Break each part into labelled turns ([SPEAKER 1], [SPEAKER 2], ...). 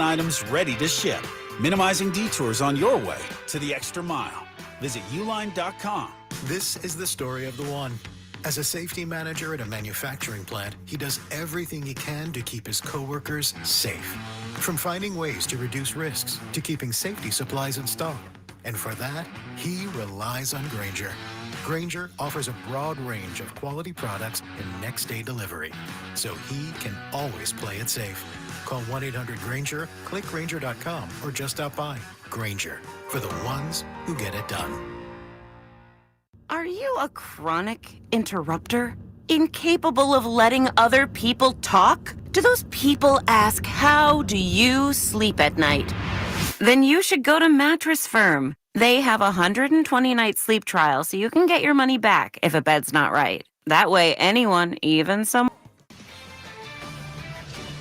[SPEAKER 1] items ready to ship, minimizing detours on your way to the extra mile. Visit uline.com.
[SPEAKER 2] This is the story of the one. As a safety manager at a manufacturing plant, he does everything he can to keep his coworkers safe. From finding ways to reduce risks to keeping safety supplies in stock. And for that, he relies on Grainger. Grainger offers a broad range of quality products and next-day delivery, so he can always play it safe. Call 1-800-GRAINGER, click Grainger.com, or just stop by. Grainger, for the ones who get it done.
[SPEAKER 3] Are you a chronic interrupter? Incapable of letting other people talk? Do those people ask, how do you sleep at night? Then you should go to Mattress Firm. They have a 120-night sleep trial so you can get your money back if a bed's not right. That way anyone, even some...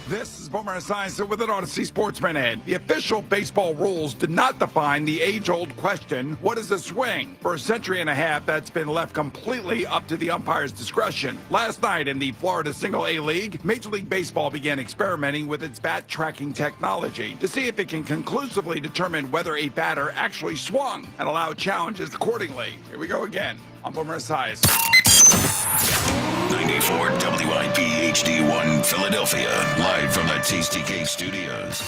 [SPEAKER 4] This is Boomer Esiason with an Odyssey Sports Minute. The official baseball rules did not define the age-old question, what is a swing? For a century and a half, that's been left completely up to the umpire's discretion. Last night in the Florida Single-A League, Major League Baseball began experimenting with its bat tracking technology to see if it can conclusively determine whether a batter actually swung and allow challenges accordingly. Here we go again. I'm Boomer Esiason.
[SPEAKER 5] 94 WIP HD1 Philadelphia, live from the Tasty Cake Studios.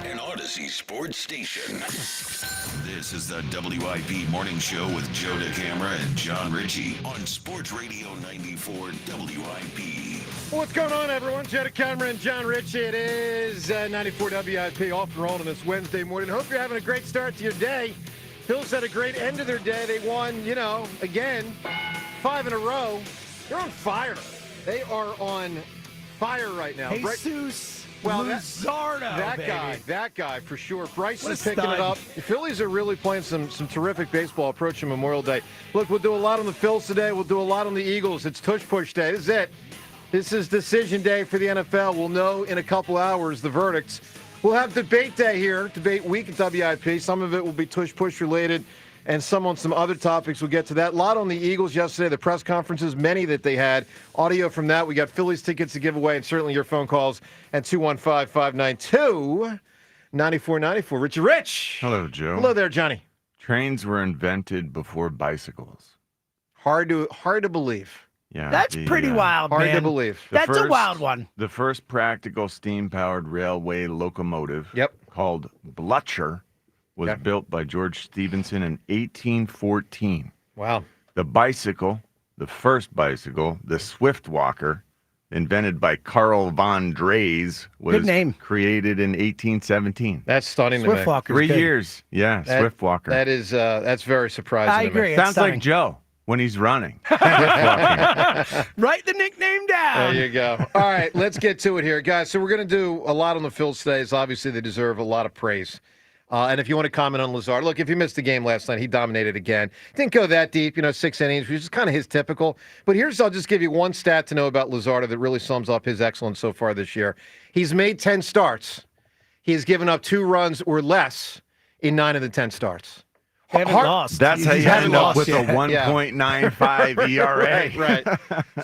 [SPEAKER 5] An Odyssey Sports Station. This is the WIP Morning Show with Joe DeCamara and John Ritchie on Sports Radio 94 WIP.
[SPEAKER 6] What's going on, everyone? Joe DeCamara and John Ritchie. It is 94 WIP, off and rolling this Wednesday morning. Hope you're having a great start to your day. Phillies had a great end of their day. They won, again, 5 in a row. They're on fire. They are on fire right now.
[SPEAKER 7] Jesus
[SPEAKER 6] Luzardo, that guy for sure. Bryson is picking it up. The Phillies are really playing some terrific baseball approaching Memorial Day. Look, we'll do a lot on the Phils today. We'll do a lot on the Eagles. It's tush-push day. This is it. This is decision day for the NFL. We'll know in a couple hours the verdicts. We'll have debate day here, debate week at WIP. Some of it will be tush-push related, and some on some other topics. We'll get to that. A lot on the Eagles yesterday, the press conferences, many that they had. Audio from that. We got Phillies tickets to give away, and certainly your phone calls at 215-592-9494. Richie Rich.
[SPEAKER 8] Hello, Joe.
[SPEAKER 6] Hello there, Johnny.
[SPEAKER 8] Trains were invented before bicycles.
[SPEAKER 6] Hard to believe.
[SPEAKER 8] Yeah,
[SPEAKER 7] that's pretty wild, man.
[SPEAKER 6] Hard to believe.
[SPEAKER 7] That's a wild one.
[SPEAKER 8] The first practical steam-powered railway locomotive, called Blücher, was built by George Stephenson in 1814.
[SPEAKER 6] Wow.
[SPEAKER 8] The bicycle, the first bicycle, the Swift Walker, invented by Carl von Drees, was created in 1817.
[SPEAKER 6] That's stunning to me.
[SPEAKER 7] Swift Walker.
[SPEAKER 8] 3 years. Yeah, Swift Walker.
[SPEAKER 6] That is, that's very surprising
[SPEAKER 7] I agree.
[SPEAKER 8] Sounds like Joe when he's running.
[SPEAKER 7] Write the nickname down.
[SPEAKER 6] There you go. All right, let's get to it here, guys. So we're going to do a lot on the Phils today. Obviously, they deserve a lot of praise. And if you want to comment on Lazard, look, if you missed the game last night, he dominated again. Didn't go that deep, 6 innings, which is kind of his typical. But I'll just give you one stat to know about Lazard that really sums up his excellence so far this year. He's made 10 starts. He has given up 2 runs or less in 9 of the 10 starts.
[SPEAKER 7] Haven't lost.
[SPEAKER 8] That's how you end up with a 1.95 ERA.
[SPEAKER 6] Right.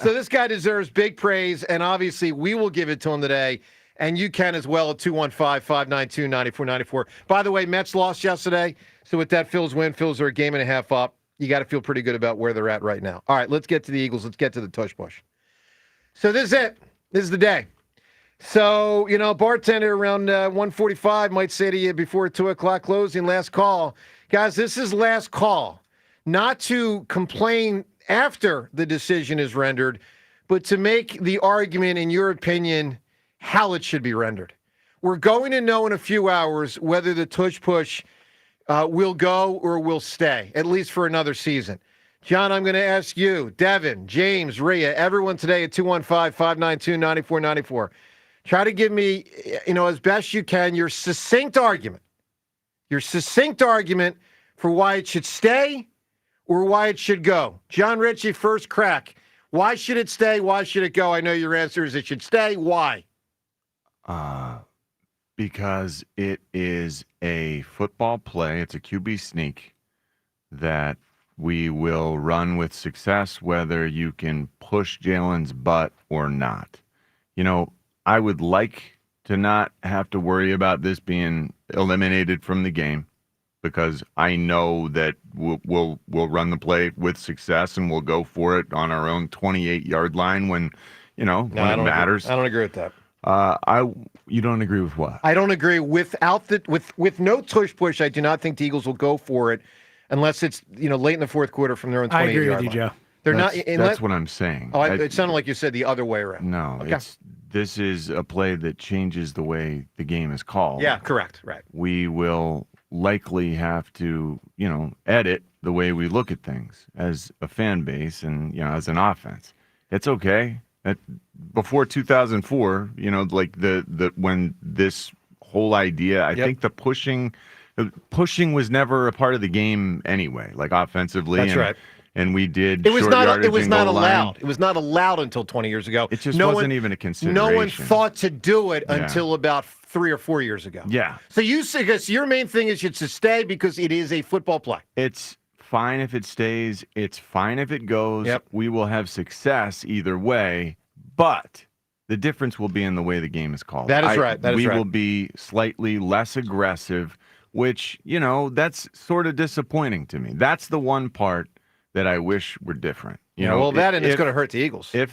[SPEAKER 6] So this guy deserves big praise, and obviously we will give it to him today. And you can as well at 215-592-9494. By the way, Mets lost yesterday. So with that Phils win, Phils are a game and a half up. You got to feel pretty good about where they're at right now. All right, let's get to the Eagles. Let's get to the tush push. So this is it. This is the day. So, bartender around 1:45 might say to you before 2 o'clock closing, last call. Guys, this is last call. Not to complain after the decision is rendered, but to make the argument, in your opinion, how it should be rendered. We're going to know in a few hours whether the tush push will go or will stay, at least for another season. John, I'm going to ask you, Devin, James, Rhea, everyone today at 215-592-9494. Try to give me, as best you can, your succinct argument for why it should stay or why it should go. John Ritchie, first crack. Why should it stay? Why should it go? I know your answer is it should stay. Why?
[SPEAKER 8] Because it is a football play. It's a QB sneak that we will run with success, whether you can push Jalen's butt or not. I would like to not have to worry about this being eliminated from the game, because I know that we'll run the play with success and we'll go for it on our own 28-yard line when it matters.
[SPEAKER 6] I don't agree with that.
[SPEAKER 8] You don't agree with what?
[SPEAKER 6] I don't agree with no tush push. I do not think the Eagles will go for it unless it's late in the fourth quarter from their own 28-yard line.
[SPEAKER 7] I agree with you, Joe.
[SPEAKER 8] That's what I'm saying.
[SPEAKER 6] Oh, it sounded like you said the other way around.
[SPEAKER 8] No,
[SPEAKER 6] okay.
[SPEAKER 8] This is a play that changes the way the game is called.
[SPEAKER 6] Yeah, correct. Right.
[SPEAKER 8] We will likely have to, edit the way we look at things as a fan base and, as an offense. It's okay. Before 2004, like when this whole idea, I think the pushing was never a part of the game anyway, like offensively.
[SPEAKER 6] That's right.
[SPEAKER 8] And we did.
[SPEAKER 6] It was not allowed.
[SPEAKER 8] Line.
[SPEAKER 6] It was not allowed until 20 years ago.
[SPEAKER 8] It just wasn't even a consideration.
[SPEAKER 6] No one thought to do it until about 3 or 4 years ago.
[SPEAKER 8] Yeah.
[SPEAKER 6] So your main thing is it should stay because it is a football play.
[SPEAKER 8] It's fine if it stays. It's fine if it goes.
[SPEAKER 6] Yep.
[SPEAKER 8] We will have success either way, but the difference will be in the way the game is called.
[SPEAKER 6] That is right.
[SPEAKER 8] We will be slightly less aggressive, which, that's sort of disappointing to me. That's the one part that I wish were different.
[SPEAKER 6] It's going to hurt the Eagles.
[SPEAKER 8] I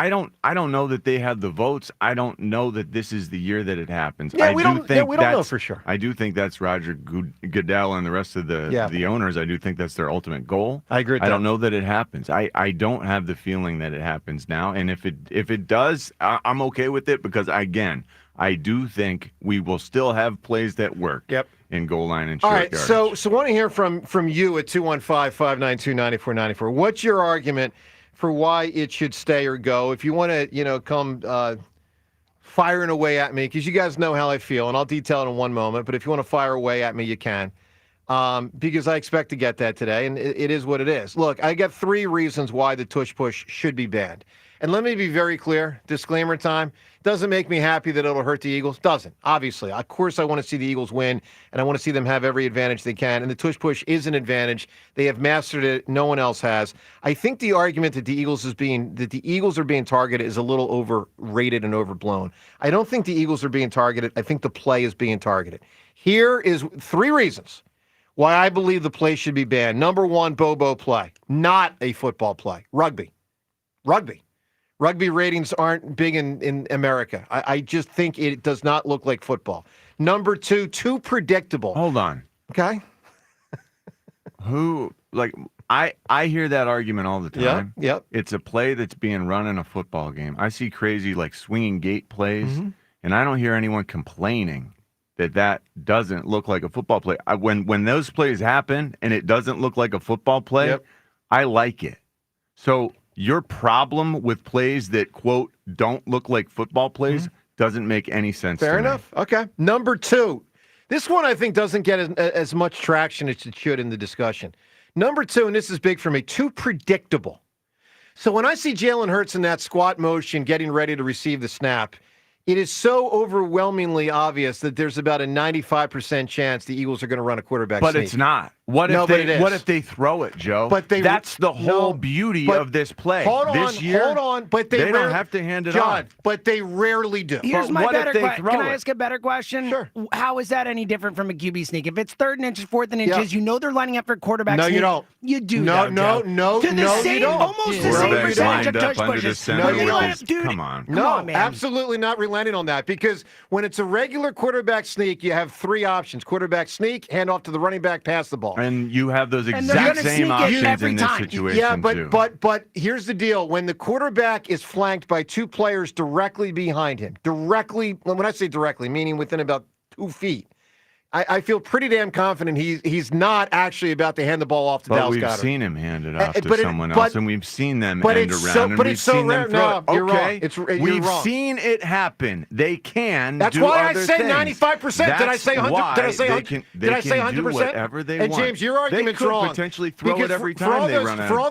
[SPEAKER 8] don't know that they have the votes. I don't know that this is the year that it happens.
[SPEAKER 6] Yeah, we don't know for sure.
[SPEAKER 8] I do think that's Roger Goodell and the rest of the owners. I do think that's their ultimate goal.
[SPEAKER 6] I agree with that.
[SPEAKER 8] I don't know that it happens. I don't have the feeling that it happens now. And if it does, I'm okay with it because, again, I do think we will still have plays that work.
[SPEAKER 6] Yep.
[SPEAKER 8] In goal line and short
[SPEAKER 6] yardage.
[SPEAKER 8] All right,
[SPEAKER 6] so want to hear from you at 215-592-9494. What's your argument for why it should stay or go? If you want to, come firing away at me, because you guys know how I feel, and I'll detail it in one moment, but if you want to fire away at me, you can, because I expect to get that today, and it is what it is. Look, I got 3 reasons why the tush push should be banned. And let me be very clear, disclaimer time, doesn't make me happy that it'll hurt the Eagles. Doesn't, obviously. Of course I want to see the Eagles win, and I want to see them have every advantage they can. And the tush push is an advantage. They have mastered it. No one else has. I think the argument that the Eagles are being targeted is a little overrated and overblown. I don't think the Eagles are being targeted. I think the play is being targeted. Here is 3 reasons why I believe the play should be banned. Number 1, Bobo play. Not a football play. Rugby. Rugby ratings aren't big in America. I just think it does not look like football. Number 2, too predictable.
[SPEAKER 8] Hold on.
[SPEAKER 6] Okay.
[SPEAKER 8] I hear that argument all the time.
[SPEAKER 6] Yeah. Yep.
[SPEAKER 8] It's a play that's being run in a football game. I see crazy swinging gate plays, and I don't hear anyone complaining that doesn't look like a football play. When those plays happen and it doesn't look like a football play, I like it. So your problem with plays that, quote, don't look like football plays doesn't make any sense.
[SPEAKER 6] Fair
[SPEAKER 8] to
[SPEAKER 6] enough.
[SPEAKER 8] me.
[SPEAKER 6] Okay. Number 2. This one I think doesn't get as much traction as it should in the discussion. Number 2, and this is big for me, too predictable. So when I see Jalen Hurts in that squat motion getting ready to receive the snap, it is so overwhelmingly obvious that there's about a 95% chance the Eagles are going to run a quarterback sneak.
[SPEAKER 8] But it's not. What if they throw it, Joe? That's the whole beauty of this play.
[SPEAKER 6] Hold on. But
[SPEAKER 8] they don't have to hand it on.
[SPEAKER 6] But they rarely do.
[SPEAKER 7] Here's my better question. Can I ask a better question?
[SPEAKER 6] Sure.
[SPEAKER 7] How is that any different from a QB sneak? If it's 3rd and inches, 4th and inches, they're lining up for quarterback sneak.
[SPEAKER 6] No, you don't.
[SPEAKER 7] You do.
[SPEAKER 6] No,
[SPEAKER 7] you
[SPEAKER 6] don't.
[SPEAKER 7] Almost the same percentage of touch pushes.
[SPEAKER 8] Come on.
[SPEAKER 6] No, absolutely not relenting on that, because when it's a regular quarterback sneak, you have 3 options. Quarterback sneak, hand off to the running back, pass the ball.
[SPEAKER 8] And you have those exact same options in this situation,
[SPEAKER 6] yeah,
[SPEAKER 8] too.
[SPEAKER 6] But here's the deal. When the quarterback is flanked by 2 players directly behind him, when I say directly, meaning within about 2 feet, I feel pretty damn confident he's not actually about to hand the ball off to Dallas Goedert.
[SPEAKER 8] But we've seen him hand it off to someone else, and we've seen them end around, and we've seen them throw it.
[SPEAKER 6] You're
[SPEAKER 8] okay,
[SPEAKER 6] wrong.
[SPEAKER 8] We've seen it happen. They can.
[SPEAKER 6] That's
[SPEAKER 8] do
[SPEAKER 6] why
[SPEAKER 8] other
[SPEAKER 6] I say
[SPEAKER 8] things.
[SPEAKER 6] 95%. Did I say 100? Did I say 100? Did I say 100%?
[SPEAKER 8] Do whatever they want.
[SPEAKER 6] And James, your argument's
[SPEAKER 8] they could
[SPEAKER 6] wrong.
[SPEAKER 8] Potentially throw it every time they run
[SPEAKER 6] for all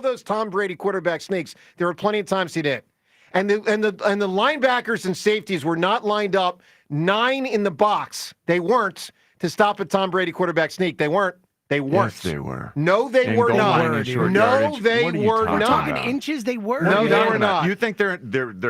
[SPEAKER 6] those Tom Brady quarterback sneaks, there were plenty of times he did. And the linebackers and safeties were not lined up 9 in the box. They weren't to stop a Tom Brady quarterback sneak. They weren't. They weren't.
[SPEAKER 8] Yes, they were.
[SPEAKER 6] No, they
[SPEAKER 8] And
[SPEAKER 6] were
[SPEAKER 8] goal
[SPEAKER 6] not.
[SPEAKER 8] line and short
[SPEAKER 6] No,
[SPEAKER 8] yardage.
[SPEAKER 6] they
[SPEAKER 8] What are you
[SPEAKER 6] were
[SPEAKER 8] talking
[SPEAKER 7] We're
[SPEAKER 6] not.
[SPEAKER 7] talking
[SPEAKER 8] about?
[SPEAKER 7] inches. They were.
[SPEAKER 6] No, they were not.
[SPEAKER 8] You think they're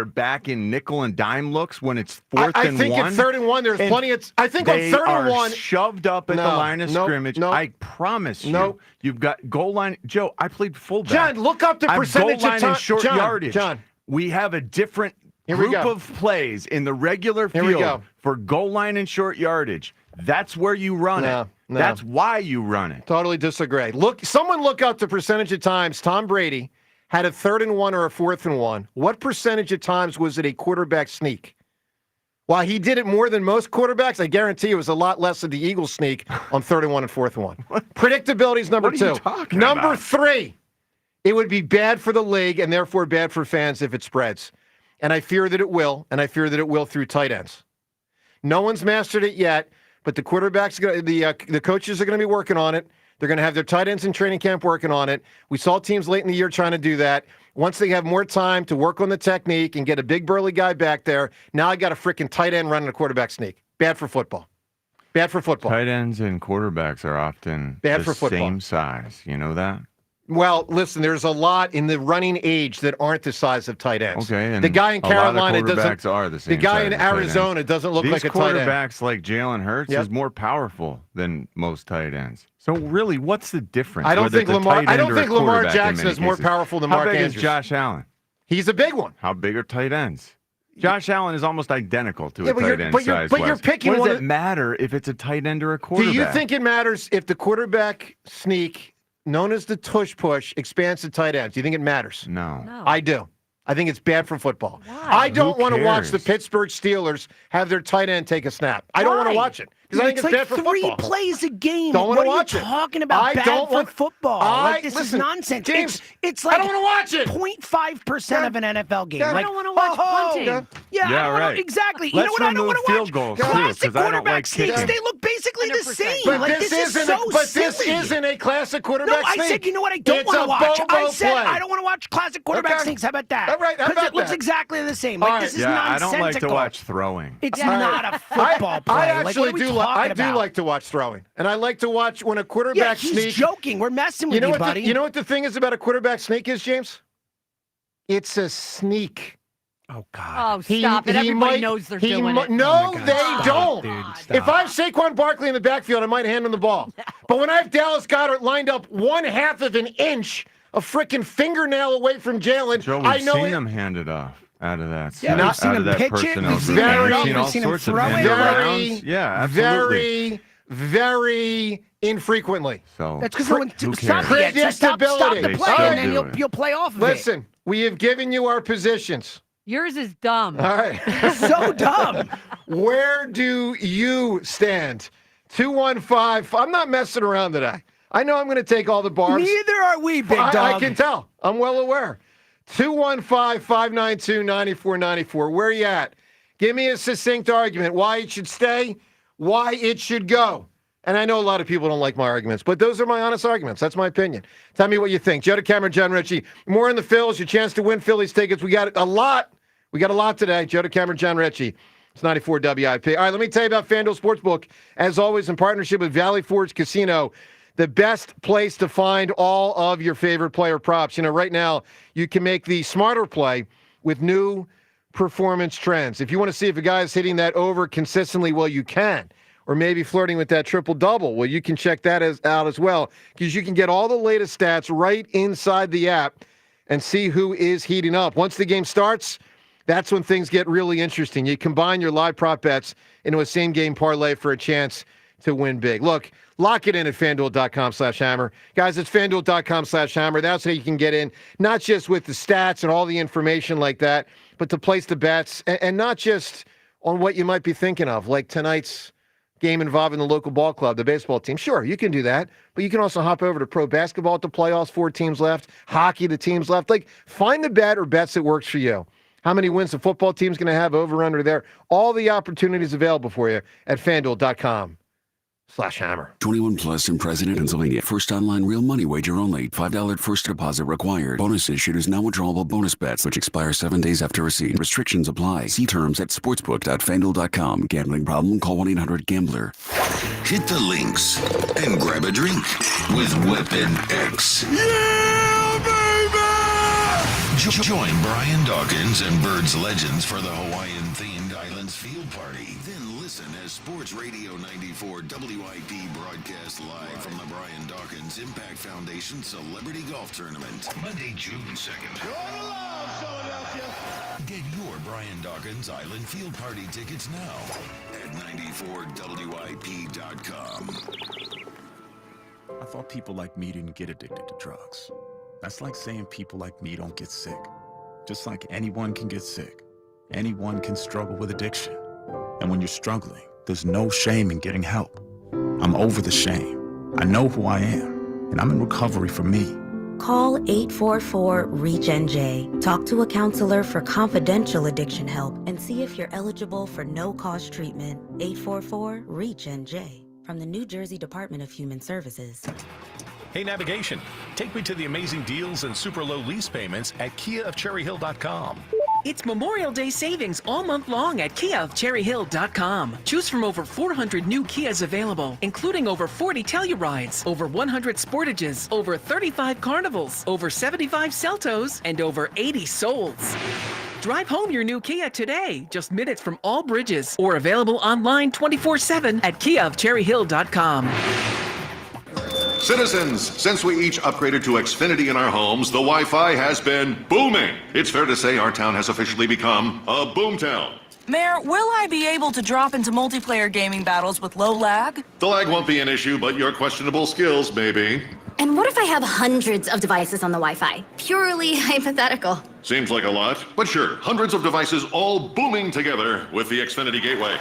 [SPEAKER 8] back in nickel and dime looks when it's fourth
[SPEAKER 6] I
[SPEAKER 8] and
[SPEAKER 6] think
[SPEAKER 8] one?
[SPEAKER 6] at 3rd and 1, there's
[SPEAKER 8] And
[SPEAKER 6] plenty of. I think on
[SPEAKER 8] they
[SPEAKER 6] 3rd and
[SPEAKER 8] are
[SPEAKER 6] 1,
[SPEAKER 8] shoved up at the line of scrimmage. I promise you. You've got goal line. Joe, I played fullback.
[SPEAKER 6] John, look up the
[SPEAKER 8] I'm
[SPEAKER 6] percentage
[SPEAKER 8] goal
[SPEAKER 6] of
[SPEAKER 8] line
[SPEAKER 6] time.
[SPEAKER 8] and short yardage.
[SPEAKER 6] John,
[SPEAKER 8] we have a different
[SPEAKER 6] Here we
[SPEAKER 8] group
[SPEAKER 6] go.
[SPEAKER 8] of plays in the regular
[SPEAKER 6] Here we
[SPEAKER 8] field
[SPEAKER 6] go.
[SPEAKER 8] for goal line and short yardage. That's where you run it.
[SPEAKER 6] No.
[SPEAKER 8] That's why you run it.
[SPEAKER 6] Totally disagree. Someone look up the percentage of times Tom Brady had a 3rd and 1 or a 4th and 1. What percentage of times was it a quarterback sneak? While he did it more than most quarterbacks, I guarantee it was a lot less of the Eagles sneak on 3rd and 1 and 4th and 1. Predictability is number 2. Number 3, it would be bad for the league and therefore bad for fans if it spreads. And I fear that it will, and I fear that it will through tight ends. No one's mastered it yet, but the quarterbacks, the coaches are going to be working on it. They're going to have their tight ends in training camp working on it. We saw teams late in the year trying to do that. Once they have more time to work on the technique and get a big burly guy back there, now I got a freaking tight end running a quarterback sneak. Bad for football. Bad for football.
[SPEAKER 8] Tight ends and quarterbacks are often
[SPEAKER 6] Bad
[SPEAKER 8] the
[SPEAKER 6] for football.
[SPEAKER 8] same size. You know that?
[SPEAKER 6] Well, listen, there's a lot in the running age that aren't the size of tight ends.
[SPEAKER 8] Okay, and
[SPEAKER 6] the guy in Carolina
[SPEAKER 8] a lot of quarterbacks
[SPEAKER 6] doesn't.
[SPEAKER 8] are the same.
[SPEAKER 6] The guy
[SPEAKER 8] size
[SPEAKER 6] in
[SPEAKER 8] as tight ends.
[SPEAKER 6] Arizona doesn't look
[SPEAKER 8] These
[SPEAKER 6] like a tight end.
[SPEAKER 8] quarterbacks like Jalen Hurts is more powerful than most tight ends. So really, what's the difference?
[SPEAKER 6] I don't
[SPEAKER 8] whether
[SPEAKER 6] think
[SPEAKER 8] it's a
[SPEAKER 6] Lamar.
[SPEAKER 8] tight
[SPEAKER 6] I
[SPEAKER 8] end
[SPEAKER 6] don't
[SPEAKER 8] or a
[SPEAKER 6] think Lamar
[SPEAKER 8] quarterback in
[SPEAKER 6] Jackson
[SPEAKER 8] many
[SPEAKER 6] is more
[SPEAKER 8] cases.
[SPEAKER 6] powerful than
[SPEAKER 8] How
[SPEAKER 6] Mark
[SPEAKER 8] big
[SPEAKER 6] Andrews.
[SPEAKER 8] is Josh Allen?
[SPEAKER 6] He's a big one.
[SPEAKER 8] How big are tight ends? Josh Allen is almost identical to
[SPEAKER 6] Yeah,
[SPEAKER 8] a
[SPEAKER 6] but
[SPEAKER 8] tight
[SPEAKER 6] you're-
[SPEAKER 8] end
[SPEAKER 6] but you're-
[SPEAKER 8] size.
[SPEAKER 6] but you're picking
[SPEAKER 8] What
[SPEAKER 6] one
[SPEAKER 8] does
[SPEAKER 6] of-
[SPEAKER 8] it matter if it's a tight end or a quarterback?
[SPEAKER 6] Do you think it matters if the quarterback sneak, known as the tush push, expands to tight ends? Do you think it matters?
[SPEAKER 8] No.
[SPEAKER 6] I do. I think it's bad for football.
[SPEAKER 9] Why?
[SPEAKER 6] I don't
[SPEAKER 8] Who
[SPEAKER 6] want to watch the
[SPEAKER 8] cares?
[SPEAKER 6] Pittsburgh Steelers have their tight end take a snap. I don't want to
[SPEAKER 9] Why?
[SPEAKER 6] watch it because I think it's
[SPEAKER 7] like
[SPEAKER 6] bad for
[SPEAKER 7] 3
[SPEAKER 6] football.
[SPEAKER 7] plays a game.
[SPEAKER 6] Don't
[SPEAKER 7] what
[SPEAKER 6] wanna
[SPEAKER 7] are
[SPEAKER 6] watch
[SPEAKER 7] you
[SPEAKER 6] it.
[SPEAKER 7] talking about?
[SPEAKER 6] I
[SPEAKER 7] Bad
[SPEAKER 6] don't
[SPEAKER 7] for
[SPEAKER 6] want-
[SPEAKER 7] football.
[SPEAKER 6] I-
[SPEAKER 7] This
[SPEAKER 6] listen,
[SPEAKER 7] is nonsense.
[SPEAKER 6] James,
[SPEAKER 7] it's
[SPEAKER 6] I
[SPEAKER 7] like
[SPEAKER 6] don't want to watch it.
[SPEAKER 7] 0.5% of an NFL game.
[SPEAKER 6] Yeah, I
[SPEAKER 7] like,
[SPEAKER 9] don't wanna watch punting.
[SPEAKER 7] Yeah,
[SPEAKER 8] Yeah,
[SPEAKER 7] I don't wanna-
[SPEAKER 8] right.
[SPEAKER 7] exactly. You
[SPEAKER 8] Let's
[SPEAKER 7] know what I don't
[SPEAKER 8] remove
[SPEAKER 7] want to watch?
[SPEAKER 8] field goals, too,
[SPEAKER 7] Classic
[SPEAKER 8] 'cause I don't
[SPEAKER 7] quarterback
[SPEAKER 8] like
[SPEAKER 7] sneaks.
[SPEAKER 8] kicking.
[SPEAKER 7] They look basically the
[SPEAKER 9] 100%.
[SPEAKER 7] same.
[SPEAKER 6] But
[SPEAKER 7] like,
[SPEAKER 6] this
[SPEAKER 7] is
[SPEAKER 6] isn't.
[SPEAKER 7] so
[SPEAKER 6] This
[SPEAKER 7] silly.
[SPEAKER 6] isn't a classic
[SPEAKER 7] No,
[SPEAKER 6] quarterback
[SPEAKER 7] I
[SPEAKER 6] sneak.
[SPEAKER 7] said, you know what I don't
[SPEAKER 6] It's
[SPEAKER 7] want
[SPEAKER 6] a
[SPEAKER 7] to watch?
[SPEAKER 6] Bobo
[SPEAKER 7] I said
[SPEAKER 6] play.
[SPEAKER 7] I don't want to watch classic quarterback
[SPEAKER 6] Okay.
[SPEAKER 7] sneaks. How about that?
[SPEAKER 6] All right, how
[SPEAKER 7] Because
[SPEAKER 6] about
[SPEAKER 7] it looks
[SPEAKER 6] that?
[SPEAKER 7] exactly the same.
[SPEAKER 6] All
[SPEAKER 7] Like,
[SPEAKER 6] right.
[SPEAKER 7] this is
[SPEAKER 8] Yeah, I don't like to
[SPEAKER 7] nonsensical.
[SPEAKER 8] watch throwing.
[SPEAKER 7] It's
[SPEAKER 6] All right.
[SPEAKER 7] not a football play.
[SPEAKER 6] I
[SPEAKER 7] Like,
[SPEAKER 6] actually
[SPEAKER 7] what are we
[SPEAKER 6] do.
[SPEAKER 7] talking
[SPEAKER 6] I do
[SPEAKER 7] about?
[SPEAKER 6] like to watch throwing, and I like to watch when a
[SPEAKER 7] Yeah,
[SPEAKER 6] quarterback
[SPEAKER 7] he's
[SPEAKER 6] sneak.
[SPEAKER 7] joking. We're messing with
[SPEAKER 6] You know
[SPEAKER 7] you,
[SPEAKER 6] what?
[SPEAKER 7] buddy.
[SPEAKER 6] You know what the thing is about a quarterback sneak is, James? It's a sneak.
[SPEAKER 7] Oh God.
[SPEAKER 9] Oh, stop it. Everybody
[SPEAKER 6] might-
[SPEAKER 9] knows they're
[SPEAKER 6] he
[SPEAKER 9] doing
[SPEAKER 6] mi-
[SPEAKER 9] it.
[SPEAKER 6] No,
[SPEAKER 7] Oh, my God.
[SPEAKER 6] they
[SPEAKER 7] Stop,
[SPEAKER 6] don't.
[SPEAKER 7] dude,
[SPEAKER 6] If
[SPEAKER 7] stop.
[SPEAKER 6] I have Saquon Barkley in the backfield, I might hand him the ball. But when I have Dallas Goedert lined up 1/2 of an inch, a freaking fingernail away from Jalen,
[SPEAKER 8] Joe,
[SPEAKER 6] I
[SPEAKER 8] we've
[SPEAKER 6] know
[SPEAKER 8] seen
[SPEAKER 6] it.
[SPEAKER 8] them hand it off out of that.
[SPEAKER 7] Yeah,
[SPEAKER 8] side,
[SPEAKER 7] we've seen
[SPEAKER 8] out
[SPEAKER 7] him
[SPEAKER 8] of that
[SPEAKER 7] pitch it,
[SPEAKER 8] personnel
[SPEAKER 7] we've seen
[SPEAKER 8] group.
[SPEAKER 6] him hand it
[SPEAKER 8] We've
[SPEAKER 6] off,
[SPEAKER 8] seen
[SPEAKER 7] we've
[SPEAKER 8] all
[SPEAKER 7] seen him
[SPEAKER 8] sorts of
[SPEAKER 7] throw it.
[SPEAKER 8] end arounds. Yeah, absolutely.
[SPEAKER 6] Very infrequently.
[SPEAKER 8] So
[SPEAKER 7] That's because
[SPEAKER 8] who
[SPEAKER 7] no one
[SPEAKER 8] cares?
[SPEAKER 7] stop it. Just stop the
[SPEAKER 6] Predictability.
[SPEAKER 7] play,
[SPEAKER 8] They
[SPEAKER 7] and
[SPEAKER 8] still
[SPEAKER 7] then
[SPEAKER 8] do
[SPEAKER 7] you'll
[SPEAKER 8] it.
[SPEAKER 7] you'll play off of
[SPEAKER 6] Listen, we have given you our positions.
[SPEAKER 9] Yours is dumb.
[SPEAKER 6] All right.
[SPEAKER 7] it. So dumb.
[SPEAKER 6] Where do you stand? 215. I'm not messing around today. I know I'm going to take all the barbs.
[SPEAKER 7] Neither are we, big dog.
[SPEAKER 6] I can tell. I'm well aware. 215-592-9494. Where are you at? Give me a succinct argument why it should stay, why it should go. And I know a lot of people don't like my arguments, but those are my honest arguments. That's my opinion. Tell me what you think. Joe DeCamera, John Ritchie. More in the Phils. Your chance to win Phillies tickets. We got a lot. We got a lot today. Joe DeCamera, John Ritchie. It's 94 WIP. All right, let me tell you about FanDuel Sportsbook. As always, in partnership with Valley Forge Casino, the best place to find all of your favorite player props. You know, right now, you can make the smarter play with new performance trends. If you want to see if a guy is hitting that over consistently, well, you can. Or maybe flirting with that triple-double. Well, you can check that out as well, because you can get all the latest stats right inside the app and see who is heating up. Once the game starts, that's when things get really interesting. You combine your live prop bets into a same-game parlay for a chance to win big. Look, lock it in at FanDuel.com/hammer. Guys, it's FanDuel.com/hammer. That's how you can get in, not just with the stats and all the information like that, but to place the bets, and not just on what you might be thinking of, like tonight's game involving the local ball club, the baseball team. Sure, you can do that, but you can also hop over to pro basketball at the playoffs, 4 teams left, hockey, the teams left. Like, find the bet or bets that works for you. How many wins the football team's going to have over under there. All the opportunities available for you at FanDuel.com/hammer. /hammer.
[SPEAKER 10] 21 plus in President, Pennsylvania. First online real money wager only. $5 first deposit required. Bonus issued is now withdrawable bonus bets, which expire 7 days after receipt. Restrictions apply. See terms at sportsbook.fanduel.com. Gambling problem? Call 1-800-GAMBLER.
[SPEAKER 5] Hit the links and grab a drink with Weapon X.
[SPEAKER 4] Yeah, baby!
[SPEAKER 5] Join Brian Dawkins and Birds Legends for the Hawaiian-themed Islands Field Party. Then listen as Sports Radio 94 WIP broadcast live from the Brian Dawkins Impact Foundation Celebrity Golf Tournament. Monday, June 2nd. Get your Brian Dawkins Island Field Party tickets now at 94WIP.com.
[SPEAKER 1] I thought people like me didn't get addicted to drugs. That's like saying people like me don't get sick. Just like anyone can get sick, anyone can struggle with addiction. And when you're struggling, there's no shame in getting help. I'm over the shame. I know who I am, and I'm in recovery for me.
[SPEAKER 11] Call 844-REACH-NJ. Talk to a counselor for confidential addiction help and see if you're eligible for no-cost treatment. 844-REACH-NJ from the New Jersey Department of Human Services.
[SPEAKER 12] Hey, Navigation, take me to the amazing deals and super low lease payments at KiaofCherryHill.com.
[SPEAKER 13] It's Memorial Day savings all month long at KiaofCherryHill.com. Choose from over 400 new Kias available, including over 40 Tellurides, over 100 Sportages, over 35 Carnivals, over 75 Celtos, and over 80 Souls. Drive home your new Kia today, just minutes from all bridges, or available online 24/7 at KiaofCherryHill.com.
[SPEAKER 14] Citizens, since we each upgraded to Xfinity in our homes, the Wi-Fi has been booming. It's fair to say our town has officially become a boomtown.
[SPEAKER 15] Mayor, will I be able to drop into multiplayer gaming battles with low lag?
[SPEAKER 14] The lag won't be an issue, but your questionable skills may be.
[SPEAKER 16] And what if I have hundreds of devices on the Wi-Fi? Purely hypothetical.
[SPEAKER 14] Seems like a lot, but sure, hundreds of devices all booming together with the Xfinity Gateway.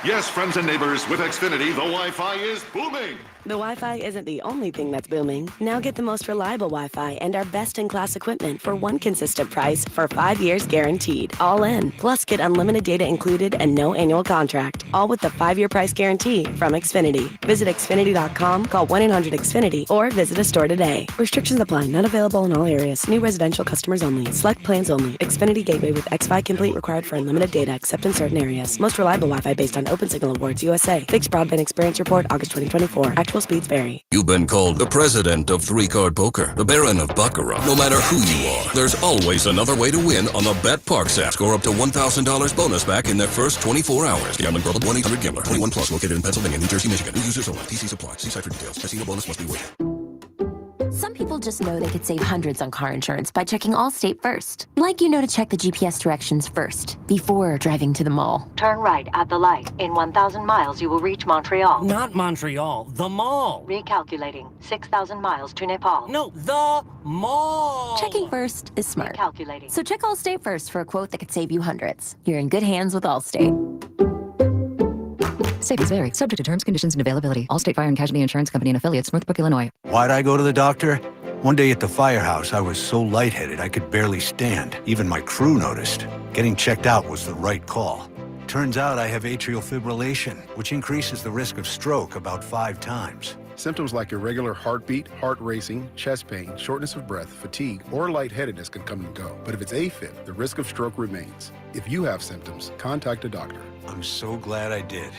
[SPEAKER 14] Yes, friends and neighbors, with Xfinity, the Wi-Fi is booming.
[SPEAKER 17] The Wi-Fi isn't the only thing that's booming. Now get the most reliable Wi-Fi and our best-in-class equipment for one consistent price for 5 years guaranteed. All in. Plus, get unlimited data included and no annual contract. All with the 5-year price guarantee from Xfinity. Visit Xfinity.com, call 1-800-XFINITY, or visit a store today. Restrictions apply. Not available in all areas. New residential customers only. Select plans only. Xfinity Gateway with Xfi Complete required for unlimited data except in certain areas. Most reliable Wi-Fi based on OpenSignal Awards USA. Fixed Broadband Experience Report, August 2024. Actual speeds vary.
[SPEAKER 18] You've been called the president of three-card poker, the baron of baccarat. No matter who you are, there's always another way to win on the BetPARKS app. Score up to $1,000 bonus back in the first 24 hours. Gambling problem? 1-800-GAMBLER. 21 plus. Located in Pennsylvania, New Jersey, Michigan. New users only. TC Supply. See site for details. Casino bonus must be waived.
[SPEAKER 19] Some people just know they could save hundreds on car insurance by checking Allstate first. Like to check the GPS directions first, before driving to the mall.
[SPEAKER 20] Turn right at the light. In 1,000 miles, you will reach Montreal.
[SPEAKER 21] Not Montreal, the mall.
[SPEAKER 20] Recalculating. 6,000 miles to Nepal.
[SPEAKER 21] No, the mall.
[SPEAKER 19] Checking first is smart.
[SPEAKER 20] Recalculating.
[SPEAKER 19] So check Allstate first for a quote that could save you hundreds. You're in good hands with Allstate.
[SPEAKER 22] Savings vary. Subject to terms, conditions, and availability. Allstate Fire and Casualty Insurance Company and Affiliates, Northbrook, Illinois.
[SPEAKER 23] Why'd I go to the doctor? One day at the firehouse, I was so lightheaded I could barely stand. Even my crew noticed. Getting checked out was the right call. Turns out I have atrial fibrillation, which increases the risk of stroke about 5 times.
[SPEAKER 24] Symptoms like irregular heartbeat, heart racing, chest pain, shortness of breath, fatigue, or lightheadedness can come and go. But if it's A-Fib, the risk of stroke remains. If you have symptoms, contact a doctor.
[SPEAKER 23] I'm so glad I did.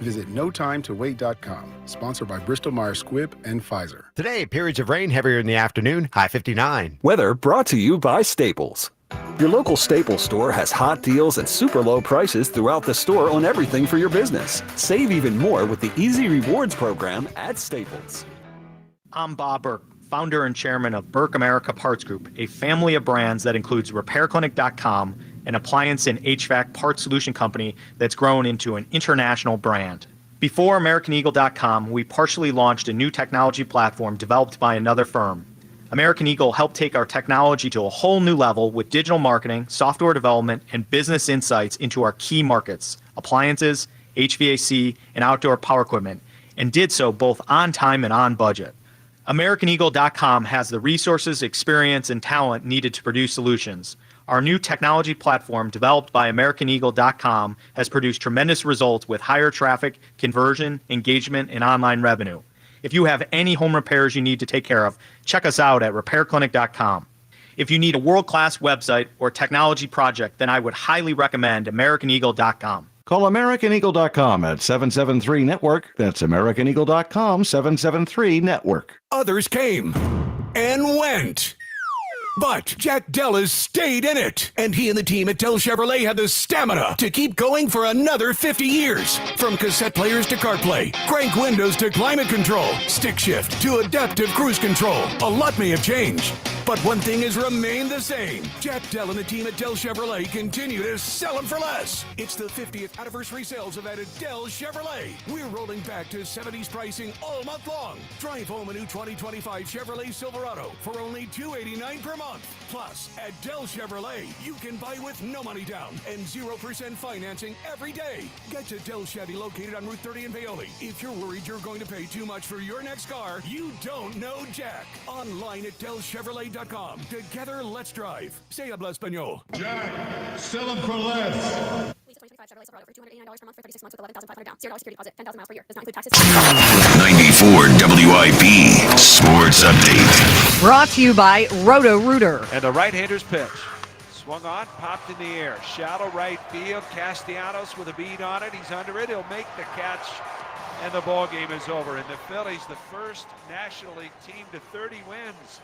[SPEAKER 24] Visit NoTimeToWait.com. Sponsored by Bristol-Myers Squibb and Pfizer.
[SPEAKER 25] Today, periods of rain heavier in the afternoon, high 59.
[SPEAKER 26] Weather brought to you by Staples. Your local Staples store has hot deals and super low prices throughout the store on everything for your business. Save even more with the Easy Rewards program at Staples.
[SPEAKER 27] I'm Bob Burke, founder and chairman of Burke America Parts Group, a family of brands that includes RepairClinic.com, an appliance and HVAC parts solution company that's grown into an international brand. Before AmericanEagle.com, we partially launched a new technology platform developed by another firm. American Eagle helped take our technology to a whole new level with digital marketing, software development, and business insights into our key markets, appliances, HVAC, and outdoor power equipment, and did so both on time and on budget. AmericanEagle.com has the resources, experience, and talent needed to produce solutions. Our new technology platform, developed by AmericanEagle.com, has produced tremendous results with higher traffic, conversion, engagement, and online revenue. If you have any home repairs you need to take care of, check us out at RepairClinic.com. If you need a world-class website or technology project, then I would highly recommend AmericanEagle.com.
[SPEAKER 2] Call AmericanEagle.com at 773-NETWORK. That's AmericanEagle.com, 773-NETWORK.
[SPEAKER 3] Others came and went. But Jack Dell has stayed in it, and he and the team at Dell Chevrolet have the stamina to keep going for another 50 years. From cassette players to CarPlay, crank windows to climate control, stick shift to adaptive cruise control. A lot may have changed, but one thing has remained the same. Jack Dell and the team at Dell Chevrolet continue to sell them for less. It's the 50th anniversary sales event at Dell Chevrolet. We're rolling back to 70s pricing all month long. Drive home a new 2025 Chevrolet Silverado for only $289 per month. Plus, at Dell Chevrolet, you can buy with no money down and 0% financing every day. Get to Dell Chevy located on Route 30 in Paoli. If you're worried you're going to pay too much for your next car, you don't know Jack. Online at DellChevrolet.com. Together, let's drive. Se habla español.
[SPEAKER 6] Jack, sell them for less.
[SPEAKER 16] 2025 Chevrolet Silverado for $289 per month for 36 months with 11,500 down. $0 security deposit, 10,000 miles per year. Does not include taxes.
[SPEAKER 5] 94 WIP Sports Update.
[SPEAKER 7] Brought to you by Roto-Rooter.
[SPEAKER 8] And the right-hander's pitch. Swung on, popped in the air. Shallow right field. Castellanos with a bead on it. He's under it. He'll make the catch. And the ball game is over. And the Phillies, the first National League team to 30 wins.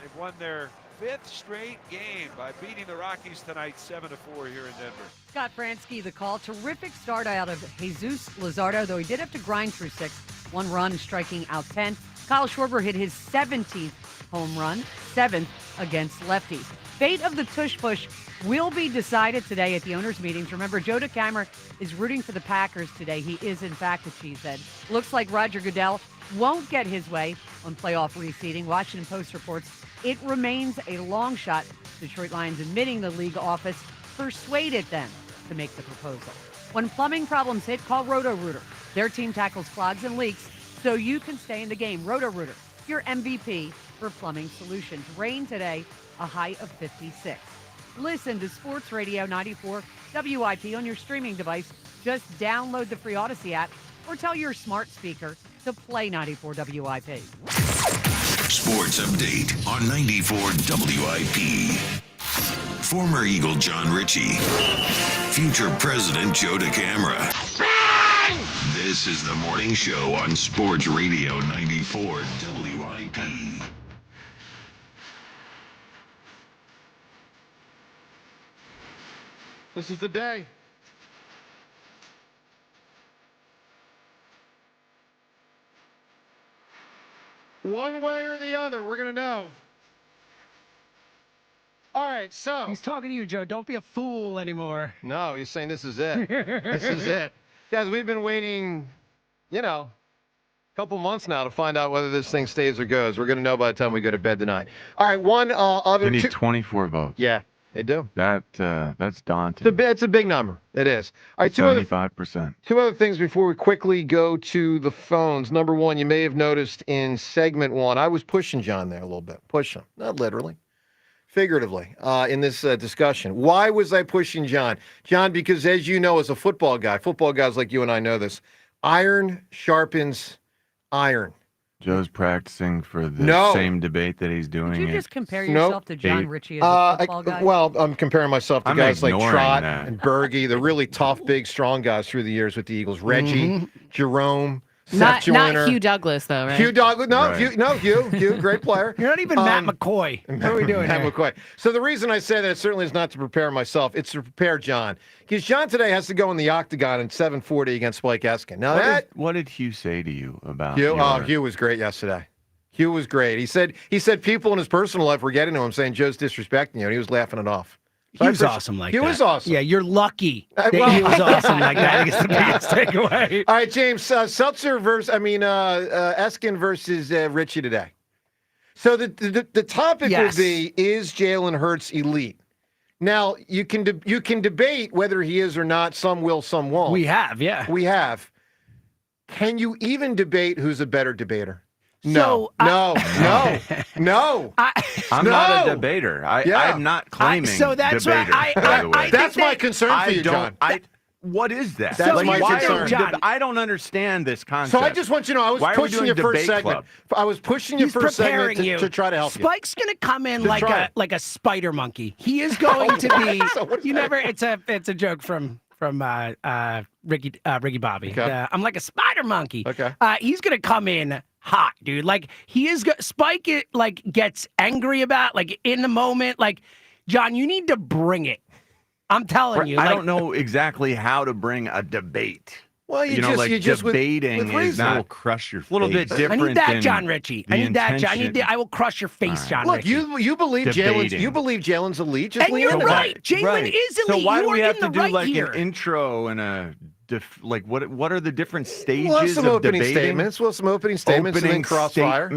[SPEAKER 8] They've won their 5th straight game by beating the Rockies tonight 7-4 here in Denver.
[SPEAKER 7] Scott Fransky, the call. Terrific start out of Jesus Luzardo, though he did have to grind through 6. 1 run, striking out 10. Kyle Schwarber hit his 17th home run, 7th against lefties. Fate of the tush push will be decided today at the owners' meetings. Remember, Joe DeCamera is rooting for the Packers today. He is, in fact, a cheesehead. Looks like Roger Goodell won't get his way on playoff reseeding. Washington Post reports it remains a long shot. Detroit Lions admitting the league office persuaded them to make the proposal. When plumbing problems hit, call Roto-Rooter. Their team tackles clogs and leaks so you can stay in the game. Roto-Rooter, your MVP for plumbing solutions. Rain today, a high of 56. Listen to Sports Radio 94 WIP on your streaming device. Just download the free Odyssey app or tell your smart speaker to play 94 WIP.
[SPEAKER 5] Sports Update on 94 WIP. Former Eagle John Ritchie. Future President Joe DeCamera. This is the morning show on Sports Radio 94 WIP.
[SPEAKER 24] This is the day. One way or the other, we're going to know. All right, so.
[SPEAKER 9] He's talking to you, Joe. Don't be a fool anymore.
[SPEAKER 24] No, he's saying this is it. This is it. Guys, we've been waiting, a couple months now to find out whether this thing stays or goes. We're going to know by the time we go to bed tonight. All right, one other.
[SPEAKER 10] They need 24 votes.
[SPEAKER 24] Yeah, they do.
[SPEAKER 10] That's daunting.
[SPEAKER 24] It's a big number. It is. All right,
[SPEAKER 10] 75%.
[SPEAKER 24] Two other things before we quickly go to the phones. Number one, you may have noticed in segment 1, I was pushing John there a little bit. Push him. Not literally. Figuratively, in this discussion. Why was I pushing John? John, because as you know, as a football guys like you and I know this, iron sharpens iron.
[SPEAKER 10] Joe's practicing for the same debate that he's doing.
[SPEAKER 7] Did you just compare yourself to John Ritchie as a football guy?
[SPEAKER 24] Well, I'm comparing myself to guys like Trott and Berge, the really tough, big, strong guys through the years with the Eagles. Reggie, Jerome,
[SPEAKER 28] Not Hugh Douglas, though, right?
[SPEAKER 24] Hugh Douglas. No,
[SPEAKER 10] Right.
[SPEAKER 24] Hugh, great player.
[SPEAKER 9] You're not even Matt McCoy. What are we doing
[SPEAKER 24] Matt
[SPEAKER 9] here?
[SPEAKER 24] McCoy. So the reason I say that it certainly is not to prepare myself. It's to prepare John. Because John today has to go in the octagon in 7:40 against Blake Eskin. Now
[SPEAKER 10] what did Hugh say to you about
[SPEAKER 24] Hugh? Hugh was great yesterday. Hugh was great. He said people in his personal life were getting to him saying Joe's disrespecting you, and he was laughing it off.
[SPEAKER 9] He was awesome like that.
[SPEAKER 24] He was awesome.
[SPEAKER 9] Yeah, you're lucky that he was awesome like that. I think it's the biggest takeaway.
[SPEAKER 24] All right, James, Eskin versus Ritchie today. So the topic would be, is Jalen Hurts elite? Now, you can debate whether he is or not. Some will, some won't.
[SPEAKER 9] We have, yeah.
[SPEAKER 24] We have. Can you even debate who's a better debater? No.
[SPEAKER 1] So,
[SPEAKER 24] No.
[SPEAKER 10] I'm not a debater. I'm not claiming
[SPEAKER 1] that's
[SPEAKER 10] debater. by the way.
[SPEAKER 24] That's my concern for you, John.
[SPEAKER 10] What is that?
[SPEAKER 24] That's my concern.
[SPEAKER 10] John, I don't understand this concept.
[SPEAKER 24] So I just want you to know, I was pushing you first segment. I was pushing you first segment to try to help you.
[SPEAKER 1] Spike's going to come in like a spider monkey. He is going to be. It's a joke from Ricky Bobby.
[SPEAKER 24] Okay.
[SPEAKER 1] I'm like a spider monkey.
[SPEAKER 24] Okay.
[SPEAKER 1] He's going to come in hot, dude. Like Spike gets angry about in the moment. Like, John, you need to bring it. I'm telling you.
[SPEAKER 10] I don't know exactly how to bring a debate.
[SPEAKER 24] Well, you just
[SPEAKER 10] debating
[SPEAKER 24] with
[SPEAKER 10] is not crush your face. A little bit different.
[SPEAKER 1] I need that, John Ritchie. I need that, John. I will crush your face, John Ritchie.
[SPEAKER 24] Look, you believe Jalen's elite. Just
[SPEAKER 1] and you're right. Jalen is elite.
[SPEAKER 10] So why do we have to do
[SPEAKER 1] here.
[SPEAKER 10] an intro and a what are the different stages
[SPEAKER 24] we'll have some
[SPEAKER 10] of
[SPEAKER 24] opening
[SPEAKER 10] debating?
[SPEAKER 24] Statements. We'll have some opening statements and then crossfire.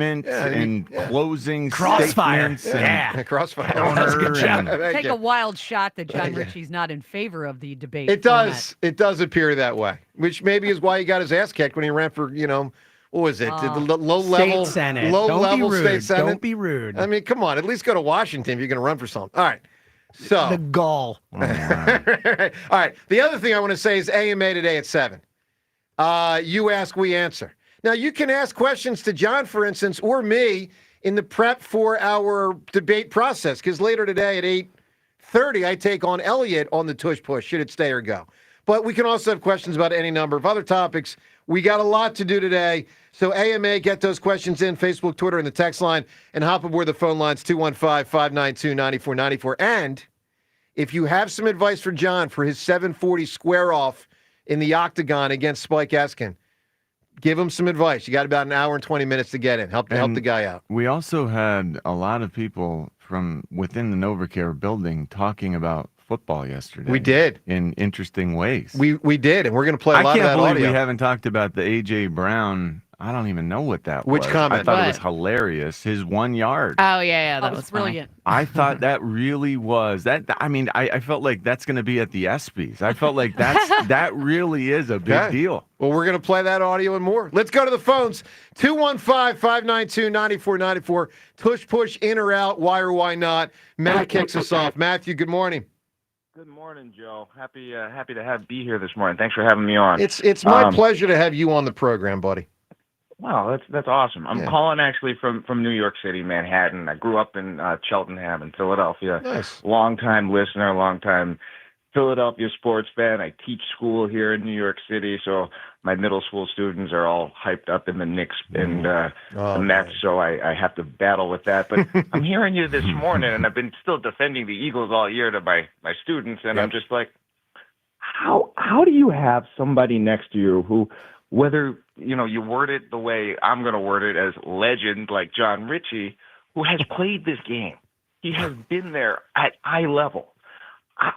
[SPEAKER 10] Closing
[SPEAKER 24] crossfire.
[SPEAKER 10] statements.
[SPEAKER 24] Crossfire.
[SPEAKER 7] Take a wild shot that John Ritchie's not in favor of the debate.
[SPEAKER 24] It does. It does appear that way, which maybe is why he got his ass kicked when he ran for, what was it? The low-level
[SPEAKER 1] Senate.
[SPEAKER 24] Low-level state Senate.
[SPEAKER 1] Don't be rude.
[SPEAKER 24] I mean, come on. At least go to Washington if you're going to run for something. All right. So
[SPEAKER 1] the gall.
[SPEAKER 24] All right. The other thing I want to say is AMA today at 7. You ask, we answer. Now, you can ask questions to John, for instance, or me in the prep for our debate process, because later today at 8:30, I take on Elliot on the tush push, should it stay or go. But we can also have questions about any number of other topics. We got a lot to do today. So AMA, get those questions in, Facebook, Twitter, and the text line, and hop aboard the phone lines, 215-592-9494. And if you have some advice for John for his 740 square off in the octagon against Spike Eskin, give him some advice. You got about an hour and 20 minutes to get in. Help the guy out.
[SPEAKER 10] We also had a lot of people from within the Novacare building talking about football yesterday.
[SPEAKER 24] We did.
[SPEAKER 10] In interesting ways.
[SPEAKER 24] We did, and we're going to play a lot of that audio.
[SPEAKER 10] I can't believe we haven't talked about the A.J. Brown. I don't even know what that was.
[SPEAKER 24] Which comment?
[SPEAKER 10] I thought it was hilarious. His 1 yard.
[SPEAKER 28] Oh, yeah, that was
[SPEAKER 7] brilliant.
[SPEAKER 10] I thought that really was. I felt like that's going to be at the ESPYs. I felt like that really is a big deal.
[SPEAKER 24] Well, we're going to play that audio and more. Let's go to the phones. 215-592-9494. Tush push, in or out, why or why not. Matt kicks us off. Matthew, good morning.
[SPEAKER 4] Good morning, Joe. Happy to be here this morning. Thanks for having me on.
[SPEAKER 24] It's my pleasure to have you on the program, buddy.
[SPEAKER 4] Wow, that's awesome. I'm calling actually from New York City, Manhattan. I grew up in Cheltenham in Philadelphia.
[SPEAKER 24] Nice.
[SPEAKER 4] Long-time listener, long-time Philadelphia sports fan. I teach school here in New York City, so my middle school students are all hyped up in the Knicks and the Mets, so I have to battle with that. But I'm hearing you this morning, and I've been still defending the Eagles all year to my students, and I'm just like, how do you have somebody next to you who, whether you word it the way I'm going to word it as legend like John Ritchie, who has played this game. He has been there at eye level.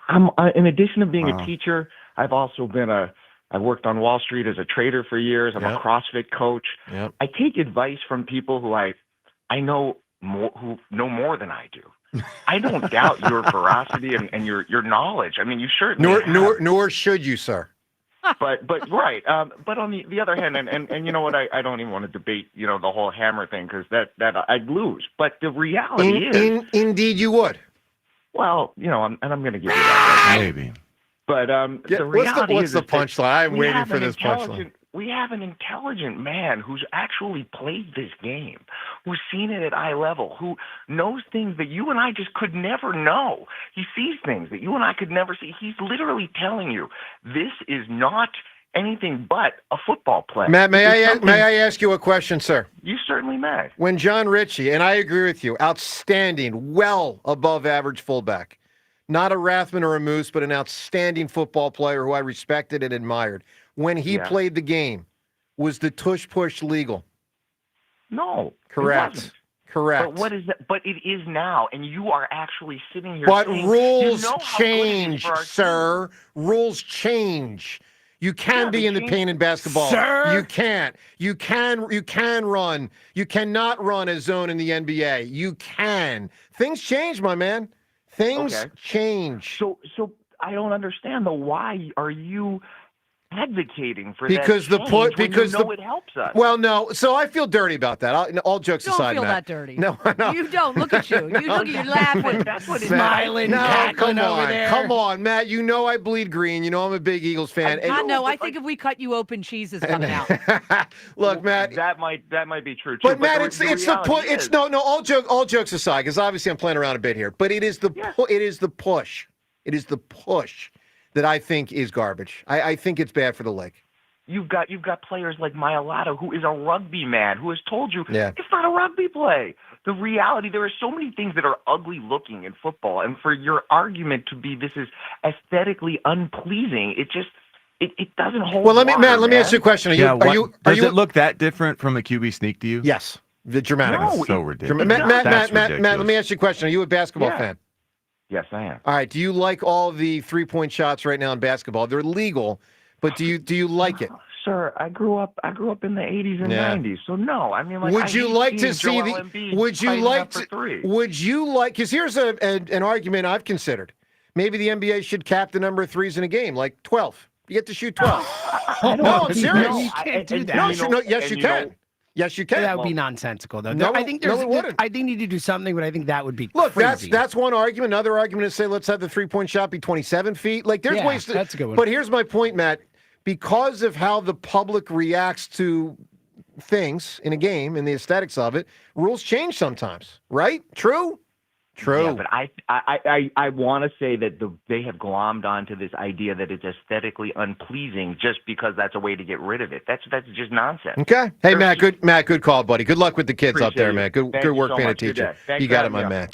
[SPEAKER 4] I'm in addition to being a teacher, I've also been I worked on Wall Street as a trader for years. I'm a CrossFit coach.
[SPEAKER 24] Yep.
[SPEAKER 4] I take advice from people who I know more, who know more than I do. I don't doubt your veracity and your knowledge. I mean, you certainly
[SPEAKER 24] nor should you, sir.
[SPEAKER 4] But right. But on the other hand, and you know what? I don't even want to debate the whole hammer thing because that I'd lose. But the reality is,
[SPEAKER 24] indeed, you would.
[SPEAKER 4] Well, I'm going to give you that.
[SPEAKER 10] Maybe.
[SPEAKER 4] But the reality
[SPEAKER 24] what's the punchline? I'm waiting for this punchline.
[SPEAKER 4] We have an intelligent man who's actually played this game, who's seen it at eye level, who knows things that you and I just could never know. He sees things that you and I could never see. He's literally telling you this is not anything but a football play.
[SPEAKER 24] Matt, may I ask you a question, sir?
[SPEAKER 4] You certainly may.
[SPEAKER 24] When John Ritchie, and I agree with you, outstanding, well above average fullback, not a Rathman or a Moose, but an outstanding football player who I respected and admired. When he played the game, was the tush push legal?
[SPEAKER 4] No.
[SPEAKER 24] Correct. Correct.
[SPEAKER 4] But what is that? But it is now, and you are actually sitting here.
[SPEAKER 24] But
[SPEAKER 4] saying,
[SPEAKER 24] rules change, sir. Rules change. You can be in the paint in basketball.
[SPEAKER 1] Sir?
[SPEAKER 24] You can't. You can run. You cannot run a zone in the NBA. You can. Things change, my man. Things change.
[SPEAKER 4] So I don't understand though. Why are you advocating for
[SPEAKER 24] because
[SPEAKER 4] that change
[SPEAKER 24] because
[SPEAKER 4] when you know it helps us.
[SPEAKER 24] Well, no. So I feel dirty about that. All jokes
[SPEAKER 7] Don't
[SPEAKER 24] aside,
[SPEAKER 7] feel
[SPEAKER 24] Matt.
[SPEAKER 7] that dirty.
[SPEAKER 24] No, no.
[SPEAKER 7] You don't. Look at you. You look at you laughing.
[SPEAKER 4] That's what it's
[SPEAKER 1] Smiling,
[SPEAKER 24] No,
[SPEAKER 1] cackling
[SPEAKER 24] come
[SPEAKER 1] over
[SPEAKER 24] on,
[SPEAKER 1] there.
[SPEAKER 24] come on, Matt. You know I bleed green. You know I'm a big Eagles fan.
[SPEAKER 7] I know. I think if we cut you open, cheese is coming out.
[SPEAKER 24] Look, Matt.
[SPEAKER 4] That might be true too.
[SPEAKER 24] But Matt, it's
[SPEAKER 4] reality
[SPEAKER 24] no. All jokes aside, because obviously I'm playing around a bit here. But it is the push. It is the push that I think is garbage. I think it's bad for the league.
[SPEAKER 4] You've got players like Mailata, who is a rugby man, who has told you
[SPEAKER 24] Yeah.
[SPEAKER 4] it's not a rugby play. The reality, there are so many things that are ugly looking in football, and for your argument to be this is aesthetically unpleasing, it doesn't hold.
[SPEAKER 24] Well, let
[SPEAKER 4] water,
[SPEAKER 24] me ask you a question.
[SPEAKER 10] Does it look that different from a QB sneak to you?
[SPEAKER 24] Yes, dramatic.
[SPEAKER 10] That's so ridiculous.
[SPEAKER 24] Matt,
[SPEAKER 10] ridiculous.
[SPEAKER 24] let me ask you a question. Are you a basketball fan?
[SPEAKER 4] Yes, I am.
[SPEAKER 24] All right. Do you like all the 3-point shots right now in basketball? They're legal, but do you like it?
[SPEAKER 4] Sir, I grew up in the 80s and 90s, so no. I mean, like,
[SPEAKER 24] would you like to see
[SPEAKER 4] Joel Embiid
[SPEAKER 24] Would you
[SPEAKER 4] fighting
[SPEAKER 24] like
[SPEAKER 4] up for
[SPEAKER 24] to?
[SPEAKER 4] three?
[SPEAKER 24] Would you like? Because here's an argument I've considered. Maybe the NBA should cap the number of threes in a game, like 12. You get to shoot 12. No, I'm serious.
[SPEAKER 1] You can't do that.
[SPEAKER 24] Yes, you can. Yes, you can.
[SPEAKER 1] That would be nonsensical, though.
[SPEAKER 24] No,
[SPEAKER 1] I think
[SPEAKER 24] it wouldn't.
[SPEAKER 1] I think you need to do something, but I think that would be
[SPEAKER 24] Look,
[SPEAKER 1] crazy.
[SPEAKER 24] that's one argument. Another argument is say let's have the 3-point shot be 27 feet. Like there's ways to.
[SPEAKER 1] That's a good one.
[SPEAKER 24] But here's my point, Matt. Because of how the public reacts to things in a game and the aesthetics of it, rules change sometimes, right? True? True.
[SPEAKER 4] Yeah, but I want to say that they have glommed onto this idea that it's aesthetically unpleasing just because that's a way to get rid of it. That's just nonsense.
[SPEAKER 24] Okay. Hey, Matt, good call, buddy. Good luck with the kids up there, man. Good
[SPEAKER 4] you
[SPEAKER 24] work
[SPEAKER 4] so
[SPEAKER 24] being a
[SPEAKER 4] much. Good
[SPEAKER 24] teacher.
[SPEAKER 4] day. Thanks
[SPEAKER 24] You
[SPEAKER 4] for
[SPEAKER 24] got it,
[SPEAKER 4] having
[SPEAKER 24] my
[SPEAKER 4] me on.
[SPEAKER 24] man.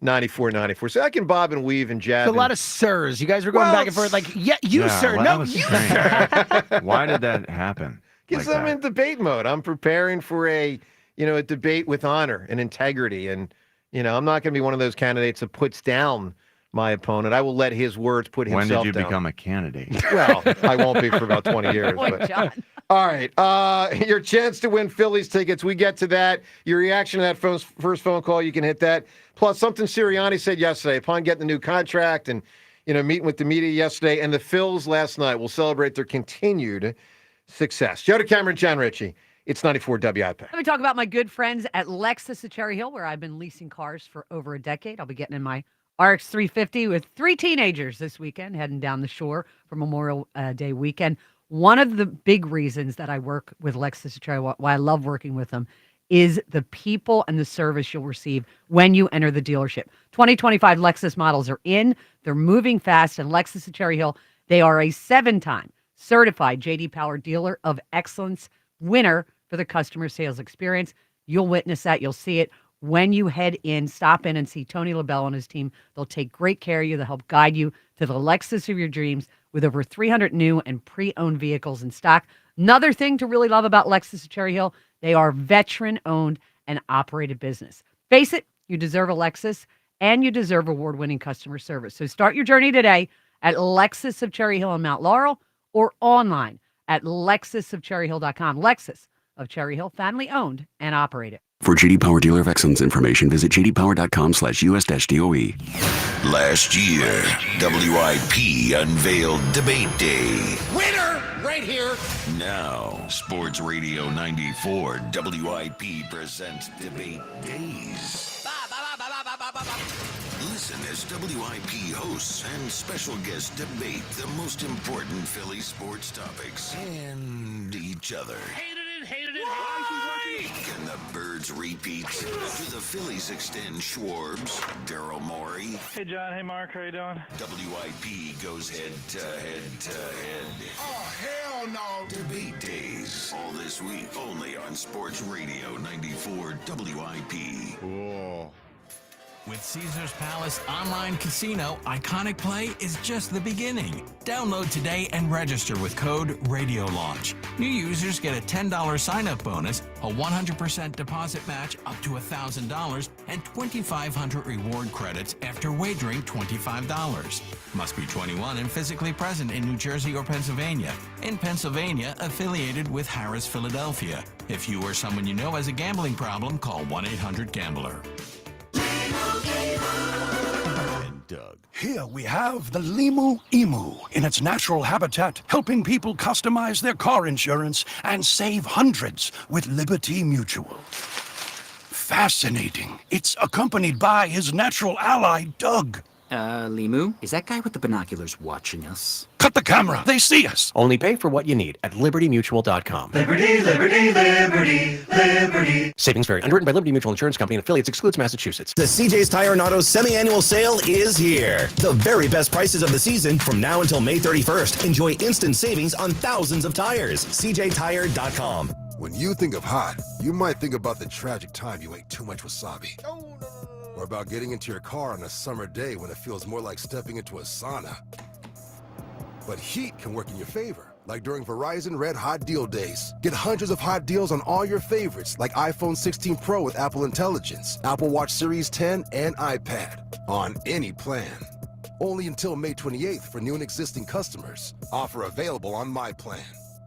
[SPEAKER 24] 215-592-9494. So I can bob and weave and jab.
[SPEAKER 1] It's a lot of sirs. You guys were going back and forth like, yeah, you, sir.
[SPEAKER 10] well,
[SPEAKER 1] No,
[SPEAKER 10] that was
[SPEAKER 1] you,
[SPEAKER 10] strange.
[SPEAKER 1] sir.
[SPEAKER 10] Why did that happen?
[SPEAKER 24] Because
[SPEAKER 10] like
[SPEAKER 24] I'm
[SPEAKER 10] that?
[SPEAKER 24] in debate mode. I'm preparing for a debate with honor and integrity. And, I'm not going to be one of those candidates that puts down my opponent. I will let his words put himself down.
[SPEAKER 10] When did you become a candidate?
[SPEAKER 24] Well, I won't be for about 20 years.
[SPEAKER 7] Boy,
[SPEAKER 24] But.
[SPEAKER 7] John.
[SPEAKER 24] All right. Your chance to win Phillies tickets. We get to that. Your reaction to that first phone call, you can hit that. Plus, something Serriani said yesterday upon getting the new contract and, meeting with the media yesterday, and the Phils last night will celebrate their continued success. Joe DeCamera, John Ritchie. It's 94 WIP.
[SPEAKER 7] Let me talk about my good friends at Lexus of Cherry Hill, where I've been leasing cars for over a decade. I'll be getting in my RX 350 with 3 teenagers this weekend, heading down the shore for Memorial Day weekend. One of the big reasons that I work with Lexus of Cherry Hill, why I love working with them, is the people and the service you'll receive when you enter the dealership. 2025 Lexus models are in. They're moving fast, and Lexus of Cherry Hill, they are a 7-time certified J.D. Power Dealer of Excellence winner for the customer sales experience. You'll witness that. You'll see it when you head in. Stop in and see Tony LaBelle and his team. They'll take great care of you. They'll help guide you to the Lexus of your dreams with over 300 new and pre-owned vehicles in stock. Another thing to really love about Lexus of Cherry Hill, they are veteran-owned and operated business. Face it, you deserve a Lexus, and you deserve award-winning customer service. So start your journey today at Lexus of Cherry Hill in Mount Laurel or online at lexusofcherryhill.com. Lexus of Cherry Hill, family owned and operated.
[SPEAKER 11] For J.D. Power Dealer of Excellence information, visit jdpower.com/US-DOE.
[SPEAKER 5] Last year, WIP unveiled Debate Day.
[SPEAKER 3] Winner right here.
[SPEAKER 5] Now, Sports Radio 94 WIP presents Debate Days. Listen as WIP hosts and special guests debate the most important Philly sports topics and each other.
[SPEAKER 3] Hated it.
[SPEAKER 5] Can the Birds repeat? Do the Phillies extend Schwarbs, Daryl Morey?
[SPEAKER 12] Hey, John. Hey, Mark. How you doing?
[SPEAKER 5] WIP goes head to head.
[SPEAKER 3] Oh, hell no.
[SPEAKER 5] Debate Days. All this week, only on Sports Radio 94 WIP.
[SPEAKER 12] Cool.
[SPEAKER 13] With Caesars Palace Online Casino, Iconic Play is just the beginning. Download today and register with code RADIOLAUNCH. New users get a $10 sign-up bonus, a 100% deposit match up to $1,000, and 2,500 reward credits after wagering $25. Must be 21 and physically present in New Jersey or Pennsylvania. In Pennsylvania, affiliated with Harris Philadelphia. If you or someone you know has a gambling problem, call 1-800-GAMBLER.
[SPEAKER 10] Doug.
[SPEAKER 14] Here we have the Limu Emu in its natural habitat, helping people customize their car insurance and save hundreds with Liberty Mutual. Fascinating. It's accompanied by his natural ally, Doug.
[SPEAKER 15] Limu, is that guy with the binoculars watching us?
[SPEAKER 14] Cut the camera. They see us.
[SPEAKER 9] Only pay for what you need at libertymutual.com.
[SPEAKER 17] Liberty, liberty, liberty, liberty.
[SPEAKER 9] Savings vary. Underwritten by Liberty Mutual Insurance Company and affiliates. Excludes Massachusetts.
[SPEAKER 18] The CJ's Tire and Auto semi-annual sale is here. The very best prices of the season from now until May 31st. Enjoy instant savings on thousands of tires. CJTire.com.
[SPEAKER 19] When you think of hot, you might think about the tragic time you ate too much wasabi. Or about getting into your car on a summer day when it feels more like stepping into a sauna. But heat can work in your favor, like during Verizon Red Hot Deal days. Get hundreds of hot deals on all your favorites, like iPhone 16 Pro with Apple Intelligence, Apple Watch Series 10, and iPad, on any plan. Only until May 28th for new and existing customers. Offer available on My Plan.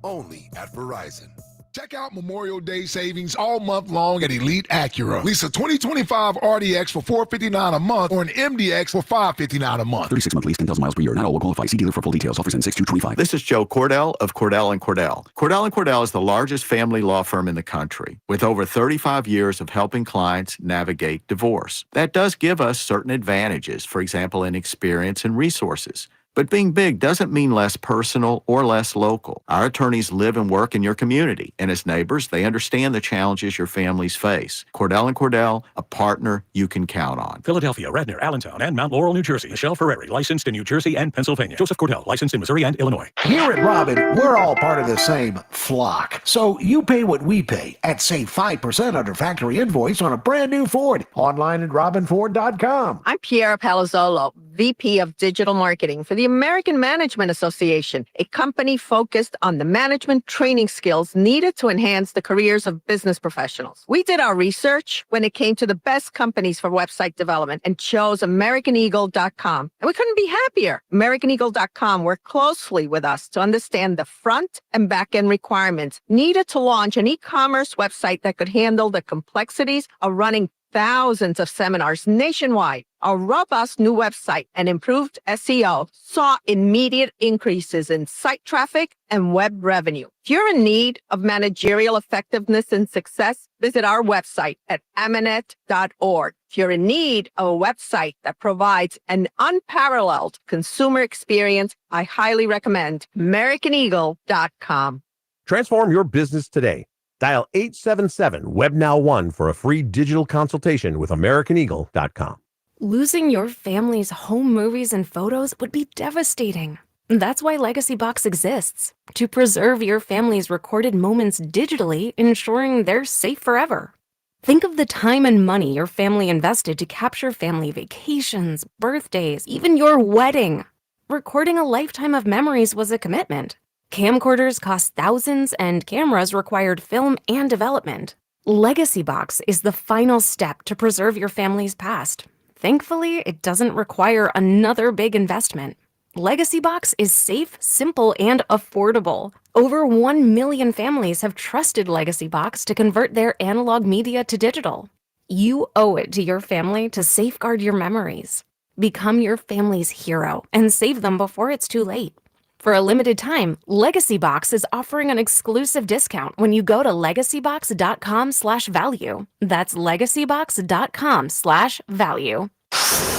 [SPEAKER 19] Only at Verizon.
[SPEAKER 6] Check out Memorial Day savings all month long at Elite Acura. Lease a 2025 RDX for $459 a month or an MDX for $559 a month.
[SPEAKER 11] 36-month lease, 10,000 miles per year. Not all will qualify. See dealer for full details. Offers in 6/2/25.
[SPEAKER 10] This is Joe Cordell of Cordell and Cordell. Cordell and Cordell is the largest family law firm in the country, with over 35 years of helping clients navigate divorce. That does give us certain advantages, for example, in experience and resources. But being big doesn't mean less personal or less local. Our attorneys live and work in your community, and as neighbors, they understand the challenges your families face. Cordell and Cordell, a partner you can count on.
[SPEAKER 20] Philadelphia, Radnor, Allentown, and Mount Laurel, New Jersey. Michelle Ferreri, licensed in New Jersey and Pennsylvania. Joseph Cordell, licensed in Missouri and Illinois.
[SPEAKER 21] Here at Robin, we're all part of the same flock. So you pay what we pay and save 5% under factory invoice on a brand new Ford. Online at robinford.com.
[SPEAKER 22] I'm Piera Palazzolo, VP of Digital Marketing for the American Management Association, a company focused on the management training skills needed to enhance the careers of business professionals. We did our research when it came to the best companies for website development and chose AmericanEagle.com. And we couldn't be happier. AmericanEagle.com worked closely with us to understand the front and back end requirements needed to launch an e-commerce website that could handle the complexities of running thousands of seminars nationwide. Our robust new website and improved SEO saw immediate increases in site traffic and web revenue. If you're in need of managerial effectiveness and success, visit our website at amanet.org. If you're in need of a website that provides an unparalleled consumer experience, I highly recommend AmericanEagle.com.
[SPEAKER 29] Transform your business today. Dial 877-WebNow1 for a free digital consultation with AmericanEagle.com.
[SPEAKER 30] Losing your family's home movies and photos would be devastating. That's why Legacy Box exists, to preserve your family's recorded moments digitally, ensuring they're safe forever. Think of the time and money your family invested to capture family vacations, birthdays, even your wedding. Recording a lifetime of memories was a commitment. Camcorders cost thousands, and cameras required film and development. Legacy Box is the final step to preserve your family's past. Thankfully, it doesn't require another big investment. Legacy Box is safe, simple, and affordable. Over 1 million families have trusted Legacy Box to convert their analog media to digital. You owe it to your family to safeguard your memories. Become your family's hero and save them before it's too late. For a limited time, Legacy Box is offering an exclusive discount when you go to legacybox.com/value. That's legacybox.com/value.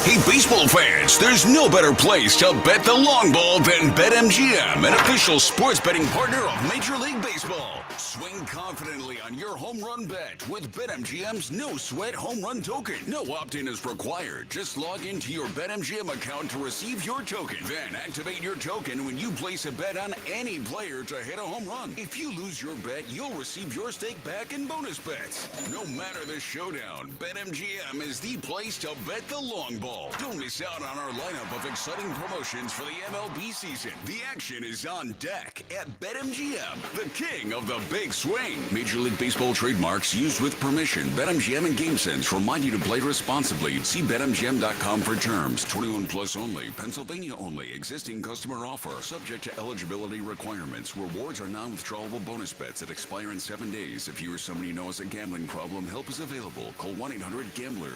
[SPEAKER 5] Hey, baseball fans, there's no better place to bet the long ball than BetMGM, an official sports betting partner of Major League Baseball. Swing confidently on your home run bet with BetMGM's no sweat home run token. No opt-in is required. Just log into your BetMGM account to receive your token. Then activate your token when you place a bet on any player to hit a home run. If you lose your bet, you'll receive your stake back in bonus bets. No matter the showdown, BetMGM is the place to bet the long ball. Don't miss out on our lineup of exciting promotions for the MLB season. The action is on deck at BetMGM, the king of the big swing. Major League Baseball trademarks used with permission. BetMGM and GameSense remind you to play responsibly. See BetMGM.com for terms. 21 plus only. Pennsylvania only. Existing customer offer. Subject to eligibility requirements. Rewards are non-withdrawable bonus bets that expire in 7 days. If you or somebody you know has a gambling problem, help is available. Call 1-800-GAMBLER.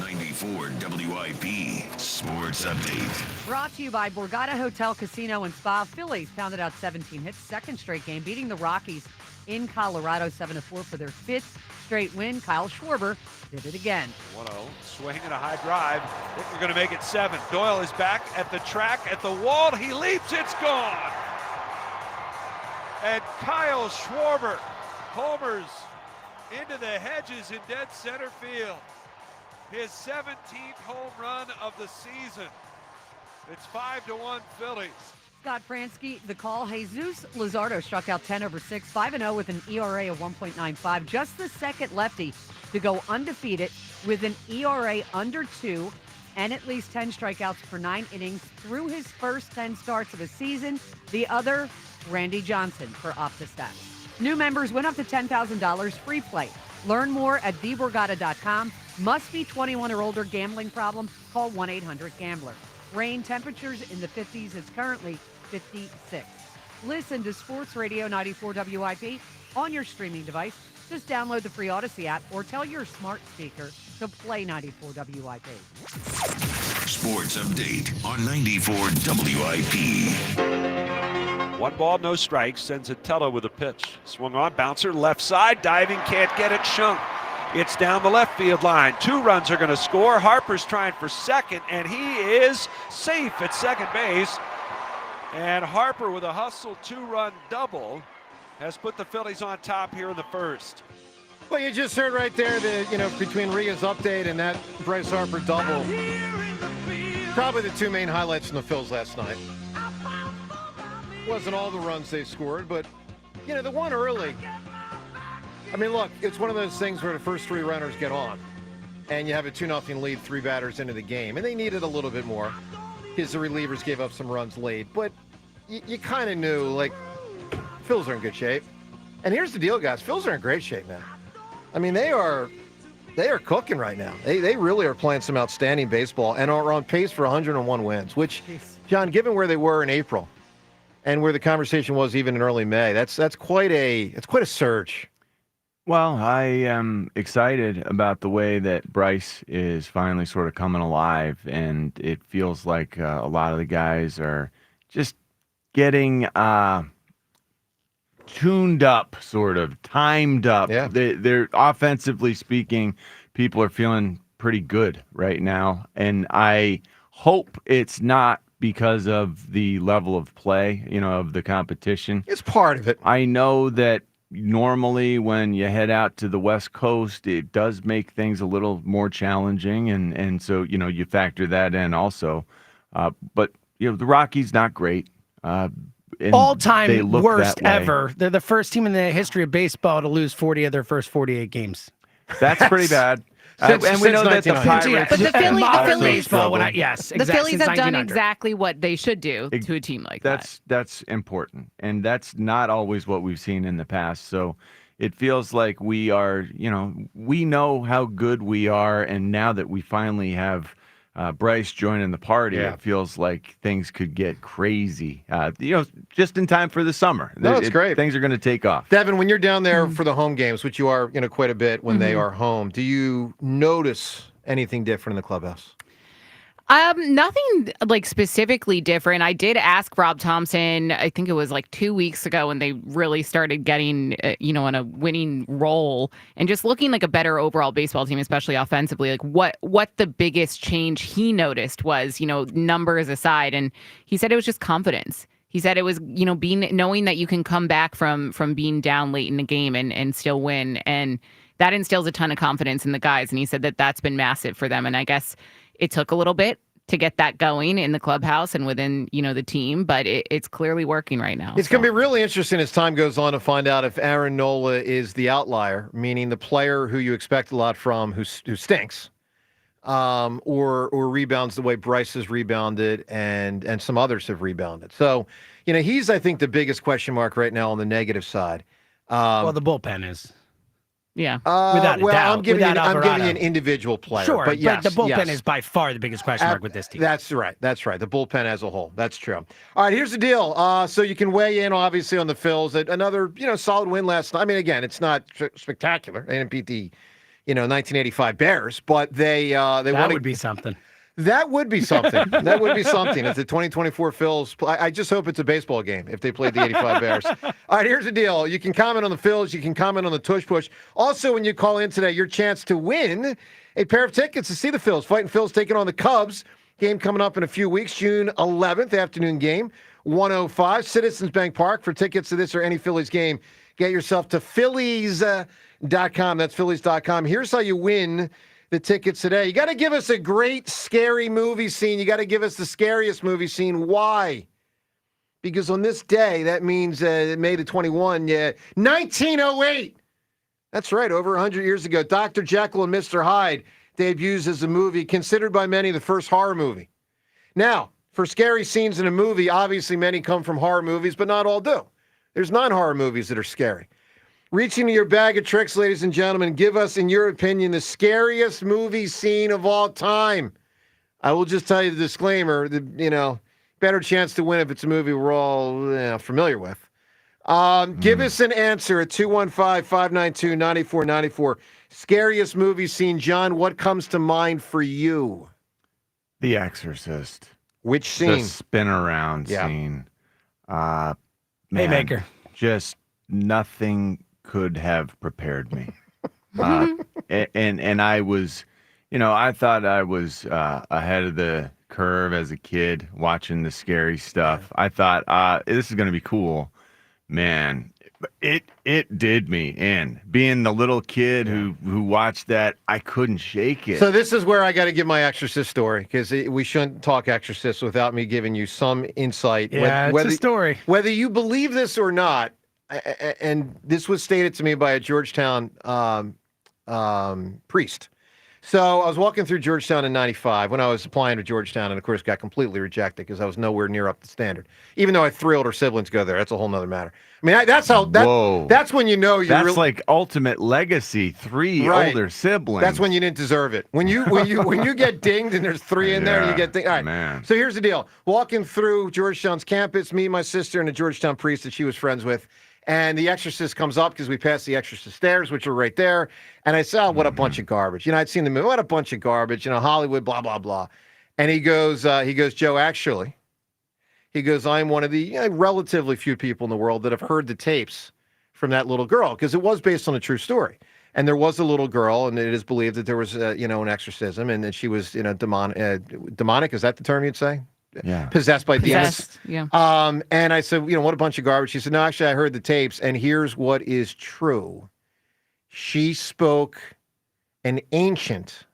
[SPEAKER 5] 94 WIP Sports Update.
[SPEAKER 7] Brought to you by Borgata Hotel, Casino, and Spa. Phillies pounded out 17 hits, second straight game, beating the Rockies in Colorado 7-4 for their fifth straight win. Kyle Schwarber did it again.
[SPEAKER 1] 1-0, swing and a high drive. I think we're going to make it 7. Doyle is back at the track, at the wall. He leaps, it's gone. And Kyle Schwarber homers into the hedges in dead center field. His 17th home run of the season. It's 5-1 Phillies.
[SPEAKER 7] Scott Fransky, the call. Jesus Luzardo struck out 10 over 6, 5-0 with an ERA of 1.95. Just the second lefty to go undefeated with an ERA under 2 and at least 10 strikeouts per 9 innings through his first 10 starts of the season. The other, Randy Johnson for OptaStats. New members win up to $10,000 free play. Learn more at theborgata.com. Must be 21 or older. Gambling problem? Call 1-800-GAMBLER. Rain, temperatures in the 50s. It's currently 56. Listen to Sports Radio 94 WIP on your streaming device. Just download the free Odyssey app or tell your smart speaker to play 94 WIP.
[SPEAKER 5] Sports Update on 94 WIP.
[SPEAKER 1] 1 ball, no strikes. Senzatella with a pitch. Swung on, bouncer, left side, diving, can't get it, Shunk. It's down the left field line. 2 runs are going to score. Harper's trying for second, and he is safe at second base. And Harper with a hustle 2-run double has put the Phillies on top here in the first.
[SPEAKER 24] Well, you just heard right there that, between Ria's update and that Bryce Harper double, probably the 2 main highlights from the Phils last night. Wasn't all the runs they scored, but, the one early. I mean, look, it's one of those things where the first 3 runners get on, and you have a 2-0 lead 3 batters into the game, and they needed a little bit more because the relievers gave up some runs late. But you kind of knew, Phils are in good shape. And here's the deal, guys. Phils are in great shape, man. I mean, they are cooking right now. They really are playing some outstanding baseball and are on pace for 101 wins, which, John, given where they were in April and where the conversation was even in early May, that's quite a surge.
[SPEAKER 2] Well, I am excited about the way that Bryce is finally sort of coming alive, and it feels like a lot of the guys are just getting tuned up, sort of timed up.
[SPEAKER 24] Yeah.
[SPEAKER 2] They're offensively speaking, people are feeling pretty good right now, and I hope it's not because of the level of play, of the competition.
[SPEAKER 24] It's part of it.
[SPEAKER 2] I know that normally when you head out to the West Coast, it does make things a little more challenging, and so you factor that in also. But the Rockies not great.
[SPEAKER 9] All-time worst ever. They're the first team in the history of baseball to lose 40 of their first 48 games.
[SPEAKER 2] That's pretty bad. And we know that the Pirates.
[SPEAKER 4] But the Phillies,
[SPEAKER 9] the
[SPEAKER 4] Phillies have done exactly what they should do to a team like that.
[SPEAKER 2] That's important, and that's not always what we've seen in the past. So it feels like we are, we know how good we are, and now that we finally have Bryce joining the party, it feels like things could get crazy. Just in time for the summer.
[SPEAKER 24] No, it's great.
[SPEAKER 2] Things are going to take off.
[SPEAKER 24] Devin, when you're down there for the home games, which you are, quite a bit when they are home, do you notice anything different in the clubhouse?
[SPEAKER 4] Nothing specifically different. I did ask Rob Thompson, I think it was 2 weeks ago when they really started getting, on a winning roll and just looking like a better overall baseball team, especially offensively, what the biggest change he noticed was, numbers aside. And he said it was just confidence. He said it was, knowing that you can come back from being down late in the game and still win. And that instills a ton of confidence in the guys. And he said that that's been massive for them. And I guess it took a little bit to get that going in the clubhouse and within, the team, but it's clearly working right now.
[SPEAKER 24] It's going to be really interesting as time goes on to find out if Aaron Nola is the outlier, meaning the player who you expect a lot from, who stinks, or rebounds the way Bryce has rebounded and some others have rebounded. So, he's, I think, the biggest question mark right now on the negative side.
[SPEAKER 9] Well, the bullpen is.
[SPEAKER 4] Yeah.
[SPEAKER 9] Without a doubt.
[SPEAKER 24] I'm giving you an individual player.
[SPEAKER 9] Sure,
[SPEAKER 24] but yes,
[SPEAKER 9] the bullpen is by far the biggest question mark with this team.
[SPEAKER 24] That's right. The bullpen as a whole. That's true. All right, here's the deal. So you can weigh in, obviously, on the Phils. Another, solid win last night. I mean, again, it's not spectacular. They didn't beat the 1985 Bears, but they
[SPEAKER 9] would be something.
[SPEAKER 24] That would be something. That would be something. If the 2024 Phils, I just hope it's a baseball game if they played the 85 Bears. All right, here's the deal. You can comment on the Phils. You can comment on the Tush Push. Also, when you call in today, your chance to win a pair of tickets to see the Phils. Fighting Phils taking on the Cubs. Game coming up in a few weeks, June 11th, afternoon game, 1:05, Citizens Bank Park. For tickets to this or any Phillies game, get yourself to Phillies.com. That's Phillies.com. Here's how you win the tickets today. You got to give us a great, scary movie scene. You got to give us the scariest movie scene. Why? Because on this day, that means May the 21, 1908. That's right, over 100 years ago, Dr. Jekyll and Mr. Hyde debuts as a movie considered by many the first horror movie. Now, for scary scenes in a movie, obviously many come from horror movies, but not all do. There's non-horror movies that are scary. Reach into your bag of tricks, ladies and gentlemen. Give us, in your opinion, the scariest movie scene of all time. I will just tell you the disclaimer, better chance to win if it's a movie we're all familiar with. Give us an answer at 215-592-9494. Scariest movie scene. John, what comes to mind for you?
[SPEAKER 2] The Exorcist.
[SPEAKER 24] Which scene?
[SPEAKER 2] The spin around scene.
[SPEAKER 9] Haymaker.
[SPEAKER 2] Just nothing could have prepared me. And I was, I thought I was ahead of the curve as a kid watching the scary stuff. I thought this is going to be cool. Man, it did me in. Being the little kid who watched that, I couldn't shake it.
[SPEAKER 24] So this is where I got to give my Exorcist story, because we shouldn't talk Exorcist without me giving you some insight.
[SPEAKER 9] Yeah, it's a story.
[SPEAKER 24] Whether you believe this or not, and this was stated to me by a Georgetown priest. So I was walking through Georgetown in 95 when I was applying to Georgetown, and of course got completely rejected because I was nowhere near up to standard. Even though I had 3 older siblings go there, that's a whole nother matter. I mean, that's when you know you're
[SPEAKER 2] That's like ultimate legacy. 3 older siblings.
[SPEAKER 24] That's when you didn't deserve it. When you get dinged and there's 3 in there, and you get dinged. All right.
[SPEAKER 2] Man.
[SPEAKER 24] So here's the deal. Walking through Georgetown's campus, me, my sister, and a Georgetown priest that she was friends with. And the Exorcist comes up because we passed the Exorcist stairs, which are right there. And I said, what a bunch of garbage. I'd seen the movie. What a bunch of garbage. Hollywood, blah, blah, blah. And he goes, Joe, actually, I'm one of the relatively few people in the world that have heard the tapes from that little girl, because it was based on a true story. And there was a little girl, and it is believed that there was, an exorcism, and that she was, demonic. Is that the term you'd say?
[SPEAKER 2] Yeah.
[SPEAKER 24] Possessed by demons.
[SPEAKER 4] Yeah.
[SPEAKER 24] And I said, what a bunch of garbage. She said, no, actually, I heard the tapes, and here's what is true. She spoke an ancient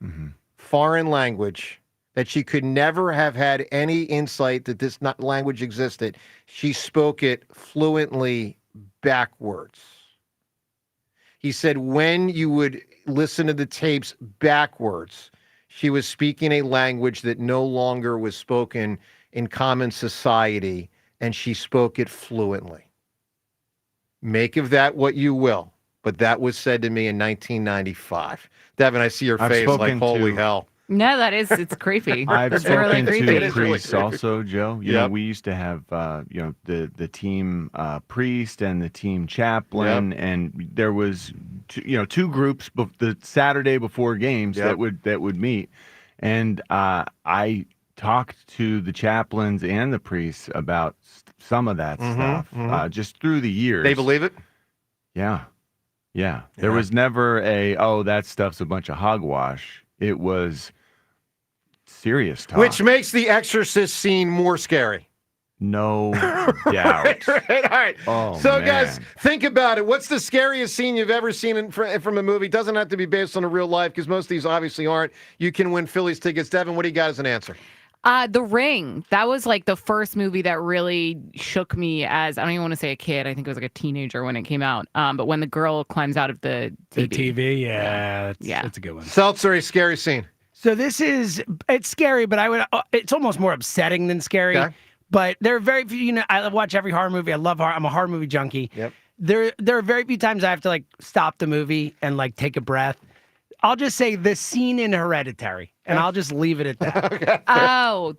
[SPEAKER 24] foreign language that she could never have had any insight that this language existed. She spoke it fluently backwards. He said, when you would listen to the tapes backwards, she was speaking a language that no longer was spoken in common society, and she spoke it fluently. Make of that what you will, but that was said to me in 1995. Devin, I see your face like, holy hell.
[SPEAKER 4] No, it's creepy.
[SPEAKER 2] I've
[SPEAKER 4] It's
[SPEAKER 2] spoken
[SPEAKER 4] really creepy.
[SPEAKER 2] to priests also, Joe.
[SPEAKER 24] Yep.
[SPEAKER 2] We used to have, the team priest and the team chaplain, and there was, two groups the Saturday before games that would meet, and I talked to the chaplains and the priests about some of that stuff just through the years.
[SPEAKER 24] They believe it?
[SPEAKER 2] Yeah. There was never that stuff's a bunch of hogwash. It was serious talk.
[SPEAKER 24] Which makes the Exorcist scene more scary.
[SPEAKER 2] No doubt.
[SPEAKER 24] Right. All right.
[SPEAKER 2] Oh,
[SPEAKER 24] so,
[SPEAKER 2] man.
[SPEAKER 24] guys, think about it. What's the scariest scene you've ever seen from a movie? Doesn't have to be based on a real life, because most of these obviously aren't. You can win Phillies tickets. Devin, what do you got as an answer?
[SPEAKER 4] The Ring. That was like the first movie that really shook me as, I don't even want to say a kid. I think it was like a teenager when it came out. But when the girl climbs out of the TV.
[SPEAKER 9] The TV, that's a good one.
[SPEAKER 24] Seltzer, a scary scene.
[SPEAKER 9] So it's scary, but it's almost more upsetting than scary.
[SPEAKER 24] Okay.
[SPEAKER 9] But there are very few, I watch every horror movie. I love horror. I'm a horror movie junkie.
[SPEAKER 24] Yep.
[SPEAKER 9] There are very few times I have to stop the movie and take a breath. I'll just say the scene in Hereditary, and I'll just leave it at that.
[SPEAKER 24] Okay.
[SPEAKER 4] Oh,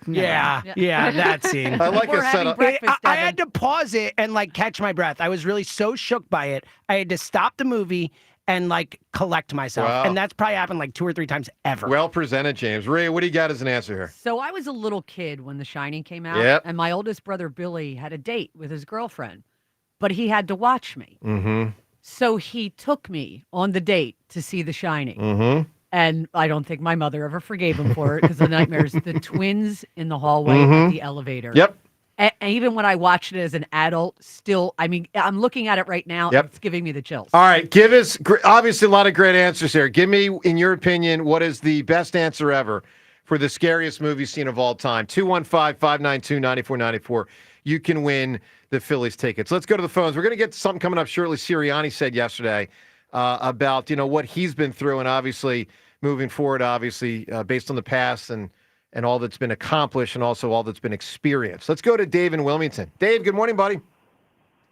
[SPEAKER 9] Yeah, that scene.
[SPEAKER 24] I like
[SPEAKER 7] We're
[SPEAKER 24] a
[SPEAKER 7] having
[SPEAKER 24] setup.
[SPEAKER 7] breakfast,
[SPEAKER 9] I
[SPEAKER 7] Devin.
[SPEAKER 9] had to pause it and catch my breath. I was really so shook by it. I had to stop the movie and like collect myself.
[SPEAKER 24] Wow.
[SPEAKER 9] And that's probably happened like 2 or 3 times ever.
[SPEAKER 24] Well presented, James. Ray, what do you got as an answer here?
[SPEAKER 7] So I was a little kid when The Shining came out,
[SPEAKER 24] Yep.
[SPEAKER 7] and my oldest brother Billy had a date with his girlfriend, but he had to watch me.
[SPEAKER 24] Mm-hmm.
[SPEAKER 7] So he took me on the date to see The Shining.
[SPEAKER 24] Mm-hmm.
[SPEAKER 7] And I don't think my mother ever forgave him for it because the nightmares, the twins in the hallway at the elevator.
[SPEAKER 24] Yep.
[SPEAKER 7] And even when I watched it as an adult, still, I mean, I'm looking at it right now.
[SPEAKER 24] Yep.
[SPEAKER 7] It's giving me the chills.
[SPEAKER 24] All right, give us, obviously, a lot of great answers here. Give me, in your opinion, what is the best answer ever for the scariest movie scene of all time? 215-592-9494. You can win the Phillies tickets. Let's go to the phones. We're going to get to something coming up shortly. Sirianni said yesterday about, what he's been through and obviously moving forward, based on the past and all that's been accomplished and also all that's been experienced. Let's go to Dave in Wilmington. Dave, good morning, buddy.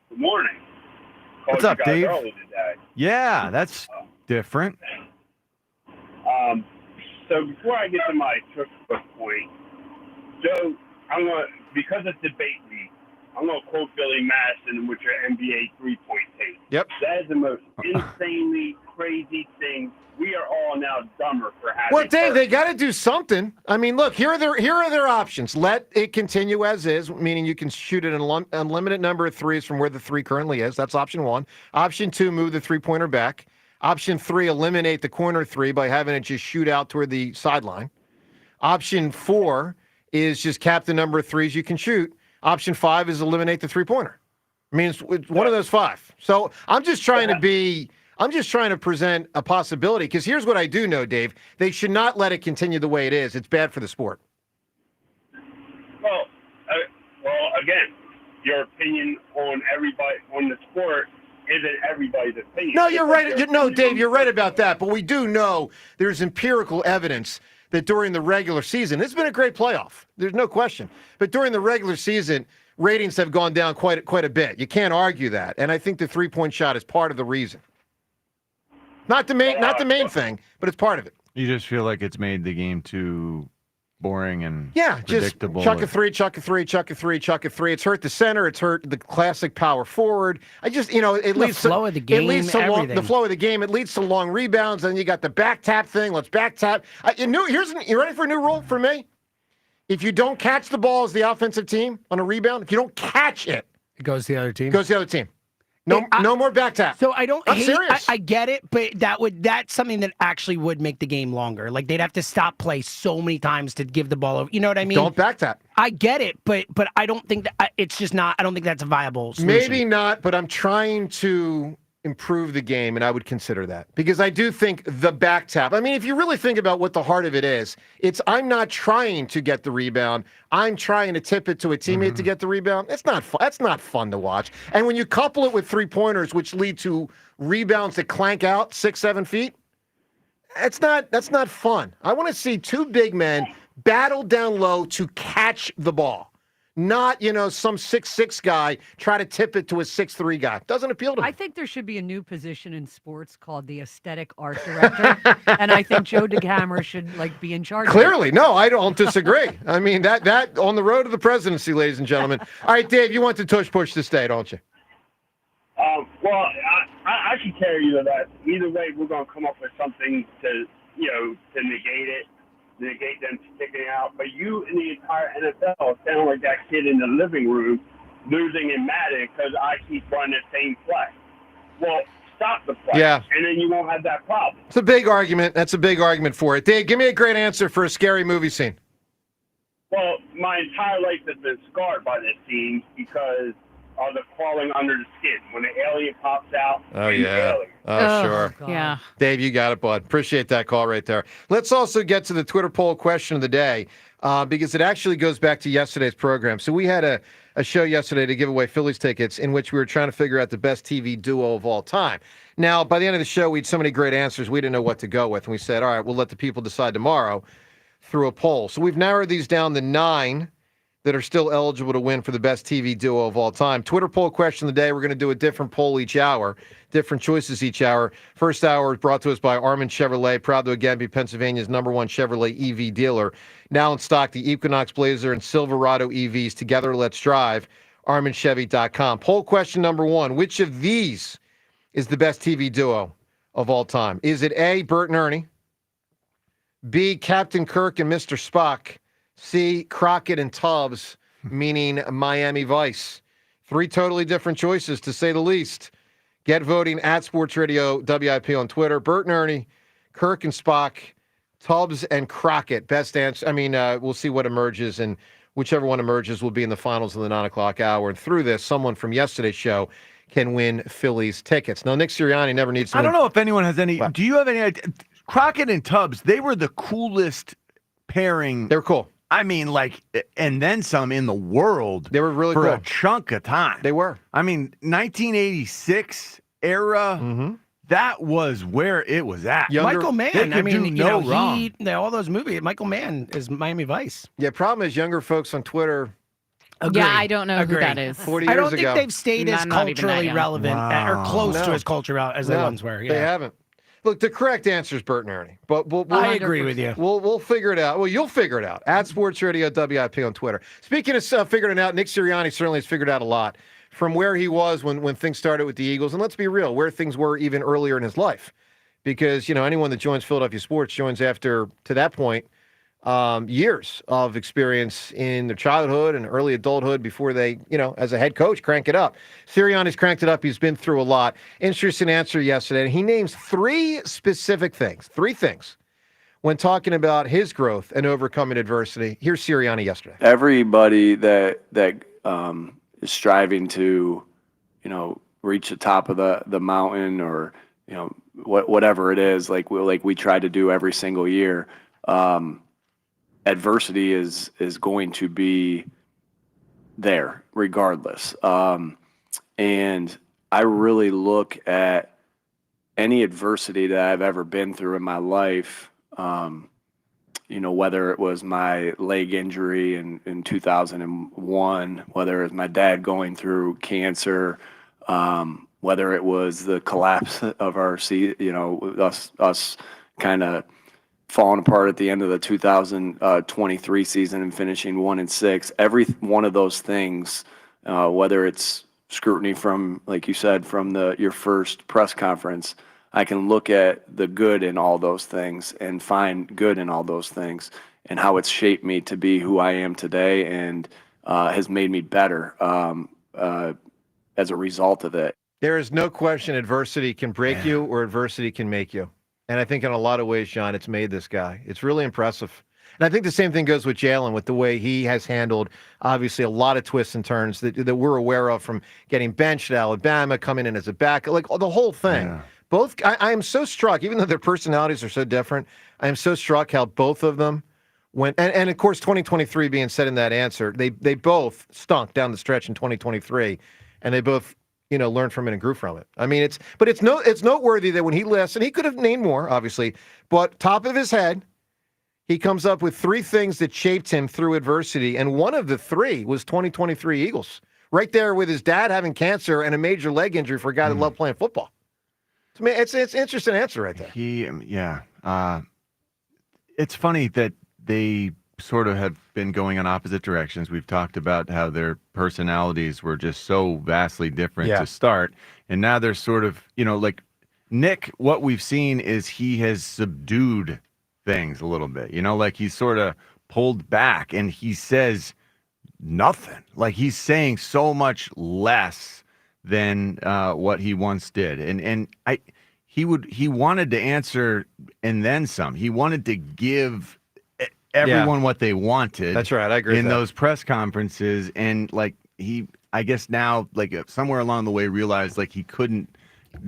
[SPEAKER 3] Good morning.
[SPEAKER 2] What's
[SPEAKER 3] Called
[SPEAKER 2] up,
[SPEAKER 3] you guys
[SPEAKER 2] Dave?
[SPEAKER 3] early today.
[SPEAKER 2] Yeah, that's different.
[SPEAKER 3] So before I get to my book point, Joe, because it's debate week, I'm going to quote Billy Madison with your NBA three-point tape.
[SPEAKER 24] Yep.
[SPEAKER 3] That is the most insanely crazy thing. We are all now dumber for having.
[SPEAKER 24] Well, Dave, they got to do something. I mean, look, here are their options. Let it continue as is, meaning you can shoot an unlimited number of threes from where the three currently is. That's option 1. Option 2, move the three-pointer back. Option 3, eliminate the corner three by having it just shoot out toward the sideline. Option 4 is just cap the number of threes you can shoot. Option 5 is eliminate the three-pointer. I mean, it's one of those 5. So I'm just trying to present a possibility, because here's what I do know, Dave. They should not let it continue the way it is. It's bad for the sport.
[SPEAKER 3] Well, again, your opinion on the sport isn't everybody's opinion.
[SPEAKER 24] No, you're right. No, Dave, you're right about that. But we do know there's empirical evidence that during the regular season, it's been a great playoff. There's no question. But during the regular season, ratings have gone down quite a bit. You can't argue that. And I think the three-point shot is part of the reason. Not the main thing, but it's part of it.
[SPEAKER 2] You just feel like it's made the game too boring and
[SPEAKER 24] just
[SPEAKER 2] predictable.
[SPEAKER 24] chuck a three, chuck a three, chuck a three, chuck a three. It's hurt the center. It's hurt the classic power forward. It leads to
[SPEAKER 9] flow of the game.
[SPEAKER 24] It leads to the flow of the game. It leads to long rebounds. And you got the back tap thing. Let's back tap. You ready for a new rule for me? If you don't catch the ball as the offensive team on a rebound, if you don't catch it,
[SPEAKER 9] It goes to the other team.
[SPEAKER 24] goes to the other team. No more back tap.
[SPEAKER 9] So I'm
[SPEAKER 24] hate, serious.
[SPEAKER 9] I get it, but that's something that actually would make the game longer. Like they'd have to stop play so many times to give the ball over. You know what I mean?
[SPEAKER 24] Don't back tap.
[SPEAKER 9] I get it, but I don't think that it's just not. I don't think that's a viable solution.
[SPEAKER 24] Maybe not, but I'm trying to improve the game, and I would consider that. Because I do think the back tap, I mean, if you really think about what the heart of it is, I'm not trying to get the rebound. I'm trying to tip it to a teammate to get the rebound. It's not fun. That's not fun to watch. And when you couple it with three-pointers, which lead to rebounds that clank out 6-7 feet, that's not fun. I want to see two big men battle down low to catch the ball. Not, some 6'6" guy try to tip it to a 6'3" guy. Doesn't appeal to me.
[SPEAKER 7] I think there should be a new position in sports called the aesthetic art director, and I think Joe DeGammer should be in charge.
[SPEAKER 24] Clearly, no, I don't disagree. I mean that on the road to the presidency, ladies and gentlemen. All right, Dave, you want to tush push to stay, don't you?
[SPEAKER 3] Well, I can carry you to that. Either way, we're going to come up with something to negate them sticking out. But you in the entire NFL sound like that kid in the living room losing in Madden because I keep running the same play. Well, stop the play, and then you won't have that problem.
[SPEAKER 24] It's a big argument. That's a big argument for it. Dave, give me a great answer for a scary movie scene.
[SPEAKER 3] Well, my entire life has been scarred by this scene because of the crawling under the skin. When the alien pops out.
[SPEAKER 24] Oh, yeah. Sure.
[SPEAKER 7] God.
[SPEAKER 4] Yeah.
[SPEAKER 24] Dave, you got it, bud. Appreciate that call right there. Let's also get to the Twitter poll question of the day because it actually goes back to yesterday's program. So we had a show yesterday to give away Phillies tickets in which we were trying to figure out the best TV duo of all time. Now, by the end of the show, we had so many great answers, we didn't know what to go with. And we said, all right, we'll let the people decide tomorrow through a poll. So we've narrowed these down to 9 that are still eligible to win for the best TV duo of all time. Twitter poll question of the day. We're going to do a different poll each hour, different choices each hour. First hour is brought to us by Armin Chevrolet, proud to again be Pennsylvania's #1 Chevrolet EV dealer. Now in stock, the Equinox Blazer and Silverado EVs. Together, let's drive. ArminChevy.com. Poll question number 1. Which of these is the best TV duo of all time? Is it A, Bert and Ernie, B, Captain Kirk and Mr. Spock, C, Crockett and Tubbs, meaning Miami Vice? 3 totally different choices, to say the least. Get voting at Sports Radio WIP on Twitter. Bert and Ernie, Kirk and Spock, Tubbs and Crockett. Best answer. I mean, we'll see what emerges, and whichever one emerges will be in the finals of the 9 o'clock hour. And through this, someone from yesterday's show can win Phillies tickets. Now, Nick Seriani never needs to
[SPEAKER 2] I don't know if anyone has any. Do you have any idea? Crockett and Tubbs, they were the coolest pairing.
[SPEAKER 24] They were cool.
[SPEAKER 2] I mean, like, and then some in the world.
[SPEAKER 24] They were really
[SPEAKER 2] for
[SPEAKER 24] cool.
[SPEAKER 2] a chunk of time.
[SPEAKER 24] They were.
[SPEAKER 2] I mean, 1986 era, that was where it was at.
[SPEAKER 9] Michael Mann. I mean,
[SPEAKER 2] no wrong.
[SPEAKER 9] All those movies. Michael Mann is Miami Vice.
[SPEAKER 24] Yeah, problem is younger folks on Twitter.
[SPEAKER 9] Agree.
[SPEAKER 4] Yeah, I don't know who that is.
[SPEAKER 24] 40
[SPEAKER 9] I
[SPEAKER 24] years
[SPEAKER 9] don't think
[SPEAKER 24] ago.
[SPEAKER 9] they've stayed as
[SPEAKER 4] Not even that
[SPEAKER 9] culturally
[SPEAKER 4] young.
[SPEAKER 9] relevant or close to as cultural as the ones were. Yeah.
[SPEAKER 24] They haven't. Look, the correct answer is Bert and Ernie, but
[SPEAKER 9] I agree with you.
[SPEAKER 24] We'll figure it out. Well, you'll figure it out at Sports Radio WIP on Twitter. Speaking of figuring it out, Nick Seriani certainly has figured out a lot from where he was when things started with the Eagles, and let's be real, where things were even earlier in his life, because anyone that joins Philadelphia sports joins after, to that point, years of experience in their childhood and early adulthood before they, as a head coach, crank it up. Sirianni's cranked it up. He's been through a lot. Interesting answer yesterday. He names 3 specific things, 3 things, when talking about his growth and overcoming adversity. Here's Sirianni yesterday.
[SPEAKER 8] Everybody that is striving to, reach the top of the mountain, or, whatever it is, like we try to do every single year, adversity is going to be there regardless. And I really look at any adversity that I've ever been through in my life, whether it was my leg injury in 2001, whether it was my dad going through cancer, whether it was the collapse of our us kind of falling apart at the end of the 2023 season and finishing 1-6. Every one of those things, whether it's scrutiny from, like you said, from your first press conference, I can look at the good in all those things and find good in all those things, and how it's shaped me to be who I am today, and has made me better as a result of it.
[SPEAKER 24] There is no question adversity can break you or adversity can make you. And I think in a lot of ways, John, it's made this guy. It's really impressive. And I think the same thing goes with Jalen, with the way he has handled, obviously, a lot of twists and turns that we're aware of, from getting benched at Alabama, coming in as a back, like the whole thing. Yeah. I am so struck, even though their personalities are so different, I am so struck how both of them went. And of course, 2023 being said in that answer, they both stunk down the stretch in 2023, and they both learn from it and grew from it. I mean, it's noteworthy that when he lists, and he could have named more, obviously, but top of his head, he comes up with 3 things that shaped him through adversity, and one of the 3 was 2023 Eagles. Right there with his dad having cancer and a major leg injury for a guy that loved playing football. To me, it's an interesting answer right there.
[SPEAKER 2] It's funny that they sort of have been going in opposite directions. We've talked about how their personalities were just so vastly different to start. And now they're sort of, like Nick, what we've seen is he has subdued things a little bit, like he's sort of pulled back, and he says nothing. Like he's saying so much less than what he once did. And he wanted to answer and then some. He wanted to give everyone what they wanted.
[SPEAKER 24] That's right. I agree
[SPEAKER 2] in
[SPEAKER 24] with that.
[SPEAKER 2] those press conferences, and I guess now, somewhere along the way, realized he couldn't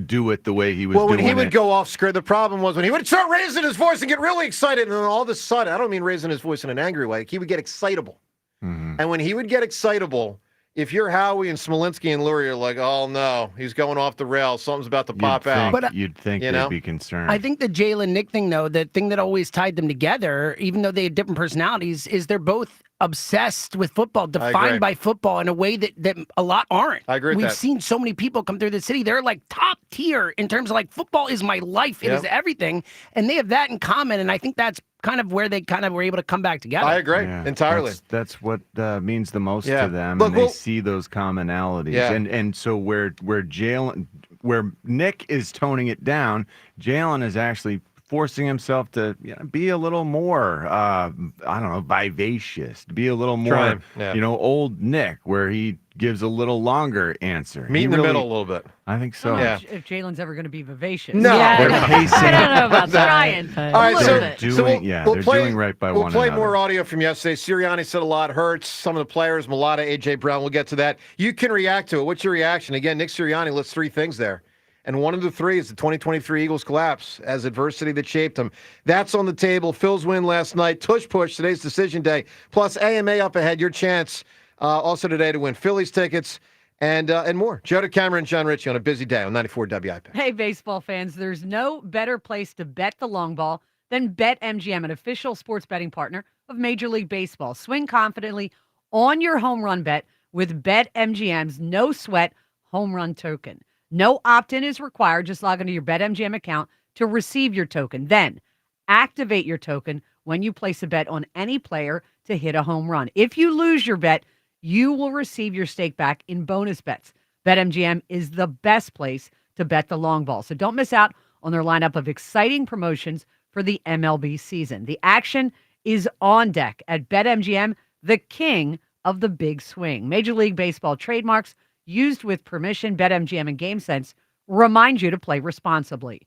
[SPEAKER 2] do it the way he was doing it.
[SPEAKER 24] Well, when he would go off script, the problem was when he would start raising his voice and get really excited, and then all of a sudden, I don't mean raising his voice in an angry way, he would get excitable. And when he would get excitable, if you're Howie and Smolinski and Lurie, you're like, oh no, he's going off the rails, something's about to pop out.
[SPEAKER 2] But you'd think they'd be concerned.
[SPEAKER 9] I think the Jalen Nick thing, though, the thing that always tied them together, even though they had different personalities, is they're both obsessed with football, defined by football in a way that a lot aren't.
[SPEAKER 24] I agree with
[SPEAKER 9] We've
[SPEAKER 24] that.
[SPEAKER 9] seen so many people come through the city. They're top tier in terms of football is my life. It is everything. And they have that in common. And I think that's kind of where they kind of were able to come back together.
[SPEAKER 24] I agree entirely.
[SPEAKER 2] That's what means the most
[SPEAKER 24] Yeah.
[SPEAKER 2] to them.
[SPEAKER 24] Look,
[SPEAKER 2] and they see those commonalities.
[SPEAKER 24] Yeah.
[SPEAKER 2] And so where Jalen, where Nick is toning it down, Jalen is actually forcing himself to be a little more, I don't know, vivacious, to be a little more, old Nick, where he gives a little longer answer.
[SPEAKER 24] Meet in the middle a little bit.
[SPEAKER 2] I think so.
[SPEAKER 7] I don't know if Jalen's ever going to be vivacious.
[SPEAKER 24] No.
[SPEAKER 2] They're pacing.
[SPEAKER 7] I don't know about that. Trying.
[SPEAKER 24] All right,
[SPEAKER 2] They're doing right by
[SPEAKER 24] one another. We'll play
[SPEAKER 2] another.
[SPEAKER 24] more audio from yesterday. Sirianni said a lot hurts. Some of the players, Mulata, A.J. Brown, we'll get to that. You can react to it. What's your reaction? Again, Nick Sirianni lists 3 things there. And one of the 3 is the 2023 Eagles collapse as adversity that shaped them. That's on the table. Phil's win last night. Tush push, today's decision day. Plus AMA up ahead. Your chance also today to win Phillies tickets and more. Joe DeCamera and John Ritchie on a busy day on 94 WIP.
[SPEAKER 7] Hey, baseball fans, there's no better place to bet the long ball than BetMGM, an official sports betting partner of Major League Baseball. Swing confidently on your home run bet with BetMGM's no sweat home run token. No opt-in is required. Just log into your BetMGM account to receive your token. Then activate your token when you place a bet on any player to hit a home run. If you lose your bet, you will receive your stake back in bonus bets. BetMGM is the best place to bet the long ball. So don't miss out on their lineup of exciting promotions for the MLB season. The action is on deck at BetMGM, the king of the big swing. Major League Baseball trademarks used with permission. BetMGM and GameSense remind you to play responsibly.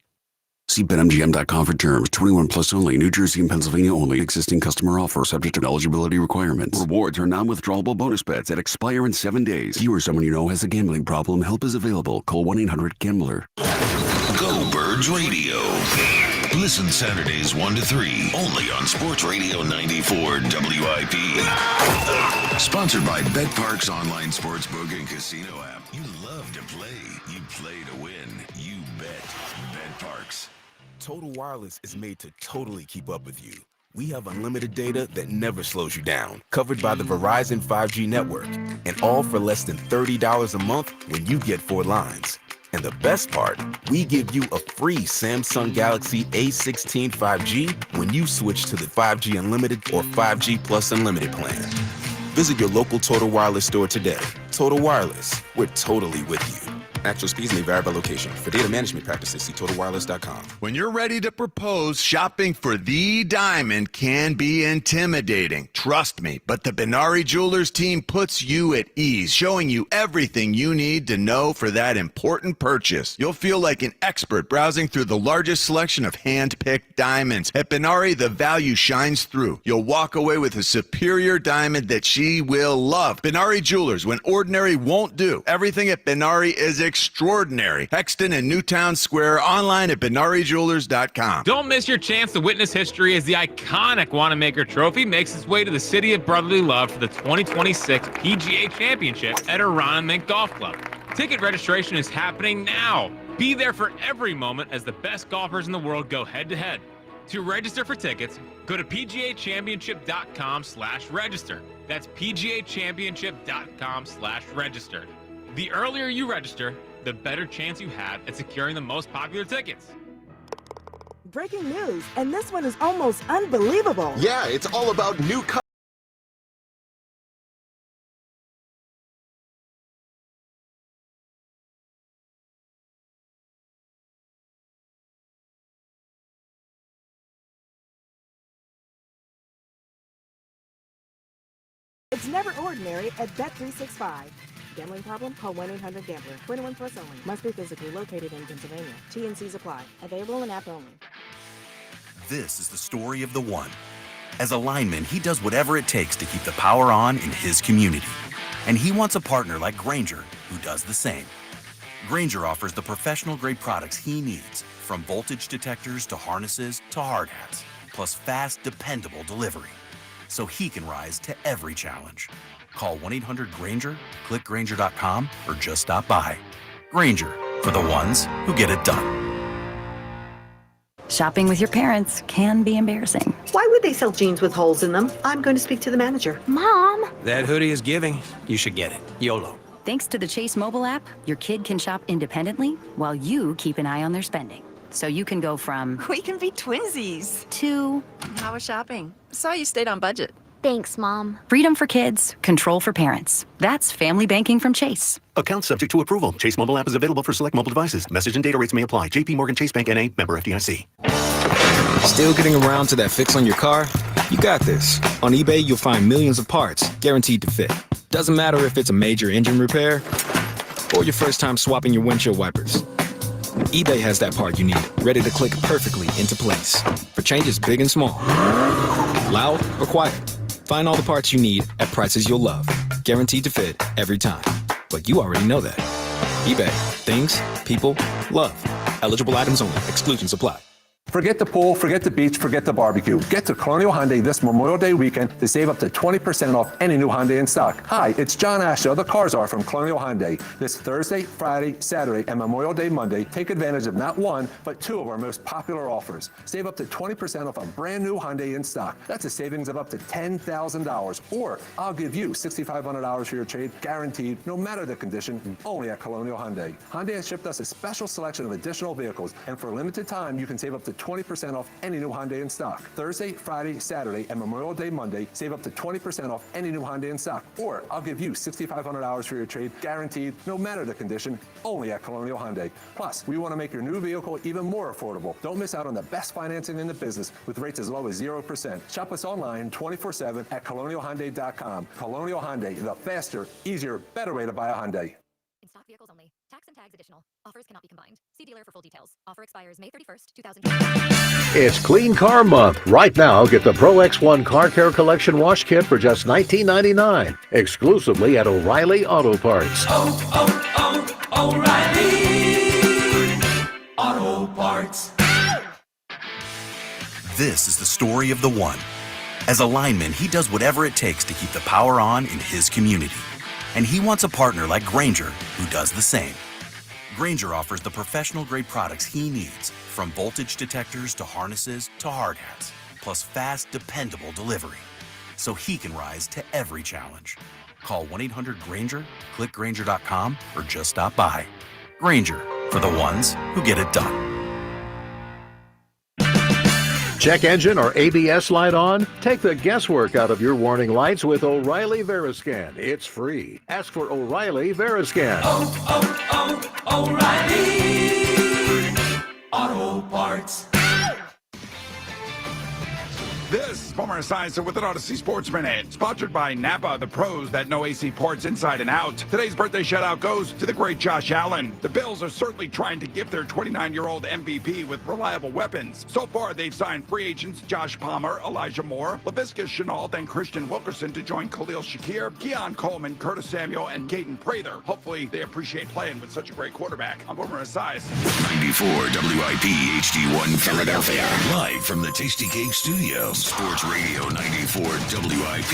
[SPEAKER 11] See BetMGM.com for terms. 21 plus only. New Jersey and Pennsylvania only. Existing customer offer subject to eligibility requirements. Rewards are non-withdrawable bonus bets that expire in 7 days. You or someone you know has a gambling problem. Help is available. Call 1-800-GAMBLER.
[SPEAKER 5] Go Birds Radio. Listen Saturdays 1 to 3 only on Sports Radio 94 WIP. Sponsored by BetPARKS online sportsbook and casino app. You love to play. You play to win. You bet. BetPARKS.
[SPEAKER 12] Total Wireless is made to totally keep up with you. We have unlimited data that never slows you down, covered by the Verizon 5G network, and all for less than $30 a month when you get 4 lines. And the best part, we give you a free Samsung Galaxy A16 5G when you switch to the 5G Unlimited or 5G Plus Unlimited plan. Visit your local Total Wireless store today. Total Wireless, we're totally with you. Actual speeds may vary by location. For data management practices, see TotalWireless.com.
[SPEAKER 13] When you're ready to propose, shopping for the diamond can be intimidating. Trust me, but the Benari Jewelers team puts you at ease, showing you everything you need to know for that important purchase. You'll feel like an expert browsing through the largest selection of hand-picked diamonds. At Benari, the value shines through. You'll walk away with a superior diamond that she will love. Benari Jewelers, when ordinary won't do. Everything at Benari is extraordinary. Hexton and Newtown Square, online at BenariJewelers.com.
[SPEAKER 14] Don't miss your chance to witness history as the iconic Wanamaker Trophy makes its way to the city of brotherly love for the 2026 PGA Championship at Arana Mink Golf Club. Ticket registration is happening now. Be there for every moment as the best golfers in the world go head-to-head. To register for tickets, go to PGAchampionship.com/register. That's PGAchampionship.com/register. The earlier you register, the better chance you have at securing the most popular tickets.
[SPEAKER 15] Breaking news, and this one is almost unbelievable.
[SPEAKER 16] Yeah, it's all about new
[SPEAKER 15] It's never ordinary at Bet365. Gambling problem? Call 1-800-GAMBLER. 21 plus only. Must be physically located in Pennsylvania. T&Cs apply. Available in app only.
[SPEAKER 23] This is the story of the one. As a lineman, he does whatever it takes to keep the power on in his community. And he wants a partner like Grainger who does the same. Grainger offers the professional-grade products he needs, from voltage detectors to harnesses to hard hats, plus fast, dependable delivery, so he can rise to every challenge. Call 1-800-GRAINGER, click Grainger.com, or just stop by. Grainger, for the ones who get it done.
[SPEAKER 25] Shopping with your parents can be embarrassing.
[SPEAKER 22] Why would they sell jeans with holes in them? I'm going to speak to the manager.
[SPEAKER 25] Mom!
[SPEAKER 26] That hoodie is giving. You should get it. YOLO.
[SPEAKER 25] Thanks to the Chase mobile app, your kid can shop independently while you keep an eye on their spending. So you can go from...
[SPEAKER 27] We can be twinsies.
[SPEAKER 25] To...
[SPEAKER 27] How was shopping? Saw you stayed on budget.
[SPEAKER 25] Thanks, Mom. Freedom for kids, control for parents. That's family banking from Chase.
[SPEAKER 23] Account subject to approval. Chase mobile app is available for select mobile devices. Message and data rates may apply. JP Morgan Chase Bank N.A. member FDIC.
[SPEAKER 6] Still getting around to that fix on your car? You got this. On eBay, you'll find millions of parts guaranteed to fit. Doesn't matter if it's a major engine repair or your first time swapping your windshield wipers. eBay has that part you need, ready to click perfectly into place for changes big and small. Loud or quiet. Find all the parts you need at prices you'll love. Guaranteed to fit every time. But you already know that. eBay. Things, people, love. Eligible items only. Exclusions apply.
[SPEAKER 10] Forget the pool, forget the beach, forget the barbecue. Get to Colonial Hyundai this Memorial Day weekend to save up to 20% off any new Hyundai in stock. Hi, it's John Asher. The cars are from Colonial Hyundai. This Thursday, Friday, Saturday, and Memorial Day Monday, take advantage of not one, but two of our most popular offers. Save up to 20% off a brand new Hyundai in stock. That's a savings of up to $10,000. Or I'll give you $6,500 for your trade, guaranteed, no matter the condition, only at Colonial Hyundai. Hyundai has shipped us a special selection of additional vehicles, and for a limited time, you can save up to 20% off any new Hyundai in stock. Thursday, Friday, Saturday, and Memorial Day Monday, save up to 20% off any new Hyundai in stock. Or I'll give you $6,500 for your trade, guaranteed, no matter the condition, only at Colonial Hyundai. Plus, we want to make your new vehicle even more affordable. Don't miss out on the best financing in the business with rates as low as 0%. Shop us online 24/7 at colonialhyundai.com. Colonial Hyundai, the faster, easier, better way to buy a Hyundai.
[SPEAKER 25] In stock vehicles only. Tax and tags additional. Offers cannot be combined. See dealer for full details. Offer expires May 31st, 2020.
[SPEAKER 16] It's Clean Car Month. Right now, get the Pro X1 Car Care Collection Wash Kit for just $19.99. Exclusively at O'Reilly Auto Parts.
[SPEAKER 29] O'Reilly Auto Parts.
[SPEAKER 23] This is the story of the one. As a lineman, he does whatever it takes to keep the power on in his community. And he wants a partner like Grainger who does the same. Grainger offers the professional-grade products he needs, from voltage detectors to harnesses to hard hats, plus fast, dependable delivery, so he can rise to every challenge. Call 1-800-GRAINGER, click Grainger.com, or just stop by. Grainger, for the ones who get it done.
[SPEAKER 16] Check engine or ABS light on? Take the guesswork out of your warning lights with O'Reilly Veriscan. It's free. Ask for O'Reilly Veriscan.
[SPEAKER 29] O'Reilly Auto Parts.
[SPEAKER 30] This is Boomer Esiason with an Odyssey Sports Minute, sponsored by Napa, the pros that know AC ports inside and out. Today's birthday shout-out goes to the great Josh Allen. The Bills are certainly trying to gift their 29-year-old MVP with reliable weapons. So far, they've signed free agents Josh Palmer, Elijah Moore, Laviska Shenault, and Christian Wilkerson to join Khalil Shakir, Keon Coleman, Curtis Samuel, and Gaten Prather. Hopefully, they appreciate playing with such a great quarterback. I'm Boomer Esiason.
[SPEAKER 5] 94 WIP HD1 Philadelphia. Live from the Tasty Cake Studios. Sports Radio 94 WIP.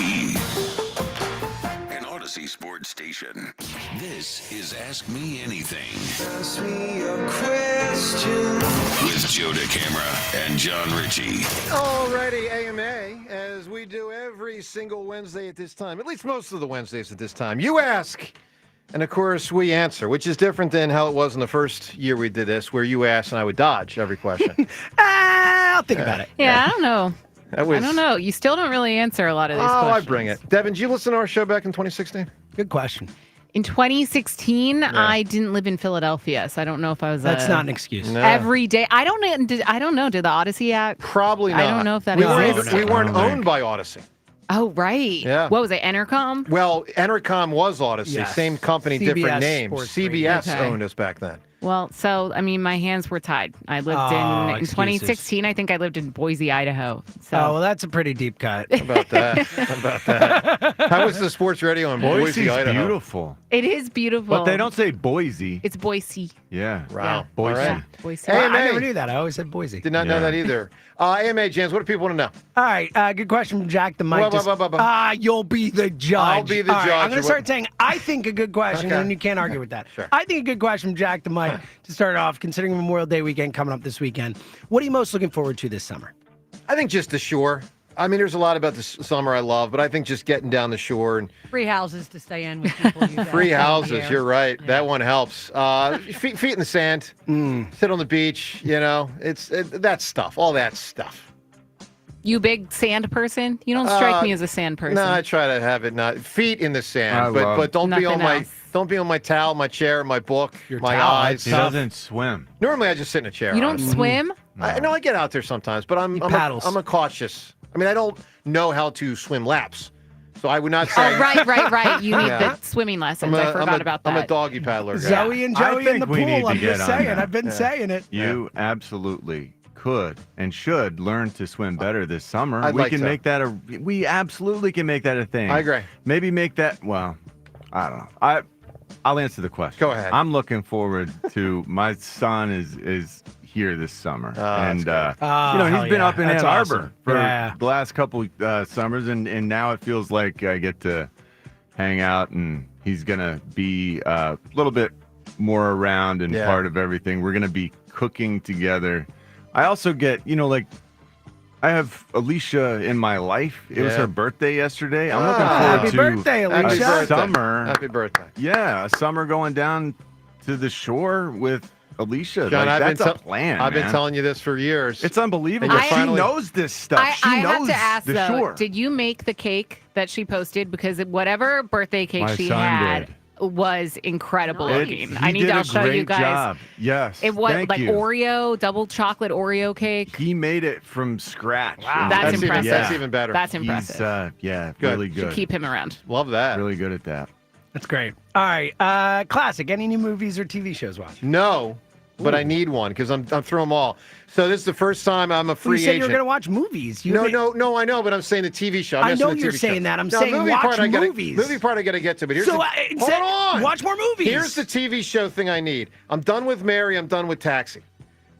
[SPEAKER 5] An Odyssey Sports Station. This is Ask Me Anything. Ask me a question. With Joe DeCamera and John Ritchie.
[SPEAKER 24] Alrighty, AMA, as we do every single Wednesday at this time, at least most of the Wednesdays at this time. You ask, and of course we answer, which is different than how it was in the first year we did this, where you asked and I would dodge every question.
[SPEAKER 9] I'll think about it.
[SPEAKER 4] Yeah, I don't know.
[SPEAKER 24] I
[SPEAKER 4] don't know. You still don't really answer a lot of these questions.
[SPEAKER 24] I bring it. Devin, did you listen to our show back in 2016?
[SPEAKER 9] Good question.
[SPEAKER 4] In 2016, I didn't live in Philadelphia, so I don't know if I was.
[SPEAKER 9] That's not an excuse.
[SPEAKER 24] No.
[SPEAKER 4] Every day, I don't know. Did the Odyssey app?
[SPEAKER 24] Probably not.
[SPEAKER 4] I don't know if that
[SPEAKER 24] we
[SPEAKER 4] exists.
[SPEAKER 24] weren't owned by Odyssey.
[SPEAKER 4] Oh, right.
[SPEAKER 24] Yeah.
[SPEAKER 4] What was it, Entercom?
[SPEAKER 24] Well, Entercom was Odyssey.
[SPEAKER 9] Yes.
[SPEAKER 24] Same company,
[SPEAKER 9] CBS
[SPEAKER 24] different name.
[SPEAKER 9] Sports
[SPEAKER 24] CBS
[SPEAKER 4] Radio.
[SPEAKER 24] owned us back then.
[SPEAKER 4] Well, so, I mean, my hands were tied. I lived in 2016, I think I lived in Boise, Idaho. So.
[SPEAKER 9] Oh, well, that's a pretty deep cut.
[SPEAKER 24] How about that? How was the sports radio in Boise, Idaho?
[SPEAKER 2] Beautiful.
[SPEAKER 4] It is beautiful.
[SPEAKER 2] But they don't say Boise.
[SPEAKER 4] It's Boise.
[SPEAKER 2] Yeah.
[SPEAKER 24] Wow.
[SPEAKER 4] Yeah.
[SPEAKER 2] Boise.
[SPEAKER 24] All right.
[SPEAKER 4] Boise.
[SPEAKER 9] Well, I never knew that. I always said Boise.
[SPEAKER 24] Did not know that either. AMA, Jans, what do people want to know?
[SPEAKER 9] All right, good question from Jack the Mike. You'll be the judge.
[SPEAKER 24] I'll be the
[SPEAKER 9] All right,
[SPEAKER 24] judge.
[SPEAKER 9] I'm going to start saying, I think a good question, and you can't argue with that.
[SPEAKER 24] Sure.
[SPEAKER 9] I think a good question from Jack the Mike to start off, considering Memorial Day weekend coming up this weekend. What are you most looking forward to this summer?
[SPEAKER 24] I think just the shore. I mean, there's a lot about the summer I love, but I think just getting down the shore and
[SPEAKER 7] Free houses to stay in with people.
[SPEAKER 24] free houses. You're right. That one helps. Feet in the sand. Sit on the beach. You know, it's that stuff. All that stuff.
[SPEAKER 4] You big sand person? You don't strike me as a sand person.
[SPEAKER 24] No, I try to have it not feet in the sand,
[SPEAKER 2] I love
[SPEAKER 24] but don't be on
[SPEAKER 4] nothing else.
[SPEAKER 24] don't be on my towel, my chair, my book, my
[SPEAKER 9] towel,
[SPEAKER 24] eyes.
[SPEAKER 2] He doesn't swim.
[SPEAKER 24] Normally, I just sit in a chair.
[SPEAKER 4] You don't
[SPEAKER 24] honestly.
[SPEAKER 4] swim?
[SPEAKER 24] No, I get out there sometimes, but I'm
[SPEAKER 9] paddles.
[SPEAKER 24] I'm a cautious. I mean, I don't know how to swim laps, so I would not say.
[SPEAKER 4] Oh, right. You need
[SPEAKER 24] Yeah.
[SPEAKER 4] the swimming lessons. I forgot about that.
[SPEAKER 24] I'm a doggy paddler. guy.
[SPEAKER 9] Zoe and
[SPEAKER 2] I
[SPEAKER 9] Joey in
[SPEAKER 2] think
[SPEAKER 9] the
[SPEAKER 2] we need
[SPEAKER 9] pool.
[SPEAKER 2] to
[SPEAKER 9] I'm
[SPEAKER 2] get
[SPEAKER 9] just
[SPEAKER 2] on
[SPEAKER 9] saying.
[SPEAKER 2] that.
[SPEAKER 9] I've been saying it.
[SPEAKER 2] You absolutely could and should learn to swim better this summer.
[SPEAKER 24] I'd
[SPEAKER 2] we
[SPEAKER 24] like
[SPEAKER 2] can
[SPEAKER 24] to.
[SPEAKER 2] make that we absolutely can make that a thing.
[SPEAKER 24] I agree.
[SPEAKER 2] Maybe make that, well, I don't know. I'll answer the question.
[SPEAKER 24] Go ahead.
[SPEAKER 2] I'm looking forward to my son is here this summer. And
[SPEAKER 9] hell
[SPEAKER 2] he's been
[SPEAKER 9] yeah.
[SPEAKER 2] up in
[SPEAKER 9] That's
[SPEAKER 2] Ann Arbor
[SPEAKER 9] awesome.
[SPEAKER 2] for
[SPEAKER 9] Yeah.
[SPEAKER 2] the last couple summers and now it feels like I get to hang out and he's going to be a little bit more around and part of everything. We're going to be cooking together. I also get, I have Alicia in my life. It was her birthday yesterday. I'm looking forward
[SPEAKER 9] Happy
[SPEAKER 2] to
[SPEAKER 9] birthday, Alicia.
[SPEAKER 2] a summer.
[SPEAKER 24] Happy birthday.
[SPEAKER 2] Yeah, a summer going down to the shore with Alicia.
[SPEAKER 24] John,
[SPEAKER 2] That's a plan.
[SPEAKER 24] I've been
[SPEAKER 2] man.
[SPEAKER 24] telling you this for years.
[SPEAKER 2] It's unbelievable.
[SPEAKER 24] And you're
[SPEAKER 2] She
[SPEAKER 24] finally-
[SPEAKER 2] knows this stuff.
[SPEAKER 4] I
[SPEAKER 2] She knows
[SPEAKER 4] have to ask
[SPEAKER 2] the
[SPEAKER 4] though,
[SPEAKER 2] shore.
[SPEAKER 4] did you make the cake that she posted? Because whatever birthday cake
[SPEAKER 2] My
[SPEAKER 4] she
[SPEAKER 2] son
[SPEAKER 4] had
[SPEAKER 2] did.
[SPEAKER 4] was incredible looking.
[SPEAKER 2] He
[SPEAKER 4] I need
[SPEAKER 2] did
[SPEAKER 4] to
[SPEAKER 2] a
[SPEAKER 4] show you
[SPEAKER 2] great
[SPEAKER 4] guys.
[SPEAKER 2] job. Yes.
[SPEAKER 4] It was
[SPEAKER 2] Thank
[SPEAKER 4] like
[SPEAKER 2] you.
[SPEAKER 4] Oreo, double chocolate Oreo cake.
[SPEAKER 2] He made it from scratch.
[SPEAKER 4] Wow. That's impressive.
[SPEAKER 24] That's even better.
[SPEAKER 4] That's impressive.
[SPEAKER 2] He's
[SPEAKER 24] Good.
[SPEAKER 2] really
[SPEAKER 4] Should
[SPEAKER 2] good.
[SPEAKER 4] keep him around.
[SPEAKER 24] Love that.
[SPEAKER 2] Really good at that.
[SPEAKER 9] That's great. All right. Classic. Any new movies or TV shows watch?
[SPEAKER 24] No, but I need one because I'm through them all. So this is the first time I'm a free
[SPEAKER 9] You said
[SPEAKER 24] agent.
[SPEAKER 9] you were going to watch movies.
[SPEAKER 24] No, I know, but I'm saying the TV show. I'm
[SPEAKER 9] I
[SPEAKER 24] messing
[SPEAKER 9] know
[SPEAKER 24] with the
[SPEAKER 9] you're
[SPEAKER 24] TV
[SPEAKER 9] saying
[SPEAKER 24] show.
[SPEAKER 9] that. I'm
[SPEAKER 24] No,
[SPEAKER 9] saying
[SPEAKER 24] movie
[SPEAKER 9] watch
[SPEAKER 24] part I gotta-
[SPEAKER 9] movies.
[SPEAKER 24] Movie part I got to get to, but here's
[SPEAKER 9] So,
[SPEAKER 24] hold on.
[SPEAKER 9] watch more movies.
[SPEAKER 24] Here's the TV show thing I need. I'm done with Mary. I'm done with Taxi.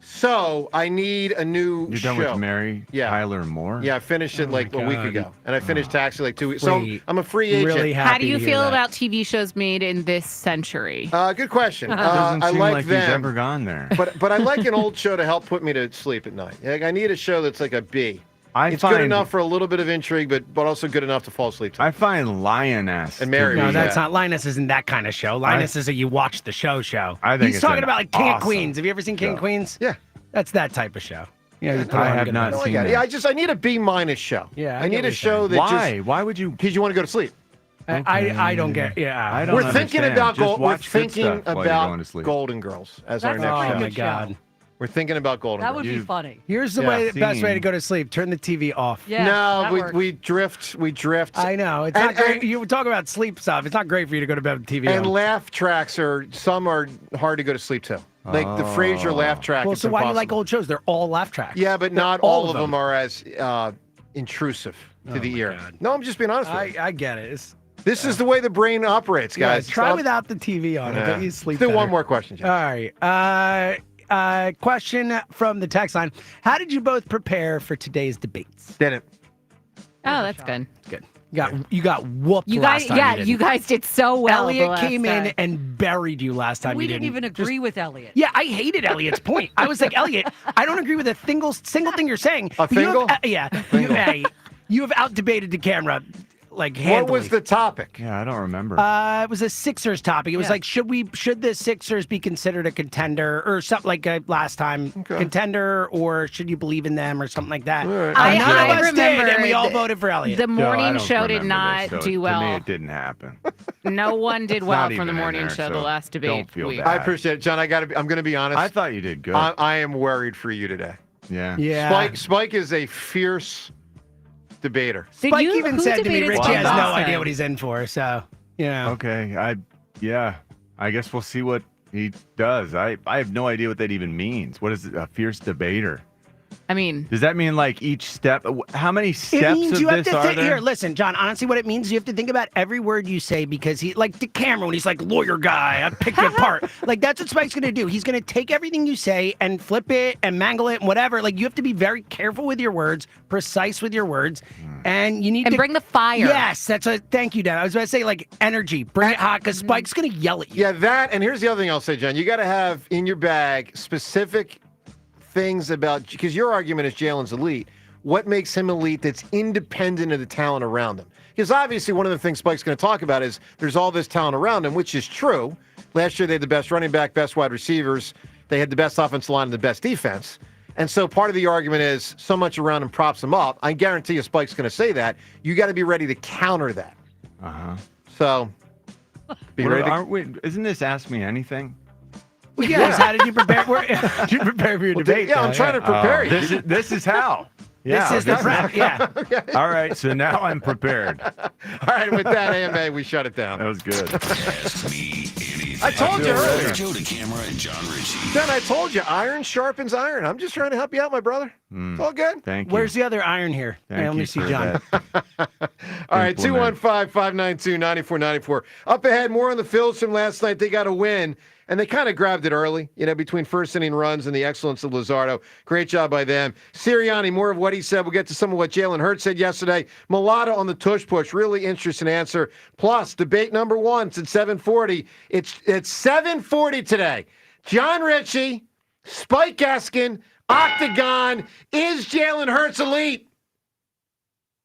[SPEAKER 24] So I need a new
[SPEAKER 2] You're
[SPEAKER 24] show.
[SPEAKER 2] done with Mary Tyler Moore?
[SPEAKER 24] Yeah, I finished it like a week
[SPEAKER 9] God.
[SPEAKER 24] ago, and I finished Taxi like 2 weeks. So
[SPEAKER 9] Wait,
[SPEAKER 24] I'm a free agent.
[SPEAKER 9] really
[SPEAKER 4] How do you feel about TV shows made in this century?
[SPEAKER 24] Good question.
[SPEAKER 2] Doesn't
[SPEAKER 24] I
[SPEAKER 2] seem
[SPEAKER 24] like
[SPEAKER 2] like
[SPEAKER 24] them.
[SPEAKER 2] he's ever gone there.
[SPEAKER 24] But I like an old show to help put me to sleep at night. Like, I need a show that's like a B. It's good enough for a little bit of intrigue, but also good enough to fall asleep to.
[SPEAKER 2] I find Lioness.
[SPEAKER 24] And Mary.
[SPEAKER 9] No, that's not. Linus isn't that kind of show. Linus is a you watch the show.
[SPEAKER 2] I think
[SPEAKER 9] he's
[SPEAKER 2] it's
[SPEAKER 9] talking
[SPEAKER 2] an
[SPEAKER 9] about like King of
[SPEAKER 2] awesome
[SPEAKER 9] Queens. Have you ever seen King of Queens?
[SPEAKER 24] Yeah.
[SPEAKER 9] That's that type of show. Yeah, you put
[SPEAKER 2] I
[SPEAKER 9] on
[SPEAKER 2] have
[SPEAKER 9] good
[SPEAKER 2] not
[SPEAKER 9] night.
[SPEAKER 2] seen
[SPEAKER 24] Yeah,
[SPEAKER 2] that.
[SPEAKER 24] I need a B- show.
[SPEAKER 9] Yeah, I
[SPEAKER 24] I
[SPEAKER 9] get
[SPEAKER 24] need
[SPEAKER 9] what
[SPEAKER 24] a
[SPEAKER 9] you're
[SPEAKER 24] show
[SPEAKER 9] saying.
[SPEAKER 24] that
[SPEAKER 2] Why? Why would you?
[SPEAKER 24] because you want to go to sleep.
[SPEAKER 9] I don't get. Yeah,
[SPEAKER 2] I don't
[SPEAKER 24] We're thinking
[SPEAKER 2] understand.
[SPEAKER 24] about
[SPEAKER 2] Just
[SPEAKER 24] we're
[SPEAKER 2] watch good
[SPEAKER 24] thinking
[SPEAKER 2] stuff while you're going to
[SPEAKER 24] about
[SPEAKER 2] sleep.
[SPEAKER 24] Golden Girls as our
[SPEAKER 7] That's
[SPEAKER 24] next
[SPEAKER 7] a pretty
[SPEAKER 24] show.
[SPEAKER 9] Oh my
[SPEAKER 7] good
[SPEAKER 9] God.
[SPEAKER 7] show.
[SPEAKER 24] We're thinking about Golden
[SPEAKER 7] That
[SPEAKER 24] Girls.
[SPEAKER 7] would be funny.
[SPEAKER 9] Here's the
[SPEAKER 24] Yeah,
[SPEAKER 9] best way to
[SPEAKER 2] seen-
[SPEAKER 9] go to sleep. Turn the TV off.
[SPEAKER 7] Yeah,
[SPEAKER 24] no,
[SPEAKER 7] that works.
[SPEAKER 24] we drift.
[SPEAKER 9] I know it's
[SPEAKER 24] And-
[SPEAKER 9] not great.
[SPEAKER 24] and-
[SPEAKER 9] You talk about sleep stuff. It's not great for you to go to bed with TV
[SPEAKER 24] And
[SPEAKER 9] on.
[SPEAKER 24] laugh tracks some are hard to go to sleep to. Like the Frasier laugh track.
[SPEAKER 9] Well,
[SPEAKER 24] it's
[SPEAKER 9] so why do you like
[SPEAKER 24] impossible.
[SPEAKER 9] old shows? They're all laugh tracks.
[SPEAKER 24] Yeah, but
[SPEAKER 9] They're
[SPEAKER 24] not all of them are as intrusive to
[SPEAKER 9] Oh
[SPEAKER 24] the
[SPEAKER 9] my
[SPEAKER 24] ear.
[SPEAKER 9] God.
[SPEAKER 24] No, I'm just being honest with you.
[SPEAKER 9] I get it.
[SPEAKER 24] This is the way the brain operates, guys.
[SPEAKER 9] Try
[SPEAKER 24] Stop-
[SPEAKER 9] without the TV on. I bet you sleep.
[SPEAKER 24] Let's do one
[SPEAKER 9] better.
[SPEAKER 24] more question, Jeff.
[SPEAKER 9] All right. Question from the text line: how did you both prepare for today's debates?
[SPEAKER 24] Didn't.
[SPEAKER 4] Oh, that's good.
[SPEAKER 9] Good. You got whooped.
[SPEAKER 4] You
[SPEAKER 9] last
[SPEAKER 4] guys,
[SPEAKER 9] time
[SPEAKER 4] yeah,
[SPEAKER 9] didn't.
[SPEAKER 4] you guys did so well. the
[SPEAKER 9] Elliot
[SPEAKER 4] last
[SPEAKER 9] came in
[SPEAKER 4] time.
[SPEAKER 9] and buried you last time.
[SPEAKER 7] We
[SPEAKER 9] you
[SPEAKER 7] didn't even agree with Elliot.
[SPEAKER 9] Yeah, I hated Elliot's point. I was like, Elliot, I don't agree with a single thing you're saying.
[SPEAKER 24] A
[SPEAKER 9] but you have-
[SPEAKER 24] fingle?
[SPEAKER 9] yeah. You have outdebated the camera like
[SPEAKER 24] What
[SPEAKER 9] handily.
[SPEAKER 24] was the topic?
[SPEAKER 2] Yeah, I don't remember.
[SPEAKER 9] It was a Sixers topic. It was like, should the Sixers be considered a contender or something like last time contender, or should you believe in them or something like that?
[SPEAKER 24] right.
[SPEAKER 9] And none of
[SPEAKER 4] I
[SPEAKER 9] us did, and we all
[SPEAKER 4] remember
[SPEAKER 9] voted for Elliot.
[SPEAKER 4] The
[SPEAKER 2] No, I
[SPEAKER 4] morning
[SPEAKER 2] don't
[SPEAKER 4] show did
[SPEAKER 2] remember
[SPEAKER 4] not
[SPEAKER 2] this, so
[SPEAKER 4] do
[SPEAKER 2] To
[SPEAKER 4] well.
[SPEAKER 2] me, it didn't happen.
[SPEAKER 4] No one did
[SPEAKER 2] It's
[SPEAKER 4] well
[SPEAKER 2] not
[SPEAKER 4] from
[SPEAKER 2] even
[SPEAKER 4] the
[SPEAKER 2] in
[SPEAKER 4] morning
[SPEAKER 2] there,
[SPEAKER 4] show. The
[SPEAKER 2] so
[SPEAKER 4] last debate.
[SPEAKER 2] don't feel
[SPEAKER 4] week.
[SPEAKER 2] bad.
[SPEAKER 24] I appreciate it, John. I'm going to be honest.
[SPEAKER 2] I thought you did good.
[SPEAKER 24] I am worried for you today.
[SPEAKER 2] yeah.
[SPEAKER 9] Yeah.
[SPEAKER 24] Spike is a fierce debater.
[SPEAKER 4] Did
[SPEAKER 9] Spike
[SPEAKER 4] you-
[SPEAKER 9] even
[SPEAKER 4] who
[SPEAKER 9] said to me,
[SPEAKER 4] debated
[SPEAKER 9] Richie
[SPEAKER 4] Spike
[SPEAKER 9] has no
[SPEAKER 4] last
[SPEAKER 9] idea
[SPEAKER 4] time?
[SPEAKER 9] what he's in for. So, you know.
[SPEAKER 2] Okay. I guess we'll see what he does. I have no idea what that even means. What is it, a fierce debater?
[SPEAKER 4] I mean,
[SPEAKER 2] Does that mean like each step? How many
[SPEAKER 9] It
[SPEAKER 2] steps
[SPEAKER 9] means
[SPEAKER 2] of
[SPEAKER 9] you have
[SPEAKER 2] this
[SPEAKER 9] to
[SPEAKER 2] are
[SPEAKER 9] think.
[SPEAKER 2] there?
[SPEAKER 9] Here, listen, John. Honestly, what it means, you have to think about every word you say because he, like to Cameron, when he's like lawyer guy, I picked it apart. Like that's what Spike's gonna do. He's gonna take everything you say and flip it and mangle it and whatever. Like you have to be very careful with your words, precise with your words, and you need
[SPEAKER 4] and
[SPEAKER 9] to
[SPEAKER 4] bring the fire.
[SPEAKER 9] Yes, that's what. Thank you, Dan. I was about to say like energy, bring it hot because Spike's gonna yell at you.
[SPEAKER 24] Yeah, that. And here's the other thing I'll say, John. You got to have in your bag specific things about, because your argument is Jalen's elite. What makes him elite that's independent of the talent around him? Because obviously one of the things Spike's going to talk about is there's all this talent around him, which is true. Last year they had the best running back, best wide receivers. They had the best offensive line and the best defense. And so part of the argument is so much around him props him up. I guarantee you Spike's going to say that. You got to be ready to counter that.
[SPEAKER 2] Uh-huh.
[SPEAKER 24] So,
[SPEAKER 2] isn't this Ask Me Anything?
[SPEAKER 9] Well, yes. How did you prepare? Did you prepare for your debate?
[SPEAKER 24] Yeah, I'm trying to prepare you.
[SPEAKER 2] This is how. Yeah,
[SPEAKER 9] this is the prep. Yeah.
[SPEAKER 24] Okay.
[SPEAKER 2] All right, so now I'm prepared.
[SPEAKER 24] All right, with that, AMA, we shut it down.
[SPEAKER 2] That was good.
[SPEAKER 5] Ask me anything.
[SPEAKER 24] I told you earlier.
[SPEAKER 5] Joe DeCamera and John Ritchie.
[SPEAKER 24] Then I told you, iron sharpens iron. I'm just trying to help you out, my brother. It's all good.
[SPEAKER 2] Thank you.
[SPEAKER 9] Where's the other iron here?
[SPEAKER 2] Thank
[SPEAKER 9] Let me
[SPEAKER 2] you
[SPEAKER 9] see,
[SPEAKER 2] for
[SPEAKER 9] John.
[SPEAKER 24] All right, 215-592-9494. Up ahead, more on the Phillies from last night. They got a win, and they kind of grabbed it early, between first inning runs and the excellence of Luzardo. Great job by them. Sirianni, more of what he said. We'll get to some of what Jalen Hurts said yesterday. Mulata on the tush push. Really interesting answer. Plus, debate number one. It's at 7:40. It's 7:40 today. John Ritchie, Spike Eskin, Octagon. Is Jalen Hurts elite?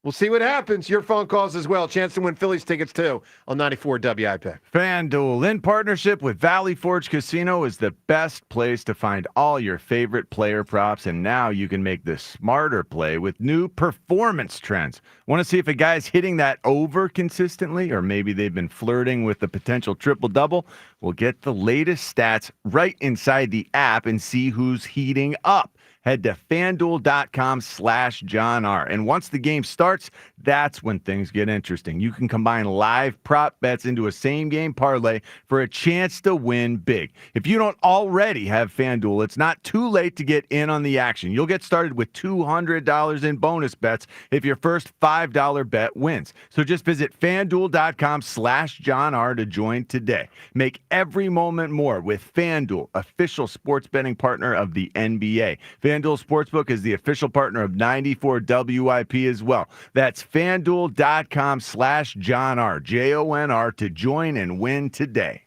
[SPEAKER 24] We'll see what happens. Your phone calls as well. Chance to win Phillies tickets, too, on 94 WIP.
[SPEAKER 2] FanDuel, in partnership with Valley Forge Casino, is the best place to find all your favorite player props. And now you can make the smarter play with new performance trends. Want to see if a guy's hitting that over consistently, or maybe they've been flirting with the potential triple-double? Well, get the latest stats right inside the app and see who's heating up. Head to FanDuel.com/John R. And once the game starts, that's when things get interesting. You can combine live prop bets into a same-game parlay for a chance to win big. If you don't already have FanDuel, it's not too late to get in on the action. You'll get started with $200 in bonus bets if your first $5 bet wins. So just visit FanDuel.com/John R to join today. Make every moment more with FanDuel, official sports betting partner of the NBA. FanDuel Sportsbook is the official partner of 94 WIP as well. That's FanDuel.com/John R, JONR, to join and win today.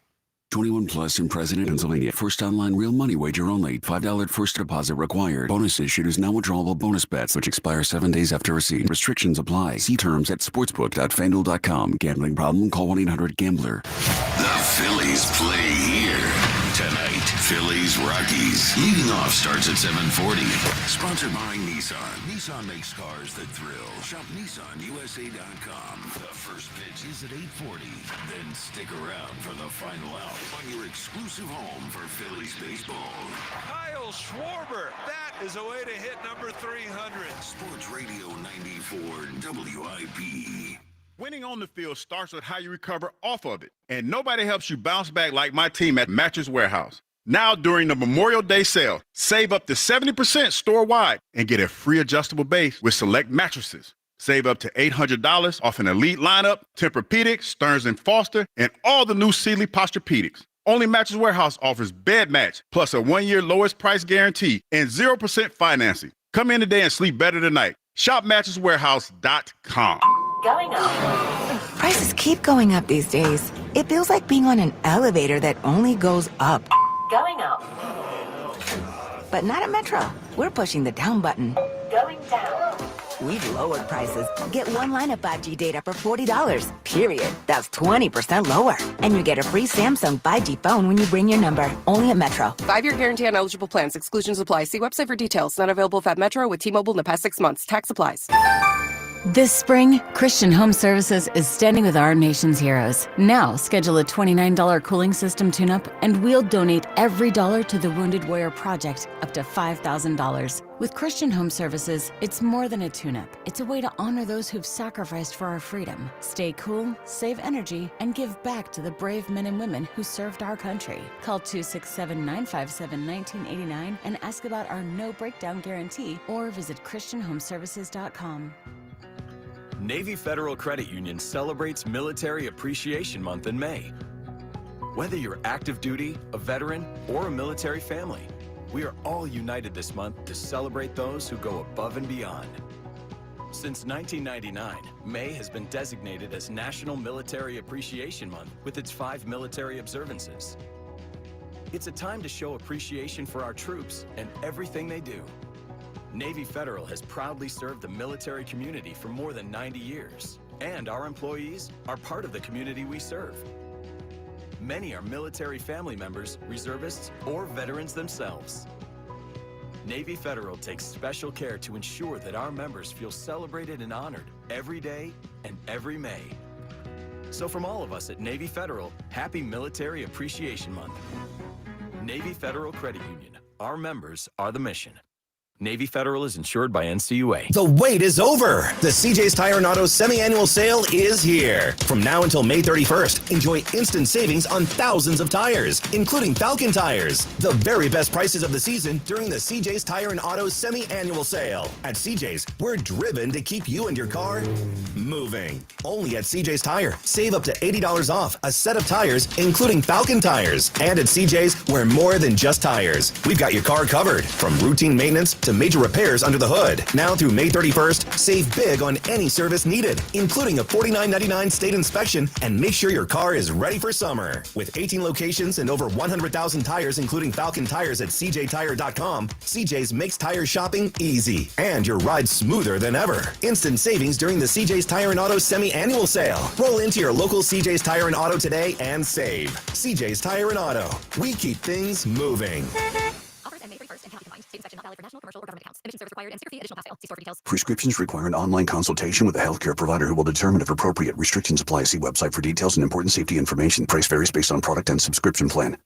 [SPEAKER 11] 21 plus in President, Pennsylvania. First online real money wager only. $5 first deposit required. Bonus issued is now withdrawable bonus bets, which expire 7 days after receipt. Restrictions apply. See terms at sportsbook.fanduel.com. Gambling problem? Call 1-800-GAMBLER.
[SPEAKER 5] The Phillies play here tonight. Phillies Rockies. Leading off starts at 7:40. Sponsored by Nissan. Nissan makes cars that thrill. Shop NissanUSA.com. The first pitch is at 8:40. Then stick around for the final out on your exclusive home for Phillies baseball.
[SPEAKER 1] Kyle Schwarber. That is a way to hit number 300.
[SPEAKER 5] Sports Radio 94 WIP.
[SPEAKER 3] Winning on the field starts with how you recover off of it. And nobody helps you bounce back like my team at Mattress Warehouse. Now during the Memorial Day sale, save up to 70% store-wide and get a free adjustable base with select mattresses. Save up to $800 off an elite lineup, Tempur-Pedic, Stearns & Foster, and all the new Sealy Posturepedics. Only Mattress Warehouse offers bed match, plus a 1-year lowest price guarantee and 0% financing. Come in today and sleep better tonight. Shop MattressWarehouse.com.
[SPEAKER 8] Going up. Prices keep going up these days. It feels like being on an elevator that only goes up. Going up. But not at Metro. We're pushing the down button. Going down. We've lowered prices. Get one line of 5G data for $40. Period. That's 20% lower. And you get a free Samsung 5G phone when you bring your number. Only at Metro.
[SPEAKER 17] 5-year guarantee on eligible plans. Exclusions apply. See website for details. Not available at Metro with T-Mobile in the past 6 months. Tax applies.
[SPEAKER 18] This spring, Christian Home Services is standing with our nation's heroes. Now, schedule a $29 cooling system tune-up, and we'll donate every dollar to the Wounded Warrior Project, up to $5,000. With Christian Home Services, it's more than a tune-up. It's a way to honor those who've sacrificed for our freedom, stay cool, save energy, and give back to the brave men and women who served our country. Call 267-957-1989 and ask about our no breakdown guarantee, or visit ChristianHomeservices.com.
[SPEAKER 19] Navy Federal Credit Union celebrates Military Appreciation Month in May. Whether you're active duty, a veteran, or a military family, we are all united this month to celebrate those who go above and beyond. Since 1999, May has been designated as National Military Appreciation Month with its 5 military observances. It's a time to show appreciation for our troops and everything they do. Navy Federal has proudly served the military community for more than 90 years, and our employees are part of the community we serve. Many are military family members, reservists, or veterans themselves. Navy Federal takes special care to ensure that our members feel celebrated and honored every day and every May. So from all of us at Navy Federal, happy Military Appreciation Month. Navy Federal Credit Union. Our members are the mission. Navy Federal is insured by NCUA.
[SPEAKER 12] The wait is over. The CJ's Tire and Auto semi-annual sale is here. From now until May 31st, enjoy instant savings on thousands of tires, including Falcon tires. The very best prices of the season during the CJ's Tire and Auto semi-annual sale. At CJ's, we're driven to keep you and your car moving. Only at CJ's Tire. Save up to $80 off a set of tires, including Falcon tires. And at CJ's, we're more than just tires. We've got your car covered, from routine maintenance to major repairs under the hood. Now through May 31st, save big on any service needed, including a $49.99 state inspection, and make sure your car is ready for summer. With 18 locations and over 100,000 tires, including Falcon tires at cjtire.com, CJ's makes tire shopping easy and your ride smoother than ever. Instant savings during the CJ's Tire and Auto semi-annual sale. Roll into your local CJ's Tire and Auto today and save. CJ's Tire and Auto. We keep things moving.
[SPEAKER 25] Offers end May 31st and cannot be combined. State inspection not valid for national, commercial, or government accounts. Emission service required and sticker fee additional pass fail. See store for details.
[SPEAKER 11] Prescriptions require an online consultation with a healthcare provider who will determine if appropriate. Restrictions apply. See website for details and important safety information. Price varies based on product and subscription plan.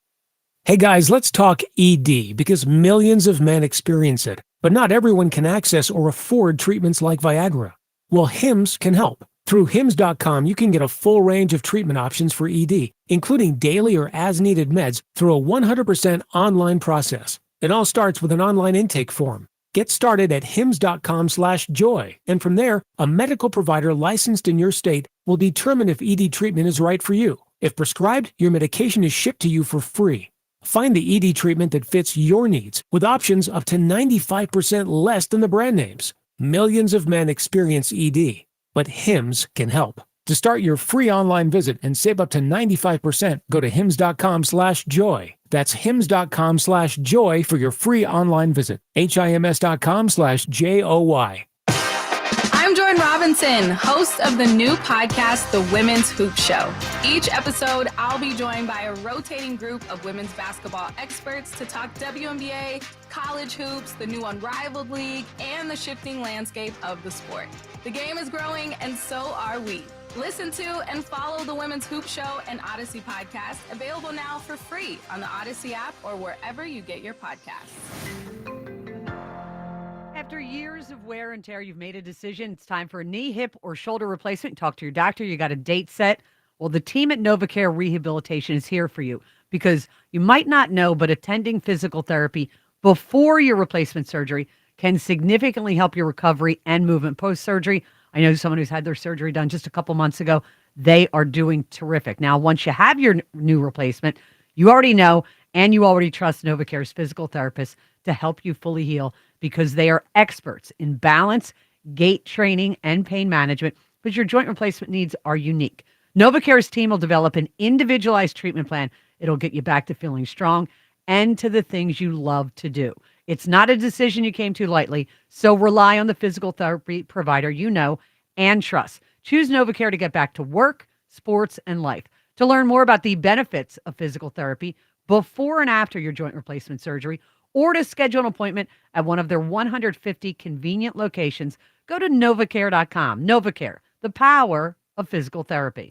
[SPEAKER 13] Hey guys, let's talk ED because millions of men experience it, but not everyone can access or afford treatments like Viagra. Well, Hims can help. Through Hims.com, you can get a full range of treatment options for ED, including daily or as-needed meds through a 100% online process. It all starts with an online intake form. Get started at hims.com/joy, and from there, a medical provider licensed in your state will determine if ED treatment is right for you. If prescribed, your medication is shipped to you for free. Find the ED treatment that fits your needs with options up to 95% less than the brand names. Millions of men experience ED, but Hims can help. To start your free online visit and save up to 95%, go to hims.com/joy. That's hims.com/joy for your free online visit. HIMS.com/JOY.
[SPEAKER 14] I'm Jordan Robinson, host of the new podcast, The Women's Hoop Show. Each episode, I'll be joined by a rotating group of women's basketball experts to talk WNBA, college hoops, the new Unrivaled League, and the shifting landscape of the sport. The game is growing, and so are we. Listen to and follow the Women's Hoop Show and Odyssey podcast, available now for free on the Odyssey app or wherever you get your podcasts.
[SPEAKER 7] After years of wear and tear, you've made a decision. It's time for a knee, hip, or shoulder replacement. Talk to your doctor. You got a date set. Well, the team at Novacare Rehabilitation is here for you because you might not know, but attending physical therapy before your replacement surgery can significantly help your recovery and movement post-surgery. I know someone who's had their surgery done just a couple months ago. They are doing terrific. Now, once you have your new replacement, you already know and you already trust Novacare's physical therapists to help you fully heal because they are experts in balance, gait training, and pain management, but your joint replacement needs are unique. Novacare's team will develop an individualized treatment plan. It'll get you back to feeling strong and to the things you love to do. It's not a decision you came to lightly, so rely on the physical therapy provider you know and trust. Choose Novacare to get back to work, sports, and life. To learn more about the benefits of physical therapy before and after your joint replacement surgery, or to schedule an appointment at one of their 150 convenient locations, go to Novacare.com. Novacare, the power of physical therapy.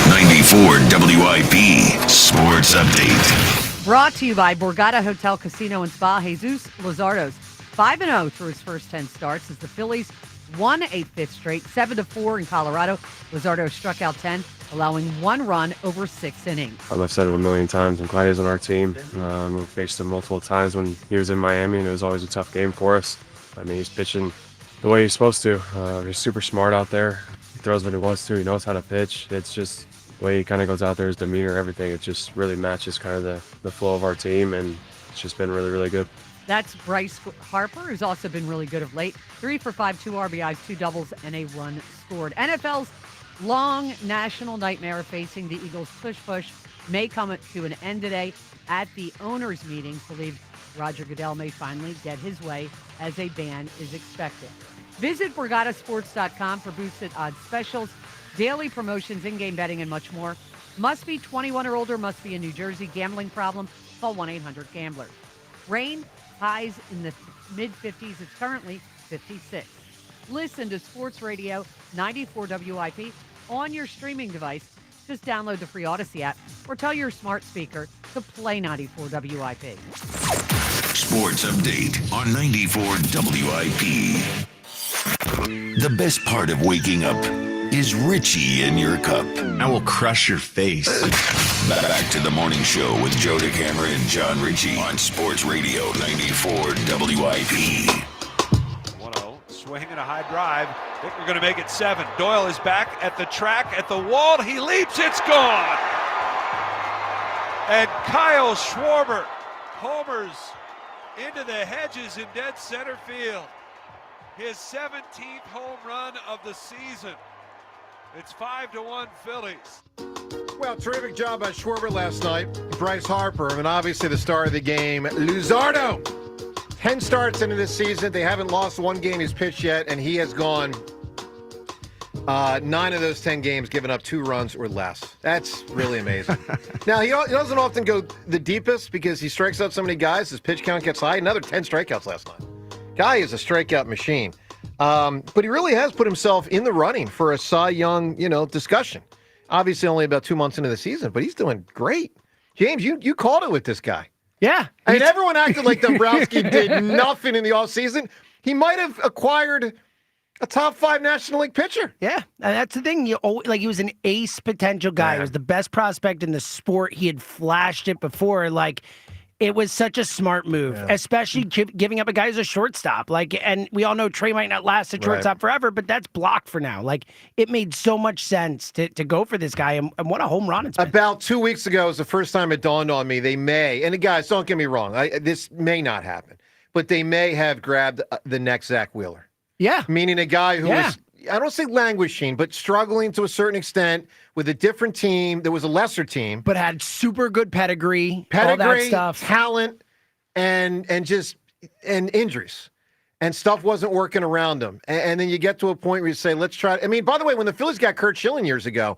[SPEAKER 5] 94 WIP Sports Update.
[SPEAKER 7] Brought to you by Borgata Hotel, Casino, and Spa. Jesus Luzardo's 5-0 through his first 10 starts as the Phillies won a fifth straight, 7-4 in Colorado. Luzardo struck out 10, allowing one run over 6 innings.
[SPEAKER 15] I've said it a million times. I'm glad he's on our team. We faced him multiple times when he was in Miami, and it was always a tough game for us. I mean, he's pitching the way he's supposed to. He's super smart out there. He throws when he wants to. He knows how to pitch. It's just the way he kind of goes out there, his demeanor, everything. It just really matches kind of the flow of our team, and it's just been really, really good.
[SPEAKER 7] That's Bryce Harper, who's also been really good of late. 3 for 5, 2 RBIs, 2 doubles, and a run scored. NFL's long national nightmare facing the Eagles' push may come to an end today at the owners' meeting. Believed Roger Goodell may finally get his way as a ban is expected. Visit BorgataSports.com for boosted odds specials, daily promotions, in-game betting, and much more. Must be 21 or older, must be in New Jersey. Gambling problem? Call 1-800-GAMBLER. Rain, Highs in the mid-50s. It's currently 56. Listen to Sports Radio 94 WIP on your streaming device. Just download the free Odyssey app or tell your smart speaker to play 94 WIP.
[SPEAKER 5] Sports update on 94 WIP. The best part of waking up is Richie in your cup.
[SPEAKER 6] I will crush your face.
[SPEAKER 5] Back to the morning show with Joe DeCamera and John Ritchie on Sports Radio 94 WIP.
[SPEAKER 1] 1-0, swing and a high drive. I think we're going to make it 7. Doyle is back at the track, at the wall. He leaps, it's gone. And Kyle Schwarber homers into the hedges in dead center field. His 17th home run of the season. It's 5-1 Phillies.
[SPEAKER 24] Well, terrific job by Schwarber last night. Bryce Harper, and obviously the star of the game, Luzardo. 10 starts into this season. They haven't lost one game he's pitched yet, and he has gone 9 of those 10 games, giving up 2 runs or less. That's really amazing. Now, he doesn't often go the deepest because he strikes out so many guys. His pitch count gets high. Another 10 strikeouts last night. Guy is a strikeout machine. But he really has put himself in the running for a Cy Young, discussion. Obviously only about 2 months into the season, but he's doing great. James, you called it with this guy.
[SPEAKER 9] Yeah.
[SPEAKER 24] I mean, everyone acted like Dombrowski did nothing in the offseason. He might have acquired a top 5 National League pitcher.
[SPEAKER 9] Yeah, and that's the thing. He was an ace potential guy. He was the best prospect in the sport. He had flashed it before. It was such a smart move, especially giving up a guy who's a shortstop. And we all know Trey might not last at shortstop forever, but that's blocked for now. It made so much sense to go for this guy, and what a home run it's been.
[SPEAKER 24] About 2 weeks ago was the first time it dawned on me they may, and guys, don't get me wrong, this may not happen, but they may have grabbed the next Zach Wheeler.
[SPEAKER 9] Yeah.
[SPEAKER 24] Meaning a guy who was, I don't say languishing, but struggling to a certain extent with a different team. There was a lesser team.
[SPEAKER 9] But had super good pedigree all that stuff.
[SPEAKER 24] Talent, and injuries. And stuff wasn't working around him. And then you get to a point where you say, let's try. I mean, by the way, when the Phillies got Curt Schilling years ago,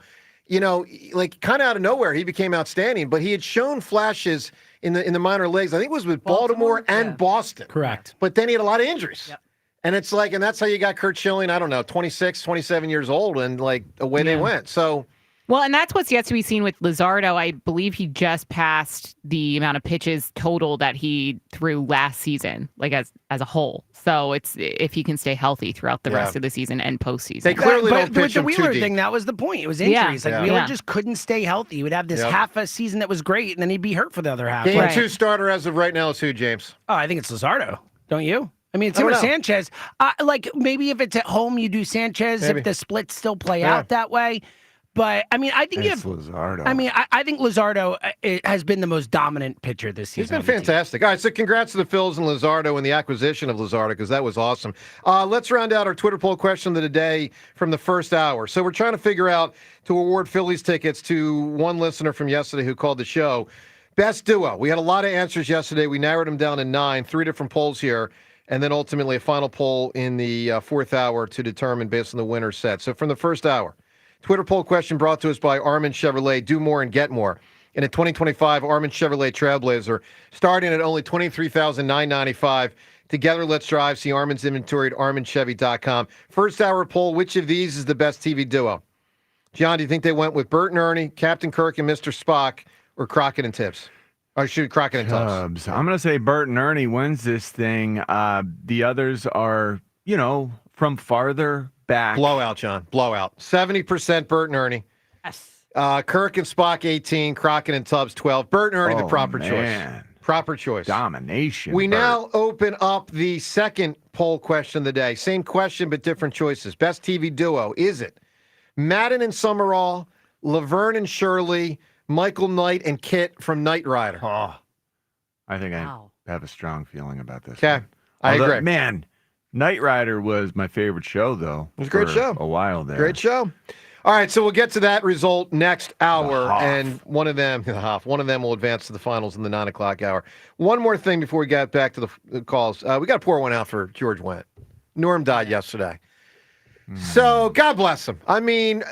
[SPEAKER 24] kind of out of nowhere, he became outstanding. But he had shown flashes in the minor leagues. I think it was with Baltimore and Boston.
[SPEAKER 9] Correct.
[SPEAKER 24] But then he had a lot of injuries.
[SPEAKER 9] Yep.
[SPEAKER 24] And it's and that's how you got Curt Schilling, I don't know, 26, 27 years old, and away they went. So,
[SPEAKER 4] well, and that's what's yet to be seen with Luzardo. I believe he just passed the amount of pitches total that he threw last season, as a whole. So it's if he can stay healthy throughout the rest of the season and postseason.
[SPEAKER 24] They clearly don't pitch
[SPEAKER 9] with the
[SPEAKER 24] him
[SPEAKER 9] Wheeler
[SPEAKER 24] too deep.
[SPEAKER 9] thing, that was the point. It was injuries.
[SPEAKER 24] Yeah.
[SPEAKER 9] Wheeler just couldn't stay healthy. He would have this half a season that was great, and then he'd be hurt for the other half.
[SPEAKER 24] Game 2 starter as of right now is who, James?
[SPEAKER 9] Oh, I think it's Luzardo. Don't you? I mean, it's similar to Sanchez. Maybe if it's at home, you do Sanchez if the splits still play out that way. But, I mean, I think
[SPEAKER 2] Luzardo.
[SPEAKER 9] I mean, I think Luzardo has been the most dominant pitcher this season.
[SPEAKER 24] He's been fantastic. All right, so congrats to the Phils and Luzardo and the acquisition of Luzardo, because that was awesome. Let's round out our Twitter poll question of the day from the first hour. So we're trying to figure out to award Phillies tickets to one listener from yesterday who called the show. Best duo. We had a lot of answers yesterday. We narrowed them down to 9, 3 different polls here. And then ultimately a final poll in the fourth hour to determine based on the winner set. So from the first hour, Twitter poll question brought to us by Armin Chevrolet, do more and get more. In a 2025 Armin Chevrolet Trailblazer, starting at only $23,995. Together, let's drive. See Armin's inventory at arminchevy.com. First hour poll, which of these is the best TV duo? John, do you think they went with Bert and Ernie, Captain Kirk and Mr. Spock, or Crockett and Tibbs? Or shoot, Crockett and Tubbs.
[SPEAKER 2] I'm going to say Bert and Ernie wins this thing. The others are, from farther back.
[SPEAKER 24] Blowout, John. Blowout. 70% Bert and Ernie.
[SPEAKER 9] Yes.
[SPEAKER 24] Kirk and Spock, 18. Crockett and Tubbs, 12. Bert and Ernie, the proper choice. Proper choice.
[SPEAKER 2] Domination.
[SPEAKER 24] We
[SPEAKER 2] Bert.
[SPEAKER 24] now open up the second poll question of the day. Same question, but different choices. Best TV duo. Is it Madden and Summerall, Laverne and Shirley, Michael Knight and Kit from Knight Rider?
[SPEAKER 2] Oh, I think I have a strong feeling about this.
[SPEAKER 24] Okay, I agree.
[SPEAKER 2] Man, Knight Rider was my favorite show, though.
[SPEAKER 24] It was a great show.
[SPEAKER 2] A while there.
[SPEAKER 24] Great show. All right, so we'll get to that result next hour, and one of them will advance to the finals in the 9 o'clock hour. One more thing before we get back to the calls. We got to pour one out for George Wendt. Norm died yesterday. So God bless him. I mean,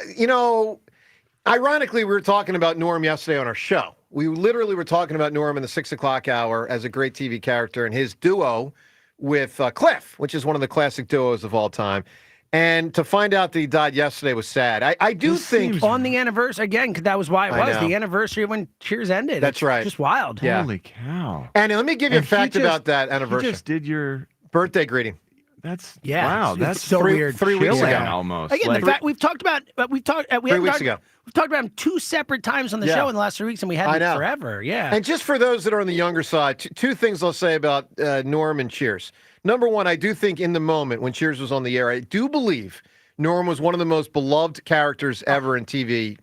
[SPEAKER 24] ironically, we were talking about Norm yesterday on our show. We literally were talking about Norm in the 6 o'clock hour as a great TV character and his duo with Cliff, which is one of the classic duos of all time. And to find out that he died yesterday was sad. I do think
[SPEAKER 9] on the anniversary again, because that was why it
[SPEAKER 24] I
[SPEAKER 9] was
[SPEAKER 24] know.
[SPEAKER 9] the anniversary when Cheers ended.
[SPEAKER 24] That's
[SPEAKER 9] It's
[SPEAKER 24] right.
[SPEAKER 9] Just wild.
[SPEAKER 24] Yeah.
[SPEAKER 2] Holy cow.
[SPEAKER 24] And let me give you a
[SPEAKER 2] And he
[SPEAKER 24] fact
[SPEAKER 2] just-
[SPEAKER 24] about that anniversary.
[SPEAKER 2] You just did your
[SPEAKER 24] birthday greeting.
[SPEAKER 2] That's
[SPEAKER 9] Yeah.
[SPEAKER 2] wow.
[SPEAKER 9] It's
[SPEAKER 2] That's
[SPEAKER 9] so weird.
[SPEAKER 24] 3 weeks ago.
[SPEAKER 2] chilling almost.
[SPEAKER 9] Again,
[SPEAKER 2] Like-
[SPEAKER 9] the fact we've talked about, we
[SPEAKER 24] 3 weeks ago.
[SPEAKER 9] We've talked about him 2 separate times on the
[SPEAKER 24] Yeah.
[SPEAKER 9] show in the last 3 weeks, and we
[SPEAKER 24] I
[SPEAKER 9] hadn't
[SPEAKER 24] know.
[SPEAKER 9] forever. Yeah.
[SPEAKER 24] And just for those that are on the younger side, two things I'll say about Norm and Cheers. Number one, I do think in the moment when Cheers was on the air, I do believe Norm was one of the most beloved characters ever in TV.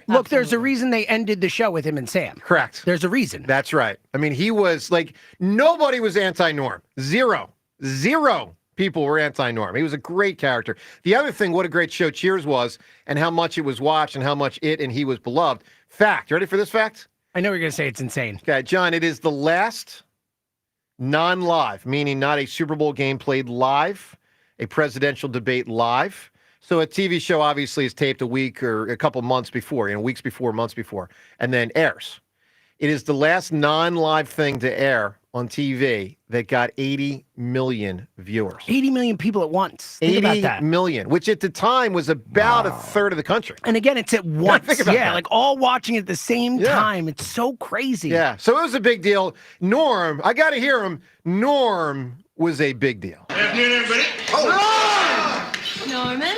[SPEAKER 9] Look, there's a reason they ended the show with him and Sam.
[SPEAKER 24] Correct.
[SPEAKER 9] There's a reason.
[SPEAKER 24] That's right. I mean, he was like, nobody was anti-Norm. Zero people were anti-Norm. He was a great character. The other thing, what a great show Cheers was, and how much it was watched, and how much it and he was beloved. Fact. You ready for this fact?
[SPEAKER 9] I know you're going to say it's insane.
[SPEAKER 24] Okay, John, it is the last non-live, meaning not a Super Bowl game played live, a presidential debate live. So a TV show obviously is taped a week or a couple months before, weeks before, months before, and then airs. It is the last non-live thing to air on TV that got 80 million viewers.
[SPEAKER 9] 80 million people at once. Think about
[SPEAKER 24] 80
[SPEAKER 9] that.
[SPEAKER 24] million, which at the time was about a third of the country.
[SPEAKER 9] And again, it's at once.
[SPEAKER 24] think about
[SPEAKER 9] Yeah,
[SPEAKER 24] that.
[SPEAKER 9] like all watching at the same
[SPEAKER 24] Yeah.
[SPEAKER 9] time. It's so crazy.
[SPEAKER 24] Yeah, so it was a big deal. Norm, I got to hear him. Norm was a big deal.
[SPEAKER 10] Afternoon, everybody.
[SPEAKER 16] Norman?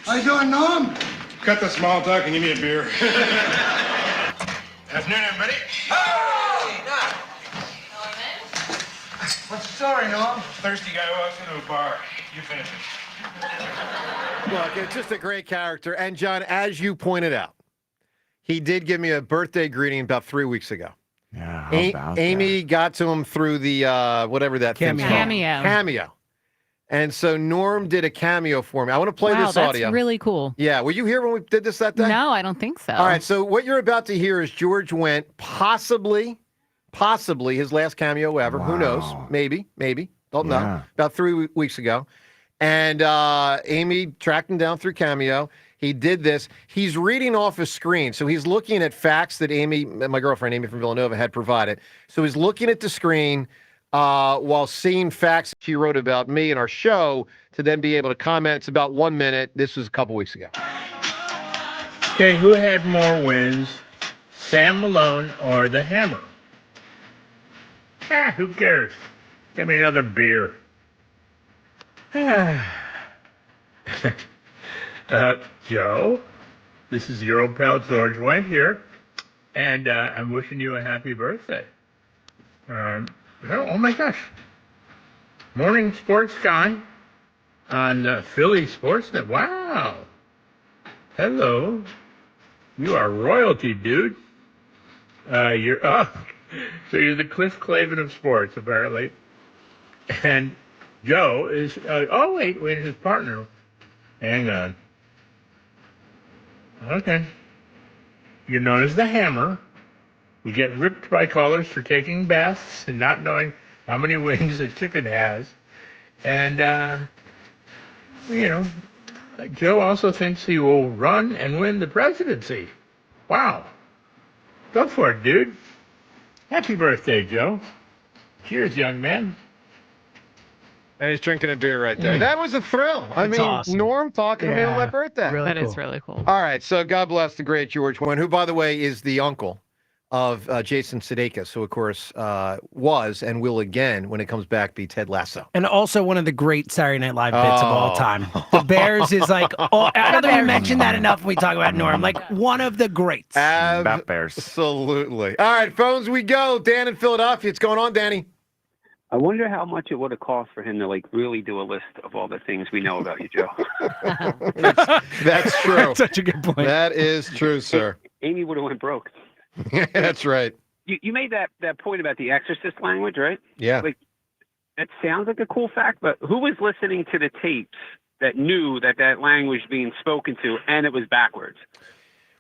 [SPEAKER 10] How you doing, Norm? Cut the small talk and give me a beer. Afternoon, everybody. What's the story, Norm? Thirsty guy walks into a bar. You finish it.
[SPEAKER 24] Look, it's just a great character. And, John, as you pointed out, he did give me a birthday greeting about 3 weeks ago.
[SPEAKER 2] Yeah, how about
[SPEAKER 24] Amy got to him through the, whatever that thing's called. Cameo. And so Norm did a cameo for me. I want to play
[SPEAKER 4] Wow,
[SPEAKER 24] this
[SPEAKER 4] that's
[SPEAKER 24] audio.
[SPEAKER 4] really cool.
[SPEAKER 24] Yeah, were you here when we did this that day?
[SPEAKER 4] No, I don't think so.
[SPEAKER 24] All right, so what you're about to hear is George went possibly his last cameo ever. Who knows? Maybe. Don't know.
[SPEAKER 2] Yeah.
[SPEAKER 24] About 3 weeks ago. And Amy tracked him down through Cameo. He did this. He's reading off a screen. So he's looking at facts that Amy, my girlfriend Amy from Villanova, had provided. So he's looking at the screen while seeing facts she wrote about me and our show to then be able to comment. It's about 1 minute. This was a couple weeks ago.
[SPEAKER 20] Okay, who had more wins, Sam Malone or the Hammer? Who cares? Give me another beer. Joe, this is your old pal George White here, and I'm wishing you a happy birthday. Oh my gosh. Morning sports guy on Philly Sportsnet. Wow. Hello. You are royalty, dude. So you're the Cliff Clavin of sports, apparently. And Joe is, wait, his partner. Hang on. Okay. You're known as the Hammer. You get ripped by callers for taking baths and not knowing how many wings a chicken has. And, Joe also thinks he will run and win the presidency. Wow. Go for it, dude. Happy birthday, Joe. Cheers, young man.
[SPEAKER 24] And he's drinking a beer right there. That was a thrill. I mean,
[SPEAKER 9] awesome.
[SPEAKER 24] Norm talking to me on my birthday.
[SPEAKER 4] That is really cool.
[SPEAKER 24] All right, so God bless the great George Wynn, who, by the way, is the uncle of Jason Sudeikis, who, of course, was and will again, when it comes back, be Ted Lasso.
[SPEAKER 9] And also one of the great Saturday Night Live bits of all time. The Bears is like, I don't think we mention that enough when we talk about Norm. Like one of the greats.
[SPEAKER 24] Absolutely. All right, phones we go. Dan in Philadelphia. What's going on, Danny?
[SPEAKER 21] I wonder how much it would have cost for him to really do a list of all the things we know about you, Joe.
[SPEAKER 24] That's true.
[SPEAKER 9] That's such a good point.
[SPEAKER 24] That is true, sir.
[SPEAKER 21] Amy would have went broke.
[SPEAKER 24] That's right.
[SPEAKER 21] You made that point about the Exorcist language, right?
[SPEAKER 24] Yeah.
[SPEAKER 21] That sounds like a cool fact, but who was listening to the tapes that knew that language being spoken to and it was backwards?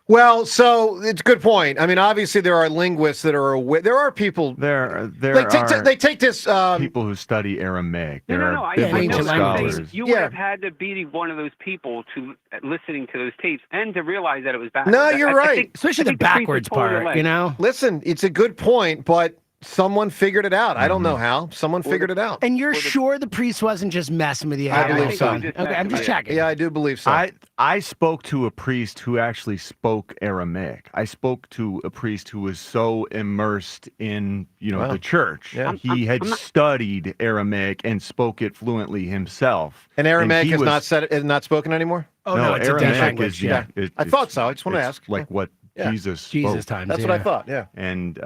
[SPEAKER 24] Well, so it's a good point. I mean, obviously there are linguists that are aware. There are people.
[SPEAKER 2] There
[SPEAKER 24] They take this.
[SPEAKER 2] People who study Aramaic.
[SPEAKER 21] No,
[SPEAKER 2] There
[SPEAKER 21] no,
[SPEAKER 2] are
[SPEAKER 21] I
[SPEAKER 2] biblical
[SPEAKER 21] know. I'm saying
[SPEAKER 2] scholars.
[SPEAKER 21] you would have had to be one of those people to listening to those tapes and to realize that it was backwards.
[SPEAKER 24] No, you're right.
[SPEAKER 9] Especially the backwards part, you know?
[SPEAKER 24] Listen, it's a good point, but someone figured it out. I don't know how. Someone figured it out.
[SPEAKER 9] And you're sure the priest wasn't just messing with you?
[SPEAKER 24] I believe so.
[SPEAKER 9] Okay, I'm just checking.
[SPEAKER 24] Yeah, I do believe so.
[SPEAKER 2] I spoke to a priest who actually spoke Aramaic. I spoke to a priest who was so immersed in,
[SPEAKER 24] Wow.
[SPEAKER 2] the church.
[SPEAKER 24] Yeah.
[SPEAKER 2] He had studied Aramaic and spoke it fluently himself.
[SPEAKER 24] And Aramaic
[SPEAKER 2] he
[SPEAKER 24] is
[SPEAKER 2] was-
[SPEAKER 24] not spoken anymore?
[SPEAKER 9] Oh, no, it's a dead
[SPEAKER 2] Aramaic
[SPEAKER 9] language.
[SPEAKER 2] is
[SPEAKER 24] I thought so. I just want to
[SPEAKER 2] it's
[SPEAKER 24] ask.
[SPEAKER 2] like what
[SPEAKER 24] Yeah.
[SPEAKER 2] Jesus spoke.
[SPEAKER 9] Jesus times.
[SPEAKER 24] That's what I thought. Yeah.
[SPEAKER 2] And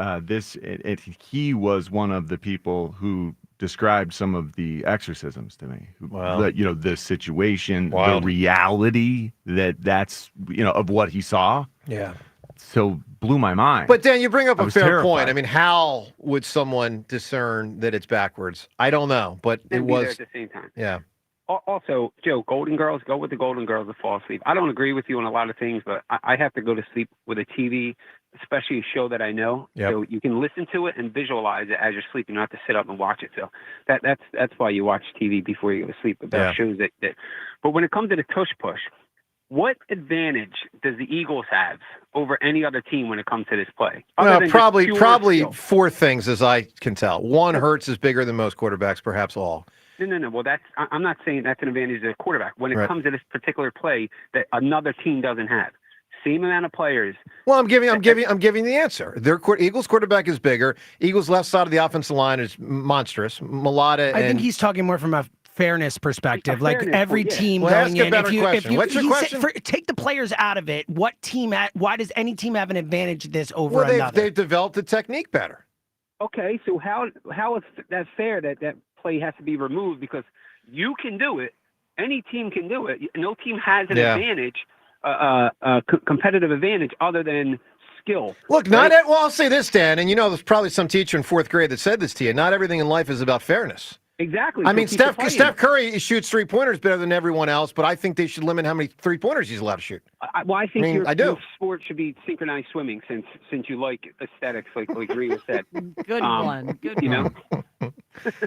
[SPEAKER 2] he was one of the people who described some of the exorcisms to me.
[SPEAKER 24] Wow.
[SPEAKER 2] The situation,
[SPEAKER 24] Wild.
[SPEAKER 2] the reality that's of what he saw.
[SPEAKER 24] Yeah.
[SPEAKER 2] So blew my mind.
[SPEAKER 24] But Dan, you bring up
[SPEAKER 2] I
[SPEAKER 24] a
[SPEAKER 2] was
[SPEAKER 24] fair
[SPEAKER 2] terrified.
[SPEAKER 24] point. I mean, how would someone discern that it's backwards? I don't know, but it
[SPEAKER 21] And be there
[SPEAKER 24] was.
[SPEAKER 21] at the same time.
[SPEAKER 24] Yeah.
[SPEAKER 21] Also, Joe, Golden Girls, go with the Golden Girls to fall asleep. I don't agree with you on a lot of things, but I have to go to sleep with a TV, especially a show that I know.
[SPEAKER 24] Yep.
[SPEAKER 21] So you can listen to it and visualize it as you're sleeping. You don't have to sit up and watch it. So that's why you watch TV before you go to sleep about
[SPEAKER 24] Yeah.
[SPEAKER 21] shows that. But when it comes to the tush push, what advantage does the Eagles have over any other team when it comes to this play? Other
[SPEAKER 24] Well,
[SPEAKER 21] than just
[SPEAKER 24] probably
[SPEAKER 21] pure skill?
[SPEAKER 24] four things, as I can tell. One, Hurts is bigger than most quarterbacks, perhaps all.
[SPEAKER 21] No. Well, I'm not saying that's an advantage of the quarterback. When it
[SPEAKER 24] Right.
[SPEAKER 21] comes to this particular play that another team doesn't have, same amount of players.
[SPEAKER 24] Well, I'm giving the answer. Eagles quarterback is bigger. Eagles left side of the offensive line is monstrous. Mulata.
[SPEAKER 9] I think he's talking more from a fairness perspective. Like
[SPEAKER 21] fairness,
[SPEAKER 9] every
[SPEAKER 21] yeah.
[SPEAKER 9] team
[SPEAKER 24] Well,
[SPEAKER 9] going
[SPEAKER 24] ask a
[SPEAKER 9] in.
[SPEAKER 24] better question. What's your
[SPEAKER 9] he said-
[SPEAKER 24] question?
[SPEAKER 9] take the players out of it. Why does any team have an advantage this over
[SPEAKER 24] Well,
[SPEAKER 9] another?
[SPEAKER 24] they've developed the technique better.
[SPEAKER 21] Okay, so how is that fair that play has to be removed because you can do it? Any team can do it. No team has an advantage, competitive advantage other than skill.
[SPEAKER 24] Look, well, I'll say this, Dan, and there's probably some teacher in fourth grade that said this to you. Not everything in life is about fairness.
[SPEAKER 21] Exactly.
[SPEAKER 24] I
[SPEAKER 21] So
[SPEAKER 24] mean,
[SPEAKER 21] keep it playing.
[SPEAKER 24] Steph Curry shoots three-pointers better than everyone else, but I think they should limit how many three-pointers he's allowed to shoot.
[SPEAKER 21] I think
[SPEAKER 24] I do.
[SPEAKER 21] your sport should be synchronized swimming since you like aesthetics, like Rita said.
[SPEAKER 7] Good one. Good
[SPEAKER 21] you
[SPEAKER 7] one.
[SPEAKER 21] know?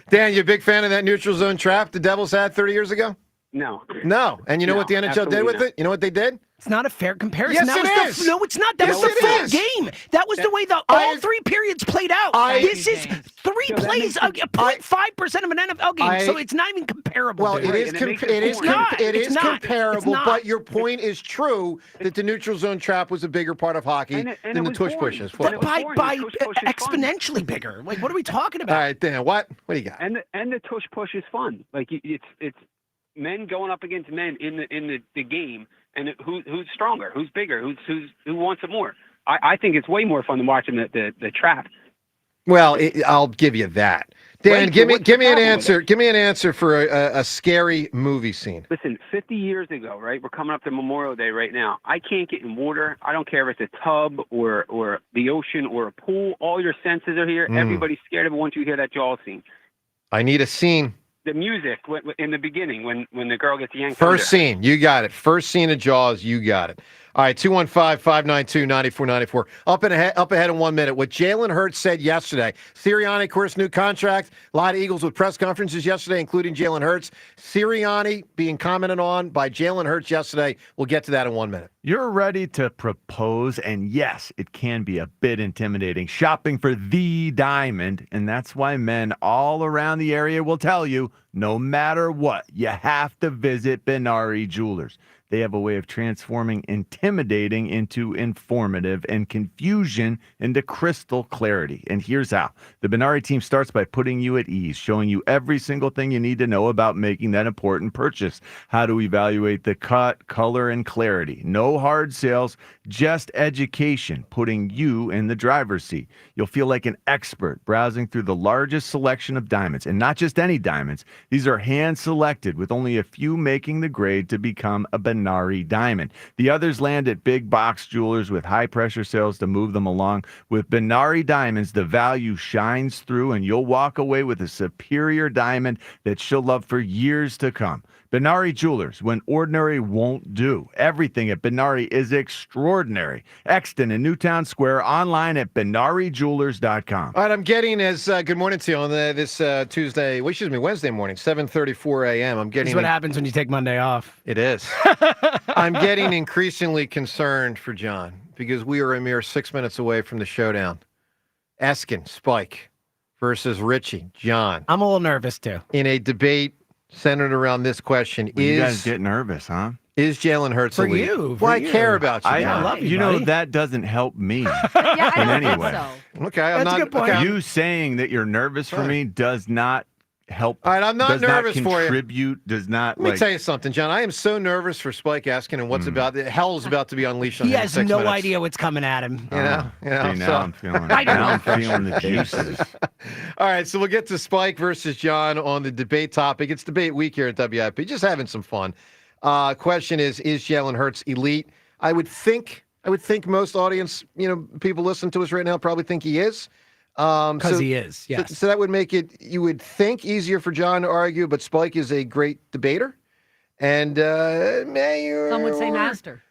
[SPEAKER 24] Dan, you a big fan of that neutral zone trap the Devils had 30 years ago?
[SPEAKER 21] No.
[SPEAKER 24] No. And you know
[SPEAKER 21] No,
[SPEAKER 24] what the NHL did
[SPEAKER 21] absolutely
[SPEAKER 24] with
[SPEAKER 21] not.
[SPEAKER 24] it? You know what they did?
[SPEAKER 9] It's not a fair comparison.
[SPEAKER 24] Yes,
[SPEAKER 9] that
[SPEAKER 24] it
[SPEAKER 9] was
[SPEAKER 24] is.
[SPEAKER 9] No, it's not. That
[SPEAKER 24] Yes,
[SPEAKER 9] was the
[SPEAKER 24] it
[SPEAKER 9] full
[SPEAKER 24] is.
[SPEAKER 9] game. That was the way all three periods played out. This is three
[SPEAKER 21] So that
[SPEAKER 9] plays,
[SPEAKER 21] makes
[SPEAKER 9] 0.5% of an NFL game, so it's not even comparable.
[SPEAKER 24] Well,
[SPEAKER 9] dude.
[SPEAKER 24] it is
[SPEAKER 21] and it makes it boring.
[SPEAKER 9] It's not.
[SPEAKER 24] comparable,
[SPEAKER 9] It's not.
[SPEAKER 24] but your point is true that the neutral zone trap was a bigger part of hockey
[SPEAKER 21] And
[SPEAKER 24] than
[SPEAKER 21] it
[SPEAKER 24] the
[SPEAKER 21] was
[SPEAKER 24] tush
[SPEAKER 21] boring.
[SPEAKER 24] pushes.
[SPEAKER 21] But
[SPEAKER 9] But by
[SPEAKER 21] boring. The tush push is fun.
[SPEAKER 9] exponentially bigger. Like, what are we talking
[SPEAKER 24] All
[SPEAKER 9] about?
[SPEAKER 24] right, Dan, what do you got?
[SPEAKER 21] And the tush push is fun. Like it's men going up against men in the game, and who's stronger, who's bigger, who wants it more. I think it's way more fun than watching the trap.
[SPEAKER 24] Well, I'll give you that. Dan,
[SPEAKER 21] Right,
[SPEAKER 24] give
[SPEAKER 21] so
[SPEAKER 24] me
[SPEAKER 21] what's the
[SPEAKER 24] an
[SPEAKER 21] problem with
[SPEAKER 24] answer. Give me an answer for a scary movie scene.
[SPEAKER 21] Listen, 50 years ago, right? We're coming up to Memorial Day right now. I can't get in water. I don't care if it's a tub or the ocean or a pool. All your senses are here. Everybody's scared of it once you hear that Jaws scene.
[SPEAKER 24] I need a scene.
[SPEAKER 21] The music in the beginning when the girl gets yanked
[SPEAKER 24] First
[SPEAKER 21] under.
[SPEAKER 24] scene, you got it. First scene of Jaws, you got it. All right, 215-592-9494. Up ahead in 1 minute. What Jalen Hurts said yesterday. Sirianni, of course, new contract. A lot of Eagles with press conferences yesterday, including Jalen Hurts. Sirianni being commented on by Jalen Hurts yesterday. We'll get to that in 1 minute.
[SPEAKER 2] You're ready to propose, and yes, it can be a bit intimidating. Shopping for the diamond, and that's why men all around the area will tell you, no matter what, you have to visit Benari Jewelers. They have a way of transforming intimidating into informative and confusion into crystal clarity. And here's how. The Benari team starts by putting you at ease, showing you every single thing you need to know about making that important purchase. How to evaluate the cut, color, and clarity. No hard sales, just education, putting you in the driver's seat. You'll feel like an expert browsing through the largest selection of diamonds, and not just any diamonds. These are hand-selected with only a few making the grade to become a Benari Benari diamond. The others land at big box jewelers with high-pressure sales to move them along. With Benari diamonds, the value shines through, and you'll walk away with a superior diamond that she'll love for years to come. Benari Jewelers, when ordinary won't do. Everything at Benari is extraordinary. Exton in Newtown Square, online at BenariJewelers.com.
[SPEAKER 24] All right, I'm getting good morning to you on this Wednesday morning, 7:34 a.m. I'm getting.
[SPEAKER 9] This is what happens when you take Monday off.
[SPEAKER 24] It is. I'm getting increasingly concerned for John because we are a mere 6 minutes away from the showdown. Eskin, Spike versus Richie, John.
[SPEAKER 9] I'm a little nervous too.
[SPEAKER 24] In a debate centered around this question,
[SPEAKER 2] You guys get nervous, huh?
[SPEAKER 24] Is Jalen Hurts
[SPEAKER 9] For
[SPEAKER 24] elite?
[SPEAKER 9] you,
[SPEAKER 24] Well, I care about you.
[SPEAKER 2] I
[SPEAKER 24] John.
[SPEAKER 9] love you,
[SPEAKER 2] you know,
[SPEAKER 9] buddy.
[SPEAKER 2] that doesn't help me
[SPEAKER 7] Yeah, I
[SPEAKER 2] in
[SPEAKER 7] don't
[SPEAKER 2] any
[SPEAKER 7] think
[SPEAKER 2] way.
[SPEAKER 7] so.
[SPEAKER 24] Okay, I'm
[SPEAKER 9] That's a
[SPEAKER 24] not.
[SPEAKER 9] good point.
[SPEAKER 24] Okay,
[SPEAKER 2] You saying that you're nervous for me does not help.
[SPEAKER 24] All right, I'm not
[SPEAKER 2] does
[SPEAKER 24] nervous
[SPEAKER 2] not
[SPEAKER 24] for you.
[SPEAKER 2] contribute, does not
[SPEAKER 24] Let me tell you something, John. I am so nervous for Spike Eskin and what's about. Hell is about to be unleashed on
[SPEAKER 9] He
[SPEAKER 24] him in
[SPEAKER 9] has
[SPEAKER 24] 6
[SPEAKER 9] no
[SPEAKER 24] minutes.
[SPEAKER 9] idea what's coming at him.
[SPEAKER 24] You know.
[SPEAKER 2] See, now
[SPEAKER 24] so-
[SPEAKER 2] I'm feeling. Now I'm feeling the juices.
[SPEAKER 24] All right, so we'll get to Spike versus John on the debate topic. It's debate week here at WIP. Just having some fun. Question is Jalen Hurts elite? I would think most audience, people listening to us right now probably think he is.
[SPEAKER 9] Because he is, yes.
[SPEAKER 24] So that would make it, you would think, easier for John to argue, but Spike is a great debater. And
[SPEAKER 7] Some would say master.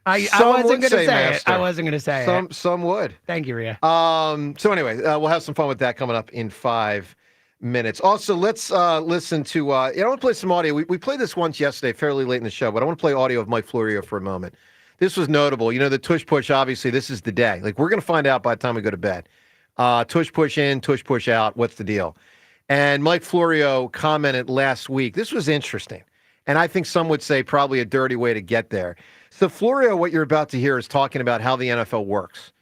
[SPEAKER 9] I
[SPEAKER 24] Some
[SPEAKER 9] wasn't
[SPEAKER 24] would
[SPEAKER 9] going to say
[SPEAKER 24] master.
[SPEAKER 9] it. I wasn't going to say it.
[SPEAKER 24] Some would.
[SPEAKER 9] Thank you, Rhea.
[SPEAKER 24] So anyway, we'll have some fun with that coming up in 5 minutes. Also, let's listen to, I want to play some audio. We played this once yesterday, fairly late in the show, but I want to play audio of Mike Florio for a moment. This was notable. The tush push, obviously, this is the day. Like, we're going to find out by the time we go to bed. Tush push in, tush push out. What's the deal? And Mike Florio commented last week. This was interesting. And I think some would say probably a dirty way to get there. So Florio, what you're about to hear is talking about how the NFL works.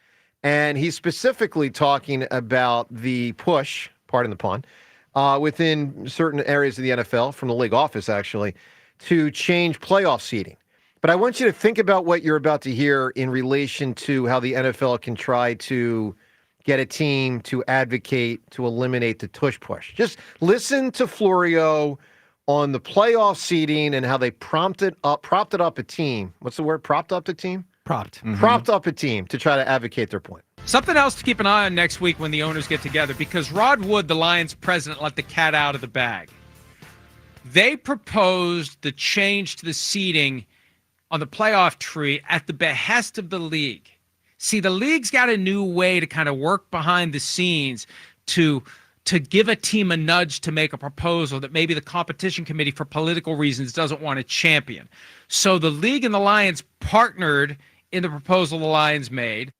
[SPEAKER 24] And he's specifically talking about the push, pardon the pun, within certain areas of the NFL, from the league office actually, to change playoff seeding. But I want you to think about what you're about to hear in relation to how the NFL can try to get a team to advocate to eliminate the tush push. Just listen to Florio on the playoff seeding and how they propped up a team. What's the word? Propped up the team?
[SPEAKER 9] Propped.
[SPEAKER 24] Mm-hmm. Propped up a team to try to advocate their point.
[SPEAKER 3] Something else to keep an eye on next week when the owners get together, because Rod Wood, the Lions president, let the cat out of the bag. They proposed the change to the seeding on the playoff tree at the behest of the league. See, the league's got a new way to kind of work behind the scenes to give a team a nudge to make a proposal that maybe the competition committee for political reasons doesn't want to champion. So the league and the Lions partnered in the proposal the Lions made.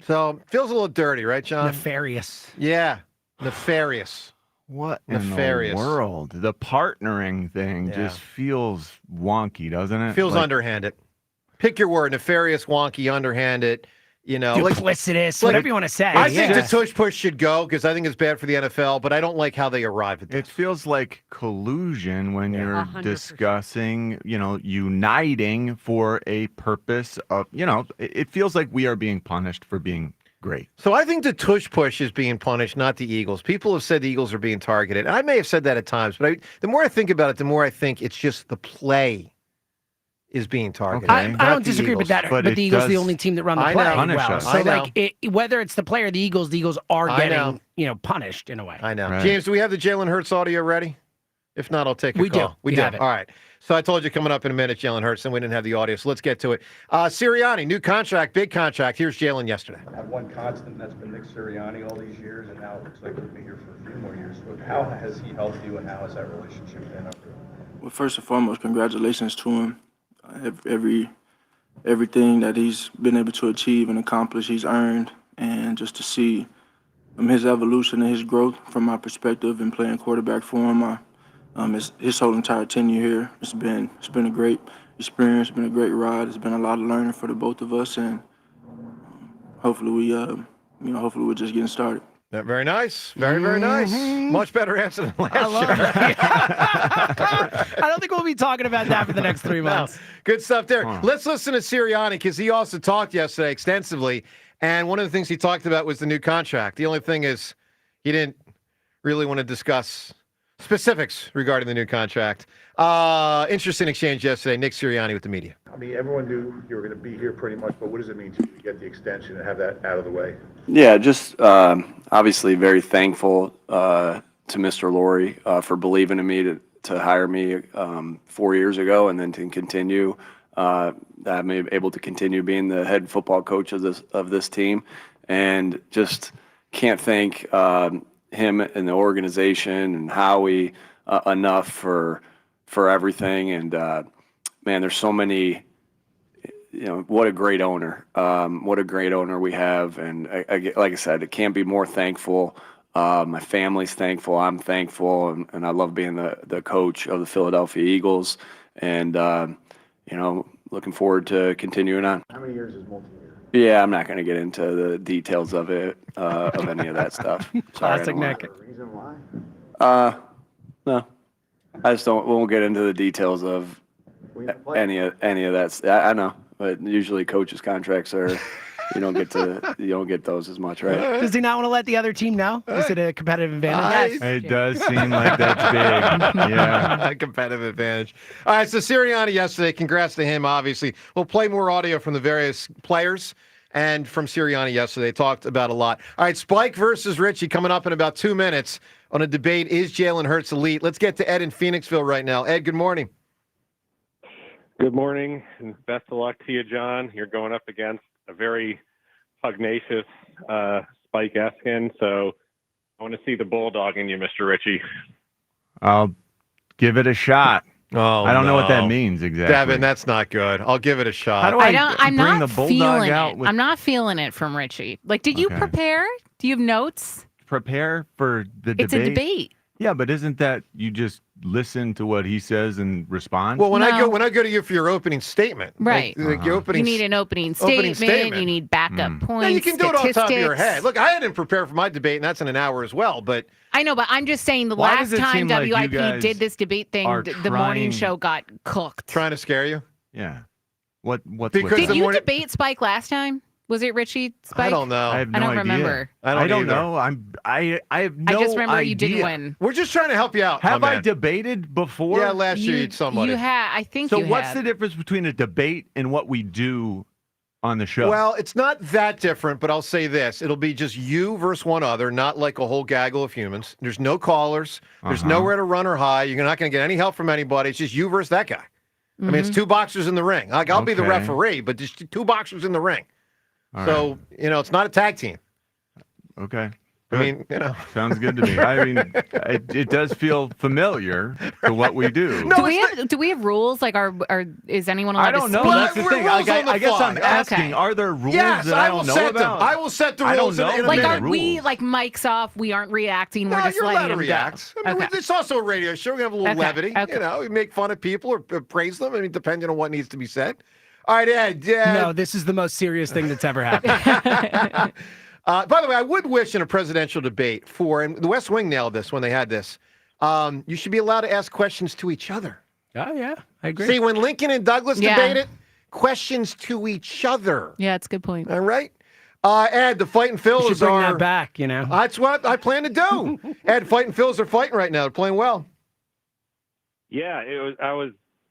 [SPEAKER 24] So feels a little dirty, right, John?
[SPEAKER 9] Nefarious.
[SPEAKER 24] Yeah, nefarious.
[SPEAKER 2] What
[SPEAKER 24] Nefarious.
[SPEAKER 2] in the world? The partnering thing just feels wonky, doesn't it?
[SPEAKER 24] Feels underhanded. Pick your word: nefarious, wonky, underhanded.
[SPEAKER 9] Duplicitous, whatever you want to say.
[SPEAKER 24] I think the tush push should go because I think it's bad for the NFL, but I don't like how they arrive at this.
[SPEAKER 2] It feels like collusion when you're
[SPEAKER 7] 100%.
[SPEAKER 2] discussing, uniting for a purpose of, it feels like we are being punished for being great.
[SPEAKER 24] So I think the tush push is being punished, not the Eagles. People have said the Eagles are being targeted. And I may have said that at times, but the more I think about it, the more I think it's just the play is being targeted.
[SPEAKER 9] I don't disagree with that, but the Eagles are the only team that run the play well. So, whether it's the play or the Eagles are getting, punished in a way.
[SPEAKER 24] I know.
[SPEAKER 2] Right.
[SPEAKER 24] James, do we have the Jalen Hurts audio ready? If not, I'll take a call. We do.
[SPEAKER 9] have it.
[SPEAKER 24] All right. So I told you coming up in a minute, Jalen Hurts, and we didn't have the audio, so let's get to it. Serriani, new contract, big contract. Here's Jalen yesterday.
[SPEAKER 8] I have one constant, that's been Nick Serriani all these years, and now it looks like he'll be here for a few more years. But how has he helped you, and how has that relationship been?
[SPEAKER 16] Well, first and foremost, congratulations to him. Everything that he's been able to achieve and accomplish, he's earned, and just to see his evolution and his growth from my perspective and playing quarterback for him, his whole entire tenure here, it's been a great experience, been a great ride. It's been a lot of learning for the both of us, and hopefully we're just getting started.
[SPEAKER 24] Very nice. Very, very nice. Much better answer than last year.
[SPEAKER 9] I don't think we'll be talking about that for the next 3 months.
[SPEAKER 24] No. Good stuff there. Let's listen to Sirianni because he also talked yesterday extensively, and one of the things he talked about was the new contract. The only thing is he didn't really want to discuss Specifics regarding the new contract. Interesting exchange yesterday. Nick Serriani with the media.
[SPEAKER 8] I mean, everyone knew you were going to be here pretty much, but what does it mean to get the extension and have that out of the way?
[SPEAKER 17] Yeah, just obviously very thankful to Mr. Laurie for believing in me to hire me 4 years ago, and then to continue. I'm able to continue being the head football coach of this team, and just can't thank him and the organization and Howie enough for everything. And man, there's so many. What a great owner. What a great owner we have. And like I said, I can't be more thankful. My family's thankful. I'm thankful. And I love being the coach of the Philadelphia Eagles. And, looking forward to continuing on.
[SPEAKER 8] How many years is multi-year?
[SPEAKER 17] Yeah, I'm not going to get into the details of it, of any of that stuff. Sorry,
[SPEAKER 9] Classic Nick.
[SPEAKER 8] Reason why?
[SPEAKER 17] No. I just won't get into the details of any of that. I know. But usually coaches' contracts are, you don't get those as much, right?
[SPEAKER 9] Does he not want to let the other team know? Is it a competitive advantage?
[SPEAKER 2] It does seem like that's big. Yeah.
[SPEAKER 24] A competitive advantage. All right, so Sirianni yesterday, congrats to him, obviously. We'll play more audio from the various players and from Sirianni yesterday. Talked about a lot. All right, Spike versus Richie coming up in about 2 minutes on a debate. Is Jalen Hurts elite? Let's get to Ed in Phoenixville right now. Ed, good morning.
[SPEAKER 18] Good morning, and best of luck to you, John. You're going up against a very pugnacious Spike Eskin, so I want to see the bulldog in you, Mr. Ritchie.
[SPEAKER 2] I'll give it a shot.
[SPEAKER 24] Oh,
[SPEAKER 2] I don't know what that means exactly.
[SPEAKER 24] Devin, that's not good. I'll give it a shot.
[SPEAKER 2] How do
[SPEAKER 4] I'm
[SPEAKER 2] bring
[SPEAKER 4] not
[SPEAKER 2] the bulldog
[SPEAKER 4] feeling
[SPEAKER 2] out
[SPEAKER 4] it.
[SPEAKER 2] with-
[SPEAKER 4] I'm not feeling it from Richie. Like, did you prepare? Do you have notes?
[SPEAKER 2] Prepare for the debate?
[SPEAKER 4] It's a debate.
[SPEAKER 2] Yeah, but isn't that you just listen to what he says and respond?
[SPEAKER 24] Well, when I go to you for your opening statement,
[SPEAKER 4] Right.
[SPEAKER 24] Like your opening,
[SPEAKER 4] You need an opening statement. You need backup points.
[SPEAKER 24] No, you can do it off the top of your
[SPEAKER 4] statistics.
[SPEAKER 24] head. Look, I didn't prepare for my debate, and that's in an hour as well. But
[SPEAKER 4] I know, but I'm just saying the
[SPEAKER 2] Why
[SPEAKER 4] last
[SPEAKER 2] does it
[SPEAKER 4] time
[SPEAKER 2] seem like you
[SPEAKER 4] WIP
[SPEAKER 2] guys
[SPEAKER 4] did this debate thing,
[SPEAKER 2] are
[SPEAKER 4] the morning
[SPEAKER 2] trying-
[SPEAKER 4] show got cooked.
[SPEAKER 24] trying to scare you?
[SPEAKER 2] Yeah. What's
[SPEAKER 24] Because
[SPEAKER 2] with
[SPEAKER 4] Did
[SPEAKER 2] that?
[SPEAKER 4] you debate Spike last time? Was it Richie Spike?
[SPEAKER 24] I don't know.
[SPEAKER 2] I have no
[SPEAKER 4] don't
[SPEAKER 2] idea.
[SPEAKER 4] remember.
[SPEAKER 24] I don't either.
[SPEAKER 2] know. I have no
[SPEAKER 4] I just remember
[SPEAKER 2] idea.
[SPEAKER 4] you didn't win.
[SPEAKER 24] We're just trying to help you out.
[SPEAKER 2] Have
[SPEAKER 24] my
[SPEAKER 2] I
[SPEAKER 24] man.
[SPEAKER 2] debated before?
[SPEAKER 24] Yeah, last year you somebody.
[SPEAKER 4] You had. I think
[SPEAKER 2] So
[SPEAKER 4] you
[SPEAKER 2] what's
[SPEAKER 4] had.
[SPEAKER 2] the difference between a debate and what we do on the show?
[SPEAKER 24] Well, it's not that different, but I'll say this. It'll be just you versus one other, not like a whole gaggle of humans. There's no callers. There's nowhere to run or hide. You're not going to get any help from anybody. It's just you versus that guy. I mean, it's two boxers in the ring. Like, I'll be the
[SPEAKER 2] Okay.
[SPEAKER 24] referee, but there's two boxers in the ring.
[SPEAKER 2] All
[SPEAKER 24] So, it's not a tag team.
[SPEAKER 2] Okay.
[SPEAKER 24] I mean,
[SPEAKER 2] Sounds good to me. I mean, it does feel familiar to what we do.
[SPEAKER 4] Do we have rules? Like, is anyone allowed
[SPEAKER 2] I don't
[SPEAKER 4] to
[SPEAKER 2] know.
[SPEAKER 4] speak?
[SPEAKER 2] That's the thing. Like, I guess I'm asking:
[SPEAKER 4] Okay.
[SPEAKER 2] Are there rules
[SPEAKER 24] Yes,
[SPEAKER 2] that
[SPEAKER 24] I
[SPEAKER 2] I
[SPEAKER 24] will
[SPEAKER 2] don't know
[SPEAKER 24] set
[SPEAKER 2] about?
[SPEAKER 24] them. I will set the
[SPEAKER 2] I don't
[SPEAKER 24] rules in
[SPEAKER 2] know.
[SPEAKER 24] a
[SPEAKER 4] Like,
[SPEAKER 24] minute.
[SPEAKER 4] are we like mics off? We aren't reacting. We're
[SPEAKER 24] No,
[SPEAKER 4] just
[SPEAKER 24] you're
[SPEAKER 4] letting
[SPEAKER 24] allowed to
[SPEAKER 4] them
[SPEAKER 24] react.
[SPEAKER 4] go.
[SPEAKER 24] I mean,
[SPEAKER 4] Okay.
[SPEAKER 24] it's also a radio show. We have a little
[SPEAKER 4] Okay,
[SPEAKER 24] levity.
[SPEAKER 4] okay.
[SPEAKER 24] We make fun of people or praise them. I mean, depending on what needs to be said. All right, Ed.
[SPEAKER 9] No, this is the most serious thing that's ever happened.
[SPEAKER 24] By the way, I would wish in a presidential debate and the West Wing nailed this when they had this, you should be allowed to ask questions to each other.
[SPEAKER 9] Oh, yeah, I agree.
[SPEAKER 24] See, when Lincoln and Douglas debated, questions to each other.
[SPEAKER 4] Yeah, it's a good point.
[SPEAKER 24] All right? Ed, the Fighting Phils
[SPEAKER 9] You should bring
[SPEAKER 24] are
[SPEAKER 9] that back,
[SPEAKER 24] That's what I plan to do. Ed, Fighting Phils are fighting right now. They're playing well.
[SPEAKER 18] Yeah,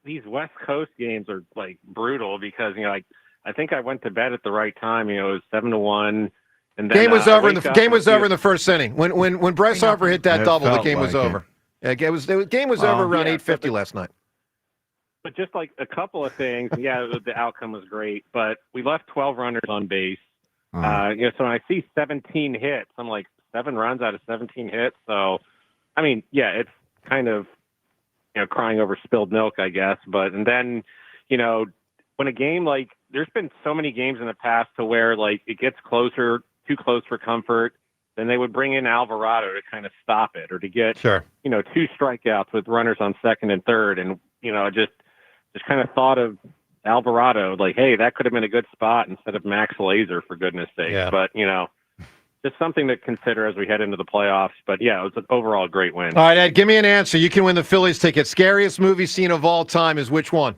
[SPEAKER 18] these West Coast games are like brutal because, I think I went to bed at the right time. It was 7-1. And then,
[SPEAKER 24] Game was over in the
[SPEAKER 18] wake
[SPEAKER 24] game
[SPEAKER 18] up
[SPEAKER 24] was
[SPEAKER 18] and
[SPEAKER 24] over in the first inning. When Bryce Harper hit that
[SPEAKER 2] It
[SPEAKER 24] double, the
[SPEAKER 2] felt
[SPEAKER 24] game was
[SPEAKER 2] like
[SPEAKER 24] over. Yeah, game was over around 8:50 last night.
[SPEAKER 18] But just like a couple of things, the outcome was great, but we left 12 runners on base. So when I see 17 hits, I'm like 7 runs out of 17 hits. So, I mean, it's kind of, crying over spilled milk, I guess. And then, when a game there's been so many games in the past to where it gets closer, too close for comfort, then they would bring in Alvarado to kind of stop it or to get, 2 strikeouts with runners on second and third. And, just kind of thought of Alvarado, hey, that could have been a good spot instead of Max Laser, for goodness sake.
[SPEAKER 24] Yeah.
[SPEAKER 18] But, just something to consider as we head into the playoffs. But, it was an overall great win.
[SPEAKER 24] All right, Ed, give me an answer. You can win the Phillies ticket. Scariest movie scene of all time is which one?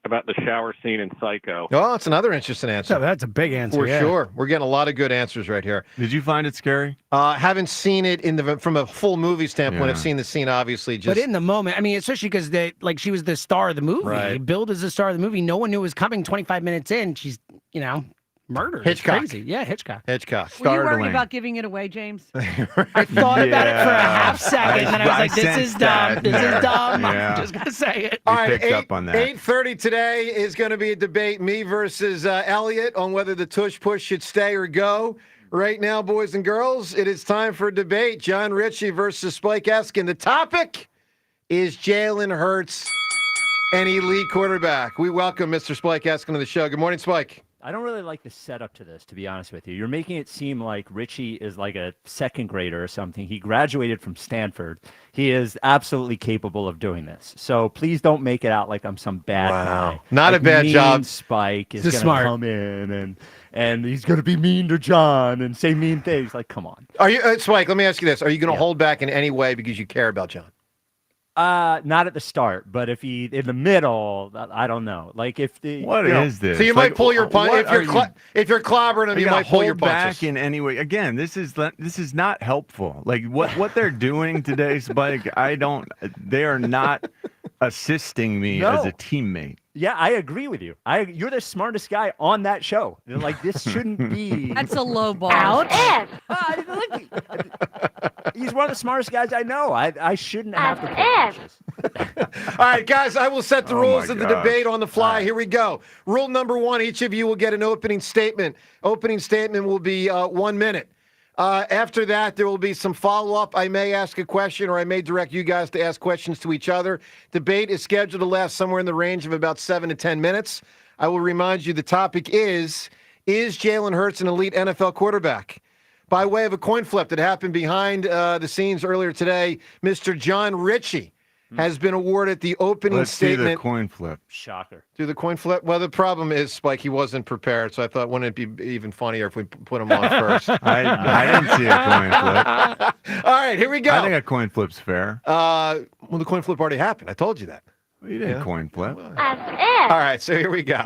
[SPEAKER 18] about the shower scene in Psycho.
[SPEAKER 24] Oh, that's another interesting answer.
[SPEAKER 9] So that's a big answer.
[SPEAKER 24] For
[SPEAKER 9] yeah.
[SPEAKER 24] sure. We're getting a lot of good answers right here.
[SPEAKER 2] Did you find it scary?
[SPEAKER 24] Haven't seen it from a full movie standpoint.
[SPEAKER 2] Yeah.
[SPEAKER 24] I've seen the scene, obviously.
[SPEAKER 9] But in the moment, I mean, especially because she was the star of the movie.
[SPEAKER 24] Right.
[SPEAKER 9] Billed as the star of the movie. No one knew it was coming 25 minutes in. She's, murdered.
[SPEAKER 24] Hitchcock.
[SPEAKER 9] It's crazy. Yeah, Hitchcock.
[SPEAKER 7] Were you worried about giving it away, James?
[SPEAKER 9] I thought about it for a half second, and then I was like, this is dumb. This is dumb.
[SPEAKER 2] Yeah.
[SPEAKER 9] I'm just going to say it.
[SPEAKER 24] All right,
[SPEAKER 2] picked up on that.
[SPEAKER 24] 8:30 today is going to be a debate, me versus Elliot, on whether the tush push should stay or go. Right now, boys and girls, it is time for a debate. John Ritchie versus Spike Eskin. The topic is Jalen Hurts, an elite quarterback. We welcome Mr. Spike Eskin to the show. Good morning, Spike.
[SPEAKER 12] I don't really like the setup to this, to be honest with you. You're making it seem like Richie is like a second grader or something. He graduated from Stanford. He is absolutely capable of doing this. So please don't make it out like I'm some bad guy.
[SPEAKER 24] Not
[SPEAKER 12] like
[SPEAKER 24] a bad
[SPEAKER 12] mean
[SPEAKER 24] job.
[SPEAKER 12] Spike is
[SPEAKER 9] This
[SPEAKER 12] going
[SPEAKER 9] is
[SPEAKER 12] to
[SPEAKER 9] smart.
[SPEAKER 12] come in and he's going to be mean to John and say mean things. Like, come on.
[SPEAKER 24] Are you, Spike, let me ask you this. Are you going to hold back in any way because you care about John?
[SPEAKER 12] Not at the start, but if he in the middle, I don't know. Like if the
[SPEAKER 2] What is this?
[SPEAKER 24] So you might pull your punch
[SPEAKER 2] what
[SPEAKER 24] if you're clobbering him. You might pull your punches.
[SPEAKER 2] back in any way. Again, this is not helpful. Like what they're doing today, Spike. They are not assisting me as a teammate.
[SPEAKER 12] Yeah, I agree with you. You're the smartest guy on that show. They're like, this shouldn't be.
[SPEAKER 7] That's a low bar.
[SPEAKER 12] Out. He's one of the smartest guys I know. I shouldn't have to pull punches.
[SPEAKER 24] All right, guys, I will set the rules
[SPEAKER 2] my
[SPEAKER 24] of the
[SPEAKER 2] gosh.
[SPEAKER 24] debate on the fly. Here we go. Rule number one, each of you will get an opening statement. Opening statement will be 1 minute. After that, there will be some follow-up. I may ask a question or I may direct you guys to ask questions to each other. Debate is scheduled to last somewhere in the range of about 7 to 10 minutes. I will remind you the topic is Jalen Hurts an elite NFL quarterback? By way of a coin flip that happened behind the scenes earlier today, Mr. John Ritchie has been awarded the opening
[SPEAKER 2] Let's
[SPEAKER 24] statement.
[SPEAKER 2] do the coin flip.
[SPEAKER 12] Shocker.
[SPEAKER 24] Do the coin flip? Well, the problem is, Spike, he wasn't prepared, so I thought, wouldn't it be even funnier if we put him on first?
[SPEAKER 2] I didn't see a coin flip.
[SPEAKER 24] All right, here we go.
[SPEAKER 2] I think a coin flip's fair.
[SPEAKER 24] Well, the coin flip already happened. I told you that.
[SPEAKER 2] Well, you didn't coin flip.
[SPEAKER 24] All right, so here we go.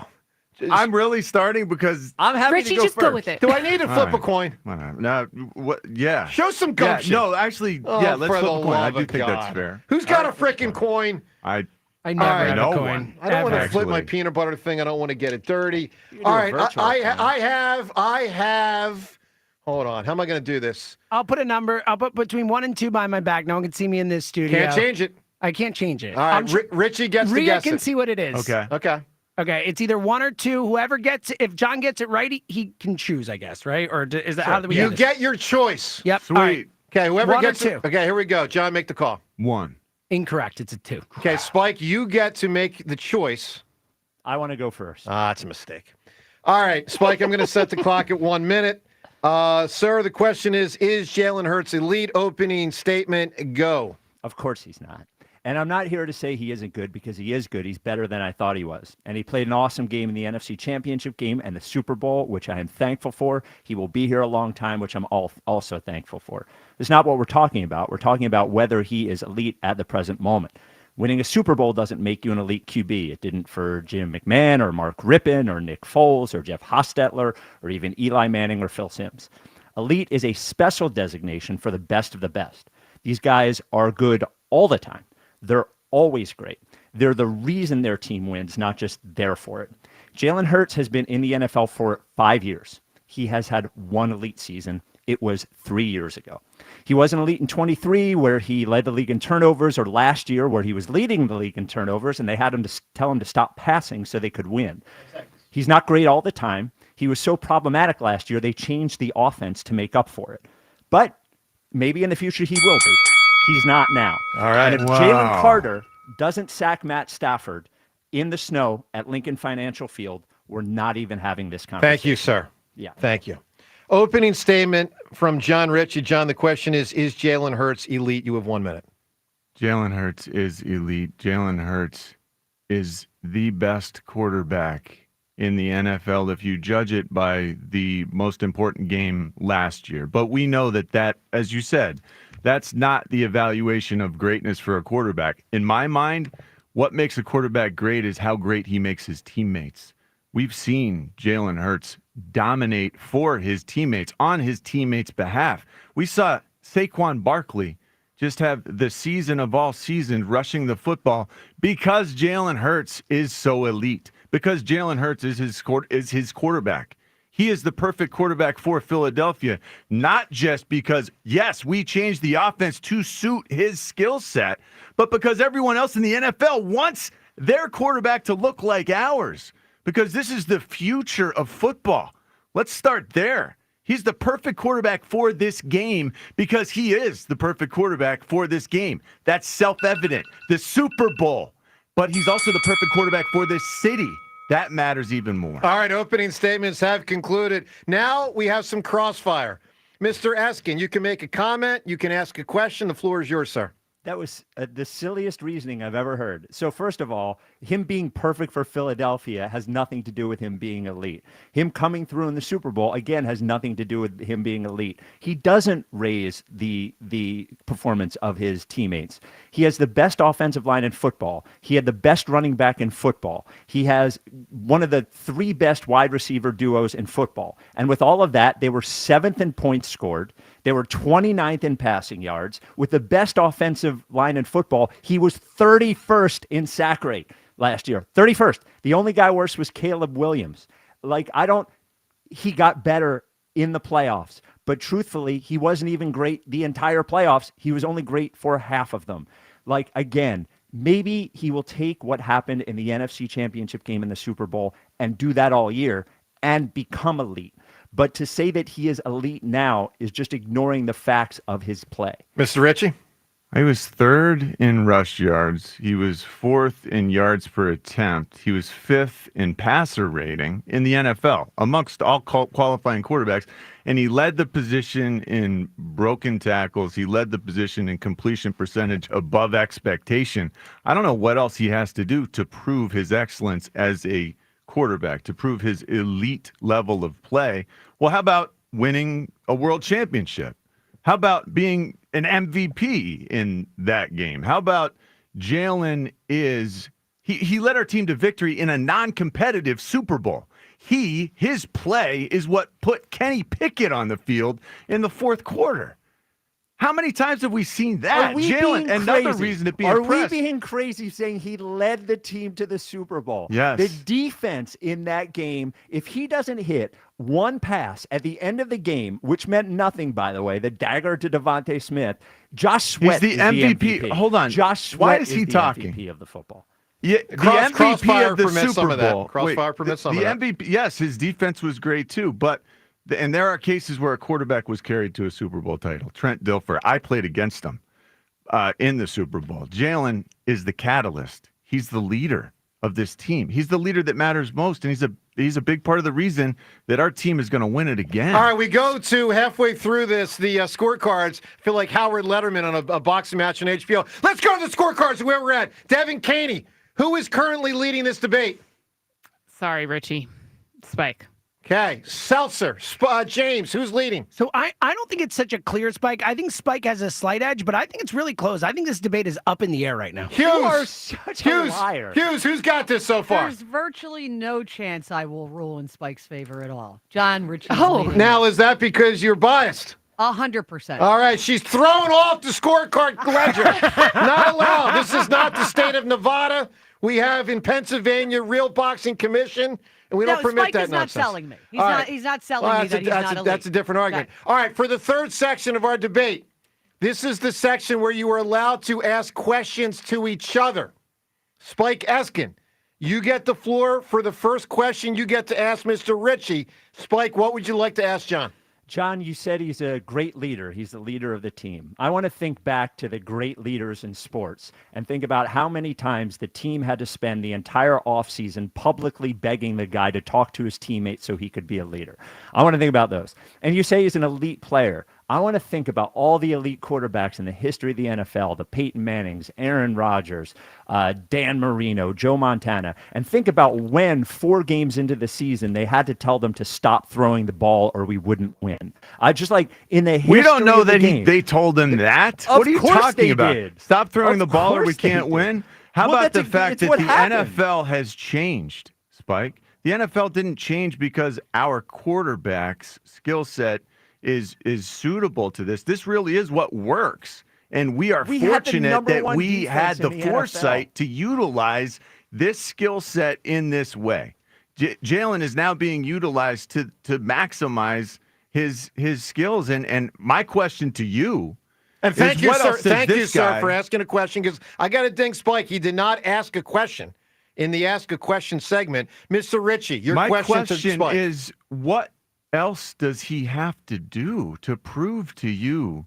[SPEAKER 2] I'm really starting because
[SPEAKER 12] I'm happy
[SPEAKER 4] Richie,
[SPEAKER 12] to go
[SPEAKER 4] just
[SPEAKER 12] first.
[SPEAKER 4] go with it.
[SPEAKER 24] Do I need to flip
[SPEAKER 2] All
[SPEAKER 24] a
[SPEAKER 2] right.
[SPEAKER 24] coin?
[SPEAKER 2] Whatever. No, what? Yeah.
[SPEAKER 24] Show some
[SPEAKER 2] Yeah,
[SPEAKER 24] gumption.
[SPEAKER 2] no, actually,
[SPEAKER 24] Oh,
[SPEAKER 2] yeah. Let's
[SPEAKER 24] for
[SPEAKER 2] flip
[SPEAKER 24] the
[SPEAKER 2] a coin. I
[SPEAKER 24] love
[SPEAKER 2] do
[SPEAKER 24] of
[SPEAKER 2] think that's
[SPEAKER 24] God.
[SPEAKER 2] fair.
[SPEAKER 24] Who's got a freaking coin?
[SPEAKER 2] I
[SPEAKER 9] I never
[SPEAKER 24] right,
[SPEAKER 9] had
[SPEAKER 2] no
[SPEAKER 9] a coin.
[SPEAKER 2] one.
[SPEAKER 24] I don't want to
[SPEAKER 2] Ever.
[SPEAKER 24] flip my
[SPEAKER 2] Actually.
[SPEAKER 24] peanut butter thing. I don't want to get it dirty.
[SPEAKER 12] can do
[SPEAKER 24] All
[SPEAKER 12] a
[SPEAKER 24] right,
[SPEAKER 12] virtual
[SPEAKER 24] I
[SPEAKER 12] coin.
[SPEAKER 24] have. Hold on. How am I going to do this?
[SPEAKER 9] I'll put a number. I'll put between 1 and 2 by my back. No one can see me in this studio.
[SPEAKER 24] Can't change it.
[SPEAKER 9] I can't change it.
[SPEAKER 24] All right, Richie gets to
[SPEAKER 9] Rhea
[SPEAKER 24] guess
[SPEAKER 9] can
[SPEAKER 24] it.
[SPEAKER 9] see what it is.
[SPEAKER 2] Okay.
[SPEAKER 24] Okay.
[SPEAKER 9] Okay, it's either 1 or 2. Whoever gets it, if John gets it right, he can choose, I guess, right? Or is that how do we do
[SPEAKER 24] You
[SPEAKER 9] this?
[SPEAKER 24] get your choice.
[SPEAKER 9] Yep.
[SPEAKER 2] Sweet.
[SPEAKER 9] All right.
[SPEAKER 24] Okay, whoever
[SPEAKER 9] 1 or
[SPEAKER 24] gets it.
[SPEAKER 9] 2.
[SPEAKER 24] Okay, here we go. John, make the call.
[SPEAKER 2] 1.
[SPEAKER 9] Incorrect. It's a 2.
[SPEAKER 24] Okay, Spike, you get to make the choice.
[SPEAKER 12] I want to go first.
[SPEAKER 24] That's a mistake. All right, Spike, I'm going to set the clock at 1 minute. Sir, the question is Jalen Hurts elite? Opening statement, go.
[SPEAKER 12] Of course he's not. And I'm not here to say he isn't good because he is good. He's better than I thought he was. And he played an awesome game in the NFC Championship game and the Super Bowl, which I am thankful for. He will be here a long time, which I'm also thankful for. It's not what we're talking about. We're talking about whether he is elite at the present moment. Winning a Super Bowl doesn't make you an elite QB. It didn't for Jim McMahon or Mark Rippon or Nick Foles or Jeff Hostetler or even Eli Manning or Phil Simms. Elite is a special designation for the best of the best. These guys are good all the time. They're always great. They're the reason their team wins, not just there for it. Jalen Hurts has been in the NFL for 5 years. He has had one elite season. It was 3 years ago. He wasn't elite in 23, where he led the league in turnovers, or last year, where he was leading the league in turnovers, and they had him to tell him to stop passing so they could win. Exactly. He's not great all the time. He was so problematic last year, they changed the offense to make up for it. But maybe in the future he will be. He's not now.
[SPEAKER 24] All right.
[SPEAKER 12] And if Jalen Carter doesn't sack Matt Stafford in the snow at Lincoln Financial Field, we're not even having this conversation.
[SPEAKER 24] Thank you, sir.
[SPEAKER 12] Yeah.
[SPEAKER 24] Thank you. Opening statement from John Ritchie. John, the question is Jalen Hurts elite? You have 1 minute.
[SPEAKER 2] Jalen Hurts is elite. Jalen Hurts is the best quarterback in the NFL if you judge it by the most important game last year. But we know that, as you said, that's not the evaluation of greatness for a quarterback. In my mind, what makes a quarterback great is how great he makes his teammates. We've seen Jalen Hurts dominate for his teammates, on his teammates' behalf. We saw Saquon Barkley just have the season of all seasons rushing the football because Jalen Hurts is so elite, because Jalen Hurts is his quarterback. He is the perfect quarterback for Philadelphia, not just because, yes, we changed the offense to suit his skill set, but because everyone else in the NFL wants their quarterback to look like ours, because this is the future of football. Let's start there. He's the perfect quarterback for this game because he is the perfect quarterback for this game. That's self-evident. The Super Bowl. But he's also the perfect quarterback for this city. That matters even more.
[SPEAKER 24] All right, opening statements have concluded. Now we have some crossfire. Mr. Eskin, you can make a comment. You can ask a question. The floor is yours, sir.
[SPEAKER 12] That was the silliest reasoning I've ever heard. So first of all, him being perfect for Philadelphia has nothing to do with him being elite. Him coming through in the Super Bowl, again, has nothing to do with him being elite. He doesn't raise the performance of his teammates. He has the best offensive line in football. He had the best running back in football. He has one of the 3 best wide receiver duos in football. And with all of that, they were 7th in points scored. They were 29th in passing yards. With the best offensive line in football, he was 31st in sack rate last year. 31st. The only guy worse was Caleb Williams. He got better in the playoffs. But truthfully, he wasn't even great the entire playoffs. He was only great for half of them. Again, maybe he will take what happened in the NFC Championship game in the Super Bowl and do that all year and become elite. But to say that he is elite now is just ignoring the facts of his play.
[SPEAKER 24] Mr. Ritchie?
[SPEAKER 2] He was 3rd in rush yards. He was 4th in yards per attempt. He was 5th in passer rating in the NFL amongst all qualifying quarterbacks. And he led the position in broken tackles. He led the position in completion percentage above expectation. I don't know what else he has to do to prove his excellence as a quarterback, to prove his elite level of play. Well, how about winning a world championship? How about being an MVP in that game? How about Jalen he led our team to victory in a non-competitive Super Bowl. His play is what put Kenny Pickett on the field in the 4th quarter. How many times have we seen that? Jalen, another reason to be impressed.
[SPEAKER 12] Are we being crazy saying he led the team to the Super Bowl?
[SPEAKER 2] Yes.
[SPEAKER 12] The defense in that game, if he doesn't hit one pass at the end of the game, which meant nothing, by the way, the dagger to Devontae Smith, Josh Sweat
[SPEAKER 2] is the MVP. Hold on.
[SPEAKER 12] Josh Sweat
[SPEAKER 2] Why is he talking?
[SPEAKER 12] MVP of the football.
[SPEAKER 2] Yeah, the MVP of the Super Bowl.
[SPEAKER 24] Crossfire permits some of that.
[SPEAKER 2] The MVP, yes, his defense was great too, but and there are cases where a quarterback was carried to a Super Bowl title. Trent Dilfer, I played against him in the Super Bowl. Jalen is the catalyst. He's the leader of this team. He's the leader that matters most, and he's a big part of the reason that our team is going to win it again.
[SPEAKER 24] All right, we go to halfway through this, the scorecards. Feel like Howard Letterman on a boxing match on HBO. Let's go to the scorecards where we're at. Devin Caney, who is currently leading this debate?
[SPEAKER 4] Sorry, Richie. Spike.
[SPEAKER 24] Okay, Seltzer, James, who's leading?
[SPEAKER 9] So I don't think it's such a clear Spike. I think Spike has a slight edge, but I think it's really close. I think this debate is up in the air right now.
[SPEAKER 24] Hughes,
[SPEAKER 12] you are such a liar.
[SPEAKER 24] Hughes, who's got this so far?
[SPEAKER 7] There's virtually no chance I will rule in Spike's favor at all. John, Richie.
[SPEAKER 24] Now is that because you're biased?
[SPEAKER 7] 100%.
[SPEAKER 24] All right, she's throwing off the scorecard ledger. Not allowed. This is not the state of Nevada. We have in Pennsylvania real boxing commission. And we don't permit
[SPEAKER 7] Spike
[SPEAKER 24] that
[SPEAKER 7] is
[SPEAKER 24] nonsense.
[SPEAKER 7] not selling me. He's not selling me that he's not elite.
[SPEAKER 24] That's a different argument. All right, for the third section of our debate, this is the section where you are allowed to ask questions to each other. Spike Eskin, you get the floor for the first question you get to ask Mr. Ritchie. Spike, what would you like to ask John?
[SPEAKER 12] John, you said he's a great leader. He's the leader of the team. I want to think back to the great leaders in sports and think about how many times the team had to spend the entire offseason publicly begging the guy to talk to his teammates so he could be a leader. I want to think about those. And you say he's an elite player. I want to think about all the elite quarterbacks in the history of the NFL, the Peyton Mannings, Aaron Rodgers, Dan Marino, Joe Montana, and think about when 4 games into the season they had to tell them to stop throwing the ball or we wouldn't win. I just like in the history
[SPEAKER 2] we don't know
[SPEAKER 12] of the
[SPEAKER 2] that
[SPEAKER 12] game,
[SPEAKER 2] they told him that.
[SPEAKER 12] Of
[SPEAKER 2] what are you
[SPEAKER 12] course
[SPEAKER 2] talking
[SPEAKER 12] they
[SPEAKER 2] about?
[SPEAKER 12] did.
[SPEAKER 2] Stop throwing
[SPEAKER 12] Of
[SPEAKER 2] the ball or we
[SPEAKER 12] course they
[SPEAKER 2] can't
[SPEAKER 12] did.
[SPEAKER 2] win. How
[SPEAKER 12] Well,
[SPEAKER 2] about
[SPEAKER 12] that's
[SPEAKER 2] the fact
[SPEAKER 12] it's
[SPEAKER 2] that
[SPEAKER 12] what
[SPEAKER 2] the
[SPEAKER 12] happened.
[SPEAKER 2] NFL has changed, Spike? The NFL didn't change because our quarterback's skill set is suitable to this. This really is what works. And we are
[SPEAKER 12] We had the
[SPEAKER 2] fortunate
[SPEAKER 12] number
[SPEAKER 2] that
[SPEAKER 12] one
[SPEAKER 2] we had
[SPEAKER 12] defense
[SPEAKER 2] the
[SPEAKER 12] in the
[SPEAKER 2] foresight to utilize this skill set in this way. Jalen is now being utilized to maximize his skills. And my question to you,
[SPEAKER 24] And thank
[SPEAKER 2] is
[SPEAKER 24] you,
[SPEAKER 2] what
[SPEAKER 24] sir.
[SPEAKER 2] else does
[SPEAKER 24] Thank you,
[SPEAKER 2] this
[SPEAKER 24] sir,
[SPEAKER 2] guy-
[SPEAKER 24] for asking a question, because I got to ding Spike. He did not ask a question in the Ask a Question segment. Mr. Ritchie, your
[SPEAKER 2] my
[SPEAKER 24] question to Spike.
[SPEAKER 2] is, what else does he have to do to prove to you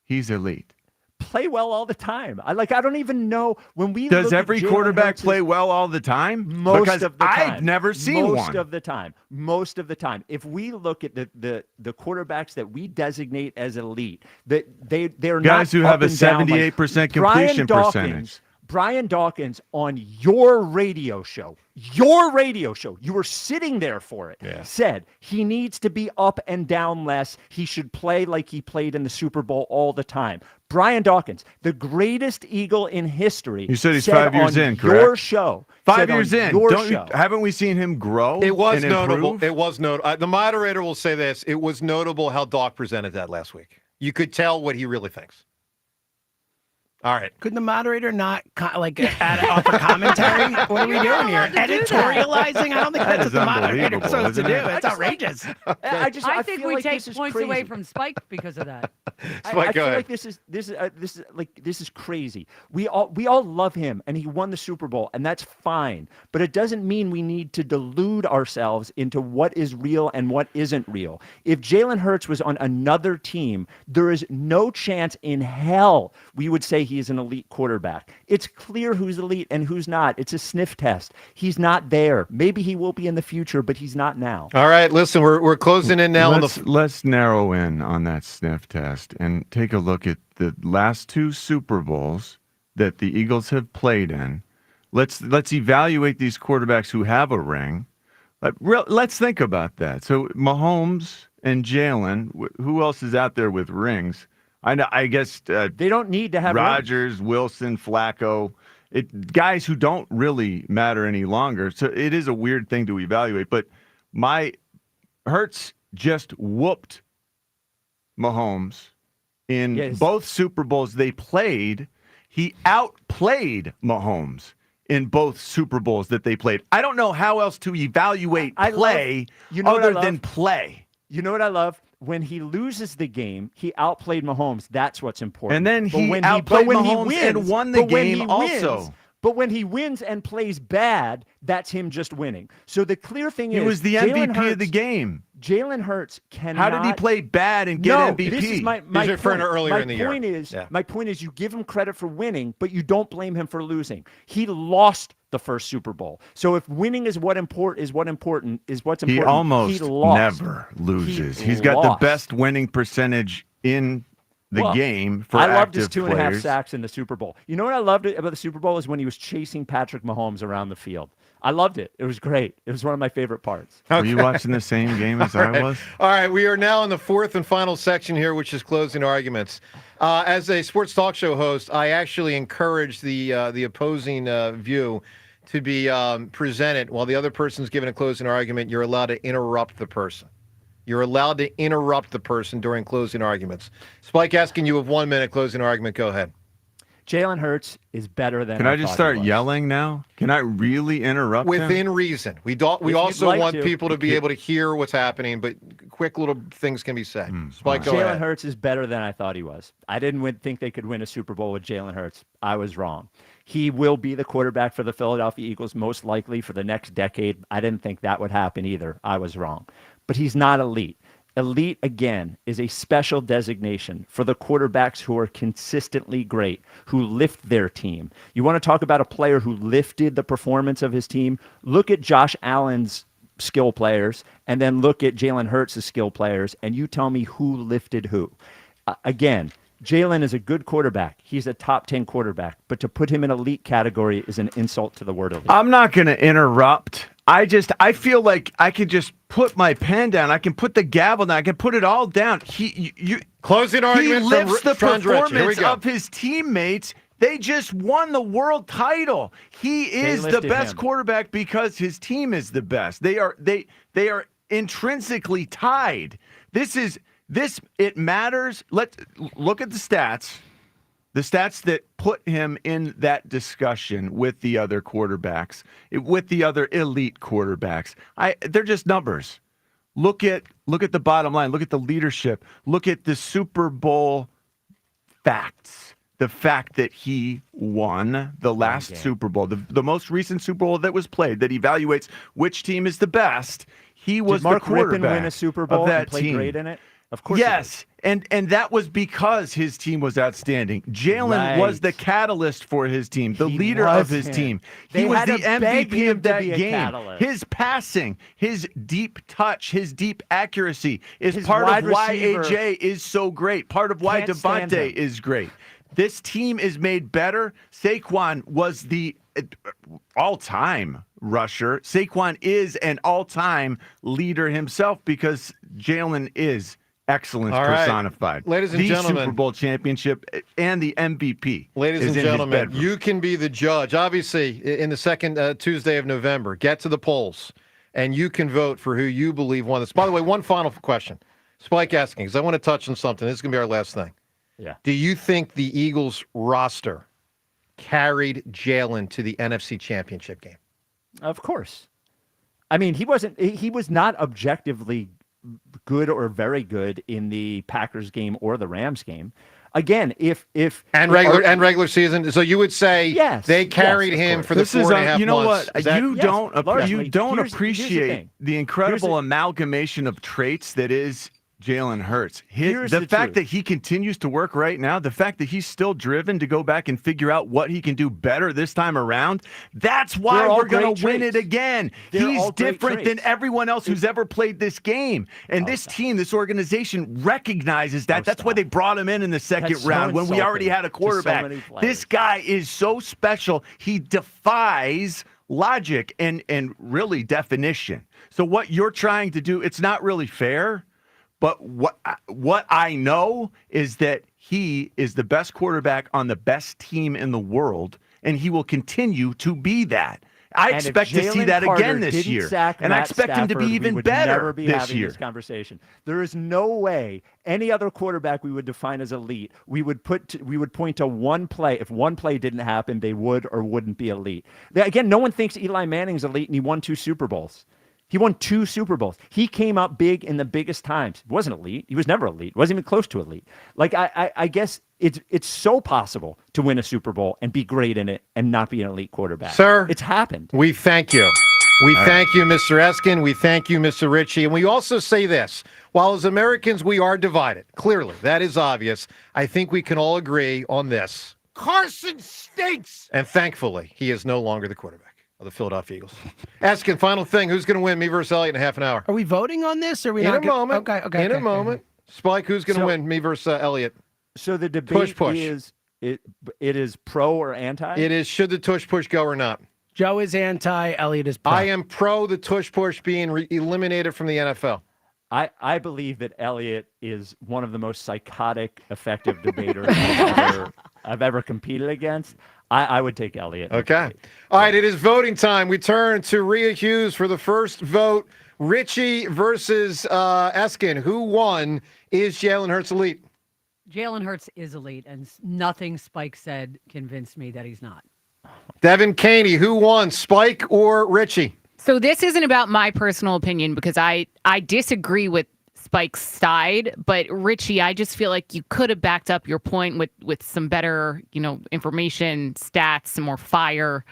[SPEAKER 2] he's elite?
[SPEAKER 12] Play well all the time. I don't even know when we
[SPEAKER 2] Does
[SPEAKER 12] look at
[SPEAKER 2] every
[SPEAKER 12] Jalen
[SPEAKER 2] quarterback
[SPEAKER 12] Hurts'
[SPEAKER 2] play well all the time?
[SPEAKER 12] Most
[SPEAKER 2] Because
[SPEAKER 12] of the time.
[SPEAKER 2] I've never seen
[SPEAKER 12] most
[SPEAKER 2] one.
[SPEAKER 12] of the time. Most of the time. If we look at the quarterbacks that we designate as elite, that they're
[SPEAKER 2] Guys
[SPEAKER 12] not
[SPEAKER 2] who have
[SPEAKER 12] up
[SPEAKER 2] a
[SPEAKER 12] and down,
[SPEAKER 2] 78%
[SPEAKER 12] Brian
[SPEAKER 2] completion
[SPEAKER 12] Dawkins,
[SPEAKER 2] percentage.
[SPEAKER 12] Brian Dawkins on your radio show, you were sitting there for it, said he needs to be up and down less. He should play like he played in the Super Bowl all the time. Brian Dawkins, the greatest Eagle in history.
[SPEAKER 2] You said he's 5 years
[SPEAKER 12] on
[SPEAKER 2] in, correct?
[SPEAKER 12] Your show.
[SPEAKER 2] 5
[SPEAKER 12] said on
[SPEAKER 2] years in.
[SPEAKER 12] Your
[SPEAKER 2] Don't
[SPEAKER 12] show.
[SPEAKER 2] haven't we seen him grow?
[SPEAKER 24] It was
[SPEAKER 2] and
[SPEAKER 24] notable.
[SPEAKER 2] improve?
[SPEAKER 24] It was notable. The moderator will say this. It was notable how Doc presented that last week. You could tell what he really thinks. All right.
[SPEAKER 9] Could the moderator not offer commentary? What are we doing here? Editorializing? I don't think that's what the moderator's supposed to do. It's outrageous.
[SPEAKER 7] I think
[SPEAKER 12] feel
[SPEAKER 7] we
[SPEAKER 12] like
[SPEAKER 7] take
[SPEAKER 12] this is
[SPEAKER 7] points away
[SPEAKER 12] crazy.
[SPEAKER 7] from Spike because of that.
[SPEAKER 24] Spike,
[SPEAKER 12] I
[SPEAKER 24] go
[SPEAKER 12] feel
[SPEAKER 24] ahead.
[SPEAKER 12] like this is crazy. We all love him, and he won the Super Bowl, and that's fine. But it doesn't mean we need to delude ourselves into what is real and what isn't real. If Jalen Hurts was on another team, there is no chance in hell we would say he is an elite quarterback. It's clear who's elite and who's not. It's a sniff test. He's not there. Maybe he will be in the future, but he's not now.
[SPEAKER 24] All right, listen, we're closing in now.
[SPEAKER 2] Let's narrow in on that sniff test and take a look at the last two Super Bowls that the Eagles have played in. Let's evaluate these quarterbacks who have a ring. Let's think about that. So Mahomes and Jalen, who else is out there with rings? I guess
[SPEAKER 12] they don't need to have
[SPEAKER 2] Rodgers, Wilson, Flacco, guys who don't really matter any longer. So it is a weird thing to evaluate. But Hurts just whooped Mahomes in both Super Bowls they played. He outplayed Mahomes in both Super Bowls that they played. I don't know how else to evaluate play other than play.
[SPEAKER 12] You know what I love? When he loses the game, he outplayed Mahomes. That's what's important.
[SPEAKER 2] And then he outplayed Mahomes and won the game also.
[SPEAKER 12] But when he wins and plays bad, that's him just winning. So the clear thing is,
[SPEAKER 2] he was the MVP of the game.
[SPEAKER 12] Jalen Hurts cannot.
[SPEAKER 2] How did he play bad and get MVP?
[SPEAKER 12] This is my
[SPEAKER 24] He's referring to earlier in the year.
[SPEAKER 12] My point is, you give him credit for winning, but you don't blame him for losing. He lost the first Super Bowl. So if winning is what's important,
[SPEAKER 2] he almost
[SPEAKER 12] lost.
[SPEAKER 2] never loses. He's got the best winning percentage in the game for
[SPEAKER 12] I loved his
[SPEAKER 2] active
[SPEAKER 12] 2.5
[SPEAKER 2] players.
[SPEAKER 12] sacks in the Super Bowl. You know what I loved about the Super Bowl is when he was chasing Patrick Mahomes around the field. I loved it. It was great. It was one of my favorite parts.
[SPEAKER 2] Were you watching the same game as I was?
[SPEAKER 24] All right, we are now in the fourth and final section here, which is closing arguments. As a sports talk show host, I actually encourage the opposing view to be presented while the other person's giving a closing argument. You're allowed to interrupt the person. You're allowed to interrupt the person during closing arguments. Spike Eskin, you have 1 minute closing argument. Go ahead.
[SPEAKER 12] Jalen Hurts is better than.
[SPEAKER 2] Can I just start yelling now? Can I really interrupt him?
[SPEAKER 24] Within reason. We also want people to be able to hear what's happening, but quick little things can be said. Spike, go ahead.
[SPEAKER 12] Jalen Hurts is better than I thought he was. I didn't think they could win a Super Bowl with Jalen Hurts. I was wrong. He will be the quarterback for the Philadelphia Eagles most likely for the next decade. I didn't think that would happen either. I was wrong. But he's not elite. Elite, again, is a special designation for the quarterbacks who are consistently great, who lift their team. You want to talk about a player who lifted the performance of his team? Look at Josh Allen's skill players, and then look at Jalen Hurts' skill players, and you tell me who lifted who. Again, Jalen is a good quarterback. He's a top 10 quarterback. But to put him in elite category is an insult to the word elite.
[SPEAKER 2] I'm not going to interrupt. I feel like I could just put my pen down. I can put the gavel down. I can put it all down.
[SPEAKER 24] Closing argument.
[SPEAKER 2] He lifts the
[SPEAKER 24] from Sean Dretcher. Here we
[SPEAKER 2] performance
[SPEAKER 24] go.
[SPEAKER 2] of his teammates They just won the world title. He is the best quarterback because his team is the best. They are intrinsically tied. It matters. Let's look at the stats. The stats that put him in that discussion with the other quarterbacks, with the other elite quarterbacks. They're just numbers. Look at the bottom line. Look at the leadership. Look at the Super Bowl facts. The fact that he won the last Super Bowl, the most recent Super Bowl that was played, that evaluates which team is the best. He was
[SPEAKER 12] Did Mark
[SPEAKER 2] the quarterback
[SPEAKER 12] Rippon win a Super Bowl
[SPEAKER 2] of that
[SPEAKER 12] and play
[SPEAKER 2] team.
[SPEAKER 12] great in it? Of course.
[SPEAKER 2] Yes, and that was because his team was outstanding. Jalen was the catalyst for his team, the leader of his team. He was the MVP of that game. His passing, his deep touch, his deep accuracy is part of why AJ is so great, part of why Devontae is great. This team is made better. Saquon was the all-time rusher. Saquon is an all-time leader himself because Jalen is excellence personified.
[SPEAKER 24] Ladies and gentlemen.
[SPEAKER 2] The Super Bowl championship and the MVP.
[SPEAKER 24] Ladies and gentlemen, you can be the judge. Obviously, in the second Tuesday of November, get to the polls, and you can vote for who you believe won this. By the way, one final question. Spike asking, because I want to touch on something. This is going to be our last thing.
[SPEAKER 12] Yeah.
[SPEAKER 24] Do you think the Eagles roster carried Jalen to the NFC Championship game?
[SPEAKER 12] Of course. I mean, he was not objectively good or very good in the Packers game or the Rams game. Again, if
[SPEAKER 24] regular season, so you would say they carried him for the
[SPEAKER 2] this
[SPEAKER 24] 4.5 months.
[SPEAKER 2] You don't appreciate the incredible amalgamation of traits that is Jalen Hurts. The fact that he continues to work right now, the fact that he's still driven to go back and figure out what he can do better this time around, that's why we're going to win it again. He's different than everyone else who's ever played this game. And this team, this organization recognizes that. That's why they brought him in the second round when we already had a quarterback. This guy is so special. He defies logic and really definition. So what you're trying to do, it's not really fair. But what I know is that he is the best quarterback on the best team in the world, and he will continue to be that. I expect to see that again this year, and I expect him to be even better this year.
[SPEAKER 12] This conversation. There is no way any other quarterback we would define as elite. We would point to one play. If one play didn't happen, they would or wouldn't be elite. Again, no one thinks Eli Manning's elite, and he won 2 Super Bowls. He won 2 Super Bowls. He came up big in the biggest times. He wasn't elite. He was never elite. He wasn't even close to elite. Like I guess it's so possible to win a Super Bowl and be great in it and not be an elite quarterback.
[SPEAKER 24] Sir,
[SPEAKER 12] it's happened.
[SPEAKER 24] We thank you. We thank you, Mr. Eskin. We thank you, Mr. Ritchie. And we also say this. While as Americans we are divided, clearly, that is obvious, I think we can all agree on this. Carson stinks! And thankfully, he is no longer the quarterback of the Philadelphia Eagles. Eskin, final thing. Who's going to win, me versus Elliott, in a half an hour?
[SPEAKER 9] Are we voting on this? Or are we
[SPEAKER 24] in
[SPEAKER 9] not
[SPEAKER 24] a moment.
[SPEAKER 9] Okay.
[SPEAKER 24] In a moment. Spike, who's going to win, me versus Elliott?
[SPEAKER 12] So the debate is it is pro or anti?
[SPEAKER 24] It is should the tush push go or not.
[SPEAKER 9] Joe is anti, Elliott is pro.
[SPEAKER 24] I am pro the tush push being eliminated from the NFL.
[SPEAKER 12] I believe that Elliott is one of the most psychotic, effective debaters I've ever competed against. I would take Elliott.
[SPEAKER 24] Okay. All right, it is voting time. We turn to Rhea Hughes for the first vote. Richie versus Eskin. Who won? Is Jalen Hurts elite?
[SPEAKER 7] Jalen Hurts is elite, and nothing Spike said convinced me that he's not.
[SPEAKER 24] Devin Caney, who won? Spike or Richie?
[SPEAKER 4] So this isn't about my personal opinion because I disagree with Spike's side, but Richie, I just feel like you could have backed up your point with some better, information, stats, some more fire.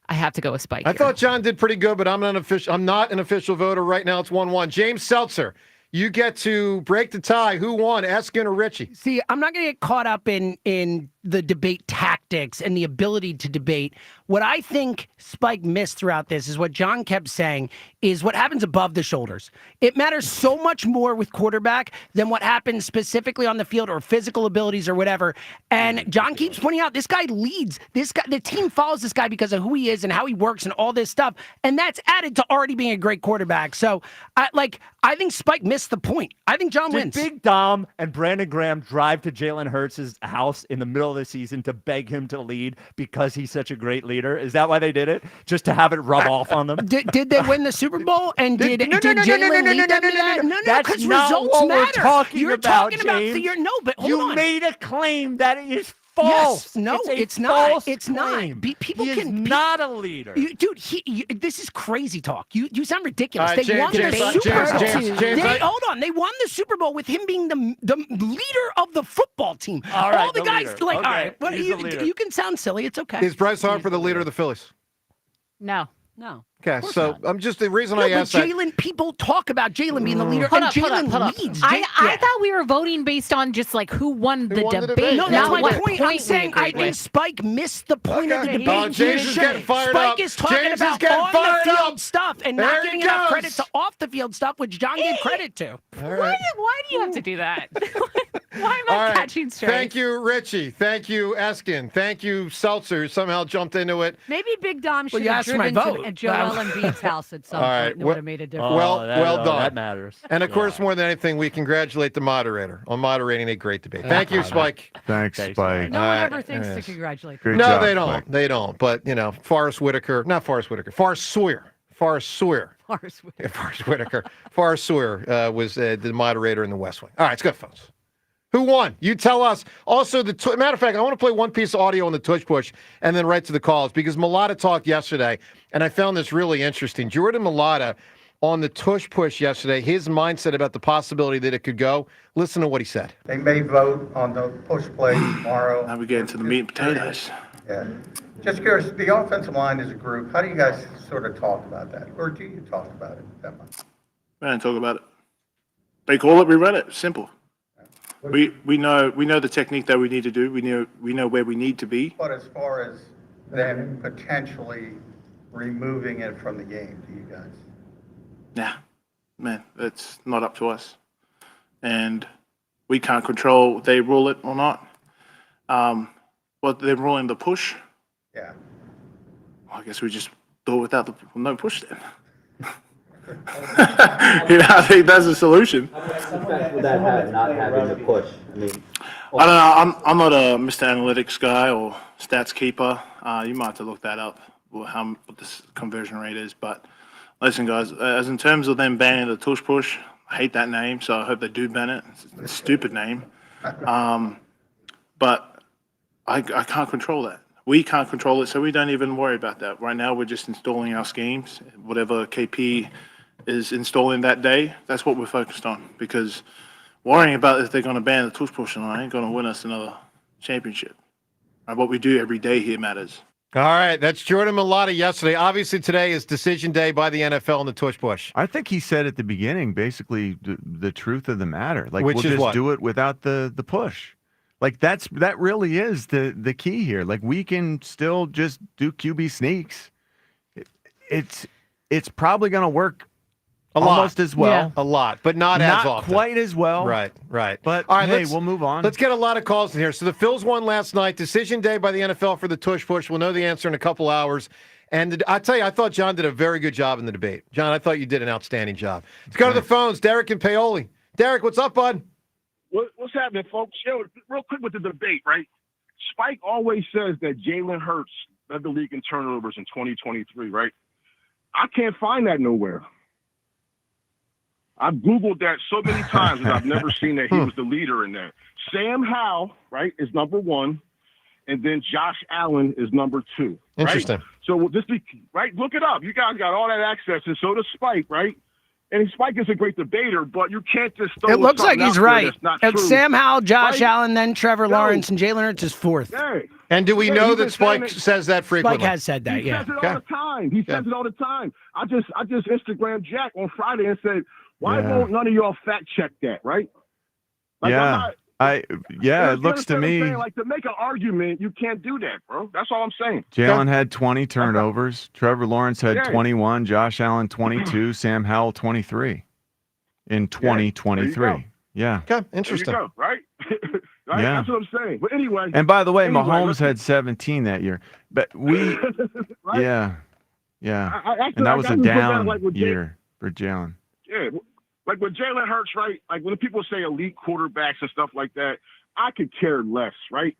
[SPEAKER 4] I have to go with Spike.
[SPEAKER 24] I thought John did pretty good, but I'm not an official voter right now. It's 1-1. James Seltzer, you get to break the tie. Who won, Eskin or Richie?
[SPEAKER 9] See, I'm not going to get caught up in the debate tactics and the ability to debate. What I think Spike missed throughout this is what John kept saying is what happens above the shoulders. It matters so much more with quarterback than what happens specifically on the field or physical abilities or whatever. And John keeps pointing out this guy leads. This guy, the team follows this guy because of who he is and how he works and all this stuff. And that's added to already being a great quarterback. So I think Spike missed the point. I think John wins.
[SPEAKER 12] Big Dom and Brandon Graham drive to Jalen Hurts' house in the middle of this season to beg him to lead because he's such a great leader? Is that why they did it? Just to have it rub off on them?
[SPEAKER 9] Did they win the Super Bowl? And did Jalen lead them to that? No,
[SPEAKER 12] That's
[SPEAKER 9] because
[SPEAKER 12] not
[SPEAKER 9] results
[SPEAKER 12] what
[SPEAKER 9] matter.
[SPEAKER 12] we're talking
[SPEAKER 9] You're
[SPEAKER 12] about,
[SPEAKER 9] talking about
[SPEAKER 12] James.
[SPEAKER 9] but hold
[SPEAKER 12] You
[SPEAKER 9] on.
[SPEAKER 12] made a claim that is false.
[SPEAKER 9] Yes, no,
[SPEAKER 12] it's
[SPEAKER 9] not.
[SPEAKER 12] false
[SPEAKER 9] It's
[SPEAKER 12] claim.
[SPEAKER 9] not. People
[SPEAKER 12] he
[SPEAKER 9] can
[SPEAKER 12] is not a leader.
[SPEAKER 9] Dude, this is crazy talk. You sound ridiculous.
[SPEAKER 24] All right,
[SPEAKER 9] They won the Super Bowl.
[SPEAKER 24] James,
[SPEAKER 9] Hold on. They won the Super Bowl with him being the leader of the football team.
[SPEAKER 12] All right,
[SPEAKER 9] the guys
[SPEAKER 12] leader.
[SPEAKER 9] like,
[SPEAKER 12] Okay,
[SPEAKER 9] all right, well,
[SPEAKER 12] he's the leader.
[SPEAKER 9] you can sound silly. It's okay.
[SPEAKER 24] Is Bryce Harper the leader of the Phillies?
[SPEAKER 4] No.
[SPEAKER 24] Okay, so I'm just the reason
[SPEAKER 9] No,
[SPEAKER 24] I
[SPEAKER 9] but
[SPEAKER 24] asked that.
[SPEAKER 9] Jalen, people talk about Jalen being the leader,
[SPEAKER 4] Hold
[SPEAKER 9] and
[SPEAKER 4] up, hold up,
[SPEAKER 9] Jalen
[SPEAKER 4] hold up.
[SPEAKER 9] leads.
[SPEAKER 4] I thought we were voting based on just like who won the
[SPEAKER 24] won the
[SPEAKER 4] debate.
[SPEAKER 24] debate?
[SPEAKER 9] No,
[SPEAKER 24] Yeah,
[SPEAKER 9] that's
[SPEAKER 4] not
[SPEAKER 9] my
[SPEAKER 4] what
[SPEAKER 9] point. I'm saying I
[SPEAKER 4] agreed
[SPEAKER 9] think
[SPEAKER 4] with.
[SPEAKER 9] Spike missed the point of the
[SPEAKER 24] Okay.
[SPEAKER 9] debate.
[SPEAKER 24] Oh, James is getting fired
[SPEAKER 9] Spike
[SPEAKER 24] up.
[SPEAKER 9] is talking
[SPEAKER 24] James is
[SPEAKER 9] about
[SPEAKER 24] getting
[SPEAKER 9] on
[SPEAKER 24] fired
[SPEAKER 9] the field
[SPEAKER 24] up.
[SPEAKER 9] stuff and
[SPEAKER 24] There
[SPEAKER 9] not
[SPEAKER 24] he
[SPEAKER 9] giving enough
[SPEAKER 24] goes.
[SPEAKER 9] credit to off the field stuff, which John gave credit to.
[SPEAKER 24] All right.
[SPEAKER 4] Why do you have to do that? Why am
[SPEAKER 24] All
[SPEAKER 4] I
[SPEAKER 24] right.
[SPEAKER 4] catching straight?
[SPEAKER 24] Thank you, Richie. Thank you, Eskin. Thank you, Seltzer, who somehow jumped into it.
[SPEAKER 7] Maybe Big Dom should
[SPEAKER 9] you
[SPEAKER 7] have
[SPEAKER 9] asked my
[SPEAKER 7] driven
[SPEAKER 9] vote.
[SPEAKER 7] to Joel Embiid's house at some
[SPEAKER 24] All
[SPEAKER 7] point.
[SPEAKER 24] right,
[SPEAKER 7] And it would have made a difference.
[SPEAKER 24] Well done.
[SPEAKER 12] That matters.
[SPEAKER 24] And of course, more than anything, we congratulate the moderator on moderating a great debate. Thank you, Spike.
[SPEAKER 2] Thanks, Spike.
[SPEAKER 7] No one ever thinks to congratulate
[SPEAKER 2] Great
[SPEAKER 7] them.
[SPEAKER 24] No,
[SPEAKER 2] job,
[SPEAKER 24] they don't.
[SPEAKER 2] Spike.
[SPEAKER 24] They don't. But, Forrest Whitaker. Forrest Sawyer. Forrest Whitaker. Forrest Sawyer was the moderator in the West Wing. All right, let's go, folks. Who won? You tell us. Also, matter of fact, I want to play one piece of audio on the Tush Push and then right to the calls because Mulata talked yesterday, and I found this really interesting. Jordan Mulata on the Tush Push yesterday, his mindset about the possibility that it could go. Listen to what he said.
[SPEAKER 8] They may vote on the push play tomorrow.
[SPEAKER 16] Now we get into the meat and potatoes.
[SPEAKER 8] Yeah. Just curious, the offensive line as a group, how do you guys sort of talk about that? Or do you talk about it that much?
[SPEAKER 16] We don't talk about it. They call it, we run it. Simple. We know the technique that we need to do. We know where we need to be.
[SPEAKER 8] But as far as them potentially removing it from the game, do you guys?
[SPEAKER 16] Nah, man, that's not up to us. And we can't control if they rule it or not. But they're ruling the push.
[SPEAKER 8] Yeah.
[SPEAKER 16] Well, I guess we just do it without no push then. I think that's the solution.
[SPEAKER 11] That not having the push. I mean,
[SPEAKER 16] I don't know. I'm not a Mr. Analytics guy or stats keeper. You might have to look that up, what this conversion rate is. But listen, guys, as in terms of them banning the tush push, I hate that name, so I hope they do ban it. It's a stupid name. But I can't control that. We can't control it, so we don't even worry about that. Right now, we're just installing our schemes. Whatever KP is installing that day, that's what we're focused on. Because worrying about if they're going to ban the tush push or not ain't going to win us another championship. What we do every day here matters.
[SPEAKER 24] All right, that's Jordan Mulata yesterday. Obviously, today is decision day by the NFL on the tush push.
[SPEAKER 2] I think he said at the beginning, basically, the truth of the matter. Like,
[SPEAKER 24] Which
[SPEAKER 2] we'll
[SPEAKER 24] is
[SPEAKER 2] just
[SPEAKER 24] what?
[SPEAKER 2] do it without the push. Like, that really is the key here. Like, we can still just do QB sneaks. It's probably going to work almost as well.
[SPEAKER 24] Yeah. A lot, but not as often.
[SPEAKER 2] Quite as well.
[SPEAKER 24] Right.
[SPEAKER 2] But
[SPEAKER 24] all right,
[SPEAKER 2] hey, we'll move on.
[SPEAKER 24] Let's get a lot of calls in here. So the Phils won last night. Decision day by the NFL for the tush push. We'll know the answer in a couple hours. And I tell you, I thought John did a very good job in the debate. John, I thought you did an outstanding job. Let's go to the phones. Derek and Paoli. Derek, what's up, bud?
[SPEAKER 19] What's happening, folks? Real quick with the debate, right? Spike always says that Jalen Hurts led the league in turnovers in 2023, right? I can't find that nowhere. I've Googled that so many times and I've never seen that he was the leader in that. Sam Howell, right, is number one, and then Josh Allen is number two. Right?
[SPEAKER 24] Interesting.
[SPEAKER 19] So just be right. Look it up. You guys got all that access, and so does Spike, right? And Spike is a great debater, but you can't just throw
[SPEAKER 9] It looks like
[SPEAKER 19] something
[SPEAKER 9] he's
[SPEAKER 19] out there
[SPEAKER 9] right.
[SPEAKER 19] that's not
[SPEAKER 9] It's
[SPEAKER 19] true.
[SPEAKER 9] Sam Howell, Josh
[SPEAKER 19] Right?
[SPEAKER 9] Allen, then Trevor Lawrence, and Jalen Hurts is fourth.
[SPEAKER 19] Yeah.
[SPEAKER 24] And do we
[SPEAKER 19] Yeah,
[SPEAKER 24] know
[SPEAKER 19] he's
[SPEAKER 24] that
[SPEAKER 19] been saying
[SPEAKER 24] Spike
[SPEAKER 19] it-
[SPEAKER 24] says that frequently?
[SPEAKER 9] Spike has said that,
[SPEAKER 19] He
[SPEAKER 9] yeah.
[SPEAKER 19] says it all the time. He says it all the time. I just Instagrammed Jack on Friday and said, why
[SPEAKER 2] Yeah.
[SPEAKER 19] won't none of y'all fact check that, right? Like, I'm
[SPEAKER 2] yeah.
[SPEAKER 19] not-
[SPEAKER 2] Yeah,
[SPEAKER 19] You
[SPEAKER 2] it looks to
[SPEAKER 19] understand what I'm
[SPEAKER 2] me.
[SPEAKER 19] saying? Like, to make an argument, you can't do that, bro. That's all I'm saying.
[SPEAKER 2] Jalen had 20 turnovers. Trevor Lawrence had
[SPEAKER 19] Yeah.
[SPEAKER 2] 21. Josh Allen 22. Sam Howell 23 in 2023. Yeah.
[SPEAKER 24] Okay, interesting.
[SPEAKER 19] There you go, right? Right?
[SPEAKER 2] Yeah.
[SPEAKER 19] That's what I'm saying. But anyway.
[SPEAKER 2] And by the way, Mahomes
[SPEAKER 19] listen.
[SPEAKER 2] had 17 that year. But we,
[SPEAKER 19] Right?
[SPEAKER 2] yeah,
[SPEAKER 19] I
[SPEAKER 2] and that was a
[SPEAKER 19] gotta look at it
[SPEAKER 2] down
[SPEAKER 19] like with
[SPEAKER 2] year for Jalen.
[SPEAKER 19] Yeah, like with Jalen Hurts, right? Like when people say elite quarterbacks and stuff like that, I could care less, right?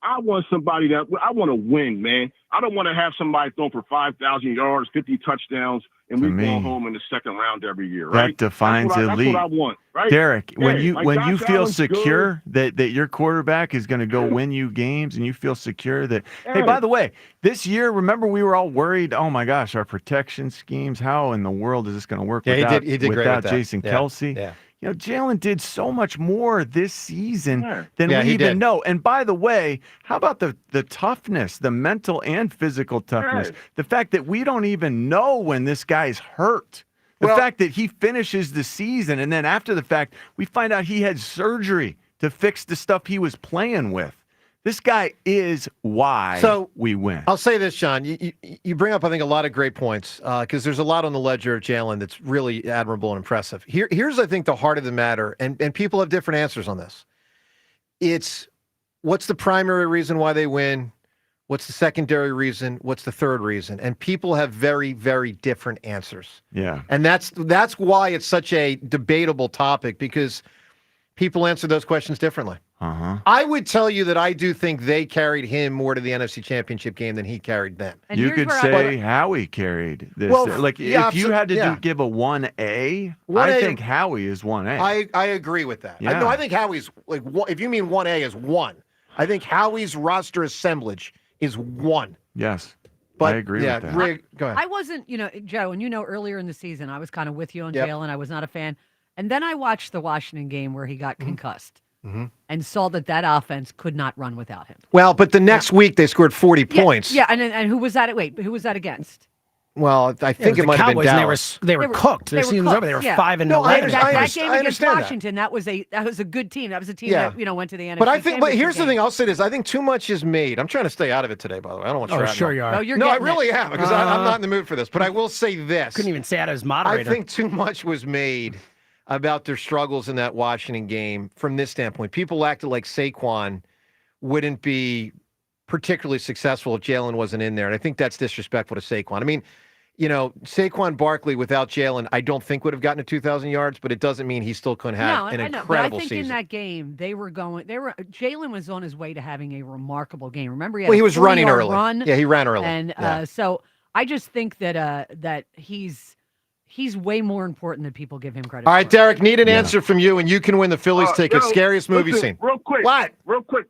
[SPEAKER 19] I want somebody that I want to win, man. I don't want to have somebody throw for 5,000 yards, 50 touchdowns, and we go home in the second round every year, right?
[SPEAKER 2] That defines elite.
[SPEAKER 19] That's what I want, right?
[SPEAKER 2] Derek, when
[SPEAKER 19] Josh
[SPEAKER 2] you feel
[SPEAKER 19] Allen's
[SPEAKER 2] secure that your quarterback is going to go win you games, and you feel secure that, hey, by the way, this year, remember we were all worried, oh my gosh, our protection schemes, how in the world is this going to work without
[SPEAKER 24] he did great with that.
[SPEAKER 2] Jason Kelsey?
[SPEAKER 24] Yeah.
[SPEAKER 2] You know, Jalen did so much more this season than
[SPEAKER 24] Yeah,
[SPEAKER 2] we
[SPEAKER 24] he
[SPEAKER 2] even
[SPEAKER 24] did.
[SPEAKER 2] know. And by the way, how about the toughness, the mental and physical toughness?
[SPEAKER 19] Right.
[SPEAKER 2] The fact that we don't even know when this guy's hurt. The fact that he finishes the season and then after the fact, we find out he had surgery to fix the stuff he was playing with. This guy is why we win.
[SPEAKER 24] I'll say this, John. You bring up, I think, a lot of great points because there's a lot on the ledger of Jalen that's really admirable and impressive. Here's, I think, the heart of the matter, and people have different answers on this. It's what's the primary reason why they win? What's the secondary reason? What's the third reason? And people have very, very different answers.
[SPEAKER 2] Yeah.
[SPEAKER 24] And that's why it's such a debatable topic because people answer those questions differently.
[SPEAKER 2] Uh-huh.
[SPEAKER 24] I would tell you that I do think they carried him more to the NFC Championship game than he carried them.
[SPEAKER 7] And
[SPEAKER 2] you
[SPEAKER 7] here's
[SPEAKER 2] could
[SPEAKER 7] where
[SPEAKER 2] say Howie carried this.
[SPEAKER 24] Well,
[SPEAKER 2] like
[SPEAKER 24] yeah,
[SPEAKER 2] if you had to
[SPEAKER 24] yeah.
[SPEAKER 2] give a 1A,
[SPEAKER 24] 1A,
[SPEAKER 2] I think Howie is 1A.
[SPEAKER 24] I agree with that.
[SPEAKER 2] Yeah.
[SPEAKER 24] I think Howie's like if you mean 1A is 1. I think Howie's roster assemblage is 1.
[SPEAKER 2] Yes.
[SPEAKER 24] But
[SPEAKER 2] I agree
[SPEAKER 24] yeah,
[SPEAKER 2] with that.
[SPEAKER 24] Go ahead.
[SPEAKER 7] I wasn't, Joe, and earlier in the season, I was kind of with you on
[SPEAKER 24] Yep.
[SPEAKER 7] Jalen. I was not a fan. And then I watched the Washington game where he got concussed and saw that offense could not run without him.
[SPEAKER 24] Well, but the next week they scored 40 points.
[SPEAKER 7] Yeah, and who was that? Wait, who was that against?
[SPEAKER 24] Well, I think it might have been Dallas.
[SPEAKER 9] They were cooked. Their season was over. They were 5-0.
[SPEAKER 7] That game
[SPEAKER 24] I
[SPEAKER 7] against
[SPEAKER 24] understand
[SPEAKER 7] Washington, that was a good team. That was a team
[SPEAKER 24] Yeah.
[SPEAKER 7] that went to the NFC.
[SPEAKER 24] But I think, but
[SPEAKER 7] Championship
[SPEAKER 24] here's the
[SPEAKER 7] game.
[SPEAKER 24] thing. I'll say this. I think too much is made. I'm trying to stay out of it today, by the way. I don't want shrapnel.
[SPEAKER 9] sure you are.
[SPEAKER 7] No, you're
[SPEAKER 24] No, I
[SPEAKER 7] getting
[SPEAKER 24] really
[SPEAKER 7] it.
[SPEAKER 24] am because I'm not in the mood for this. But I will say this.
[SPEAKER 9] Couldn't even say that as moderator.
[SPEAKER 24] I think too much was made about their struggles in that Washington game from this standpoint. People acted like Saquon wouldn't be particularly successful if Jalen wasn't in there. And I think that's disrespectful to Saquon. I mean, Saquon Barkley without Jalen, I don't think would have gotten to 2,000 yards, but it doesn't mean he still couldn't have an
[SPEAKER 7] I know,
[SPEAKER 24] incredible
[SPEAKER 7] but I think
[SPEAKER 24] season.
[SPEAKER 7] in that game, Jalen was on his way to having a remarkable game. Remember,
[SPEAKER 24] He was running
[SPEAKER 7] 40-yard
[SPEAKER 24] early.
[SPEAKER 7] Run,
[SPEAKER 24] Yeah, he ran early.
[SPEAKER 7] And
[SPEAKER 24] Yeah.
[SPEAKER 7] so I just think that he's way more important than people give him credit
[SPEAKER 24] All right,
[SPEAKER 7] for.
[SPEAKER 24] Derek, need an answer from you, and you can win the Phillies ticket.
[SPEAKER 19] Yo,
[SPEAKER 24] Scariest movie
[SPEAKER 19] listen,
[SPEAKER 24] scene.
[SPEAKER 19] Real quick.
[SPEAKER 24] What?
[SPEAKER 19] Real quick.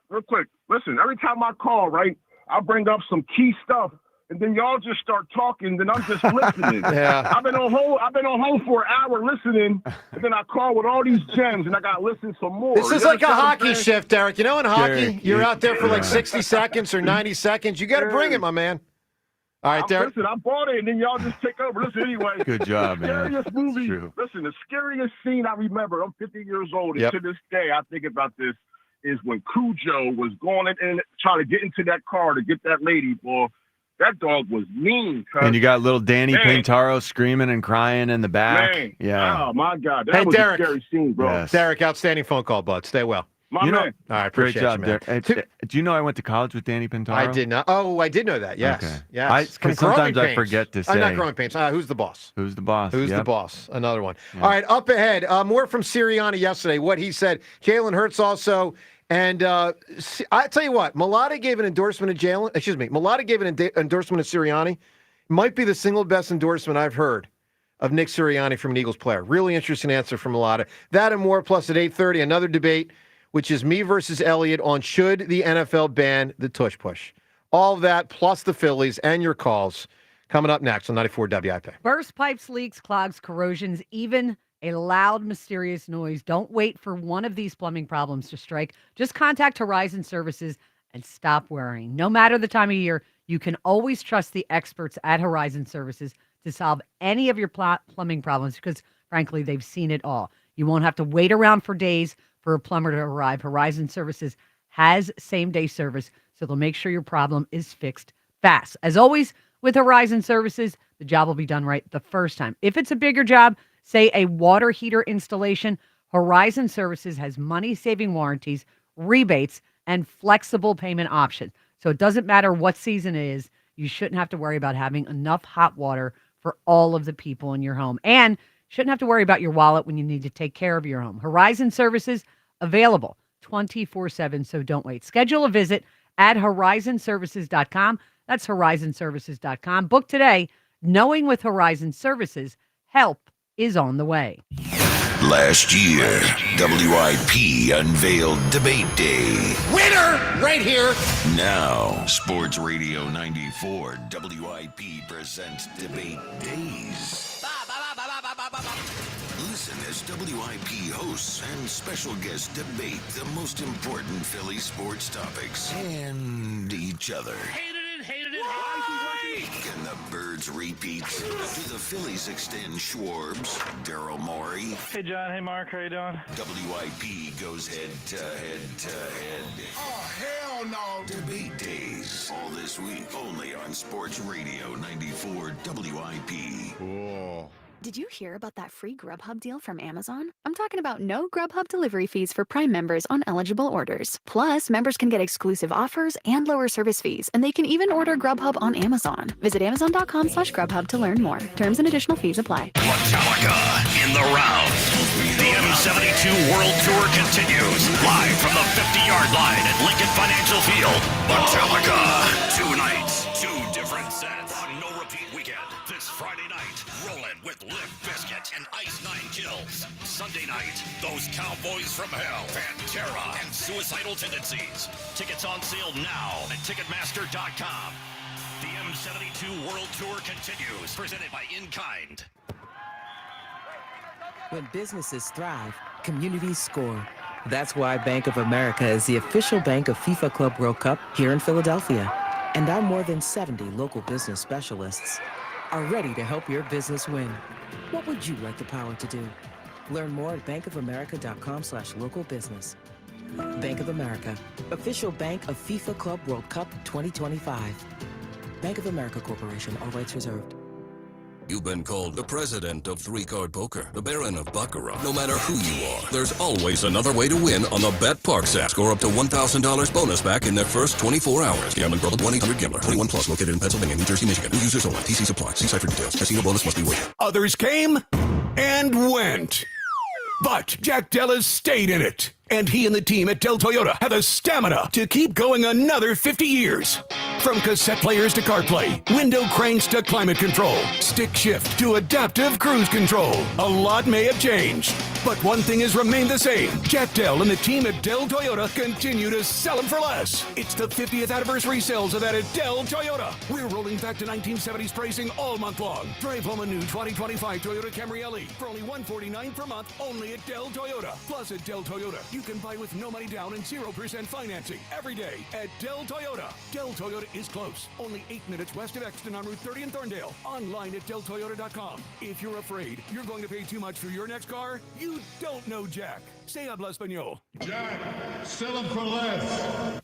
[SPEAKER 19] Listen, every time I call, right, I bring up some key stuff, and then y'all just start talking, then I'm just listening.
[SPEAKER 24] Yeah.
[SPEAKER 19] I've been on hold for an hour listening, and then I call with all these gems, and I got to listen some more.
[SPEAKER 24] This is
[SPEAKER 19] You
[SPEAKER 24] like a
[SPEAKER 19] understand what I'm
[SPEAKER 24] hockey
[SPEAKER 19] saying?
[SPEAKER 24] shift, Derek. In hockey,
[SPEAKER 2] Derek,
[SPEAKER 24] you're
[SPEAKER 2] you-
[SPEAKER 24] out there for like
[SPEAKER 2] yeah.
[SPEAKER 24] 60 seconds or 90 seconds. You got to bring it, my man. All right, Derek.
[SPEAKER 19] Listen, I bought it, and then y'all just take over. Listen, anyway.
[SPEAKER 2] Good job, man.
[SPEAKER 19] Scariest movie.
[SPEAKER 2] True.
[SPEAKER 19] Listen, the scariest scene I remember, I'm 50 years old, and
[SPEAKER 24] Yep.
[SPEAKER 19] to this day, I think about this, is when Cujo was going in and trying to get into that car to get that lady, boy. That dog was mean, cuz.
[SPEAKER 2] And you got little Danny
[SPEAKER 19] Man.
[SPEAKER 2] Pintaro screaming and crying in the back.
[SPEAKER 19] Man.
[SPEAKER 2] Yeah.
[SPEAKER 19] Oh, my God. That
[SPEAKER 24] Hey,
[SPEAKER 19] was
[SPEAKER 24] Derek.
[SPEAKER 19] a scary scene, bro.
[SPEAKER 2] Yes.
[SPEAKER 24] Derek, outstanding phone call, bud. Stay well.
[SPEAKER 19] My
[SPEAKER 2] You know-
[SPEAKER 19] man.
[SPEAKER 24] All right,
[SPEAKER 2] Great
[SPEAKER 24] appreciate
[SPEAKER 2] job,
[SPEAKER 24] you, man.
[SPEAKER 2] Derek. Do you know I went to college with Danny Pintaro?
[SPEAKER 24] I did not. Oh, I did know that. Yes.
[SPEAKER 2] Okay.
[SPEAKER 24] Yes. From
[SPEAKER 2] Because sometimes
[SPEAKER 24] Growing
[SPEAKER 2] I
[SPEAKER 24] Pains.
[SPEAKER 2] forget to
[SPEAKER 24] Not
[SPEAKER 2] say.
[SPEAKER 24] Growing Pains. Who's the boss?
[SPEAKER 2] Who's the boss?
[SPEAKER 24] Who's the
[SPEAKER 2] Yep.
[SPEAKER 24] boss? Another one.
[SPEAKER 2] Yeah.
[SPEAKER 24] All right, up ahead. More from Serriani yesterday. What he said. Jalen Hurts also. And I tell you what, Mulata gave an endorsement of Jalen. Excuse me. Mulata gave an endorsement of Serriani. Might be the single best endorsement I've heard of Nick Sirianni from an Eagles player. Really interesting answer from Mulata. That and more, plus at 8:30, another debate, which is me versus Elliott on should the NFL ban the tush push. All of that, plus the Phillies and your calls, coming up next on 94 WIP.
[SPEAKER 7] Burst pipes, leaks, clogs, corrosions, even a loud, mysterious noise. Don't wait for one of these plumbing problems to strike. Just contact Horizon Services and stop worrying. No matter the time of year, you can always trust the experts at Horizon Services to solve any of your plumbing problems because, frankly, they've seen it all. You won't have to wait around for days for a plumber to arrive. Horizon Services has same-day service, so they'll make sure your problem is fixed fast. As always, with Horizon Services, the job will be done right the first time. If it's a bigger job, say a water heater installation, Horizon Services has money-saving warranties, rebates, and flexible payment options. So it doesn't matter what season it is, you shouldn't have to worry about having enough hot water for all of the people in your home. And shouldn't have to worry about your wallet when you need to take care of your home. Horizon Services available 24/7, so don't wait. Schedule a visit at horizonservices.com. That's horizonservices.com. Book today, knowing with Horizon Services, help is on the way.
[SPEAKER 5] Last year, WIP unveiled Debate Day.
[SPEAKER 13] Winner right here.
[SPEAKER 5] Now, Sports Radio 94, WIP presents Debate Days. Listen as WIP hosts and special guests debate the most important Philly sports topics and each other. Can the Birds repeat? Do the Phillies extend Schwarbs, Daryl Morey?
[SPEAKER 10] Hey, John. Hey, Mark. How you doing?
[SPEAKER 5] WIP goes head to head to head.
[SPEAKER 13] Oh, hell no.
[SPEAKER 5] Debate Days. All this week, only on Sports Radio 94 WIP.
[SPEAKER 13] Cool.
[SPEAKER 14] Did you hear about that free Grubhub deal from Amazon? I'm talking about no Grubhub delivery fees for Prime members on eligible orders. Plus, members can get exclusive offers and lower service fees, and they can even order Grubhub on Amazon. Visit Amazon.com/Grubhub to learn more. Terms and additional fees apply.
[SPEAKER 22] Metallica in the round. The M72 World Tour continues live from the 50-yard line at Lincoln Financial Field. Metallica. 2 nights, 2 different sets on no repeat weekend. This Friday night, rolling with Limp Bizkit and Ice Nine Kills. Sunday night, those Cowboys from Hell, Pantera, and Suicidal Tendencies. Tickets on sale now at Ticketmaster.com. The M72 World Tour continues, presented by In Kind.
[SPEAKER 23] When businesses thrive, communities score. That's why Bank of America is the official bank of FIFA Club World Cup here in Philadelphia. And our more than 70 local business specialists are ready to help your business win. What would you like the power to do? Learn more at bankofamerica.com/local business. Bank of America, official bank of FIFA Club World Cup 2025. Bank of America Corporation, all rights reserved.
[SPEAKER 25] You've been called the president of three-card poker, the baron of baccarat. No matter who you are, there's always another way to win on the BetPARKS app. Score up to $1,000 bonus back in the first 24 hours. Gambling problem, 1-800-GAMBLER. 21 plus, located in Pennsylvania, New Jersey, Michigan. New users only. TC Supply. See site for details. Casino bonus must be waived.
[SPEAKER 13] Others came and went. But Jack Dell has stayed in it. And he and the team at Dell Toyota have the stamina to keep going another 50 years. From cassette players to CarPlay, window cranks to climate control, stick shift to adaptive cruise control. A lot may have changed, but one thing has remained the same. Jack Dell and the team at Dell Toyota continue to sell them for less. It's the 50th anniversary sales of that at Dell Toyota. We're rolling back to 1970s pricing all month long. Drive home a new 2025 Toyota Camry LE for only $149 per month, only at Dell Toyota. Plus at Dell Toyota, you can buy with no money down and 0% financing every day at Dell Toyota. Dell Toyota is close. Only 8 minutes west of Exton on Route 30 in Thorndale. Online at DellToyota.com. If you're afraid you're going to pay too much for your next car, you don't know Jack. Say habla español.
[SPEAKER 26] Jack, sell them for less.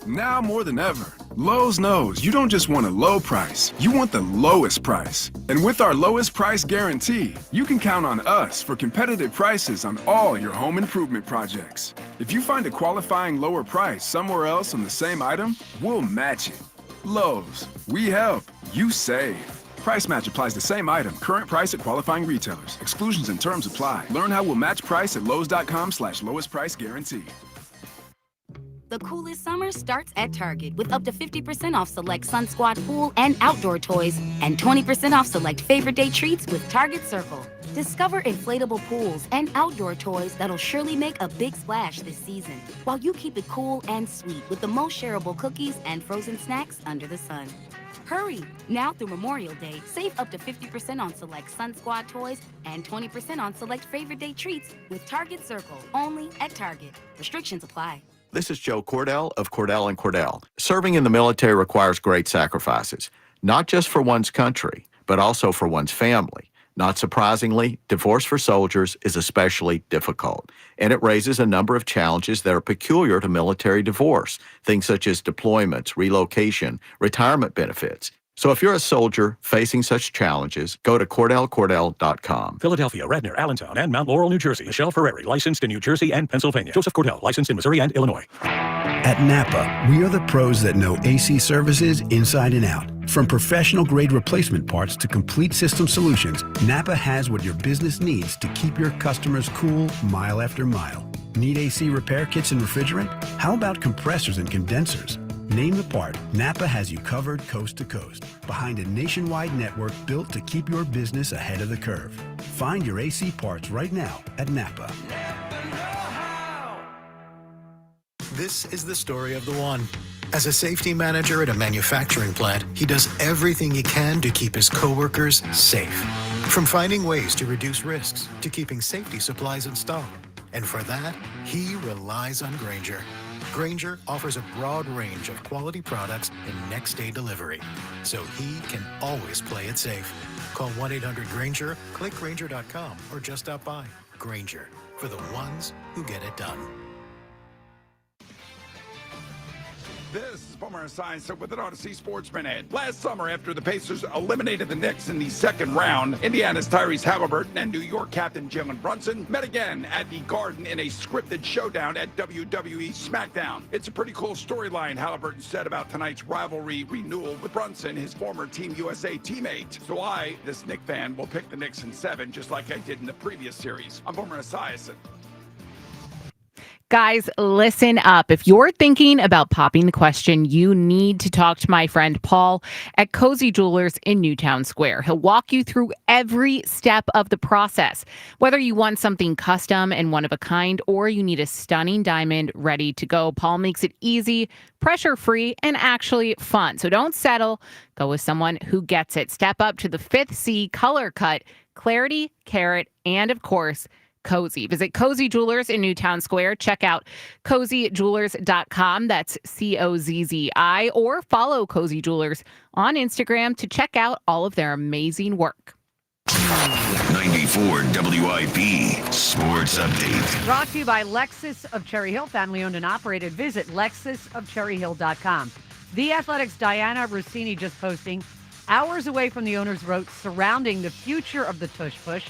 [SPEAKER 27] Now more than ever, Lowe's knows you don't just want a low price, you want the lowest price. And with our lowest price guarantee, you can count on us for competitive prices on all your home improvement projects. If you find a qualifying lower price somewhere else on the same item, we'll match it. Lowe's, we help, you save. Price match applies the same item, current price at qualifying retailers. Exclusions and terms apply. Learn how we'll match price at lowes.com/lowest price guarantee.
[SPEAKER 28] The coolest summer starts at Target with up to 50% off select Sun Squad pool and outdoor toys and 20% off select favorite day treats with Target Circle. Discover inflatable pools and outdoor toys that'll surely make a big splash this season, while you keep it cool and sweet with the most shareable cookies and frozen snacks under the sun. Hurry! Now through Memorial Day, save up to 50% on select Sun Squad toys and 20% on select favorite day treats with Target Circle, only at Target. Restrictions apply.
[SPEAKER 29] This is Joe Cordell of Cordell and Cordell. Serving in the military requires great sacrifices, not just for one's country, but also for one's family. Not surprisingly, divorce for soldiers is especially difficult, and it raises a number of challenges that are peculiar to military divorce, things such as deployments, relocation, retirement benefits. So if you're a soldier facing such challenges, go to CordellCordell.com.
[SPEAKER 30] Philadelphia, Radnor, Allentown, and Mount Laurel, New Jersey. Michelle Ferreri, licensed in New Jersey and Pennsylvania. Joseph Cordell, licensed in Missouri and Illinois.
[SPEAKER 31] At Napa, we are the pros that know AC services inside and out.
[SPEAKER 1] From professional-grade replacement parts to complete system solutions, Napa has what your business needs to keep your customers cool mile after mile. Need AC repair kits and refrigerant? How about compressors and condensers? Name the part, Napa has you covered coast to coast, behind a nationwide network built to keep your business ahead of the curve. Find your AC parts right now at Napa.
[SPEAKER 3] This is the story of the one. As a safety manager at a manufacturing plant, he does everything he can to keep his coworkers safe. From finding ways to reduce risks to keeping safety supplies in stock. And for that, he relies on Grainger. Grainger offers a broad range of quality products and next-day delivery, so he can always play it safe. Call 1-800-GRAINGER, click Grainger.com, or just stop by. Grainger, for the ones who get it done.
[SPEAKER 4] This is Boomer Esiason with an Odyssey Sports Minute. Last summer, after the Pacers eliminated the Knicks in the second round, Indiana's Tyrese Halliburton and New York captain Jalen Brunson met again at the Garden in a scripted showdown at WWE SmackDown. It's a pretty cool storyline, Halliburton said about tonight's rivalry renewal with Brunson, his former Team USA teammate. So I, this Knick fan, will pick the Knicks in 7, just like I did in the previous series. I'm Boomer Esiason.
[SPEAKER 6] Guys, listen up. If you're thinking about popping the question, you need to talk to my friend Paul at Cozy Jewelers in Newtown Square. He'll walk you through every step of the process. Whether you want something custom and one of a kind, or you need a stunning diamond ready to go, Paul makes it easy, pressure-free, and actually fun. So don't settle. Go with someone who gets it. Step up to the 5th C color cut, clarity, carat, and of course, Cozy. Visit Cozy Jewelers in Newtown Square. Check out CozyJewelers.com. That's COZZI. Or follow Cozy Jewelers on Instagram to check out all of their amazing work.
[SPEAKER 5] 94 WIP Sports Update.
[SPEAKER 7] Brought to you by Lexus of Cherry Hill, family owned and operated. Visit LexusofCherryHill.com. The Athletics' Diana Rossini just posting, hours away from the owner's vote surrounding the future of the tush push.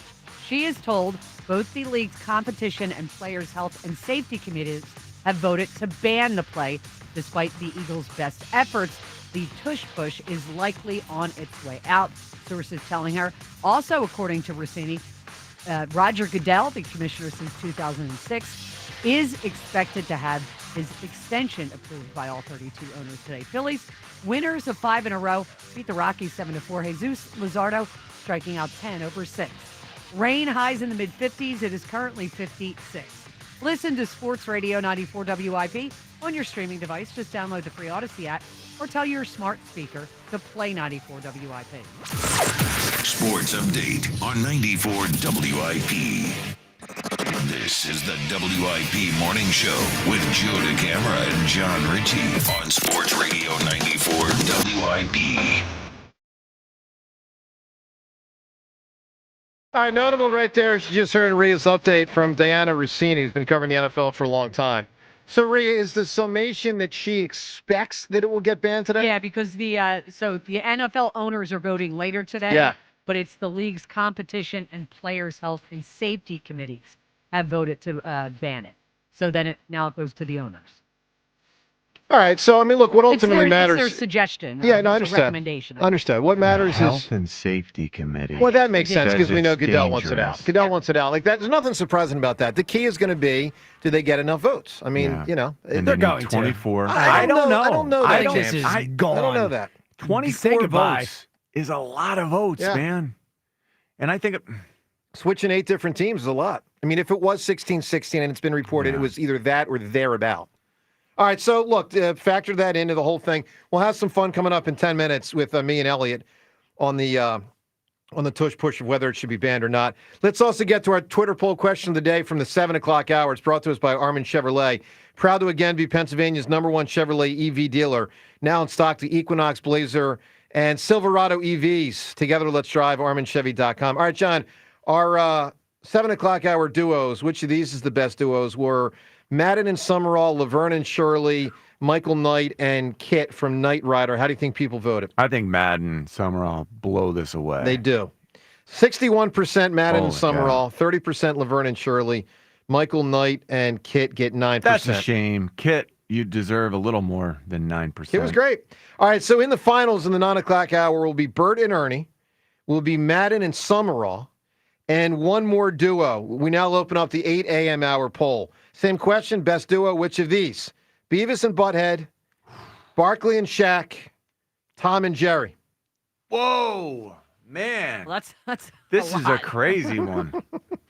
[SPEAKER 7] She is told both the league's competition and players' health and safety committees have voted to ban the play. Despite the Eagles' best efforts, the tush push is likely on its way out, sources telling her. Also, according to Rossini, Roger Goodell, the commissioner since 2006, is expected to have his extension approved by all 32 owners today. Phillies, winners of 5 in a row, beat the Rockies 7-4. Jesus Luzardo striking out 10 over 6. Rain highs in the mid-50s. It is currently 56. Listen to Sports Radio 94 WIP on your streaming device. Just download the free Odyssey app or tell your smart speaker to play 94 WIP.
[SPEAKER 5] Sports Update on 94 WIP. This is the WIP Morning Show with Joe DeCamara and John Ritchie on Sports Radio 94 WIP.
[SPEAKER 24] All right, notable right there. She just heard Rhea's update from Diana Rossini, who's been covering the NFL for a long time. So, Rhea, is the summation that she expects that it will get banned today?
[SPEAKER 7] Yeah, because the NFL owners are voting later today.
[SPEAKER 24] Yeah.
[SPEAKER 7] But it's the league's competition and players' health and safety committees have voted to ban it. So then now it goes to the owners.
[SPEAKER 24] All right. So, I mean, look, what ultimately matters.
[SPEAKER 7] It's their suggestion.
[SPEAKER 24] Yeah, no, I
[SPEAKER 7] it's
[SPEAKER 24] understand.
[SPEAKER 7] a recommendation.
[SPEAKER 24] Understood. What matters
[SPEAKER 2] Health
[SPEAKER 24] is.
[SPEAKER 2] and Safety Committee.
[SPEAKER 24] Well, that makes sense
[SPEAKER 2] Says
[SPEAKER 24] because we know
[SPEAKER 2] it's
[SPEAKER 24] Goodell wants it out.
[SPEAKER 2] dangerous.
[SPEAKER 24] Goodell wants it out. Like that. There's nothing surprising about that. The key is going to be, do they get enough votes? I mean,
[SPEAKER 2] Yeah.
[SPEAKER 24] you know,
[SPEAKER 2] And
[SPEAKER 24] they're
[SPEAKER 2] they need
[SPEAKER 24] going
[SPEAKER 2] 24.
[SPEAKER 24] to. I don't know. I don't know that.
[SPEAKER 2] I don't,
[SPEAKER 24] James.
[SPEAKER 2] I
[SPEAKER 24] don't know that.
[SPEAKER 2] 24
[SPEAKER 24] goodbye.
[SPEAKER 2] votes is a lot of votes,
[SPEAKER 24] Yeah.
[SPEAKER 2] man. And I think
[SPEAKER 24] Switching 8 different teams is a lot. I mean, if it was 16-16 and it's been reported, it was either that or thereabout. All right, so look, factor that into the whole thing. We'll have some fun coming up in 10 minutes with me and Elliot on the tush push of whether it should be banned or not. Let's also get to our Twitter poll question of the day from the 7 o'clock hour. It's brought to us by Armin Chevrolet. Proud to again be Pennsylvania's #1 Chevrolet EV dealer. Now in stock, the Equinox, Blazer, and Silverado EVs. Together, let's drive, ArminChevy.com. All right, John, our 7 o'clock hour duos, which of these is the best duos, were Madden and Summerall, Laverne and Shirley, Michael Knight, and Kit from Knight Rider. How do you think people voted?
[SPEAKER 2] I think Madden, Summerall blow this away.
[SPEAKER 24] They do. 61% Madden and
[SPEAKER 2] Holy
[SPEAKER 24] Summerall, 30% Laverne and Shirley. Michael Knight and Kit get 9%.
[SPEAKER 2] That's a shame. Kit, You deserve a little more than 9%.
[SPEAKER 24] It was great. All right, so in the finals in the 9 o'clock hour will be Bert and Ernie, will be Madden and Summerall, and one more duo. We now open up the 8 a.m. hour poll. Same question, best duo, which of these? Beavis and Butthead, Barkley and Shaq, Tom and Jerry.
[SPEAKER 2] Whoa, man.
[SPEAKER 7] Well, that's
[SPEAKER 2] This is a crazy one.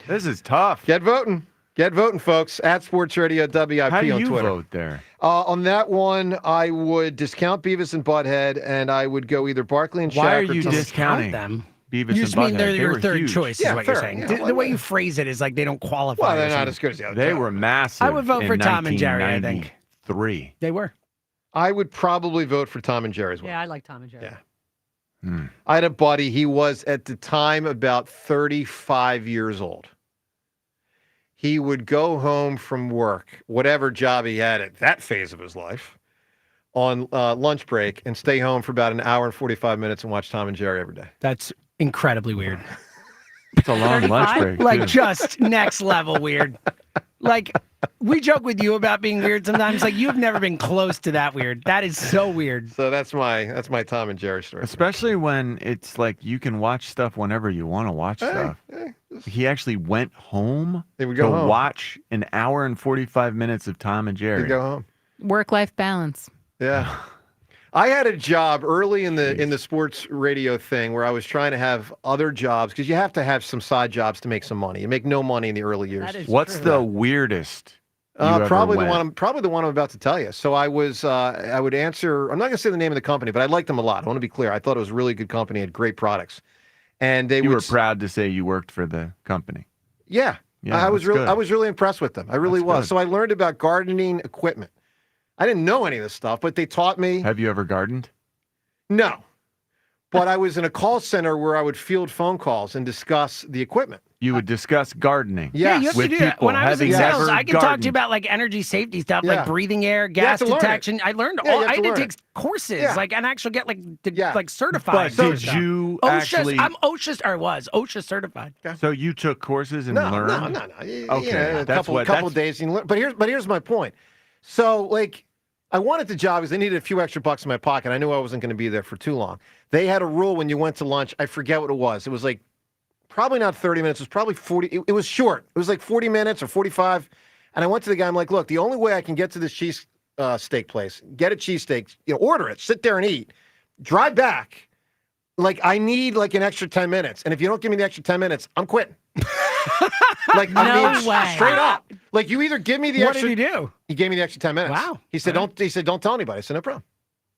[SPEAKER 2] This is tough.
[SPEAKER 24] Get voting. Get voting, folks, at Sports Radio WIP
[SPEAKER 2] How do
[SPEAKER 24] on
[SPEAKER 2] you
[SPEAKER 24] Twitter.
[SPEAKER 2] vote there?
[SPEAKER 24] On that one, I would discount Beavis and Butthead, and I would go either Barkley and Shaq.
[SPEAKER 2] Why are
[SPEAKER 24] or
[SPEAKER 2] you
[SPEAKER 24] Tom.
[SPEAKER 2] discounting
[SPEAKER 8] them?
[SPEAKER 2] Beavis
[SPEAKER 8] You
[SPEAKER 2] and
[SPEAKER 8] just mean
[SPEAKER 2] Butthead?
[SPEAKER 8] they're
[SPEAKER 2] They
[SPEAKER 8] your
[SPEAKER 2] were
[SPEAKER 8] third
[SPEAKER 2] huge.
[SPEAKER 8] choice, is what you're saying.
[SPEAKER 24] Yeah,
[SPEAKER 8] The way you phrase it is like they don't qualify.
[SPEAKER 24] Well, they're
[SPEAKER 8] or
[SPEAKER 24] not
[SPEAKER 8] something.
[SPEAKER 24] as good as the other.
[SPEAKER 2] They
[SPEAKER 24] two.
[SPEAKER 2] were massive.
[SPEAKER 8] I would vote
[SPEAKER 2] in
[SPEAKER 8] for Tom and Jerry, I think.
[SPEAKER 2] 1993.
[SPEAKER 8] They were.
[SPEAKER 24] I would probably vote for Tom and Jerry as well.
[SPEAKER 7] Yeah, I like Tom and Jerry.
[SPEAKER 24] Yeah. I had a buddy. He was at the time about 35 years old. He would go home from work, whatever job he had at that phase of his life, on lunch break and stay home for about an hour and 45 minutes and watch Tom and Jerry every day.
[SPEAKER 8] That's incredibly weird.
[SPEAKER 2] It's a long lunch break.
[SPEAKER 8] Like
[SPEAKER 2] too.
[SPEAKER 8] just next level weird. Like we joke with you about being weird sometimes. Like you've never been close to that weird. That is so weird.
[SPEAKER 24] So that's my Tom and Jerry story.
[SPEAKER 2] Especially when it's like you can watch stuff whenever you want to watch stuff. He actually went home
[SPEAKER 24] They would
[SPEAKER 2] to
[SPEAKER 24] go home.
[SPEAKER 2] watch an hour and 45 minutes of Tom and Jerry.
[SPEAKER 24] He'd go home.
[SPEAKER 6] Work-life balance.
[SPEAKER 24] Yeah. I had a job early in the sports radio thing where I was trying to have other jobs because you have to have some side jobs to make some money. You make no money in the early years.
[SPEAKER 2] What's the weirdest? you ever
[SPEAKER 24] Probably the
[SPEAKER 2] went?
[SPEAKER 24] one I'm about to tell you. So I would answer. I'm not going to say the name of the company, but I liked them a lot. I want to be clear. I thought it was a really good company, had great products, and
[SPEAKER 2] You were proud to say you worked for the company.
[SPEAKER 24] Yeah,
[SPEAKER 2] Yeah,
[SPEAKER 24] I was
[SPEAKER 2] that's
[SPEAKER 24] really
[SPEAKER 2] good.
[SPEAKER 24] I was really impressed with them. I really
[SPEAKER 2] That's
[SPEAKER 24] was.
[SPEAKER 2] good.
[SPEAKER 24] So I learned about gardening equipment. I didn't know any of this stuff, but they taught me.
[SPEAKER 2] Have you ever gardened?
[SPEAKER 24] No. But I was in a call center where I would field phone calls and discuss the equipment.
[SPEAKER 2] You would discuss gardening.
[SPEAKER 24] Yes.
[SPEAKER 8] you have
[SPEAKER 2] with
[SPEAKER 8] to do that.
[SPEAKER 2] people
[SPEAKER 8] When I was in
[SPEAKER 2] having
[SPEAKER 8] sales,
[SPEAKER 2] never
[SPEAKER 8] I could talk to
[SPEAKER 2] gardened.
[SPEAKER 8] you about like energy safety stuff,
[SPEAKER 24] Yeah.
[SPEAKER 8] like breathing air,
[SPEAKER 24] You
[SPEAKER 8] gas
[SPEAKER 24] have to learn it.
[SPEAKER 8] detection. I learned
[SPEAKER 24] Yeah, you
[SPEAKER 8] all.
[SPEAKER 24] have
[SPEAKER 8] I
[SPEAKER 24] to
[SPEAKER 8] had to
[SPEAKER 24] learn
[SPEAKER 8] take
[SPEAKER 24] it.
[SPEAKER 8] courses,
[SPEAKER 24] Yeah.
[SPEAKER 8] like and actually get like like
[SPEAKER 2] But
[SPEAKER 8] certified.
[SPEAKER 2] did you actually?
[SPEAKER 8] I'm OSHA, or was OSHA certified.
[SPEAKER 2] So you took courses and
[SPEAKER 24] No.
[SPEAKER 2] learned?
[SPEAKER 24] You
[SPEAKER 2] Okay,
[SPEAKER 24] know, a
[SPEAKER 2] that's
[SPEAKER 24] couple days. You learn, but here's my point. So like, I wanted the job because I needed a few extra bucks in my pocket. I knew I wasn't going to be there for too long. They had a rule when you went to lunch. I forget what it was. It was like probably not 30 minutes. It was probably 40. It was short. It was like 40 minutes or 45. And I went to the guy. I'm like, look, the only way I can get to this cheese steak place, get a cheesesteak, order it, sit there and eat, drive back. Like I need like an extra 10 minutes. And if you don't give me the extra 10 minutes, I'm quitting. Like
[SPEAKER 8] No
[SPEAKER 24] I mean,
[SPEAKER 8] way.
[SPEAKER 24] straight up. Like you either give me the
[SPEAKER 8] What
[SPEAKER 24] extra.
[SPEAKER 8] did he do?
[SPEAKER 24] He gave me the extra 10 minutes.
[SPEAKER 8] Wow.
[SPEAKER 24] He said,
[SPEAKER 8] All right.
[SPEAKER 24] don't tell anybody. I said, no problem.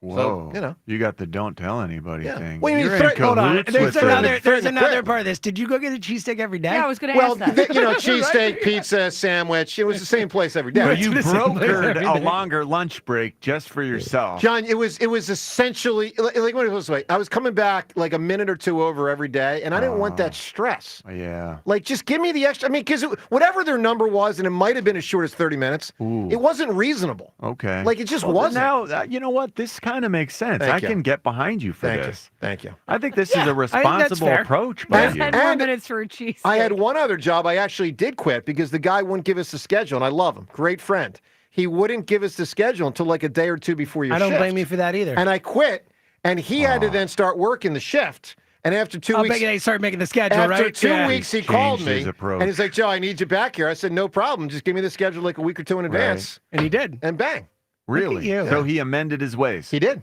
[SPEAKER 2] Whoa.
[SPEAKER 24] So,
[SPEAKER 2] you got the don't tell anybody
[SPEAKER 24] Yeah.
[SPEAKER 2] thing.
[SPEAKER 24] What do you mean
[SPEAKER 2] You're in
[SPEAKER 24] threat- hold
[SPEAKER 8] Hold on.
[SPEAKER 2] cahoots
[SPEAKER 8] There's
[SPEAKER 2] with
[SPEAKER 8] another. There's
[SPEAKER 24] the
[SPEAKER 8] another
[SPEAKER 24] quit.
[SPEAKER 8] part of this. Did you go get a cheesesteak every day?
[SPEAKER 7] Yeah, I was going to
[SPEAKER 24] Well,
[SPEAKER 7] ask that.
[SPEAKER 24] cheesesteak, pizza, sandwich. It was the same place every day.
[SPEAKER 2] So
[SPEAKER 8] Right.
[SPEAKER 2] you
[SPEAKER 8] to the same place
[SPEAKER 2] brokered
[SPEAKER 8] every
[SPEAKER 2] a
[SPEAKER 8] day.
[SPEAKER 2] longer lunch break just for yourself.
[SPEAKER 24] John, it was essentially like what it was like. I was coming back like a minute or two over every day, and I didn't want that stress.
[SPEAKER 2] Yeah.
[SPEAKER 24] Like, just give me the extra. I mean, because whatever their number was, and it might have been as short as 30 minutes,
[SPEAKER 2] Ooh.
[SPEAKER 24] it wasn't reasonable.
[SPEAKER 2] Okay.
[SPEAKER 24] Like, it just
[SPEAKER 2] Well,
[SPEAKER 24] wasn't.
[SPEAKER 2] Now, you know what? This kind of makes sense.
[SPEAKER 24] Thank
[SPEAKER 2] I
[SPEAKER 24] you.
[SPEAKER 2] can get behind you for
[SPEAKER 24] Thank
[SPEAKER 2] this.
[SPEAKER 24] you. Thank you.
[SPEAKER 2] I think this is a
[SPEAKER 8] that's
[SPEAKER 2] responsible
[SPEAKER 8] fair.
[SPEAKER 2] approach by you.
[SPEAKER 7] 10 more minutes for a cheese.
[SPEAKER 24] I had one other job I actually did quit because the guy wouldn't give us the schedule, and I love him. Great friend. He wouldn't give us the schedule until like a day or two before your
[SPEAKER 8] I don't
[SPEAKER 24] shift.
[SPEAKER 8] blame you for that either.
[SPEAKER 24] And I quit, and he had to then start working the shift. And after 2
[SPEAKER 8] I'll
[SPEAKER 24] weeks,
[SPEAKER 8] bet you they start making the schedule,
[SPEAKER 24] after
[SPEAKER 8] right?
[SPEAKER 24] 2
[SPEAKER 8] Yeah.
[SPEAKER 24] weeks, he
[SPEAKER 2] Changed
[SPEAKER 24] called
[SPEAKER 2] his
[SPEAKER 24] me,
[SPEAKER 2] approach.
[SPEAKER 24] and he's like, "Joe, I need you back here." I said, "No problem. Just give me the schedule like a week or two in advance."
[SPEAKER 8] And he did.
[SPEAKER 24] And bang,
[SPEAKER 2] Really?
[SPEAKER 8] you.
[SPEAKER 2] So he amended his ways.
[SPEAKER 24] he did.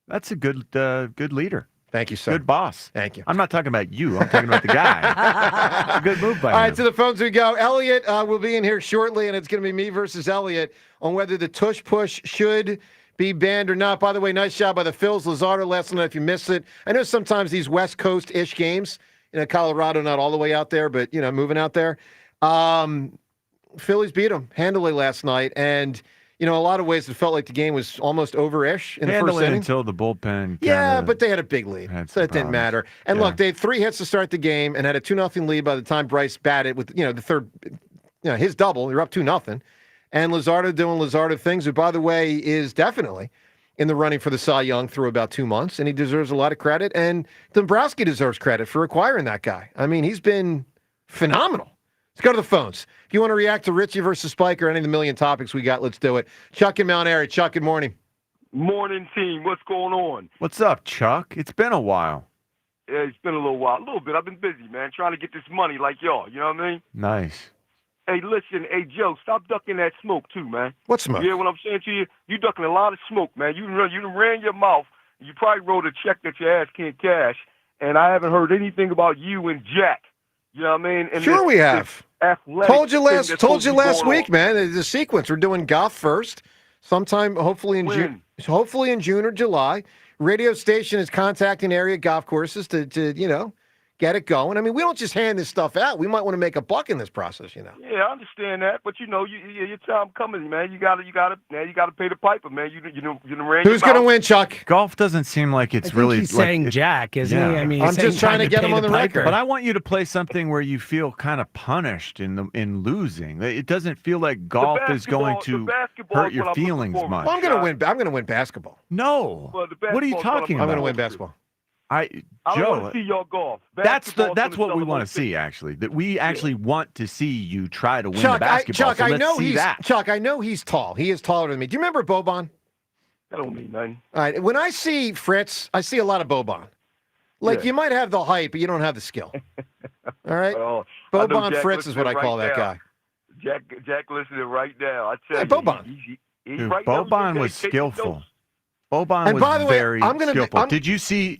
[SPEAKER 2] That's a good leader.
[SPEAKER 24] Thank you, sir.
[SPEAKER 2] Good boss.
[SPEAKER 24] Thank you.
[SPEAKER 2] I'm not talking about you. I'm talking about the guy. It's a good move by
[SPEAKER 24] All
[SPEAKER 2] him.
[SPEAKER 24] right, to the phones we go. Elliot will be in here shortly, and it's going to be me versus Elliot on whether the tush push should be banned or not. By the way, nice job by the Phils. Luzardo last night, if you missed it. I know sometimes these West Coast-ish games, Colorado not all the way out there, but, moving out there. Phillies beat them handily last night, and, a lot of ways it felt like the game was almost over-ish in the first
[SPEAKER 2] Handle it
[SPEAKER 24] inning.
[SPEAKER 2] until the bullpen.
[SPEAKER 24] Yeah,
[SPEAKER 2] kinda
[SPEAKER 24] but they had a big lead,
[SPEAKER 2] had
[SPEAKER 24] so
[SPEAKER 2] some
[SPEAKER 24] it didn't
[SPEAKER 2] problems.
[SPEAKER 24] matter. And
[SPEAKER 2] Yeah.
[SPEAKER 24] look, they had 3 hits to start the game and had a 2-0 lead by the time Bryce batted with, the third, his double. They're up 2-0. And Luzardo doing Luzardo things, who, by the way, is definitely in the running for the Cy Young through about 2 months, and he deserves a lot of credit. And Dombrowski deserves credit for acquiring that guy. I mean, he's been phenomenal Let's go to the phones. If you want to react to Richie versus Spike or any of the million topics we got, let's do it. Chuck in Mount Airy. Chuck, good morning.
[SPEAKER 9] Morning, team. What's going on?
[SPEAKER 2] What's up, Chuck? It's been a while.
[SPEAKER 9] Yeah, it's been a little while. A little bit. I've been busy, man, trying to get this money like y'all. You know what I mean?
[SPEAKER 2] Nice.
[SPEAKER 9] Hey, listen. Hey, Joe, stop ducking that smoke, too, man.
[SPEAKER 24] What smoke?
[SPEAKER 9] You hear what I'm saying to you? You ducking a lot of smoke, man. You done ran your mouth. You probably wrote a check that your ass can't cash, and I haven't heard anything about you and Jack. You know what I mean? And
[SPEAKER 24] Sure we have. Told you last week,
[SPEAKER 9] on.
[SPEAKER 24] man. The sequence. We're doing golf first, sometime hopefully in June. Hopefully in June or July. Radio station is contacting area golf courses to get it going. I mean, we don't just hand this stuff out. We might want to make a buck in this process,
[SPEAKER 9] Yeah, I understand that, but your time coming, man. You gotta pay the piper, man. You ran.
[SPEAKER 24] Who's gonna win, Chuck?
[SPEAKER 2] Golf doesn't seem like it's really.
[SPEAKER 8] He's saying Jack, isn't he? I mean,
[SPEAKER 24] I'm just trying to get him on the record.
[SPEAKER 2] But I want you to play something where you feel kind of punished in losing. It doesn't feel like golf is going to hurt your feelings much.
[SPEAKER 24] Well, I'm gonna win basketball.
[SPEAKER 2] No. What are you talking about?
[SPEAKER 24] I'm gonna win basketball.
[SPEAKER 9] I don't want to see y'all golf.
[SPEAKER 2] That's what we want to see, actually. That we actually want to see you try to win
[SPEAKER 24] Chuck,
[SPEAKER 2] the basketball.
[SPEAKER 24] Chuck, I know he's tall. He is taller than me. Do you remember Boban?
[SPEAKER 9] That don't mean nothing.
[SPEAKER 24] All right. When I see Fritz, I see a lot of Boban. Like you might have the height, but you don't have the skill. All right. Boban Fritz is what I call that guy.
[SPEAKER 9] Jack listening right now. I tell you,
[SPEAKER 24] Boban.
[SPEAKER 9] He's
[SPEAKER 2] Dude,
[SPEAKER 9] right
[SPEAKER 2] Boban
[SPEAKER 9] now.
[SPEAKER 2] was skillful. Boban
[SPEAKER 24] And by
[SPEAKER 2] was
[SPEAKER 24] the way,
[SPEAKER 2] very
[SPEAKER 24] I'm gonna be-
[SPEAKER 2] skillful.
[SPEAKER 24] I'm-
[SPEAKER 2] Did you see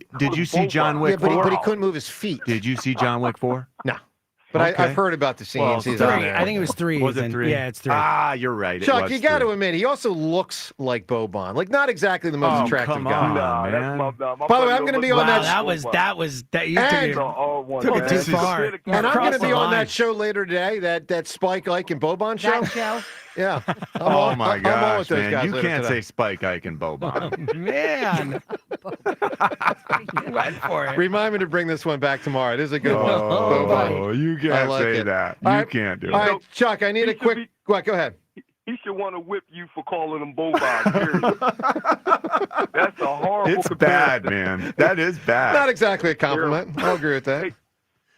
[SPEAKER 2] John Wick
[SPEAKER 24] Yeah, but
[SPEAKER 2] 4?
[SPEAKER 24] he couldn't move his feet.
[SPEAKER 2] Did you see John Wick 4?
[SPEAKER 24] No. But
[SPEAKER 2] Okay.
[SPEAKER 24] I've heard about the scenes.
[SPEAKER 2] Well,
[SPEAKER 24] He's
[SPEAKER 2] three.
[SPEAKER 24] on there.
[SPEAKER 8] I think it was 3.
[SPEAKER 2] Was it 3?
[SPEAKER 8] Yeah, it's 3.
[SPEAKER 2] Ah, you're right.
[SPEAKER 24] Chuck, you got to admit, he also looks like Boban. Like, not exactly the most attractive
[SPEAKER 2] come
[SPEAKER 24] guy.
[SPEAKER 2] on, man.
[SPEAKER 24] By the way, I'm going to be on that.
[SPEAKER 8] That was you
[SPEAKER 24] And-
[SPEAKER 8] took it too far.
[SPEAKER 24] And I'm going to
[SPEAKER 8] Crossed the
[SPEAKER 24] be on
[SPEAKER 8] line.
[SPEAKER 24] that show later today, that Spike, Ike, and Boban show.
[SPEAKER 7] That show.
[SPEAKER 24] Yeah.
[SPEAKER 2] Oh my
[SPEAKER 24] I'm on with
[SPEAKER 2] gosh,
[SPEAKER 24] those
[SPEAKER 2] man!
[SPEAKER 24] guys
[SPEAKER 2] You
[SPEAKER 24] later
[SPEAKER 2] can't
[SPEAKER 24] today.
[SPEAKER 2] say Spike, Ike, and Boban.
[SPEAKER 8] Man. Went for it.
[SPEAKER 24] Remind me to bring this one back tomorrow. It is a good one.
[SPEAKER 2] Oh,
[SPEAKER 24] Boban.
[SPEAKER 2] you
[SPEAKER 24] I
[SPEAKER 2] can't
[SPEAKER 24] like
[SPEAKER 2] say
[SPEAKER 24] it.
[SPEAKER 2] that.
[SPEAKER 24] All
[SPEAKER 2] You
[SPEAKER 24] right.
[SPEAKER 2] can't do
[SPEAKER 24] All
[SPEAKER 2] it.
[SPEAKER 24] right, Chuck, I need a quick. Go ahead.
[SPEAKER 9] He should want to whip you for calling him Boban. Period. That's a horrible.
[SPEAKER 2] It's
[SPEAKER 9] comparison.
[SPEAKER 2] bad, man. That is bad.
[SPEAKER 24] Not exactly a compliment. I'll agree with that.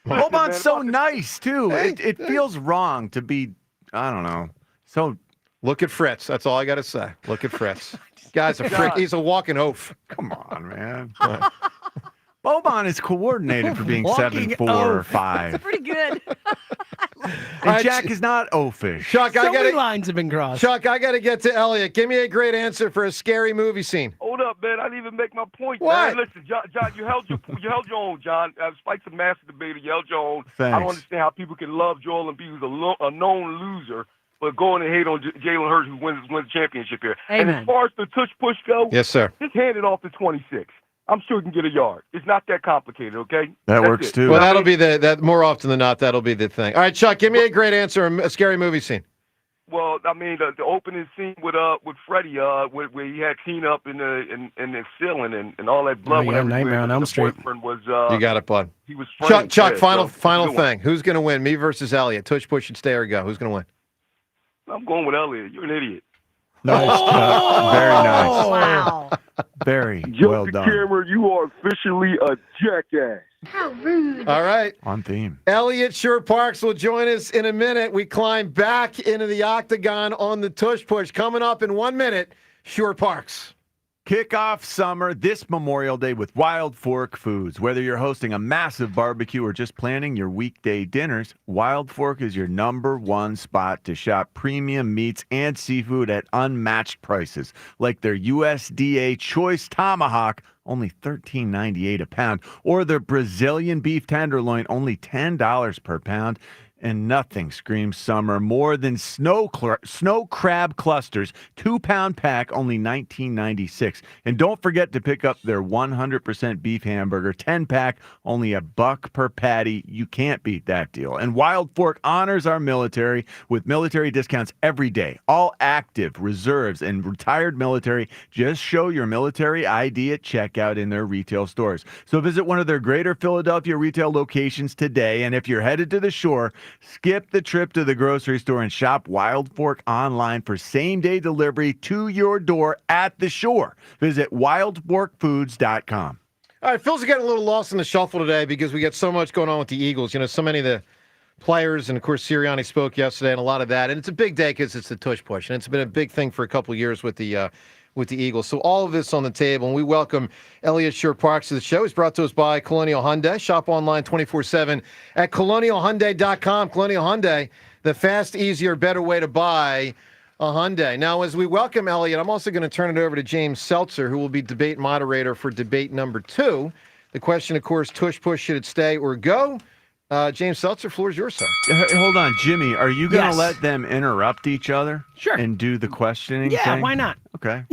[SPEAKER 2] Boban's so nice too. It feels wrong to be. I don't know. So
[SPEAKER 24] look at Fritz. That's all I got to say. Look at Fritz. Guy's a freak. He's a walking oaf.
[SPEAKER 2] Come on, man. Boban is coordinated for being
[SPEAKER 24] Walking
[SPEAKER 2] 7'4" or 5.
[SPEAKER 7] Pretty good.
[SPEAKER 2] And Jack is not oafish.
[SPEAKER 24] Chuck,
[SPEAKER 8] So many lines have been crossed.
[SPEAKER 24] Chuck, I got to get to Elliot. Give me a great answer for a scary movie scene.
[SPEAKER 9] Hold up, man. I didn't even make my point.
[SPEAKER 24] What?
[SPEAKER 9] Man. Listen, John, you held your own, John. Spike's a master debater. You held your own.
[SPEAKER 2] Thanks.
[SPEAKER 9] I don't understand how people can love Joel Embiid, who's a known loser, but go in and hate on Jalen Hurts, who wins the championship here. And
[SPEAKER 7] Amen.
[SPEAKER 9] as far as the tush push go,
[SPEAKER 24] Yes, sir.
[SPEAKER 9] just hand it off to 26. I'm sure he can get a yard. It's not that complicated, okay?
[SPEAKER 2] That
[SPEAKER 9] That's
[SPEAKER 2] works
[SPEAKER 9] it.
[SPEAKER 2] too.
[SPEAKER 24] Well, that'll be that more often than not. That'll be the thing. All right, Chuck, give me a great answer. A scary movie scene.
[SPEAKER 9] Well, I mean, the opening scene with Freddie, where he had Tina up in the ceiling and all that blood.
[SPEAKER 8] Oh, yeah,
[SPEAKER 9] whenever
[SPEAKER 8] Nightmare on Elm
[SPEAKER 9] the
[SPEAKER 8] Street.
[SPEAKER 9] boyfriend was,
[SPEAKER 24] You got it, bud.
[SPEAKER 9] he was
[SPEAKER 24] Chuck,
[SPEAKER 9] framed.
[SPEAKER 24] Chuck.
[SPEAKER 9] Yeah,
[SPEAKER 24] Final
[SPEAKER 9] so, good one.
[SPEAKER 24] thing. Who's going to win? Me versus Elliot. Tush, push, and stay or go. Who's going to win?
[SPEAKER 9] I'm going with Elliot. You're an idiot.
[SPEAKER 2] Nice, Chuck. Very nice.
[SPEAKER 7] Wow.
[SPEAKER 2] Very well
[SPEAKER 9] Justin
[SPEAKER 2] done.
[SPEAKER 9] Cameron, you are officially a jackass.
[SPEAKER 7] How rude.
[SPEAKER 24] All right.
[SPEAKER 2] On theme.
[SPEAKER 24] Elliot Parks will join us in a minute. We climb back into the octagon on the Tush Push. Coming up in 1 minute, Parks.
[SPEAKER 2] Kick off summer this Memorial Day with Wild Fork Foods. Whether you're hosting a massive barbecue or just planning your weekday dinners, Wild Fork is your #1 spot to shop premium meats and seafood at unmatched prices, like their USDA Choice Tomahawk, only $13.98 a pound, or their Brazilian beef tenderloin, only $10 per pound. And nothing screams summer more than snow crab clusters, 2-pound pack, only $19.96. And don't forget to pick up their 100% beef hamburger, 10-pack, only $1 per patty. You can't beat that deal. And Wild Fork honors our military with military discounts every day. All active, reserves, and retired military. Just show your military ID at checkout in their retail stores. So visit one of their Greater Philadelphia retail locations today. And if you're headed to the shore, skip the trip to the grocery store and shop Wild Fork online for same-day delivery to your door at the shore. Visit wildforkfoods.com.
[SPEAKER 24] All right, Phil's getting a little lost in the shuffle today because we got so much going on with the Eagles. You know, so many of the players, and of course Serriani spoke yesterday, and a lot of that. And it's a big day because it's the tush push, and it's been a big thing for a couple of years with the Eagles. So all of this on the table, and we welcome Elliot Shore-Parks to the show. He's brought to us by Colonial Hyundai. Shop online 24/7 at colonialhyundai.com. Colonial Hyundai, the fast, easier, better way to buy a Hyundai. Now, as we welcome Elliot, I'm also going to turn it over to James Seltzer, who will be debate moderator for debate number 2. The question, of course, tush push, should it stay or go? James Seltzer, floor is yours, sir.
[SPEAKER 2] Hold on, Jimmy. Are you going to
[SPEAKER 8] Yes.
[SPEAKER 2] let them interrupt each other?
[SPEAKER 8] Sure.
[SPEAKER 2] And do the questioning
[SPEAKER 8] Yeah,
[SPEAKER 2] thing?
[SPEAKER 8] why not?
[SPEAKER 2] Okay.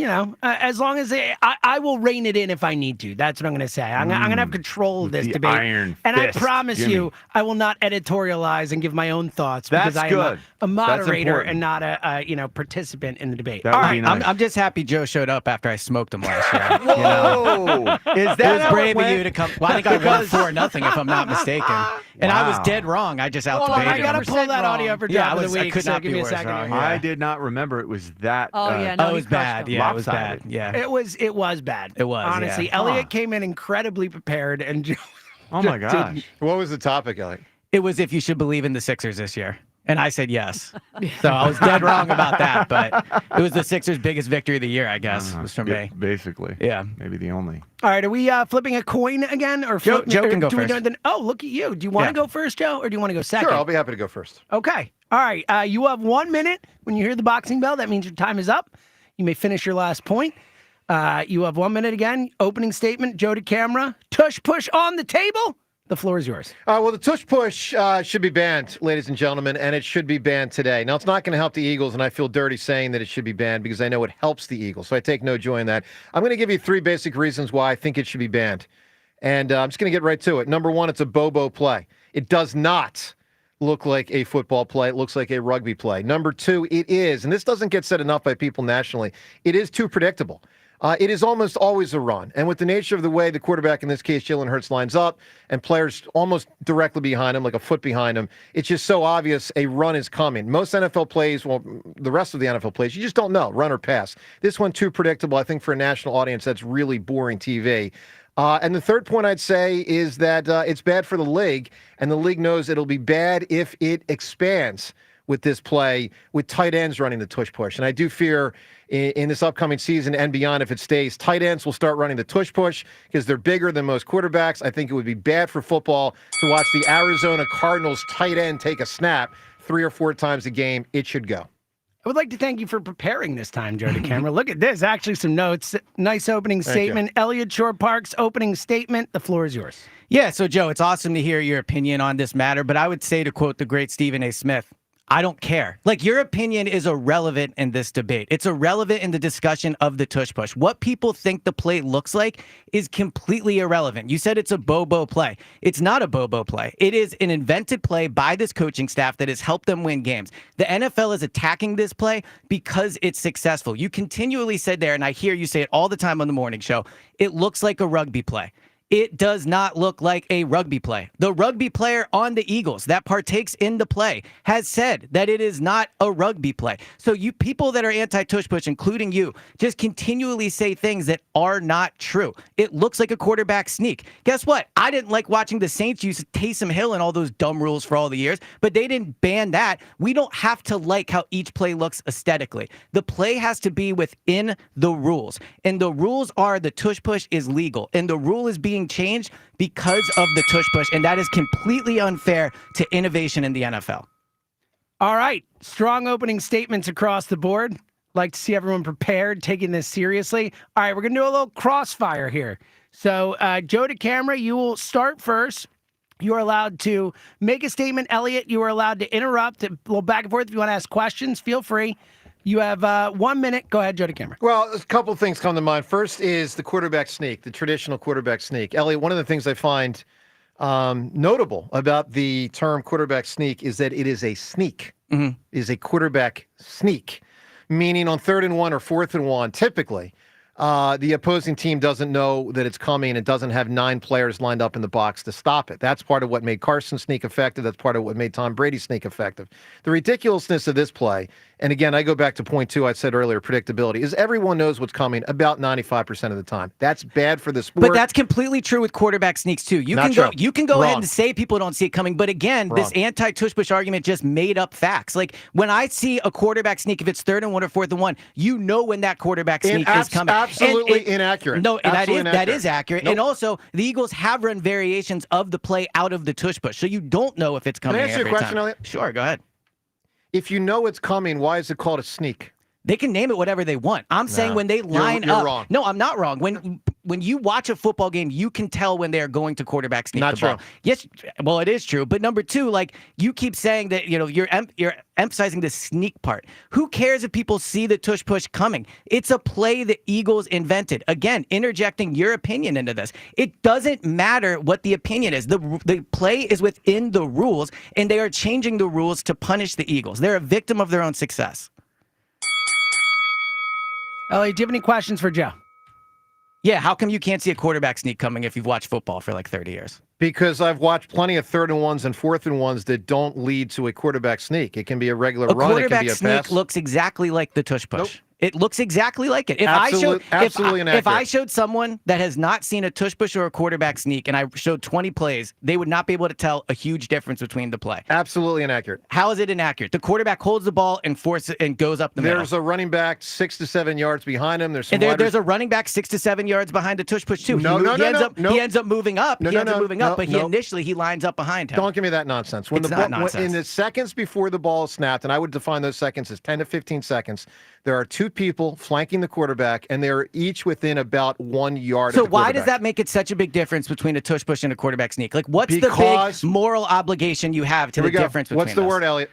[SPEAKER 8] As long as I will rein it in if I need to. That's what I'm going to say. I'm going to have control of this
[SPEAKER 2] the
[SPEAKER 8] debate.
[SPEAKER 2] iron
[SPEAKER 8] and
[SPEAKER 2] fist,
[SPEAKER 8] I promise
[SPEAKER 2] Jimmy.
[SPEAKER 8] you, I will not editorialize and give my own thoughts because
[SPEAKER 2] That's
[SPEAKER 8] I
[SPEAKER 2] good.
[SPEAKER 8] am a moderator
[SPEAKER 2] That's
[SPEAKER 8] and not a participant in the debate.
[SPEAKER 2] That
[SPEAKER 8] All
[SPEAKER 2] would
[SPEAKER 8] right.
[SPEAKER 2] be nice.
[SPEAKER 10] I'm just happy Joe showed up after I smoked him last year.
[SPEAKER 2] Whoa! Is that
[SPEAKER 10] It was
[SPEAKER 2] how
[SPEAKER 10] brave of
[SPEAKER 2] went?
[SPEAKER 10] you to come. Well, I think I won 4-0 if I'm not mistaken. And I was
[SPEAKER 2] Wow.
[SPEAKER 10] dead wrong. I just
[SPEAKER 8] Hold on, I
[SPEAKER 10] out-debated
[SPEAKER 8] got to
[SPEAKER 10] him.
[SPEAKER 8] pull that audio for
[SPEAKER 10] Yeah,
[SPEAKER 8] Drop of
[SPEAKER 10] I
[SPEAKER 8] the Week.
[SPEAKER 10] could
[SPEAKER 8] so
[SPEAKER 10] not
[SPEAKER 8] give
[SPEAKER 10] be
[SPEAKER 8] me a
[SPEAKER 10] worse
[SPEAKER 8] second
[SPEAKER 10] wrong.
[SPEAKER 8] here.
[SPEAKER 2] I did not remember it was that.
[SPEAKER 7] Oh, yeah, no,
[SPEAKER 10] it
[SPEAKER 7] he
[SPEAKER 10] was
[SPEAKER 7] crushed
[SPEAKER 10] bad.
[SPEAKER 7] him.
[SPEAKER 10] Yeah, it was bad.
[SPEAKER 2] Lopsided.
[SPEAKER 10] Yeah.
[SPEAKER 8] It was bad.
[SPEAKER 10] It was,
[SPEAKER 8] honestly.
[SPEAKER 10] yeah.
[SPEAKER 8] Elliot came in incredibly prepared, and Joe
[SPEAKER 2] Oh my
[SPEAKER 8] just
[SPEAKER 2] gosh.
[SPEAKER 8] didn't.
[SPEAKER 24] What was the topic, Elliot?
[SPEAKER 10] It was if you should believe in the Sixers this year. And I said yes. So I was dead wrong about that. But it was the Sixers' biggest victory of the year, I guess, was from me.
[SPEAKER 2] Basically.
[SPEAKER 10] Yeah.
[SPEAKER 2] Maybe the only.
[SPEAKER 8] All right, are we flipping a coin again, or
[SPEAKER 10] Joe
[SPEAKER 8] or
[SPEAKER 10] can go
[SPEAKER 8] do we
[SPEAKER 10] first.
[SPEAKER 8] do it oh, look at you. Do you want to
[SPEAKER 10] Yeah.
[SPEAKER 8] go first, Joe, or do you want to go second?
[SPEAKER 24] Sure, I'll be happy to go first.
[SPEAKER 8] Okay. All right. You have 1 minute. When you hear the boxing bell, that means your time is up. You may finish your last point. You have 1 minute again. Opening statement, Joe to camera. Tush push on the table. The floor is yours.
[SPEAKER 24] Well, the tush push should be banned, ladies and gentlemen, and it should be banned today. Now, it's not going to help the Eagles, and I feel dirty saying that it should be banned because I know it helps the Eagles, so I take no joy in that. I'm going to give you 3 basic reasons why I think it should be banned, and I'm just going to get right to it. Number 1, it's a bobo play. It does not look like a football play. It looks like a rugby play. Number 2, it is, and this doesn't get said enough by people nationally, it is too predictable. It is almost always a run. And with the nature of the way the quarterback, in this case, Jalen Hurts, lines up and players almost directly behind him, like a foot behind him, it's just so obvious a run is coming. Most NFL plays, well, the rest of the NFL plays, you just don't know, run or pass. This one, too predictable. I think for a national audience, that's really boring TV. And the third point I'd say is that it's bad for the league, and the league knows it'll be bad if it expands with this play, with tight ends running the tush push. And I do fear in this upcoming season and beyond, if it stays, tight ends will start running the tush push because they're bigger than most quarterbacks. I think it would be bad for football to watch the Arizona Cardinals tight end take a snap 3 or 4 times a game. It should go.
[SPEAKER 8] I would like to thank you for preparing this time, Joe to camera. Look at this. Actually, some notes. Nice opening statement. Elliot Shore-Parks' opening statement. The floor is yours.
[SPEAKER 10] Yeah, so Joe, it's awesome to hear your opinion on this matter, but I would say, to quote the great Stephen A. Smith, I don't care. Like, your opinion is irrelevant in this debate. It's irrelevant in the discussion of the tush push. What people think the play looks like is completely irrelevant. You said it's a bobo play. It's not a bobo play. It is an invented play by this coaching staff that has helped them win games. The NFL is attacking this play because it's successful. You continually said there, and I hear you say it all the time on the morning show, it looks like a rugby play. It does not look like a rugby play. The rugby player on the Eagles that partakes in the play has said that it is not a rugby play. So you people that are anti-tush push, including you, just continually say things that are not true. It looks like a quarterback sneak. Guess what? I didn't like watching the Saints use Taysom Hill and all those dumb rules for all the years, but they didn't ban that. We don't have to like how each play looks aesthetically. The play has to be within the rules. And the rules are the tush push is legal. And the rule is being changed because of the tush push, and that is completely unfair to innovation in the NFL.
[SPEAKER 8] All right. Strong opening statements across the board. Like to see everyone prepared, taking this seriously. All right, we're going to do a little crossfire here. So, Joe to camera, you will start first. You are allowed to make a statement. Elliot, you are allowed to interrupt. A little back and forth. If you want to ask questions, feel free. You have 1 minute. Go ahead, Joe to camera.
[SPEAKER 24] Well, a couple of things come to mind. First is the quarterback sneak, the traditional quarterback sneak. Elliot, one of the things I find notable about the term quarterback sneak is that it is a sneak, is a quarterback sneak, meaning on 3rd and 1 or 4th and 1, typically, the opposing team doesn't know that it's coming and doesn't have 9 players lined up in the box to stop it. That's part of what made Carson sneak effective. That's part of what made Tom Brady sneak effective. The ridiculousness of this play, and again, I go back to point 2 I said earlier, predictability, is everyone knows what's coming about 95% of the time. That's bad for the sport.
[SPEAKER 10] But that's completely true with quarterback sneaks too. You can go ahead and say people don't see it coming, but again, this anti-tush push argument just made up facts. Like when I see a quarterback sneak, if it's 3rd and 1 or 4th and 1, you know when that quarterback sneak is coming.
[SPEAKER 24] Absolutely inaccurate.
[SPEAKER 10] No,
[SPEAKER 24] absolutely
[SPEAKER 10] that is accurate.
[SPEAKER 24] Nope.
[SPEAKER 10] And also, the Eagles have run variations of the play out of the tush push, so you don't know if it's coming.
[SPEAKER 24] Can I ask you a question, Elliot?
[SPEAKER 10] Sure, go ahead.
[SPEAKER 24] If you know it's coming, why is it called a sneak?
[SPEAKER 10] They can name it whatever they want. I'm saying when they line
[SPEAKER 24] you're
[SPEAKER 10] up.
[SPEAKER 24] Wrong.
[SPEAKER 10] No, I'm not wrong. When you watch a football game, you can tell when they are going to quarterback sneak the ball. Yes, well, it is true. But number 2, like you keep saying that you're emphasizing the sneak part. Who cares if people see the tush push coming? It's a play the Eagles invented. Again, interjecting your opinion into this. It doesn't matter what the opinion is. The play is within the rules, and they are changing the rules to punish the Eagles. They're a victim of their own success.
[SPEAKER 8] Elliot, do you have any questions for Joe?
[SPEAKER 10] Yeah, how come you can't see a quarterback sneak coming if you've watched football for like 30 years?
[SPEAKER 24] Because I've watched plenty of 3rd and 1s and 4th and 1s that don't lead to a quarterback sneak. It can be a regular run. It can be a pass.
[SPEAKER 10] A quarterback sneak looks exactly like the tush push.
[SPEAKER 24] Nope.
[SPEAKER 10] It looks exactly like it. If I showed someone that has not seen a tush push or a quarterback sneak and I showed 20 plays, they would not be able to tell a huge difference between the play.
[SPEAKER 24] Absolutely inaccurate.
[SPEAKER 10] How is it inaccurate? The quarterback holds the ball and forces and goes up the middle.
[SPEAKER 24] There's a running back 6 to 7 yards behind him. There's
[SPEAKER 10] a running back 6 to 7 yards behind the tush push too. He ends up moving up. But initially he lines up behind him.
[SPEAKER 24] Don't give me that nonsense.
[SPEAKER 10] It's not nonsense.
[SPEAKER 24] In the seconds before the ball is snapped, and I would define those seconds as 10 to 15 seconds, there are 2 people flanking the quarterback, and they're each within about 1 yard.
[SPEAKER 10] So why does that make it such a big difference between a tush push and a quarterback sneak? Like, what's the big moral obligation you have to the difference between
[SPEAKER 24] What's the word, Elliot?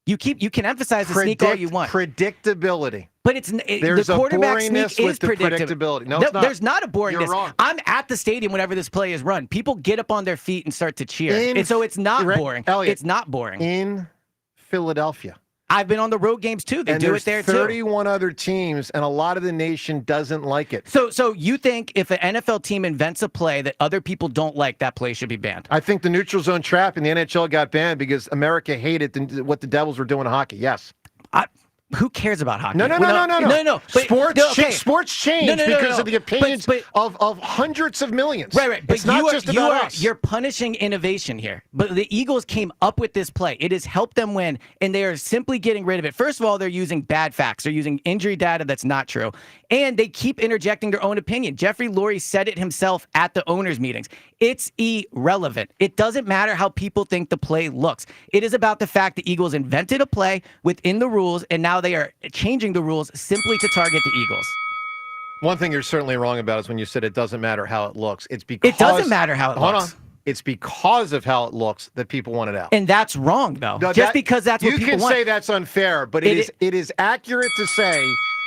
[SPEAKER 10] You can emphasize the sneak all you want.
[SPEAKER 24] Predictability.
[SPEAKER 10] But
[SPEAKER 24] there's
[SPEAKER 10] the quarterback
[SPEAKER 24] boringness
[SPEAKER 10] sneak
[SPEAKER 24] with
[SPEAKER 10] is
[SPEAKER 24] the predictability. No, it's not.
[SPEAKER 10] There's not a boringness.
[SPEAKER 24] You're wrong.
[SPEAKER 10] I'm at the stadium whenever this play is run. People get up on their feet and start to cheer. And so it's not boring.
[SPEAKER 24] Elliot,
[SPEAKER 10] it's not boring.
[SPEAKER 24] In Philadelphia.
[SPEAKER 10] I've been on the road games too. They do it there too.
[SPEAKER 24] 31 other teams, and a lot of the nation doesn't like it.
[SPEAKER 10] So you think if an NFL team invents a play that other people don't like, that play should be banned?
[SPEAKER 24] I think the neutral zone trap in the NHL got banned because America hated what the Devils were doing in hockey. Yes.
[SPEAKER 10] Who cares about hockey?
[SPEAKER 24] No. Sports change because of the opinions of hundreds of millions.
[SPEAKER 10] Right. But
[SPEAKER 24] it's not just about us.
[SPEAKER 10] You're punishing innovation here. But the Eagles came up with this play. It has helped them win, and they are simply getting rid of it. First of all, they're using bad facts. They're using injury data that's not true. And they keep interjecting their own opinion. Jeffrey Lurie said it himself at the owners' meetings. It's irrelevant. It doesn't matter how people think the play looks. It is about the fact the Eagles invented a play within the rules, and now they are changing the rules simply to target the Eagles.
[SPEAKER 24] One thing you're certainly wrong about is when you said it doesn't matter how it looks. It's because
[SPEAKER 10] it doesn't matter how it looks.
[SPEAKER 24] Hold on. It's because of how it looks that people want it out.
[SPEAKER 10] And that's wrong, though. Just because that's what people want.
[SPEAKER 24] You can say that's unfair, but it is accurate to say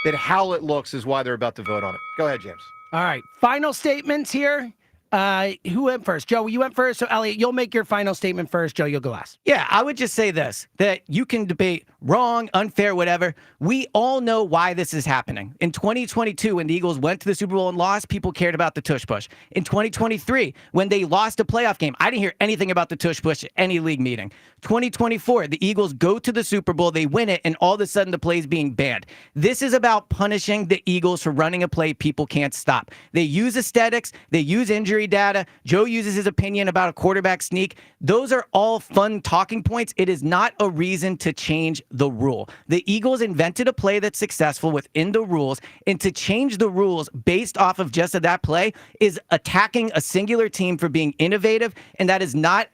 [SPEAKER 24] that how it looks is why they're about to vote on it. Go ahead, James.
[SPEAKER 8] All right. Final statements here. Who went first? Joe, you went first. So, Elliot, you'll make your final statement first. Joe, you'll go last.
[SPEAKER 10] Yeah, I would just say this, that you can debate wrong, unfair, whatever. We all know why this is happening. In 2022, when the Eagles went to the Super Bowl and lost, people cared about the tush push. In 2023, when they lost a playoff game, I didn't hear anything about the tush push at any league meeting. 2024, the Eagles go to the Super Bowl, they win it, and all of a sudden the play is being banned. This is about punishing the Eagles for running a play people can't stop. They use aesthetics, they use injury data. Joe uses his opinion about a quarterback sneak. Those are all fun talking points. It is not a reason to change the rule. The Eagles invented a play that's successful within the rules, and to change the rules based off of just that play is attacking a singular team for being innovative, and that is not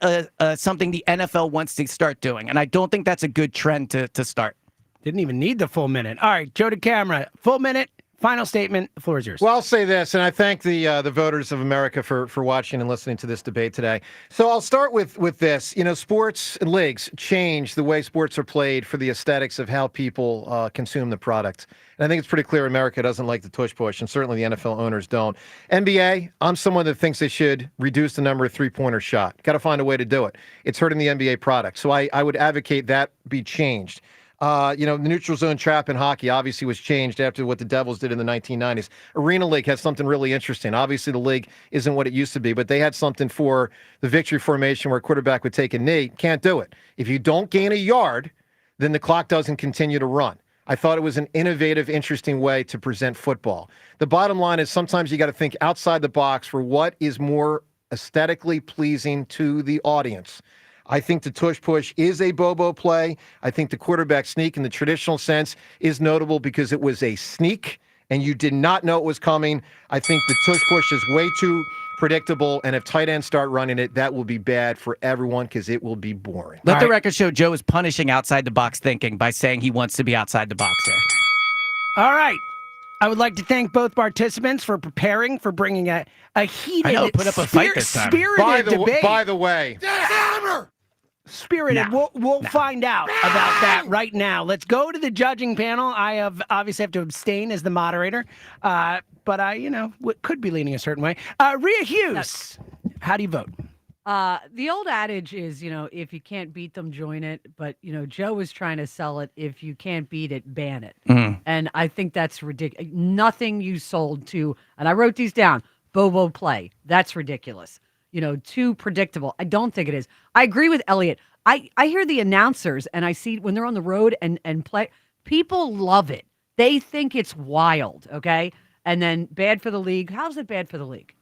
[SPEAKER 10] something the NFL wants to start doing. And I don't think that's a good trend to start.
[SPEAKER 8] Didn't even need the full minute. All right, Joe to camera. Full minute. Final statement. The floor is yours.
[SPEAKER 24] Well, I'll say this, and I thank the voters of America for watching and listening to this debate today. So I'll start with this. You know, sports and leagues change the way sports are played for the aesthetics of how people consume the product. And I think it's pretty clear America doesn't like the tush push, and certainly the NFL owners don't. NBA, I'm someone that thinks they should reduce the number of three-pointer shot. Got to find a way to do it. It's hurting the NBA product. So I would advocate that be changed. The neutral zone trap in hockey obviously was changed after what the Devils did in the 1990s. Arena League has something really interesting. Obviously, the league isn't what it used to be, but they had something for the victory formation where a quarterback would take a knee. Can't do it. If you don't gain a yard, then the clock doesn't continue to run. I thought it was an innovative, interesting way to present football. The bottom line is sometimes you got to think outside the box for what is more aesthetically pleasing to the audience. I think the tush push is a Bobo play. I think the quarterback sneak in the traditional sense is notable because it was a sneak and you did not know it was coming. I think the tush push is way too predictable, and if tight ends start running it, that will be bad for everyone because it will be boring.
[SPEAKER 10] Let the record show Joe is punishing outside the box thinking by saying he wants to be outside the box here.
[SPEAKER 8] All right. I would like to thank both participants for preparing, for bringing a heated,
[SPEAKER 10] put up a fight this time.
[SPEAKER 8] spirited debate.
[SPEAKER 24] By the way,
[SPEAKER 8] Spirited. We'll find out about that right now. Let's go to the judging panel. I obviously have to abstain as the moderator, but I, could be leaning a certain way. Rhea Hughes, how do you vote?
[SPEAKER 7] The old adage is, if you can't beat them, join it. But, Joe was trying to sell it. If you can't beat it, ban it.
[SPEAKER 10] Mm-hmm.
[SPEAKER 7] And I think that's ridiculous. Nothing you sold to, and I wrote these down, Bobo play. That's ridiculous. Too predictable. I don't think it is. I agree with Elliot. I hear the announcers and I see when they're on the road and play, people love it. They think it's wild, okay? And then bad for the league. How's it bad for the league?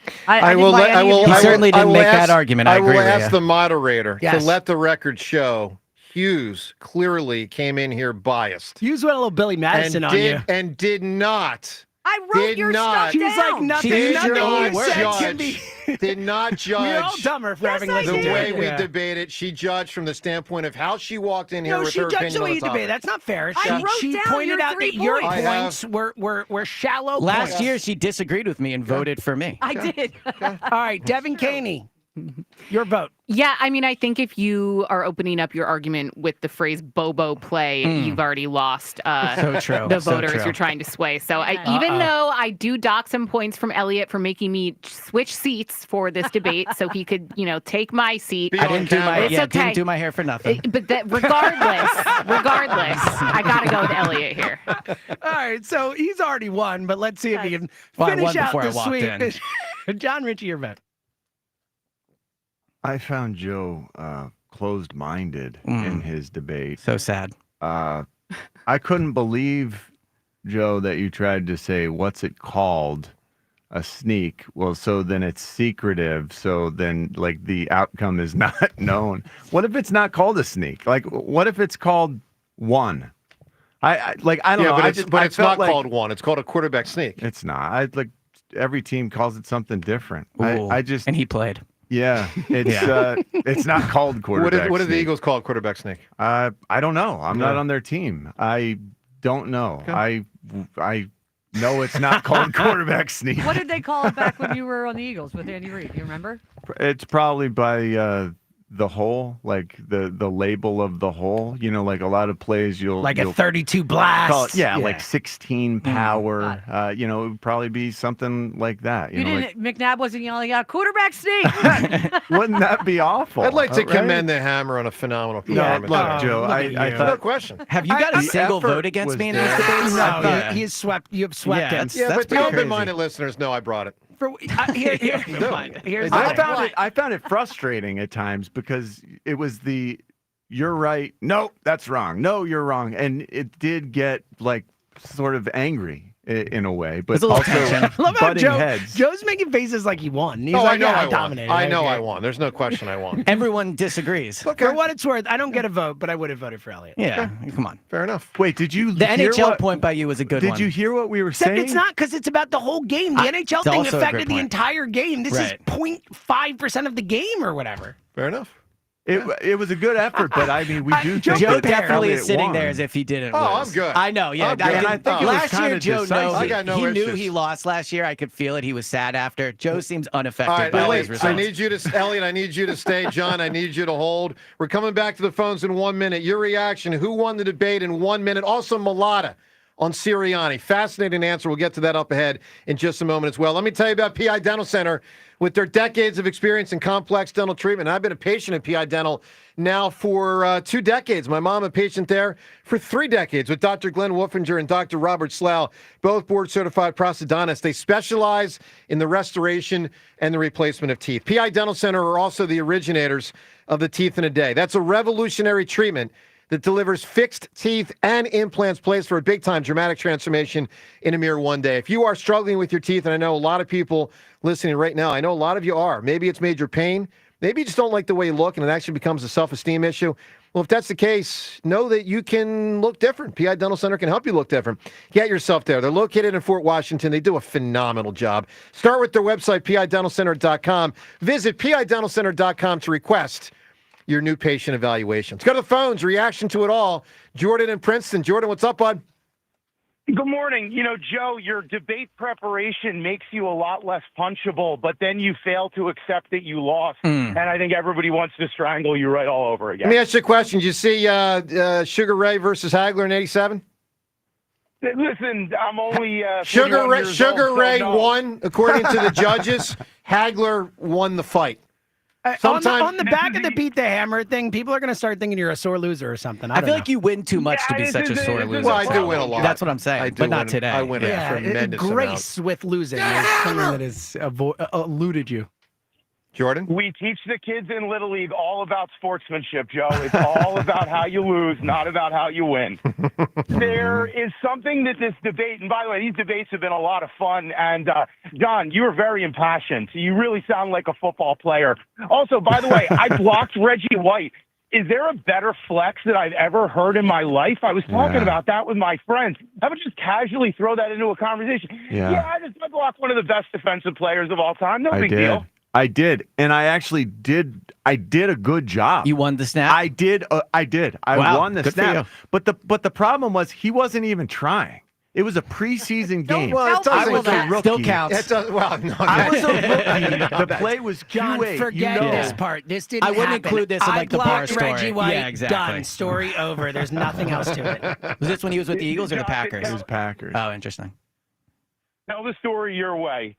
[SPEAKER 10] He certainly didn't make that argument. I agree
[SPEAKER 24] will
[SPEAKER 10] with
[SPEAKER 24] ask
[SPEAKER 10] you.
[SPEAKER 24] the moderator to
[SPEAKER 8] Yes.
[SPEAKER 24] let the record show Hughes clearly came in here biased.
[SPEAKER 8] Hughes went a little Billy Madison on you.
[SPEAKER 24] And did not.
[SPEAKER 7] I wrote your stuff
[SPEAKER 8] She was like,
[SPEAKER 7] down.
[SPEAKER 8] nothing
[SPEAKER 24] Did
[SPEAKER 8] you
[SPEAKER 24] not
[SPEAKER 8] said can be.
[SPEAKER 24] did not
[SPEAKER 8] We're all
[SPEAKER 24] judge
[SPEAKER 8] dumber for having
[SPEAKER 24] the
[SPEAKER 8] listened to
[SPEAKER 24] way
[SPEAKER 8] it.
[SPEAKER 24] we
[SPEAKER 8] Yeah.
[SPEAKER 24] debated. She judged from the standpoint of how she walked in here
[SPEAKER 8] No,
[SPEAKER 24] with
[SPEAKER 8] she
[SPEAKER 24] her
[SPEAKER 8] judged
[SPEAKER 24] opinion
[SPEAKER 8] the way
[SPEAKER 24] on
[SPEAKER 8] you
[SPEAKER 24] the topic.
[SPEAKER 8] debated. That's not fair.
[SPEAKER 7] I wrote
[SPEAKER 8] She
[SPEAKER 7] down
[SPEAKER 8] pointed
[SPEAKER 7] your
[SPEAKER 8] out
[SPEAKER 7] 3
[SPEAKER 8] that your
[SPEAKER 7] points.
[SPEAKER 8] points were shallow
[SPEAKER 10] Last
[SPEAKER 8] points.
[SPEAKER 10] year, she disagreed with me and voted for me.
[SPEAKER 7] I did.
[SPEAKER 8] All right, Devin Caney, your vote.
[SPEAKER 6] Yeah, I think if you are opening up your argument with the phrase Bobo play, you've already lost
[SPEAKER 10] So true.
[SPEAKER 6] the
[SPEAKER 10] So
[SPEAKER 6] voters
[SPEAKER 10] true.
[SPEAKER 6] you're trying to sway. So even though I do dock some points from Elliot for making me switch seats for this debate so he could, take my seat.
[SPEAKER 10] I didn't do my
[SPEAKER 6] It's okay.
[SPEAKER 10] didn't do my hair for nothing.
[SPEAKER 6] But that regardless, I got to go with Elliot here.
[SPEAKER 8] All right, so he's already won, but let's see if he can
[SPEAKER 10] Well, I
[SPEAKER 8] finish
[SPEAKER 10] won
[SPEAKER 8] out
[SPEAKER 10] before I
[SPEAKER 8] the
[SPEAKER 10] walked
[SPEAKER 8] sweep. John Ritchie, your vote.
[SPEAKER 2] I found Joe closed-minded in his debate.
[SPEAKER 10] So sad.
[SPEAKER 2] I couldn't believe, Joe, that you tried to say, what's it called? A sneak. Well, so then it's secretive. So then, the outcome is not known. What if it's not called a sneak? What if it's called one? I don't know.
[SPEAKER 24] But it's not
[SPEAKER 2] like,
[SPEAKER 24] called one. It's called a quarterback sneak.
[SPEAKER 2] It's not. Every team calls it something different.
[SPEAKER 10] Ooh, and he played.
[SPEAKER 2] Yeah, it's not called quarterback.
[SPEAKER 24] What do the
[SPEAKER 2] sneak.
[SPEAKER 24] Eagles call quarterback sneak?
[SPEAKER 2] I don't know. I'm not on their team. I don't know.
[SPEAKER 24] Okay.
[SPEAKER 2] I know it's not called quarterback sneak.
[SPEAKER 7] What did they call it back when you were on the Eagles with Andy Reid? You remember?
[SPEAKER 2] It's probably by the hole, the label of the hole. A lot of plays you'll
[SPEAKER 8] A 32 blast.
[SPEAKER 2] call it, 16 power. It would probably be something like that.
[SPEAKER 7] You didn't. McNabb wasn't yelling out quarterback sneak.
[SPEAKER 2] Wouldn't that be awful?
[SPEAKER 24] I'd like to
[SPEAKER 2] Right?
[SPEAKER 24] commend the Hammer on a phenomenal
[SPEAKER 2] No,
[SPEAKER 24] performance.
[SPEAKER 2] look, Joe,
[SPEAKER 8] look
[SPEAKER 2] I
[SPEAKER 8] at you.
[SPEAKER 2] thought
[SPEAKER 24] No question.
[SPEAKER 10] Have you got a
[SPEAKER 2] The
[SPEAKER 10] single
[SPEAKER 2] effort
[SPEAKER 10] vote against
[SPEAKER 2] was
[SPEAKER 10] me in
[SPEAKER 2] there.
[SPEAKER 10] this debate?
[SPEAKER 8] No, he is swept. You have swept him.
[SPEAKER 24] Yeah,
[SPEAKER 10] That's
[SPEAKER 24] but the
[SPEAKER 10] pretty crazy.
[SPEAKER 24] open-minded listeners know I brought it.
[SPEAKER 8] Here's the
[SPEAKER 2] I
[SPEAKER 8] thing.
[SPEAKER 2] found it frustrating at times because it was you're right. No, that's wrong. No, you're wrong. And it did get sort of angry in a way, but
[SPEAKER 10] There's a little
[SPEAKER 2] also
[SPEAKER 10] tension.
[SPEAKER 8] I love how
[SPEAKER 2] butting heads.
[SPEAKER 8] Joe's making faces like he won. He's
[SPEAKER 24] I know I won.
[SPEAKER 8] dominated.
[SPEAKER 24] I know
[SPEAKER 8] Okay.
[SPEAKER 24] I won. There's no question I won.
[SPEAKER 10] Everyone disagrees.
[SPEAKER 8] For what it's worth, I don't get a vote, but I would have voted for Elliot.
[SPEAKER 10] Yeah, come on.
[SPEAKER 24] Fair enough.
[SPEAKER 2] Wait, did you
[SPEAKER 10] The
[SPEAKER 2] hear
[SPEAKER 10] NHL
[SPEAKER 2] what,
[SPEAKER 10] point by you was a good one.
[SPEAKER 2] Did you hear what we were
[SPEAKER 8] Except
[SPEAKER 2] saying?
[SPEAKER 8] it's not because it's about the whole game. The NHL
[SPEAKER 10] it's
[SPEAKER 8] thing
[SPEAKER 10] also a
[SPEAKER 8] affected
[SPEAKER 10] great
[SPEAKER 8] the
[SPEAKER 10] point.
[SPEAKER 8] entire game. This
[SPEAKER 10] Right.
[SPEAKER 8] is 0.5% of the game or whatever.
[SPEAKER 24] Fair enough.
[SPEAKER 2] It was a good effort, but we do.
[SPEAKER 8] Joe
[SPEAKER 2] think
[SPEAKER 10] Joe
[SPEAKER 2] that
[SPEAKER 10] definitely
[SPEAKER 2] Elliott
[SPEAKER 10] is sitting
[SPEAKER 2] won.
[SPEAKER 10] there as if he didn't
[SPEAKER 24] Oh,
[SPEAKER 10] lose.
[SPEAKER 24] I'm good.
[SPEAKER 10] I know, yeah.
[SPEAKER 24] I'm good. And
[SPEAKER 2] I think it was
[SPEAKER 10] last year,
[SPEAKER 2] kinda
[SPEAKER 10] Joe
[SPEAKER 2] decisive.
[SPEAKER 24] I got no
[SPEAKER 10] he knew
[SPEAKER 24] issues.
[SPEAKER 10] he lost last year. I could feel it. He was sad after. Joe seems unaffected
[SPEAKER 24] All right,
[SPEAKER 10] by
[SPEAKER 24] Elliot,
[SPEAKER 10] his results.
[SPEAKER 24] I need you to, Elliot, I need you to stay. John, I need you to hold. We're coming back to the phones in 1 minute. Your reaction, who won the debate in 1 minute? Also, Mulata on Serriani. Fascinating answer. We'll get to that up ahead in just a moment as well. Let me tell you about PI Dental Center. With their decades of experience in complex dental treatment, I've been a patient at PI Dental now for 2 decades. My mom, a patient there for 3 decades with Dr. Glenn Wolfinger and Dr. Robert Slough, both board-certified prosthodontists. They specialize in the restoration and the replacement of teeth. PI Dental Center are also the originators of the Teeth in a Day. That's a revolutionary treatment that delivers fixed teeth and implants placed for a big-time dramatic transformation in a mere 1 day. If you are struggling with your teeth, and I know a lot of people listening right now, I know a lot of you are. Maybe it's major pain. Maybe you just don't like the way you look, and it actually becomes a self-esteem issue. Well, if that's the case, know that you can look different. PI Dental Center can help you look different. Get yourself there. They're located in Fort Washington. They do a phenomenal job. Start with their website, pidentalcenter.com. Visit pidentalcenter.com to request your new patient evaluation. Let's go to the phones. Reaction to it all. Jordan in Princeton. Jordan, what's up, bud?
[SPEAKER 11] Good morning. You know, Joe, your debate preparation makes you a lot less punchable, but then you fail to accept that you lost. And I think everybody wants to strangle you right all over again.
[SPEAKER 24] Let me ask you a question. Did you see Sugar Ray versus Hagler in 87?
[SPEAKER 11] Listen, I'm only
[SPEAKER 24] Sugar
[SPEAKER 11] 41 years old,
[SPEAKER 24] Ray
[SPEAKER 11] so no.
[SPEAKER 24] won, according to the judges. Hagler won the fight.
[SPEAKER 8] On the back of the beat the hammer thing, people are going to start thinking you're a sore loser or something.
[SPEAKER 10] I feel like you win too much to be such a sore loser.
[SPEAKER 24] Well, I do win a lot.
[SPEAKER 10] That's what I'm saying, but not today.
[SPEAKER 24] I win a tremendous
[SPEAKER 8] grace
[SPEAKER 24] amount.
[SPEAKER 8] with losing is something that has eluded you.
[SPEAKER 24] Jordan?
[SPEAKER 11] We teach the kids in Little League all about sportsmanship, Joe. It's all about how you lose, not about how you win. There is something that this debate, and by the way, these debates have been a lot of fun. And, John, you were very impassioned. You really sound like a football player. Also, by the way, I blocked Reggie White. Is there a better flex that I've ever heard in my life? I was talking about that with my friends. I would just casually throw that into a conversation. I blocked one of the best defensive players of all time. No big deal.
[SPEAKER 2] I did, and I actually did. I did a good job.
[SPEAKER 10] You won the snap.
[SPEAKER 2] I did. I won the snap. But the problem was he wasn't even trying. It was a preseason game.
[SPEAKER 24] Well,
[SPEAKER 2] I was a rookie.
[SPEAKER 10] Still counts.
[SPEAKER 2] I was a rookie. The play was
[SPEAKER 8] John,
[SPEAKER 2] QA.
[SPEAKER 8] forget this part. This didn't
[SPEAKER 10] I wouldn't
[SPEAKER 8] happen.
[SPEAKER 10] include this in like the bar story.
[SPEAKER 8] Reggie White,
[SPEAKER 10] Yeah, exactly.
[SPEAKER 8] done. Story over. There's nothing else to it.
[SPEAKER 10] Was this when he was with the Eagles or the Packers?
[SPEAKER 2] It was Packers.
[SPEAKER 10] Oh, interesting.
[SPEAKER 11] Tell the story your way.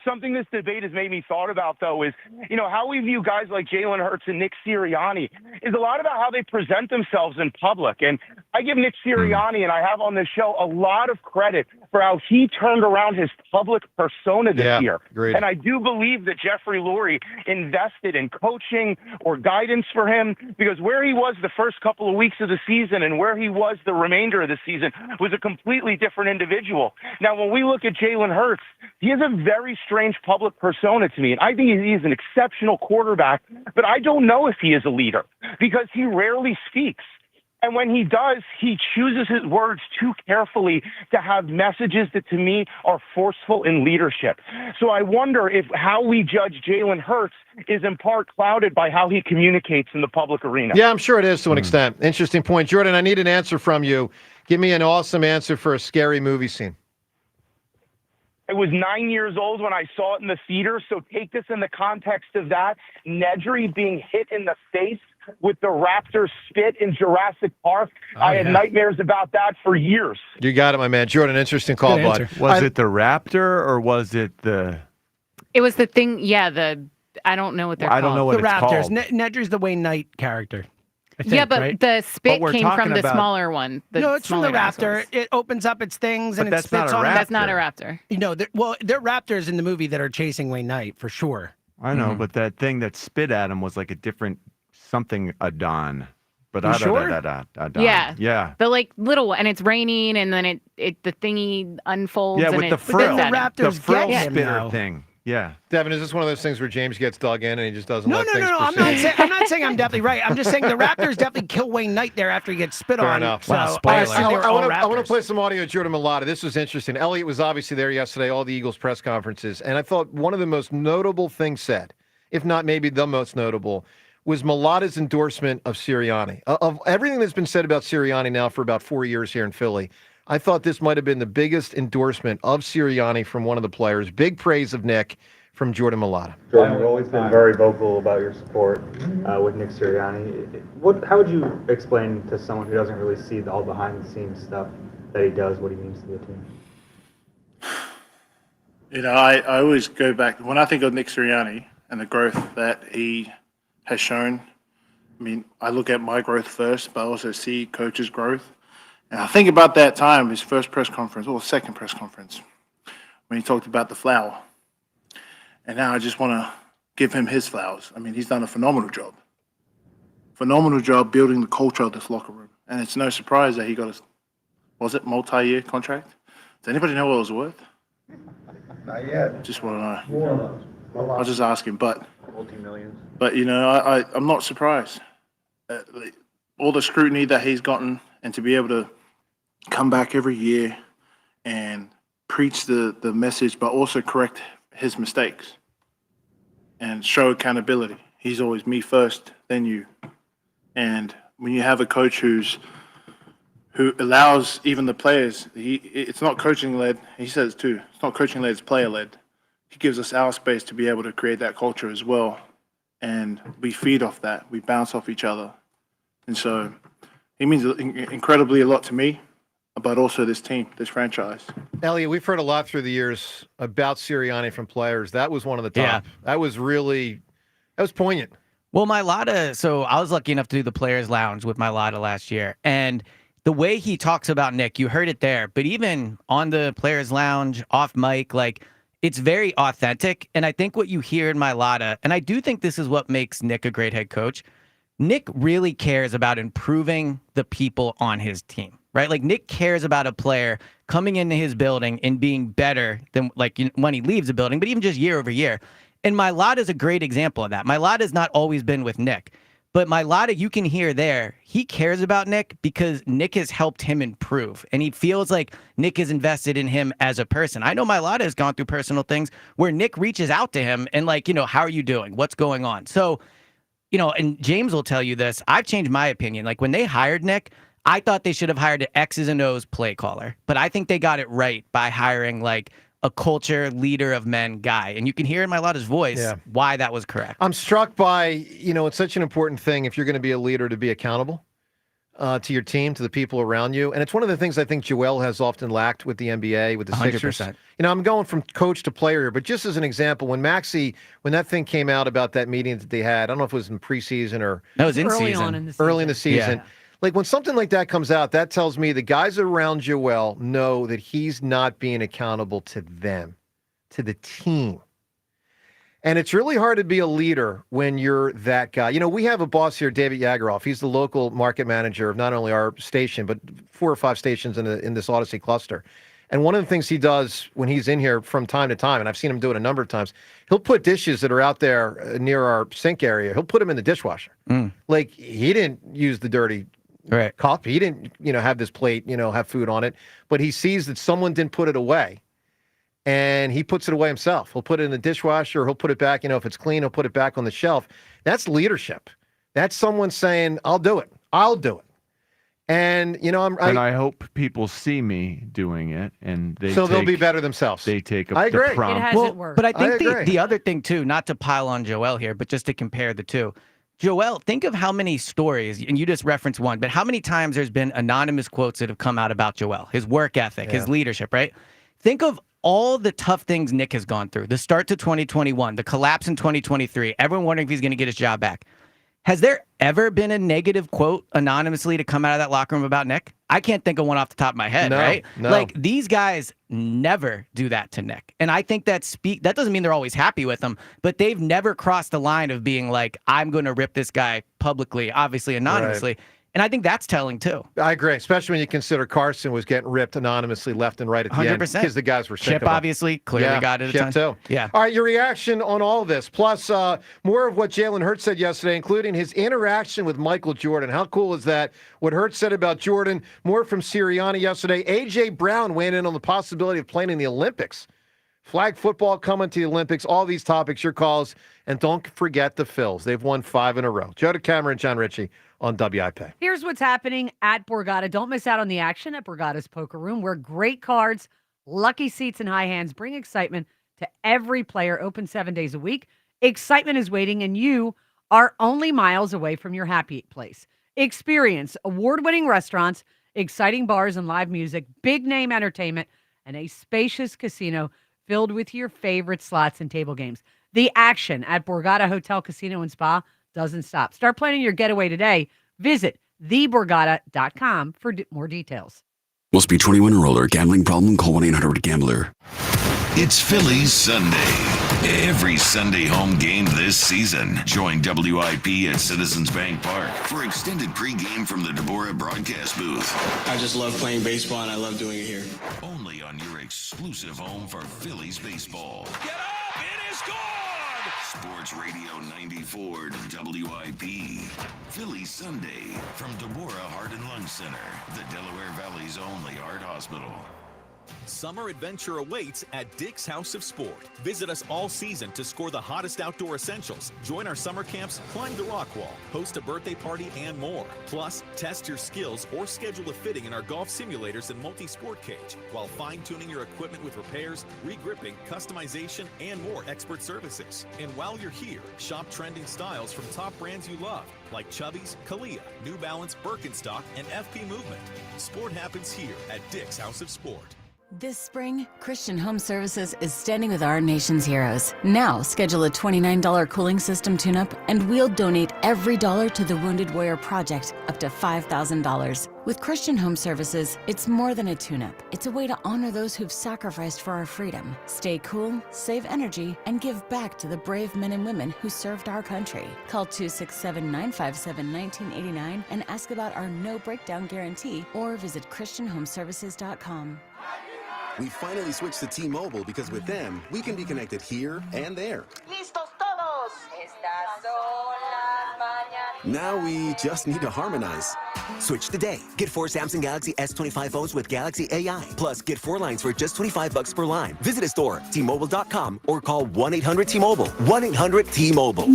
[SPEAKER 11] Something this debate has made me thought about, though, is, how we view guys like Jalen Hurts and Nick Sirianni is a lot about how they present themselves in public. And I give Nick Sirianni, and I have on this show, a lot of credit for how he turned around his public persona this year.
[SPEAKER 24] Agreed.
[SPEAKER 11] And I do believe that Jeffrey Lurie invested in coaching or guidance for him, because where he was the first couple of weeks of the season and where he was the remainder of the season was a completely different individual. Now, when we look at Jalen Hurts, he has a very strange public persona to me, and I think he's an exceptional quarterback, but I don't know if he is a leader because he rarely speaks. And when he does, he chooses his words too carefully to have messages that, to me, are forceful in leadership. So I wonder if how we judge Jalen Hurts is in part clouded by how he communicates in the public arena.
[SPEAKER 24] Yeah, I'm sure it is to an extent. Interesting point. Jordan, I need an answer from you. Give me an awesome answer for a scary movie scene.
[SPEAKER 11] I was 9 years old when I saw it in the theater, so take this in the context of that. Nedry being hit in the face with the raptor spit in Jurassic Park. I had nightmares about that for years.
[SPEAKER 24] You got it, my man. Jordan, interesting call, bud.
[SPEAKER 2] Was it the raptor or was it the...
[SPEAKER 6] It was the thing, I don't know what they're called.
[SPEAKER 2] I don't know what
[SPEAKER 8] the
[SPEAKER 2] it's
[SPEAKER 8] Raptors.
[SPEAKER 2] called.
[SPEAKER 8] Nedry's the Wayne Knight character. I think,
[SPEAKER 6] yeah, but
[SPEAKER 8] right?
[SPEAKER 6] the spit
[SPEAKER 2] we're
[SPEAKER 6] came from
[SPEAKER 2] talking
[SPEAKER 6] the
[SPEAKER 2] about-
[SPEAKER 6] smaller one.
[SPEAKER 8] No, it's from the
[SPEAKER 6] smaller
[SPEAKER 8] raptor.
[SPEAKER 6] dinosaurs.
[SPEAKER 8] It opens up its things and
[SPEAKER 2] But
[SPEAKER 8] it
[SPEAKER 2] that's
[SPEAKER 8] spits
[SPEAKER 2] not a
[SPEAKER 8] on
[SPEAKER 2] raptor.
[SPEAKER 8] it.
[SPEAKER 6] That's not a raptor.
[SPEAKER 8] There are raptors in the movie that are chasing Wayne Knight for sure.
[SPEAKER 2] I know, but that thing that spit at him was like a different something Adon. But
[SPEAKER 8] You sure?
[SPEAKER 2] Adon.
[SPEAKER 6] Yeah.
[SPEAKER 2] Yeah.
[SPEAKER 6] The little one, and it's raining, and then the thingy unfolds.
[SPEAKER 2] Yeah,
[SPEAKER 6] and
[SPEAKER 2] with the
[SPEAKER 6] it
[SPEAKER 2] frill.
[SPEAKER 6] spits at him.
[SPEAKER 8] Raptors
[SPEAKER 2] The frill
[SPEAKER 8] get him,
[SPEAKER 2] spitter
[SPEAKER 8] though.
[SPEAKER 2] thing. Yeah.
[SPEAKER 24] Devin, is this one of those things where James gets dug in and he just doesn't
[SPEAKER 8] No,
[SPEAKER 24] let
[SPEAKER 8] no,
[SPEAKER 24] things
[SPEAKER 8] no, no.
[SPEAKER 24] proceed?
[SPEAKER 8] I'm not saying I'm definitely right. I'm just saying the Raptors definitely kill Wayne Knight there after he gets spit
[SPEAKER 24] Fair
[SPEAKER 8] on.
[SPEAKER 24] enough.
[SPEAKER 8] So
[SPEAKER 10] Wow,
[SPEAKER 8] I
[SPEAKER 10] spoiler.
[SPEAKER 8] assume they were all
[SPEAKER 24] I want to
[SPEAKER 8] Raptors.
[SPEAKER 24] play some audio of Jordan Mailata. This was interesting. Elliot was obviously there yesterday, all the Eagles press conferences, and I thought one of the most notable things said, if not maybe the most notable, was Mailata's endorsement of Sirianni. Of everything that's been said about Sirianni now for about 4 years here in Philly, I thought this might have been the biggest endorsement of Sirianni from one of the players. Big praise of Nick from Jordan Mailata.
[SPEAKER 12] Jordan, you've always been very vocal about your support with Nick Sirianni. How would you explain to someone who doesn't really see all behind-the-scenes stuff that he does, what he means to the team?
[SPEAKER 14] You know, I always go back, when I think of Nick Serriani and the growth that he has shown, I mean, I look at my growth first, but I also see coach's growth. And I think about that time, his first press conference, or second press conference, when he talked about the flower. And now I just want to give him his flowers. I mean, he's done a phenomenal job. Phenomenal job building the culture of this locker room. And it's no surprise that he got a, was it multi-year contract? Does anybody know what it was worth?
[SPEAKER 12] Not yet.
[SPEAKER 14] Just want to know.
[SPEAKER 12] More.
[SPEAKER 14] I was just asking, but
[SPEAKER 12] Multi-millions.
[SPEAKER 14] But, you know, I'm not surprised. All the scrutiny that he's gotten, and to be able to come back every year and preach the message, but also correct his mistakes and show accountability. He's always me first, then you. And when you have a coach who allows even the players, it's not coaching led. He says too, it's not coaching led, it's player led. He gives us our space to be able to create that culture as well. And we feed off that. We bounce off each other. And so he means incredibly a lot to me, but also this team, this franchise.
[SPEAKER 24] Elliot, we've heard a lot through the years about Sirianni from players. That was one of the top.
[SPEAKER 10] Yeah.
[SPEAKER 24] That was poignant.
[SPEAKER 10] Well, my Lotta, so I was lucky enough to do the Players Lounge with my Lotta last year. And the way he talks about Nick, you heard it there, but even on the Players Lounge, off mic, like, it's very authentic. And I think what you hear in my Lotta, and I do think this is what makes Nick a great head coach, Nick really cares about improving the people on his team, right? Like, Nick cares about a player coming into his building and being better than, like, when he leaves the building, but even just year over year. And my Lotta is a great example of that. My Lotta has not always been with Nick. But my Lotta, you can hear there, he cares about Nick because Nick has helped him improve. And he feels like Nick is invested in him as a person. I know my Lotta has gone through personal things where Nick reaches out to him and, like, how are you doing? What's going on? So, and James will tell you this. I've changed my opinion. Like, when they hired Nick, I thought they should have hired an X's and O's play caller. But I think they got it right by hiring, like, a culture leader of men guy. And you can hear in my Lotta's voice why that was correct.
[SPEAKER 24] I'm struck by, it's such an important thing if you're going to be a leader to be accountable to your team, to the people around you. And it's one of the things I think Joel has often lacked with the NBA, with the
[SPEAKER 10] 100%.
[SPEAKER 24] Sixers. I'm going from coach to player here, but just as an example, when that thing came out about that meeting that they had, I don't know if it was in preseason or...
[SPEAKER 10] No, it was in
[SPEAKER 24] early
[SPEAKER 10] season.
[SPEAKER 24] Early in the season.
[SPEAKER 10] Yeah.
[SPEAKER 24] Like, when something like that comes out, that tells me the guys around Joel know that he's not being accountable to them, to the team. And it's really hard to be a leader when you're that guy. We have a boss here, David Yageroff. He's the local market manager of not only our station, but 4 or 5 stations in this Odyssey cluster. And one of the things he does when he's in here from time to time, and I've seen him do it a number of times, he'll put dishes that are out there near our sink area. He'll put them in the dishwasher. Like, he didn't use the dirty coffee. He didn't, have this plate, have food on it, but he sees that someone didn't put it away and he puts it away himself. He'll put it in the dishwasher, or he'll put it back, if it's clean, he'll put it back on the shelf. That's leadership. That's someone saying, I'll do it. I'll do it. And,
[SPEAKER 2] I hope people see me doing it and
[SPEAKER 24] they'll be better themselves.
[SPEAKER 2] They take up
[SPEAKER 24] I agree.
[SPEAKER 2] the prompt.
[SPEAKER 7] It hasn't worked.
[SPEAKER 10] But I think the other thing too, not to pile on Joel here, but just to compare the two. Joel, think of how many stories, and you just referenced one, but how many times there's been anonymous quotes that have come out about Joel, his work ethic, his leadership, right? Think of all the tough things Nick has gone through, the start to 2021, the collapse in 2023, everyone wondering if he's going to get his job back. Has there ever been a negative quote anonymously to come out of that locker room about Nick? I can't think of one off the top of my head, right?
[SPEAKER 24] No.
[SPEAKER 10] Like, these guys never do that to Nick. And I think that doesn't mean they're always happy with him, but they've never crossed the line of being like, I'm going to rip this guy publicly, obviously anonymously. Right. And I think that's telling too.
[SPEAKER 24] I agree, especially when you consider Carson was getting ripped anonymously left and right at the 100%. End because the guys were sick
[SPEAKER 10] Chip
[SPEAKER 24] of him.
[SPEAKER 10] Obviously clearly got it a ton.
[SPEAKER 24] Too.
[SPEAKER 10] Yeah.
[SPEAKER 24] All right, your reaction on all of this, plus more of what Jalen Hurts said yesterday, including his interaction with Michael Jordan. How cool is that? What Hurts said about Jordan. More from Sirianni yesterday. A.J. Brown weighing in on the possibility of playing in the Olympics. Flag football coming to the Olympics. All these topics, your calls. And don't forget the Phils. They've won 5 in a row. Joe DeCamera and John Ritchie on WIP.
[SPEAKER 7] Here's what's happening at Borgata. Don't miss out on the action at Borgata's Poker Room, where great cards, lucky seats, and high hands bring excitement to every player. Open 7 days a week. Excitement is waiting, and you are only miles away from your happy place. Experience award-winning restaurants exciting bars and live music, big name entertainment, and a spacious casino filled with your favorite slots and table games. The action at Borgata Hotel, Casino, and Spa doesn't stop. Start planning your getaway today. Visit theborgata.com for more details.
[SPEAKER 15] Must be 21 or older. Gambling problem? Call 1-800-GAMBLER.
[SPEAKER 5] It's Phillies Sunday. Every Sunday home game this season. Join WIP at Citizens Bank Park for extended pregame from the Deborah broadcast booth.
[SPEAKER 16] I just love playing baseball, and I love doing it here.
[SPEAKER 5] Only on your exclusive home for Phillies baseball.
[SPEAKER 13] Get up! It is gone!
[SPEAKER 5] Sports Radio 94 WIP. Phillies Sunday from Deborah Heart and Lung Center, the Delaware Valley's only heart hospital.
[SPEAKER 17] Summer adventure awaits at Dick's House of Sport. Visit us all season to score the hottest outdoor essentials. Join our summer camps, climb the rock wall, host a birthday party, and more. Plus, test your skills or schedule a fitting in our golf simulators and multi-sport cage, while fine-tuning your equipment with repairs, regripping, customization, and more expert services. And while you're here, shop trending styles from top brands you love, like Chubbies, Kalia, New Balance, Birkenstock, and FP Movement. Sport happens here at Dick's House of Sport.
[SPEAKER 18] This spring, Christian Home Services is standing with our nation's heroes. Now, schedule a $29 cooling system tune-up, and we'll donate every dollar to the Wounded Warrior Project, up to $5,000. With Christian Home Services, it's more than a tune-up. It's a way to honor those who've sacrificed for our freedom, stay cool, save energy, and give back to the brave men and women who served our country. Call 267-957-1989 and ask about our no breakdown guarantee, or visit ChristianHomeservices.com.
[SPEAKER 19] We finally switched to T-Mobile because with them, we can be connected here and there.
[SPEAKER 20] ¡Listos todos! Estas son las mañanas.
[SPEAKER 19] Now we just need to harmonize.
[SPEAKER 21] Switch today. Get 4 Samsung Galaxy S25 phones with Galaxy AI. Plus, get 4 lines for just $25 per line. Visit a store, T-Mobile.com, or call 1-800-T-Mobile. 1-800-T-Mobile.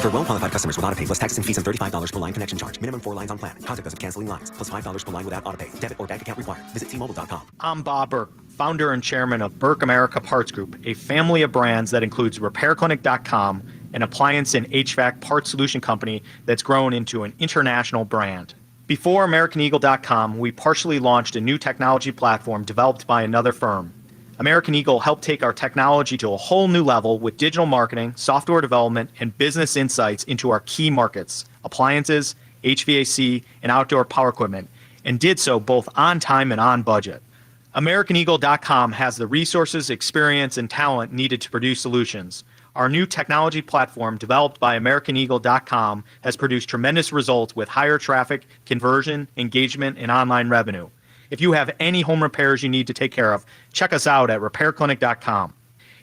[SPEAKER 21] For well-qualified customers with autopay plus taxes and fees and $35 per line connection charge. Minimum 4 lines on plan. Contact us if canceling lines. Plus $5 per line without autopay. Debit or bank account required. Visit T-Mobile.com.
[SPEAKER 22] I'm Bob Burke, founder and chairman of Burke America Parts Group, a family of brands that includes RepairClinic.com, an appliance and HVAC parts solution company that's grown into an international brand. Before AmericanEagle.com, we partially launched a new technology platform developed by another firm. American Eagle helped take our technology to a whole new level with digital marketing, software development, and business insights into our key markets, appliances, HVAC, and outdoor power equipment, and did so both on time and on budget. AmericanEagle.com has the resources, experience, and talent needed to produce solutions. Our new technology platform, developed by AmericanEagle.com, has produced tremendous results with higher traffic, conversion, engagement, and online revenue. If you have any home repairs you need to take care of, check us out at RepairClinic.com.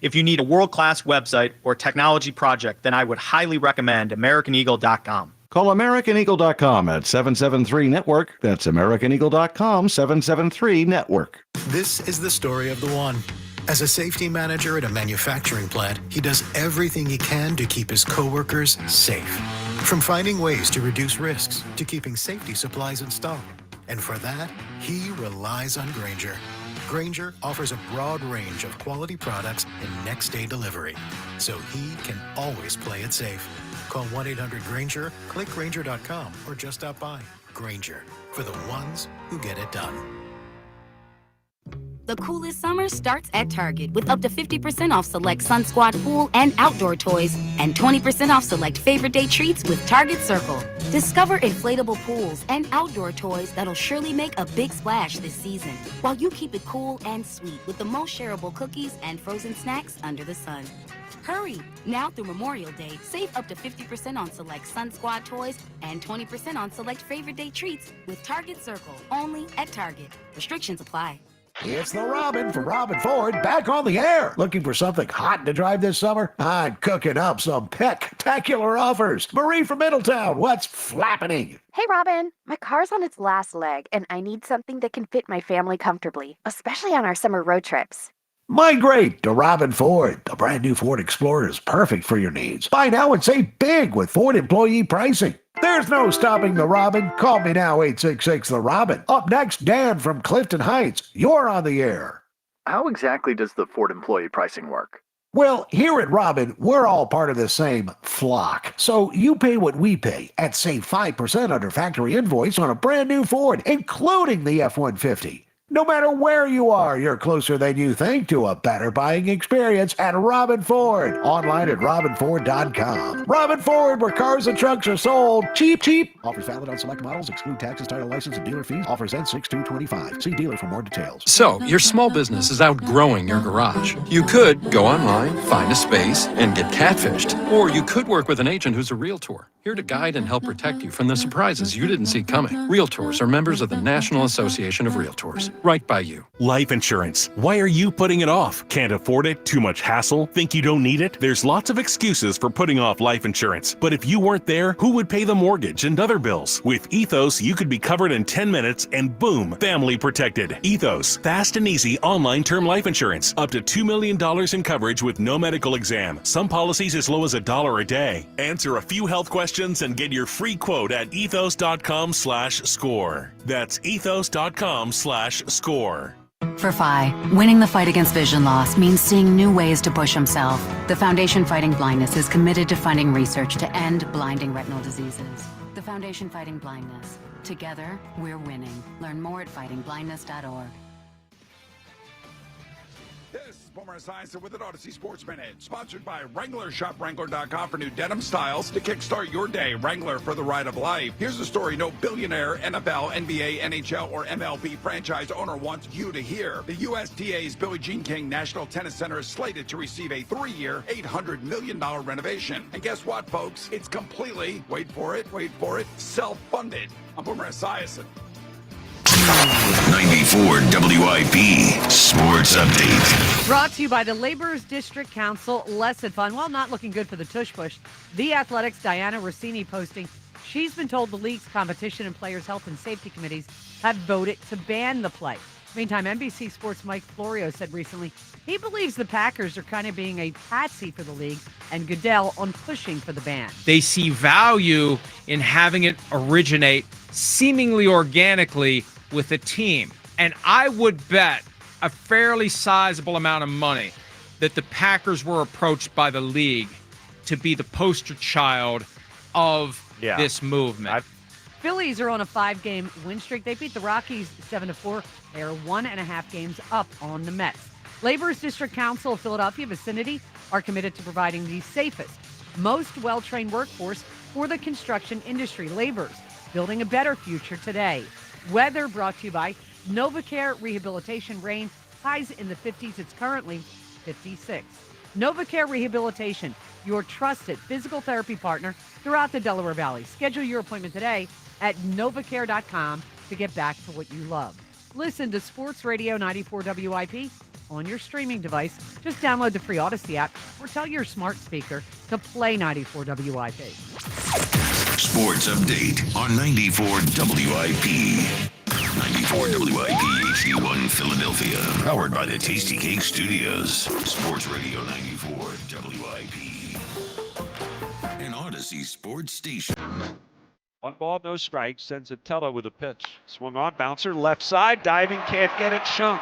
[SPEAKER 22] If you need a world-class website or technology project, then I would highly recommend AmericanEagle.com.
[SPEAKER 23] Call AmericanEagle.com at 773-NETWORK. That's AmericanEagle.com, 773-NETWORK.
[SPEAKER 3] This is the story of the one. As a safety manager at a manufacturing plant, he does everything he can to keep his coworkers safe. From finding ways to reduce risks to keeping safety supplies in stock. And for that, he relies on Grainger. Grainger offers a broad range of quality products and next-day delivery, so he can always play it safe. Call 1-800-GRAINGER, click Grainger.com, or just stop by. Grainger, for the ones who get it done.
[SPEAKER 28] The coolest summer starts at Target with up to 50% off select Sun Squad pool and outdoor toys and 20% off select favorite day treats with Target Circle. Discover inflatable pools and outdoor toys that'll surely make a big splash this season, while you keep it cool and sweet with the most shareable cookies and frozen snacks under the sun. Hurry! Now through Memorial Day, save up to 50% on select Sun Squad toys and 20% on select favorite day treats with Target Circle, only at Target. Restrictions apply.
[SPEAKER 21] It's the Robin from Robin Ford back on the air. Looking for something hot to drive this summer? I'm cooking up some spectacular offers. Marie from Middletown, what's flapping?
[SPEAKER 22] Hey, Robin. My car's on its last leg, and I need something that can fit my family comfortably, especially on our summer road trips.
[SPEAKER 21] Migrate to Robin Ford. The brand new Ford Explorer is perfect for your needs. Buy now and save big with Ford employee pricing. There's no stopping the Robin. Call me now, 866-THE-ROBIN. Up next, Dan from Clifton Heights. You're on the air.
[SPEAKER 23] How exactly does the Ford employee pricing work?
[SPEAKER 1] Well, here at Robin, we're all part of the same flock. So you pay what we pay and save 5% under factory invoice on a brand new Ford, including the F-150. No matter where you are, you're closer than you think to a better buying experience at Robin Ford. Online at robinford.com. Robin Ford, where cars and trucks are sold cheap, cheap. Offers valid on select models, exclude taxes, title, license, and dealer fees. Offers end 6/2/25. See dealer for more details.
[SPEAKER 4] So, your small business is outgrowing your garage. You could go online, find a space, and get catfished. Or you could work with an agent who's a realtor, here to guide and help protect you from the surprises you didn't see coming. Realtors are members of the National Association of Realtors. Right by you.
[SPEAKER 6] Life insurance. Why are you putting it off? Can't afford it? Too much hassle? Think you don't need it? There's lots of excuses for putting off life insurance. But if you weren't there, who would pay the mortgage and other bills? With Ethos, you could be covered in 10 minutes and boom, family protected. Ethos, fast and easy online term life insurance. Up to $2 million in coverage with no medical exam. Some policies as low as $1 a day. Answer a few health questions and get your free quote at ethos.com/score. That's ethos.com/score.
[SPEAKER 9] For Phi, winning the fight against vision loss means seeing new ways to push himself. The Foundation Fighting Blindness is committed to funding research to end blinding retinal diseases. The Foundation Fighting Blindness. Together, we're winning. Learn more at fightingblindness.org.
[SPEAKER 11] This is Boomer Esiason with an Odyssey Sports Minute, sponsored by Wrangler. Shop Wrangler.com for new denim styles to kickstart your day. Wrangler for the ride of life. Here's the story no billionaire NFL, NBA, NHL, or MLB franchise owner wants you to hear. The USDA's Billie Jean King National Tennis Center is slated to receive a 3-year, $800 million renovation. And guess what, folks? It's completely, wait for it, self-funded. I'm Boomer Esiason.
[SPEAKER 5] 94 WIP Sports Update.
[SPEAKER 7] Brought to you by the Laborers District Council. Less than fun. Well, not looking good for the tush push. The Athletics' Diana Rossini posting she's been told the league's competition and players' health and safety committees have voted to ban the play. Meantime, NBC Sports' Mike Florio said recently he believes the Packers are kind of being a patsy for the league and Goodell on pushing for the ban.
[SPEAKER 25] They see value in having it originate seemingly organically with a team. And I would bet a fairly sizable amount of money that the Packers were approached by the league to be the poster child of this movement.
[SPEAKER 7] Phillies are on a 5-game win streak. They beat the Rockies 7-4. They are 1.5 games up on the Mets. Laborers District Council of Philadelphia vicinity are committed to providing the safest, most well-trained workforce for the construction industry. Laborers building a better future today. Weather brought to you by Novacare Rehabilitation. Rain, highs in the 50s. It's currently 56. Novacare Rehabilitation, your trusted physical therapy partner throughout the Delaware Valley. Schedule your appointment today at novacare.com to get back to what you love. Listen to Sports Radio 94 WIP on your streaming device. Just download the free Odyssey app or tell your smart speaker to play 94 WIP.
[SPEAKER 5] Sports Update on 94 WIP. 94 WIP HD1 Philadelphia. Powered by the Tasty Cake Studios. Sports Radio 94 WIP. An Odyssey Sports Station.
[SPEAKER 26] 1 ball, no strike. Sends Atella with a pitch. Swung on, bouncer, left side, diving, can't get it, Shunk.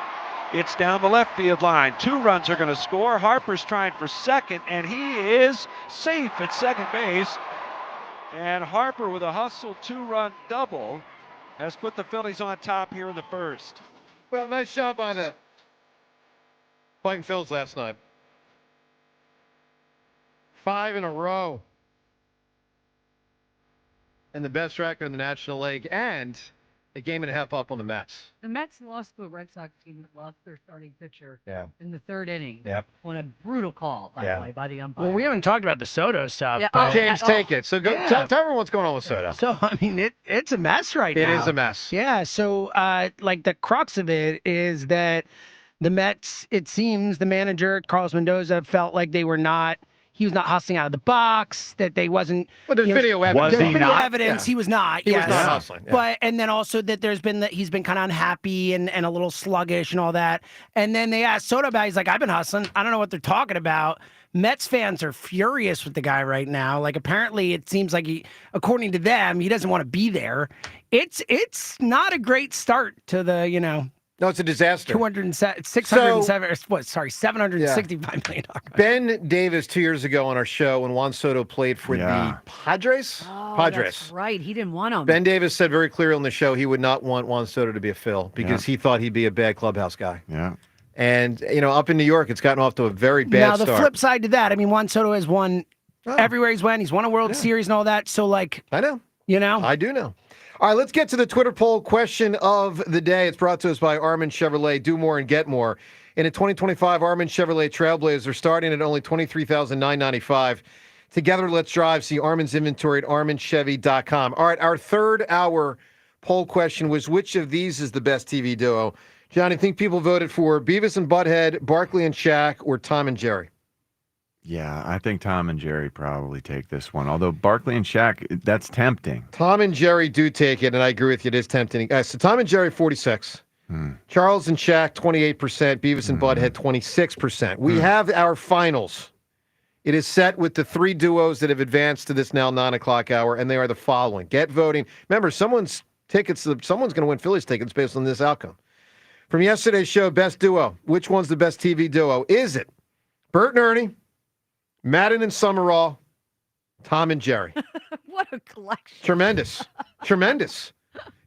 [SPEAKER 26] It's down the left field line. 2 runs are going to score. Harper's trying for second, and he is safe at second base. And Harper with a hustle 2-run double has put the Phillies on top here in the first.
[SPEAKER 24] Well, nice job by the Fighting Phils last night. 5 in a row. And the best record in the National League, and a game and a half up on the Mets.
[SPEAKER 7] The Mets lost to a Red Sox team that lost their starting pitcher in the 3rd inning.
[SPEAKER 24] Yep.
[SPEAKER 7] On a brutal call, by the way, by the umpire.
[SPEAKER 8] Well, we haven't talked about the Soto stuff.
[SPEAKER 7] Yeah,
[SPEAKER 24] James, take it. So go tell everyone what's going on with Soto.
[SPEAKER 8] So, I mean, it's a mess right now.
[SPEAKER 24] It is a mess.
[SPEAKER 8] Yeah, so, like, the crux of it is that the Mets, it seems, the manager, Carlos Mendoza, felt like he was not hustling out of the box, that they wasn't.
[SPEAKER 24] Well, there's video evidence.
[SPEAKER 8] There's video evidence. He was not.
[SPEAKER 24] He was not hustling. Yeah.
[SPEAKER 8] But, and then also that he's been kind of unhappy and a little sluggish and all that. And then they asked Soto about, he's like, I've been hustling. I don't know what they're talking about. Mets fans are furious with the guy right now. Like, apparently it seems like according to them, he doesn't want to be there. It's not a great start to the,
[SPEAKER 24] No, it's a disaster.
[SPEAKER 8] $765 million.
[SPEAKER 24] Ben Davis 2 years ago on our show when Juan Soto played for the Padres.
[SPEAKER 7] That's right. He didn't want him.
[SPEAKER 24] Ben Davis said very clearly on the show he would not want Juan Soto to be a Phil because he thought he'd be a bad clubhouse guy.
[SPEAKER 23] Yeah.
[SPEAKER 24] And, up in New York, it's gotten off to a very bad
[SPEAKER 8] now,
[SPEAKER 24] start.
[SPEAKER 8] the flip side to that, I mean, Juan Soto has won everywhere he's went. He's won a World Series and all that. So,
[SPEAKER 24] I know.
[SPEAKER 8] I
[SPEAKER 24] do know. All right, let's get to the Twitter poll question of the day. It's brought to us by Armin Chevrolet. Do more and get more. In a 2025 Armin Chevrolet Trailblazer starting at only $23,995. Together, let's drive. See Armin's inventory at arminchevy.com. All right, our third hour poll question was, which of these is the best TV duo? John, I think people voted for Beavis and Butthead, Barkley and Shaq, or Tom and Jerry.
[SPEAKER 23] Yeah, I think Tom and Jerry probably take this one. Although Barkley and Shaq, that's tempting.
[SPEAKER 24] Tom and Jerry do take it, and I agree with you. It is tempting. So Tom and Jerry, 46. Charles and Shaq, 28%. Beavis and Butthead, 26%. We have our finals. It is set with the three duos that have advanced to this now 9 o'clock hour, and they are the following. Get voting. Remember, someone's going to win Phillies tickets based on this outcome. From yesterday's show, best duo. Which one's the best TV duo? Is it Bert and Ernie, Madden and Summerall, Tom and Jerry?
[SPEAKER 7] What a collection.
[SPEAKER 24] Tremendous. Tremendous.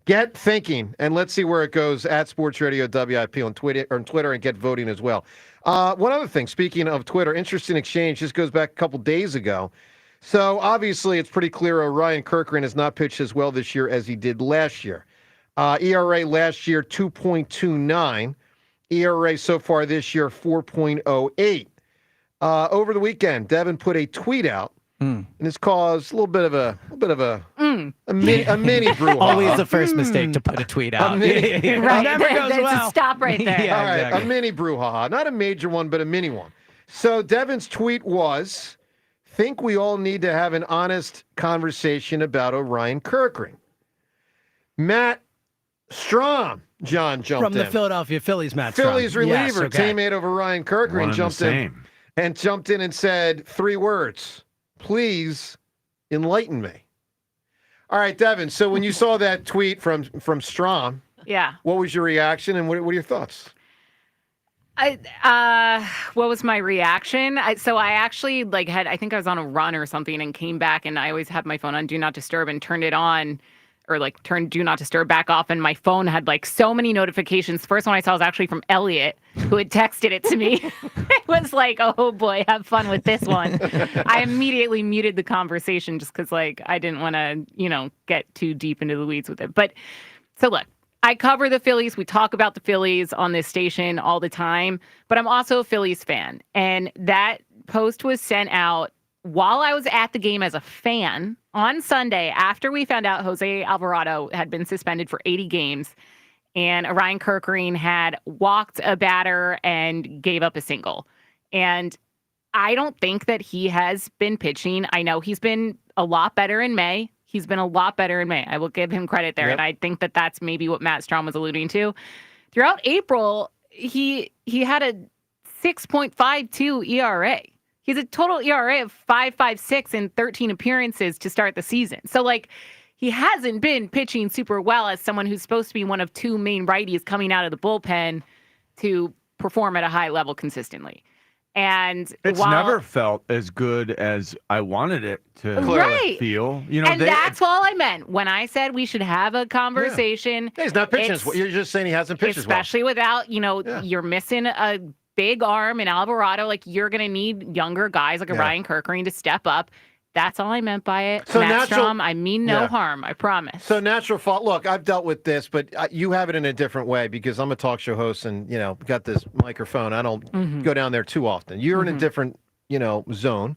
[SPEAKER 24] Get thinking, and let's see where it goes at Sports Radio WIP on Twitter, and get voting as well. One other thing, speaking of Twitter, interesting exchange. This goes back a couple days ago. So obviously it's pretty clear Ryan Kerkering has not pitched as well this year as he did last year. ERA last year, 2.29. ERA so far this year, 4.08. Over the weekend, Devin put a tweet out, and it's caused a little bit of a mini brouhaha.
[SPEAKER 2] Always the first mistake to put a tweet out.
[SPEAKER 7] Right,
[SPEAKER 8] never goes well.
[SPEAKER 7] Stop right there.
[SPEAKER 2] Yeah,
[SPEAKER 24] All right,
[SPEAKER 2] exactly.
[SPEAKER 24] a mini brouhaha, not a major one, but a mini one. So Devin's tweet was, "Think we all need to have an honest conversation about Ryan Kerkering." Matt Strom, John jumped
[SPEAKER 8] From the
[SPEAKER 24] in.
[SPEAKER 8] Philadelphia Phillies, Matt
[SPEAKER 24] Phillies
[SPEAKER 8] Strom.
[SPEAKER 24] reliever,
[SPEAKER 8] Yes, okay.
[SPEAKER 24] teammate over Ryan Kerkering, jumped in and said 3 words. Please enlighten me. All right, Devin. So when you saw that tweet from Strom, what was your reaction and what are your thoughts?
[SPEAKER 10] What was my reaction? I actually I think I was on a run or something and came back, and I always have my phone on Do Not Disturb and turned it on. Or turned Do Not Disturb back off, and my phone had so many notifications. The first one I saw was actually from Elliot, who had texted it to me. It was like, oh boy, have fun with this one. I immediately muted the conversation just because I didn't want to, get too deep into the weeds with it. But so look, I cover the Phillies. We talk about the Phillies on this station all the time, but I'm also a Phillies fan. And that post was sent out while I was at the game as a fan on Sunday after we found out Jose Alvarado had been suspended for 80 games and Ryan Kerkering had walked a batter and gave up a single. And I don't think that he has been pitching. I know he's been a lot better in May. I will give him credit there. Yep. And I think that that's maybe what Matt Strom was alluding to. Throughout April, he had a 6.52 ERA. He's a total ERA of 5.56 in 13 appearances to start the season. So, he hasn't been pitching super well as someone who's supposed to be one of 2 main righties coming out of the bullpen to perform at a high level consistently. And
[SPEAKER 12] it's never felt as good as I wanted it to feel.
[SPEAKER 10] And that's all I meant when I said we should have a conversation.
[SPEAKER 24] Yeah, he's not pitching as well. You're just saying he hasn't pitched as well.
[SPEAKER 10] Especially without, you're missing a big arm in Alvarado. You're going to need younger guys like a Ryan Kerkering to step up. That's all I meant by it. So Matt Strom, I mean no harm, I promise.
[SPEAKER 24] So natural fault. Look, I've dealt with this, but you have it in a different way because I'm a talk show host and, got this microphone. I don't go down there too often. You're in a different, zone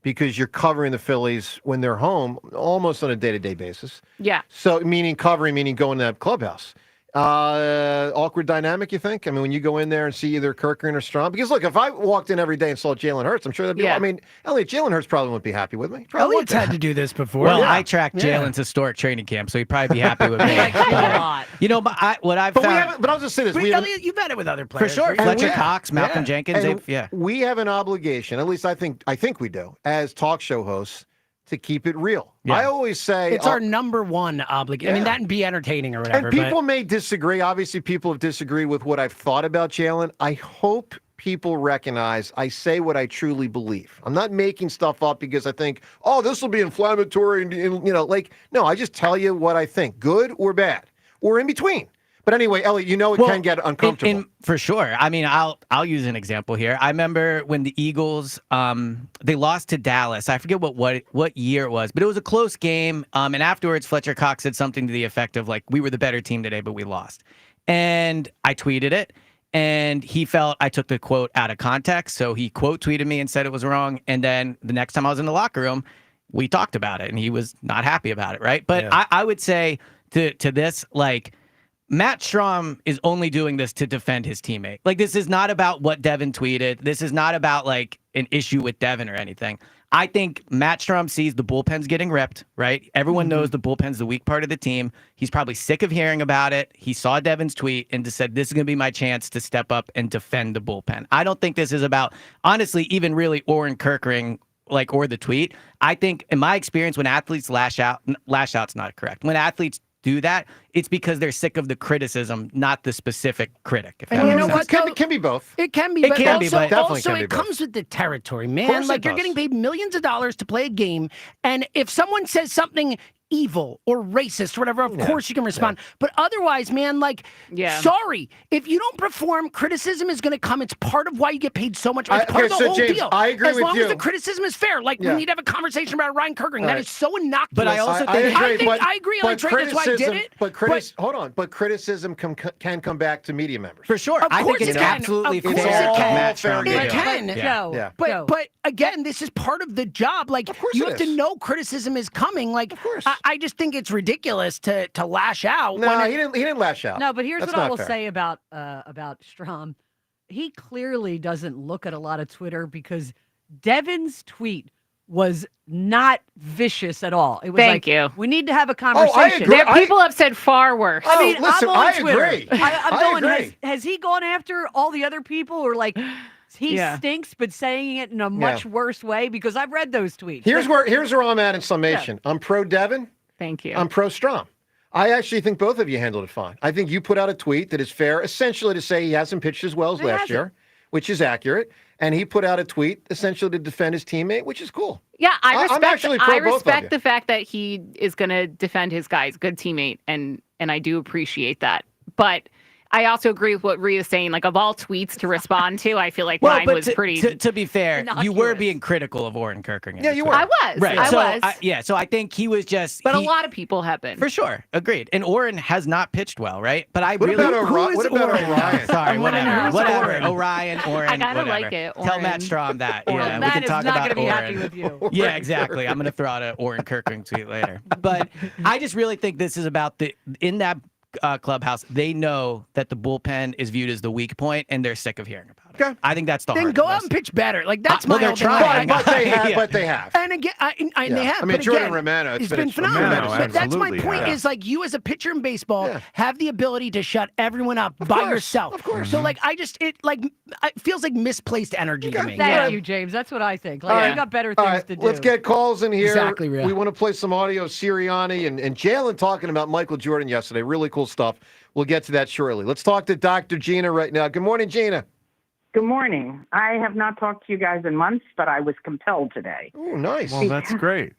[SPEAKER 24] because you're covering the Phillies when they're home almost on a day-to-day basis.
[SPEAKER 10] Yeah.
[SPEAKER 24] So meaning going to that clubhouse. Awkward dynamic, you think? I mean, when you go in there and see either Kerkering or Strom, because look, if I walked in every day and saw Jalen Hurts, I'm sure that'd be. I mean, Elliot, Jalen Hurts probably wouldn't be happy with me.
[SPEAKER 8] Elliot's had to do this before.
[SPEAKER 2] Well, I tracked Jalen's historic training camp, so he'd probably be happy with me.
[SPEAKER 7] A lot.
[SPEAKER 2] But what I've found.
[SPEAKER 24] But I'll just say this:
[SPEAKER 8] Elliot, you've had it with other players
[SPEAKER 2] for sure. Fletcher Cox, Malcolm Jenkins.
[SPEAKER 24] We have an obligation. At least I think we do, as talk show hosts, to keep it real.
[SPEAKER 8] Yeah.
[SPEAKER 24] I always say
[SPEAKER 8] it's our number one obligation. I mean, that and be entertaining or whatever.
[SPEAKER 24] And people may disagree. Obviously, people have disagreed with what I've thought about Jalen. I hope people recognize I say what I truly believe. I'm not making stuff up because I think, oh, this will be inflammatory. And no, I just tell you what I think, good or bad, or in between. But anyway, Elliot, it can get uncomfortable.
[SPEAKER 2] For sure. I mean, I'll use an example here. I remember when the Eagles they lost to Dallas. I forget what year it was, but it was a close game. And afterwards, Fletcher Cox said something to the effect of like, "We were the better team today, but we lost." And I tweeted it, and he felt I took the quote out of context, so he quote tweeted me and said it was wrong. And then the next time I was in the locker room, we talked about it, and he was not happy about it, right? But I would say to this, like, Matt Strom is only doing this to defend his teammate. Like, this is not about what Devin tweeted. This is not about, like, an issue with Devin or anything. I think Matt Strom sees the bullpen's getting ripped, right? Everyone knows the bullpen's the weak part of the team. He's probably sick of hearing about it. He saw Devin's tweet and just said, this is going to be my chance to step up and defend the bullpen. I don't think this is about, honestly, even really Oren Kirkering, or the tweet. I think, in my experience, when athletes lash out's not correct. When athletes do that, it's because they're sick of the criticism, not the specific critic.
[SPEAKER 24] And you know what? It can be both.
[SPEAKER 8] It can be,
[SPEAKER 24] It
[SPEAKER 8] but
[SPEAKER 24] can be,
[SPEAKER 8] also,
[SPEAKER 24] but definitely
[SPEAKER 8] also
[SPEAKER 24] can be
[SPEAKER 8] it
[SPEAKER 24] both.
[SPEAKER 8] comes with the territory,
[SPEAKER 24] Of
[SPEAKER 8] man.
[SPEAKER 24] course
[SPEAKER 8] Like,
[SPEAKER 24] it
[SPEAKER 8] you're
[SPEAKER 24] does.
[SPEAKER 8] getting paid millions of dollars to play a game, and if someone says something evil or racist or whatever, of course you can respond. But otherwise, man, sorry, if you don't perform, criticism is going to come. It's part of why you get paid so much. It's part of the whole
[SPEAKER 24] James,
[SPEAKER 8] deal.
[SPEAKER 24] I agree
[SPEAKER 8] as
[SPEAKER 24] with
[SPEAKER 8] long
[SPEAKER 24] you.
[SPEAKER 8] as the criticism is fair. We need to have a conversation about Ryan Kirkering. That is so innocuous.
[SPEAKER 2] But I also think
[SPEAKER 8] I agree on Trey. That's why I did it.
[SPEAKER 24] But criticism can come back to media members.
[SPEAKER 2] For sure.
[SPEAKER 8] Of
[SPEAKER 2] I think
[SPEAKER 8] course
[SPEAKER 2] it's
[SPEAKER 8] it can.
[SPEAKER 2] absolutely
[SPEAKER 8] Of course
[SPEAKER 2] fair.
[SPEAKER 8] it can.
[SPEAKER 2] Matt Strom did
[SPEAKER 8] It can.
[SPEAKER 24] Yeah.
[SPEAKER 8] But again, this is part of the job. You have to know criticism is coming. Of course. I just think it's ridiculous to lash out.
[SPEAKER 24] No, he didn't lash out.
[SPEAKER 7] No, but here's
[SPEAKER 24] That's
[SPEAKER 7] what I
[SPEAKER 24] not
[SPEAKER 7] will
[SPEAKER 24] fair.
[SPEAKER 7] say about Strom. He clearly doesn't look at a lot of Twitter because Devin's tweet was not vicious at all. It was
[SPEAKER 10] Thank you.
[SPEAKER 7] We need to have a conversation.
[SPEAKER 24] agree.
[SPEAKER 10] People have said far worse.
[SPEAKER 7] I mean,
[SPEAKER 24] listen,
[SPEAKER 7] I'm on
[SPEAKER 24] I
[SPEAKER 7] Twitter.
[SPEAKER 24] agree.
[SPEAKER 7] I'm
[SPEAKER 24] I
[SPEAKER 7] going,
[SPEAKER 24] agree.
[SPEAKER 7] has he gone after all the other people or he stinks, but saying it in a much worse way? Because I've read those tweets.
[SPEAKER 24] Here's where I'm at in summation. I'm pro Devin.
[SPEAKER 10] Thank you.
[SPEAKER 24] I'm pro Strom. I actually think both of you handled it fine. I think you put out a tweet that is fair, essentially to say he hasn't pitched as well as last year, which is accurate. And he put out a tweet essentially to defend his teammate, which is cool.
[SPEAKER 10] Yeah,
[SPEAKER 24] I'm actually pro
[SPEAKER 10] I
[SPEAKER 24] both of
[SPEAKER 10] respect
[SPEAKER 24] you.
[SPEAKER 10] the fact that he is going to defend his guys, good teammate, and I do appreciate that. But I also agree with what Rhea's saying. Of all tweets to respond to, I feel like mine was pretty.
[SPEAKER 2] To be fair, you were
[SPEAKER 10] innocuous.
[SPEAKER 2] being critical of Oren Kirkering.
[SPEAKER 24] Yeah, you were.
[SPEAKER 10] I was.
[SPEAKER 2] Right.
[SPEAKER 10] I
[SPEAKER 2] so,
[SPEAKER 10] was.
[SPEAKER 2] So I think he was just.
[SPEAKER 10] But a lot of people have been.
[SPEAKER 2] For sure. Agreed. And Oren has not pitched well, right? But I
[SPEAKER 24] What
[SPEAKER 2] really.
[SPEAKER 24] about Orion? What about Orion?
[SPEAKER 2] Sorry, whatever. Whatever.
[SPEAKER 10] Oren?
[SPEAKER 2] Orion,
[SPEAKER 10] I kinda
[SPEAKER 2] whatever.
[SPEAKER 10] like it,
[SPEAKER 2] Tell
[SPEAKER 10] Oren.
[SPEAKER 2] Matt Strom that.
[SPEAKER 10] Oren.
[SPEAKER 2] Yeah, we
[SPEAKER 7] Matt
[SPEAKER 2] can
[SPEAKER 7] is
[SPEAKER 2] talk
[SPEAKER 7] not
[SPEAKER 2] about
[SPEAKER 7] going to be happy
[SPEAKER 2] Oren.
[SPEAKER 7] with you.
[SPEAKER 2] Yeah, exactly. I'm going to throw out an Oren Kirkering tweet later. But I just really think this is about in that clubhouse, they know that the bullpen is viewed as the weak point, and they're sick of hearing about it.
[SPEAKER 24] Okay.
[SPEAKER 2] I think that's the
[SPEAKER 8] Then
[SPEAKER 2] heart
[SPEAKER 8] go
[SPEAKER 2] of
[SPEAKER 8] out
[SPEAKER 2] this.
[SPEAKER 8] and pitch better. That's
[SPEAKER 2] Well,
[SPEAKER 8] my
[SPEAKER 2] they're
[SPEAKER 8] whole thing.
[SPEAKER 2] trying.
[SPEAKER 24] But they have.
[SPEAKER 8] And again, they have.
[SPEAKER 24] I mean,
[SPEAKER 8] but
[SPEAKER 24] Jordan
[SPEAKER 8] again,
[SPEAKER 24] Romano,
[SPEAKER 8] it's
[SPEAKER 24] been
[SPEAKER 8] been phenomenal.
[SPEAKER 24] tremendous.
[SPEAKER 8] But that's my
[SPEAKER 23] Absolutely
[SPEAKER 8] point.
[SPEAKER 24] has.
[SPEAKER 8] Is you as a pitcher in baseball have the ability to shut everyone up by
[SPEAKER 24] course,
[SPEAKER 8] yourself.
[SPEAKER 24] of course.
[SPEAKER 8] So it feels like misplaced energy to me.
[SPEAKER 7] Thank you, James. That's what I think. You got better
[SPEAKER 24] All
[SPEAKER 7] things
[SPEAKER 24] right,
[SPEAKER 7] to do.
[SPEAKER 24] let's get calls in here.
[SPEAKER 8] Exactly, Rhea.
[SPEAKER 24] We want to play some audio of Sirianni and Jalen talking about Michael Jordan yesterday. Really cool stuff. We'll get to that shortly. Let's talk to Dr. Gina right now. Good morning, Gina.
[SPEAKER 13] Good morning. I have not talked to you guys in months, but I was compelled today.
[SPEAKER 24] Oh, nice.
[SPEAKER 23] Well, that's great.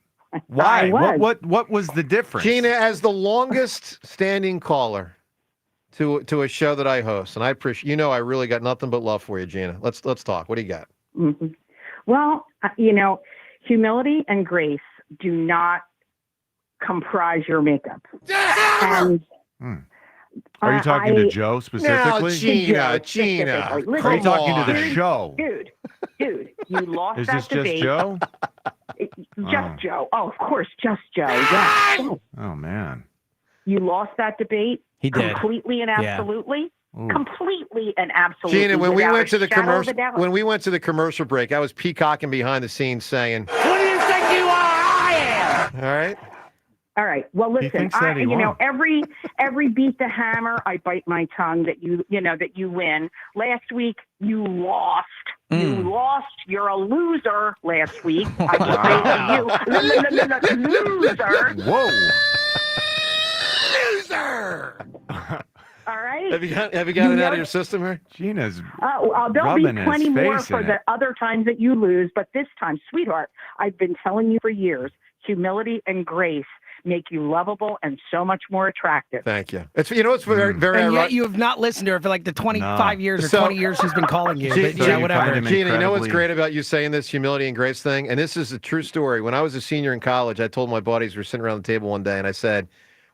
[SPEAKER 23] Why? What was the difference?
[SPEAKER 24] Gina, as the longest standing caller to a show that I host, and I appreciate, I really got nothing but love for you, Gina. Let's talk. What do you got?
[SPEAKER 13] Mm-hmm. Well, humility and grace do not comprise your makeup. And
[SPEAKER 23] Are you talking to Joe specifically?
[SPEAKER 24] Now, Gina.
[SPEAKER 13] Specifically.
[SPEAKER 23] Are you
[SPEAKER 13] Listen,
[SPEAKER 23] talking to the
[SPEAKER 13] dude,
[SPEAKER 23] show?
[SPEAKER 13] Dude, you lost
[SPEAKER 23] Is
[SPEAKER 13] that
[SPEAKER 23] this
[SPEAKER 13] debate.
[SPEAKER 23] just Joe?
[SPEAKER 13] Just Joe. Oh, of course, just Joe. Yes.
[SPEAKER 23] Oh, man.
[SPEAKER 13] You lost that debate
[SPEAKER 2] He did.
[SPEAKER 13] completely and
[SPEAKER 2] Yeah.
[SPEAKER 13] absolutely.
[SPEAKER 23] Ooh.
[SPEAKER 13] Completely and absolutely.
[SPEAKER 24] Gina, when we
[SPEAKER 13] without
[SPEAKER 24] went to
[SPEAKER 13] a
[SPEAKER 24] the
[SPEAKER 13] shadow of a
[SPEAKER 24] commercial,
[SPEAKER 13] doubt.
[SPEAKER 24] when we went to the commercial break, I was peacocking behind the scenes saying,
[SPEAKER 13] Who do you think you are? I am.
[SPEAKER 24] all right.
[SPEAKER 13] All right. Well, listen.
[SPEAKER 23] thinks that he won.
[SPEAKER 13] Every beat the hammer, I bite my tongue that you win. Last week you lost You lost. You're a loser last week. I would say to you, loser.
[SPEAKER 24] Whoa.
[SPEAKER 1] Loser.
[SPEAKER 13] All right.
[SPEAKER 24] Have you got it out of your system here?
[SPEAKER 23] Gina's
[SPEAKER 13] there'll be
[SPEAKER 23] rubbing his
[SPEAKER 13] plenty more
[SPEAKER 23] face
[SPEAKER 13] for
[SPEAKER 23] in
[SPEAKER 13] the
[SPEAKER 23] it.
[SPEAKER 13] other times that you lose, but this time, sweetheart, I've been telling you for years, humility and grace make you lovable and so much more attractive.
[SPEAKER 24] Thank you. It's it's very very
[SPEAKER 8] And yet
[SPEAKER 24] ironic.
[SPEAKER 8] you have not listened to her for like the 25 years or
[SPEAKER 24] So-
[SPEAKER 8] 20 years she's been calling you.
[SPEAKER 24] Gina,
[SPEAKER 8] But yeah, whatever.
[SPEAKER 24] Gina, you know what's great about you saying this humility and grace thing? And this is a true story. When I was a senior in college, I told my buddies, we were sitting around the table one day, and I said,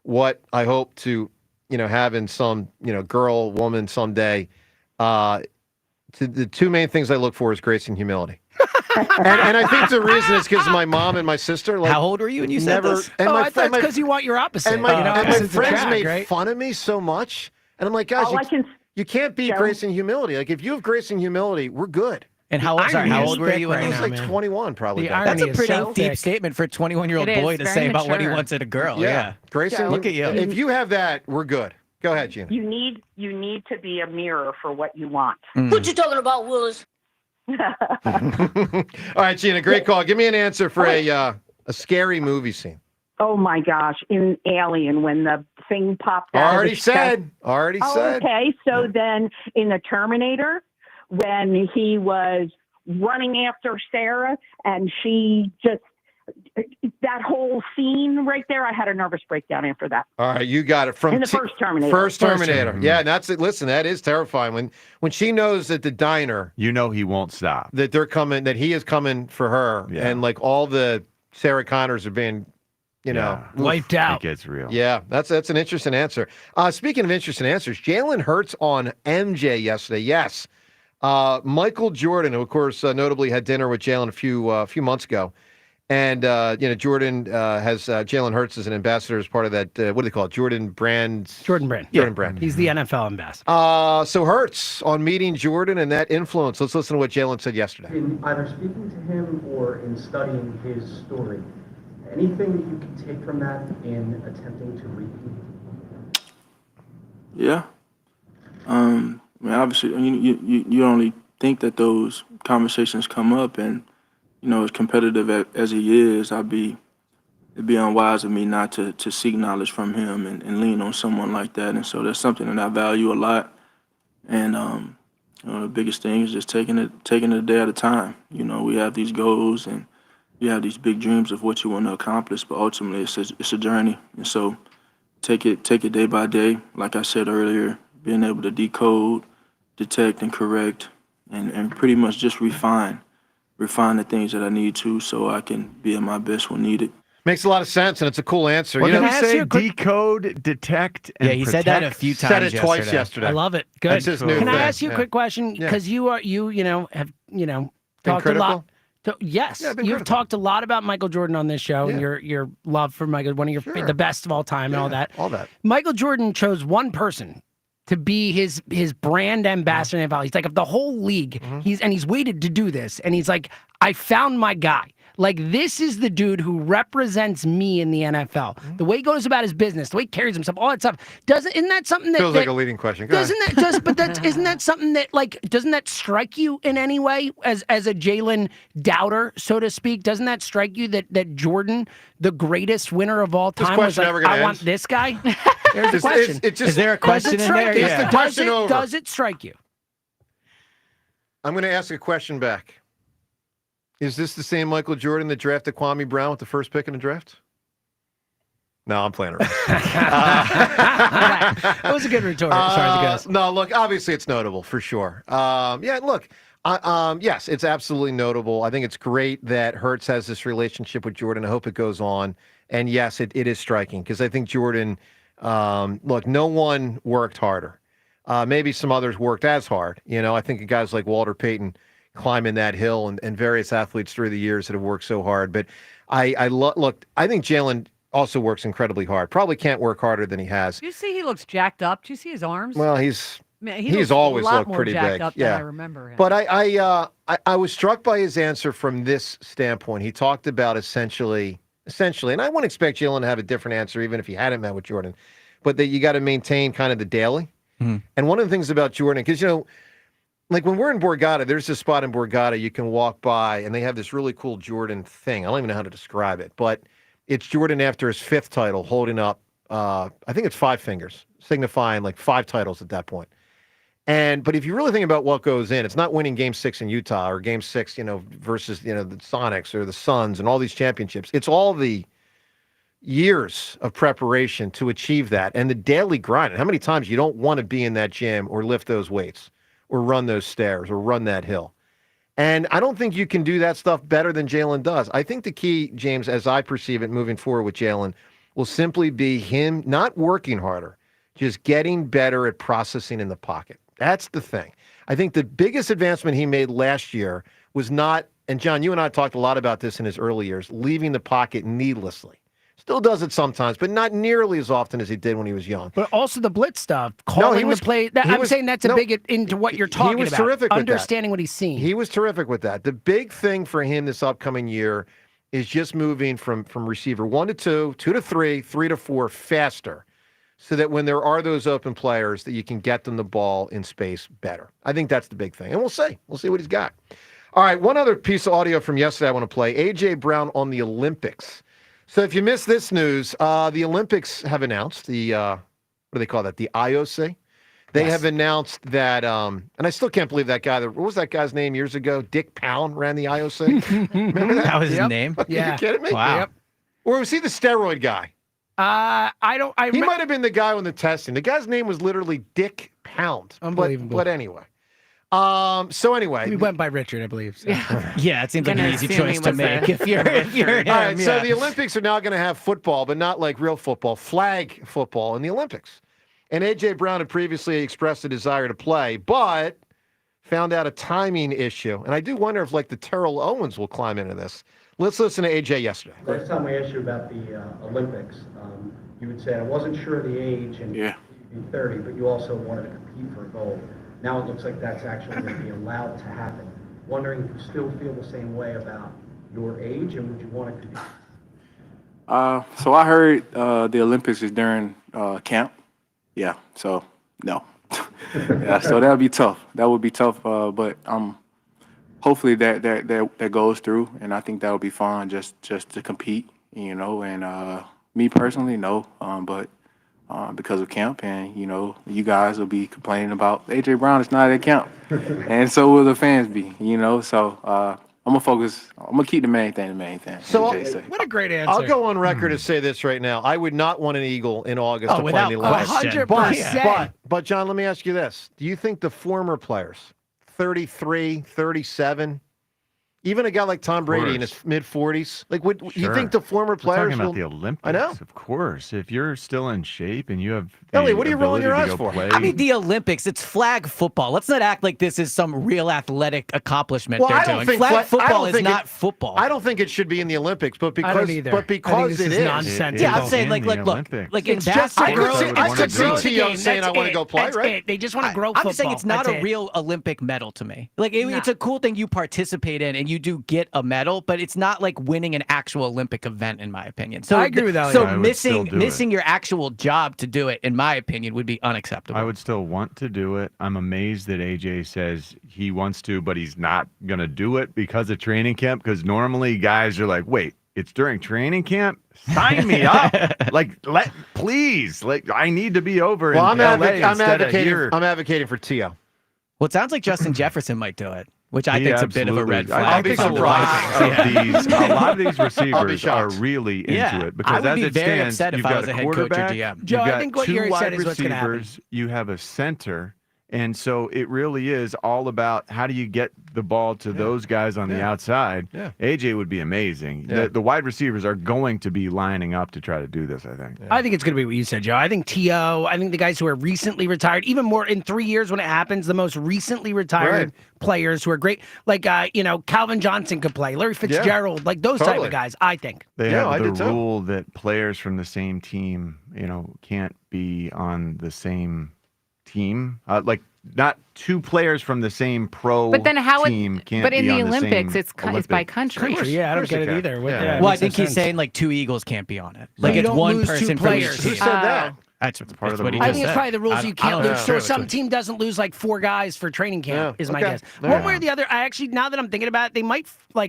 [SPEAKER 24] what I hope to, have in some, girl, woman someday, the two main things I look for is grace and humility. and I think the reason is because my mom and my sister. Like,
[SPEAKER 2] how old were you when you said this?
[SPEAKER 24] And
[SPEAKER 8] I
[SPEAKER 24] my
[SPEAKER 8] thought
[SPEAKER 24] friend,
[SPEAKER 8] it's because you want your opposite.
[SPEAKER 24] and my
[SPEAKER 8] opposites
[SPEAKER 24] friends
[SPEAKER 8] attract,
[SPEAKER 24] made
[SPEAKER 8] right?
[SPEAKER 24] fun of me so much, and I'm like, guys, you can't beat
[SPEAKER 13] Joe?
[SPEAKER 24] grace and humility. Like, if you have grace and humility, we're good.
[SPEAKER 2] And how old were you?
[SPEAKER 24] I was like 21, probably.
[SPEAKER 2] That's a pretty deep statement for a 21-year-old
[SPEAKER 10] It is
[SPEAKER 2] boy to
[SPEAKER 10] very
[SPEAKER 2] say about what he
[SPEAKER 10] mature.
[SPEAKER 2] wants in a girl.
[SPEAKER 24] Yeah, grace and
[SPEAKER 2] Look at you.
[SPEAKER 24] If you have that, we're good. Go ahead, Gina.
[SPEAKER 13] You need to be a mirror for what you want.
[SPEAKER 14] What you talking about, Willis?
[SPEAKER 24] All right, Gina, great call. Give me an answer for a scary movie scene.
[SPEAKER 13] Oh my gosh, in Alien when the thing popped out.
[SPEAKER 24] Already
[SPEAKER 13] of his chest.
[SPEAKER 24] said.
[SPEAKER 13] Okay, so then in the Terminator, when he was running after Sarah and she just that whole scene right there, I had a nervous breakdown after that.
[SPEAKER 24] All right, you got it from
[SPEAKER 13] In the first Terminator.
[SPEAKER 24] First Terminator. Yeah, that's it. Listen, that is terrifying. When she knows at the diner,
[SPEAKER 23] he won't stop.
[SPEAKER 24] That they're coming, that he is coming for her, and like all the Sarah Connors are being,
[SPEAKER 8] wiped out.
[SPEAKER 23] It gets real.
[SPEAKER 24] Yeah, that's an interesting answer. Speaking of interesting answers, Jalen Hurts on MJ yesterday. Yes, Michael Jordan, who of course notably had dinner with Jalen a few months ago. And, Jordan has Jalen Hurts as an ambassador as part of that, what do they call it? Jordan Brand.
[SPEAKER 8] Jordan Brand.
[SPEAKER 24] Jordan Brand.
[SPEAKER 8] He's the NFL ambassador.
[SPEAKER 24] So Hurts on meeting Jordan and that influence. Let's listen to what Jalen said yesterday.
[SPEAKER 15] In either speaking to him or in studying his story, anything that you can take from that in attempting to repeat?
[SPEAKER 16] Yeah. Obviously, you only think that those conversations come up, and as competitive as he is, it'd be unwise of me not to seek knowledge from him and lean on someone like that. And so that's something that I value a lot. And the biggest thing is just taking it a day at a time. We have these goals and you have these big dreams of what you want to accomplish, but ultimately it's a journey. And so take it day by day. Like I said earlier, being able to decode, detect, and correct, and pretty much just refine the things that I need to so I can be at my best when needed.
[SPEAKER 24] Makes a lot of sense, and it's a cool answer.
[SPEAKER 23] What did he say? Decode, detect, and
[SPEAKER 2] Yeah, he said that a few times.
[SPEAKER 24] Said it twice yesterday.
[SPEAKER 8] I love it. Good.
[SPEAKER 24] That's his new
[SPEAKER 8] Can I
[SPEAKER 24] thing.
[SPEAKER 8] ask you a quick question?
[SPEAKER 24] Yeah.
[SPEAKER 8] Because you have talked a lot. Yes,
[SPEAKER 24] Yeah, been
[SPEAKER 8] you've
[SPEAKER 24] critical.
[SPEAKER 8] talked a lot about Michael Jordan on this show and your love for Michael, one of the best of all time, and all that.
[SPEAKER 24] All that.
[SPEAKER 8] Michael Jordan chose one person to be his brand ambassador in the NFL. He's like, of the whole league, he's waited to do this, and he's like, I found my guy. Like, this is the dude who represents me in the NFL. The way he goes about his business, the way he carries himself, all that stuff. Isn't that something that
[SPEAKER 24] Feels like a leading question. Go ahead.
[SPEAKER 8] isn't that something that, like, doesn't that strike you in any way as a Jalen doubter, so to speak? Doesn't that strike you that Jordan, the greatest winner of all
[SPEAKER 24] This
[SPEAKER 8] time, was
[SPEAKER 24] question
[SPEAKER 8] like,
[SPEAKER 24] never gonna
[SPEAKER 8] I
[SPEAKER 24] end.
[SPEAKER 8] want this guy? There's the
[SPEAKER 24] It's
[SPEAKER 8] question.
[SPEAKER 24] just-
[SPEAKER 2] Is there a question in there?
[SPEAKER 24] Is the question over?
[SPEAKER 8] Does it strike you?
[SPEAKER 24] I'm going to ask a question back. Is this the same Michael Jordan that drafted Kwame Brown with the first pick in the draft? No, I'm playing around.
[SPEAKER 8] That was a good retort. Sorry, the guys.
[SPEAKER 24] No, look, obviously it's notable for sure. Yes, it's absolutely notable. I think it's great that Hurts has this relationship with Jordan. I hope it goes on. And yes, it is striking because I think Jordan, no one worked harder. Maybe some others worked as hard. I think of guys like Walter Payton climbing that hill and various athletes through the years that have worked so hard. But I think Jalen also works incredibly hard. Probably can't work harder than he has.
[SPEAKER 7] Do you see he looks jacked up? Do you see his arms?
[SPEAKER 24] Well,
[SPEAKER 7] Man, he
[SPEAKER 24] he's
[SPEAKER 7] looks
[SPEAKER 24] always
[SPEAKER 7] a lot
[SPEAKER 24] looked
[SPEAKER 7] more
[SPEAKER 24] pretty
[SPEAKER 7] jacked
[SPEAKER 24] big.
[SPEAKER 7] up than I remember him.
[SPEAKER 24] But I was struck by his answer from this standpoint. He talked about essentially, and I wouldn't expect Jalen to have a different answer even if he hadn't met with Jordan, but that you got to maintain kind of the daily. And one of the things about Jordan, because like when we're in Borgata, there's this spot in Borgata you can walk by, and they have this really cool Jordan thing. I don't even know how to describe it, but it's Jordan after his 5th title, holding up, I think it's 5 fingers, signifying like 5 titles at that point. But if you really think about what goes in, it's not winning Game 6 in Utah or Game 6, versus, the Sonics or the Suns and all these championships. It's all the years of preparation to achieve that and the daily grind. And how many times you don't want to be in that gym or lift those weights or run those stairs or run that hill. And I don't think you can do that stuff better than Jalen does. I think the key, James, as I perceive it moving forward with Jalen, will simply be him not working harder, just getting better at processing in the pocket. That's the thing. I think the biggest advancement he made last year was not, and John, you and I talked a lot about this in his early years, leaving the pocket needlessly. Still does it sometimes, but not nearly as often as he did when he was young.
[SPEAKER 8] But also the blitz stuff, calling the play. I'm saying that's a big into what you're talking about.
[SPEAKER 24] He was terrific with
[SPEAKER 8] understanding what he's seeing.
[SPEAKER 24] He was terrific with that. The big thing for him this upcoming year is just moving from receiver 1 to 2, 2 to 3, 3 to 4 faster, so that when there are those open players, that you can get them the ball in space better. I think that's the big thing. And we'll see. We'll see what he's got. All right, one other piece of audio from yesterday I want to play. A.J. Brown on the Olympics. So if you missed this news, the Olympics have announced the, what do they call that? The IOC. They have announced that, and I still can't believe that guy. What was that guy's name years ago? Dick Pound ran the IOC. Remember that?
[SPEAKER 2] That was his name?
[SPEAKER 24] Yeah. Are you kidding me?
[SPEAKER 2] Wow.
[SPEAKER 24] Yep. Or was he the steroid guy? He might have been the guy on the testing. The guy's name was literally Dick Pound.
[SPEAKER 8] Unbelievable.
[SPEAKER 24] But anyway. So anyway.
[SPEAKER 8] We went by Richard, I believe. So.
[SPEAKER 2] Yeah, it seems like an easy choice to make if you're him.
[SPEAKER 24] All right, so the Olympics are now going to have football, but not like real football, flag football in the Olympics. And A.J. Brown had previously expressed a desire to play, but found out a timing issue. And I do wonder if, like, the Terrell Owens will climb into this. Let's listen to A.J. yesterday.
[SPEAKER 15] Last time we asked you about the Olympics, you would say, I wasn't sure of the age, and you'd be 30, but you also wanted to compete for gold. Now it looks like that's actually going to be allowed to happen. Wondering if you still feel the same way about your age, and would you want to compete?
[SPEAKER 16] So I heard the Olympics is during camp. Yeah, so no. Yeah, so that would be tough. That would be tough, but hopefully that goes through, and I think that would be fine just to compete, and me personally, no, but because of camp, and you guys will be complaining about A.J. Brown is not at camp, and so will the fans be, so I'm gonna keep the main thing.
[SPEAKER 24] So
[SPEAKER 8] what a great answer.
[SPEAKER 24] I'll go on record to say this right now. I would not want an Eagle in August to play in the Olympics.
[SPEAKER 8] 100%.
[SPEAKER 24] But John, let me ask you this. Do you think the former players, 33, 37, even a guy like Tom Brady in his mid-40s, like, would you think the former players
[SPEAKER 23] We're talking about
[SPEAKER 24] will...
[SPEAKER 23] the Olympics,
[SPEAKER 24] I know.
[SPEAKER 23] of course. If you're still in shape and you have the
[SPEAKER 24] Ellie, what are you rolling your
[SPEAKER 23] ability
[SPEAKER 24] eyes
[SPEAKER 23] to go
[SPEAKER 24] for?
[SPEAKER 23] play,
[SPEAKER 2] I mean, the Olympics, it's flag football. Let's not act like this is some real athletic accomplishment they're doing. Flag football is not football.
[SPEAKER 24] I don't think it should be in the Olympics, but
[SPEAKER 8] I don't
[SPEAKER 24] because
[SPEAKER 8] either.
[SPEAKER 24] but because
[SPEAKER 8] I think this
[SPEAKER 24] it
[SPEAKER 8] is
[SPEAKER 24] is.
[SPEAKER 8] nonsensical.
[SPEAKER 2] Yeah, I'm saying, like,
[SPEAKER 23] in
[SPEAKER 2] look,
[SPEAKER 23] the
[SPEAKER 2] look,
[SPEAKER 23] Olympics.
[SPEAKER 2] like in
[SPEAKER 8] It's just to
[SPEAKER 2] basketball.
[SPEAKER 8] grow.
[SPEAKER 24] I could see
[SPEAKER 8] Grow the
[SPEAKER 24] T.O.
[SPEAKER 8] game.
[SPEAKER 24] saying,
[SPEAKER 8] That's
[SPEAKER 24] I want to
[SPEAKER 8] it.
[SPEAKER 24] go play,
[SPEAKER 8] That's
[SPEAKER 24] right?
[SPEAKER 8] it. They just want to grow football.
[SPEAKER 2] I'm saying it's not
[SPEAKER 8] That's
[SPEAKER 2] a
[SPEAKER 8] it.
[SPEAKER 2] real Olympic medal to me. Like, it's a cool thing you participate in and you do get a medal, but it's not like winning an actual Olympic event, in my opinion. So
[SPEAKER 8] I agree with that.
[SPEAKER 2] So
[SPEAKER 23] I would still do
[SPEAKER 2] missing
[SPEAKER 23] it.
[SPEAKER 2] your actual job to do it, in my opinion, would be unacceptable.
[SPEAKER 23] I would still want to do it. I'm amazed that AJ says he wants to, but he's not going to do it because of training camp. Because normally guys are like, wait, it's during training camp? Sign me up. Please. I need to be over
[SPEAKER 24] Well,
[SPEAKER 23] in LA instead of here.
[SPEAKER 24] I'm advocating for T.O.
[SPEAKER 2] Well, it sounds like Justin Jefferson might do it, which I
[SPEAKER 23] He
[SPEAKER 2] think is a bit of a red
[SPEAKER 23] absolutely-
[SPEAKER 2] flag.
[SPEAKER 24] I'll be surprised.
[SPEAKER 23] A lot of these
[SPEAKER 24] I'll be
[SPEAKER 23] receivers are
[SPEAKER 24] shocked.
[SPEAKER 23] really into
[SPEAKER 2] Yeah,
[SPEAKER 23] it because
[SPEAKER 2] I would
[SPEAKER 23] as
[SPEAKER 2] be
[SPEAKER 23] it
[SPEAKER 2] very
[SPEAKER 23] stands,
[SPEAKER 2] upset if
[SPEAKER 23] you've
[SPEAKER 2] I
[SPEAKER 23] got
[SPEAKER 2] was
[SPEAKER 23] a
[SPEAKER 2] a head coach or
[SPEAKER 23] quarterback,
[SPEAKER 2] GM.
[SPEAKER 8] Joe,
[SPEAKER 23] you've
[SPEAKER 8] I
[SPEAKER 23] got
[SPEAKER 8] think what
[SPEAKER 23] two
[SPEAKER 8] Yuri said
[SPEAKER 23] wide
[SPEAKER 8] is what's gonna happen.
[SPEAKER 23] receivers, you have a center, and so it really is all about how do you get the ball to those guys on the outside.
[SPEAKER 24] Yeah.
[SPEAKER 23] AJ would be amazing.
[SPEAKER 24] Yeah.
[SPEAKER 23] The wide receivers are going to be lining up to try to do this, I think.
[SPEAKER 8] I think it's going to be what you said, Joe. I think T.O., I think the guys who are recently retired, even more in 3 years when it happens, the most recently retired players who are great, like, Calvin Johnson could play, Larry Fitzgerald, like those type
[SPEAKER 24] Totally.
[SPEAKER 8] of guys, I think.
[SPEAKER 23] They
[SPEAKER 24] Yeah, I
[SPEAKER 23] have
[SPEAKER 24] did
[SPEAKER 23] the
[SPEAKER 24] too.
[SPEAKER 23] rule that players from the same team, can't be on the same team. Not two players from the same pro
[SPEAKER 10] But then how
[SPEAKER 23] team can't
[SPEAKER 10] but in
[SPEAKER 23] be
[SPEAKER 10] the
[SPEAKER 23] on the
[SPEAKER 10] Olympics,
[SPEAKER 23] same
[SPEAKER 10] it's by
[SPEAKER 23] Olympic.
[SPEAKER 10] country.
[SPEAKER 8] Yeah, I don't
[SPEAKER 24] course
[SPEAKER 8] get
[SPEAKER 24] you
[SPEAKER 8] it
[SPEAKER 24] can.
[SPEAKER 8] either.
[SPEAKER 24] Yeah.
[SPEAKER 2] Well, I
[SPEAKER 8] Makes
[SPEAKER 2] think
[SPEAKER 8] no
[SPEAKER 2] he's
[SPEAKER 8] sense.
[SPEAKER 2] saying like two Eagles can't be on it.
[SPEAKER 8] So
[SPEAKER 2] Like
[SPEAKER 8] you
[SPEAKER 2] it's
[SPEAKER 8] don't
[SPEAKER 2] one
[SPEAKER 8] lose two
[SPEAKER 2] person from each
[SPEAKER 8] players.
[SPEAKER 2] team.
[SPEAKER 24] Who said that?
[SPEAKER 2] That's
[SPEAKER 12] part of the
[SPEAKER 2] what he
[SPEAKER 12] rules.
[SPEAKER 8] I
[SPEAKER 2] just
[SPEAKER 8] think it's
[SPEAKER 2] said.
[SPEAKER 8] probably the rules you can't lose. So
[SPEAKER 2] sure.
[SPEAKER 8] some team doesn't lose like 4 guys for training camp, is my
[SPEAKER 24] okay.
[SPEAKER 8] guess.
[SPEAKER 24] All
[SPEAKER 8] One
[SPEAKER 24] right.
[SPEAKER 8] way or the other, I actually, now that I'm thinking about it, they might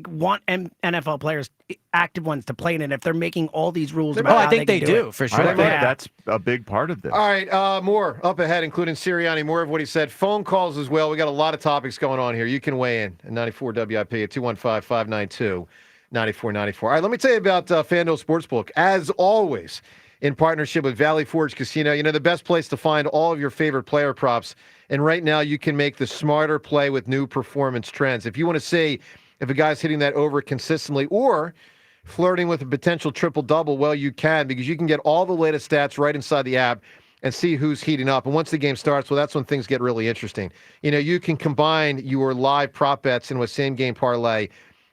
[SPEAKER 8] want NFL players, active ones, to play in it if they're making all these rules about
[SPEAKER 2] I
[SPEAKER 8] how
[SPEAKER 2] think they
[SPEAKER 8] can
[SPEAKER 2] do,
[SPEAKER 8] it.
[SPEAKER 2] for
[SPEAKER 23] I
[SPEAKER 2] sure.
[SPEAKER 23] think that's a big part of this.
[SPEAKER 24] All right, more up ahead, including Serriani. More of what he said. Phone calls as well. We got a lot of topics going on here. You can weigh in at 94 WIP at 215-592-9494. All right, let me tell you about FanDuel Sportsbook. As always, in partnership with Valley Forge Casino, you know, the best place to find all of your favorite player props. And right now, you can make the smarter play with new performance trends. If you want to see if a guy's hitting that over consistently or flirting with a potential triple-double, well, you can, because you can get all the latest stats right inside the app and see who's heating up. And once the game starts, well, that's when things get really interesting. You know, you can combine your live prop bets into a same-game parlay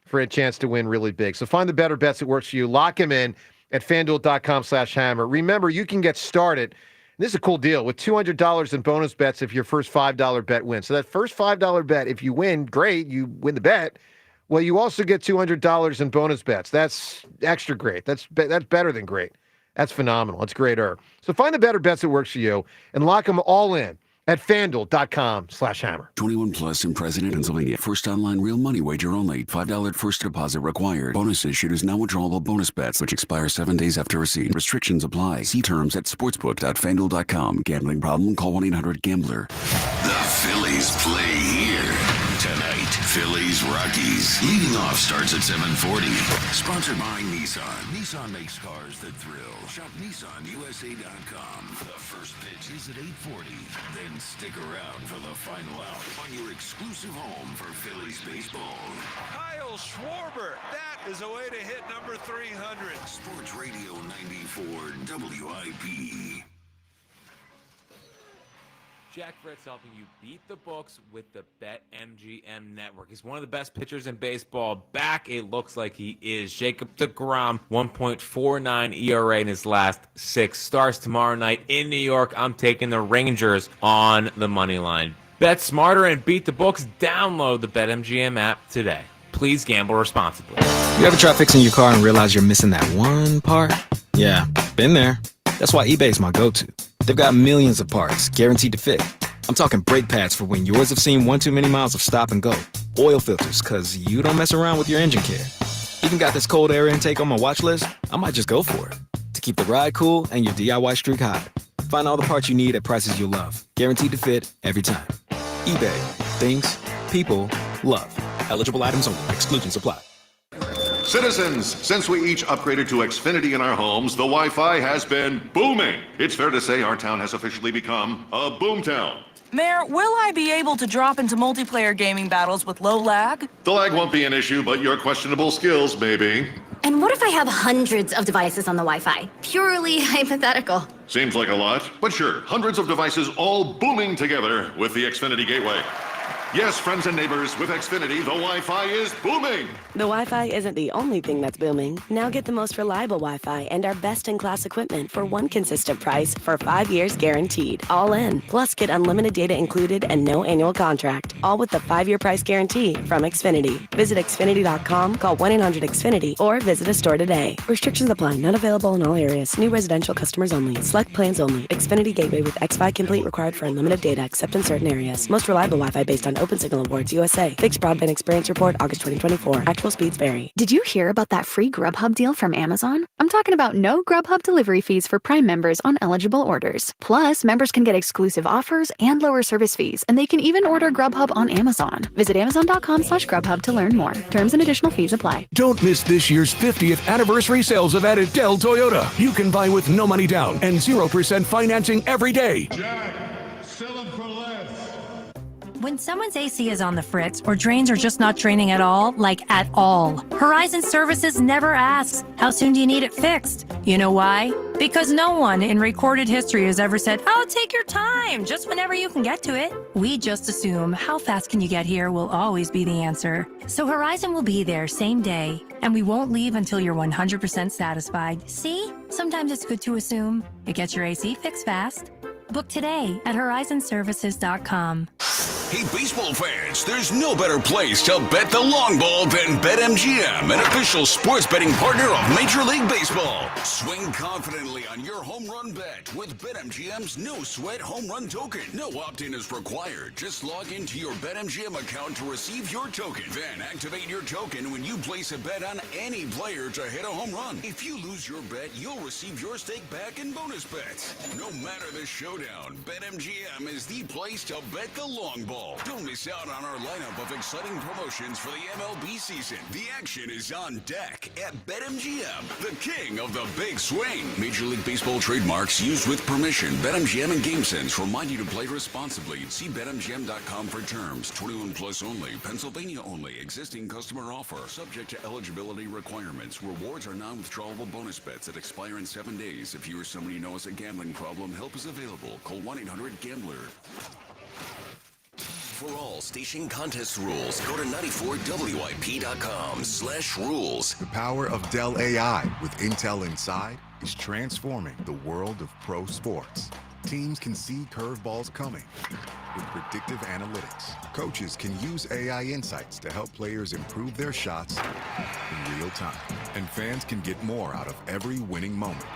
[SPEAKER 24] for a chance to win really big. So find the better bets that works for you. Lock them in at FanDuel.com/hammer. Remember, you can get started. This is a cool deal with $200 in bonus bets if your first $5 bet wins. So that first $5 bet, if you win, great, you win the bet. Well, you also get $200 in bonus bets. That's extra great. That's better than great. That's phenomenal. That's greater. So find the better bets that works for you and lock them all in at FanDuel.com/hammer.
[SPEAKER 5] 21 plus and present in Pennsylvania. First online real money wager only. $5 first deposit required. Bonus issued is now withdrawable bonus bets, which expire 7 days after receipt. Restrictions apply. See terms at sportsbook.fanduel.com. Gambling problem? Call 1-800-GAMBLER. The Phillies play here tonight. Phillies Rockies. Leading off starts at 7:40. Sponsored by Nissan. Nissan makes cars that thrill. Shop NissanUSA.com. The first pitch is at 8:40. Then stick around for the final out on your exclusive home for Phillies baseball.
[SPEAKER 11] Kyle Schwarber. That is a way to hit number 300.
[SPEAKER 5] Sports Radio 94 WIP.
[SPEAKER 3] Jack Fritz helping you beat the books with the BetMGM network. He's one of the best pitchers in baseball. Back, it looks like he is. Jacob deGrom, 1.49 ERA in his last 6 starts. Tomorrow night in New York, I'm taking the Rangers on the money line. Bet smarter and beat the books. Download the BetMGM app today. Please gamble responsibly.
[SPEAKER 17] You ever try fixing your car and realize you're missing that one part? Yeah, been there. That's why eBay's my go-to. They've got millions of parts, guaranteed to fit. I'm talking brake pads for when yours have seen one too many miles of stop and go. Oil filters, because you don't mess around with your engine care. Even got this cold air intake on my watch list. I might just go for it. To keep the ride cool and your DIY streak high. Find all the parts you need at prices you'll love. Guaranteed to fit every time. eBay. Things. People. Love. Eligible items only. Exclusions apply.
[SPEAKER 18] Citizens, since we each upgraded to Xfinity in our homes, the Wi-Fi has been booming. It's fair to say our town has officially become a boomtown.
[SPEAKER 19] Mayor, will I be able to drop into multiplayer gaming battles with low lag?
[SPEAKER 18] The lag won't be an issue, but your questionable skills may be.
[SPEAKER 20] And what if I have hundreds of devices on the Wi-Fi? Purely hypothetical.
[SPEAKER 18] Seems like a lot, but sure, hundreds of devices all booming together with the Xfinity Gateway. Yes, friends and neighbors, with Xfinity, the Wi-Fi is booming.
[SPEAKER 22] The Wi-Fi isn't the only thing that's booming. Now get the most reliable Wi-Fi and our best-in-class equipment for one consistent price for 5 years guaranteed. All in. Plus, get unlimited data included and no annual contract. All with the 5-year price guarantee from Xfinity. Visit Xfinity.com, call 1-800-XFINITY, or visit a store today. Restrictions apply. Not available in all areas. New residential customers only. Select plans only. Xfinity Gateway with Xfi Complete required for unlimited data except in certain areas. Most reliable Wi-Fi based on Open Signal Awards USA. Fixed Broadband Experience Report, August 2024. Actual speeds vary.
[SPEAKER 27] Did you hear about that free Grubhub deal from Amazon? I'm talking about no Grubhub delivery fees for Prime members on eligible orders. Plus, members can get exclusive offers and lower service fees, and they can even order Grubhub on Amazon. Visit Amazon.com/Grubhub to learn more. Terms and additional fees apply.
[SPEAKER 1] Don't miss this year's 50th anniversary sales event at Dell Toyota. You can buy with no money down and 0% financing every day.
[SPEAKER 28] When someone's AC is on the fritz or drains are just not draining at all, like at all, Horizon Services never asks, how soon do you need it fixed? You know why? Because no one in recorded history has ever said, oh, take your time, just whenever you can get to it. We just assume how fast can you get here will always be the answer. So Horizon will be there same day, and we won't leave until you're 100% satisfied. See? Sometimes it's good to assume. It gets your AC fixed fast. Book today at horizonservices.com.
[SPEAKER 5] Hey, baseball fans, there's no better place to bet the long ball than BetMGM, an official sports betting partner of Major League Baseball. Swing confidently on your home run bet with BetMGM's no-sweat home run token. No opt-in is required. Just log into your BetMGM account to receive your token. Then activate your token when you place a bet on any player to hit a home run. If you lose your bet, you'll receive your stake back in bonus bets. No matter the showdown, BetMGM is the place to bet the long ball. Don't miss out on our lineup of exciting promotions for the MLB season. The action is on deck at BetMGM, the king of the big swing. Major League Baseball trademarks used with permission. BetMGM and GameSense remind you to play responsibly. See BetMGM.com for terms. 21 plus only. Pennsylvania only. Existing customer offer. Subject to eligibility requirements. Rewards are non-withdrawable bonus bets that expire in 7 days. If you or somebody you know has a gambling problem, help is available. Call 1-800-GAMBLER. For all station contest rules, go to 94WIP.com/rules.
[SPEAKER 4] The power of Dell AI with Intel Inside is transforming the world of pro sports. Teams can see curveballs coming with predictive analytics. Coaches can use AI insights to help players improve their shots in real time. And fans can get more out of every winning moment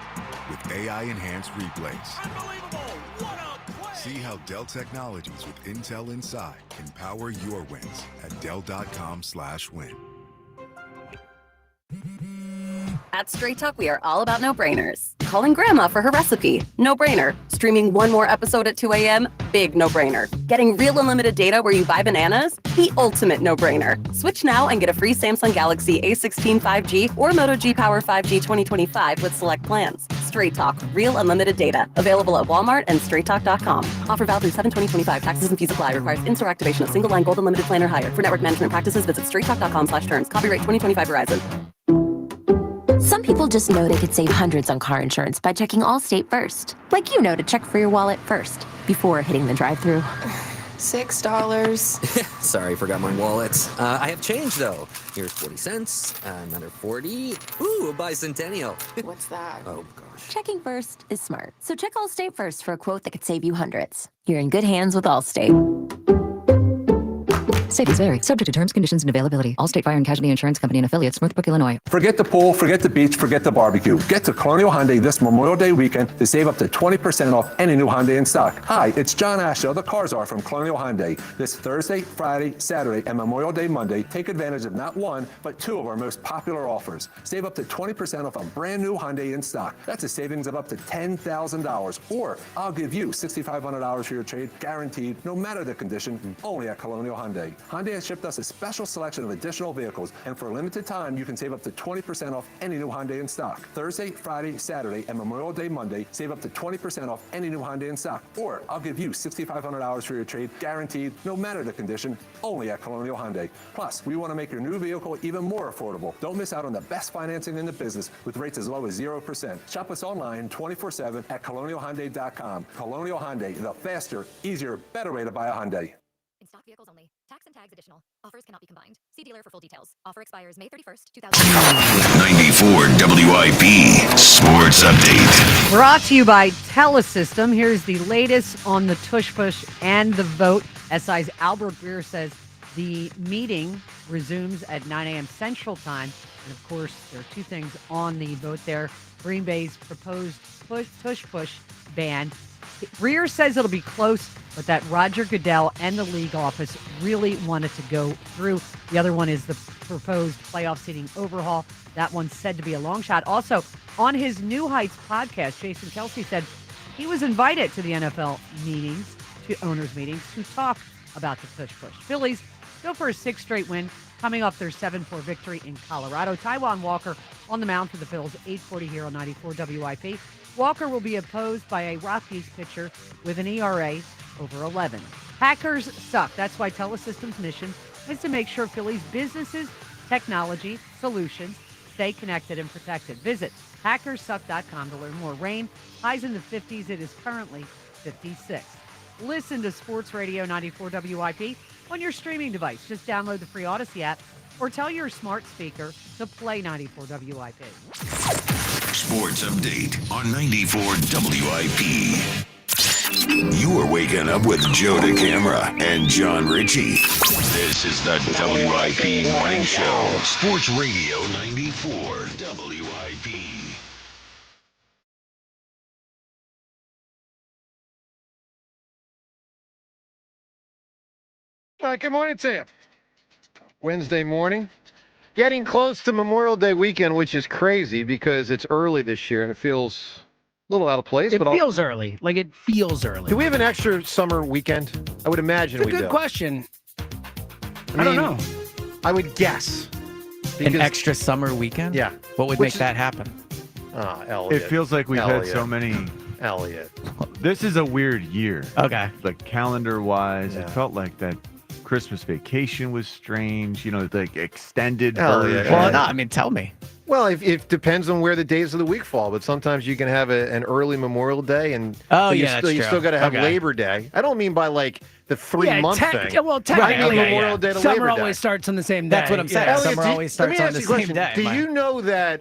[SPEAKER 4] with AI-enhanced replays.
[SPEAKER 6] Unbelievable! What a play!
[SPEAKER 4] See how Dell Technologies with Intel Inside can power your wins at Dell.com/win.
[SPEAKER 9] At Straight Talk, we are all about no-brainers. Calling grandma for her recipe, no-brainer. Streaming one more episode at 2 a.m., big no-brainer. Getting real unlimited data where you buy bananas, the ultimate no-brainer. Switch now and get a free Samsung Galaxy A16 5G or Moto G Power 5G 2025 with select plans. Straight Talk, real unlimited data. Available at Walmart and straighttalk.com. Offer valid through 7/20/25. Taxes and fees apply. Requires in-store activation of single line gold unlimited plan or higher. For network management practices, visit straighttalk.com/terms. Copyright 2025 Verizon.
[SPEAKER 13] Some people just know they could save hundreds on car insurance by checking Allstate first. Like you know to check for your wallet first before hitting the drive-thru.
[SPEAKER 14] $6. Sorry, forgot my wallet. I have change, though. Here's 40 cents, another 40. Ooh, a bicentennial.
[SPEAKER 13] What's that?
[SPEAKER 14] Oh, gosh.
[SPEAKER 13] Checking first is smart. So check Allstate first for a quote that could save you hundreds. You're in good hands with Allstate.
[SPEAKER 21] Savings vary. Subject to terms, conditions, and availability. Allstate Fire and Casualty Insurance Company and Affiliates, Northbrook, Illinois.
[SPEAKER 25] Forget the pool, forget the beach, forget the barbecue. Get to Colonial Hyundai this Memorial Day weekend to save up to 20% off any new Hyundai in stock. Hi, it's John Asher, the Cars Are from Colonial Hyundai. This Thursday, Friday, Saturday, and Memorial Day Monday, take advantage of not one, but two of our most popular offers. Save up to 20% off a brand new Hyundai in stock. That's a savings of up to $10,000. Or I'll give you $6,500 for your trade, guaranteed, no matter the condition, only at Colonial Hyundai. Hyundai has shipped us a special selection of additional vehicles, and for a limited time, you can save up to 20% off any new Hyundai in stock. Thursday, Friday, Saturday, and Memorial Day Monday, save up to 20% off any new Hyundai in stock. Or I'll give you $6,500 for your trade, guaranteed, no matter the condition, only at Colonial Hyundai. Plus, we want to make your new vehicle even more affordable. Don't miss out on the best financing in the business with rates as low as 0%. Shop us online 24/7 at colonialhyundai.com. Colonial Hyundai, the faster, easier, better way to buy a Hyundai.
[SPEAKER 13] In stock vehicles only. Tax and tags additional. Offers cannot be combined. See dealer for full details. Offer expires May 31st, 2020.
[SPEAKER 5] 94 WIP Sports Update.
[SPEAKER 7] Brought to you by Telesystem. Here's the latest on the tush push and the vote. SI's Albert Greer says the meeting resumes at 9 a.m. Central Time. And of course, there are two things on the vote there. Green Bay's proposed tush push ban. Greer says it'll be close, but that Roger Goodell and the league office really wanted to go through. The other one is the proposed playoff seating overhaul. That one's said to be a long shot. Also, on his New Heights podcast, Jason Kelsey said he was invited to the NFL meetings, to owners' meetings, to talk about the tush push. Phillies go for a 6th straight win, coming off their 7-4 victory in Colorado. Taijuan Walker on the mound for the Phils, 8:40 here on 94 WIP. Walker will be opposed by a Rockies pitcher with an ERA over 11. Hackers suck. That's why Telesystem's mission is to make sure Phillies businesses, technology, solutions stay connected and protected. Visit hackersuck.com to learn more. Rain, highs in the 50s. It is currently 56. Listen to Sports Radio 94 WIP on your streaming device. Just download the free Odyssey app or tell your smart speaker to play 94 WIP.
[SPEAKER 5] Sports Update on 94 WIP. You are waking up with Joe DeCamara and John Ritchie. This is the WIP Morning Show. Sports Radio 94 WIP.
[SPEAKER 24] All right, good morning to you. Wednesday morning. Getting close to Memorial Day weekend, which is crazy because it's early this year and it feels a little out of place.
[SPEAKER 2] It feels early. Like, it feels early.
[SPEAKER 24] Do we have an extra summer weekend? I would imagine
[SPEAKER 2] It's
[SPEAKER 24] we
[SPEAKER 2] a
[SPEAKER 24] do.
[SPEAKER 2] good question. I don't know.
[SPEAKER 24] I would guess.
[SPEAKER 8] An extra summer weekend?
[SPEAKER 24] Yeah.
[SPEAKER 8] What would make that happen?
[SPEAKER 24] Elliot.
[SPEAKER 10] It feels like we've had so many.
[SPEAKER 24] Elliot.
[SPEAKER 10] This is a weird year.
[SPEAKER 8] Okay.
[SPEAKER 10] Like calendar-wise, it felt like that Christmas vacation was strange. You know, like extended version.
[SPEAKER 8] Well, no, I mean, tell me.
[SPEAKER 24] Well, it depends on where the days of the week fall, but sometimes you can have an early Memorial Day, and you still got to have Labor Day. I don't mean by like the 3-month thing.
[SPEAKER 2] Well, technically,
[SPEAKER 24] Memorial Day to
[SPEAKER 2] summer
[SPEAKER 24] Labor Day.
[SPEAKER 2] always starts on the same day.
[SPEAKER 8] That's what I'm saying.
[SPEAKER 24] Elliot,
[SPEAKER 8] Summer always starts on the same day.
[SPEAKER 24] Do you know that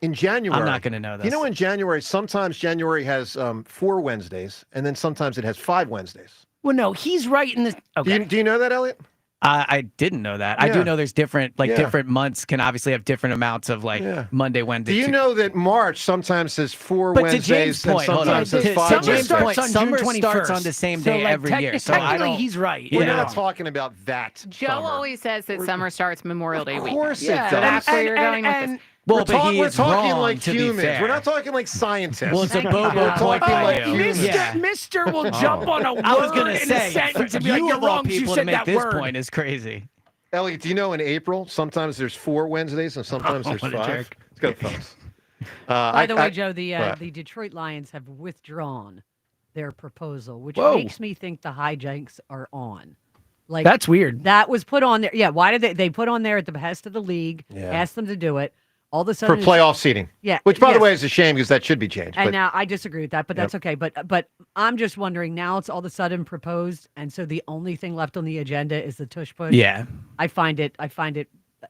[SPEAKER 24] in January?
[SPEAKER 8] I'm not going to know this.
[SPEAKER 24] You know, in January, sometimes January has 4 Wednesdays, and then sometimes it has 5 Wednesdays.
[SPEAKER 2] Well, no, he's right in this. Okay.
[SPEAKER 24] Do you know that, Elliot?
[SPEAKER 8] I didn't know that. I do know there's different, different months can obviously have different amounts of Monday, Wednesday.
[SPEAKER 24] Do you know that March sometimes has 4
[SPEAKER 8] But
[SPEAKER 24] Wednesdays
[SPEAKER 8] to James' point,
[SPEAKER 24] and sometimes has 5 Wednesdays?
[SPEAKER 8] Summer starts on the same day every year. So
[SPEAKER 2] technically, he's right.
[SPEAKER 24] We're not talking about that.
[SPEAKER 12] Joe always says that summer starts Memorial Day weekend.
[SPEAKER 24] Of course it
[SPEAKER 12] So
[SPEAKER 24] does.
[SPEAKER 12] that's where you're going with this.
[SPEAKER 8] Well, but he
[SPEAKER 24] we're
[SPEAKER 8] is
[SPEAKER 24] talking
[SPEAKER 8] wrong,
[SPEAKER 24] like
[SPEAKER 8] to be
[SPEAKER 24] humans.
[SPEAKER 8] fair.
[SPEAKER 24] We're not talking like scientists.
[SPEAKER 8] Well, it's a bobo
[SPEAKER 24] We're
[SPEAKER 8] point
[SPEAKER 24] talking
[SPEAKER 8] for
[SPEAKER 24] like
[SPEAKER 8] you.
[SPEAKER 24] humans.
[SPEAKER 2] Mister will jump on a word
[SPEAKER 8] I was gonna
[SPEAKER 2] in
[SPEAKER 8] say,
[SPEAKER 2] a sentence and be
[SPEAKER 8] you
[SPEAKER 2] like, you're
[SPEAKER 8] of all
[SPEAKER 2] wrong, you
[SPEAKER 8] people
[SPEAKER 2] said
[SPEAKER 8] to make
[SPEAKER 2] that
[SPEAKER 8] this
[SPEAKER 2] word.
[SPEAKER 8] point is crazy.
[SPEAKER 24] Elliot, do you know in April, sometimes there's 4 Wednesdays and sometimes there's 5?
[SPEAKER 2] what a jerk.
[SPEAKER 24] Let's go, folks.
[SPEAKER 7] By the way, Joe, the Detroit Lions have withdrawn their proposal, which makes me think the hijinks are on. Like,
[SPEAKER 2] that's weird.
[SPEAKER 7] That was put on there. Yeah, why did they put on there at the behest of the league? Asked them to do it. All of a sudden,
[SPEAKER 24] For playoff seating.
[SPEAKER 7] Yeah,
[SPEAKER 24] Which, by the
[SPEAKER 7] yes.
[SPEAKER 24] way, is a shame because that should be changed.
[SPEAKER 7] And
[SPEAKER 24] but-
[SPEAKER 7] now I disagree with that, but that's okay. But I'm just wondering now it's all of a sudden proposed, and so the only thing left on the agenda is the tush push.
[SPEAKER 8] Yeah,
[SPEAKER 7] I find it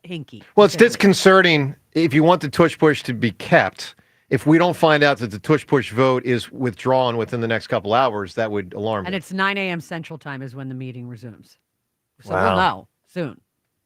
[SPEAKER 7] hinky.
[SPEAKER 24] Well, it's disconcerting if you want the tush push to be kept. If we don't find out that the tush push vote is withdrawn within the next couple hours, that would alarm
[SPEAKER 7] And
[SPEAKER 24] me.
[SPEAKER 7] it's 9 a.m. Central Time is when the meeting resumes. So
[SPEAKER 24] Wow.
[SPEAKER 7] we'll know soon.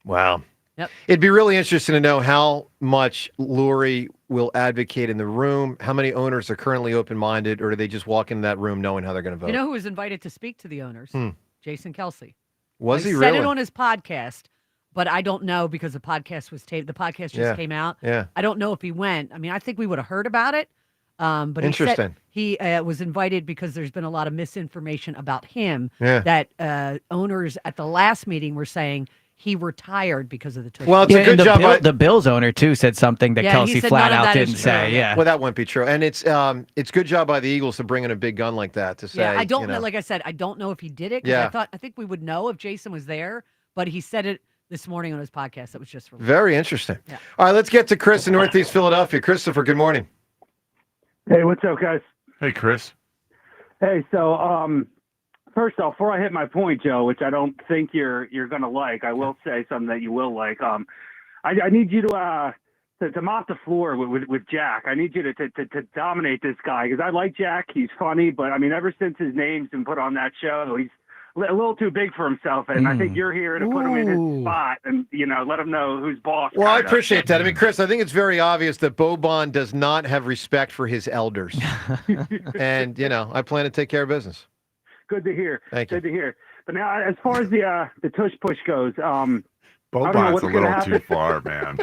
[SPEAKER 24] Wow.
[SPEAKER 7] Yep.
[SPEAKER 24] It'd be really interesting to know how much Lori will advocate in the room. How many owners are currently open-minded, or do they just walk into that room knowing how they're going to vote?
[SPEAKER 7] You know who was invited to speak to the owners? Jason Kelsey.
[SPEAKER 24] Was he
[SPEAKER 7] said
[SPEAKER 24] really?
[SPEAKER 7] it on his podcast, but I don't know because the podcast was taped. The podcast just came out.
[SPEAKER 24] Yeah.
[SPEAKER 7] I don't know if he went. I mean, I think we would have heard about it. But
[SPEAKER 24] Interesting.
[SPEAKER 7] He was invited because there's been a lot of misinformation about him.
[SPEAKER 24] Yeah.
[SPEAKER 7] That owners at the last meeting were saying he retired because of the tush.
[SPEAKER 24] Well, it's a good job.
[SPEAKER 8] The Bills owner too said something that
[SPEAKER 7] Yeah,
[SPEAKER 8] Kelsey
[SPEAKER 7] he said
[SPEAKER 8] flat
[SPEAKER 7] none of
[SPEAKER 8] out
[SPEAKER 7] that is
[SPEAKER 8] didn't
[SPEAKER 7] true.
[SPEAKER 8] say. Yeah.
[SPEAKER 24] Well, that wouldn't be true. And it's good job by the Eagles to bring in a big gun like that to say.
[SPEAKER 7] Yeah, I don't
[SPEAKER 24] you
[SPEAKER 7] know.
[SPEAKER 24] know.
[SPEAKER 7] Like I said, I don't know if he did it. 'Cause I think we would know if Jason was there, but he said it this morning on his podcast. That was just released.
[SPEAKER 24] Very interesting.
[SPEAKER 7] Yeah.
[SPEAKER 24] All right, let's get to Chris in Northeast Philadelphia. Christopher, good morning.
[SPEAKER 15] Hey, what's up, guys?
[SPEAKER 10] Hey, Chris.
[SPEAKER 15] Hey, so first off, before I hit my point, Joe, which I don't think you're gonna like, I will say something that you will like. I need you to mop the floor with Jack. I need you to dominate this guy because I like Jack. He's funny, but I mean, ever since his name's been put on that show, he's a little too big for himself, and I think you're here to put him in his spot and let him know who's boss.
[SPEAKER 24] Well, I
[SPEAKER 15] kinda.
[SPEAKER 24] appreciate that. I mean, Chris, I think it's very obvious that Boban does not have respect for his elders. And, I plan to take care of business.
[SPEAKER 15] Good to hear.
[SPEAKER 24] Thank you.
[SPEAKER 15] Good to hear. But now, as far as the tush push goes,
[SPEAKER 10] Boban's a little too far, man.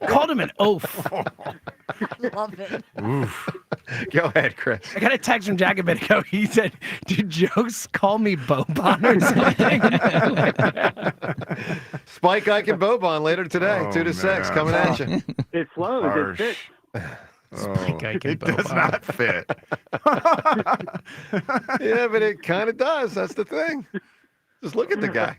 [SPEAKER 2] Called him an oaf.
[SPEAKER 7] Love it.
[SPEAKER 10] Oof.
[SPEAKER 24] Go ahead, Chris.
[SPEAKER 2] I got a text from Jack a bit ago. He said, "Did Jokes call me Boban or something?"
[SPEAKER 24] Spike, Ike, and Boban later today, 2 to 6, coming at you.
[SPEAKER 15] It flows.
[SPEAKER 10] Harsh.
[SPEAKER 15] It fits.
[SPEAKER 10] It does not fit.
[SPEAKER 24] Yeah, but it kind of does. That's the thing. Just look at the guy.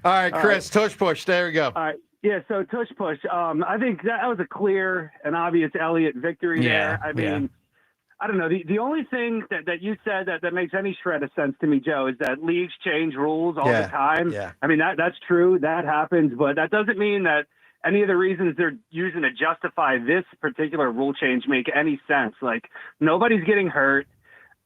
[SPEAKER 24] All right, Chris, tush push. There we go.
[SPEAKER 15] All right. Yeah, so tush push. I think that was a clear and obvious Elliott victory there. I mean, I don't know. The only thing that you said that makes any shred of sense to me, Joe, is that leagues change rules all the time.
[SPEAKER 24] Yeah.
[SPEAKER 15] I mean, that's true. That happens. But that doesn't mean that any of the reasons they're using to justify this particular rule change make any sense. Like, nobody's getting hurt.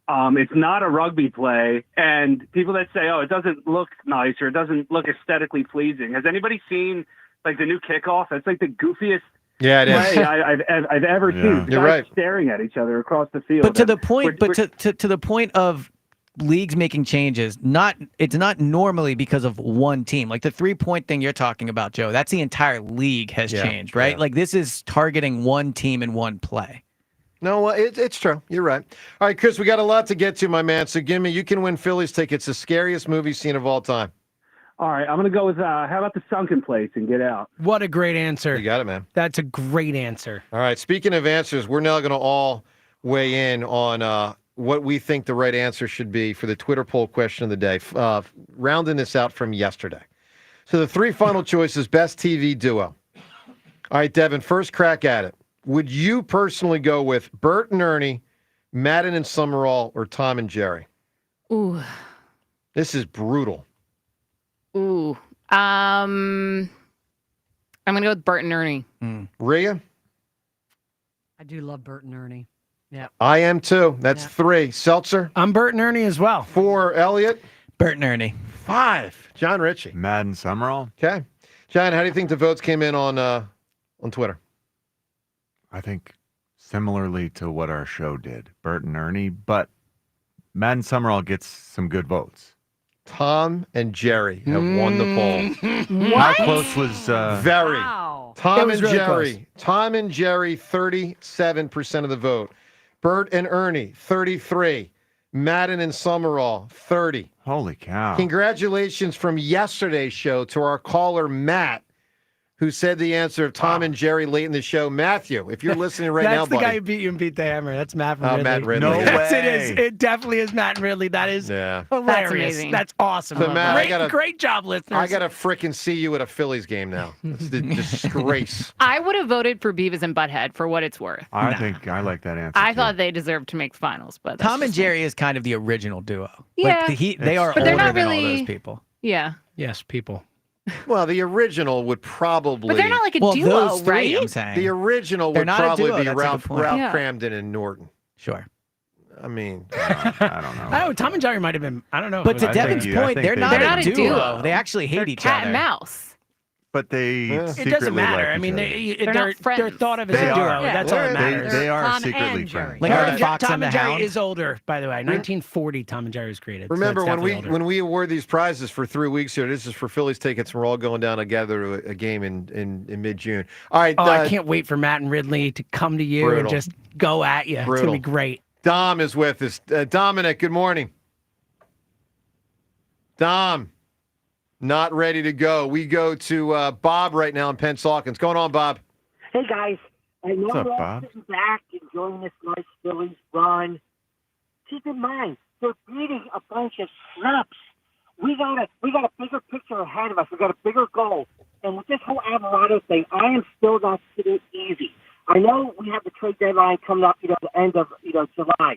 [SPEAKER 15] It's not a rugby play. And people that say, oh, it doesn't look nice or it doesn't look aesthetically pleasing. Has anybody seen like the new kickoff? It's like the goofiest play I've ever seen.
[SPEAKER 24] You're right.
[SPEAKER 15] Staring at each other across the field.
[SPEAKER 8] But to the point, to the point of leagues making changes, it's not normally because of one team. Like the 3-point thing you're talking about, Joe, that's the entire league has changed, right? Like this is targeting one team in one play.
[SPEAKER 24] No, it's true. You're right. All right, Chris, we got a lot to get to, my man. So you can win Phillies tickets, the scariest movie scene of all time.
[SPEAKER 15] All right, I'm going to go with, how about the sunken place and Get Out?
[SPEAKER 2] What a great answer.
[SPEAKER 24] You got it, man.
[SPEAKER 2] That's a great answer.
[SPEAKER 24] All right, speaking of answers, we're now going to all weigh in on what we think the right answer should be for the Twitter poll question of the day, rounding this out from yesterday. So the 3 final choices, best TV duo. All right, Devin, first crack at it. Would you personally go with Bert and Ernie, Madden and Summerall, or Tom and Jerry?
[SPEAKER 12] Ooh.
[SPEAKER 24] This is brutal.
[SPEAKER 12] Ooh. I'm going to go with Bert and Ernie.
[SPEAKER 24] Rhea?
[SPEAKER 7] I do love Bert and Ernie. Yeah.
[SPEAKER 24] I am too. That's 3. Seltzer?
[SPEAKER 2] I'm Bert and Ernie as well.
[SPEAKER 24] 4. Elliot?
[SPEAKER 8] Bert and Ernie.
[SPEAKER 24] 5. John Ritchie.
[SPEAKER 10] Madden Summerall.
[SPEAKER 24] Okay. John, how do you think the votes came in on Twitter?
[SPEAKER 10] I think similarly to what our show did, Bert and Ernie, but Madden Summerall gets some good votes.
[SPEAKER 24] Tom and Jerry have won the poll.
[SPEAKER 10] How close was
[SPEAKER 24] very?
[SPEAKER 7] Wow.
[SPEAKER 24] Tom
[SPEAKER 2] was
[SPEAKER 24] and
[SPEAKER 2] really
[SPEAKER 24] Jerry.
[SPEAKER 2] close.
[SPEAKER 24] Tom and Jerry, 37% of the vote. Bert and Ernie, 33. Madden and Summerall, 30.
[SPEAKER 10] Holy cow.
[SPEAKER 24] Congratulations from yesterday's show to our caller, Matt, who said the answer of Tom and Jerry late in the show. Matthew, if you're listening right now,
[SPEAKER 2] That's the
[SPEAKER 24] buddy.
[SPEAKER 2] guy who beat you and beat the hammer. That's Matt from Ridley.
[SPEAKER 24] Matt Ridley.
[SPEAKER 10] No
[SPEAKER 24] Yes,
[SPEAKER 10] way.
[SPEAKER 2] It is. It definitely is Matt and Ridley. That is hilarious.
[SPEAKER 12] That's amazing.
[SPEAKER 2] That's awesome.
[SPEAKER 24] So, Matt,
[SPEAKER 2] Great job, listeners.
[SPEAKER 24] I got to frickin' see you at a Phillies game now. It's the disgrace.
[SPEAKER 12] I would have voted for Beavis and Butthead for what it's worth.
[SPEAKER 10] I think I like that answer.
[SPEAKER 12] I
[SPEAKER 10] too.
[SPEAKER 12] thought they deserved to make finals, but that's
[SPEAKER 8] Tom and
[SPEAKER 12] just me.
[SPEAKER 8] Jerry is kind of the original duo.
[SPEAKER 12] Yeah.
[SPEAKER 8] Like they are
[SPEAKER 12] But
[SPEAKER 8] older
[SPEAKER 12] they're not
[SPEAKER 8] than all
[SPEAKER 12] really-
[SPEAKER 8] those people.
[SPEAKER 12] Yeah.
[SPEAKER 2] Yes, people.
[SPEAKER 24] Well, the original would probably.
[SPEAKER 12] But they're not like a
[SPEAKER 8] Well,
[SPEAKER 12] duo,
[SPEAKER 8] those three,
[SPEAKER 12] right?
[SPEAKER 8] I'm saying.
[SPEAKER 24] The original
[SPEAKER 8] They're
[SPEAKER 24] would
[SPEAKER 8] not a
[SPEAKER 24] probably
[SPEAKER 8] duo,
[SPEAKER 24] be
[SPEAKER 8] that's a
[SPEAKER 24] Ralph
[SPEAKER 8] good point.
[SPEAKER 24] Ralph
[SPEAKER 12] Yeah.
[SPEAKER 24] Cramden and Norton.
[SPEAKER 8] Sure.
[SPEAKER 24] I mean,
[SPEAKER 10] I don't know.
[SPEAKER 2] Oh, Tom and Jerry might have been. I don't know.
[SPEAKER 8] But to
[SPEAKER 10] I
[SPEAKER 8] Devin's
[SPEAKER 10] think- I
[SPEAKER 8] point,
[SPEAKER 10] think
[SPEAKER 8] they're
[SPEAKER 10] they-
[SPEAKER 8] not,
[SPEAKER 12] They're not
[SPEAKER 8] a
[SPEAKER 12] a
[SPEAKER 8] duo.
[SPEAKER 12] duo.
[SPEAKER 8] They actually hate
[SPEAKER 12] They're
[SPEAKER 8] each
[SPEAKER 12] cat
[SPEAKER 8] other.
[SPEAKER 12] and mouse.
[SPEAKER 10] But they
[SPEAKER 24] Yeah.
[SPEAKER 2] it
[SPEAKER 10] secretly
[SPEAKER 2] doesn't matter.
[SPEAKER 10] like
[SPEAKER 2] I
[SPEAKER 10] each
[SPEAKER 2] mean,
[SPEAKER 10] other.
[SPEAKER 12] They're not
[SPEAKER 2] they're
[SPEAKER 12] friends.
[SPEAKER 2] thought of as
[SPEAKER 10] They
[SPEAKER 2] a duo.
[SPEAKER 10] are.
[SPEAKER 2] That's all that matters.
[SPEAKER 10] They are
[SPEAKER 7] Tom
[SPEAKER 10] secretly
[SPEAKER 7] and
[SPEAKER 10] friends.
[SPEAKER 7] Jerry.
[SPEAKER 8] Like
[SPEAKER 2] Tom
[SPEAKER 8] the
[SPEAKER 2] and
[SPEAKER 8] Fox
[SPEAKER 2] Tom
[SPEAKER 8] and the
[SPEAKER 2] Jerry
[SPEAKER 8] Hound.
[SPEAKER 2] is older, by the way. 1940, Tom and Jerry was created. so
[SPEAKER 24] remember
[SPEAKER 2] it's
[SPEAKER 24] when
[SPEAKER 2] definitely older.
[SPEAKER 24] when we award these prizes for 3 weeks here? This is for Phillies tickets. We're all going down together to a game in mid-June. All right.
[SPEAKER 2] Oh, I can't wait for Matt and Ridley to come to you and
[SPEAKER 24] Brutal.
[SPEAKER 2] just go at you. It's
[SPEAKER 24] Brutal.
[SPEAKER 2] gonna be great.
[SPEAKER 24] Dom is with us. Dominic, good morning. Dom, not ready to go. We go to Bob right now in Pennsauken. What's going on, Bob?
[SPEAKER 3] Hey guys, I know
[SPEAKER 10] What's up,
[SPEAKER 3] we're all
[SPEAKER 10] Bob?
[SPEAKER 3] sitting back enjoying this nice Phillies run. Keep in mind, they're beating a bunch of snaps. We got a bigger picture ahead of us. We got a bigger goal. And with this whole Alvarado thing, I am still not sitting easy. I know we have the trade deadline coming up, the end of July.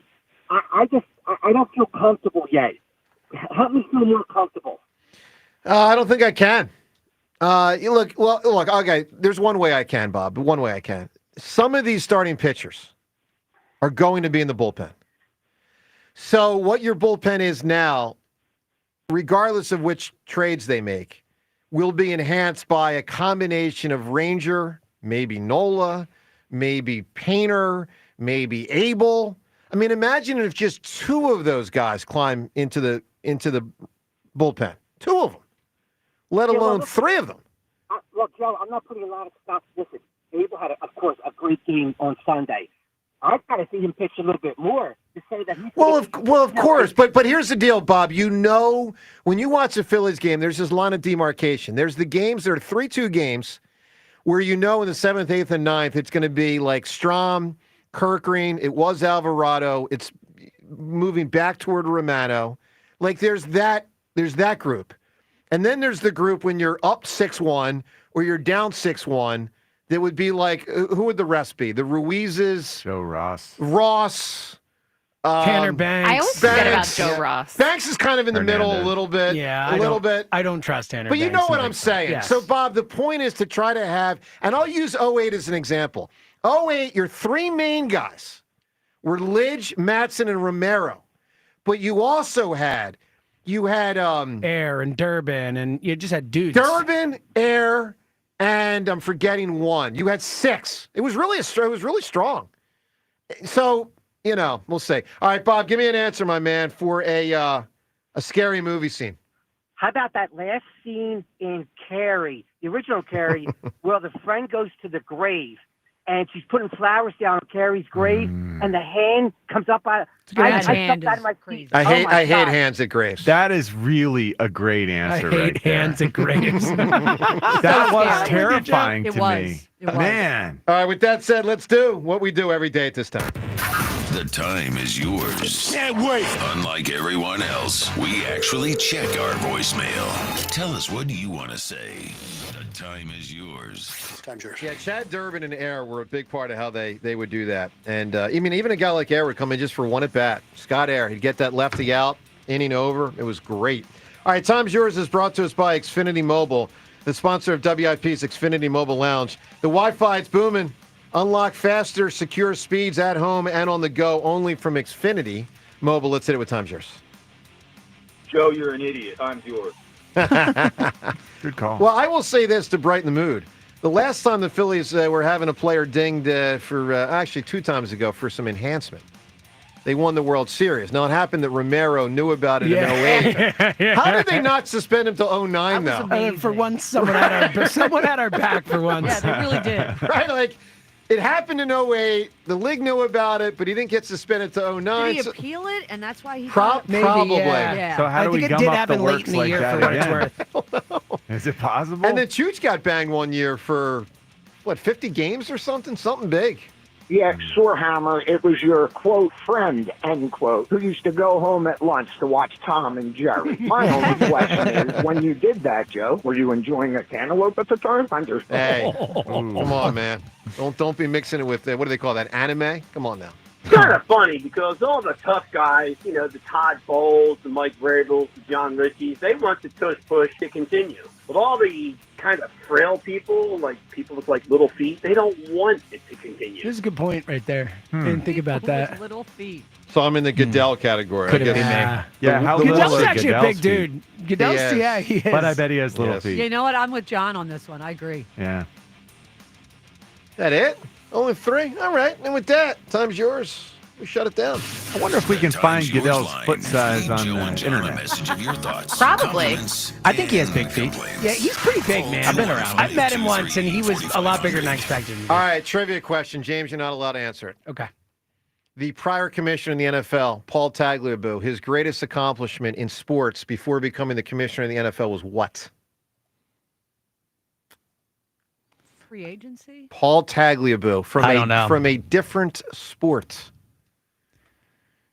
[SPEAKER 3] I don't feel comfortable yet. Help me feel more comfortable.
[SPEAKER 24] I don't think I can. Look. Okay. There's one way I can, Bob. One way I can. Some of these starting pitchers are going to be in the bullpen. So what your bullpen is now, regardless of which trades they make, will be enhanced by a combination of Grainger, maybe Nola, maybe Painter, maybe Abel. I mean, imagine if just 2 of those guys climb into the bullpen. 2 of them, let alone 3 of them.
[SPEAKER 3] Look, Joe, I'm not putting a lot of stock. Listen, Abel had, of course, a great game on Sunday. I've got to see him pitch a little bit more to say that he's...
[SPEAKER 24] Well, of course. But here's the deal, Bob. When you watch a Phillies game, there's this line of demarcation. There's the games, there are 3-2 games where in the 7th, 8th, and 9th, it's going to be like Strahm, Kirkgreen. It was Alvarado. It's moving back toward Romano. Like there's that group. And then there's the group when you're up 6-1 or you're down 6-1 that would be like, who would the rest be? The Ruizes.
[SPEAKER 10] Joe Ross.
[SPEAKER 2] Tanner Banks.
[SPEAKER 12] I always forget about Joe Ross.
[SPEAKER 24] Banks is kind of in the middle a little bit.
[SPEAKER 2] Yeah,
[SPEAKER 24] a little bit.
[SPEAKER 2] I don't trust Tanner
[SPEAKER 24] But you
[SPEAKER 2] Banks
[SPEAKER 24] know what
[SPEAKER 2] in
[SPEAKER 24] I'm
[SPEAKER 2] big
[SPEAKER 24] saying.
[SPEAKER 2] Yes.
[SPEAKER 24] So, Bob, the point is to try to have, and I'll use 08 as an example. 08, your 3 main guys were Lidge, Matson, and Romero. but you also had
[SPEAKER 2] Air and Durbin, and you just had dudes.
[SPEAKER 24] Durbin, Air, and I'm forgetting one. You had 6. It was really strong. So, we'll see. All right, Bob, give me an answer, my man, for a scary movie scene.
[SPEAKER 3] How about that last scene in Carrie, the original Carrie, where the friend goes to the grave and she's putting flowers down on Carrie's grave, and the hand comes up out. I jumped out of my seat.
[SPEAKER 24] I hate
[SPEAKER 3] God.
[SPEAKER 24] hands at graves.
[SPEAKER 10] That is really a great answer.
[SPEAKER 2] I hate hands at graves.
[SPEAKER 10] That was terrifying
[SPEAKER 7] It
[SPEAKER 10] to
[SPEAKER 7] was.
[SPEAKER 10] me.
[SPEAKER 7] It was.
[SPEAKER 10] Man.
[SPEAKER 24] All right, with that said, let's do what we do every day at this time.
[SPEAKER 5] The time is yours.
[SPEAKER 6] Can't wait.
[SPEAKER 5] Unlike everyone else, we actually check our voicemail. Tell us, what do you want to say? The time is yours.
[SPEAKER 6] Time's yours.
[SPEAKER 24] Yeah, Chad Durbin and Air were a big part of how they would do that. And even a guy like Air would come in just for one at bat. Scott Air, he'd get that lefty out, inning over. It was great. All right, Time's Yours is brought to us by Xfinity Mobile, the sponsor of WIP's Xfinity Mobile Lounge. The Wi-Fi is booming. Unlock faster, secure speeds at home and on the go only from Xfinity Mobile. Let's hit it with Time's Yours.
[SPEAKER 11] Joe, you're an idiot. Time's yours.
[SPEAKER 10] Good call.
[SPEAKER 24] Well, I will say this to brighten the mood. The last time the Phillies were having a player dinged for actually 2 times ago for some enhancement, they won the World Series. Now, it happened that Romero knew about it in 08. How did they not suspend him till 09, though?
[SPEAKER 2] For once, someone had our back for once.
[SPEAKER 7] Yeah, they really did.
[SPEAKER 24] Right? Like, it happened in 08. The league knew about it, but he didn't get suspended to 09.
[SPEAKER 7] Did he appeal it, and that's why he
[SPEAKER 24] Probably.
[SPEAKER 7] Yeah.
[SPEAKER 10] So how do we
[SPEAKER 2] think it
[SPEAKER 10] gum
[SPEAKER 2] did
[SPEAKER 10] up
[SPEAKER 2] happen
[SPEAKER 10] the
[SPEAKER 2] late
[SPEAKER 10] works
[SPEAKER 2] in the
[SPEAKER 10] like
[SPEAKER 2] year
[SPEAKER 10] that
[SPEAKER 2] for what
[SPEAKER 10] again?
[SPEAKER 2] it's worth.
[SPEAKER 10] Is it possible?
[SPEAKER 24] And then Chooch got banged one year for, 50 games or something? Something big.
[SPEAKER 16] Yeah, Sorehammer, it was your, quote, friend, end quote, who used to go home at lunch to watch Tom and Jerry. My only question is, when you did that, Joe, were you enjoying a cantaloupe at the time? I'm just...
[SPEAKER 24] Hey, come on, man. Don't be mixing it with, what do they call that, anime? Come on now.
[SPEAKER 11] It's kind of funny because all the tough guys, the Todd Bowles, the Mike Vrabels, the John Ritchies, they want the tush push to continue. But all the kind of frail people, like people with little feet, they don't want it to continue.
[SPEAKER 2] There's a good point right there. Didn't think about that.
[SPEAKER 7] Little feet.
[SPEAKER 24] So I'm in the Goodell category.
[SPEAKER 2] Could
[SPEAKER 24] I
[SPEAKER 2] have
[SPEAKER 24] guess.
[SPEAKER 2] been me.
[SPEAKER 10] Yeah, how
[SPEAKER 2] Goodell's
[SPEAKER 10] little are
[SPEAKER 2] actually a big
[SPEAKER 10] Goodell's
[SPEAKER 2] dude. Goodell's,
[SPEAKER 24] Yes.
[SPEAKER 2] he is.
[SPEAKER 10] But I bet he has little feet.
[SPEAKER 7] You know what? I'm with John on this one. I agree.
[SPEAKER 10] Yeah.
[SPEAKER 24] That it? Only 3? All right. And with that, time's yours. We shut it down.
[SPEAKER 10] I wonder if we can find
[SPEAKER 5] Time's yours
[SPEAKER 10] Goodell's
[SPEAKER 5] line.
[SPEAKER 10] foot size on
[SPEAKER 5] Joe
[SPEAKER 10] the
[SPEAKER 5] and John, a
[SPEAKER 10] internet.
[SPEAKER 5] message of your thoughts.
[SPEAKER 12] Probably.
[SPEAKER 5] compliments,
[SPEAKER 2] I think he has
[SPEAKER 5] and
[SPEAKER 2] big feet.
[SPEAKER 5] complaints.
[SPEAKER 2] Yeah, he's pretty big, man.
[SPEAKER 5] I've been around.
[SPEAKER 2] I've met him once, and he was a lot bigger than I expected.
[SPEAKER 24] All right, trivia question. James, you're not allowed to answer it.
[SPEAKER 2] Okay.
[SPEAKER 24] The prior commissioner in the NFL, Paul Tagliabue, his greatest accomplishment in sports before becoming the commissioner in the NFL was what?
[SPEAKER 7] Free agency?
[SPEAKER 24] Paul Tagliabue
[SPEAKER 8] I don't know.
[SPEAKER 24] from a different sport.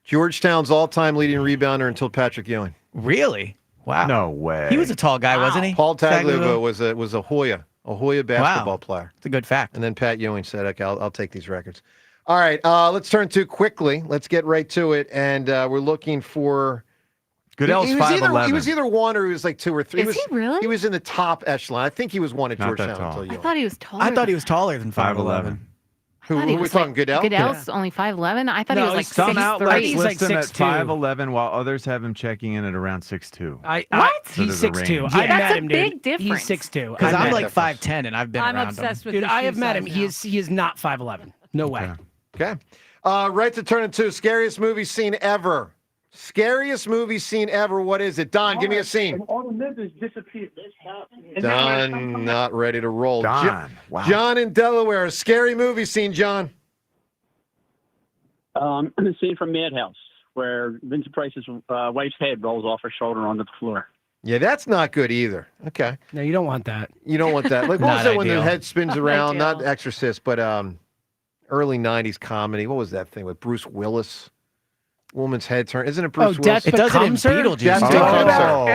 [SPEAKER 24] Georgetown's all-time leading rebounder until Patrick Ewing.
[SPEAKER 8] Really? Wow.
[SPEAKER 10] No way.
[SPEAKER 8] He was a tall guy, wasn't he?
[SPEAKER 24] Paul Tagliabue was a Hoya basketball player.
[SPEAKER 8] It's a good fact.
[SPEAKER 24] And then Pat Ewing said, okay, I'll take these records. All right, let's turn to quickly. Let's get right to it. And we're looking for...
[SPEAKER 10] Goodell's
[SPEAKER 24] he was
[SPEAKER 10] 5'11".
[SPEAKER 24] He was either 1 or he was 2 or 3.
[SPEAKER 12] Is he really?
[SPEAKER 24] He was in the top echelon. I think he was 1 at
[SPEAKER 10] Not that
[SPEAKER 24] Georgetown
[SPEAKER 10] tall.
[SPEAKER 24] until
[SPEAKER 12] I
[SPEAKER 24] Ewing.
[SPEAKER 12] thought he was taller.
[SPEAKER 8] I thought he was taller than 5'11".
[SPEAKER 24] Who are we talking, Goodell?
[SPEAKER 12] Goodell's only 5'11". I thought he was
[SPEAKER 10] Some outlets
[SPEAKER 12] 6'3".
[SPEAKER 10] list him at
[SPEAKER 2] 6'2".
[SPEAKER 10] 5'11", while others have him checking in at around 6'2".
[SPEAKER 2] He's
[SPEAKER 10] So there's a
[SPEAKER 2] 6'2".
[SPEAKER 10] range.
[SPEAKER 2] I
[SPEAKER 12] That's
[SPEAKER 2] met
[SPEAKER 12] a
[SPEAKER 2] him,
[SPEAKER 12] big
[SPEAKER 2] dude.
[SPEAKER 12] difference.
[SPEAKER 2] He's 6'2".
[SPEAKER 8] Because
[SPEAKER 2] I
[SPEAKER 8] I'm
[SPEAKER 2] met
[SPEAKER 8] like
[SPEAKER 2] him.
[SPEAKER 8] 5'10", and I've been
[SPEAKER 7] I'm
[SPEAKER 8] around
[SPEAKER 7] obsessed
[SPEAKER 8] him.
[SPEAKER 7] with
[SPEAKER 2] Dude,
[SPEAKER 7] the
[SPEAKER 2] I
[SPEAKER 7] shoe
[SPEAKER 2] have met
[SPEAKER 7] size
[SPEAKER 2] him.
[SPEAKER 7] now.
[SPEAKER 2] He is not 5'11". No way.
[SPEAKER 24] Okay. Right to turn into scariest movie scene ever. Scariest movie scene ever. What is it? Don, give me a scene.
[SPEAKER 11] All the members disappeared.
[SPEAKER 24] Don, not ready to roll.
[SPEAKER 10] Don, wow.
[SPEAKER 24] John in Delaware. Scary movie scene, John.
[SPEAKER 11] The scene from Madhouse where Vincent Price's wife's head rolls off her shoulder onto the floor.
[SPEAKER 24] Yeah, that's not good either. Okay.
[SPEAKER 2] No, you don't want that.
[SPEAKER 24] You don't want that. Like, what
[SPEAKER 8] Not
[SPEAKER 24] was that when the
[SPEAKER 8] ideal.
[SPEAKER 24] head spins around?
[SPEAKER 7] ideal.
[SPEAKER 24] Not Exorcist, but early 90s comedy. What was that thing with Bruce Willis? Woman's head turn. Isn't it Bruce Willis?
[SPEAKER 2] Death
[SPEAKER 8] It does it in
[SPEAKER 2] Becomes Her?
[SPEAKER 8] Beetlejuice.
[SPEAKER 24] Death
[SPEAKER 2] Talking
[SPEAKER 24] Becomes
[SPEAKER 2] about-
[SPEAKER 24] Her.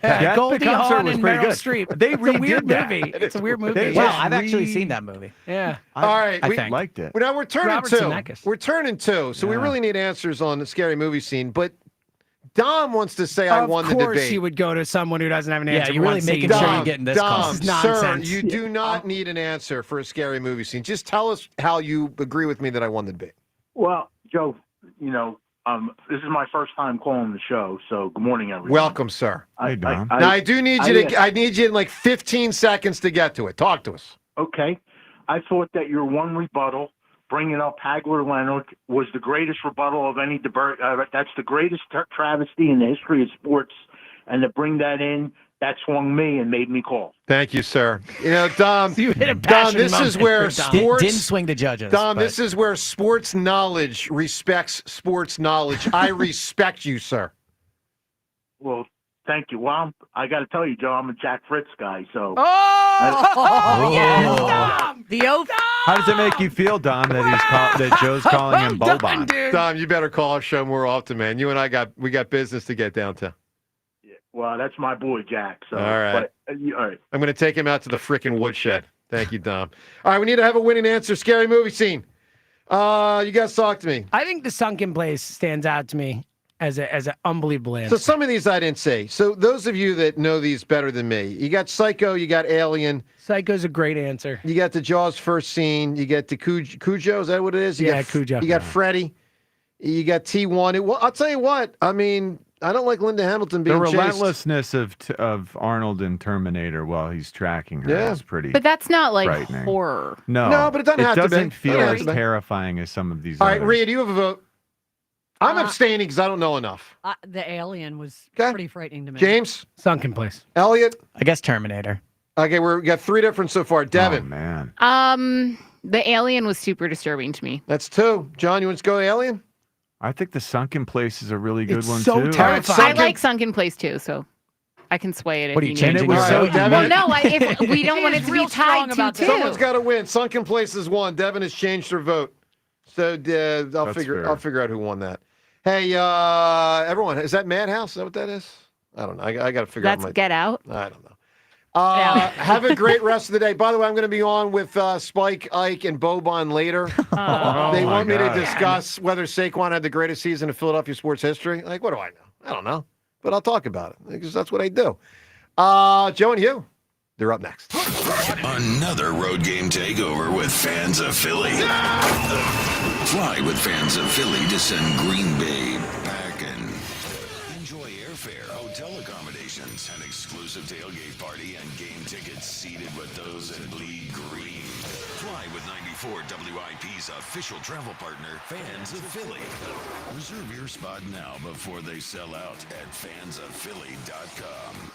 [SPEAKER 2] Yeah.
[SPEAKER 10] Death
[SPEAKER 2] Goldie
[SPEAKER 10] Becomes Her
[SPEAKER 2] Hawn
[SPEAKER 10] was
[SPEAKER 2] and
[SPEAKER 10] pretty
[SPEAKER 2] Meryl
[SPEAKER 10] good.
[SPEAKER 2] Streep.
[SPEAKER 10] They
[SPEAKER 2] It's a weird
[SPEAKER 10] redid that.
[SPEAKER 2] movie. It's a weird movie.
[SPEAKER 10] They
[SPEAKER 8] Wow,
[SPEAKER 10] just
[SPEAKER 8] I've actually seen that movie.
[SPEAKER 2] Yeah.
[SPEAKER 24] All right.
[SPEAKER 8] I
[SPEAKER 24] we
[SPEAKER 8] think.
[SPEAKER 10] liked it.
[SPEAKER 24] Well, now we're turning
[SPEAKER 2] Robert
[SPEAKER 24] two.
[SPEAKER 2] Zemeckis.
[SPEAKER 24] We're turning two. So we
[SPEAKER 10] Yeah.
[SPEAKER 24] really need answers on the scary movie scene. But Dom wants to say I won the debate.
[SPEAKER 2] Of course, he would go to someone who doesn't have an
[SPEAKER 8] Yeah,
[SPEAKER 2] answer.
[SPEAKER 8] you're really
[SPEAKER 2] once
[SPEAKER 8] making
[SPEAKER 2] he-
[SPEAKER 8] sure
[SPEAKER 24] Dom,
[SPEAKER 8] you're getting this
[SPEAKER 24] Dom,
[SPEAKER 8] call.
[SPEAKER 2] This is
[SPEAKER 24] sir,
[SPEAKER 2] nonsense.
[SPEAKER 24] you do not need an answer for a scary movie scene. Just tell us how you agree with me that I won the debate.
[SPEAKER 11] Well, Joe,
[SPEAKER 17] This is my first time calling the show, so good morning, everyone.
[SPEAKER 24] Welcome, sir.
[SPEAKER 17] Now,
[SPEAKER 24] I do need you I need you in like 15 seconds to get to it. Talk to us.
[SPEAKER 17] Okay. I thought that your one rebuttal, bringing up Hagler Leonard, was the greatest rebuttal of any debate. That's the greatest travesty in the history of sports. And to bring that in, that swung me and made me call.
[SPEAKER 24] Thank you, sir. You know, Dom,
[SPEAKER 2] You hit a
[SPEAKER 24] Dom,
[SPEAKER 2] passionate
[SPEAKER 24] this is
[SPEAKER 2] moment
[SPEAKER 24] where
[SPEAKER 2] for Dom.
[SPEAKER 24] sports
[SPEAKER 8] Didn't swing the judges.
[SPEAKER 24] Dom,
[SPEAKER 8] but-
[SPEAKER 24] this is where sports knowledge respects sports knowledge. I respect you, sir.
[SPEAKER 17] Well, thank you. Well, I got to tell you, Joe, I'm a Jack Fritz guy, so.
[SPEAKER 7] Oh, yes, Dom! The oath.
[SPEAKER 10] How does it make you feel, Dom, that Joe's calling him Boban?
[SPEAKER 24] Dom, you better call our show more often, man. You and I got business to get down to.
[SPEAKER 17] Well, that's my boy, Jack. So,
[SPEAKER 24] All right.
[SPEAKER 17] But, all right.
[SPEAKER 24] I'm going to take him out to the frickin' woodshed. Thank you, Dom. All right, we need to have a winning answer. Scary movie scene. You guys talk to me.
[SPEAKER 2] I think the sunken place stands out to me as an unbelievable answer.
[SPEAKER 24] So some of these I didn't say. So those of you that know these better than me, you got Psycho, you got Alien.
[SPEAKER 2] Psycho's a great answer.
[SPEAKER 24] You got the Jaws first scene. You get the Cujo. Is that what it is?
[SPEAKER 2] Yeah, Cujo.
[SPEAKER 24] You got Freddy. You got T1. Well, I'll tell you what. I mean, I don't like Linda Hamilton being
[SPEAKER 10] The
[SPEAKER 24] chased.
[SPEAKER 10] relentlessness of Arnold in Terminator while he's tracking her is pretty.
[SPEAKER 12] But that's not like
[SPEAKER 10] frightening.
[SPEAKER 12] horror.
[SPEAKER 24] No, but it doesn't have to be.
[SPEAKER 10] doesn't feel
[SPEAKER 24] Doesn't have
[SPEAKER 10] as
[SPEAKER 24] to be.
[SPEAKER 10] terrifying as some of these.
[SPEAKER 24] All right,
[SPEAKER 10] others.
[SPEAKER 24] Rhea, do you have a vote? I'm abstaining because I don't know enough.
[SPEAKER 7] The alien was pretty frightening to me.
[SPEAKER 24] James?
[SPEAKER 2] Sunken place.
[SPEAKER 24] Elliot?
[SPEAKER 8] I guess Terminator.
[SPEAKER 24] Okay, we got 3 different so far. Devin?
[SPEAKER 10] Oh, man.
[SPEAKER 12] The alien was super disturbing to me.
[SPEAKER 24] That's 2. John, you want to go Alien?
[SPEAKER 10] I think the Sunken Place is a really good
[SPEAKER 2] It's
[SPEAKER 10] one
[SPEAKER 2] so
[SPEAKER 10] too.
[SPEAKER 2] terrifying.
[SPEAKER 12] I like Sunken Place too, so I can sway it.
[SPEAKER 8] What are
[SPEAKER 12] if
[SPEAKER 8] you
[SPEAKER 12] need
[SPEAKER 8] changing
[SPEAKER 12] to.
[SPEAKER 8] your vote?
[SPEAKER 12] Well, no, if we don't
[SPEAKER 7] She
[SPEAKER 12] want
[SPEAKER 7] is
[SPEAKER 12] it to
[SPEAKER 7] real
[SPEAKER 12] be tied
[SPEAKER 7] strong about
[SPEAKER 12] to
[SPEAKER 7] that.
[SPEAKER 12] two.
[SPEAKER 24] Someone's got to win. Sunken Place is 1. Devin has changed her vote. So I'll
[SPEAKER 10] That's
[SPEAKER 24] figure
[SPEAKER 10] fair.
[SPEAKER 24] I'll figure out who won that. Hey, everyone, is that Madhouse? Is that what that is? I don't know. I got to figure
[SPEAKER 12] That's
[SPEAKER 24] out.
[SPEAKER 12] Get Out.
[SPEAKER 24] I don't know. Have a great rest of the day. By the way, I'm going to be on with Spike, Ike, and Boban later. They want me to discuss whether Saquon had the greatest season in Philadelphia sports history. Like, what do I know? I don't know. But I'll talk about it because that's what I do. Joe and Hugh, they're up next.
[SPEAKER 5] Another road game takeover with fans of Philly. Fly with fans of Philly to send Green Bay packing. Enjoy airfare, hotel accommodations, an exclusive tailgate party, and game tickets seated with those that bleed green. Fly with 94 WIP's official travel partner, Fans of Philly. Reserve your spot now before they sell out at fansofphilly.com.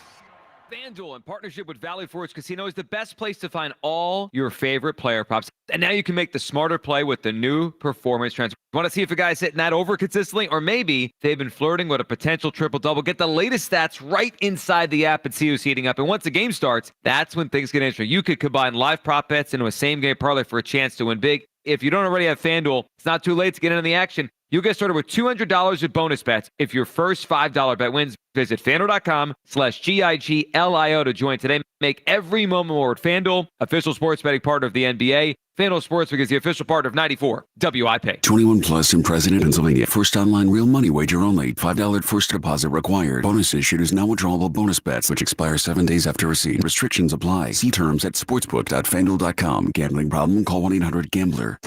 [SPEAKER 18] FanDuel, in partnership with Valley Forge Casino, is the best place to find all your favorite player props. And now you can make the smarter play with the new performance transfer. Want to see if a guy's hitting that over consistently, or maybe they've been flirting with a potential triple-double? Get the latest stats right inside the app and see who's heating up. And once the game starts, that's when things get interesting. You could combine live prop bets into a same-game parlay for a chance to win big. If you don't already have FanDuel, it's not too late to get into the action. You'll get started with $200 with bonus bets if your first $5 bet wins. Visit FanDuel.com/GIGLIO to join today. Make every moment more with FanDuel, official sports betting partner of the NBA. FanDuel Sportsbook is the official partner of 94 WIP.
[SPEAKER 19] 21 plus in President, Pennsylvania. First online real money wager only. $5 first deposit required. Bonus issued is now withdrawable bonus bets, which expire 7 days after receipt. Restrictions apply. See terms at sportsbook.fanduel.com. Gambling problem? Call 1-800-GAMBLER.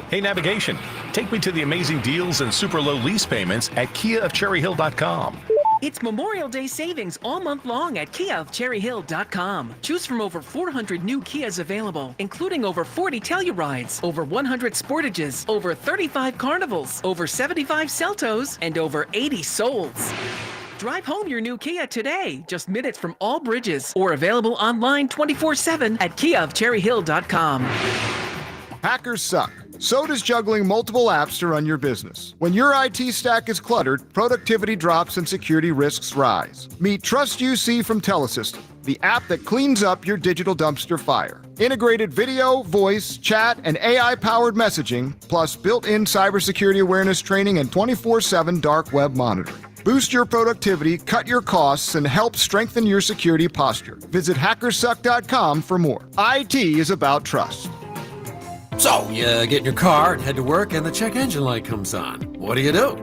[SPEAKER 20] Hey, Navigation, take me to the amazing deals and super low lease payments at KiaofCherryHill.com.
[SPEAKER 22] It's Memorial Day savings all month long at KiaofCherryHill.com. Choose from over 400 new Kias available, including over 40 Tellurides, over 100 Sportages, over 35 Carnivals, over 75 Celtos, and over 80 Souls. Drive home your new Kia today, just minutes from all bridges, or available online 24/7 at KiaofCherryHill.com.
[SPEAKER 23] Hackers suck. So does juggling multiple apps to run your business. When your IT stack is cluttered, productivity drops and security risks rise. Meet Trust UC from Telesystem, the app that cleans up your digital dumpster fire. Integrated video, voice, chat, and AI-powered messaging, plus built-in cybersecurity awareness training and 24/7 dark web monitoring. Boost your productivity, cut your costs, and help strengthen your security posture. Visit hackersuck.com for more. IT is about trust.
[SPEAKER 26] So, you get in your car and head to work, and the check engine light comes on. What do?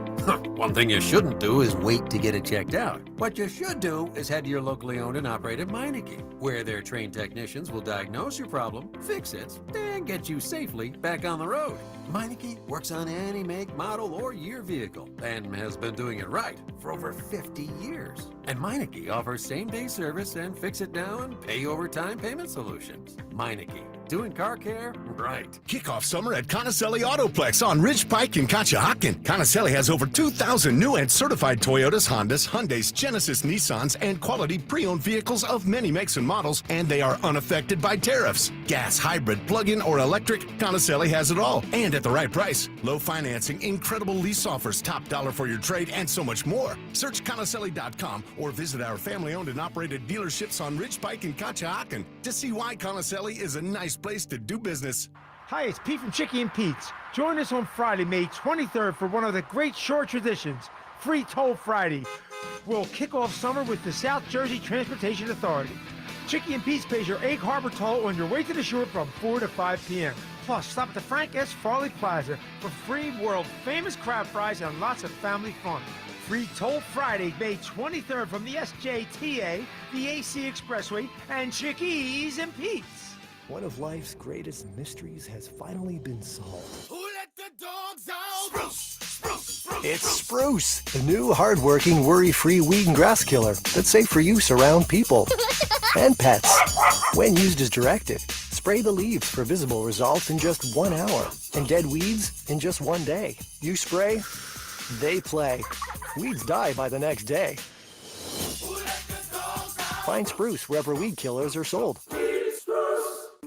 [SPEAKER 26] One thing you shouldn't do is wait to get it checked out. What you should do is head to your locally owned and operated Meineke, where their trained technicians will diagnose your problem, fix it, and get you safely back on the road. Meineke works on any make, model, or year vehicle and has been doing it right for over 50 years. And Meineke offers same-day service and fix-it-now and pay-over-time payment solutions. Meineke, doing car care right.
[SPEAKER 1] Kick off summer at Conacelli Autoplex on Ridge Pike in Conshohocken. Conacelli has over 2,000 new and certified Toyotas, Hondas, Hyundais, Genesis, Nissans, and quality pre-owned vehicles of many makes and models, and they are unaffected by tariffs. Gas, hybrid, plug-in, or electric, Conacelli has it all, and at the right price. Low financing, incredible lease offers, top dollar for your trade, and so much more. Search Conacelli.com or visit our family-owned and operated dealerships on Ridge Pike in Conshohocken to see why Conacelli is a nice place to do business.
[SPEAKER 4] Hi, it's Pete from Chicky and Pete's. Join us on Friday, May 23rd for one of the great short traditions, Free Toll Friday. We'll kick off summer with the South Jersey Transportation Authority. Chicky and Pete's pays your Egg Harbor toll on your way to the shore from 4 to 5 p.m. Plus, stop at the Frank S. Farley Plaza for free world-famous crab fries and lots of family fun. Free Toll Friday, May 23rd from the SJTA, the AC Expressway, and Chickies and Pete's.
[SPEAKER 9] One of life's greatest mysteries has finally been solved.
[SPEAKER 6] Who let the dogs out? Spruce, spruce, spruce.
[SPEAKER 9] It's Spruce, the new hard-working, worry-free weed and grass killer that's safe for use around people and pets. When used as directed, spray the leaves for visible results in just 1 hour and dead weeds in just 1 day. You spray, they play. Weeds die by the next day. Find Spruce wherever weed killers are sold.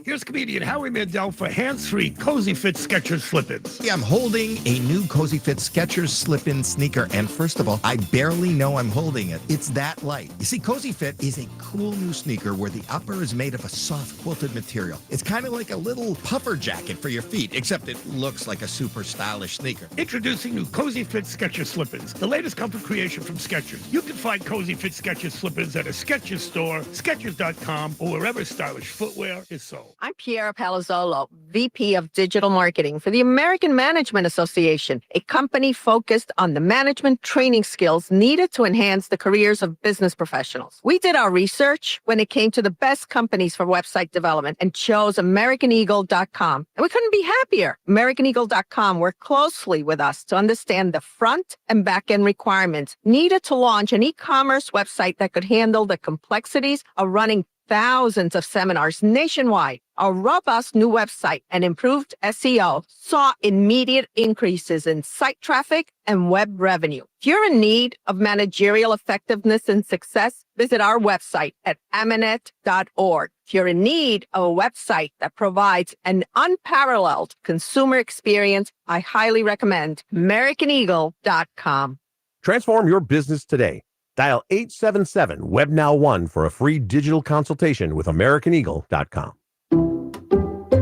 [SPEAKER 14] Here's comedian Howie Mandel for hands-free Cozy Fit Skechers slip-ins.
[SPEAKER 21] Yeah, I'm holding a new Cozy Fit Skechers slip-in sneaker, and first of all, I barely know I'm holding it. It's that light. You see, Cozy Fit is a cool new sneaker where the upper is made of a soft quilted material. It's kind of like a little puffer jacket for your feet, except it looks like a super stylish sneaker.
[SPEAKER 14] Introducing new Cozy Fit Skechers slip-ins, the latest comfort creation from Skechers. You can find Cozy Fit Skechers slip-ins at a Skechers store, Skechers.com, or wherever stylish footwear is sold.
[SPEAKER 25] I'm Piera Palazzolo, VP of Digital Marketing for the American Management Association, a company focused on the management training skills needed to enhance the careers of business professionals. We did our research when it came to the best companies for website development and chose AmericanEagle.com. And we couldn't be happier. AmericanEagle.com worked closely with us to understand the front and back end requirements needed to launch an e-commerce website that could handle the complexities of running thousands of seminars nationwide. Our robust new website and improved SEO saw immediate increases in site traffic and web revenue. If you're in need of managerial effectiveness and success, visit our website at amanet.org. If you're in need of a website that provides an unparalleled consumer experience, I highly recommend AmericanEagle.com.
[SPEAKER 27] Transform your business today. Dial 877-WebNow1 for a free digital consultation with AmericanEagle.com.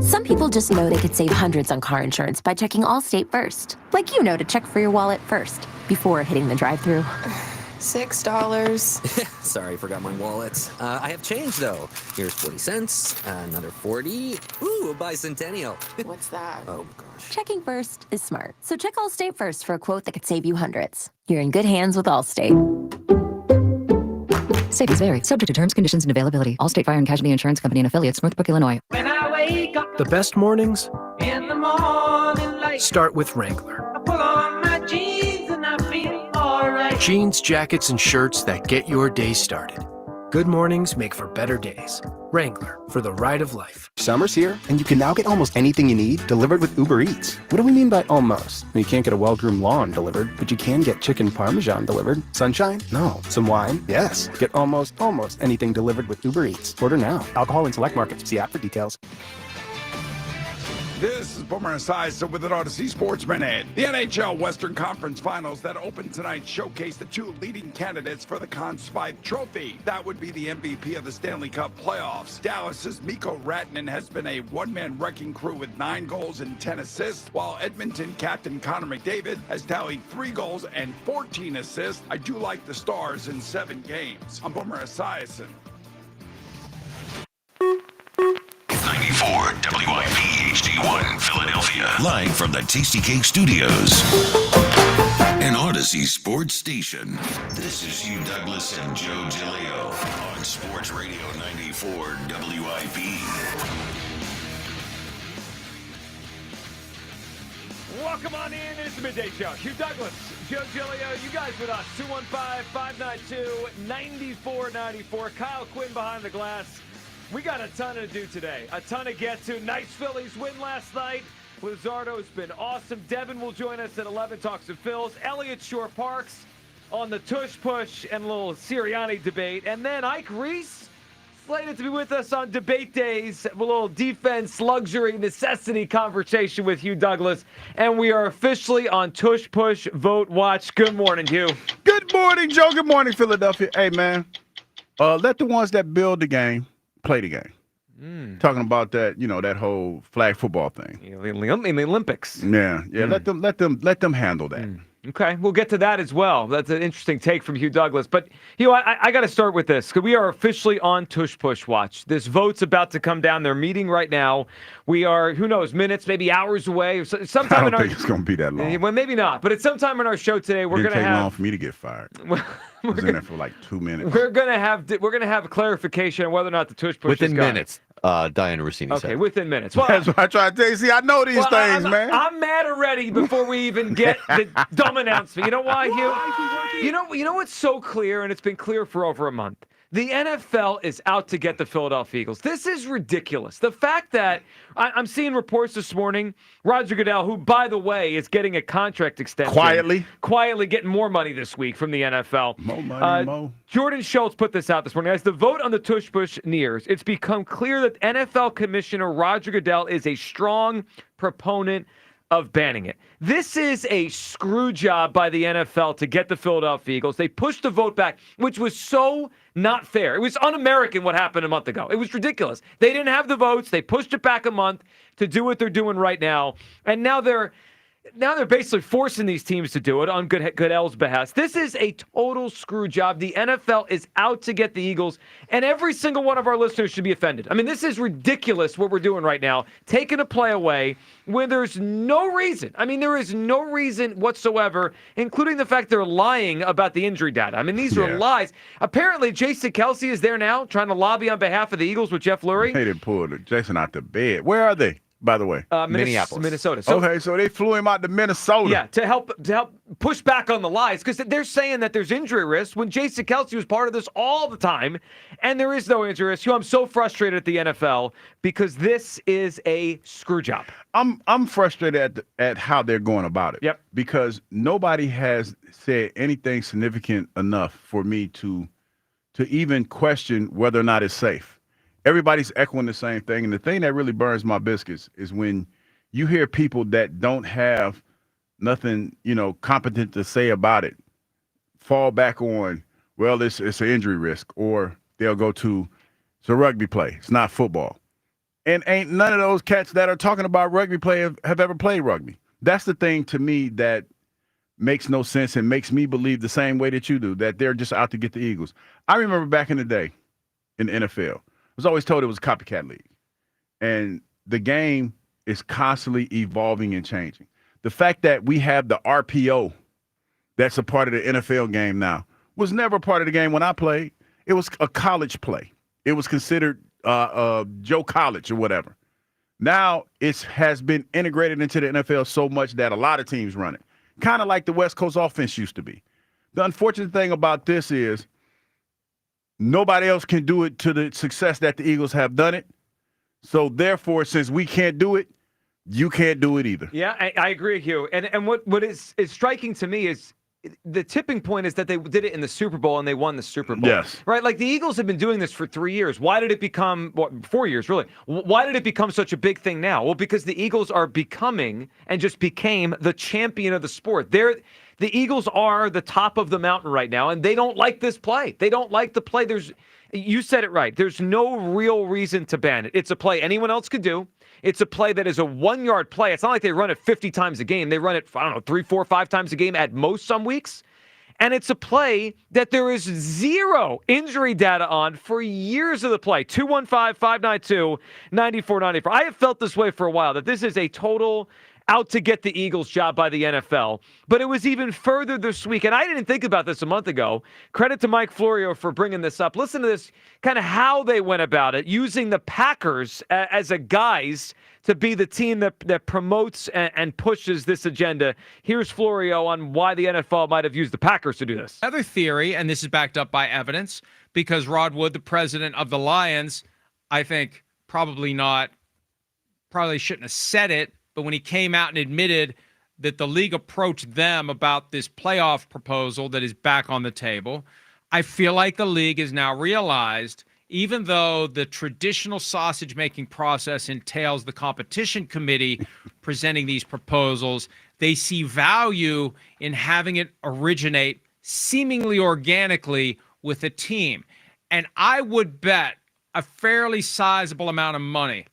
[SPEAKER 13] Some people just know they could save hundreds on car insurance by checking Allstate first. Like you know to check for your wallet first before hitting the drive-thru.
[SPEAKER 28] $6. Sorry, forgot my wallet. I have change, though. Here's 40 cents, another 40. Ooh, a bicentennial.
[SPEAKER 13] What's that?
[SPEAKER 28] Oh, gosh.
[SPEAKER 13] Checking first is smart. So check Allstate first for a quote that could save you hundreds. You're in good hands with Allstate.
[SPEAKER 29] Savings vary. Subject to terms, conditions, and availability. Allstate Fire and Casualty Insurance Company and Affiliates, Northbrook, Illinois.
[SPEAKER 22] When I wake up
[SPEAKER 24] The best mornings
[SPEAKER 22] in the morning light,
[SPEAKER 24] start with Wrangler.
[SPEAKER 22] I pull on my jeans and I feel alright.
[SPEAKER 24] Jeans, jackets, and shirts that get your day started. Good mornings make for better days. Wrangler, for the ride of life.
[SPEAKER 30] Summer's here, and you can now get almost anything you need delivered with Uber Eats. What do we mean by almost? You can't get a well-groomed lawn delivered, but you can get chicken parmesan delivered. Sunshine? No. Some wine? Yes. Get almost anything delivered with Uber Eats. Order now. Alcohol in select markets. See app for details.
[SPEAKER 31] This is Boomer Esiason with an Odyssey Sports Minute. The NHL Western Conference Finals that open tonight showcase the two leading candidates for the Conn Smythe Trophy. That would be the MVP of the Stanley Cup playoffs. Dallas's Mikko Rantanen has been a one-man wrecking crew with 9 goals and 10 assists, while Edmonton captain Connor McDavid has tallied 3 goals and 14 assists. I do like the Stars in 7 games. I'm Boomer Esiason.
[SPEAKER 5] 94 WIP HD1 Philadelphia. Live from the Tasty Cake Studios. an Odyssey sports station. This is Hugh Douglas and Joe Giglio on Sports Radio 94 WIP.
[SPEAKER 2] Welcome on in. It's the Midday Show. Hugh Douglas, Joe Giglio, you guys with us. 215-592-9494. Kyle Quinn behind the glass. We got a ton to do today. A ton to get to. Nice Phillies win last night. Luzardo's been awesome. Devin will join us at 11, talk some Phils. Elliott Shore-Parks on the tush push and a little Serriani debate. And then Ike Reese slated to be with us on debate days. A little defense, luxury, necessity conversation with Hugh Douglas. And we are officially on tush push vote watch. Good morning, Hugh.
[SPEAKER 31] Good morning, Joe. Good morning, Philadelphia. Hey, man, let the ones that build the game play the game. Talking about that, that whole flag football thing.
[SPEAKER 2] In the Olympics.
[SPEAKER 31] Yeah. Let them handle that.
[SPEAKER 2] Okay, we'll get to that as well. That's an interesting take from Hugh Douglas. But, Hugh, I got to start with this, because we are officially on tush push watch. This vote's about to come down. They're meeting right now. We are, who knows, minutes, maybe hours away. Sometime
[SPEAKER 31] I don't think it's going to be that long.
[SPEAKER 2] Well, maybe not. But at some time in our show today, we're going to have.
[SPEAKER 31] It didn't take long for me to get fired. I was in there for like 2 minutes.
[SPEAKER 2] We're gonna have a clarification on whether or not the tush push
[SPEAKER 3] within
[SPEAKER 2] is gone.
[SPEAKER 3] minutes. Diana Rossini said.
[SPEAKER 2] Okay, within minutes. Well,
[SPEAKER 31] that's what I try to tell you. See, I know these things, man.
[SPEAKER 2] I'm mad already before we even get the dumb announcement. You know why, Hugh? You know what's so clear, and it's been clear for over a month. The NFL is out to get the Philadelphia Eagles. This is ridiculous. The fact that I'm seeing reports this morning, Roger Goodell, who, by the way, is getting a contract extension. Quietly getting more money this week from the NFL.
[SPEAKER 31] More money, more.
[SPEAKER 2] Jordan Schultz put this out this morning. As the vote on the tush push nears, it's become clear that NFL Commissioner Roger Goodell is a strong proponent of banning it. This is a screw job by the NFL to get the Philadelphia Eagles. They pushed the vote back, which was so not fair. It was un-American what happened a month ago. It was ridiculous. They didn't have the votes. They pushed it back a month to do what they're doing right now. And now they're basically forcing these teams to do it on Goodell's behest. This is a total screw job. The NFL is out to get the Eagles, and every single one of our listeners should be offended. I mean, this is ridiculous what we're doing right now, taking a play away when there's no reason. I mean, there is no reason whatsoever, including the fact they're lying about the injury data. I mean, these are lies. Apparently, Jason Kelsey is there now trying to lobby on behalf of the Eagles with Jeff Lurie.
[SPEAKER 31] They didn't pull Jason out the bed. Where are they? By the way,
[SPEAKER 2] Minneapolis, Minnesota.
[SPEAKER 31] So they flew him out to Minnesota.
[SPEAKER 2] Yeah, to help push back on the lies, because they're saying that there's injury risk when Jason Kelsey was part of this all the time, and there is no injury risk. I'm so frustrated at the NFL because this is a screw job.
[SPEAKER 31] I'm frustrated at how they're going about it.
[SPEAKER 2] Yep.
[SPEAKER 31] Because nobody has said anything significant enough for me to even question whether or not it's safe. Everybody's echoing the same thing. And the thing that really burns my biscuits is when you hear people that don't have nothing, competent to say about it, fall back on, well, it's an injury risk, or they'll go to, it's a rugby play. It's not football. And ain't none of those cats that are talking about rugby play have ever played rugby. That's the thing to me that makes no sense and makes me believe the same way that you do, that they're just out to get the Eagles. I remember back in the day in the NFL, I was always told it was a copycat league. And the game is constantly evolving and changing. The fact that we have the RPO that's a part of the NFL game now was never a part of the game when I played. It was a college play. It was considered Joe College or whatever. Now it has been integrated into the NFL so much that a lot of teams run it. Kind of like the West Coast offense used to be. The unfortunate thing about this is nobody else can do it to the success that the Eagles have done it. So, therefore, since we can't do it, you can't do it either.
[SPEAKER 2] Yeah, I agree, Hugh. And what is striking to me is the tipping point is that they did it in the Super Bowl and they won the Super Bowl.
[SPEAKER 31] Yes.
[SPEAKER 2] Right? Like the Eagles have been doing this for 3 years. Why did it become, 4 years really? Why did it become such a big thing now? Well, because the Eagles are becoming and just became the champion of the sport. The Eagles are the top of the mountain right now, and they don't like this play. They don't like the play. You said it right. There's no real reason to ban it. It's a play anyone else could do. It's a play that is a 1-yard play. It's not like they run it 50 times a game. They run it, 3, 4, 5 times a game at most some weeks. And it's a play that there is zero injury data on for years of the play. 215-592-9494. I have felt this way for a while, that this is a total out to get the Eagles job by the NFL. But it was even further this week, and I didn't think about this a month ago. Credit to Mike Florio for bringing this up. Listen to this, kind of how they went about it, using the Packers as a guise to be the team that promotes and pushes this agenda. Here's Florio on why the NFL might have used the Packers to do this.
[SPEAKER 7] Another theory, and this is backed up by evidence, because Rod Wood, the president of the Lions, I think probably shouldn't have said it, but when he came out and admitted that the league approached them about this playoff proposal that is back on the table, I feel like the league has now realized, even though the traditional sausage-making process entails the competition committee presenting these proposals, they see value in having it originate seemingly organically with a team. And I would bet a fairly sizable amount of money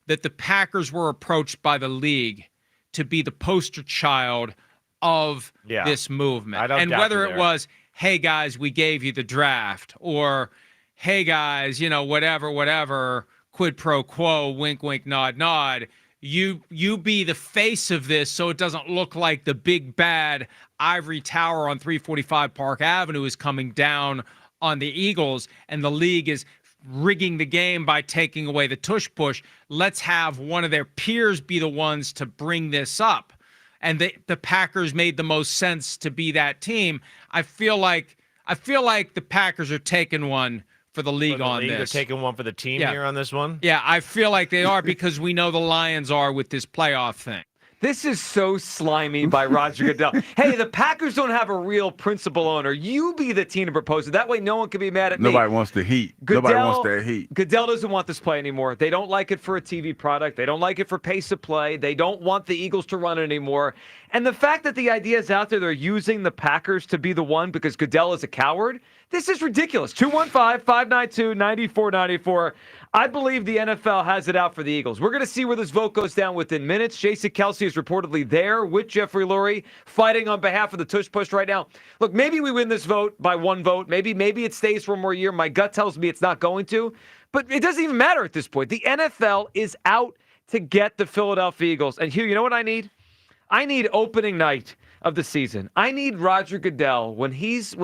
[SPEAKER 7] that the Packers were approached by the league to be the poster child of this movement. And whether it was, hey, guys, we gave you the draft, or hey, guys, whatever, quid pro quo, wink, wink, nod, nod. You be the face of this so it doesn't look like the big bad ivory tower on 345 Park Avenue is coming down on the Eagles, and the league is rigging the game by taking away the tush push. Let's have one of their peers be the ones to bring this up. And the Packers made the most sense to be that team. I feel like the Packers are taking one for the league on this.
[SPEAKER 8] They're taking one for the team here on this one?
[SPEAKER 7] Yeah, I feel like they are, because we know the Lions are with this playoff thing.
[SPEAKER 2] This is so slimy by Roger Goodell. Hey, the Packers don't have a real principal owner. You be the team to propose it. That way no one can be mad at me.
[SPEAKER 31] Nobody wants the heat. Nobody wants that heat.
[SPEAKER 2] Goodell doesn't want this play anymore. They don't like it for a TV product. They don't like it for pace of play. They don't want the Eagles to run it anymore. And the fact that the idea is out there, they're using the Packers to be the one because Goodell is a coward, this is ridiculous. 215-592-9494. I believe the NFL has it out for the Eagles. We're going to see where this vote goes down within minutes. Jason Kelsey is reportedly there with Jeffrey Lurie, fighting on behalf of the tush push right now. Look, maybe we win this vote by one vote. Maybe it stays for one more year. My gut tells me it's not going to. But it doesn't even matter at this point. The NFL is out to get the Philadelphia Eagles. And Hugh, you know what I need? I need opening night of the season. I need Roger Goodell when his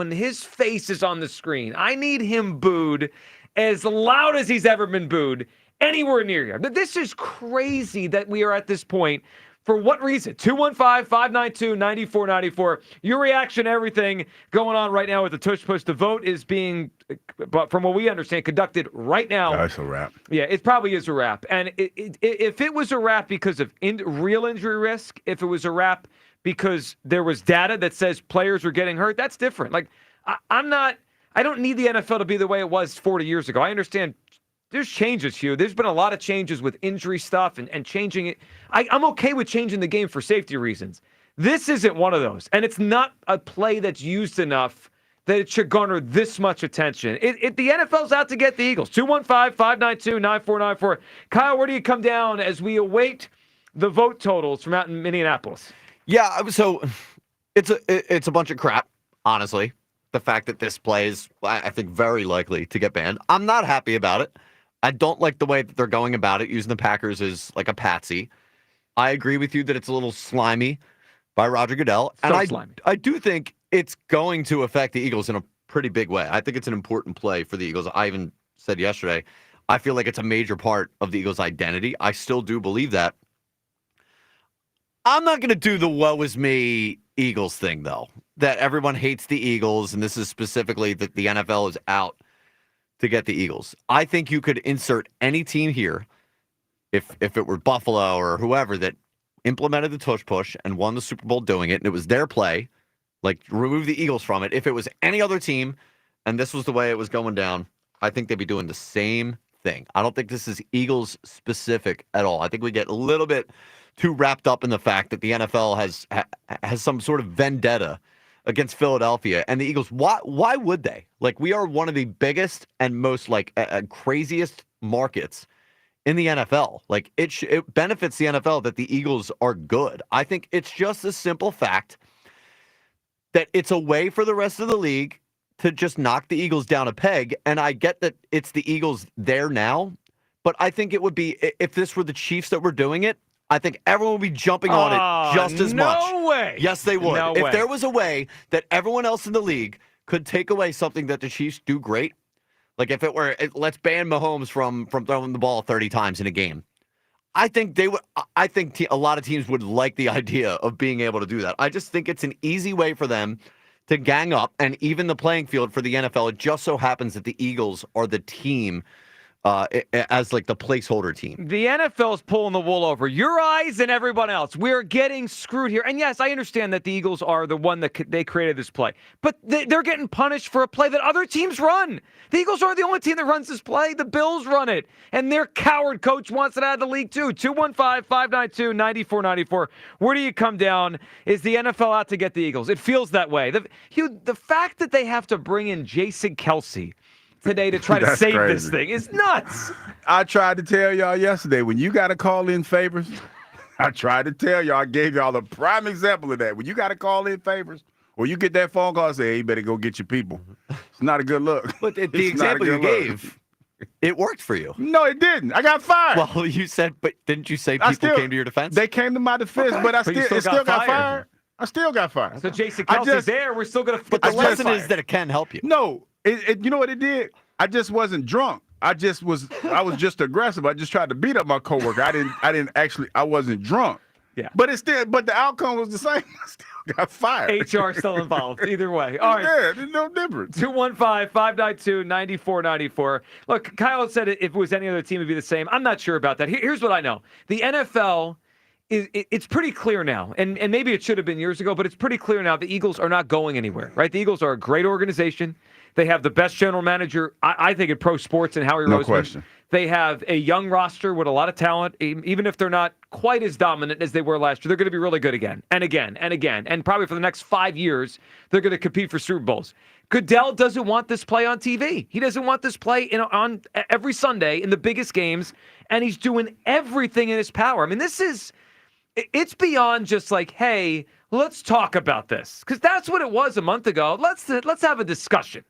[SPEAKER 2] face is on the screen. I need him booed as loud as he's ever been booed anywhere near here. This is crazy that we are at this point. For what reason? 215-592-9494. Your reaction to everything going on right now with the tush push. The vote is being, from what we understand, conducted right now.
[SPEAKER 31] That's a wrap.
[SPEAKER 2] Yeah, it probably is a wrap. And if it was a wrap because of real injury risk, if it was a wrap because there was data that says players were getting hurt, that's different. Like, I don't need the NFL to be the way it was 40 years ago. I understand there's changes, Hugh. There's been a lot of changes with injury stuff and changing it. I'm okay with changing the game for safety reasons. This isn't one of those. And it's not a play that's used enough that it should garner this much attention. The NFL's out to get the Eagles. 215-592-9494. Kyle, where do you come down as we await the vote totals from out in Minneapolis?
[SPEAKER 3] Yeah, so it's a bunch of crap, honestly. The fact that this play is, I think, very likely to get banned. I'm not happy about it. I don't like the way that they're going about it, using the Packers as like a patsy. I agree with you that it's a little slimy by Roger Goodell.
[SPEAKER 2] Slimy.
[SPEAKER 3] I do think it's going to affect the Eagles in a pretty big way. I think it's an important play for the Eagles. I even said yesterday, I feel like it's a major part of the Eagles' identity. I still do believe that. I'm not going to do the woe is me Eagles thing, though, that everyone hates the Eagles, and this is specifically that the NFL is out to get the Eagles. I think you could insert any team here, if it were Buffalo or whoever, that implemented the tush push and won the Super Bowl doing it, and it was their play, like remove the Eagles from it. If it was any other team and this was the way it was going down, I think they'd be doing the same thing. I don't think this is Eagles specific at all. I think we get a little bit too wrapped up in the fact that the NFL has some sort of vendetta against Philadelphia and the Eagles. Why would they? Like, we are one of the biggest and most craziest markets in the NFL. Like, it benefits the NFL that the Eagles are good. I think it's just a simple fact that it's a way for the rest of the league to just knock the Eagles down a peg. And I get that it's the Eagles there now, but I think it would be, if this were the Chiefs that were doing it, I think everyone would be jumping on it just as much.
[SPEAKER 2] No way.
[SPEAKER 3] Yes, they would.
[SPEAKER 2] No
[SPEAKER 3] If
[SPEAKER 2] way.
[SPEAKER 3] there was a way that everyone else in the league could take away something that the Chiefs do great, like if it were, let's ban Mahomes from throwing the ball 30 times in a game. I think they would. I think a lot of teams would like the idea of being able to do that. I just think it's an easy way for them to gang up and even the playing field for the NFL. It just so happens that the Eagles are the team as like the placeholder team.
[SPEAKER 2] The NFL is pulling the wool over your eyes and everyone else. We're getting screwed here. And yes, I understand that the Eagles are the one that they created this play. But they're getting punished for a play that other teams run. The Eagles aren't the only team that runs this play. The Bills run it. And their coward coach wants it out of the league too. 215-592-9494. Where do you come down? Is the NFL out to get the Eagles? It feels that way. The fact that they have to bring in Jason Kelce today to try to save this thing is nuts.
[SPEAKER 31] I tried to tell y'all yesterday, when you got to call in favors, I tried to tell y'all, I gave y'all a prime example of that. When you got to call in favors, or you get that phone call and say, hey, you better go get your people. It's not a good look.
[SPEAKER 3] But the example you gave, it worked for you.
[SPEAKER 31] No, it didn't. I got fired.
[SPEAKER 3] Well, you said, but didn't you say people came to your defense?
[SPEAKER 31] They came to my defense, but I still got fired. I still got fired.
[SPEAKER 2] So Jason Kelce's there. We're still going to.
[SPEAKER 3] But the lesson is that it can help you.
[SPEAKER 31] No, you know what it did? I just wasn't drunk. I was just aggressive. I just tried to beat up my coworker. I wasn't drunk.
[SPEAKER 2] Yeah.
[SPEAKER 31] But the outcome was the same. I still got fired.
[SPEAKER 2] HR still involved. Either way. All right.
[SPEAKER 31] Yeah, there's no difference.
[SPEAKER 2] 215-592-9494. Look, Kyle said if it was any other team, it'd be the same. I'm not sure about that. Here's what I know. The NFL it's pretty clear now, and maybe it should have been years ago, but it's pretty clear now the Eagles are not going anywhere, right? The Eagles are a great organization. They have the best general manager, I think, in pro sports, and Howie Roseman.
[SPEAKER 31] No question.
[SPEAKER 2] They have a young roster with a lot of talent. Even if they're not quite as dominant as they were last year, they're going to be really good again and again and again. And probably for the next 5 years, they're going to compete for Super Bowls. Goodell doesn't want this play on TV. He doesn't want this play on every Sunday in the biggest games, and he's doing everything in his power. I mean, it's beyond just like, hey, let's talk about this, because that's what it was a month ago. Let's have a discussion.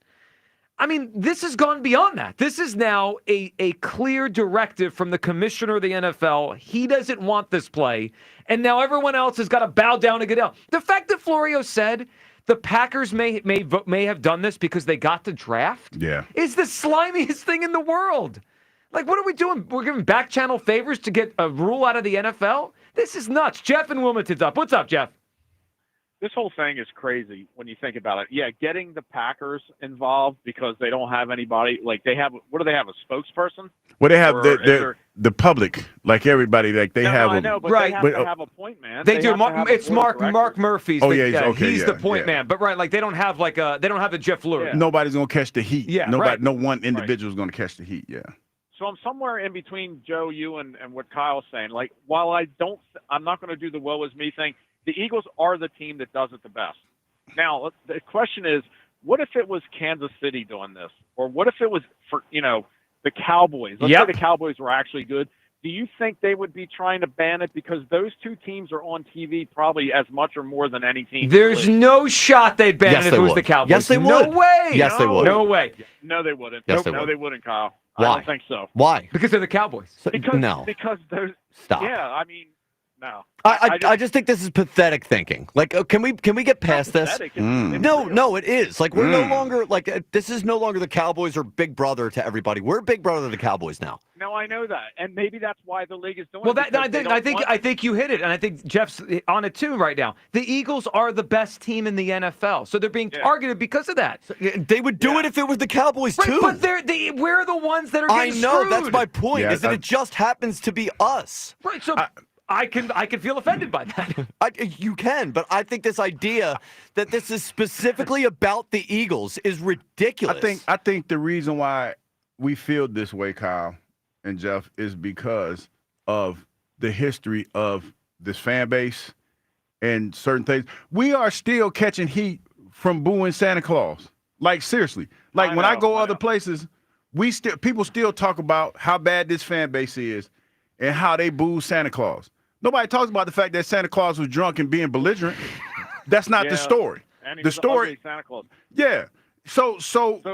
[SPEAKER 2] I mean, this has gone beyond that. This is now a clear directive from the commissioner of the NFL. He doesn't want this play, and now everyone else has got to bow down to Goodell. The fact that Florio said the Packers may have done this because they got the draft is the slimiest thing in the world. Like, what are we doing? We're giving back channel favors to get a rule out of the NFL? This is nuts. Jeff in Wilmington's up. What's up, Jeff?
[SPEAKER 10] This whole thing is crazy when you think about it. Yeah, getting the Packers involved because they don't have anybody. Like, they have, what do they have, a spokesperson?
[SPEAKER 31] Well, they have the public, like everybody, like they have.
[SPEAKER 10] I know, but they have to have a point man.
[SPEAKER 2] They do. It's Mark Murphy's.
[SPEAKER 31] Oh, yeah, okay,
[SPEAKER 2] he's the point man. But right, like they don't have a Jeff Lurie.
[SPEAKER 31] Yeah. Nobody's gonna catch the heat.
[SPEAKER 2] Yeah,
[SPEAKER 31] no one individual is gonna catch the heat. Yeah.
[SPEAKER 10] So I'm somewhere in between Joe, you, and what Kyle's saying. Like, while I'm not going to do the woe is me thing. The Eagles are the team that does it the best. Now, the question is, what if it was Kansas City doing this? Or what if it was for, the Cowboys? Let's say the Cowboys were actually good. Do you think they would be trying to ban it? Because those two teams are on TV probably as much or more than any team.
[SPEAKER 2] There's no shot they'd ban it if it was the Cowboys.
[SPEAKER 3] Yes, they would.
[SPEAKER 2] No way.
[SPEAKER 3] Yes, they would.
[SPEAKER 2] No way.
[SPEAKER 10] No, they wouldn't.
[SPEAKER 3] Yes,
[SPEAKER 10] no, they wouldn't, Kyle.
[SPEAKER 3] Why?
[SPEAKER 10] I don't think so.
[SPEAKER 3] Why?
[SPEAKER 2] Because they're the Cowboys.
[SPEAKER 10] Because those.
[SPEAKER 3] Stop.
[SPEAKER 10] Yeah, I mean, no.
[SPEAKER 3] I just think this is pathetic thinking. Like, can we get past this? No, it is. Like, we're no longer this is no longer the Cowboys or Big Brother to everybody. We're Big Brother to the Cowboys now.
[SPEAKER 10] No, I know that, and maybe that's why the league is doing.
[SPEAKER 2] Well,
[SPEAKER 10] it.
[SPEAKER 2] I think you hit it, and I think Jeff's on it too right now. The Eagles are the best team in the NFL, so they're being targeted because of that.
[SPEAKER 3] They would do it if it was the Cowboys too.
[SPEAKER 2] But we're the ones that are getting
[SPEAKER 3] I know.
[SPEAKER 2] screwed.
[SPEAKER 3] That's my point. Is that it just happens to be us.
[SPEAKER 2] Right. So. I can feel offended by that.
[SPEAKER 3] You can, but I think this idea that this is specifically about the Eagles is ridiculous.
[SPEAKER 31] I think the reason why we feel this way, Kyle and Jeff, is because of the history of this fan base and certain things. We are still catching heat from booing Santa Claus. Like, seriously. Like, when I go other places, people still talk about how bad this fan base is and how they boo Santa Claus. Nobody talks about the fact that Santa Claus was drunk and being belligerent. That's not the story.
[SPEAKER 10] And
[SPEAKER 31] the story,
[SPEAKER 10] Santa Claus.
[SPEAKER 31] Yeah. So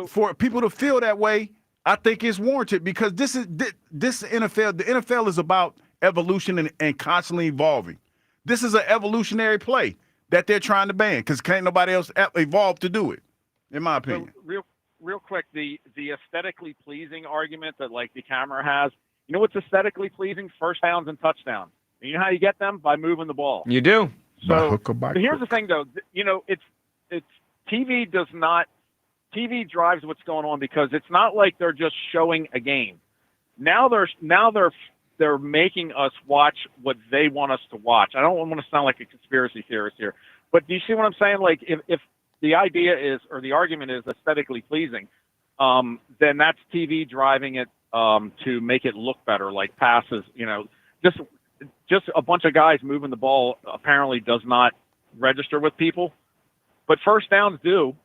[SPEAKER 31] for people to feel that way, I think it's warranted because this NFL. The NFL is about evolution and constantly evolving. This is an evolutionary play that they're trying to ban because can't nobody else evolve to do it, in my opinion.
[SPEAKER 10] So real quick, the aesthetically pleasing argument that like the camera has. You know what's aesthetically pleasing? First downs and touchdowns. And you know how you get them? By moving the ball.
[SPEAKER 2] You do.
[SPEAKER 10] So here's the thing, though. You know, it's TV drives what's going on because it's not like they're just showing a game. Now they're making us watch what they want us to watch. I don't want to sound like a conspiracy theorist here, but do you see what I'm saying? Like if the idea is or the argument is aesthetically pleasing, then that's TV driving it to make it look better, like passes. You know, just a bunch of guys moving the ball apparently does not register with people, but first downs do.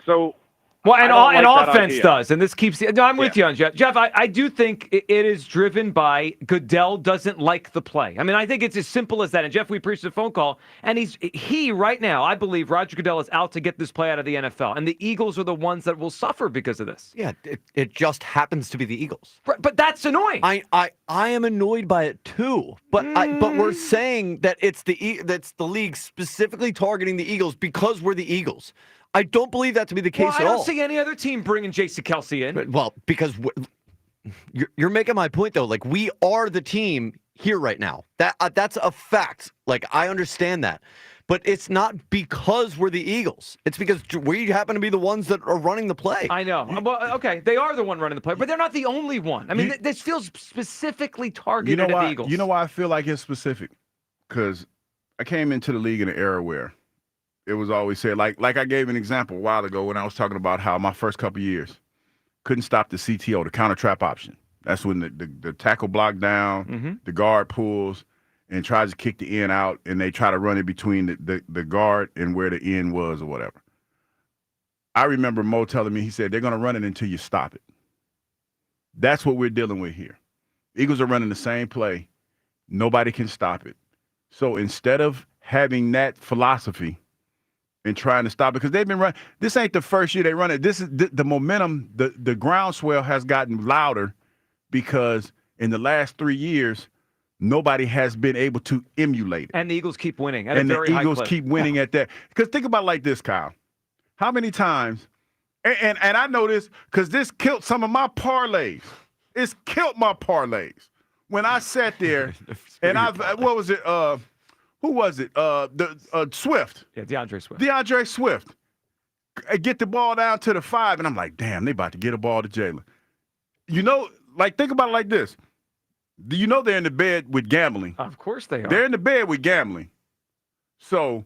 [SPEAKER 10] So.
[SPEAKER 2] Well, and offense
[SPEAKER 10] idea.
[SPEAKER 2] does, and this keeps. No, I'm with you on Jeff. Jeff, I do think it is driven by Goodell doesn't like the play. I mean, I think it's as simple as that. And Jeff, we appreciate the phone call, and he right now, I believe Roger Goodell is out to get this play out of the NFL, and the Eagles are the ones that will suffer because of this.
[SPEAKER 3] Yeah, it just happens to be the Eagles.
[SPEAKER 2] But that's annoying.
[SPEAKER 3] I am annoyed by it too. But but we're saying that that's the league specifically targeting the Eagles because we're the Eagles. I don't believe that to be the case at all.
[SPEAKER 2] I don't see any other team bringing Jason Kelce in.
[SPEAKER 3] Well, because you're making my point, though. Like, we are the team here right now. That's a fact. Like, I understand that. But it's not because we're the Eagles. It's because we happen to be the ones that are running the play.
[SPEAKER 2] I know. Well, okay, they are the one running the play, but they're not the only one. I mean, this feels specifically targeted at the Eagles.
[SPEAKER 31] You know why I feel like it's specific? Because I came into the league in an era where it was always said, like I gave an example a while ago when I was talking about how my first couple of years couldn't stop the CTO, the counter trap option. That's when the tackle block down, the guard pulls and tries to kick the end out, and they try to run it between the guard and where the end was or whatever. I remember Mo telling me, he said, they're going to run it until you stop it. That's what we're dealing with here. Eagles are running the same play. Nobody can stop it. So instead of having that philosophy and trying to stop it, because they've been running. This ain't the first year they run it. This is the momentum, the groundswell has gotten louder because in the last 3 years, nobody has been able to emulate it.
[SPEAKER 2] And the Eagles keep winning at
[SPEAKER 31] and
[SPEAKER 2] a very
[SPEAKER 31] the Eagles
[SPEAKER 2] high clip.
[SPEAKER 31] keep winning at that. Because think about it like this, Kyle. How many times, and I know this because this killed some of my parlays. It's killed my parlays. When I sat there and what was it? Who was it? Swift.
[SPEAKER 2] Yeah, DeAndre Swift.
[SPEAKER 31] DeAndre Swift. Get the ball down to the 5, and I'm like, damn, they about to get a ball to Jalen. You know, like, think about it like this. Do you know they're in the bed with gambling?
[SPEAKER 2] Of course they are.
[SPEAKER 31] They're in the bed with gambling. So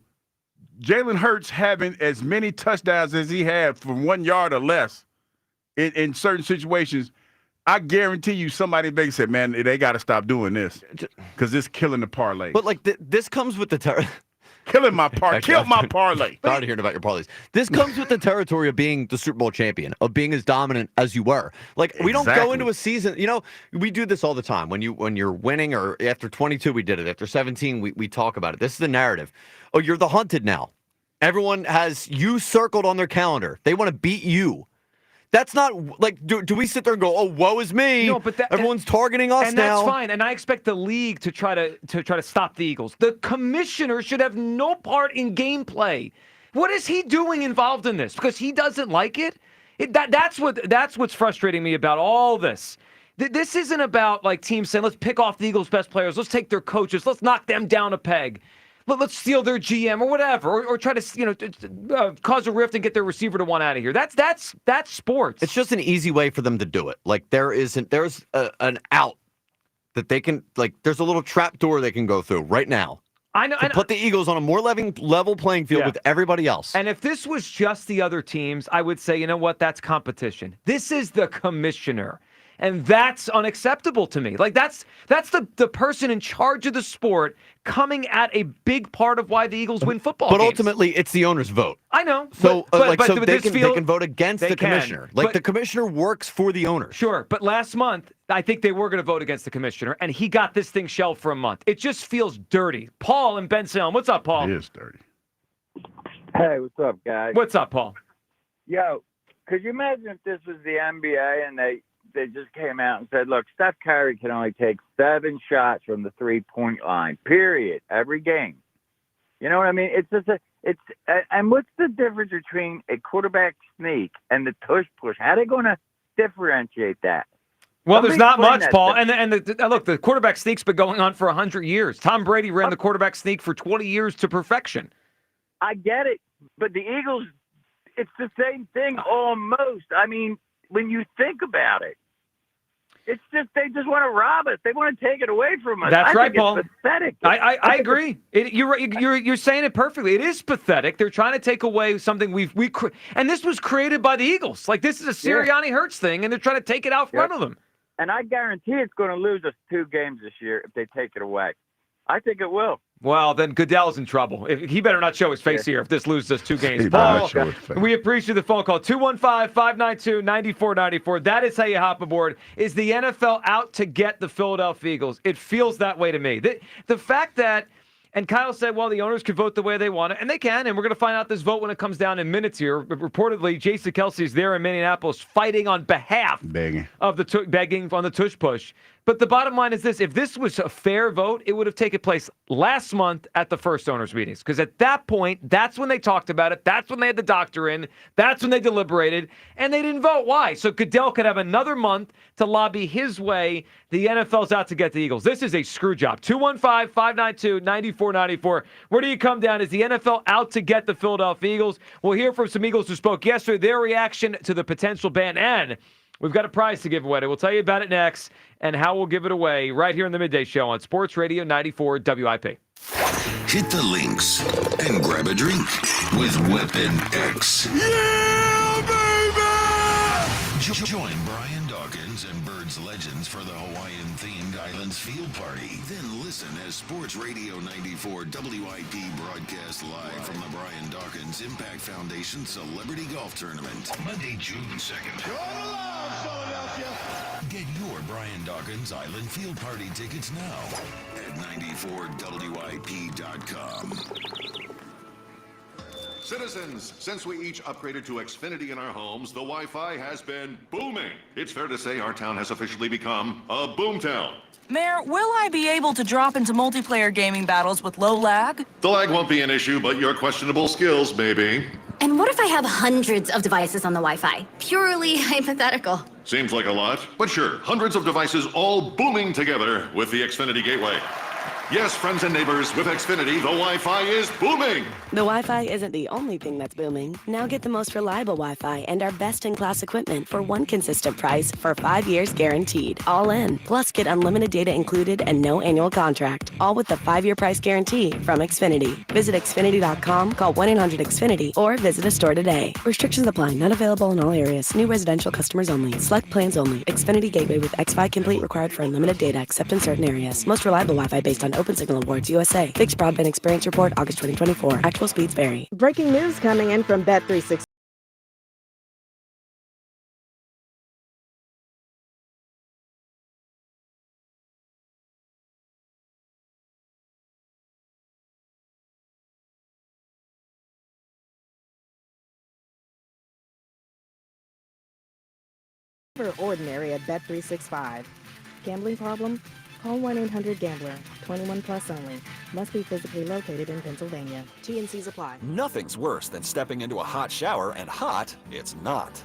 [SPEAKER 31] Jalen Hurts having as many touchdowns as he had from 1 yard or less in certain situations, I guarantee you somebody in Vegas said, man, they got to stop doing this because it's killing the parlay.
[SPEAKER 3] But, like, this comes with the
[SPEAKER 31] killing my parlay. Killed my parlay.
[SPEAKER 3] Tired of hearing about your parlays. This comes with the territory of being the Super Bowl champion, of being as dominant as you were. Like, we don't go into a season, you know, we do this all the time. When you're winning, or after 22, we did it. After 17, we talk about it. This is the narrative. Oh, you're the hunted now. Everyone has you circled on their calendar. They want to beat you. That's not like, do we sit there and go, oh, woe is me?
[SPEAKER 2] No, but
[SPEAKER 3] everyone's targeting us
[SPEAKER 2] and
[SPEAKER 3] now.
[SPEAKER 2] And that's fine. And I expect the league to try to stop the Eagles. The commissioner should have no part in gameplay. What is he doing involved in this? Because he doesn't like it. That's what's frustrating me about all this. This isn't about like teams saying, let's pick off the Eagles' best players, let's take their coaches, let's knock them down a peg. Let's steal their GM or whatever, or try to cause a rift and get their receiver to want out of here. That's sports.
[SPEAKER 3] It's just an easy way for them to do it. Like there's an out that they can, like, there's a little trap door they can go through right now.
[SPEAKER 2] I know.
[SPEAKER 3] To put the Eagles on a more level playing field with everybody else.
[SPEAKER 2] And if this was just the other teams, I would say, you know what, that's competition. This is the commissioner. And that's unacceptable to me. Like that's the person in charge of the sport coming at a big part of why the Eagles win football games.
[SPEAKER 3] But ultimately, it's the owner's vote.
[SPEAKER 2] I know.
[SPEAKER 3] So
[SPEAKER 2] but
[SPEAKER 3] they can vote against the commissioner. Like, the commissioner works for the owner.
[SPEAKER 2] Sure. But last month, I think they were going to vote against the commissioner, and he got this thing shelved for a month. It just feels dirty. Paul and Ben Salem. What's up, Paul?
[SPEAKER 31] It is dirty.
[SPEAKER 1] Hey, what's up, guys?
[SPEAKER 2] What's up, Paul?
[SPEAKER 1] Yo, could you imagine if this was the NBA and they
[SPEAKER 4] they just came out and said, look, Steph Curry can only take 7 shots from the 3-point line, period, every game. You know what I mean? It's just and what's the difference between a quarterback sneak and the tush push? How are they going to differentiate that?
[SPEAKER 2] Well, there's not much, Paul.
[SPEAKER 4] Thing.
[SPEAKER 2] And look, the quarterback sneak's been going on for 100 years. Tom Brady ran the quarterback sneak for 20 years to perfection.
[SPEAKER 4] I get it, but the Eagles, it's the same thing almost. I mean, when you think about it, it's just they just want to rob us. They want to take it away from us.
[SPEAKER 2] That's right,
[SPEAKER 4] think
[SPEAKER 2] Paul.
[SPEAKER 4] It's pathetic.
[SPEAKER 2] I agree. You're saying it perfectly. It is pathetic. They're trying to take away something and this was created by the Eagles. Like, this is a Seriani Hurts thing, and they're trying to take it out front of them.
[SPEAKER 4] And I guarantee it's going to lose us 2 games this year if they take it away. I think it will.
[SPEAKER 2] Well, then Goodell's in trouble. He better not show his face here if this loses us 2 games. Paul, we appreciate the phone call. 215-592-9494. That is how you hop aboard. Is the NFL out to get the Philadelphia Eagles? It feels that way to me. The fact that, and Kyle said, well, the owners can vote the way they want it, and they can, and we're going to find out this vote when it comes down in minutes here. But reportedly, Jason Kelsey is there in Minneapolis fighting on behalf of begging on the tush push. But the bottom line is this. If this was a fair vote, it would have taken place last month at the first owners' meetings. Because at that point, that's when they talked about it. That's when they had the doctor in. That's when they deliberated. And they didn't vote. Why? So Goodell could have another month to lobby his way. The NFL's out to get the Eagles. This is a screw job. 215-592-9494. Where do you come down? Is the NFL out to get the Philadelphia Eagles? We'll hear from some Eagles who spoke yesterday, their reaction to the potential ban. And we've got a prize to give away. We'll tell you about it next and how we'll give it away right here in the Midday Show on Sports Radio 94 WIP.
[SPEAKER 5] Hit the links and grab a drink with Weapon X.
[SPEAKER 6] Yeah, baby!
[SPEAKER 5] Join Brian Dawkins and Birds Legends for the Hawaiian-themed Islands Field Party. Then listen as Sports Radio 94 WIP broadcast live from the Brian Dawkins Impact Foundation Celebrity Golf Tournament. Monday, June 2nd. Get your Brian Dawkins Island Field Party tickets now at 94WIP.com.
[SPEAKER 11] Citizens, since we each upgraded to Xfinity in our homes, the Wi-Fi has been booming. It's fair to say our town has officially become a boomtown.
[SPEAKER 12] Mayor, will I be able to drop into multiplayer gaming battles with low lag?
[SPEAKER 11] The lag won't be an issue, but your questionable skills may be.
[SPEAKER 15] And what if I have hundreds of devices on the Wi-Fi? Purely hypothetical.
[SPEAKER 11] Seems like a lot, but sure, hundreds of devices all booming together with the Xfinity Gateway. Yes, friends and neighbors, with Xfinity, the Wi-Fi is booming.
[SPEAKER 16] The Wi-Fi isn't the only thing that's booming. Now get the most reliable Wi-Fi and our best-in-class equipment for one consistent price for 5 years guaranteed. All in. Plus, get unlimited data included and no annual contract. All with the 5-year price guarantee from Xfinity. Visit Xfinity.com, call 1-800-XFINITY, or visit a store today. Restrictions apply. Not available in all areas. New residential customers only. Select plans only. Xfinity Gateway with X5 Complete required for unlimited data except in certain areas. Most reliable Wi-Fi based on Open Signal Awards USA. Fixed Broadband Experience Report, August 2024. Actual speeds vary.
[SPEAKER 17] Breaking news coming in from Bet360. Ordinary at Bet365. Gambling problem? Call 1-800-GAMBLER. 21 plus only. Must be physically located in Pennsylvania. T&Cs apply.
[SPEAKER 18] Nothing's worse than stepping into a hot shower, and hot, it's not.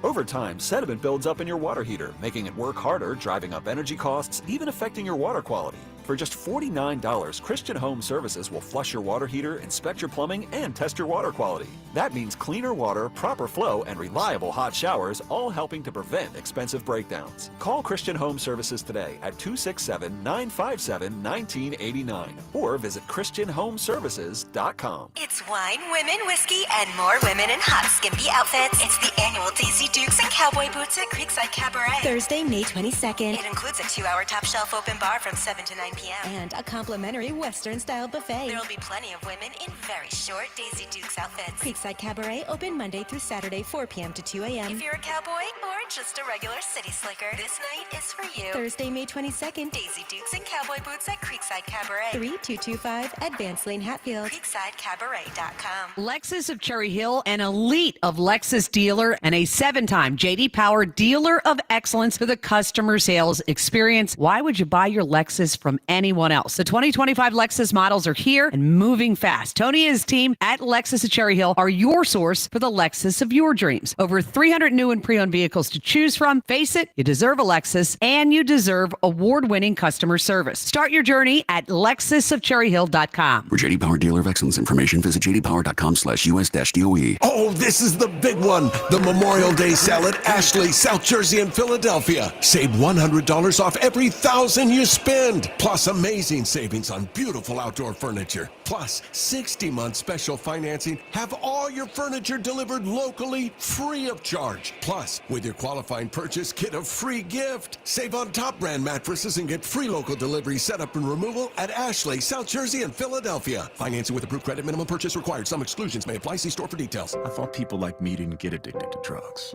[SPEAKER 18] Over time, sediment builds up in your water heater, making it work harder, driving up energy costs, even affecting your water quality. For just $49, Christian Home Services will flush your water heater, inspect your plumbing, and test your water quality. That means cleaner water, proper flow, and reliable hot showers, all helping to prevent expensive breakdowns. Call Christian Home Services today at 267-957-1989 or visit ChristianHomeservices.com.
[SPEAKER 19] It's wine, women, whiskey, and more women in hot, skimpy outfits. It's the annual Daisy Dukes and Cowboy Boots at Creekside Cabaret.
[SPEAKER 20] Thursday, May 22nd.
[SPEAKER 19] It includes a 2-hour top shelf open bar from 7 to 9 p.m.
[SPEAKER 9] And a complimentary Western-style buffet.
[SPEAKER 19] There will be plenty of women in very short Daisy Dukes outfits.
[SPEAKER 9] Creekside Cabaret open Monday through Saturday, 4 p.m. to 2 a.m.
[SPEAKER 19] If you're a cowboy or just a regular city slicker, this night is for you.
[SPEAKER 9] Thursday, May 22nd.
[SPEAKER 19] Daisy Dukes and cowboy boots at Creekside Cabaret.
[SPEAKER 9] 3225 Advance Lane, Hatfield.
[SPEAKER 19] CreeksideCabaret.com.
[SPEAKER 13] Lexus of Cherry Hill, an elite of Lexus dealer and a 7-time J.D. Power Dealer of Excellence for the customer sales experience. Why would you buy your Lexus from anyone else? The 2025 Lexus models are here and moving fast. Tony and his team at Lexus of Cherry Hill are your source for the Lexus of your dreams. Over 300 new and pre-owned vehicles to choose from. Face it, you deserve a Lexus and you deserve award-winning customer service. Start your journey at LexusofCherryHill.com.
[SPEAKER 14] For J.D. Power Dealer of Excellence information, visit jdpower.com/US-DOE.
[SPEAKER 20] Oh, this is the big one. The Memorial Day sale at Ashley, South Jersey, and Philadelphia. Save $100 off every 1,000 you spend. Plus amazing savings on beautiful outdoor furniture. Plus 60-month special financing. Have all your furniture delivered locally free of charge. Plus, with your qualifying purchase, get a free gift. Save on top brand mattresses and get free local delivery, setup, and removal at Ashley, South Jersey, and Philadelphia. Financing with approved credit. Minimum purchase required. Some exclusions may apply. See store for details.
[SPEAKER 21] I thought people like me didn't get addicted to drugs.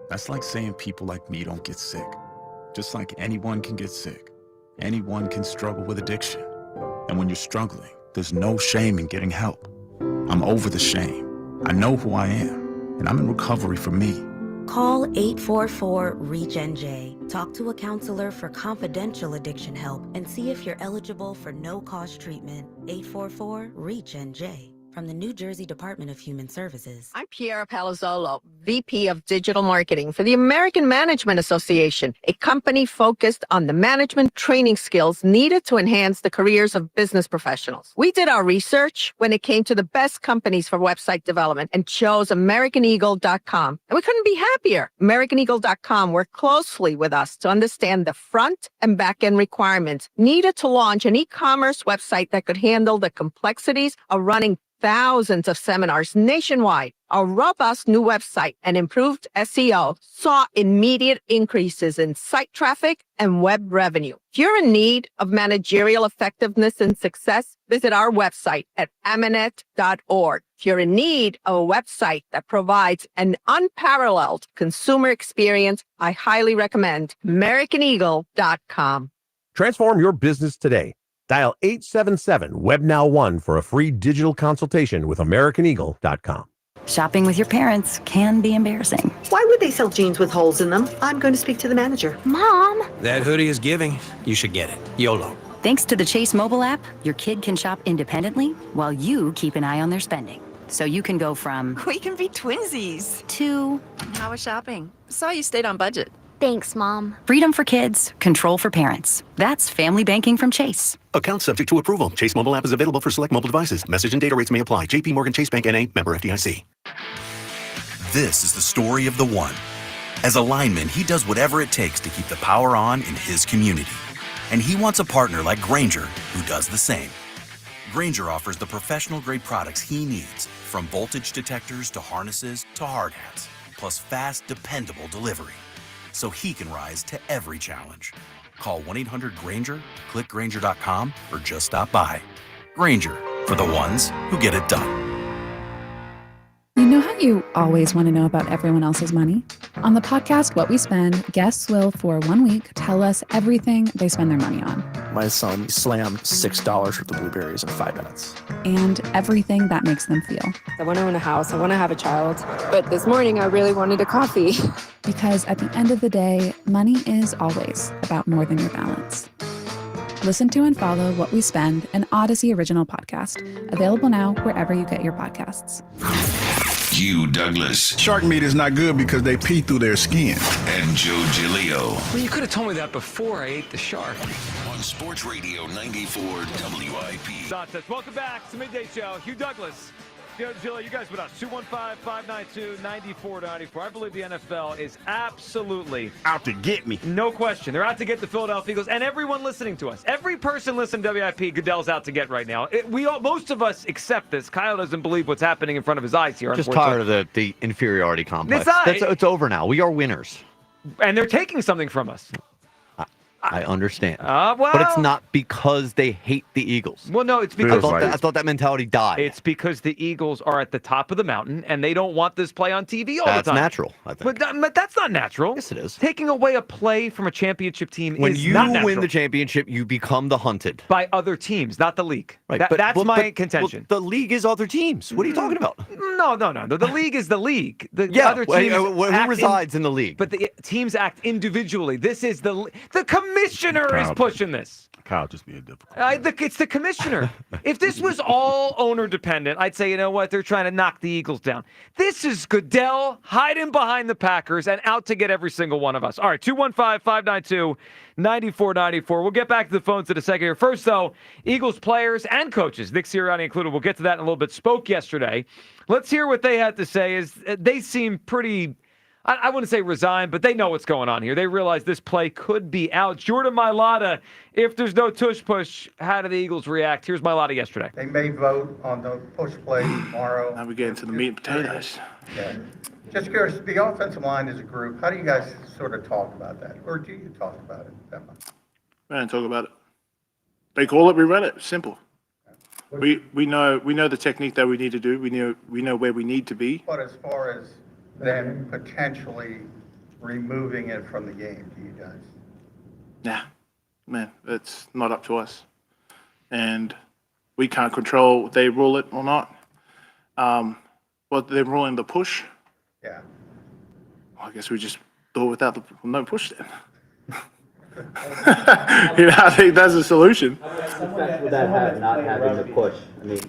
[SPEAKER 21] That's like saying people like me don't get sick. Just like anyone can get sick. Anyone can struggle with addiction. And when you're struggling, there's no shame in getting help. I'm over the shame. I know who I am, and I'm in recovery for me.
[SPEAKER 16] Call 844-REACH-NJ. Talk to a counselor for confidential addiction help and see if you're eligible for no-cost treatment. 844-REACH-NJ. From the New Jersey Department of Human Services.
[SPEAKER 23] I'm Piera Palazzolo, VP of Digital Marketing for the American Management Association, a company focused on the management training skills needed to enhance the careers of business professionals. We did our research when it came to the best companies for website development and chose AmericanEagle.com. And we couldn't be happier. AmericanEagle.com worked closely with us to understand the front and back end requirements needed to launch an e-commerce website that could handle the complexities of running thousands of seminars nationwide. Our robust new website and improved SEO saw immediate increases in site traffic and web revenue. If you're in need of managerial effectiveness and success, visit our website at amanet.org. If you're in need of a website that provides an unparalleled consumer experience, I highly recommend AmericanEagle.com.
[SPEAKER 25] Transform your business today. Dial 877-WEBNOW1 for a free digital consultation with AmericanEagle.com.
[SPEAKER 26] Shopping with your parents can be embarrassing.
[SPEAKER 27] Why would they sell jeans with holes in them? I'm going to speak to the manager.
[SPEAKER 26] Mom!
[SPEAKER 28] That hoodie is giving. You should get it. YOLO.
[SPEAKER 26] Thanks to the Chase mobile app, your kid can shop independently while you keep an eye on their spending. So you can go from...
[SPEAKER 12] We can be twinsies.
[SPEAKER 26] ...to...
[SPEAKER 12] How was shopping? Saw you stayed on budget.
[SPEAKER 26] Thanks, Mom. Freedom for kids, control for parents. That's family banking from Chase.
[SPEAKER 29] Account subject to approval. Chase mobile app is available for select mobile devices. Message and data rates may apply. JP Morgan Chase Bank N.A. member FDIC.
[SPEAKER 32] This is the story of the one. As a lineman, he does whatever it takes to keep the power on in his community. And he wants a partner like Grainger who does the same. Grainger offers the professional-grade products he needs, from voltage detectors to harnesses to hard hats, plus fast, dependable delivery, so he can rise to every challenge. Call 1-800-GRAINGER, click Grainger.com, or just stop by. Grainger, for the ones who get it done.
[SPEAKER 33] You know how you always want to know about everyone else's money? On the podcast, What We Spend, guests will, for 1 week, tell us everything they spend their money on.
[SPEAKER 34] My son slammed $6 worth of blueberries in 5 minutes.
[SPEAKER 33] And everything that makes them feel.
[SPEAKER 35] I want to own a house. I want to have a child. But this morning, I really wanted a coffee.
[SPEAKER 33] Because at the end of the day, money is always about more than your balance. Listen to and follow What We Spend, an Odyssey original podcast. Available now wherever you get your podcasts.
[SPEAKER 5] Hugh Douglas.
[SPEAKER 31] Shark meat is not good because they pee through their skin.
[SPEAKER 5] And Joe Giglio.
[SPEAKER 36] Well, you could have told me that before I ate the shark.
[SPEAKER 5] On Sports Radio 94 WIP.
[SPEAKER 2] Nonsense. Welcome back to Midday Show. Hugh Douglas. Joe Giglio, you guys with us. 215-592-9494. I believe the NFL is absolutely
[SPEAKER 31] out to get me.
[SPEAKER 2] No question. They're out to get the Philadelphia Eagles and everyone listening to us. Every person listening to WIP, Goodell's out to get right now. Most of us accept this. Kyle doesn't believe what's happening in front of his eyes here.
[SPEAKER 3] Just tired of the inferiority complex.
[SPEAKER 2] It's
[SPEAKER 3] over now. We are winners.
[SPEAKER 2] And they're taking something from us.
[SPEAKER 3] I understand.
[SPEAKER 2] Well,
[SPEAKER 3] but it's not because they hate the Eagles.
[SPEAKER 2] Well, no, it's because
[SPEAKER 3] I thought that mentality died.
[SPEAKER 2] It's because the Eagles are at the top of the mountain and they don't want this play on TV all the time.
[SPEAKER 3] That's natural, I think.
[SPEAKER 2] But that's not natural.
[SPEAKER 3] Yes, it is.
[SPEAKER 2] Taking away a play from a championship team
[SPEAKER 3] when
[SPEAKER 2] is
[SPEAKER 3] you
[SPEAKER 2] not natural.
[SPEAKER 3] win the championship, you become the hunted
[SPEAKER 2] by other teams, not the league.
[SPEAKER 3] Right,
[SPEAKER 2] that's my contention.
[SPEAKER 3] The league is other teams. What are you talking about?
[SPEAKER 2] No. The league is the league. The other
[SPEAKER 3] well,
[SPEAKER 2] teams
[SPEAKER 3] who resides in the league?
[SPEAKER 2] But the teams act individually. This is the commissioner is pushing this.
[SPEAKER 1] Kyle just being difficult.
[SPEAKER 2] It's the commissioner. If this was all owner dependent, I'd say, you know what? They're trying to knock the Eagles down. This is Goodell hiding behind the Packers and out to get every single one of us. All right, 215-592-9494. We'll get back to the phones in a second here. First, though, Eagles players and coaches, Nick Serriani included, we'll get to that in a little bit, spoke yesterday. Let's hear what they had to say. They seem pretty... I wouldn't say resigned, but they know what's going on here. They realize this play could be out. Jordan Mailata, if there's no tush push, how do the Eagles react? Here's Mailata yesterday.
[SPEAKER 4] They may vote on the push play tomorrow.
[SPEAKER 6] Now we get into the meat and potatoes.
[SPEAKER 4] Yeah. Just curious, the offensive line as a group, how do you guys sort of talk about that? Or do you talk about it that much?
[SPEAKER 6] We don't talk about it. They call it, we run it. Simple. We know the technique that we need to do. We know where we need to be.
[SPEAKER 4] But as far as them potentially removing it from the game, do you guys?
[SPEAKER 6] Nah, man, it's not up to us. And we can't control if they rule it or not. But they're ruling the push.
[SPEAKER 4] Yeah.
[SPEAKER 6] Well, I guess we just do it without no push then. I think that's a solution.
[SPEAKER 7] Would that have not having the push? I mean,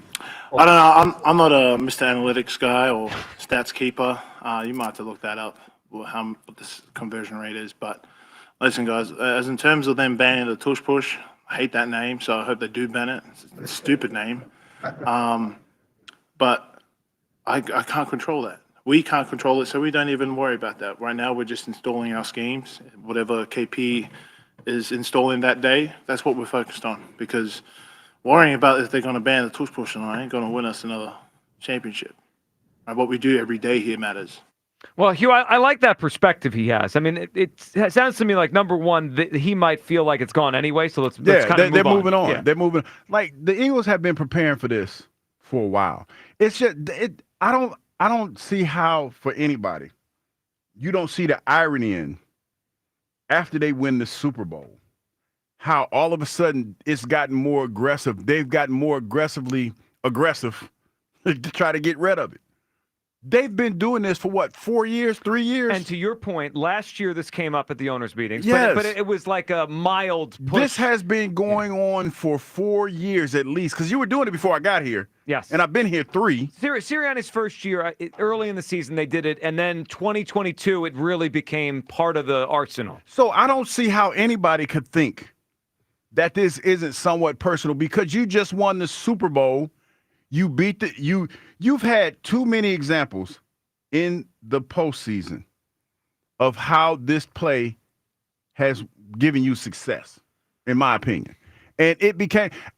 [SPEAKER 6] I don't know. I'm not a Mr. Analytics guy or stats keeper. You might have to look that up, what this conversion rate is. But listen, guys, as in terms of them banning the tush push, I hate that name, so I hope they do ban it. It's a stupid name. But I can't control that. We can't control it, so we don't even worry about that. Right now, we're just installing our schemes. Whatever KP is installing that day, that's what we're focused on. Because worrying about if they're going to ban the tush push or not ain't going to win us another championship. And what we do every day here matters.
[SPEAKER 2] Well, Hugh, I like that perspective he has. I mean, it sounds to me like, number one, he might feel like it's gone anyway, so let's kind of move on.
[SPEAKER 1] They're moving on.
[SPEAKER 2] Yeah.
[SPEAKER 1] They're moving. Like, the Eagles have been preparing for this for a while. It's just, I don't see how, for anybody, you don't see the irony in, after they win the Super Bowl, how all of a sudden it's gotten more aggressive. They've gotten more aggressive to try to get rid of it. They've been doing this for what, 4 years, 3 years?
[SPEAKER 2] And to your point, last year this came up at the owners' meetings,
[SPEAKER 1] yes.
[SPEAKER 2] but it was like a mild push.
[SPEAKER 1] This has been going on for 4 years at least, because you were doing it before I got here.
[SPEAKER 2] Yes.
[SPEAKER 1] And I've been here 3.
[SPEAKER 2] Sirianni's first year, early in the season, they did it, and then 2022, it really became part of the arsenal.
[SPEAKER 1] So I don't see how anybody could think that this isn't somewhat personal, because you just won the Super Bowl. You beat you've had too many examples in the postseason of how this play has given you success, in my opinion. And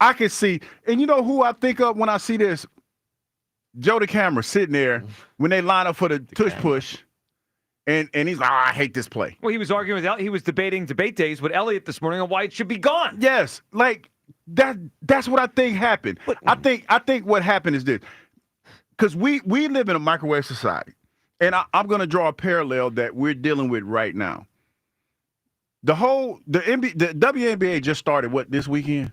[SPEAKER 1] I can see, and you know who I think of when I see this? Joe the camera sitting there when they line up for the tush push, and he's like, I hate this play.
[SPEAKER 2] Well, he was arguing with he was debating debate days with Elliott this morning on why it should be gone.
[SPEAKER 1] Yes, like that's what I think happened. But I think what happened is this, because we live in a microwave society, and I'm going to draw a parallel that we're dealing with right now. The WNBA just started this weekend?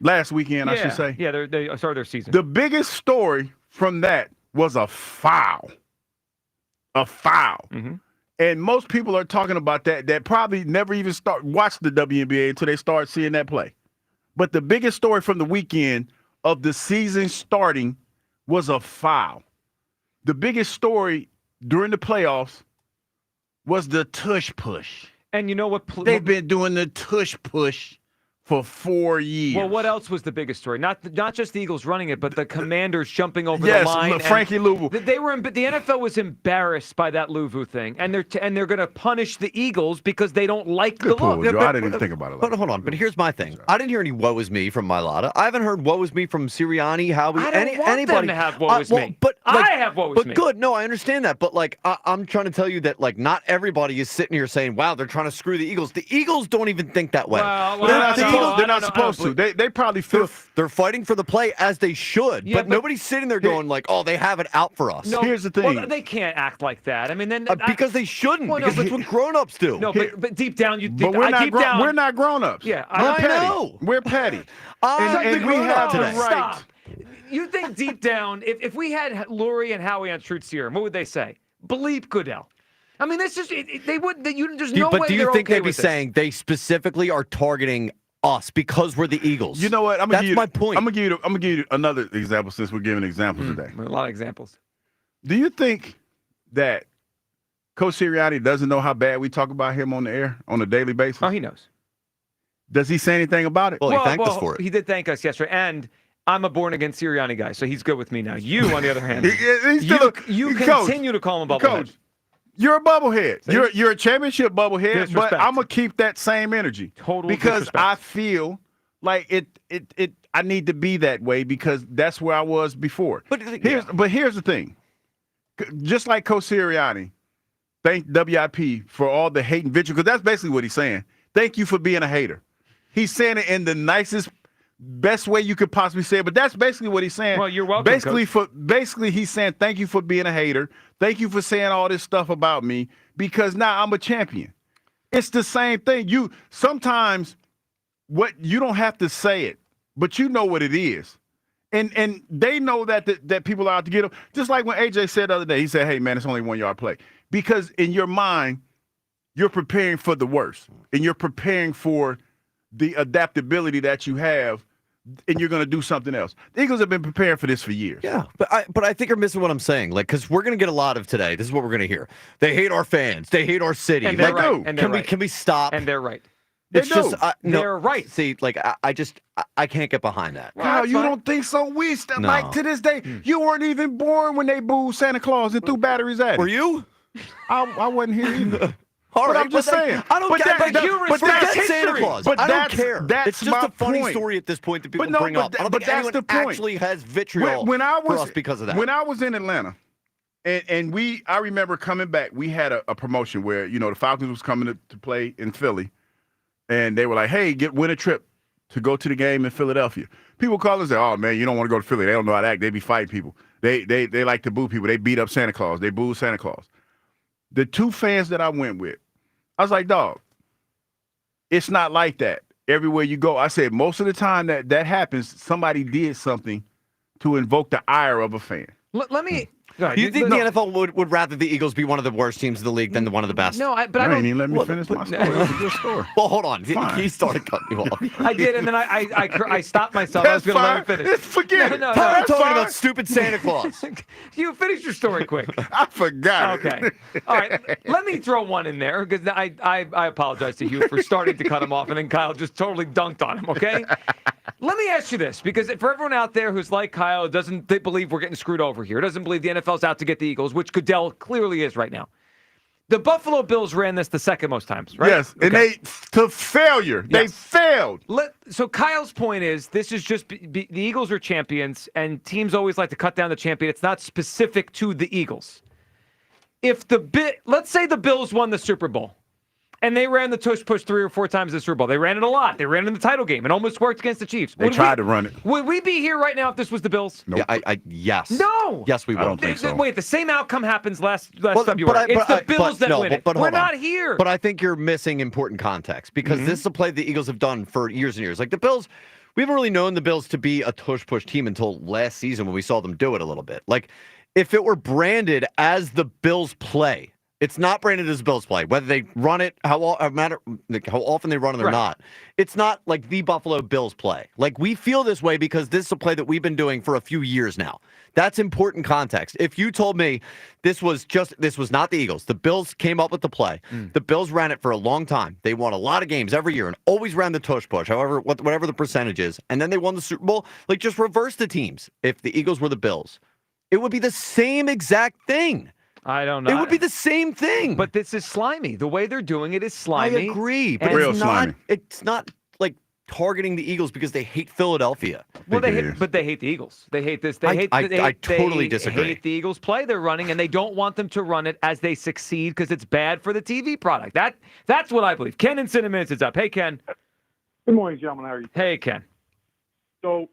[SPEAKER 1] Last weekend, I should say.
[SPEAKER 2] Yeah, they started their season.
[SPEAKER 1] The biggest story from that was a foul. A foul.
[SPEAKER 2] Mm-hmm.
[SPEAKER 1] And most people are talking about that probably never even watch the WNBA until they start seeing that play. But the biggest story from the weekend of the season starting was a foul. The biggest story during the playoffs was the tush push.
[SPEAKER 2] And you know what?
[SPEAKER 1] They've been doing the tush push for 4 years.
[SPEAKER 2] Well, what else was the biggest story? Not just the Eagles running it, but the Commanders jumping over
[SPEAKER 1] yes,
[SPEAKER 2] the line.
[SPEAKER 1] Frankie Louvu.
[SPEAKER 2] The NFL was embarrassed by that Louvu thing, and they're going to punish the Eagles because they don't like the
[SPEAKER 1] pull,
[SPEAKER 2] look.
[SPEAKER 1] Joe. I didn't even think about it.
[SPEAKER 3] But hold on. But here's my thing. I didn't hear any "woe is me" from Mailata. I haven't heard "woe is me" from Sirianni, Howie,
[SPEAKER 2] I don't want
[SPEAKER 3] anybody.
[SPEAKER 2] them to have "woe is me."
[SPEAKER 3] But
[SPEAKER 2] I have "woe is
[SPEAKER 3] but
[SPEAKER 2] me."
[SPEAKER 3] Good. No, I understand that. But I'm trying to tell you that not everybody is sitting here saying, "Wow, they're trying to screw the Eagles." The Eagles don't even think that way.
[SPEAKER 1] They're not supposed to. They probably feel
[SPEAKER 3] they're fighting for the play as they should.
[SPEAKER 2] Yeah,
[SPEAKER 3] but nobody's sitting there going "Oh, they have it out for us."
[SPEAKER 2] No,
[SPEAKER 1] here's the thing.
[SPEAKER 2] Well, they can't act like that. I mean, then
[SPEAKER 3] because they shouldn't.
[SPEAKER 2] Well, no,
[SPEAKER 3] because that's what grown-ups do.
[SPEAKER 2] No, but deep down, you think.
[SPEAKER 1] But we're not grown-ups.
[SPEAKER 2] Yeah,
[SPEAKER 1] we're petty.
[SPEAKER 3] know.
[SPEAKER 1] We're petty.
[SPEAKER 3] And
[SPEAKER 1] we have the right.
[SPEAKER 2] Stop. You think deep down, if we had Lurie and Howie on Truth Serum, what would they say? Bleep Goodell. I mean, that's just they would. There's no way.
[SPEAKER 3] But do you
[SPEAKER 2] they're
[SPEAKER 3] think
[SPEAKER 2] okay
[SPEAKER 3] they'd be
[SPEAKER 2] with this.
[SPEAKER 3] saying they specifically are targeting us because we're the Eagles?
[SPEAKER 1] You know what?
[SPEAKER 3] That's my point.
[SPEAKER 1] I'm gonna give you another example since we're giving examples today.
[SPEAKER 2] A lot of examples.
[SPEAKER 1] Do you think that Coach Sirianni doesn't know how bad we talk about him on the air on a daily basis?
[SPEAKER 2] Oh, he knows.
[SPEAKER 1] Does he say anything about it?
[SPEAKER 3] Well, he thanked us for it.
[SPEAKER 2] He did thank us yesterday, and I'm a born-again Sirianni guy, so he's good with me now. You, on the other hand, you continue to call him a bubblehead.
[SPEAKER 1] Coach, you're a bubblehead.
[SPEAKER 2] See?
[SPEAKER 1] You're a championship bubblehead,
[SPEAKER 2] Disrespect.
[SPEAKER 1] but I'm gonna keep that same energy.
[SPEAKER 2] Total
[SPEAKER 1] because
[SPEAKER 2] disrespect.
[SPEAKER 1] I feel like it. I need to be that way because that's where I was before. But here's the thing. Just like Coach Sirianni, thank WIP for all the hate and vitriol, because that's basically what he's saying. Thank you for being a hater. He's saying it in the nicest, best way you could possibly say it, but that's basically what he's saying.
[SPEAKER 2] Well, you're welcome,
[SPEAKER 1] Basically, he's saying thank you for being a hater. Thank you for saying all this stuff about me because now I'm a champion. It's the same thing. Sometimes you don't have to say it, but you know what it is. And they know that people are out to get them. Just like when AJ said the other day, he said, hey, man, it's only 1 yard play. Because in your mind, you're preparing for the worst. And you're preparing for the adaptability that you have, and you're going to do something else. The Eagles have been preparing for this for years.
[SPEAKER 3] Yeah, but I think you're missing what I'm saying. Because we're going to get a lot of today. This is what we're going to hear. They hate our fans. They hate our city.
[SPEAKER 2] And they're right. And they're
[SPEAKER 3] can we stop?
[SPEAKER 2] And they're right.
[SPEAKER 3] It's just
[SPEAKER 2] they're right.
[SPEAKER 3] See, I can't get behind that.
[SPEAKER 1] Wow, you don't think so?
[SPEAKER 3] No.
[SPEAKER 1] Like to this day, you weren't even born when they booed Santa Claus and threw batteries at him.
[SPEAKER 3] Were you?
[SPEAKER 1] I wasn't here either.
[SPEAKER 3] All
[SPEAKER 1] but
[SPEAKER 3] right,
[SPEAKER 1] I'm just saying.
[SPEAKER 3] I don't care. But that's Santa
[SPEAKER 1] history.
[SPEAKER 3] Claus.
[SPEAKER 1] But
[SPEAKER 3] I don't care.
[SPEAKER 1] That's
[SPEAKER 3] it's just a funny
[SPEAKER 1] point.
[SPEAKER 3] story at this point that people
[SPEAKER 1] But no,
[SPEAKER 3] bring up. I don't think
[SPEAKER 1] that's
[SPEAKER 3] anyone
[SPEAKER 1] the point.
[SPEAKER 3] actually has vitriol for us because of that.
[SPEAKER 1] When I was in Atlanta, and I remember coming back, we had a promotion where, the Falcons was coming to play in Philly, and they were like, hey, win a trip to go to the game in Philadelphia. People call and say, oh, man, you don't want to go to Philly. They don't know how to act. They be fighting people. They like to boo people. They beat up Santa Claus. They boo Santa Claus. The two fans that I went with, I was like, dog, it's not like that. Everywhere you go, I said, most of the time that happens, somebody did something to invoke the ire of a fan.
[SPEAKER 2] Let me.
[SPEAKER 3] Do you think the NFL would rather the Eagles be one of the worst teams in the league than one of the best?
[SPEAKER 2] No, but I
[SPEAKER 1] You
[SPEAKER 2] don't.
[SPEAKER 1] ain't even let me finish my story. That was a good story.
[SPEAKER 3] Well, hold on.
[SPEAKER 1] Fine.
[SPEAKER 3] He started cutting you off.
[SPEAKER 2] I did, and then I stopped myself. I was going to let him finish.
[SPEAKER 1] Forget it.
[SPEAKER 2] No,
[SPEAKER 3] I'm talking about stupid Santa Claus.
[SPEAKER 2] You finish your story quick.
[SPEAKER 1] I forgot.
[SPEAKER 2] Okay. All right. Let me throw one in there because I apologize to Hugh for starting to cut him off, and then Kyle just totally dunked on him. Okay. Let me ask you this, because for everyone out there who's like Kyle, doesn't believe we're getting screwed over here, doesn't believe the NFL's out to get the Eagles, which Goodell clearly is right now. The Buffalo Bills ran this the second most times, right?
[SPEAKER 1] Yes, and to failure. Yes. They failed.
[SPEAKER 2] So Kyle's point is, this is just the Eagles are champions, and teams always like to cut down the champion. It's not specific to the Eagles. Let's say the Bills won the Super Bowl, and they ran the tush push 3 or 4 times in the Super Bowl. They ran it a lot. They ran it in the title game and almost worked against the Chiefs.
[SPEAKER 1] They tried to run it.
[SPEAKER 2] Would we be here right now if this was the Bills?
[SPEAKER 1] Nope.
[SPEAKER 3] Yeah, yes.
[SPEAKER 2] No.
[SPEAKER 3] Yes, we would.
[SPEAKER 1] I don't think so.
[SPEAKER 2] Wait, the same outcome happens last February. It's the Bills that win it. We're not here.
[SPEAKER 3] But I think you're missing important context because this is a play the Eagles have done for years and years. Like the Bills, we haven't really known the Bills to be a tush-push team until last season when we saw them do it a little bit. Like if it were branded as the Bills play, It's not branded as Bills play. Whether they run it, how often they run it or not, it's not like the Buffalo Bills play. Like, we feel this way because this is a play that we've been doing for a few years now. That's important context. If you told me this was not the Eagles, the Bills came up with the play. The Bills ran it for a long time. They won a lot of games every year and always ran the tush push, whatever the percentage is, and then they won the Super Bowl. Like, just reverse the teams. If the Eagles were the Bills, it would be the same exact thing.
[SPEAKER 2] I don't know.
[SPEAKER 3] It would be the same thing.
[SPEAKER 2] But this is slimy. The way they're doing it is slimy.
[SPEAKER 3] I agree. But it's not like targeting the Eagles because they hate Philadelphia.
[SPEAKER 2] Well, they hate the Eagles. They hate this. I
[SPEAKER 3] totally disagree.
[SPEAKER 2] They hate the Eagles play they're running, and they don't want them to run it as they succeed because it's bad for the TV product. That's what I believe. Ken in Cinnamon is up. Hey, Ken.
[SPEAKER 8] Good morning, gentlemen. How are you?
[SPEAKER 2] Hey, Ken.
[SPEAKER 8] So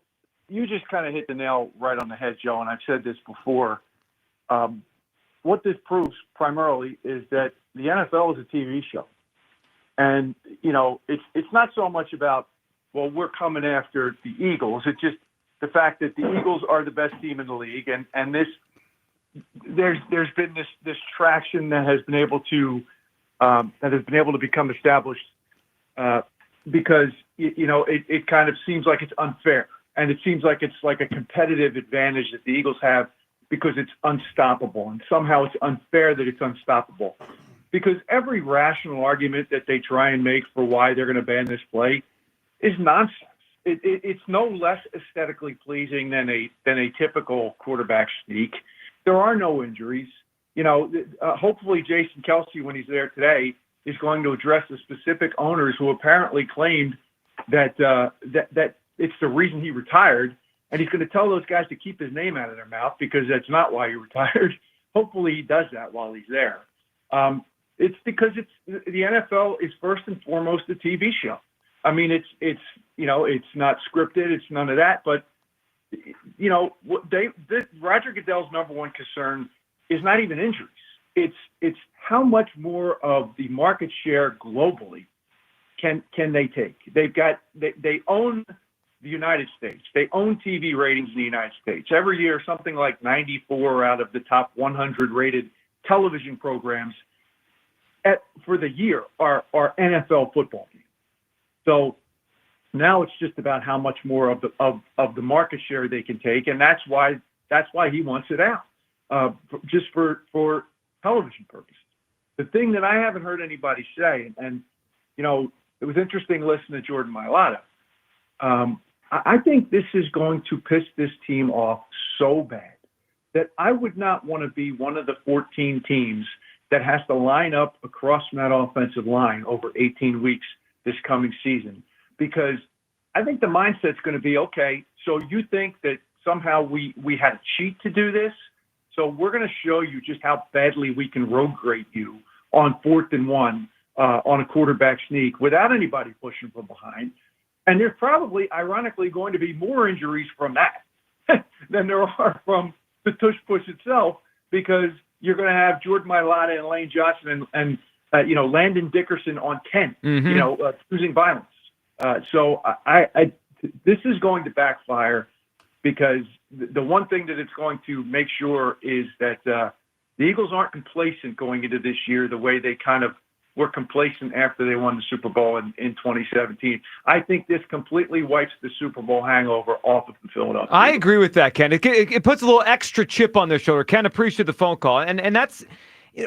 [SPEAKER 8] you just kind of hit the nail right on the head, Joe, and I've said this before. What this proves primarily is that the NFL is a TV show. And, it's not so much about, well, we're coming after the Eagles. It's just the fact that the Eagles are the best team in the league. And there's been this traction that has been able to become established because, it kind of seems like it's unfair. And it seems like it's like a competitive advantage that the Eagles have because it's unstoppable. And somehow it's unfair that it's unstoppable. Because every rational argument that they try and make for why they're going to ban this play is nonsense. It's no less aesthetically pleasing than a typical quarterback sneak. There are no injuries. Hopefully Jason Kelsey, when he's there today, is going to address the specific owners who apparently claimed that it's the reason he retired. And he's going to tell those guys to keep his name out of their mouth because that's not why he retired. Hopefully he does that while he's there. It's because the NFL is first and foremost a TV show. I mean, it's not scripted. It's none of that. But, Roger Goodell's number one concern is not even injuries. It's how much more of the market share globally can they take? They own the United States. They own TV ratings in the United States. Every year, something like 94 out of the top 100 rated television programs for the year are NFL football games. So now it's just about how much more of the market share they can take, and that's why he wants it out, just for television purposes. The thing that I haven't heard anybody say, and it was interesting listening to Jordan Mailata. I think this is going to piss this team off so bad that I would not want to be one of the 14 teams that has to line up across that offensive line over 18 weeks this coming season, because I think the mindset's going to be, okay, so you think that somehow we had to cheat to do this? So we're going to show you just how badly we can road grade you on 4th and 1 on a quarterback sneak without anybody pushing from behind. And there's probably, ironically, going to be more injuries from that than there are from the tush push itself, because you're going to have Jordan Mailata and Lane Johnson and Landon Dickerson on 10, choosing violence. So this is going to backfire, because the one thing that it's going to make sure is that the Eagles aren't complacent going into this year the way they kind of were complacent after they won the Super Bowl in 2017. I think this completely wipes the Super Bowl hangover off of the Philadelphia.
[SPEAKER 2] I agree with that, Ken. It puts a little extra chip on their shoulder. Ken, appreciate the phone call. And that's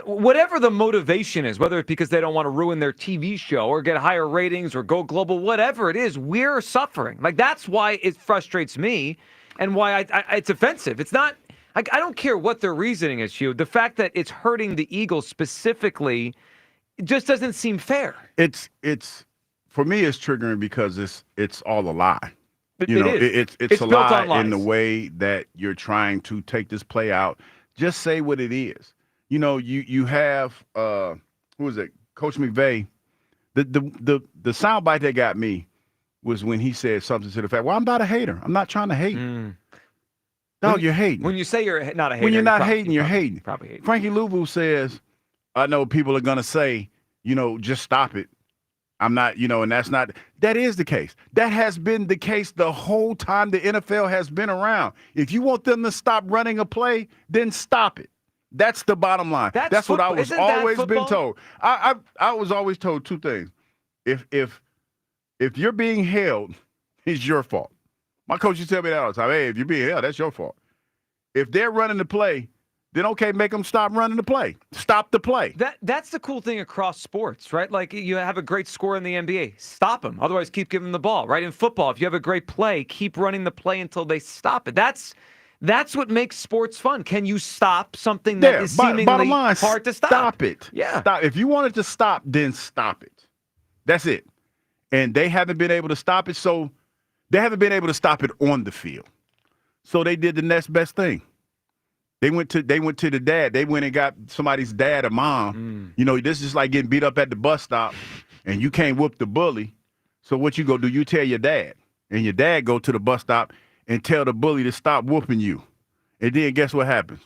[SPEAKER 2] whatever the motivation is, whether it's because they don't want to ruin their TV show or get higher ratings or go global, whatever it is, we're suffering. Like, that's why it frustrates me and why it's offensive. It's not – I don't care what their reasoning is, Hugh. The fact that it's hurting the Eagles specifically – it just doesn't seem fair.
[SPEAKER 1] It's for me, it's triggering because it's all a lie.
[SPEAKER 2] It's
[SPEAKER 1] a lie in the way that you're trying to take this play out. Just say what it is. You have who is it? Coach McVay. The soundbite that got me was when he said something to the fact, "Well, I'm not a hater. I'm not trying to hate." No, you're hating.
[SPEAKER 2] When you say you're not a hater,
[SPEAKER 1] when you're not hating, you're hating.
[SPEAKER 2] Probably hating.
[SPEAKER 1] Frankie Louvu says, I know people are going to say, just stop it. I'm not, and that is the case. That has been the case the whole time the NFL has been around. If you want them to stop running a play, then stop it. That's the bottom line. That's what I was
[SPEAKER 2] Isn't that
[SPEAKER 1] always been
[SPEAKER 2] football?
[SPEAKER 1] told. I was always told two things. If you're being held, it's your fault. My coach used to tell me that all the time. Hey, if you're being held, that's your fault. If they're running the play, then okay, make them stop running the play. Stop the play.
[SPEAKER 2] That's the cool thing across sports, right? Like you have a great score in the NBA, stop them. Otherwise, keep giving them the ball, right? In football, if you have a great play, keep running the play until they stop it. That's what makes sports fun. Can you stop something that is seemingly
[SPEAKER 1] bottom line,
[SPEAKER 2] hard to stop?
[SPEAKER 1] Stop it.
[SPEAKER 2] Yeah.
[SPEAKER 1] Stop. If you want it to stop, then stop it. That's it. And they haven't been able to stop it, so they haven't been able to stop it on the field. So they did the next best thing. They went to the dad. They went and got somebody's dad or mom. You know, this is like getting beat up at the bus stop, and you can't whoop the bully. So what you go do? You tell your dad, and your dad go to the bus stop and tell the bully to stop whooping you. And then guess what happens?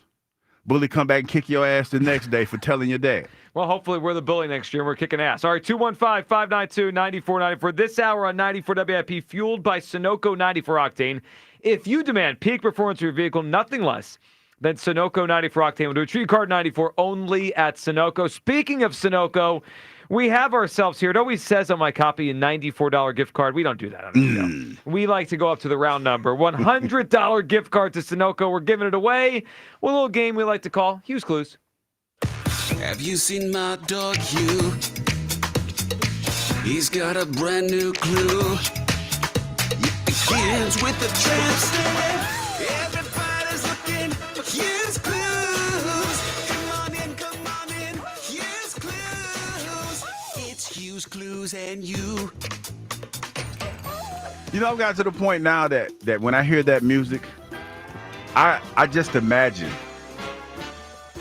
[SPEAKER 1] Bully come back and kick your ass the next day for telling your dad.
[SPEAKER 2] Well, hopefully we're the bully next year and we're kicking ass. All right, 215-592-9494. This hour on 94 WIP, fueled by Sunoco 94 Octane. If you demand peak performance of your vehicle, nothing less than Sunoco 94 Octane. We'll do a Tree Card 94 only at Sunoco. Speaking of Sunoco, we have ourselves here. It always says on my copy a $94 gift card. We don't do that on the show. We like to go up to the round number. $100 gift card to Sunoco. We're giving it away. Well, a little game we like to call Hughes Clues.
[SPEAKER 9] Have you seen my dog Hugh? He's got a brand new clue. It begins with the tramp stamp. Everybody's looking for Hughes Clues. Come on in, Hughes Clues. It's Hughes Clues and you.
[SPEAKER 1] You know, I've got to the point now that when I hear that music, I just imagine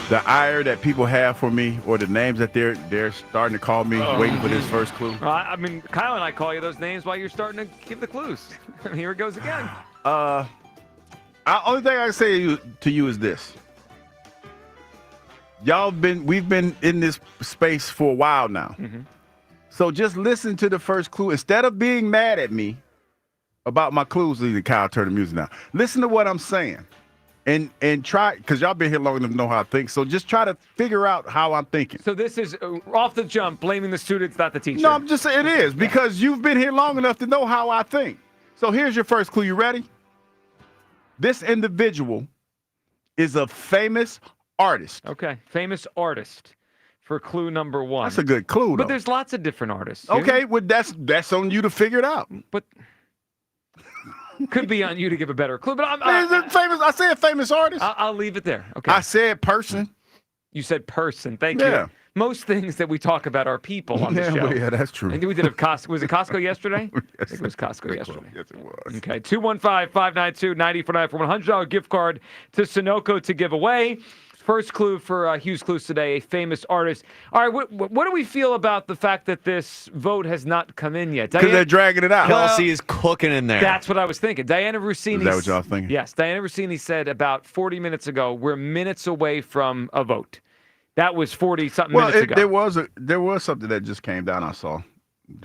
[SPEAKER 1] the ire that people have for me, or the names that they're starting to call me, waiting for this first clue.
[SPEAKER 2] I mean, Kyle and I call you those names while you're starting to give the clues. Here it goes again.
[SPEAKER 1] Only thing I can say to you is this. We've been in this space for a while now.
[SPEAKER 2] Mm-hmm.
[SPEAKER 1] So just listen to the first clue. Instead of being mad at me about my clues, Kyle, turn the music down. Listen to what I'm saying. And try, because y'all been here long enough to know how I think, so just try to figure out how I'm thinking.
[SPEAKER 2] So this is off the jump, blaming the students, not the teacher.
[SPEAKER 1] No, I'm just saying it is, because you've been here long enough to know how I think. So here's your first clue. You ready? This individual is a famous artist.
[SPEAKER 2] Okay, famous artist for clue number one.
[SPEAKER 1] That's a good clue, though.
[SPEAKER 2] But there's lots of different artists.
[SPEAKER 1] Okay, well, that's on you to figure it out.
[SPEAKER 2] But could be on you to give a better clue. But
[SPEAKER 1] famous. I said famous artist.
[SPEAKER 2] I'll leave it there. Okay.
[SPEAKER 1] I said person.
[SPEAKER 2] You said person. Thank you. Most things that we talk about are people on the show.
[SPEAKER 1] Well, yeah, that's true.
[SPEAKER 2] I think we did a Costco. Was it Costco yesterday?
[SPEAKER 1] Yes,
[SPEAKER 2] I think it was Costco yesterday.
[SPEAKER 1] Yes, it was.
[SPEAKER 2] Okay. 215-592-9494 for $100 gift card to Sunoco to give away. First clue for Hughes Clues today, a famous artist. All right, what do we feel about the fact that this vote has not come in yet?
[SPEAKER 1] Because they're dragging it out.
[SPEAKER 3] Kelsey is cooking in there.
[SPEAKER 2] That's what I was thinking. Diana Rossini.
[SPEAKER 1] Is that what y'all thinking?
[SPEAKER 2] Yes. Diana Rossini said about 40 minutes ago, we're minutes away from a vote. That was 40-something minutes ago.
[SPEAKER 1] There was something that just came down, I saw,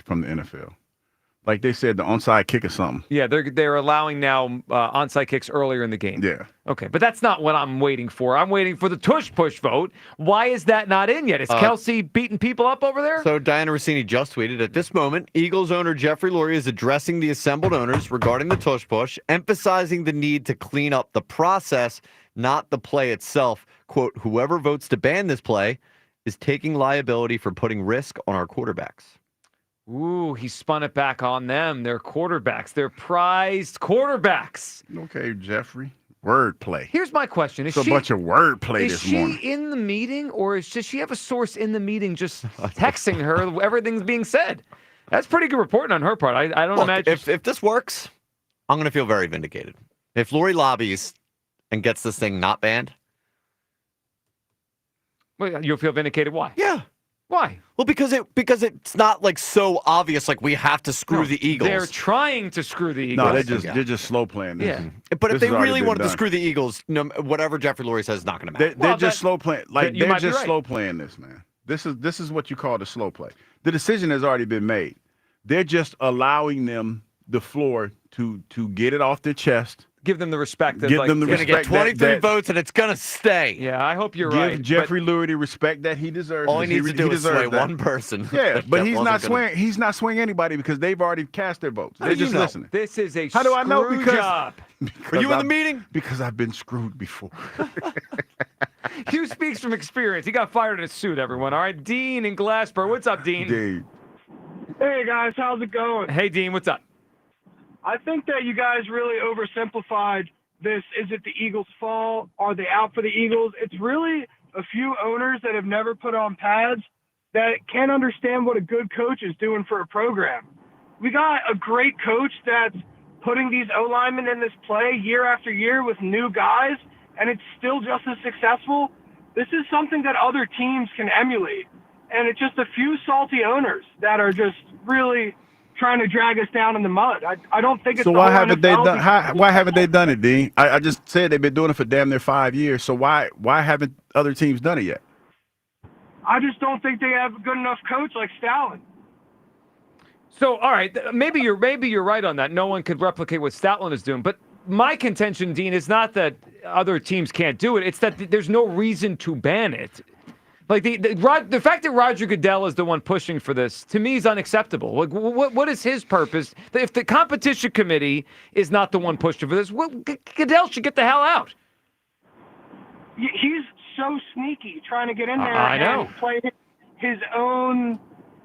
[SPEAKER 1] from the NFL. Like they said, the onside kick or something.
[SPEAKER 2] Yeah, they're allowing now onside kicks earlier in the game.
[SPEAKER 1] Yeah.
[SPEAKER 2] Okay, but that's not what I'm waiting for. I'm waiting for the tush push vote. Why is that not in yet? Is Kelsey beating people up over there?
[SPEAKER 3] So Diana Rossini just tweeted, at this moment, Eagles owner Jeffrey Lurie is addressing the assembled owners regarding the tush push, emphasizing the need to clean up the process, not the play itself. Quote, whoever votes to ban this play is taking liability for putting risk on our quarterbacks.
[SPEAKER 2] Ooh, he spun it back on them. They're quarterbacks. They're prized quarterbacks.
[SPEAKER 1] Okay, Jeffrey. Wordplay.
[SPEAKER 2] Here's my question.
[SPEAKER 1] It's a bunch of wordplay this morning.
[SPEAKER 2] Is she in the meeting, or does she have a source in the meeting just texting her everything's being said? That's pretty good reporting on her part. I don't imagine.
[SPEAKER 3] If this works, I'm going to feel very vindicated. If Lurie lobbies and gets this thing not banned.
[SPEAKER 2] Well, you'll feel vindicated. Why?
[SPEAKER 3] Yeah.
[SPEAKER 2] Why?
[SPEAKER 3] Well, because it's not like so obvious. Like we have to screw the Eagles.
[SPEAKER 2] They're trying to screw the Eagles.
[SPEAKER 1] No, they're just slow playing this.
[SPEAKER 2] Yeah.
[SPEAKER 3] But
[SPEAKER 1] This
[SPEAKER 3] if they
[SPEAKER 1] has already
[SPEAKER 3] really
[SPEAKER 1] been
[SPEAKER 3] wanted to
[SPEAKER 1] done.
[SPEAKER 3] screw the Eagles, whatever Jeffrey Lurie says is not going to matter.
[SPEAKER 1] They're just slow playing. Like
[SPEAKER 2] you
[SPEAKER 1] they're
[SPEAKER 2] might be
[SPEAKER 1] just
[SPEAKER 2] right.
[SPEAKER 1] slow playing this, man. This is what you call the slow play. The decision has already been made. They're just allowing them the floor to get it off their chest
[SPEAKER 2] Give them the respect. That,
[SPEAKER 1] Give
[SPEAKER 2] like,
[SPEAKER 1] them the
[SPEAKER 3] He's going to
[SPEAKER 1] respect.
[SPEAKER 3] get 23
[SPEAKER 1] that
[SPEAKER 3] votes, and it's going to stay.
[SPEAKER 2] Yeah, I hope you're
[SPEAKER 1] Give
[SPEAKER 2] right.
[SPEAKER 1] Jeffrey Lurie the respect that he deserves.
[SPEAKER 3] All he needs to do is sway
[SPEAKER 1] deserves that.
[SPEAKER 3] one person.
[SPEAKER 1] Yeah, but
[SPEAKER 3] That
[SPEAKER 1] he's
[SPEAKER 3] wasn't
[SPEAKER 1] not
[SPEAKER 3] gonna-
[SPEAKER 1] swaying. He's not swaying anybody because they've already cast their votes.
[SPEAKER 3] How
[SPEAKER 1] They're
[SPEAKER 3] do you
[SPEAKER 1] just
[SPEAKER 3] know?
[SPEAKER 1] listening.
[SPEAKER 2] This is a
[SPEAKER 1] How do I know?
[SPEAKER 2] screw
[SPEAKER 1] Because
[SPEAKER 2] job.
[SPEAKER 3] Were you in the
[SPEAKER 1] I've-
[SPEAKER 3] meeting?
[SPEAKER 1] Because I've been screwed before.
[SPEAKER 2] Hugh speaks from experience. He got fired in a suit, everyone. All right, Dean in Glassboro. What's up, Dean?
[SPEAKER 1] Dude.
[SPEAKER 10] Hey guys, how's it going?
[SPEAKER 2] Hey, Dean, what's up?
[SPEAKER 10] I think that you guys really oversimplified this. Is it the Eagles' fault? Are they out for the Eagles? It's really a few owners that have never put on pads that can't understand what a good coach is doing for a program. We got a great coach that's putting these O-linemen in this play year after year with new guys, and it's still just as successful. This is something that other teams can emulate, and it's just a few salty owners that are just really trying to drag us down in the mud. I don't think it's
[SPEAKER 1] So
[SPEAKER 10] the
[SPEAKER 1] why
[SPEAKER 10] whole
[SPEAKER 1] haven't they
[SPEAKER 10] NFL
[SPEAKER 1] done? Why haven't they done it, Dean? I just said they've been doing it for damn near 5 years. So why haven't other teams done it yet?
[SPEAKER 10] I just don't think they have a good enough coach like Stalin.
[SPEAKER 2] So, all right, maybe you're right on that. No one could replicate what Stoutland is doing. But my contention, Dean, is not that other teams can't do it. It's that there's no reason to ban it. Like the fact that Roger Goodell is the one pushing for this, to me, is unacceptable. Like, what is his purpose? If the competition committee is not the one pushing for this, Goodell should get the hell out.
[SPEAKER 10] He's so sneaky trying to get in there
[SPEAKER 2] I know.
[SPEAKER 10] and play his own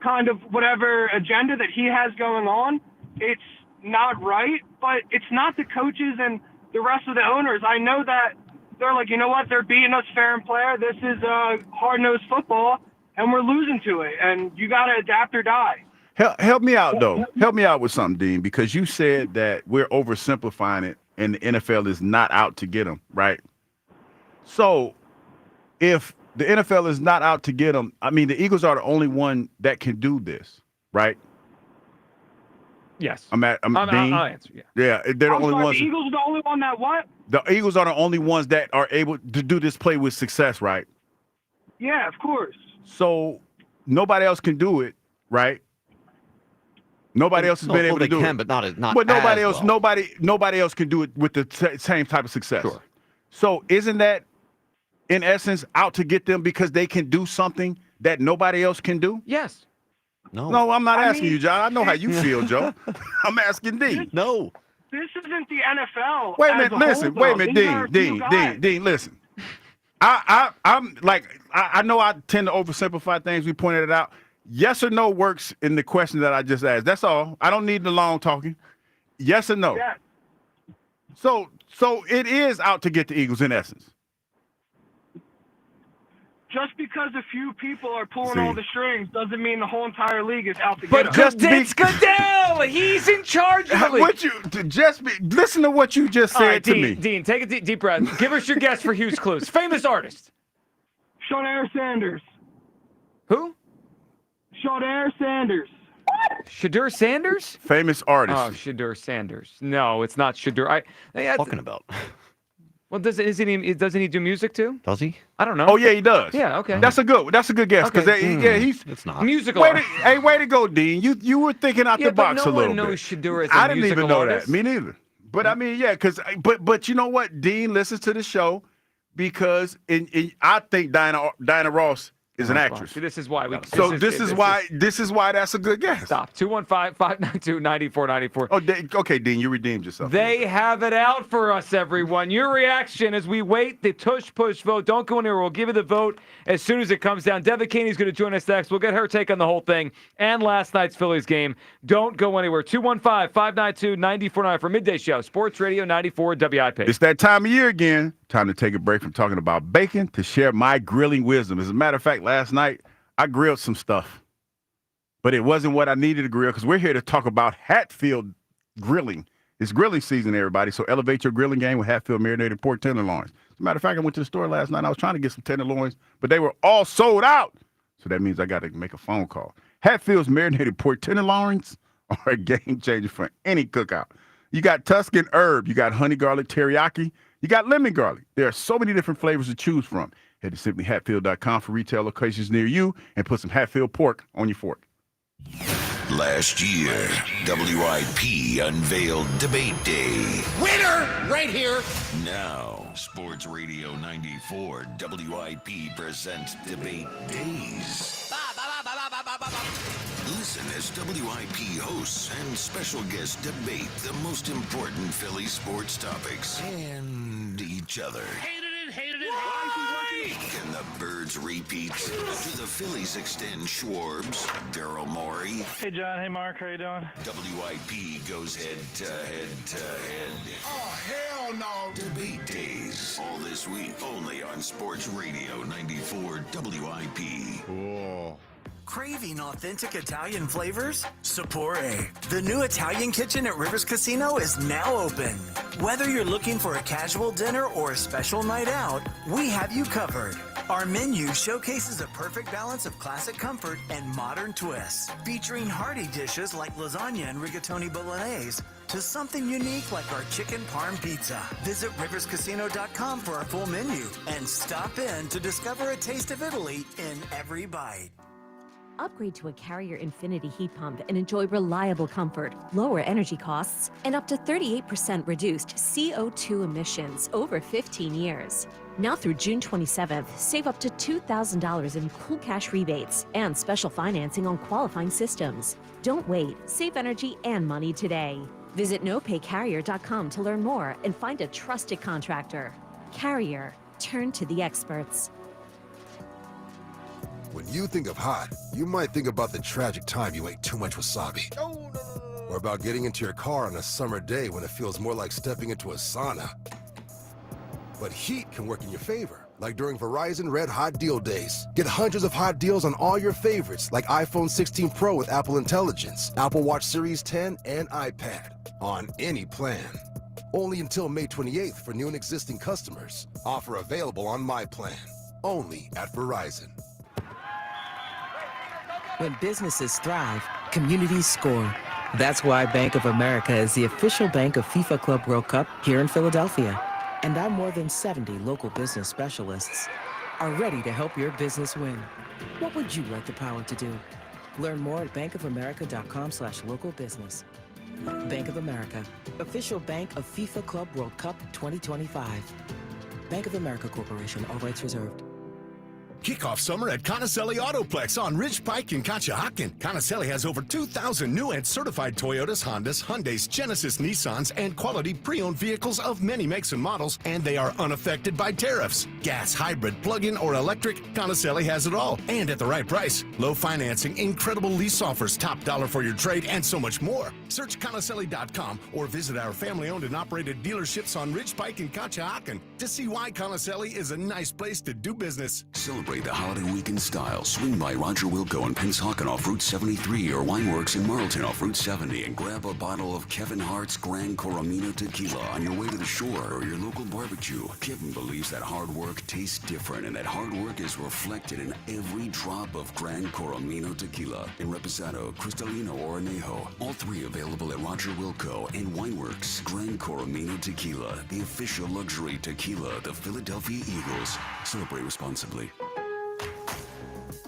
[SPEAKER 10] kind of whatever agenda that he has going on. It's not right, but it's not the coaches and the rest of the owners. I know that they're like, you know what? They're beating us fair and fair. This is hard-nosed football, and we're losing to it, and you got to adapt or die.
[SPEAKER 1] Help me out, though. Help me out with something, Dean, because you said that we're oversimplifying it and the NFL is not out to get them, right? So if the NFL is not out to get them, I mean, the Eagles are the only one that can do this, right?
[SPEAKER 2] Yes.
[SPEAKER 1] Dean.
[SPEAKER 2] I'll answer, yeah.
[SPEAKER 1] Yeah, they're the
[SPEAKER 10] I'm
[SPEAKER 1] only
[SPEAKER 10] sorry,
[SPEAKER 1] ones.
[SPEAKER 10] the Eagles are the only one that what?
[SPEAKER 1] The Eagles are the only ones that are able to do this play with success, right?
[SPEAKER 10] Yeah, of course.
[SPEAKER 1] So nobody else can do it, right? Nobody else has been able to do
[SPEAKER 3] they can,
[SPEAKER 1] it.
[SPEAKER 3] but not
[SPEAKER 1] But nobody
[SPEAKER 3] as
[SPEAKER 1] else,
[SPEAKER 3] well.
[SPEAKER 1] nobody else can do it with the same type of success.
[SPEAKER 3] Sure.
[SPEAKER 1] So isn't that, in essence, out to get them because they can do something that nobody else can do?
[SPEAKER 2] Yes.
[SPEAKER 1] No, I'm not asking you, John. I know how you feel, Joe. I'm asking Dean.
[SPEAKER 3] No.
[SPEAKER 10] This isn't the NFL.
[SPEAKER 1] Wait a
[SPEAKER 10] as
[SPEAKER 1] minute,
[SPEAKER 10] whole,
[SPEAKER 1] listen.
[SPEAKER 10] though.
[SPEAKER 1] Wait a minute,
[SPEAKER 10] These are a few guys.
[SPEAKER 1] Dean, listen. I'm like, I know I tend to oversimplify things. We pointed it out. Yes or no works in the question that I just asked. That's all. I don't need the long talking. Yes or no.
[SPEAKER 10] Yeah.
[SPEAKER 1] So it is out to get the Eagles in essence.
[SPEAKER 10] Just because a few people are pulling
[SPEAKER 1] See.
[SPEAKER 10] all the strings doesn't mean the whole entire league is out to
[SPEAKER 2] But
[SPEAKER 10] get them.
[SPEAKER 2] it's Goodell. He's in charge of the league.
[SPEAKER 1] Listen to what you just
[SPEAKER 2] All
[SPEAKER 1] said
[SPEAKER 2] right,
[SPEAKER 1] to
[SPEAKER 2] Dean,
[SPEAKER 1] me.
[SPEAKER 2] Dean, take a deep breath. Give us your guess for Hughes Clues. Famous artist.
[SPEAKER 10] Shadur Sanders.
[SPEAKER 2] Who?
[SPEAKER 10] Shadur Sanders.
[SPEAKER 2] Shadur Sanders?
[SPEAKER 1] Famous artist.
[SPEAKER 2] Oh, Shadur Sanders. No, it's not Shadur.
[SPEAKER 3] Talking about.
[SPEAKER 2] Well, doesn't he do music too?
[SPEAKER 3] Does he?
[SPEAKER 2] I don't know.
[SPEAKER 1] Oh yeah, he does.
[SPEAKER 2] Yeah, okay.
[SPEAKER 1] That's a good guess because he's
[SPEAKER 3] It's not.
[SPEAKER 2] musical.
[SPEAKER 1] way to go, Dean. You were thinking out
[SPEAKER 2] Yeah,
[SPEAKER 1] the box
[SPEAKER 2] but no
[SPEAKER 1] a little
[SPEAKER 2] one knows
[SPEAKER 1] bit.
[SPEAKER 2] Shadur as a
[SPEAKER 1] I didn't even
[SPEAKER 2] musical
[SPEAKER 1] know
[SPEAKER 2] artist.
[SPEAKER 1] that. Me neither. But I mean, yeah, but you know what? Dean listens to the show because I think Diana Ross is an actress.
[SPEAKER 2] See, this is why we.
[SPEAKER 1] So this is why that's a good guess.
[SPEAKER 2] Stop. 215-592-9494.
[SPEAKER 1] Oh, okay, Dean, you redeemed yourself.
[SPEAKER 2] They have it out for us, everyone. Your reaction as we wait the tush push vote. Don't go anywhere. We'll give you the vote as soon as it comes down. Devin Caney's going to join us next. We'll get her take on the whole thing and last night's Phillies game. Don't go anywhere. 215-592-9494 for Midday Show. Sports Radio 94 WIP.
[SPEAKER 1] It's that time of year again. Time to take a break from talking about bacon to share my grilling wisdom. As a matter of fact, last night I grilled some stuff, but it wasn't what I needed to grill because we're here to talk about Hatfield grilling. It's grilling season, everybody, so elevate your grilling game with Hatfield marinated pork tenderloins. As a matter of fact, I went to the store last night. I was trying to get some tenderloins, but they were all sold out. So that means I got to make a phone call. Hatfield's marinated pork tenderloins are a game changer for any cookout. You got Tuscan herb, you got honey garlic teriyaki, you got lemon garlic. There are so many different flavors to choose from. Head to simplyhatfield.com for retail locations near you and put some Hatfield pork on your fork.
[SPEAKER 5] Last year, WIP unveiled Debate Day.
[SPEAKER 9] Winner right here.
[SPEAKER 5] Now, Sports Radio 94 WIP presents Debate Days. Listen as WIP hosts and special guests debate the most important Philly sports topics and each other.
[SPEAKER 9] Hated it.
[SPEAKER 5] Can the Birds repeat? Do the Phillies extend Schwarbs, Daryl Morey?
[SPEAKER 10] Hey, John. Hey, Mark. How you doing?
[SPEAKER 5] WIP goes head to head.
[SPEAKER 31] Oh, hell no.
[SPEAKER 5] Debate Days. All this week, only on Sports Radio 94 WIP.
[SPEAKER 31] Cool.
[SPEAKER 11] Craving authentic Italian flavors? Sapore, the new Italian kitchen at Rivers Casino, is now open. Whether you're looking for a casual dinner or a special night out, we have you covered. Our menu showcases a perfect balance of classic comfort and modern twists, featuring hearty dishes like lasagna and rigatoni bolognese to something unique like our chicken parm pizza. Visit riverscasino.com for our full menu and stop in to discover a taste of Italy in every bite.
[SPEAKER 13] Upgrade to a Carrier Infinity heat pump and enjoy reliable comfort, lower energy costs, and up to 38% reduced CO2 emissions over 15 years. Now through June 27th, save up to $2,000 in cool cash rebates and special financing on qualifying systems. Don't wait. Save energy and money today. Visit nopaycarrier.com to learn more and find a trusted contractor. Carrier. Turn to the experts.
[SPEAKER 14] When you think of hot, you might think about the tragic time you ate too much wasabi. Or about getting into your car on a summer day when it feels more like stepping into a sauna. But heat can work in your favor, like during Verizon Red Hot Deal days. Get hundreds of hot deals on all your favorites, like iPhone 16 Pro with Apple Intelligence, Apple Watch Series 10, and iPad, on any plan. Only until May 28th for new and existing customers. Offer available on My Plan. Only at Verizon.
[SPEAKER 15] When businesses thrive, communities score. That's why Bank of America is the official bank of FIFA Club World Cup here in Philadelphia. And our more than 70 local business specialists are ready to help your business win. What would you like the power to do? Learn more at bankofamerica.com/local business. Bank of America, official bank of FIFA Club World Cup 2025. Bank of America Corporation, all rights reserved.
[SPEAKER 16] Kick off summer at Conacelli Autoplex on Ridge Pike in Conshohocken. Conacelli has over 2,000 new and certified Toyotas, Hondas, Hyundais, Genesis, Nissans, and quality pre-owned vehicles of many makes and models, and they are unaffected by tariffs. Gas, hybrid, plug-in, or electric, Conacelli has it all, and at the right price. Low financing, incredible lease offers, top dollar for your trade, and so much more. Search Conacelli.com or visit our family-owned and operated dealerships on Ridge Pike in Conshohocken to see why Conacelli is a nice place to do business.
[SPEAKER 5] Celebrate the holiday week in style. Swing by Roger Wilco and Pennsauken off Route 73 or Wineworks in Marlton off Route 70 and grab a bottle of Kevin Hart's Gran Coromino Tequila on your way to the shore or your local barbecue. Kevin believes that hard work tastes different and that hard work is reflected in every drop of Gran Coromino Tequila in Reposado, Cristalino, or Anejo. All three available at Roger Wilco and Wineworks. Gran Coromino Tequila, the official luxury tequila of the Philadelphia Eagles. Celebrate responsibly.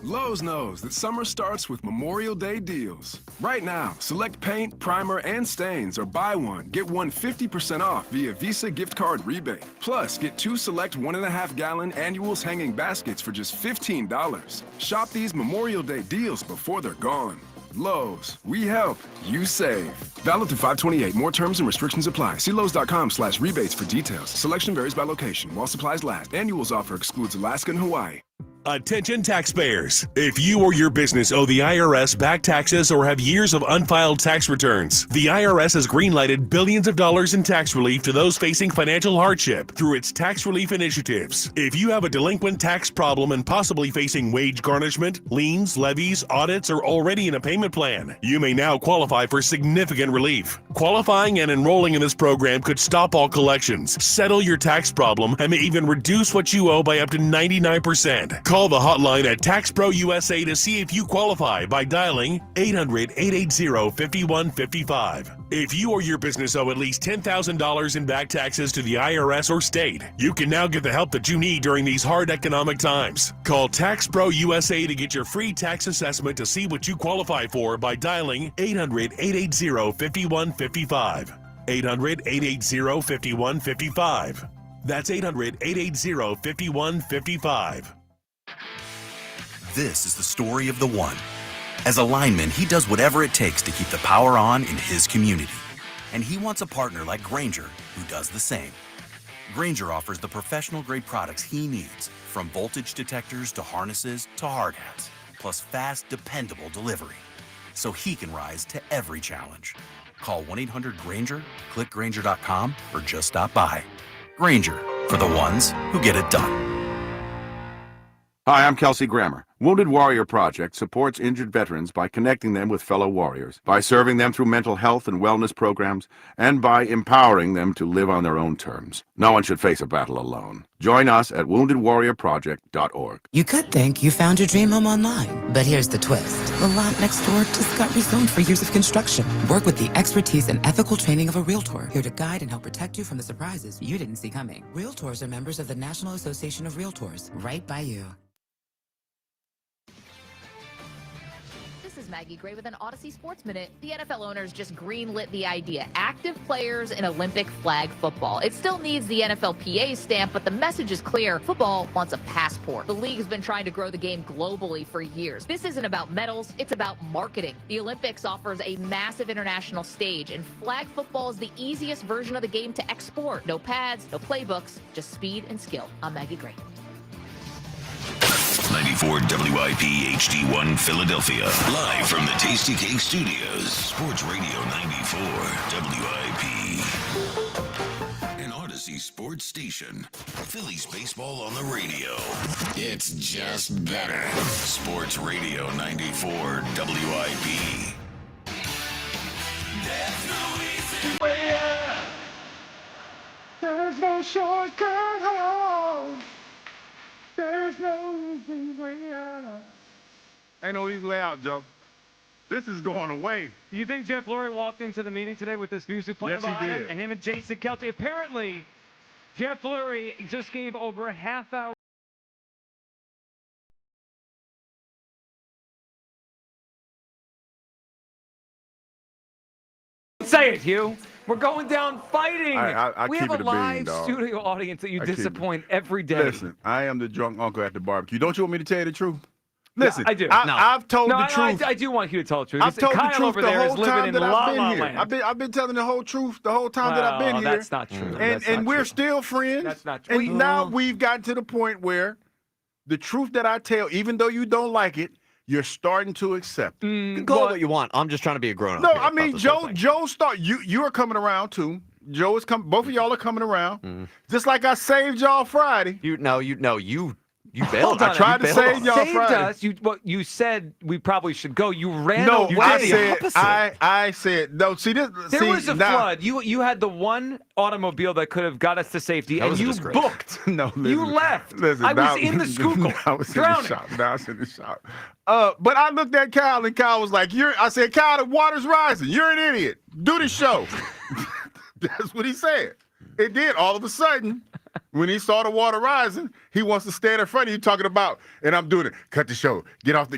[SPEAKER 17] Lowe's knows that summer starts with Memorial Day deals. Right now, select paint, primer, and stains or buy one, get one 50% off via Visa gift card rebate. Plus, get two select 1.5-gallon annuals hanging baskets for just $15. Shop these Memorial Day deals before they're gone. Lowe's, we help, you save. Valid through 5/28. More terms and restrictions apply. See Lowe's.com/rebates for details. Selection varies by location. While supplies last. Annuals offer excludes Alaska and Hawaii.
[SPEAKER 18] Attention taxpayers. If you or your business owe the IRS back taxes or have years of unfiled tax returns, the IRS has greenlighted billions of dollars in tax relief to those facing financial hardship through its tax relief initiatives. If you have a delinquent tax problem and possibly facing wage garnishment, liens, levies, audits, or already in a payment plan, you may now qualify for significant relief. Qualifying and enrolling in this program could stop all collections, settle your tax problem, and may even reduce what you owe by up to 99%. Call the hotline at Tax Pro USA to see if you qualify by dialing 800-880-5155. If you or your business owe at least $10,000 in back taxes to the IRS or state, you can now get the help that you need during these hard economic times. Call Tax Pro USA to get your free tax assessment to see what you qualify for by dialing 800-880-5155. 800-880-5155. That's 800-880-5155.
[SPEAKER 12] This is the story of the one. As a lineman, he does whatever it takes to keep the power on in his community. And he wants a partner like Grainger who does the same. Grainger offers the professional-grade products he needs, from voltage detectors to harnesses to hard hats, plus fast, dependable delivery, so he can rise to every challenge. Call 1-800-GRAINGER, click Grainger.com, or just stop by. Grainger, for the ones who get it done.
[SPEAKER 19] Hi, I'm Kelsey Grammer. Wounded Warrior Project supports injured veterans by connecting them with fellow warriors, by serving them through mental health and wellness programs, and by empowering them to live on their own terms. No one should face a battle alone. Join us at woundedwarriorproject.org.
[SPEAKER 15] You could think you found your dream home online, but here's the twist. The lot next door just got rezoned for years of construction. Work with the expertise and ethical training of a Realtor, here to guide and help protect you from the surprises you didn't see coming. Realtors are members of the National Association of Realtors, right by you.
[SPEAKER 20] This is Maggie Gray with an Odyssey Sports Minute. The NFL owners just greenlit the idea. Active players in Olympic flag football. It still needs the NFLPA stamp, but the message is clear. Football wants a passport. The league has been trying to grow the game globally for years. This isn't about medals, it's about marketing. The Olympics offers a massive international stage, and flag football is the easiest version of the game to export. No pads, no playbooks, just speed and skill. I'm Maggie Gray.
[SPEAKER 5] 94 WIP HD1 Philadelphia. Live from the Tasty Cake Studios. Sports Radio 94 WIP. An Odyssey sports station. Phillies baseball on the radio. It's just better. Sports Radio 94 WIP. There's no easy way out.
[SPEAKER 10] There's no shortcut home. There's no easy way out.
[SPEAKER 1] Ain't no easy way out, Joe. This is going away.
[SPEAKER 2] Do you think Jeff Lurie walked into the meeting today with this music playing
[SPEAKER 1] Yes, he
[SPEAKER 2] behind him?
[SPEAKER 1] did.
[SPEAKER 2] And him and Jason Kelce. Apparently, Jeff Lurie just gave over a half hour. Say it, Hugh. We're going down fighting.
[SPEAKER 1] I
[SPEAKER 2] we
[SPEAKER 1] keep
[SPEAKER 2] have
[SPEAKER 1] it
[SPEAKER 2] a
[SPEAKER 1] a bean,
[SPEAKER 2] live
[SPEAKER 1] dog.
[SPEAKER 2] studio audience that you
[SPEAKER 1] I keep it.
[SPEAKER 2] disappoint every day.
[SPEAKER 1] Listen, I am the drunk uncle at the barbecue. Don't you want me to tell you the truth? Listen,
[SPEAKER 2] I do.
[SPEAKER 1] I've told the truth.
[SPEAKER 2] I do want you to tell the truth.
[SPEAKER 1] I've told
[SPEAKER 2] Kyle
[SPEAKER 1] the truth
[SPEAKER 2] over
[SPEAKER 1] the
[SPEAKER 2] there is
[SPEAKER 1] whole
[SPEAKER 2] living
[SPEAKER 1] time
[SPEAKER 2] in
[SPEAKER 1] that
[SPEAKER 2] La
[SPEAKER 1] I've been
[SPEAKER 2] La
[SPEAKER 1] here.
[SPEAKER 2] Land.
[SPEAKER 1] I've been telling the whole truth the whole time that I've been here.
[SPEAKER 2] That's not true.
[SPEAKER 1] And we're still friends.
[SPEAKER 2] That's not true.
[SPEAKER 1] And now we've gotten to the point where the truth that I tell, even though you don't like it, you're starting to accept.
[SPEAKER 3] You can call it what you want. I'm just trying to be a grown-up.
[SPEAKER 1] No,
[SPEAKER 3] here
[SPEAKER 1] I
[SPEAKER 3] about
[SPEAKER 1] mean
[SPEAKER 3] this whole thing.
[SPEAKER 1] Joe you are coming around too. Joe is coming. Both of y'all are coming around. Just like I saved y'all Friday.
[SPEAKER 3] You bailed.
[SPEAKER 1] I tried to save y'all
[SPEAKER 2] Saved
[SPEAKER 1] Friday.
[SPEAKER 2] us. You said we probably should go. You ran
[SPEAKER 1] No,
[SPEAKER 2] away.
[SPEAKER 1] I said no. See this.
[SPEAKER 2] There was a flood. You had the one automobile that could have got us to safety, and you booked.
[SPEAKER 1] No, listen,
[SPEAKER 2] you left.
[SPEAKER 1] Listen,
[SPEAKER 2] I
[SPEAKER 1] now-
[SPEAKER 2] was in the Schuylkill,
[SPEAKER 1] I was
[SPEAKER 2] drowning.
[SPEAKER 1] in the shop. Now I was in the shop. But I looked at Kyle, and Kyle was like, I said, Kyle, the water's rising. You're an idiot. Do the show. That's what he said. It did. All of a sudden, when he saw the water rising, he wants to stand in front of you talking about, and I'm doing it. Cut the show. Get off the.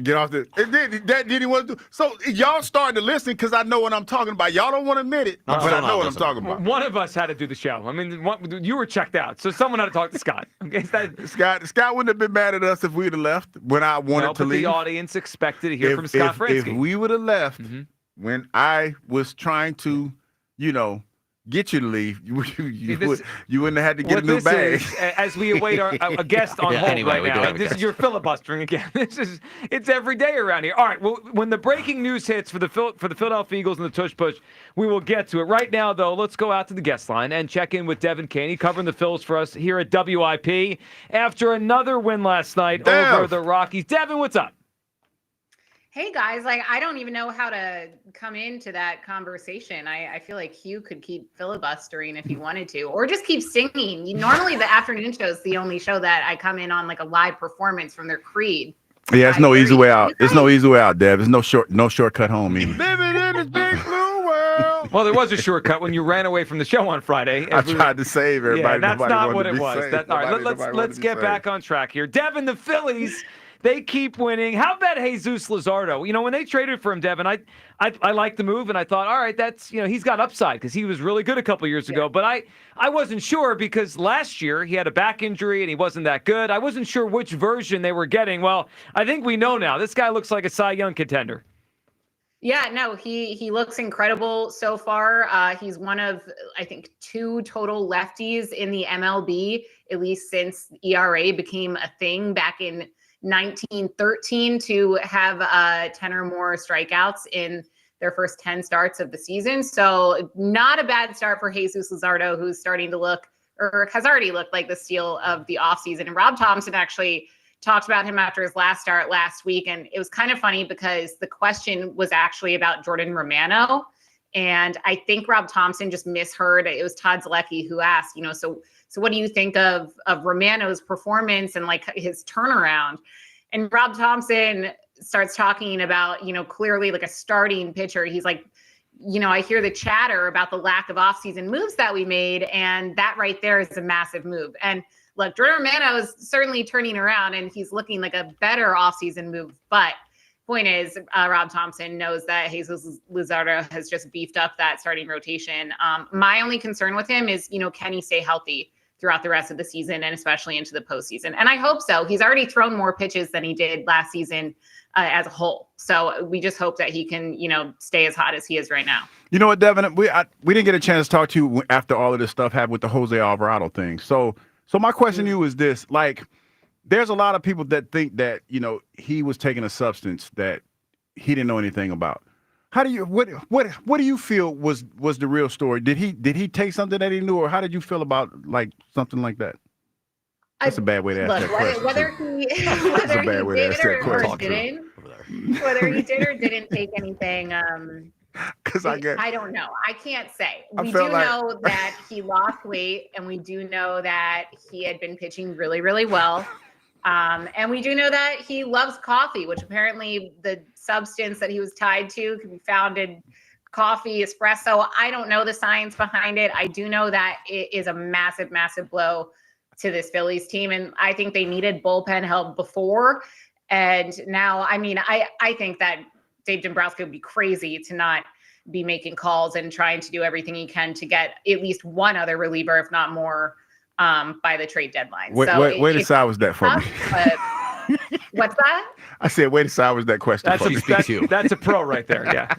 [SPEAKER 1] And then that did he want to do. So y'all starting to listen because I know what I'm talking about. Y'all don't want to admit it, but I know what I'm talking about.
[SPEAKER 2] One of us had to do the show. I mean, you were checked out, so someone had to talk to Scott. Okay,
[SPEAKER 1] Scott wouldn't have been mad at us if we'd have left when I wanted to leave.
[SPEAKER 2] The audience expected to hear from Scott Fransky.
[SPEAKER 1] If we would have left when I was trying to, get you to leave, you wouldn't have had to get a new bag.
[SPEAKER 2] As we await a guest on hold
[SPEAKER 3] anyway, we
[SPEAKER 2] right
[SPEAKER 3] do
[SPEAKER 2] now.
[SPEAKER 3] have a
[SPEAKER 2] This is
[SPEAKER 3] guest.
[SPEAKER 2] your filibustering again. It's every day around here. All right. Well, when the breaking news hits for the Philadelphia Eagles and the Tush Push, we will get to it. Right now, though, let's go out to the guest line and check in with Devin Caney, covering the Phils for us here at WIP after another win last night over the Rockies. Devin, what's up?
[SPEAKER 21] Hey guys, I don't even know how to come into that conversation. I feel like Hugh could keep filibustering if he wanted to, or just keep singing. Normally the afternoon show is the only show that I come in on like a live performance from their creed.
[SPEAKER 1] Yeah, it's no easy way out. It's no easy way out, Dev. There's no shortcut home either.
[SPEAKER 2] Living in this big blue world. Well, there was a shortcut when you ran away from the show on Friday.
[SPEAKER 1] I tried to save everybody.
[SPEAKER 2] Yeah, that's
[SPEAKER 1] Nobody
[SPEAKER 2] not
[SPEAKER 1] wanted
[SPEAKER 2] what
[SPEAKER 1] to
[SPEAKER 2] it
[SPEAKER 1] be
[SPEAKER 2] was.
[SPEAKER 1] saved.
[SPEAKER 2] All right,
[SPEAKER 1] Nobody wanted
[SPEAKER 2] let's
[SPEAKER 1] to
[SPEAKER 2] get
[SPEAKER 1] be
[SPEAKER 2] back on track here. Devin, the Phillies. They keep winning. How about Jesus Luzardo? When they traded for him, Devin, I liked the move, and I thought, all right, that's he's got upside because he was really good a couple years ago. But I wasn't sure because last year he had a back injury and he wasn't that good. I wasn't sure which version they were getting. Well, I think we know now. This guy looks like a Cy Young contender.
[SPEAKER 21] Yeah, no, he looks incredible so far. He's one of, I think, 2 total lefties in the MLB, at least since ERA became a thing back in 1913 to have 10 or more strikeouts in their first 10 starts of the season. So not a bad start for Jesus Luzardo, who's starting to look, or has already looked like the steal of the offseason. And Rob Thompson actually talked about him after his last start last week. And it was kind of funny because the question was actually about Jordan Romano. And I think Rob Thompson just misheard. It was Todd Zalecky who asked, so what do you think of Romano's performance and like his turnaround? And Rob Thompson starts talking about, clearly like a starting pitcher. He's like, I hear the chatter about the lack of offseason moves that we made. And that right there is a massive move. And look, Jordan Romano is certainly turning around and he's looking like a better offseason move. But point is, Rob Thompson knows that Jesus Luzardo has just beefed up that starting rotation. My only concern with him is, can he stay healthy throughout the rest of the season and especially into the postseason? And I hope so. He's already thrown more pitches than he did last season as a whole. So we just hope that he can, stay as hot as he is right now.
[SPEAKER 1] You know what, Devin? We didn't get a chance to talk to you after all of this stuff happened with the Jose Alvarado thing. So my question to you is this, like, there's a lot of people that think that, he was taking a substance that he didn't know anything about. How do you, what do you feel was the real story? Did he take something that he knew, or how did you feel about like something like that? That's a bad way to ask that question.
[SPEAKER 21] Whether he did or didn't take anything, I don't know. I can't say. We do know that he lost weight, and we do know that he had been pitching really, really well. And we do know that he loves coffee, which apparently the substance that he was tied to can be found in coffee, espresso. I don't know the science behind it. I do know that it is a massive, massive blow to this Phillies team. And I think they needed bullpen help before. And now, I think that Dave Dombrowski would be crazy to not be making calls and trying to do everything he can to get at least one other reliever, if not more, by the trade deadline.
[SPEAKER 1] Wait to salvage that for me.
[SPEAKER 21] What's that?
[SPEAKER 1] I said, way to salvage that question for me.
[SPEAKER 2] That's a pro right there, yeah.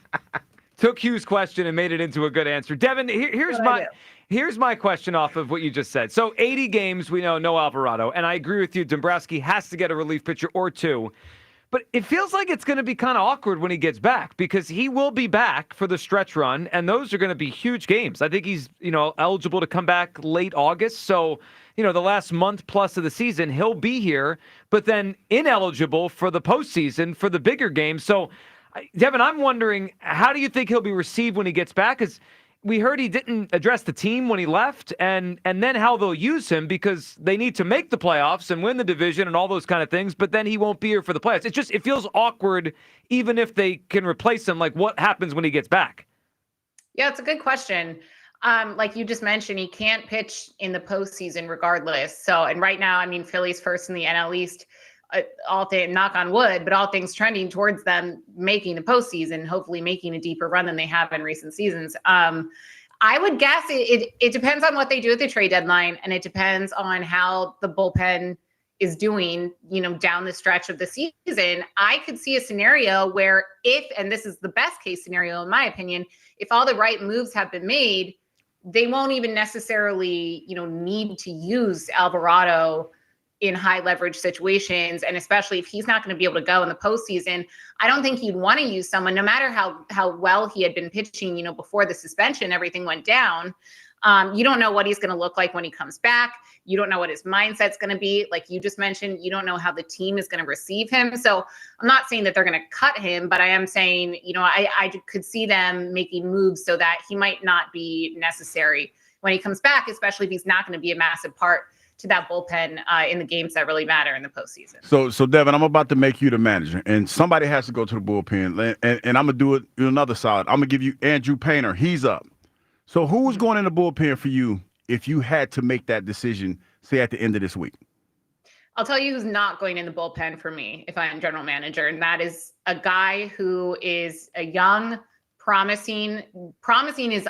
[SPEAKER 2] Took Hugh's question and made it into a good answer. Devin, here's my question off of what you just said. So 80 games, we know no Alvarado, and I agree with you. Dombrowski has to get a relief pitcher or two. But it feels like it's going to be kind of awkward when he gets back because he will be back for the stretch run, and those are going to be huge games. I think he's, eligible to come back late August. So, the last month plus of the season, he'll be here, but then ineligible for the postseason for the bigger games. So, Devin, I'm wondering, how do you think he'll be received when he gets back? Because we heard he didn't address the team when he left, and then how they'll use him because they need to make the playoffs and win the division and all those kind of things, but then he won't be here for the playoffs. It feels awkward even if they can replace him. Like, what happens when he gets bak?
[SPEAKER 21] Yeah, it's a good question. Like you just mentioned, he can't pitch in the postseason regardless. So, and right now, Philly's first in the NL East, all things, knock on wood, but all things trending towards them making the postseason, hopefully making a deeper run than they have in recent seasons. I would guess it depends on what they do at the trade deadline, and it depends on how the bullpen is doing, down the stretch of the season. I could see a scenario where and this is the best case scenario in my opinion, if all the right moves have been made, they won't even necessarily, need to use Alvarado in high leverage situations. And especially if he's not going to be able to go in the postseason, I don't think he'd want to use someone, no matter how well he had been pitching, before the suspension, everything went down. You don't know what he's going to look like when he comes back. You don't know what his mindset's going to be. Like you just mentioned, you don't know how the team is going to receive him. So I'm not saying that they're going to cut him, but I am saying, I could see them making moves so that he might not be necessary when he comes back, especially if he's not going to be a massive part to that bullpen in the games that really matter in the postseason.
[SPEAKER 1] So Devin, I'm about to make you the manager, and somebody has to go to the bullpen, and I'm gonna do it another solid. I'm gonna give you Andrew Painter. He's up. So who's going in the bullpen for you if you had to make that decision, say at the end of this week?
[SPEAKER 21] I'll tell you who's not going in the bullpen for me if I'm general manager, and that is a guy who is a young, promising is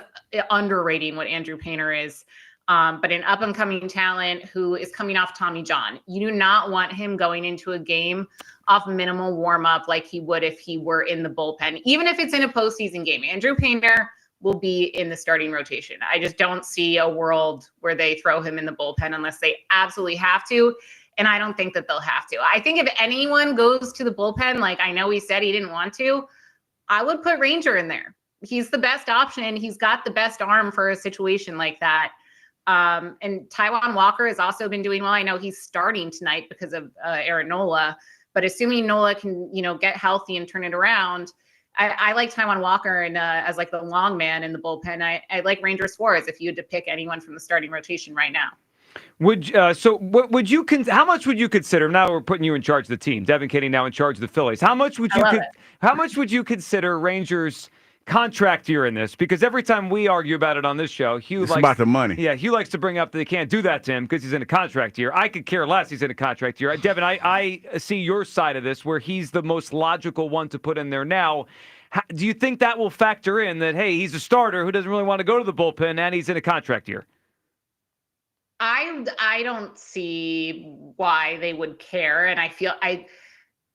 [SPEAKER 21] underrating what Andrew Painter is, but an up-and-coming talent who is coming off Tommy John. You do not want him going into a game off minimal warm-up like he would if he were in the bullpen, even if it's in a postseason game. Andrew Painter will be in the starting rotation. I just don't see a world where they throw him in the bullpen unless they absolutely have to. And I don't think that they'll have to. I think if anyone goes to the bullpen, like I know he said he didn't want to, I would put Grainger in there. He's the best option. He's got the best arm for a situation like that. And Taijuan Walker has also been doing well. I know he's starting tonight because of Aaron Nola, but assuming Nola can, get healthy and turn it around, I like Taijuan Walker and as like the long man in the bullpen. I like Ranger Suarez if you had to pick anyone from the starting rotation right now.
[SPEAKER 2] How much would you consider? Now we're putting you in charge of the team. Devin Kenny now in charge of the Phillies. How much would you consider Rangers' contract year in this? Because every time we argue about it on this show, Hugh likes
[SPEAKER 1] about the money.
[SPEAKER 2] Yeah, Hugh likes to bring up that they can't do that to him because he's in a contract year. I could care less. He's in a contract year. Devin, I see your side of this where he's the most logical one to put in there now. Do you think that will factor in that? Hey, he's a starter who doesn't really want to go to the bullpen and he's in a contract year.
[SPEAKER 21] I don't see why they would care. And I feel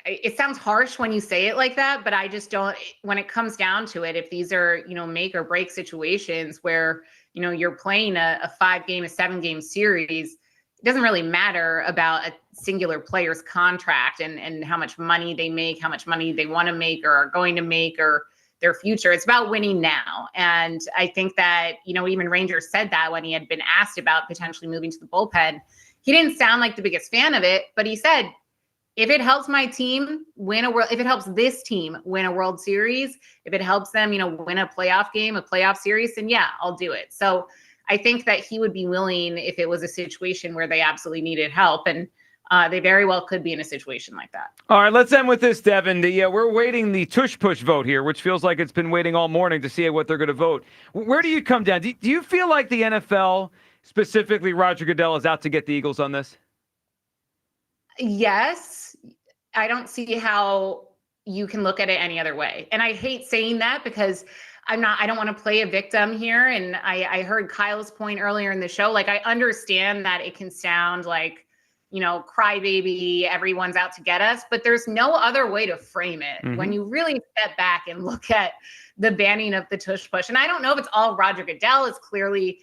[SPEAKER 21] it sounds harsh when you say it like that, but I just don't, when it comes down to it, if these are, make or break situations where, you're playing a 5-game, a 7-game series, it doesn't really matter about a singular player's contract and how much money they make, how much money they want to make or are going to make or their future. It's about winning now. And I think that, even Ranger said that when he had been asked about potentially moving to the bullpen. He didn't sound like the biggest fan of it, but he said, if it helps my team win if it helps this team win a World Series, if it helps them, win a playoff game, a playoff series, then yeah, I'll do it. So I think that he would be willing if it was a situation where they absolutely needed help. And they very well could be in a situation like that.
[SPEAKER 2] All right, let's end with this, Devin. We're waiting the tush-push vote here, which feels like it's been waiting all morning to see what they're going to vote. Where do you come down? Do you feel like the NFL, specifically Roger Goodell, is out to get the Eagles on this?
[SPEAKER 21] Yes. I don't see how you can look at it any other way. And I hate saying that because I don't want to play a victim here. And I heard Kyle's point earlier in the show. Like, I understand that it can sound like, crybaby, everyone's out to get us, but there's no other way to frame it when you really step back and look at the banning of the tush push. And I don't know if it's all Roger Goodell. It's clearly,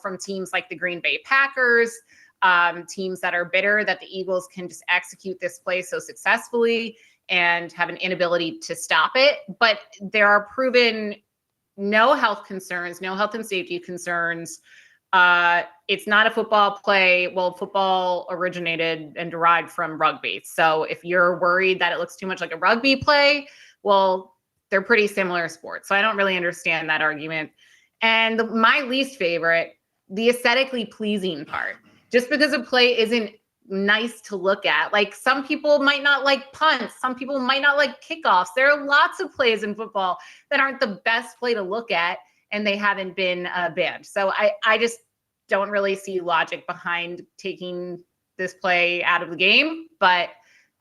[SPEAKER 21] from teams like the Green Bay Packers, teams that are bitter that the Eagles can just execute this play so successfully and have an inability to stop it. But there are proven no health concerns, no health and safety concerns. It's not a football play. Well, football originated and derived from rugby. So if you're worried that it looks too much like a rugby play, well, they're pretty similar sports. So I don't really understand that argument. And my least favorite, the aesthetically pleasing part. Just because a play isn't nice to look at, like some people might not like punts, some people might not like kickoffs. There are lots of plays in football that aren't the best play to look at, and they haven't been banned. So I just don't really see logic behind taking this play out of the game, but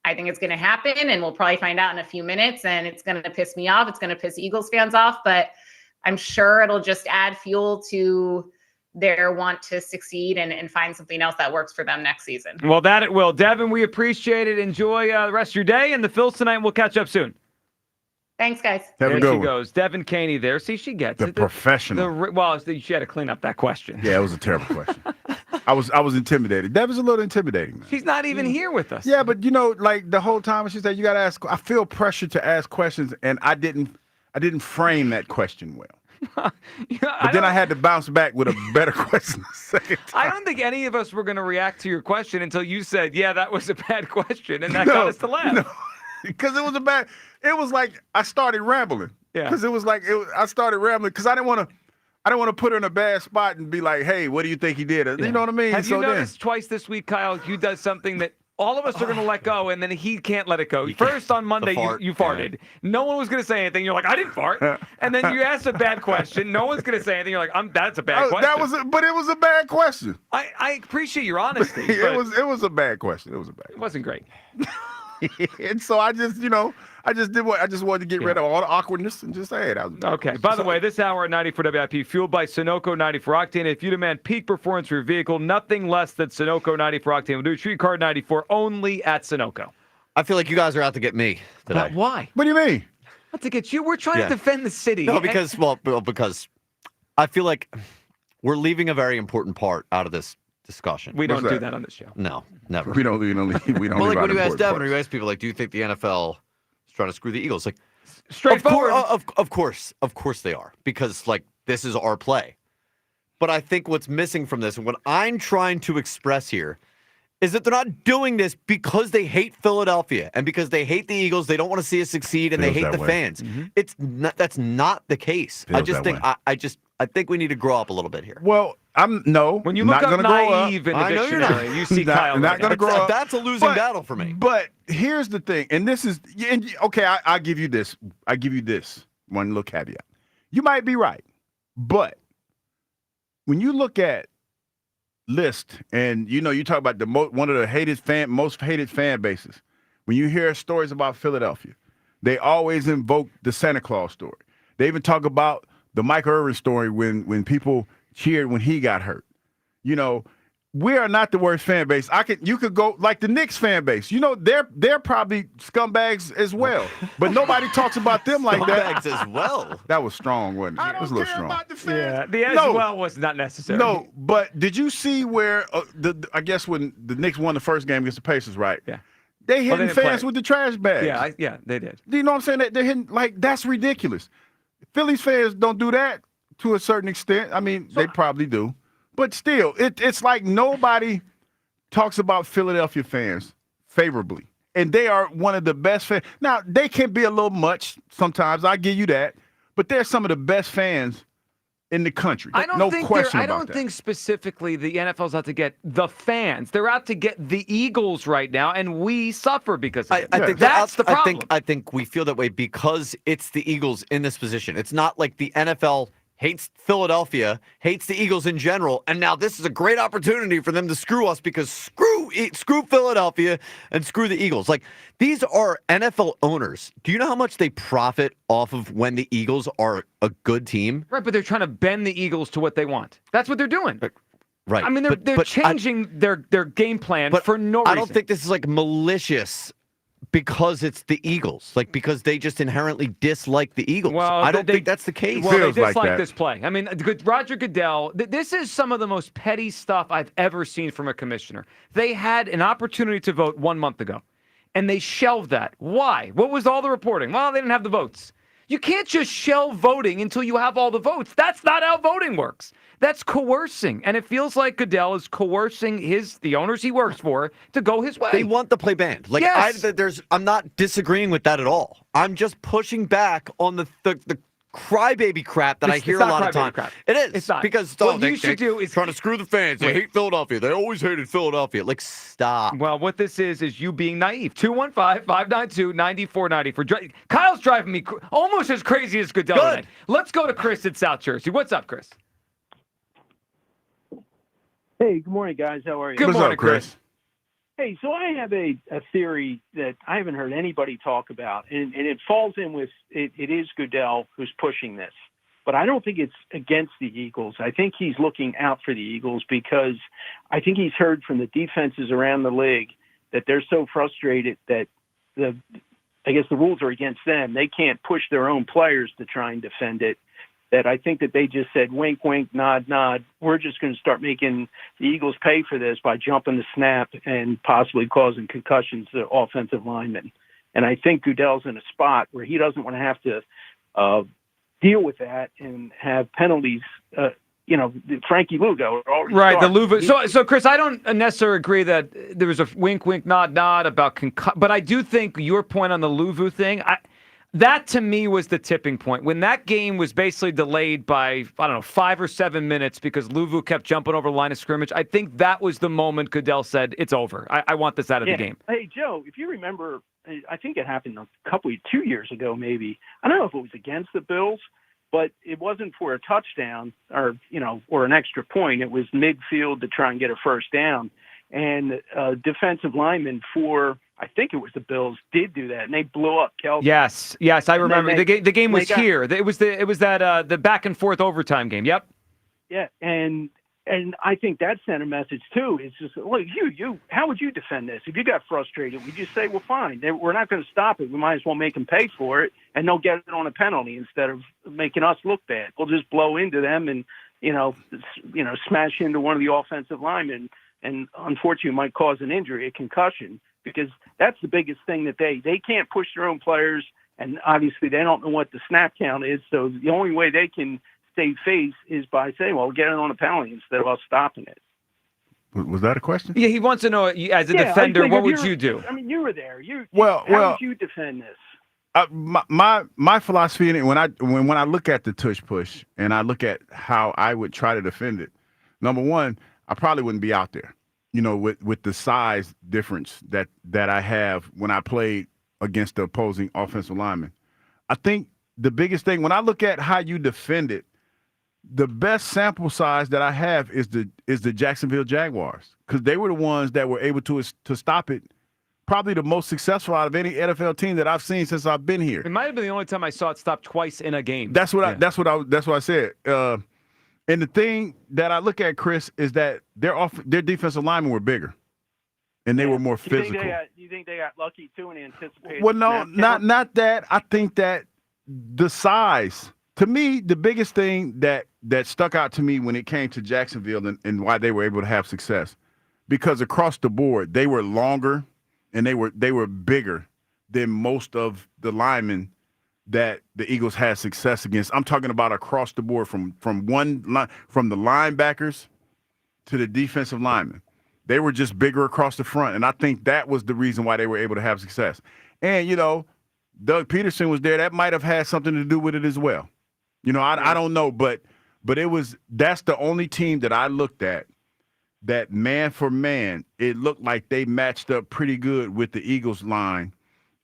[SPEAKER 21] I think it's going to happen, and we'll probably find out in a few minutes, and it's going to piss me off. It's going to piss Eagles fans off, but I'm sure it'll just add fuel to their want to succeed and find something else that works for them next season.
[SPEAKER 2] Well, that it will. Devin, we appreciate it. Enjoy the rest of your day, and the Phils tonight. We'll catch up soon.
[SPEAKER 21] Thanks, guys.
[SPEAKER 1] There
[SPEAKER 2] she goes. Devin Caney there. See, she gets
[SPEAKER 1] the
[SPEAKER 2] it.
[SPEAKER 1] Professional.
[SPEAKER 2] Well, she had to clean up that question.
[SPEAKER 1] Yeah, it was a terrible question. I was intimidated. Devin's a little intimidating, man.
[SPEAKER 2] She's not even here with us.
[SPEAKER 1] Yeah, but like the whole time she said, you got to ask. I feel pressure to ask questions, and I didn't frame that question well. But then I had to bounce back with a better question the second time.
[SPEAKER 2] I don't think any of us were going to react to your question until you said, yeah, that was a bad question, and that got us to laugh.
[SPEAKER 1] No, because it was like I started rambling.
[SPEAKER 2] Yeah.
[SPEAKER 1] Because I started rambling because I didn't want to put her in a bad spot and be like, hey, what do you think he did? You know what I mean?
[SPEAKER 2] Have you noticed twice this week, Kyle, Hugh does something that All of us are going to let go, and then he can't let it go. First on Monday, you farted. No one was going to say anything. You're like, I didn't fart. And then you asked a bad question. No one's going to say anything. You're like, that's a bad question.
[SPEAKER 19] But it was a bad question.
[SPEAKER 2] I appreciate your honesty.
[SPEAKER 19] It was a bad question.
[SPEAKER 2] It wasn't great.
[SPEAKER 19] And so I just wanted to get rid of all the awkwardness and just say it.
[SPEAKER 2] Okay. By the way, this hour at 94 WIP, fueled by Sunoco 94 Octane. If you demand peak performance for your vehicle, nothing less than Sunoco 94 Octane will do. Street Card 94 only at Sunoco.
[SPEAKER 3] I feel like you guys are out to get me today.
[SPEAKER 2] Why?
[SPEAKER 19] What do you mean?
[SPEAKER 2] Not to get you. We're trying to defend the city.
[SPEAKER 3] No, because I feel like we're leaving a very important part out of this discussion.
[SPEAKER 2] We don't do that on this show.
[SPEAKER 3] No, never.
[SPEAKER 19] We don't. We don't.
[SPEAKER 3] Well, like when you ask Devin or you ask people, like, do you think the NFL is trying to screw the Eagles? Like,
[SPEAKER 2] straightforward.
[SPEAKER 3] Of course they are, because like this is our play. But I think what's missing from this, and what I'm trying to express here, is that they're not doing this because they hate Philadelphia and because they hate the Eagles. They don't want to see us succeed, and they hate the fans.
[SPEAKER 2] Mm-hmm.
[SPEAKER 3] It's not. That's not the case. I think we need to grow up a little bit here.
[SPEAKER 19] Well,
[SPEAKER 2] when you look
[SPEAKER 19] not
[SPEAKER 2] up
[SPEAKER 19] gonna grow
[SPEAKER 2] naive
[SPEAKER 19] up.
[SPEAKER 2] in the dictionary, you see Kyle.
[SPEAKER 19] Not going to grow up.
[SPEAKER 3] That's a losing battle for me.
[SPEAKER 19] But here's the thing, and this is okay. I'll give you this. I give you this one little caveat. You might be right, but when you look at list, and you talk about the one of the most hated fan bases. When you hear stories about Philadelphia, they always invoke the Santa Claus story. They even talk about the Mike Irvin story when people cheered when he got hurt. We are not the worst fan base. You could go like the Knicks fan base. They're probably scumbags as well, but nobody talks about them like that.
[SPEAKER 3] Scumbags as well.
[SPEAKER 19] That was strong, wasn't it? It was a little strong.
[SPEAKER 2] Yeah, the as well was not necessary.
[SPEAKER 19] No, but did you see where I guess when the Knicks won the first game against the Pacers, right?
[SPEAKER 2] Yeah.
[SPEAKER 19] They hitting fans with the trash bags.
[SPEAKER 2] Yeah, they did.
[SPEAKER 19] Do you know what I'm saying? They're hitting that's ridiculous. Phillies fans don't do that to a certain extent. I mean, they probably do. But still, it's like nobody talks about Philadelphia fans favorably. And they are one of the best fans. Now, they can be a little much sometimes. I give you that. But they're some of the best fans in the country. I
[SPEAKER 2] don't think specifically the NFL's out to get the fans. They're out to get the Eagles right now, and we suffer because of it.
[SPEAKER 3] I think
[SPEAKER 2] that's the problem.
[SPEAKER 3] I think we feel that way because it's the Eagles in this position. It's not like the NFL hates Philadelphia, hates the Eagles in general, and now this is a great opportunity for them to screw us because screw Philadelphia and screw the Eagles. Like, these are NFL owners. Do you know how much they profit off of when the Eagles are a good team?
[SPEAKER 2] Right, but they're trying to bend the Eagles to what they want. That's what they're doing.
[SPEAKER 3] Right.
[SPEAKER 2] I mean, they're changing their game plan for no reason.
[SPEAKER 3] I don't think this is like malicious because it's the Eagles, like because they just inherently dislike the Eagles.
[SPEAKER 2] Well,
[SPEAKER 3] I don't think that's the case.
[SPEAKER 2] Well, they dislike this play. I mean, Roger Goodell, this is some of the most petty stuff I've ever seen from a commissioner. They had an opportunity to vote 1 month ago, and they shelved that. Why? What was all the reporting? Well, they didn't have the votes. You can't just shelve voting until you have all the votes. That's not how voting works. That's coercing, and it feels like Goodell is coercing the owners he works for to go his way.
[SPEAKER 3] They want the play banned. Like,
[SPEAKER 2] yes.
[SPEAKER 3] I'm not disagreeing with that at all. I'm just pushing back on the crybaby crap that I hear a lot of times. It is.
[SPEAKER 2] It's not.
[SPEAKER 3] Because
[SPEAKER 2] what you should do is
[SPEAKER 3] trying to screw the fans. They hate Philadelphia. They always hated Philadelphia. Like, stop.
[SPEAKER 2] Well, what this is you being naive. 215-592-9490. Kyle's driving me almost as crazy as Goodell today. Let's go to Chris in South Jersey. What's up, Chris?
[SPEAKER 8] Hey, good morning, guys. How are you?
[SPEAKER 2] Good morning, Chris.
[SPEAKER 8] Hey, so I have a theory that I haven't heard anybody talk about, and it falls in with it is Goodell who's pushing this. But I don't think it's against the Eagles. I think he's looking out for the Eagles because I think he's heard from the defenses around the league that they're so frustrated that the rules are against them. They can't push their own players to try and defend it. That I think that they just said, wink, wink, nod, nod. We're just going to start making the Eagles pay for this by jumping the snap and possibly causing concussions to offensive linemen. And I think Goodell's in a spot where he doesn't want to have to deal with that and have penalties. Frankie Lugo.
[SPEAKER 2] Right, the Lugo. So, Chris, I don't necessarily agree that there was a wink, wink, nod, nod about but I do think your point on the Luvu thing, That to me was the tipping point. When that game was basically delayed by, 5 or 7 minutes because Luvu kept jumping over the line of scrimmage, I think that was the moment Goodell said, it's over. I want this out of the game.
[SPEAKER 8] Hey, Joe, if you remember, I think it happened 2 years ago maybe. I don't know if it was against the Bills, but it wasn't for a touchdown or an extra point. It was midfield to try and get a first down. And defensive lineman for, I think it was the Bills, did do that, and they blew up Kelvin.
[SPEAKER 2] Yes, I remember. The game was here. It was that the back and forth overtime game. Yep.
[SPEAKER 8] Yeah, and I think that sent a message too. It's just, look, you, how would you defend this? If you got frustrated, we just say, well, fine, we're not going to stop it. We might as well make them pay for it, and they'll get it on a penalty instead of making us look bad. We'll just blow into them and smash into one of the offensive linemen. And unfortunately, might cause an injury, a concussion, because that's the biggest thing that they can't push their own players, and obviously they don't know what the snap count is. So the only way they can save face is by saying, "Well, get it on a penalty instead of us stopping it."
[SPEAKER 1] Was that a question?
[SPEAKER 2] Yeah, he wants to know, as a defender, what would you do?
[SPEAKER 8] I mean, you were there.
[SPEAKER 1] How
[SPEAKER 8] would you defend this?
[SPEAKER 1] My philosophy in it, when I look at the tush push and I look at how I would try to defend it, number one, I probably wouldn't be out there, with the size difference that I have when I played against the opposing offensive lineman. I think the biggest thing, when I look at how you defend it, the best sample size that I have is the Jacksonville Jaguars, because they were the ones that were able to stop it. Probably the most successful out of any NFL team that I've seen since I've been here.
[SPEAKER 2] It might have been the only time I saw it stopped twice in a game.
[SPEAKER 1] That's what I said. And the thing that I look at, Chris, is that their defensive linemen were bigger, and they were more physical.
[SPEAKER 8] You think they got lucky too and anticipated?
[SPEAKER 1] Well, no, not that. I think that the size, to me, the biggest thing that stuck out to me when it came to Jacksonville and why they were able to have success, because across the board they were longer and they were bigger than most of the linemen that the Eagles had success against. I'm talking about across the board from the linebackers to the defensive linemen. They were just bigger across the front, and I think that was the reason why they were able to have success. And, Doug Peterson was there. That might have had something to do with it as well. I don't know, but that's the only team that I looked at that man for man, it looked like they matched up pretty good with the Eagles line.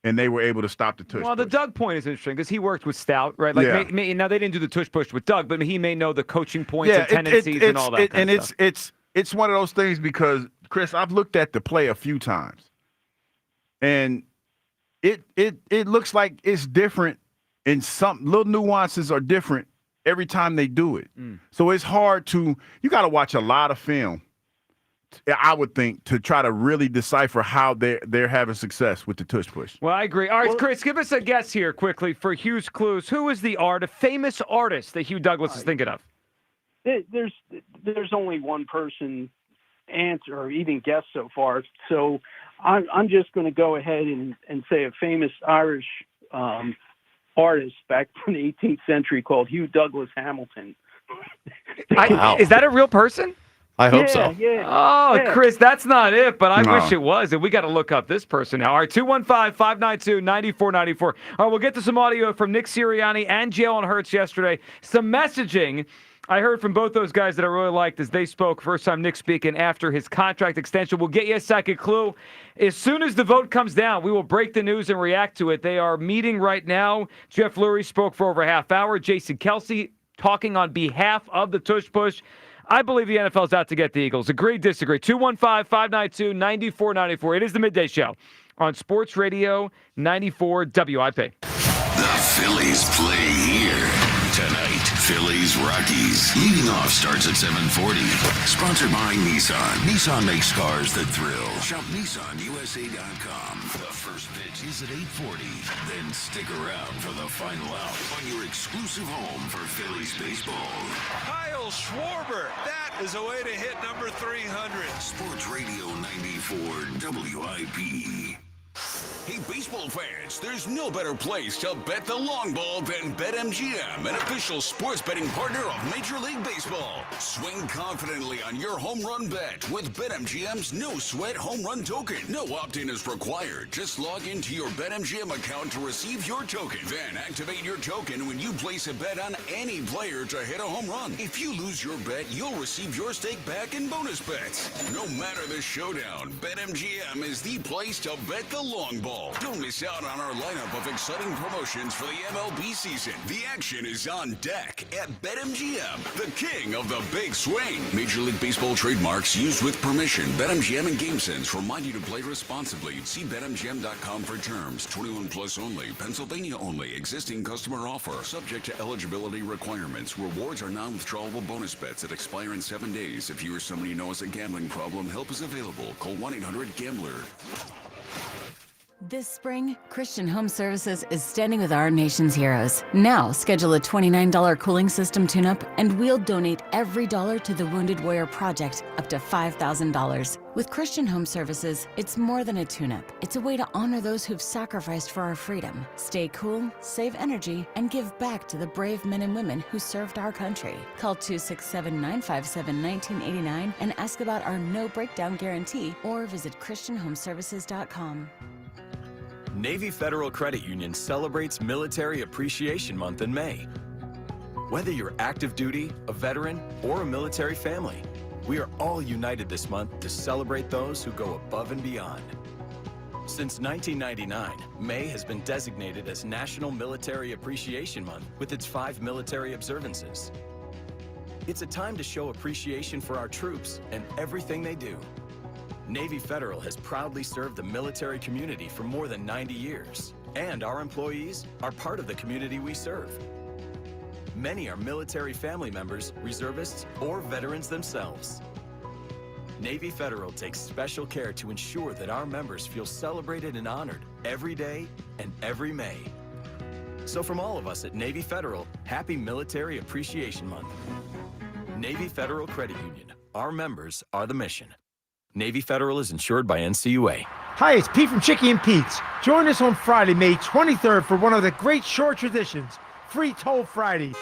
[SPEAKER 1] And they were able to stop the tush push.
[SPEAKER 2] The Doug point is interesting because he worked with Stout, right? Like, now they didn't do the tush push with Doug, but he may know the coaching points and tendencies and all that.
[SPEAKER 1] And it's one of those things because, Chris, I've looked at the play a few times, and it looks like it's different, and some little nuances are different every time they do it. So it's hard you got to watch a lot of film, I would think, to try to really decipher how they're having success with the tush push.
[SPEAKER 2] Well, I agree. All right, Chris, give us a guess here quickly for Hugh's clues. Who is the famous artist that Hugh Douglas is thinking of?
[SPEAKER 8] There's only one person answer or even guess so far. So I'm just going to go ahead and say a famous Irish artist back from the 18th century called Hugh Douglas Hamilton.
[SPEAKER 2] Is that a real person?
[SPEAKER 3] I hope so.
[SPEAKER 8] Yeah.
[SPEAKER 2] Oh,
[SPEAKER 8] yeah.
[SPEAKER 2] Chris, that's not it, but I wish it was. And we got to look up this person now. All right, 215-592-9494. All right, we'll get to some audio from Nick Sirianni and Jalen Hurts yesterday. Some messaging I heard from both those guys that I really liked as they spoke. First time Nick speaking after his contract extension. We'll get you a second clue. As soon as the vote comes down, we will break the news and react to it. They are meeting right now. Jeff Lurie spoke for over a half hour. Jason Kelsey talking on behalf of the tush push. I believe the NFL is out to get the Eagles. Agree, disagree. 215-592-9494. It is the Midday Show on Sports Radio 94 WIP.
[SPEAKER 5] The Phillies play here tonight. Phillies Rockies. Leading off starts at 7:40. Sponsored by Nissan. Nissan makes cars that thrill. Shop NissanUSA.com. The first pitch is at 8:40. Then stick around for the final out on your exclusive home for Phillies baseball.
[SPEAKER 4] Kyle Schwarber. That is a way to hit number 300.
[SPEAKER 5] Sports Radio 94 WIP. Hey, baseball fans, there's no better place to bet the long ball than BetMGM, an official sports betting partner of Major League Baseball. Swing confidently on your home run bet with BetMGM's no-sweat home run token. No opt-in is required. Just log into your BetMGM account to receive your token. Then activate your token when you place a bet on any player to hit a home run. If you lose your bet, you'll receive your stake back in bonus bets. No matter the showdown, BetMGM is the place to bet the long ball. Don't miss out on our lineup of exciting promotions for the MLB season. The action is on deck at BetMGM, the king of the big swing. Major League Baseball trademarks used with permission. BetMGM and GameSense remind you to play responsibly. See BetMGM.com for terms. 21 plus only. Pennsylvania only. Existing customer offer. Subject to eligibility requirements. Rewards are non-withdrawable bonus bets that expire in 7 days. If you or somebody you know has a gambling problem, help is available. Call 1-800-GAMBLER.
[SPEAKER 6] This spring, Christian Home Services is standing with our nation's heroes. Now, schedule a $29 cooling system tune-up, and we'll donate every dollar to the Wounded Warrior Project, up to $5,000. With Christian Home Services, it's more than a tune-up. It's a way to honor those who've sacrificed for our freedom. Stay cool, save energy, and give back to the brave men and women who served our country. Call 267-957-1989 and ask about our no breakdown guarantee, or visit ChristianHomeservices.com.
[SPEAKER 7] Navy Federal Credit Union celebrates Military Appreciation Month in May. Whether you're active duty, a veteran, or a military family, we are all united this month to celebrate those who go above and beyond. Since 1999, May has been designated as National Military Appreciation Month with its 5 military observances. It's a time to show appreciation for our troops and everything they do. Navy Federal has proudly served the military community for more than 90 years, and our employees are part of the community we serve. Many are military family members, reservists, or veterans themselves. Navy Federal takes special care to ensure that our members feel celebrated and honored every day and every May. So from all of us at Navy Federal, happy Military Appreciation Month. Navy Federal Credit Union. Our members are the mission. Navy Federal is insured by NCUA.
[SPEAKER 22] Hi, it's Pete from Chicky and Pete's. Join us on Friday, May 23rd for one of the great short traditions, Free Toll Friday.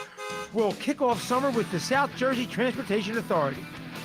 [SPEAKER 22] We'll kick off summer with the South Jersey Transportation Authority.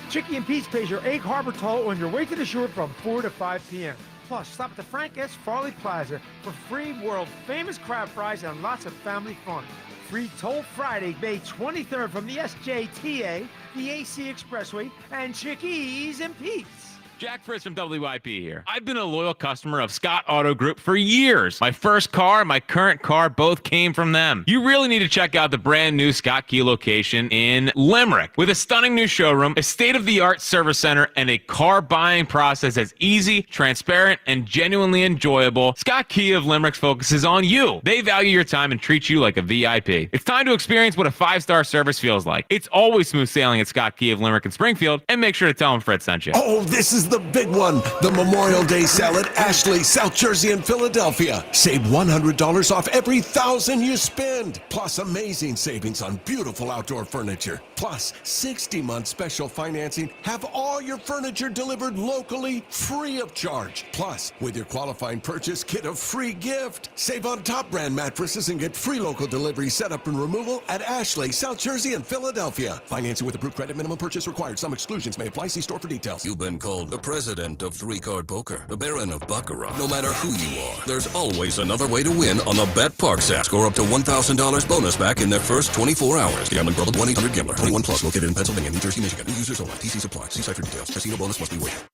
[SPEAKER 22] Chicky and Pete's pays your Egg Harbor toll on your way to the shore from 4 to 5 p.m. Plus, stop at the Frank S. Farley Plaza for free world-famous crab fries and lots of family fun. Free Toll Friday, May 23rd from the SJTA, the AC Expressway, and Chickies and Pete's.
[SPEAKER 23] Jack Fritz from WIP here. I've been a loyal customer of Scott Auto Group for years. My first car, my current car, both came from them. You really need to check out the brand new Scott Key location in Limerick. With a stunning new showroom, a state-of-the-art service center, and a car buying process that's easy, transparent, and genuinely enjoyable, Scott Key of Limerick focuses on you. They value your time and treat you like a VIP. It's time to experience what a 5-star service feels like. It's always smooth sailing at Scott Key of Limerick and Springfield, and make sure to tell them Fred sent you.
[SPEAKER 16] Oh, this is the big one. The Memorial Day sale at Ashley, South Jersey, and Philadelphia. Save $100 off every $1,000 you spend. Plus amazing savings on beautiful outdoor furniture. Plus 60-month special financing. Have all your furniture delivered locally free of charge. Plus, with your qualifying purchase, get a free gift. Save on top brand mattresses and get free local delivery, setup, and removal at Ashley, South Jersey, and Philadelphia. Financing with approved credit, minimum purchase required. Some exclusions may apply. See store for details.
[SPEAKER 24] You've been called the president of three-card poker, the baron of baccarat. No matter who you are, there's always another way to win on the BetPARKS app. Score up to $1,000 bonus back in their first 24 hours. Gambling problem? 1-800-GAMBLER. 21 plus. Located in Pennsylvania, New Jersey, Michigan. New users only. TC Supply. See site for details. Casino bonus must be waived.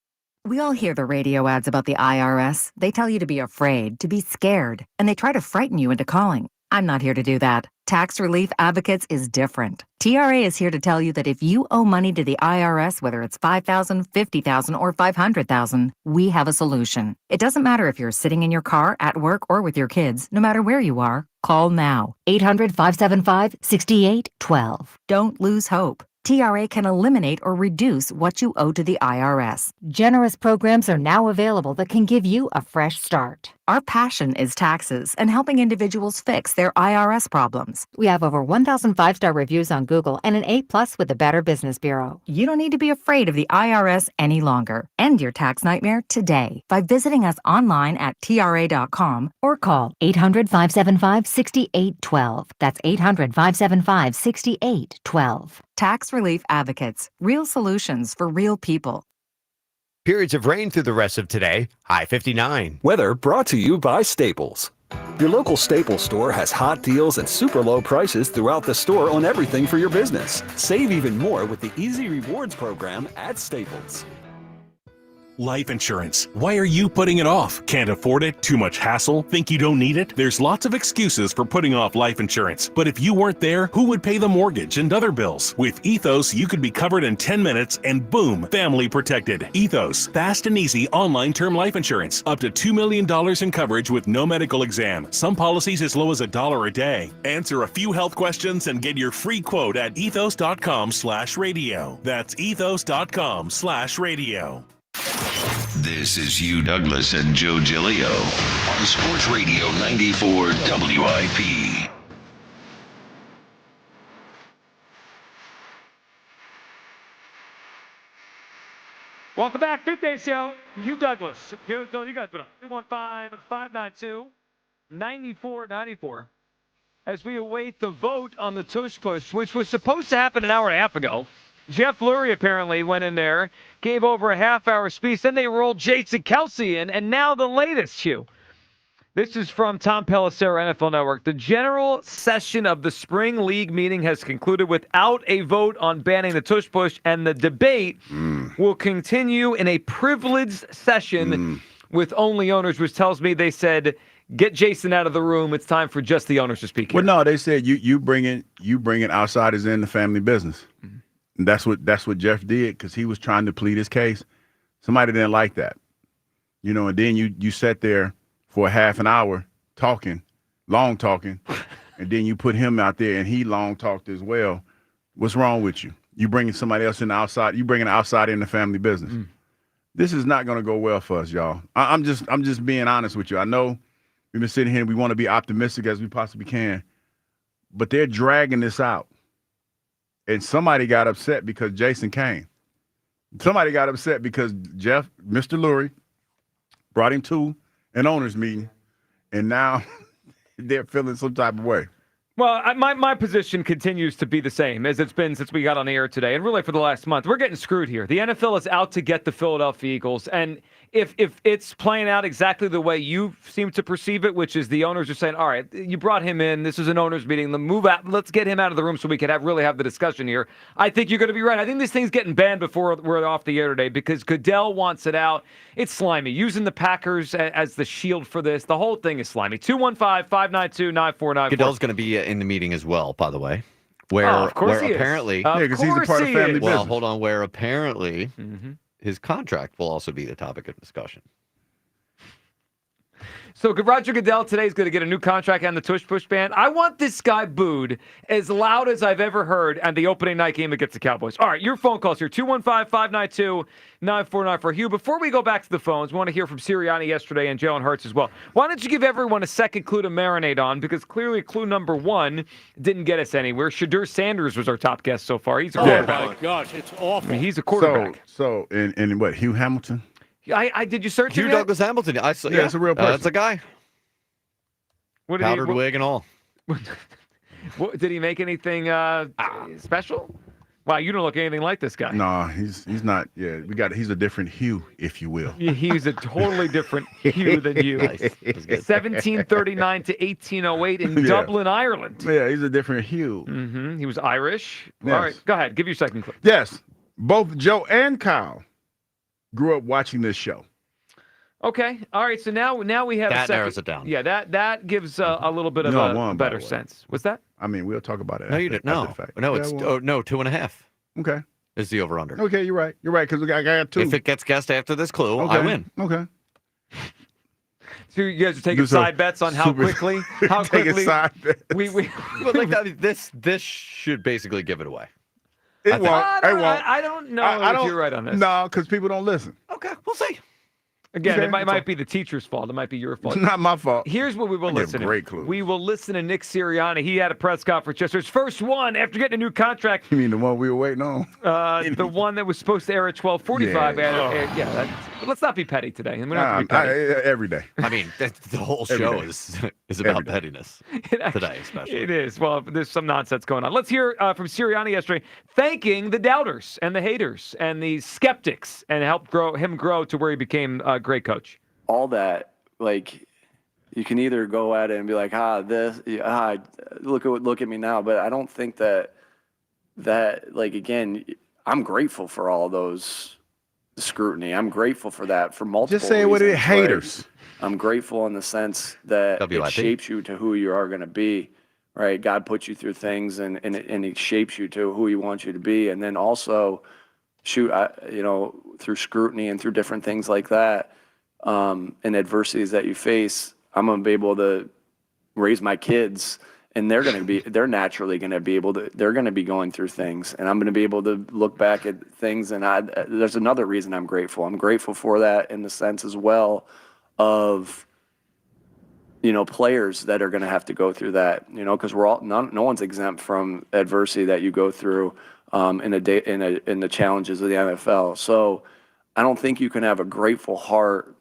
[SPEAKER 25] We all hear the radio ads about the IRS. They tell you to be afraid, to be scared, and they try to frighten you into calling. I'm not here to do that. Tax Relief Advocates is different. TRA is here to tell you that if you owe money to the IRS, whether it's $5,000, $50,000, or $500,000, we have a solution. It doesn't matter if you're sitting in your car, at work, or with your kids. No matter where you are, call now. 800-575-6812. Don't lose hope. TRA can eliminate or reduce what you owe to the IRS. Generous programs are now available that can give you a fresh start. Our passion is taxes and helping individuals fix their IRS problems. We have over 1,000 five-star reviews on Google and an A+ with the Better Business Bureau. You don't need to be afraid of the IRS any longer. End your tax nightmare today by visiting us online at TRA.com or call 800-575-6812. That's 800-575-6812. Tax Relief Advocates. Real solutions for real people.
[SPEAKER 9] Periods of rain through the rest of today. High 59.
[SPEAKER 11] Weather brought to you by Staples. Your local Staples store has hot deals and super low prices throughout the store on everything for your business. Save even more with the Easy Rewards program at Staples.
[SPEAKER 18] Life insurance. Why are you putting it off? Can't afford it? Too much hassle? Think you don't need it? There's lots of excuses for putting off life insurance. But if you weren't there, who would pay the mortgage and other bills? With Ethos, you could be covered in 10 minutes and boom, family protected. Ethos, fast and easy online term life insurance. Up to $2 million in coverage with no medical exam. Some policies as low as $1 a day. Answer a few health questions and get your free quote at ethos.com/radio. That's ethos.com/radio.
[SPEAKER 5] This is Hugh Douglas and Joe Giglio on Sports Radio 94 WIP.
[SPEAKER 2] Welcome back. Fifth Day Show. Hugh Douglas. You guys put on 215-592-9494. As we await the vote on the tush push, which was supposed to happen an hour and a half ago. Jeff Lurie apparently went in there, gave over a half-hour speech. Then they rolled Jason Kelsey in, and now the latest, Hugh. This is from Tom Pelissero, NFL Network. The general session of the spring league meeting has concluded without a vote on banning the tush push, and the debate will continue in a privileged session with only owners, which tells me they said, get Jason out of the room. It's time for just the owners to speak here.
[SPEAKER 1] Well, no, they said you bring in outsiders in the family business. And that's what Jeff did because he was trying to plead his case. Somebody didn't like that, and then you sat there for a half an hour long talking, and then you put him out there and he long talked as well. What's wrong with you? You bringing somebody else in the outside? You bringing an outsider in the family business? This is not going to go well for us, y'all. I'm just being honest with you. I know we've been sitting here and we want to be optimistic as we possibly can, but they're dragging this out. And somebody got upset because Jason came. Somebody got upset because Mr. Lurie, brought him to an owners meeting, and now they're feeling some type of way.
[SPEAKER 2] Well, my position continues to be the same as it's been since we got on the air today, and really for the last month. We're getting screwed here. The NFL is out to get the Philadelphia Eagles, and if it's playing out exactly the way you seem to perceive it, which is the owners are saying, all right, you brought him in, this is an owners meeting, let's get him out of the room so we can really have the discussion here. I think you're going to be right. I think this thing's getting banned before we're off the air today because Goodell wants it out. It's slimy. Using the Packers as the shield for this. The whole thing is slimy. 215-592-9494.
[SPEAKER 3] Goodell's going to be in the meeting as well, by the way.
[SPEAKER 2] Of course he
[SPEAKER 3] apparently,
[SPEAKER 2] is. Because he's a part of family business.
[SPEAKER 3] Well, hold on. Where apparently his contract will also be the topic of discussion.
[SPEAKER 2] So Roger Goodell today is going to get a new contract on the tush push ban. I want this guy booed as loud as I've ever heard on the opening night game against the Cowboys. All right, your phone calls here, 215-592-9494. Hugh, before we go back to the phones, we want to hear from Serriani yesterday and Jalen Hurts as well. Why don't you give everyone a second clue to marinate on? Because clearly clue number one didn't get us anywhere. Shadur Sanders was our top guest so far. He's a quarterback.
[SPEAKER 13] Oh, my gosh, it's awful.
[SPEAKER 2] I mean, he's a quarterback.
[SPEAKER 1] So and what, Hugh Hamilton?
[SPEAKER 2] Did you search
[SPEAKER 3] Hugh Douglas Hamilton. I saw,
[SPEAKER 1] it's a real person.
[SPEAKER 3] That's a guy.
[SPEAKER 2] What
[SPEAKER 3] Powdered wig and all.
[SPEAKER 2] Did he make anything special? Wow, you don't look anything like this guy.
[SPEAKER 1] No, he's not. Yeah, he's a different Hugh, if you will.
[SPEAKER 2] He's a totally different Hugh than you.
[SPEAKER 3] Nice.
[SPEAKER 2] 1739 to 1808 in Dublin, Ireland.
[SPEAKER 1] Yeah, he's a different Hugh.
[SPEAKER 2] He was Irish.
[SPEAKER 1] Yes.
[SPEAKER 2] All right, go ahead. Give your second clip.
[SPEAKER 1] Yes, both Joe and Kyle grew up watching this show.
[SPEAKER 2] Okay. All right. So now we have
[SPEAKER 3] that
[SPEAKER 2] a second.
[SPEAKER 3] narrows it down.
[SPEAKER 2] Yeah, that gives a little bit of a better sense. What's that?
[SPEAKER 1] I mean, we'll talk about it.
[SPEAKER 3] No, you didn't. No, it's 2.5.
[SPEAKER 1] Okay.
[SPEAKER 3] Is the over under?
[SPEAKER 1] Okay, you're right. You're right because I got two.
[SPEAKER 3] If it gets guessed after this clue,
[SPEAKER 1] okay.
[SPEAKER 3] I win.
[SPEAKER 1] Okay.
[SPEAKER 2] So you guys are taking side bets on how quickly
[SPEAKER 1] side bets.
[SPEAKER 2] we
[SPEAKER 3] but like that, this should basically give it away.
[SPEAKER 1] It won't.
[SPEAKER 2] I don't know if you're right on this.
[SPEAKER 1] No, because people don't listen.
[SPEAKER 3] Okay, we'll see.
[SPEAKER 2] Again,
[SPEAKER 1] Okay,
[SPEAKER 2] it might be the teacher's fault. It might be your fault.
[SPEAKER 1] It's not my fault.
[SPEAKER 2] Here's what we will listen to.
[SPEAKER 1] Great clues.
[SPEAKER 2] We will listen to Nick Sirianni. He had a press conference yesterday. His first one after getting a new contract.
[SPEAKER 1] You mean the one we were waiting on?
[SPEAKER 2] The one that was supposed to air at 12:45. Let's not be petty today. We're not going to be petty.
[SPEAKER 1] Every day.
[SPEAKER 3] I mean, the whole
[SPEAKER 1] Every
[SPEAKER 3] show
[SPEAKER 1] day.
[SPEAKER 3] is about pettiness today, especially.
[SPEAKER 2] It is. Well, there's some nonsense going on. Let's hear from Sirianni yesterday, thanking the doubters and the haters and the skeptics, and helped him grow to where he became a great coach.
[SPEAKER 12] All that, like, you can either go at it and be like, look at me now, but I don't think that like, again, I'm grateful for all those scrutiny. I'm grateful for that for multiple
[SPEAKER 1] Just say what it is,
[SPEAKER 12] reasons,
[SPEAKER 1] haters.
[SPEAKER 12] right? I'm grateful in the sense that
[SPEAKER 3] WIP.
[SPEAKER 12] it shapes you to who you are going to be, right? God puts you through things and it shapes you to who he wants you to be. And then also through scrutiny and through different things like that, and adversities that you face, I'm going to be able to raise my kids, and they're naturally going to be able to, they're going to be going through things, and I'm going to be able to look back at things. And there's another reason I'm grateful. I'm grateful for that in the sense as well of, players that are going to have to go through that, because no one's exempt from adversity that you go through in the challenges of the NFL. So I don't think you can have a grateful heart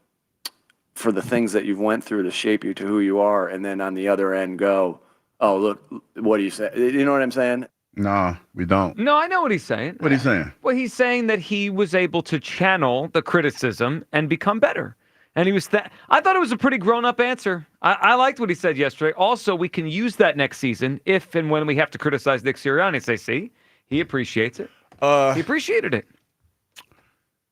[SPEAKER 12] for the things that you've went through to shape you to who you are, and then on the other end go, oh, look, what do you say? You know what I'm saying?
[SPEAKER 1] No, we don't.
[SPEAKER 2] No, I know what he's saying.
[SPEAKER 1] What he's saying?
[SPEAKER 2] Well, he's saying that he was able to channel the criticism and become better. And he was I thought it was a pretty grown-up answer. I liked what he said yesterday. Also, we can use that next season if and when we have to criticize Nick Sirianni and say, see, he appreciates it. He appreciated it.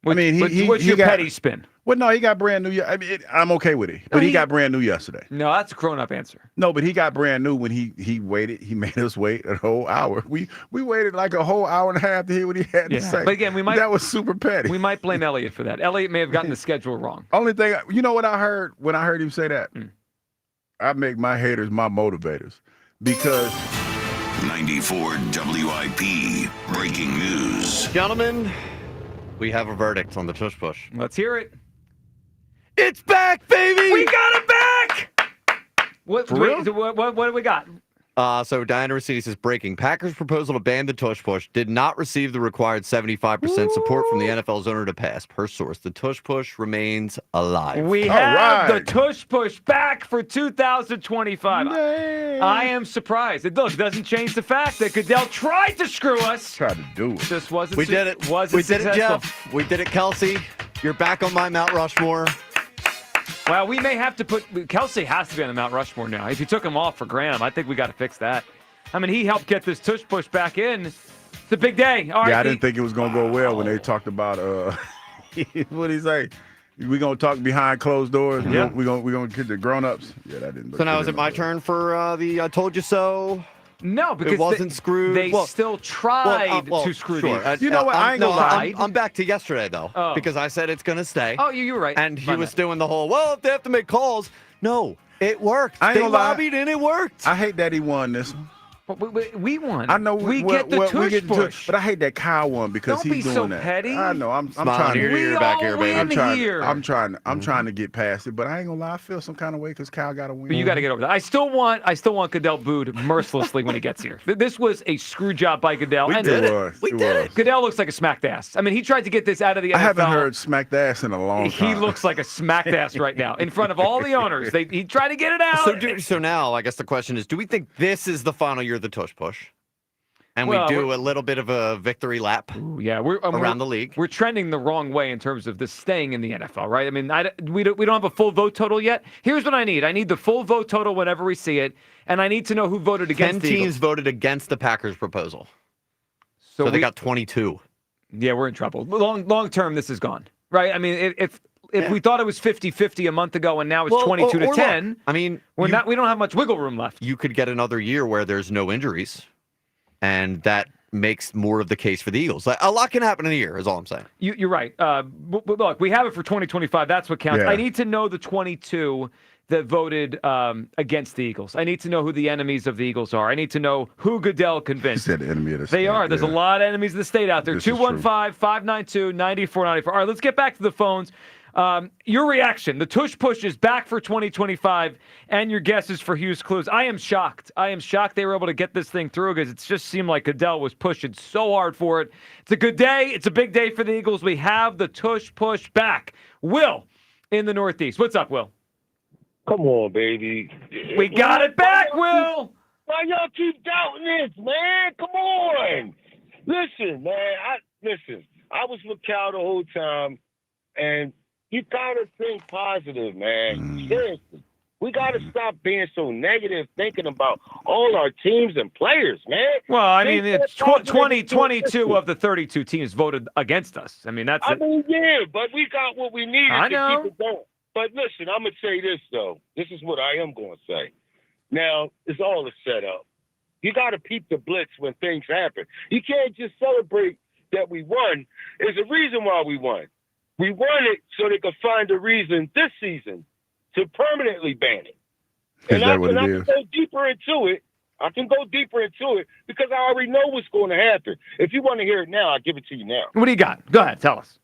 [SPEAKER 2] What's your petty spin?
[SPEAKER 1] Well, no, he got brand new. I'm okay with it. But he got brand new yesterday.
[SPEAKER 2] No, that's a grown-up answer.
[SPEAKER 1] No, but he got brand new when he waited. He made us wait a whole hour. We waited like a whole hour and a half to hear what he had to say.
[SPEAKER 2] But again,
[SPEAKER 1] that was super petty.
[SPEAKER 2] We might blame Elliott for that. Elliott may have gotten the schedule wrong.
[SPEAKER 1] Only thing, what I heard when I heard him say that? I make my haters my motivators because
[SPEAKER 5] 94 WIP breaking news.
[SPEAKER 3] Gentlemen, we have a verdict on the tush push.
[SPEAKER 2] Let's hear it.
[SPEAKER 3] It's back, baby!
[SPEAKER 2] We got it back! What do we got?
[SPEAKER 3] So Diana Rossetti says, breaking. Packers' proposal to ban the tush push did not receive the required 75% support from the NFL's owner to pass. Per source, the tush push remains alive.
[SPEAKER 2] We have the tush push back for 2025.
[SPEAKER 1] Yay.
[SPEAKER 2] I am surprised. It doesn't change the fact that Goodell tried to screw us.
[SPEAKER 1] Tried to do it.
[SPEAKER 2] Just wasn't.
[SPEAKER 3] We did it.
[SPEAKER 2] Wasn't
[SPEAKER 3] we did
[SPEAKER 2] successful.
[SPEAKER 3] it, Jeff. We did it, Kelsey. You're back on my Mount Rushmore.
[SPEAKER 2] Well, we may have to put Kelsey has to be on the Mount Rushmore now. If you took him off for Graham, I think we got to fix that. I mean, he helped get this tush push back in. It's a big day. All right,
[SPEAKER 1] I didn't think it was gonna go well when they talked about what did he say? We're gonna talk behind closed doors.
[SPEAKER 2] Yeah.
[SPEAKER 1] We're gonna get the grown-ups. Yeah, that didn't.
[SPEAKER 3] So now is it my turn for the I told you so?
[SPEAKER 2] No, because
[SPEAKER 3] it wasn't screwed.
[SPEAKER 2] They still tried to screw
[SPEAKER 3] sure.
[SPEAKER 2] these.
[SPEAKER 1] You know what? I ain't gonna lie.
[SPEAKER 3] I'm back to yesterday though, because I said it's gonna stay.
[SPEAKER 2] Oh, you were right.
[SPEAKER 3] And he was doing the whole, well, if they have to make calls. No, it worked.
[SPEAKER 1] I ain't
[SPEAKER 3] They
[SPEAKER 1] gonna lie.
[SPEAKER 3] lobbied and it worked.
[SPEAKER 1] I hate that he won this one.
[SPEAKER 2] We won.
[SPEAKER 1] I know
[SPEAKER 2] we get the tush push.
[SPEAKER 1] but I hate that Kyle won because
[SPEAKER 2] Don't
[SPEAKER 1] he's
[SPEAKER 2] be
[SPEAKER 1] doing
[SPEAKER 2] so
[SPEAKER 1] that.
[SPEAKER 2] petty.
[SPEAKER 1] I know. I'm
[SPEAKER 3] Smile
[SPEAKER 1] trying
[SPEAKER 3] ear to ear back here, baby.
[SPEAKER 1] I'm trying to get past it, but I ain't gonna lie. I feel some kind of way because Kyle got to win.
[SPEAKER 2] But you got to get over that. I still want Goodell booed mercilessly when he gets here. This was a screw job by Goodell.
[SPEAKER 3] We did it.
[SPEAKER 2] Goodell looks like a smacked ass. I mean, he tried to get this out of the NFL.
[SPEAKER 1] I haven't heard smacked ass in a long time.
[SPEAKER 2] He looks like a smacked ass right now in front of all the owners. He tried to get it out.
[SPEAKER 3] So now, I guess the question is, do we think this is the final year of the tush push? And we do a little bit of a victory lap around the league.
[SPEAKER 2] We're trending the wrong way in terms of this staying in the NFL, right? I mean, we don't have a full vote total yet. Here's what I need. I need the full vote total whenever we see it, and I need to know who voted against
[SPEAKER 3] 10 teams voted against the Packers' proposal. So they got 22.
[SPEAKER 2] Yeah, we're in trouble. Long term, this is gone, right? I mean, if we thought it was 50-50 a month ago and now it's 22-10,
[SPEAKER 3] I mean,
[SPEAKER 2] we don't have much wiggle room left.
[SPEAKER 3] You could get another year where there's no injuries. And that makes more of the case for the Eagles. Like, a lot can happen in a year, is all I'm saying.
[SPEAKER 2] You're right. But look, we have it for 2025. That's what counts.
[SPEAKER 1] Yeah.
[SPEAKER 2] I need to know the 22 that voted against the Eagles. I need to know who the enemies of the Eagles are. I need to know who Goodell convinced.
[SPEAKER 1] He said the enemy of the state.
[SPEAKER 2] They are. There's a lot of enemies of the state out there.
[SPEAKER 1] This is true.
[SPEAKER 2] 215-592-9494. All right, let's get back to the phones. Your reaction. The tush push is back for 2025, and your guesses for Hughes Clues. I am shocked. I am shocked they were able to get this thing through because it just seemed like Goodell was pushing so hard for it. It's a good day. It's a big day for the Eagles. We have the tush push back. Will in the Northeast. What's up, Will?
[SPEAKER 13] Come on, baby.
[SPEAKER 2] We got it back, Will.
[SPEAKER 13] Why y'all keep doubting this, man? Come on. Listen, man. I was with Cal the whole time, and you gotta think positive, man. Seriously. We gotta stop being so negative, thinking about all our teams and players, man.
[SPEAKER 2] Well, I mean, it's 22 of the 32 teams voted against us. I mean, that's it.
[SPEAKER 13] Yeah, but we got what we needed
[SPEAKER 2] I
[SPEAKER 13] to
[SPEAKER 2] know.
[SPEAKER 13] keep it going. But listen, I'm going to say this, though. This is what I am going to say. Now, it's all a setup. You got to peep the blitz when things happen. You can't just celebrate that we won. There's a reason why we won. We won it so they could find a reason this season to permanently ban it.
[SPEAKER 1] Is that what it
[SPEAKER 13] I
[SPEAKER 1] is?
[SPEAKER 13] can go deeper into it. I can go deeper into it because I already know what's going to happen. If you want to hear it now, I'll give it to you now.
[SPEAKER 2] What do you got? Go ahead. Tell us.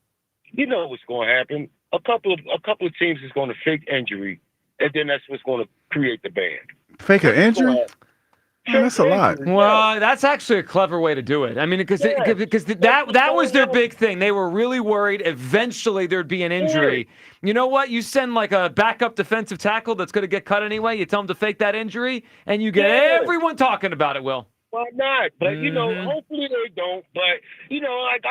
[SPEAKER 13] You know what's going to happen. A couple of teams is going to fake injury, and then that's what's going to create the ban.
[SPEAKER 1] Fake an injury? Man, that's a lot.
[SPEAKER 2] Well, that's actually a clever way to do it. I mean, because that was their big thing. They were really worried eventually there'd be an injury. You know what? You send like a backup defensive tackle that's going to get cut anyway. You tell them to fake that injury, and you get everyone talking about it, Will.
[SPEAKER 13] Why not? But, hopefully they don't. But, like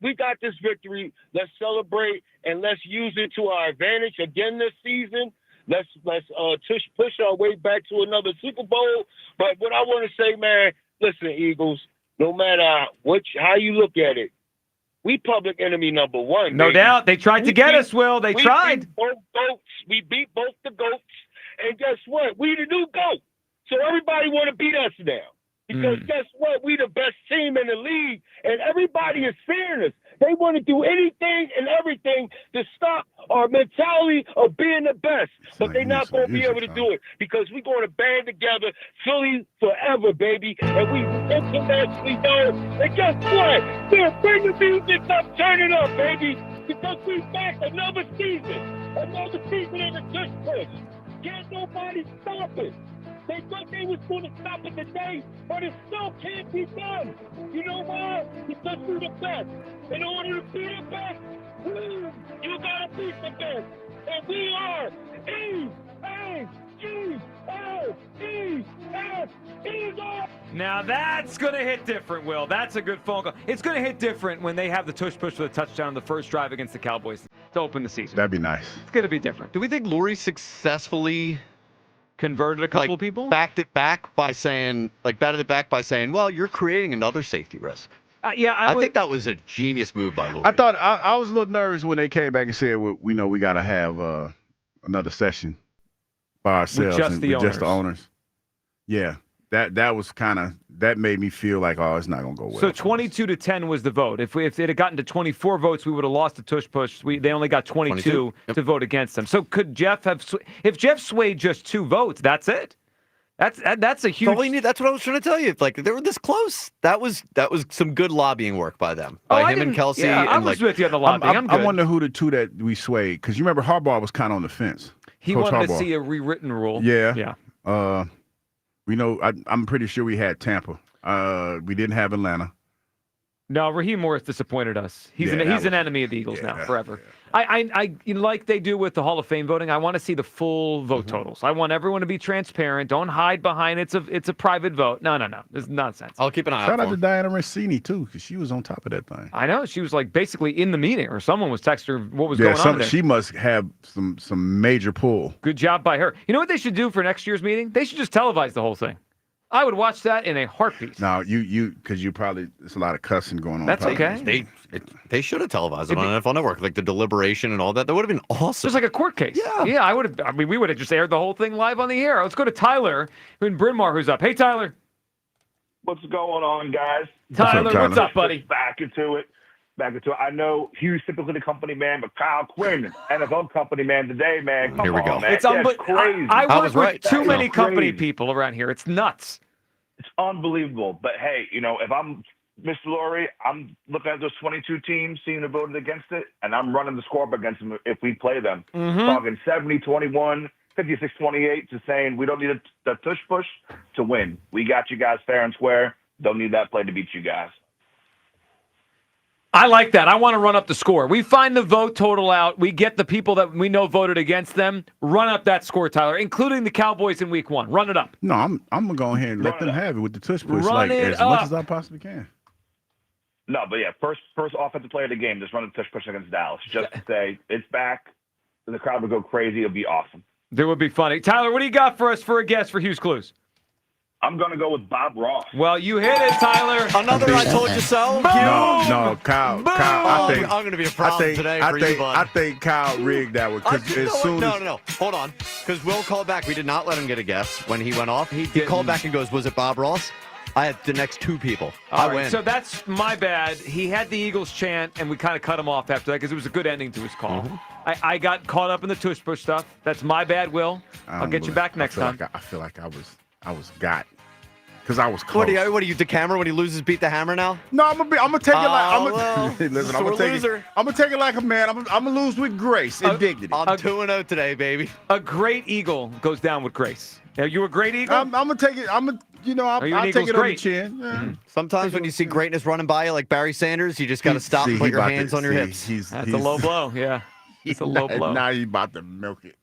[SPEAKER 13] we got this victory. Let's celebrate, and let's use it to our advantage again this season. Let's push our way back to another Super Bowl. But what I want to say, man, listen, Eagles, no matter how you look at it, we public enemy number one.
[SPEAKER 2] No
[SPEAKER 13] baby.
[SPEAKER 2] doubt. They tried to get us, Will. They tried.
[SPEAKER 13] We beat both the GOATs. And guess what? We the new GOAT. So everybody want to beat us now. Because guess what? We the best team in the league, and everybody is fearing us. They want to do anything and everything to stop our mentality of being the best. But they're not going to be able to do it because we're going to band together Philly forever, baby. And we internationally know. And guess what? We'll bring the music up, turn it up, baby. Because we back another season. Another season in the tush push. Can't nobody stop it. They thought they was going to stop it today, but it still can't be done. You know why? Because we're the best. In order to be the best, you got to be the best. And we are Eagles.
[SPEAKER 2] Now that's going to hit different, Will. That's a good phone call. It's going to hit different when they have the tush push for the touchdown on the first drive against the Cowboys to open the season.
[SPEAKER 1] That'd be nice.
[SPEAKER 2] It's going to be different.
[SPEAKER 3] Do we think Lurie successfully
[SPEAKER 2] converted a couple of people?
[SPEAKER 3] Batted it back by saying, well, you're creating another safety risk. I think that was a genius move by Lurie.
[SPEAKER 1] I thought I was a little nervous when they came back and said, we know we got to have another session by ourselves
[SPEAKER 2] just the
[SPEAKER 1] owners. Yeah, that was that made me feel like, it's not gonna go well.
[SPEAKER 2] So 22-10 was the vote. If it had gotten to 24 votes, we would have lost the tush push. They only got 22 to vote against them. So could Jeff if Jeff swayed just 2 votes, that's it. That's a huge.
[SPEAKER 3] That's what I was trying to tell you. Like they were this close. That was some good lobbying work by them, by him and Kelsey.
[SPEAKER 2] Yeah, I
[SPEAKER 3] and
[SPEAKER 2] was with you on the lobbying.
[SPEAKER 1] I wonder who the 2 that we swayed, because you remember Harbaugh was kind of on the fence.
[SPEAKER 2] He
[SPEAKER 1] Coach
[SPEAKER 2] wanted
[SPEAKER 1] Harbaugh.
[SPEAKER 2] to see a rewritten rule.
[SPEAKER 1] Yeah. We know. I'm pretty sure we had Tampa. We didn't have Atlanta.
[SPEAKER 2] No, Raheem Morris disappointed us. He's an enemy of the Eagles now, forever.
[SPEAKER 1] Yeah.
[SPEAKER 2] I like they do with the Hall of Fame voting. I want to see the full vote totals. I want everyone to be transparent. Don't hide behind it's a private vote. No. This is nonsense.
[SPEAKER 3] I'll keep an eye out.
[SPEAKER 1] Shout out to Diana Rossini too, because she was on top of that thing.
[SPEAKER 2] I know she was like basically in the meeting, or someone was texting her what was going on there.
[SPEAKER 1] She must have some major pull.
[SPEAKER 2] Good job by her. You know what they should do for next year's meeting? They should just televise the whole thing. I would watch that in a heartbeat.
[SPEAKER 1] Now, because you probably, there's a lot of cussing going on.
[SPEAKER 2] That's
[SPEAKER 1] probably.
[SPEAKER 2] okay.
[SPEAKER 3] They should have televised it on NFL Network, like the deliberation and all that. That would have been awesome.
[SPEAKER 2] Just like a court case. Yeah. I would have. I mean, we would have just aired the whole thing live on the air. Let's go to Tyler in Bryn Mawr, who's up. Hey, Tyler.
[SPEAKER 14] What's going on, guys?
[SPEAKER 2] Tyler, what's up, buddy?
[SPEAKER 14] Back into it.
[SPEAKER 10] back into it. I know Hugh's typically the company man, but Kyle Quinn, NFL company man today, man. Come
[SPEAKER 3] Here we go.
[SPEAKER 10] on, man.
[SPEAKER 2] It's
[SPEAKER 10] That's crazy.
[SPEAKER 2] I work with too many
[SPEAKER 10] That's
[SPEAKER 2] company
[SPEAKER 10] crazy.
[SPEAKER 2] people around here. It's nuts.
[SPEAKER 10] It's unbelievable. But hey, if I'm Mr. Laurie, I'm looking at those 22 teams, seeing who voted against it, and I'm running the score up against them if we play them. Talking 70-21, 56-28 to saying we don't need the tush push to win. We got you guys fair and square. Don't need that play to beat you guys.
[SPEAKER 2] I like that. I want to run up the score. We find the vote total out. We get the people that we know voted against them. Run up that score, Tyler, including the Cowboys in Week 1. Run it up.
[SPEAKER 1] No, I'm gonna go ahead and let them have it with the tush push,
[SPEAKER 2] Run it
[SPEAKER 1] as much
[SPEAKER 2] up.
[SPEAKER 1] as I possibly can.
[SPEAKER 10] No, but yeah, first offensive player of the game, just run the tush push against Dallas. Just to say it's back. The crowd will go crazy. It'll be awesome.
[SPEAKER 2] That would be funny. Tyler, what do you got for us for a guess for Hughes Clues?
[SPEAKER 10] I'm going to go with Bob Ross.
[SPEAKER 2] Well, you hit it, Tyler.
[SPEAKER 3] Another I told you so.
[SPEAKER 1] No, Kyle.
[SPEAKER 3] I think I'm going to be a problem today for you, bud.
[SPEAKER 1] I think Kyle rigged that one.
[SPEAKER 3] No. Hold on. Because Will called back. We did not let him get a guess when he went off. He called back and goes, was it Bob Ross? I had the next two people.
[SPEAKER 2] All
[SPEAKER 3] I
[SPEAKER 2] right,
[SPEAKER 3] win.
[SPEAKER 2] so that's my bad. He had the Eagles chant, and we kind of cut him off after that because it was a good ending to his call. I got caught up in the tush push stuff. That's my bad, Will. I'll get you back next time.
[SPEAKER 1] I feel like I was got. Because I was close.
[SPEAKER 3] What are you, DeCamera, when he loses, beat the hammer now?
[SPEAKER 1] No, I'm gonna take it like
[SPEAKER 3] listen,
[SPEAKER 1] I'm gonna take it like a man. I'm gonna lose with grace and dignity.
[SPEAKER 3] I'm 2-0 today, baby.
[SPEAKER 2] A great eagle goes down with grace. Are you a great eagle?
[SPEAKER 1] I'm gonna take it. I'll take it on the chin. Yeah.
[SPEAKER 3] Sometimes when you see greatness running by you like Barry Sanders, you just got to stop and put your hands on your hips.
[SPEAKER 2] That's a low blow, yeah. It's a low blow.
[SPEAKER 1] Now you about to milk it.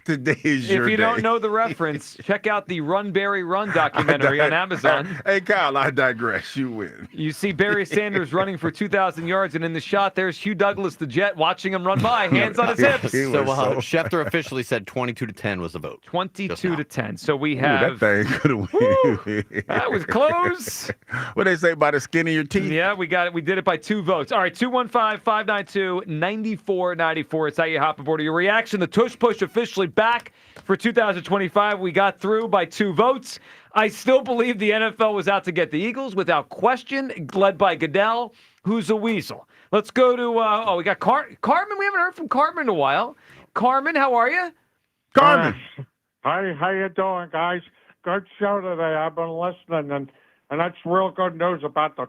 [SPEAKER 1] Today is your
[SPEAKER 2] If you
[SPEAKER 1] day.
[SPEAKER 2] don't know the reference, check out the Run Barry Run documentary on Amazon.
[SPEAKER 1] Hey, Kyle, I digress. You win.
[SPEAKER 2] You see Barry Sanders running for 2,000 yards, and in the shot, there's Hugh Douglas, the Jet, watching him run by, hands on his hips.
[SPEAKER 3] So Schefter officially said 22-10 was the vote.
[SPEAKER 2] 22-10. So we
[SPEAKER 1] Ooh,
[SPEAKER 2] have.
[SPEAKER 1] that thing could have win.
[SPEAKER 2] That was close.
[SPEAKER 1] What they say about the skin of your teeth?
[SPEAKER 2] Yeah, we got it. We did it by 2 votes. All right, 215-592-9494. It's how you hop aboard. Your reaction, the tush push officially back for 2025. We got through by 2 votes. I still believe the NFL was out to get the Eagles without question, led by Goodell, who's a weasel. Let's go to, we got Carmen. We haven't heard from Carmen in a while. Carmen, how are you?
[SPEAKER 1] Carmen.
[SPEAKER 14] Hi, how you doing, guys? Good show today. I've been listening, and that's real good news about the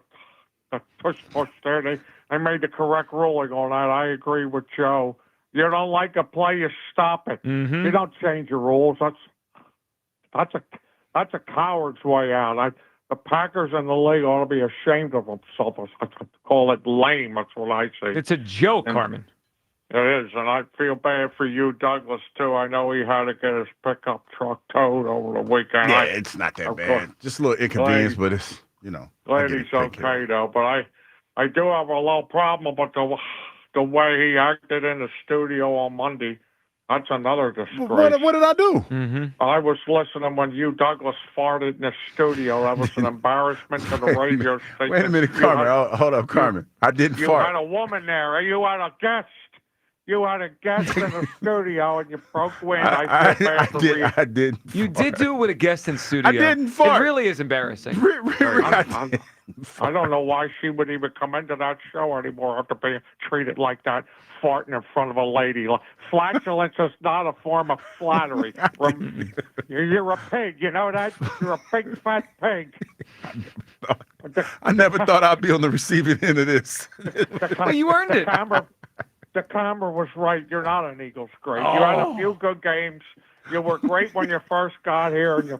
[SPEAKER 14] tush push there. They made the correct ruling on that. I agree with Joe. You don't like a play, you stop it. You don't change your rules. That's a coward's way out. The Packers and the league ought to be ashamed of themselves. I call it lame. That's what I say.
[SPEAKER 2] It's a joke, Carmen.
[SPEAKER 14] It is, and I feel bad for you, Douglas, too. I know he had to get his pickup truck towed over the weekend.
[SPEAKER 1] Yeah, it's not that bad. Just a little inconvenience, but it's,
[SPEAKER 14] Glad he's okay, though. But I do have a little problem with the way he acted in the studio on Monday. That's another disgrace.
[SPEAKER 1] What did I do?
[SPEAKER 14] I was listening when you, Douglas, farted in the studio. That was an embarrassment to the radio station.
[SPEAKER 1] Wait a minute, Carmen. Hold up, Carmen. I didn't
[SPEAKER 14] You
[SPEAKER 1] fart.
[SPEAKER 14] had a woman there. You had a guest. You had a guest in the studio, and you broke wind. I
[SPEAKER 1] did.
[SPEAKER 2] You did do it with a guest in studio.
[SPEAKER 1] I didn't fart.
[SPEAKER 2] It really is embarrassing.
[SPEAKER 14] I don't know why she would even come into that show anymore after being treated like that, farting in front of a lady. Flatulence is not a form of flattery. You're a pig, you know that? You're a big fat pig.
[SPEAKER 1] I never thought I'd be on the receiving end of this.
[SPEAKER 2] Well, you earned it.
[SPEAKER 14] The camera was right. You're not an Eagles great. You had a few good games. You were great when you first got here. And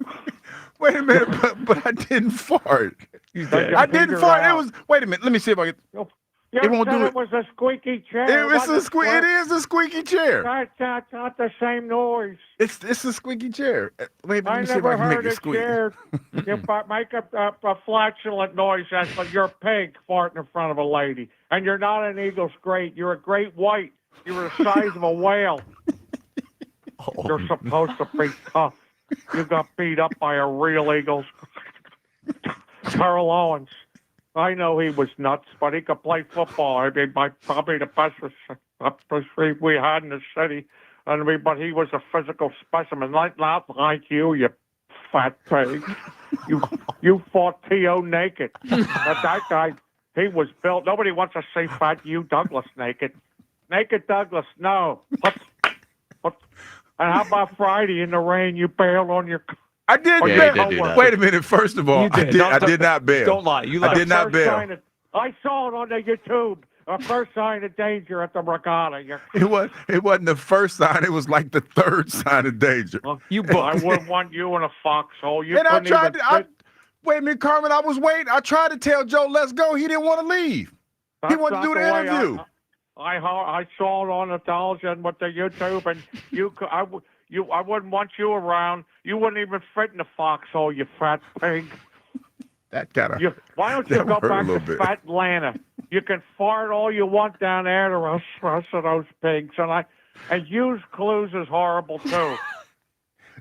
[SPEAKER 1] Wait a minute, but I didn't fart. I didn't fart. It was. Wait a minute. Let me see if I can.
[SPEAKER 14] You
[SPEAKER 1] won't
[SPEAKER 14] said
[SPEAKER 1] do
[SPEAKER 14] it was a squeaky chair.
[SPEAKER 1] It is a squeaky chair.
[SPEAKER 14] That's not the same noise.
[SPEAKER 1] It's a squeaky chair. Wait, let
[SPEAKER 14] I
[SPEAKER 1] me see if
[SPEAKER 14] never
[SPEAKER 1] I can make
[SPEAKER 14] heard
[SPEAKER 1] it
[SPEAKER 14] a
[SPEAKER 1] squeak.
[SPEAKER 14] chair. You make a flatulent noise. That's like you're a pig farting in front of a lady. And you're not an Eagles great. You're a great white. You're the size of a whale. You're supposed to be tough. You got beat up by a real Eagles. Carl Owens. I know he was nuts, but he could play football. I mean, probably the best receiver we had in the city. But he was a physical specimen, not like you fat pig. You fought T.O. naked. But that guy He was built. Nobody wants to see Fat Hugh Douglas naked. Naked Douglas, no. And how about Friday in the rain? You bailed on your.
[SPEAKER 1] I did.
[SPEAKER 3] Yeah, he did do that.
[SPEAKER 1] Wait a minute. First of all,
[SPEAKER 2] You did.
[SPEAKER 1] I did not bail.
[SPEAKER 2] Don't lie. You lied.
[SPEAKER 1] I did not bail.
[SPEAKER 14] I saw it on the YouTube. The first sign of danger at the regatta.
[SPEAKER 1] It wasn't the first sign. It was like the third sign of danger.
[SPEAKER 2] You
[SPEAKER 14] I
[SPEAKER 2] booked.
[SPEAKER 14] wouldn't want you in a foxhole. You
[SPEAKER 1] And I
[SPEAKER 14] couldn't
[SPEAKER 1] tried
[SPEAKER 14] even
[SPEAKER 1] to. Wait a minute, Carmen. I was waiting. I tried to tell Joe, let's go. He didn't want to leave. He
[SPEAKER 14] That's
[SPEAKER 1] wanted to
[SPEAKER 14] not
[SPEAKER 1] do the
[SPEAKER 14] way
[SPEAKER 1] interview.
[SPEAKER 14] I saw it on the television with the YouTube, and I wouldn't want you around. You wouldn't even fit in the foxhole, you fat pig.
[SPEAKER 1] That kind of.
[SPEAKER 14] Why don't you
[SPEAKER 1] that
[SPEAKER 14] go
[SPEAKER 1] hurt a
[SPEAKER 14] back to
[SPEAKER 1] little bit.
[SPEAKER 14] fat Atlanta? You can fart all you want down there, the rest of those pigs, and Hughes Clues is horrible too.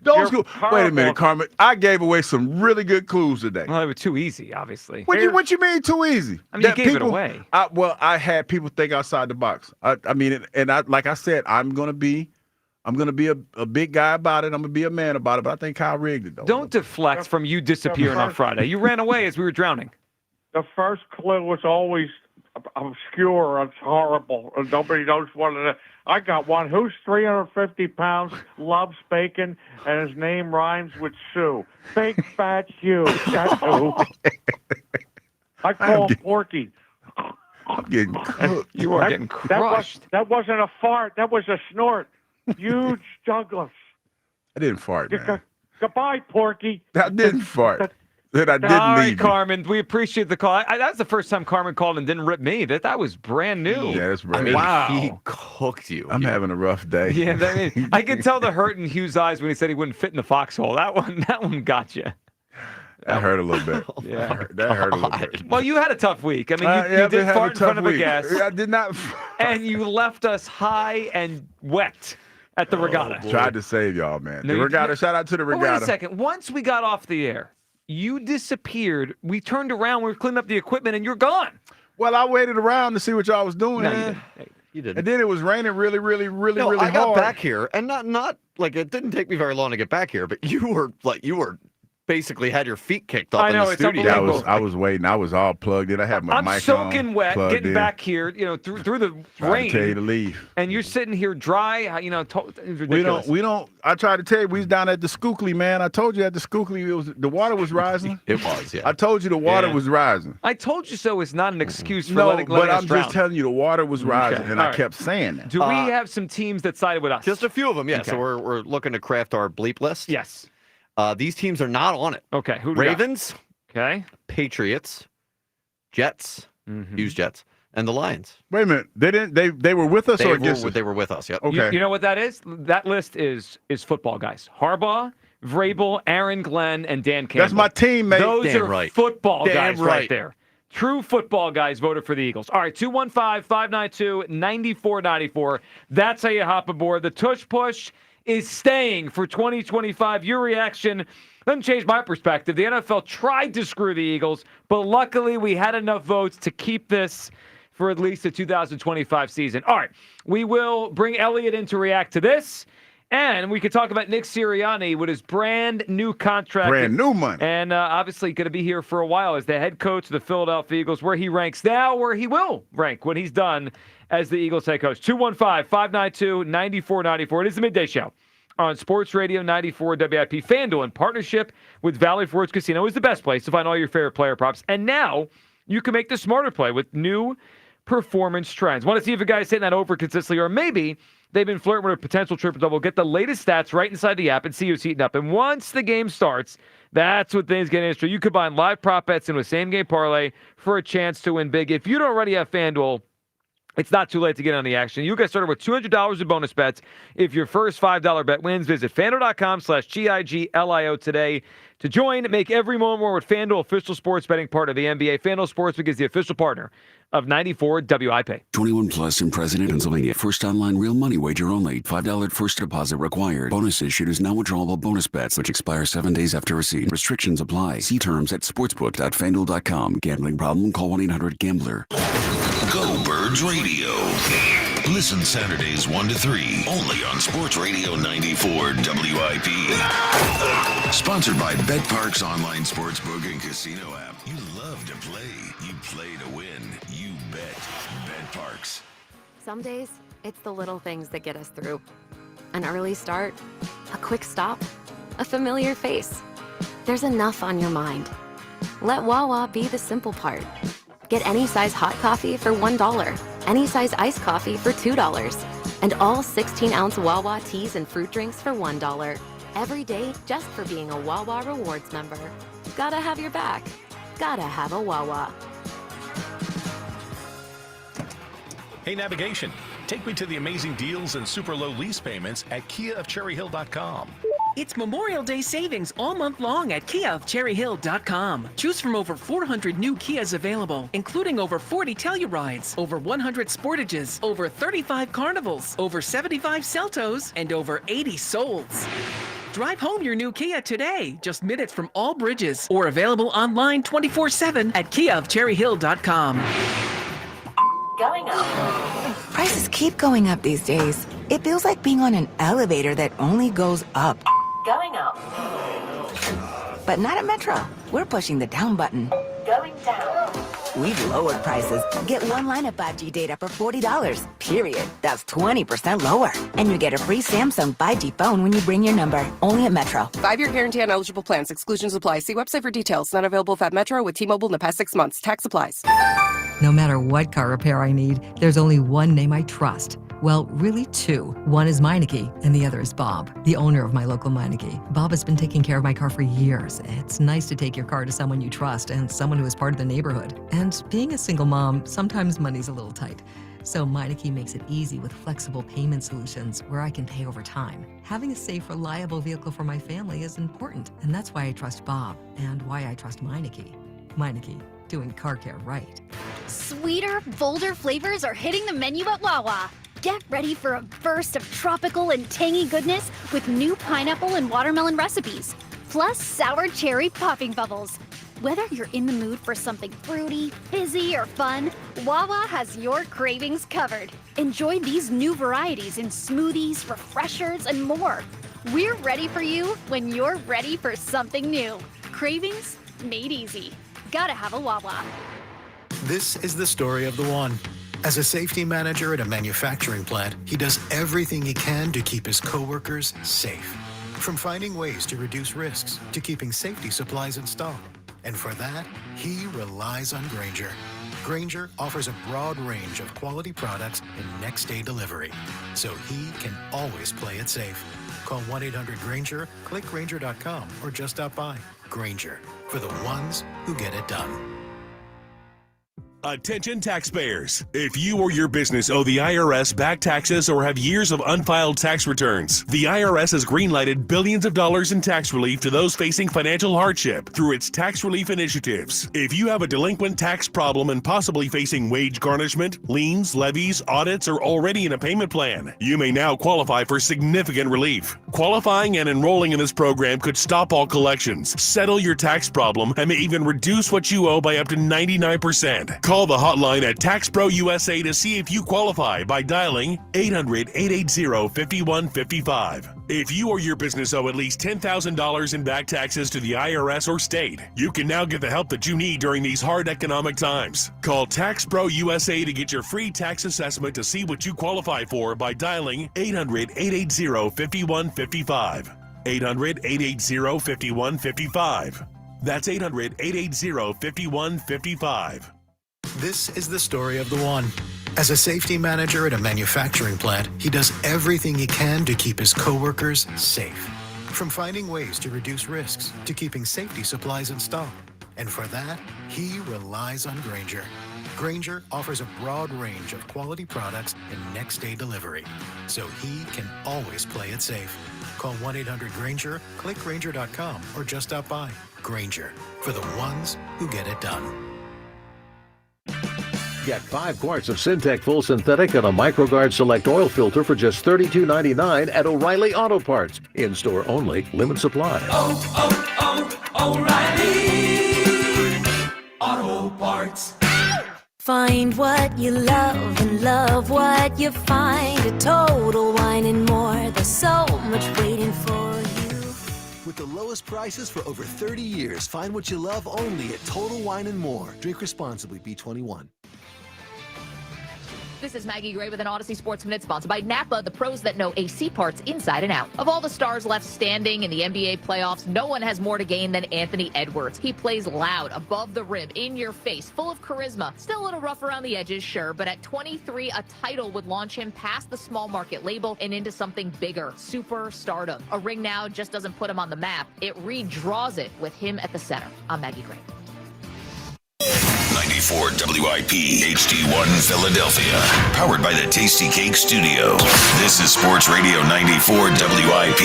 [SPEAKER 1] Those
[SPEAKER 14] You're
[SPEAKER 1] clues. Wait a minute,
[SPEAKER 14] horrible.
[SPEAKER 1] Carmen. I gave away some really good clues today.
[SPEAKER 2] Well, they were too easy, obviously.
[SPEAKER 1] What you mean too easy?
[SPEAKER 2] I mean, you
[SPEAKER 1] That
[SPEAKER 2] gave it away.
[SPEAKER 1] I had people think outside the box. I mean, like I said, I'm gonna be a big guy about it. I'm gonna be a man about it. But I think Kyle rigged it though.
[SPEAKER 2] Don't deflect from you disappearing on Friday. You ran away as we were drowning.
[SPEAKER 14] The first clue was always obscure. It's horrible. Nobody knows what it is. I got one. Who's 350 pounds, loves bacon, and his name rhymes with Sue? Big Fat Hugh. That's who. I call him Porky.
[SPEAKER 1] I'm getting cooked.
[SPEAKER 2] You are getting crushed.
[SPEAKER 14] That wasn't a fart. That was a snort. Huge Douglas.
[SPEAKER 1] I didn't fart, man.
[SPEAKER 14] Goodbye, Porky.
[SPEAKER 1] I didn't fart. Then I didn't
[SPEAKER 2] All right,
[SPEAKER 1] leave.
[SPEAKER 2] Carmen, we appreciate the call. That's the first time Carmen called and didn't rip me. That was brand new.
[SPEAKER 1] Yeah, that's brand
[SPEAKER 3] I mean,
[SPEAKER 1] new.
[SPEAKER 3] he cooked you.
[SPEAKER 1] I'm having a rough day.
[SPEAKER 2] Yeah, I could tell the hurt in Hughes' eyes when he said he wouldn't fit in the foxhole. That one got you.
[SPEAKER 1] That hurt a little bit.
[SPEAKER 2] Yeah.
[SPEAKER 1] That hurt a little bit.
[SPEAKER 2] Well, you had a tough week. I mean,
[SPEAKER 1] Yeah,
[SPEAKER 2] you did
[SPEAKER 1] I've
[SPEAKER 2] fart in
[SPEAKER 1] had
[SPEAKER 2] front of a
[SPEAKER 1] week.
[SPEAKER 2] guest,
[SPEAKER 1] I did not.
[SPEAKER 2] and you left us high and wet at the regatta.
[SPEAKER 1] Tried to save y'all, man.
[SPEAKER 2] No,
[SPEAKER 1] The
[SPEAKER 2] you-
[SPEAKER 1] regatta. Shout out to the
[SPEAKER 2] But
[SPEAKER 1] regatta.
[SPEAKER 2] wait a second. Once we got off the air, you disappeared. We turned around. We were cleaning up the equipment, and you're gone.
[SPEAKER 1] Well, I waited around to see what y'all was doing.
[SPEAKER 2] No,
[SPEAKER 1] and,
[SPEAKER 3] You didn't.
[SPEAKER 1] and then it was raining really, really, really,
[SPEAKER 3] No,
[SPEAKER 1] really
[SPEAKER 3] I got
[SPEAKER 1] hard.
[SPEAKER 3] back here, and not like it didn't take me very long to get back here, but you were basically had your feet kicked up
[SPEAKER 2] I
[SPEAKER 3] in
[SPEAKER 2] know,
[SPEAKER 3] the
[SPEAKER 2] it's
[SPEAKER 3] studio.
[SPEAKER 2] unbelievable.
[SPEAKER 1] I was waiting. I was all plugged in. I had my
[SPEAKER 2] I'm
[SPEAKER 1] mic
[SPEAKER 2] soaking
[SPEAKER 1] on,
[SPEAKER 2] wet,
[SPEAKER 1] plugged
[SPEAKER 2] getting
[SPEAKER 1] in.
[SPEAKER 2] back here, through the
[SPEAKER 1] Tried
[SPEAKER 2] rain.
[SPEAKER 1] to tell you to leave.
[SPEAKER 2] And you're sitting here dry, it's ridiculous.
[SPEAKER 1] We don't. I tried to tell you, we was down at the Schuylkill, man. I told you at the Schuylkill, the water was rising.
[SPEAKER 3] It was, yeah.
[SPEAKER 1] I told you the water
[SPEAKER 2] Yeah.
[SPEAKER 1] was rising.
[SPEAKER 2] I told you so is not an excuse for
[SPEAKER 1] No,
[SPEAKER 2] letting
[SPEAKER 1] but
[SPEAKER 2] us
[SPEAKER 1] I'm
[SPEAKER 2] drown.
[SPEAKER 1] just telling you the water was rising, and
[SPEAKER 2] All
[SPEAKER 1] I
[SPEAKER 2] right.
[SPEAKER 1] kept saying that.
[SPEAKER 2] Do we have some teams that sided with us?
[SPEAKER 3] Just a few of them, yeah.
[SPEAKER 2] Okay.
[SPEAKER 3] So we're looking to craft our bleep list.
[SPEAKER 2] Yes.
[SPEAKER 3] These teams are not on it.
[SPEAKER 2] Okay. Who do we got?
[SPEAKER 3] Ravens,
[SPEAKER 2] Okay.
[SPEAKER 3] Patriots, Jets,
[SPEAKER 2] Mhm.
[SPEAKER 3] Hughes Jets, and the Lions.
[SPEAKER 1] Wait a minute. They didn't. They were with us or against us?
[SPEAKER 3] They were with us. Yep.
[SPEAKER 1] Okay.
[SPEAKER 2] You know what that is? That list is football guys. Harbaugh, Vrabel, Aaron Glenn, and Dan Campbell.
[SPEAKER 1] That's my team, mate.
[SPEAKER 2] Those
[SPEAKER 3] Damn
[SPEAKER 2] are
[SPEAKER 3] right.
[SPEAKER 2] football
[SPEAKER 3] Damn
[SPEAKER 2] guys right
[SPEAKER 3] right.
[SPEAKER 2] there. True football guys voted for the Eagles. All right, 215-592-9494. That's how you hop aboard. The Tush Push is staying for 2025. Your reaction doesn't change my perspective. The NFL tried to screw the Eagles, but luckily we had enough votes to keep this for at least the 2025 season. All right, we will bring Elliot in to react to this. And we could talk about Nick Sirianni with his brand new contract.
[SPEAKER 1] Brand new money.
[SPEAKER 2] And obviously going to be here for a while as the head coach of the Philadelphia Eagles, where he ranks now, where he will rank when he's done as the Eagles head coach. 215-592-9494. It is the Midday Show on Sports Radio 94 WIP. FanDuel, in partnership with Valley Forge Casino, is the best place to find all your favorite player props. And now you can make the smarter play with new performance trends. Want to see if a guy's hitting that over consistently, or maybe they've been flirting with a potential triple-double. Get the latest stats right inside the app and see who's heating up. And once the game starts, that's when things get interesting. You combine live prop bets into a same-game parlay for a chance to win big. If you don't already have FanDuel, it's not too late to get on the action. You get started with $200 in bonus bets. If your first $5 bet wins, visit FanDuel.com/GIGLIO today to join. Make every moment more with FanDuel, official sports betting partner of the NBA. FanDuel Sportsbook is the official partner of 94 WIP.
[SPEAKER 15] 21 plus in President, Pennsylvania. First online real money wager only. $5 first deposit required. Bonus issued as non-withdrawable bonus bets, which expire 7 days after receipt. Restrictions apply. See terms at sportsbook.fanduel.com. Gambling problem? Call 1-800-GAMBLER.
[SPEAKER 5] Go Birds Radio. Listen Saturdays 1 to 3 only on Sports Radio 94 WIP. Sponsored by BetPARKS online sportsbook and casino app. You love to play. You You play to win. You bet. BetPARKS.
[SPEAKER 8] Some days, it's the little things that get us through. An early start, a quick stop, a familiar face. There's enough on your mind. Let Wawa be the simple part. Get any size hot coffee for $1, any size iced coffee for $2, and all 16-ounce Wawa teas and fruit drinks for $1. Every day just for being a Wawa Rewards member. Gotta have your back. Gotta have a Wawa.
[SPEAKER 17] Hey, navigation. Take me to the amazing deals and super low lease payments at KiaofCherryHill.com.
[SPEAKER 19] It's Memorial Day savings all month long at KiaofCherryHill.com. Choose from over 400 new Kias available, including over 40 Tellurides, over 100 Sportages, over 35 Carnivals, over 75 Celtos, and over 80 Souls. Drive home your new Kia today, just minutes from all bridges, or available online 24/7 at KiaofCherryHill.com.
[SPEAKER 20] Going up. Prices keep going up these days. It feels like being on an elevator that only goes up. Going up. But not at Metro. We're pushing the down button. Going down. We've lowered prices. Get one line of 5G data for $40. Period. That's 20% lower. And you get a free Samsung 5G phone when you bring your number. Only at Metro.
[SPEAKER 21] 5-year guarantee on eligible plans. Exclusions apply. See website for details. Not available at Metro with T-Mobile in the past 6 months. Tax applies.
[SPEAKER 26] No matter what car repair I need, there's only one name I trust. Well, really two. One is Meineke, and the other is Bob, the owner of my local Meineke. Bob has been taking care of my car for years. It's nice to take your car to someone you trust and someone who is part of the neighborhood. And being a single mom, sometimes money's a little tight. So Meineke makes it easy with flexible payment solutions where I can pay over time. Having a safe, reliable vehicle for my family is important, and that's why I trust Bob and why I trust Meineke. Meineke, doing car care right.
[SPEAKER 27] Sweeter, bolder flavors are hitting the menu at Wawa. Get ready for a burst of tropical and tangy goodness with new pineapple and watermelon recipes, plus sour cherry popping bubbles. Whether you're in the mood for something fruity, fizzy, or fun, Wawa has your cravings covered. Enjoy these new varieties in smoothies, refreshers, and more. We're ready for you when you're ready for something new. Cravings made easy. Gotta have a Wawa.
[SPEAKER 28] This is the story of the one. As a safety manager at a manufacturing plant, he does everything he can to keep his coworkers safe. From finding ways to reduce risks to keeping safety supplies in stock. And for that, he relies on Grainger. Grainger offers a broad range of quality products and next-day delivery, so he can always play it safe. Call 1-800-GRAINGER, click Grainger.com, or just stop by. Grainger, for the ones who get it done.
[SPEAKER 18] Attention taxpayers. If you or your business owe the IRS back taxes or have years of unfiled tax returns, the IRS has greenlighted billions of dollars in tax relief to those facing financial hardship through its tax relief initiatives. If you have a delinquent tax problem and possibly facing wage garnishment, liens, levies, audits, or already in a payment plan, you may now qualify for significant relief. Qualifying and enrolling in this program could stop all collections, settle your tax problem, and may even reduce what you owe by up to 99%. Call the hotline at TaxPro USA to see if you qualify by dialing 800-880-5155. If you or your business owe at least $10,000 in back taxes to the IRS or state, you can now get the help that you need during these hard economic times. Call TaxPro USA to get your free tax assessment to see what you qualify for by dialing 800-880-5155. 800-880-5155. That's 800-880-5155.
[SPEAKER 28] This is the story of the one. As a safety manager at a manufacturing plant, he does everything he can to keep his coworkers safe. From finding ways to reduce risks to keeping safety supplies in stock. And for that, he relies on Grainger. Grainger offers a broad range of quality products and next-day delivery, so he can always play it safe. Call 1-800-GRAINGER, click Grainger.com, or just stop by. Grainger, for the ones who get it done.
[SPEAKER 29] Get 5 quarts of Syntec Full Synthetic and a MicroGuard Select Oil Filter for just $32.99 at O'Reilly Auto Parts. In-store only, limit supply.
[SPEAKER 30] O'Reilly Auto Parts.
[SPEAKER 31] Find what you love and love what you find. A Total Wine and More. There's so much waiting for you.
[SPEAKER 4] With the lowest prices for over 30 years, find what you love only at Total Wine & More. Drink responsibly, B21.
[SPEAKER 31] This is Maggie Gray with an Odyssey Sports Minute sponsored by Napa, the pros that know AC parts inside and out. Of all the stars left standing in the NBA playoffs, no one has more to gain than Anthony Edwards. He plays loud, above the rim, in your face, full of charisma. Still a little rough around the edges, sure, but at 23, a title would launch him past the small market label and into something bigger, superstardom. A ring now just doesn't put him on the map. It redraws it with him at the center. I'm Maggie Gray.
[SPEAKER 5] 94 WIP HD1 Philadelphia. Powered by the Tasty Cake Studio. This is Sports Radio 94 WIP.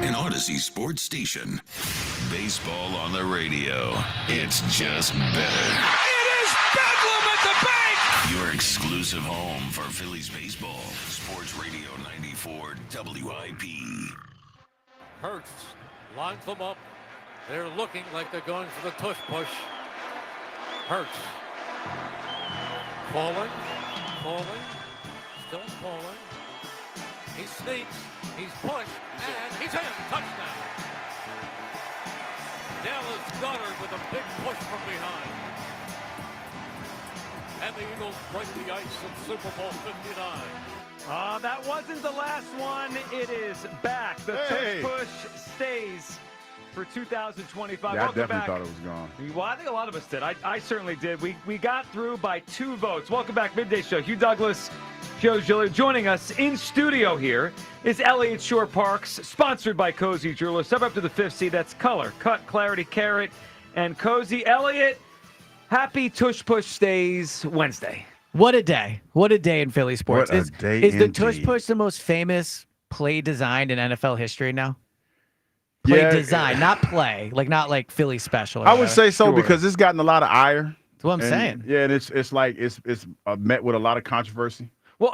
[SPEAKER 5] An Odyssey sports station. Baseball on the radio. It's just better.
[SPEAKER 6] It is bedlam at the bank!
[SPEAKER 5] Your exclusive home for Phillies baseball. Sports Radio 94 WIP.
[SPEAKER 7] Hurts lines them up. They're looking like they're going for the tush push. Hurts. Falling. Still falling. He sneaks. He's pushed. And he's in. Touchdown. Dallas Goddard with a big push from behind. And the Eagles break the ice in Super Bowl 59.
[SPEAKER 2] That wasn't the last one. It is back. The tush push stays for 2025.
[SPEAKER 1] Yeah, I
[SPEAKER 2] Welcome
[SPEAKER 1] definitely
[SPEAKER 2] back.
[SPEAKER 1] thought it was gone.
[SPEAKER 2] Well, I think a lot of us did. I certainly did. We got through by 2 votes. Welcome back, Midday Show. Hugh Douglas, Joe Gilliard. Joining us in studio here is Elliott Shore-Parks, sponsored by Cozy Jewelers. Step up to the 5th seat. That's color, cut, clarity, carrot, and Cozy. Elliott, happy Tush Push Stays Wednesday.
[SPEAKER 9] What a day. What a day in Philly sports.
[SPEAKER 1] What a day
[SPEAKER 9] is the
[SPEAKER 1] indeed.
[SPEAKER 9] Tush Push the most famous play designed in NFL history now? Play design, not play, not like Philly special.
[SPEAKER 1] I would say so because it's gotten a lot of ire.
[SPEAKER 9] That's what I'm saying.
[SPEAKER 1] Yeah, and it's met with a lot of controversy.
[SPEAKER 2] Well,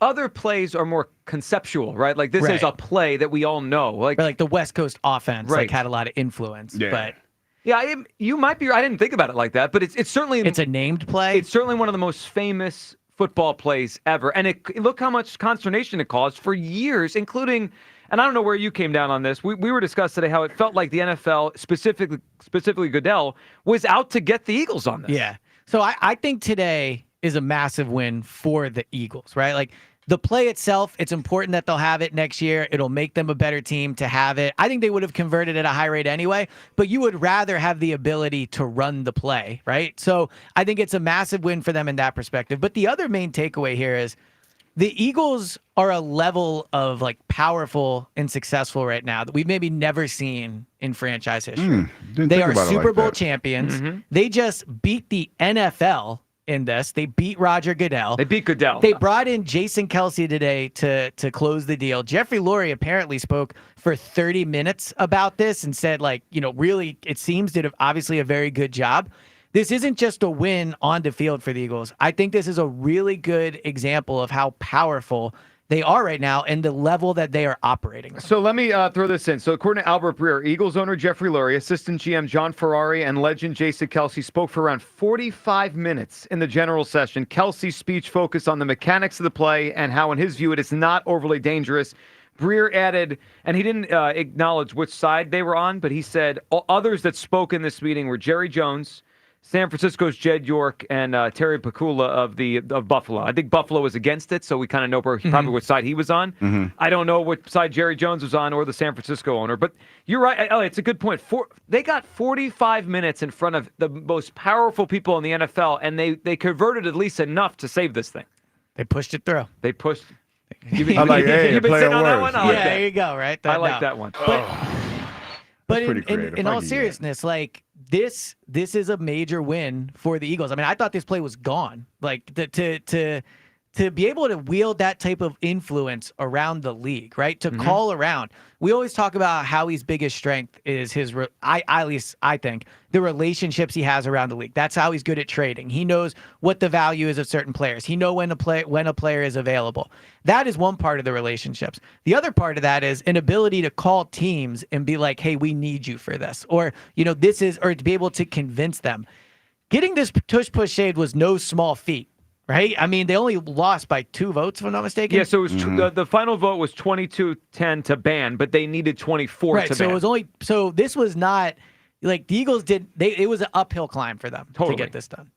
[SPEAKER 2] other plays are more conceptual, right? Like this is a play that we all know.
[SPEAKER 9] Like the West Coast offense had a lot of influence.
[SPEAKER 2] Yeah.
[SPEAKER 9] But
[SPEAKER 2] you might be. I didn't think about it like that, but it's certainly
[SPEAKER 9] a named play.
[SPEAKER 2] It's certainly one of the most famous football plays ever, and look how much consternation it caused for years, including. And I don't know where you came down on this. We were discussing today how it felt like the NFL, specifically Goodell, was out to get the Eagles on this.
[SPEAKER 9] Yeah. So I think today is a massive win for the Eagles, right? Like the play itself, it's important that they'll have it next year. It'll make them a better team to have it. I think they would have converted at a high rate anyway, but you would rather have the ability to run the play, right? So I think it's a massive win for them in that perspective. But the other main takeaway here is the Eagles are a level of powerful and successful right now that we've maybe never seen in franchise history. They are Super Bowl champions.
[SPEAKER 2] Mm-hmm.
[SPEAKER 9] They just beat the NFL in this. They beat Roger Goodell.
[SPEAKER 2] They beat Goodell.
[SPEAKER 9] They brought in Jason Kelce today to close the deal. Jeffrey Lurie apparently spoke for 30 minutes about this and said, really, it seems did obviously a very good job. This isn't just a win on the field for the Eagles. I think this is a really good example of how powerful they are right now and the level that they are operating.
[SPEAKER 2] So let me throw this in. So according to Albert Breer, Eagles owner Jeffrey Lurie, assistant GM John Ferrari, and legend Jason Kelce spoke for around 45 minutes in the general session. Kelce's speech focused on the mechanics of the play and how, in his view, it is not overly dangerous. Breer added, and he didn't acknowledge which side they were on, but he said others that spoke in this meeting were Jerry Jones, San Francisco's Jed York, and Terry Pacula of Buffalo. I think Buffalo was against it, so we kind of know probably which side he was on.
[SPEAKER 1] Mm-hmm.
[SPEAKER 2] I don't know what side Jerry Jones was on or the San Francisco owner, but you're right, Elliot, it's a good point. They got 45 minutes in front of the most powerful people in the NFL, and they converted at least enough to save this thing.
[SPEAKER 9] They pushed it through.
[SPEAKER 2] They pushed.
[SPEAKER 1] You've been sitting on that one?
[SPEAKER 9] There you go, right?
[SPEAKER 2] I like that one.
[SPEAKER 9] But in all seriousness, this is a major win for the Eagles. I mean, I thought this play was gone. To be able to wield that type of influence around the league, right? To call around. We always talk about how his biggest strength is at least I think, the relationships he has around the league. That's how he's good at trading. He knows what the value is of certain players. He knows when a player is available. That is one part of the relationships. The other part of that is an ability to call teams and be like, hey, we need you for this. Or, or to be able to convince them. Getting this tush push shade was no small feat. right? I mean, they only lost by 2 votes, if I'm not mistaken.
[SPEAKER 2] Yeah, so it was the final vote was 22-10 to ban, but they needed 24
[SPEAKER 9] right,
[SPEAKER 2] to
[SPEAKER 9] so
[SPEAKER 2] ban.
[SPEAKER 9] it was only this was not like the Eagles it was an uphill climb for them to get this done.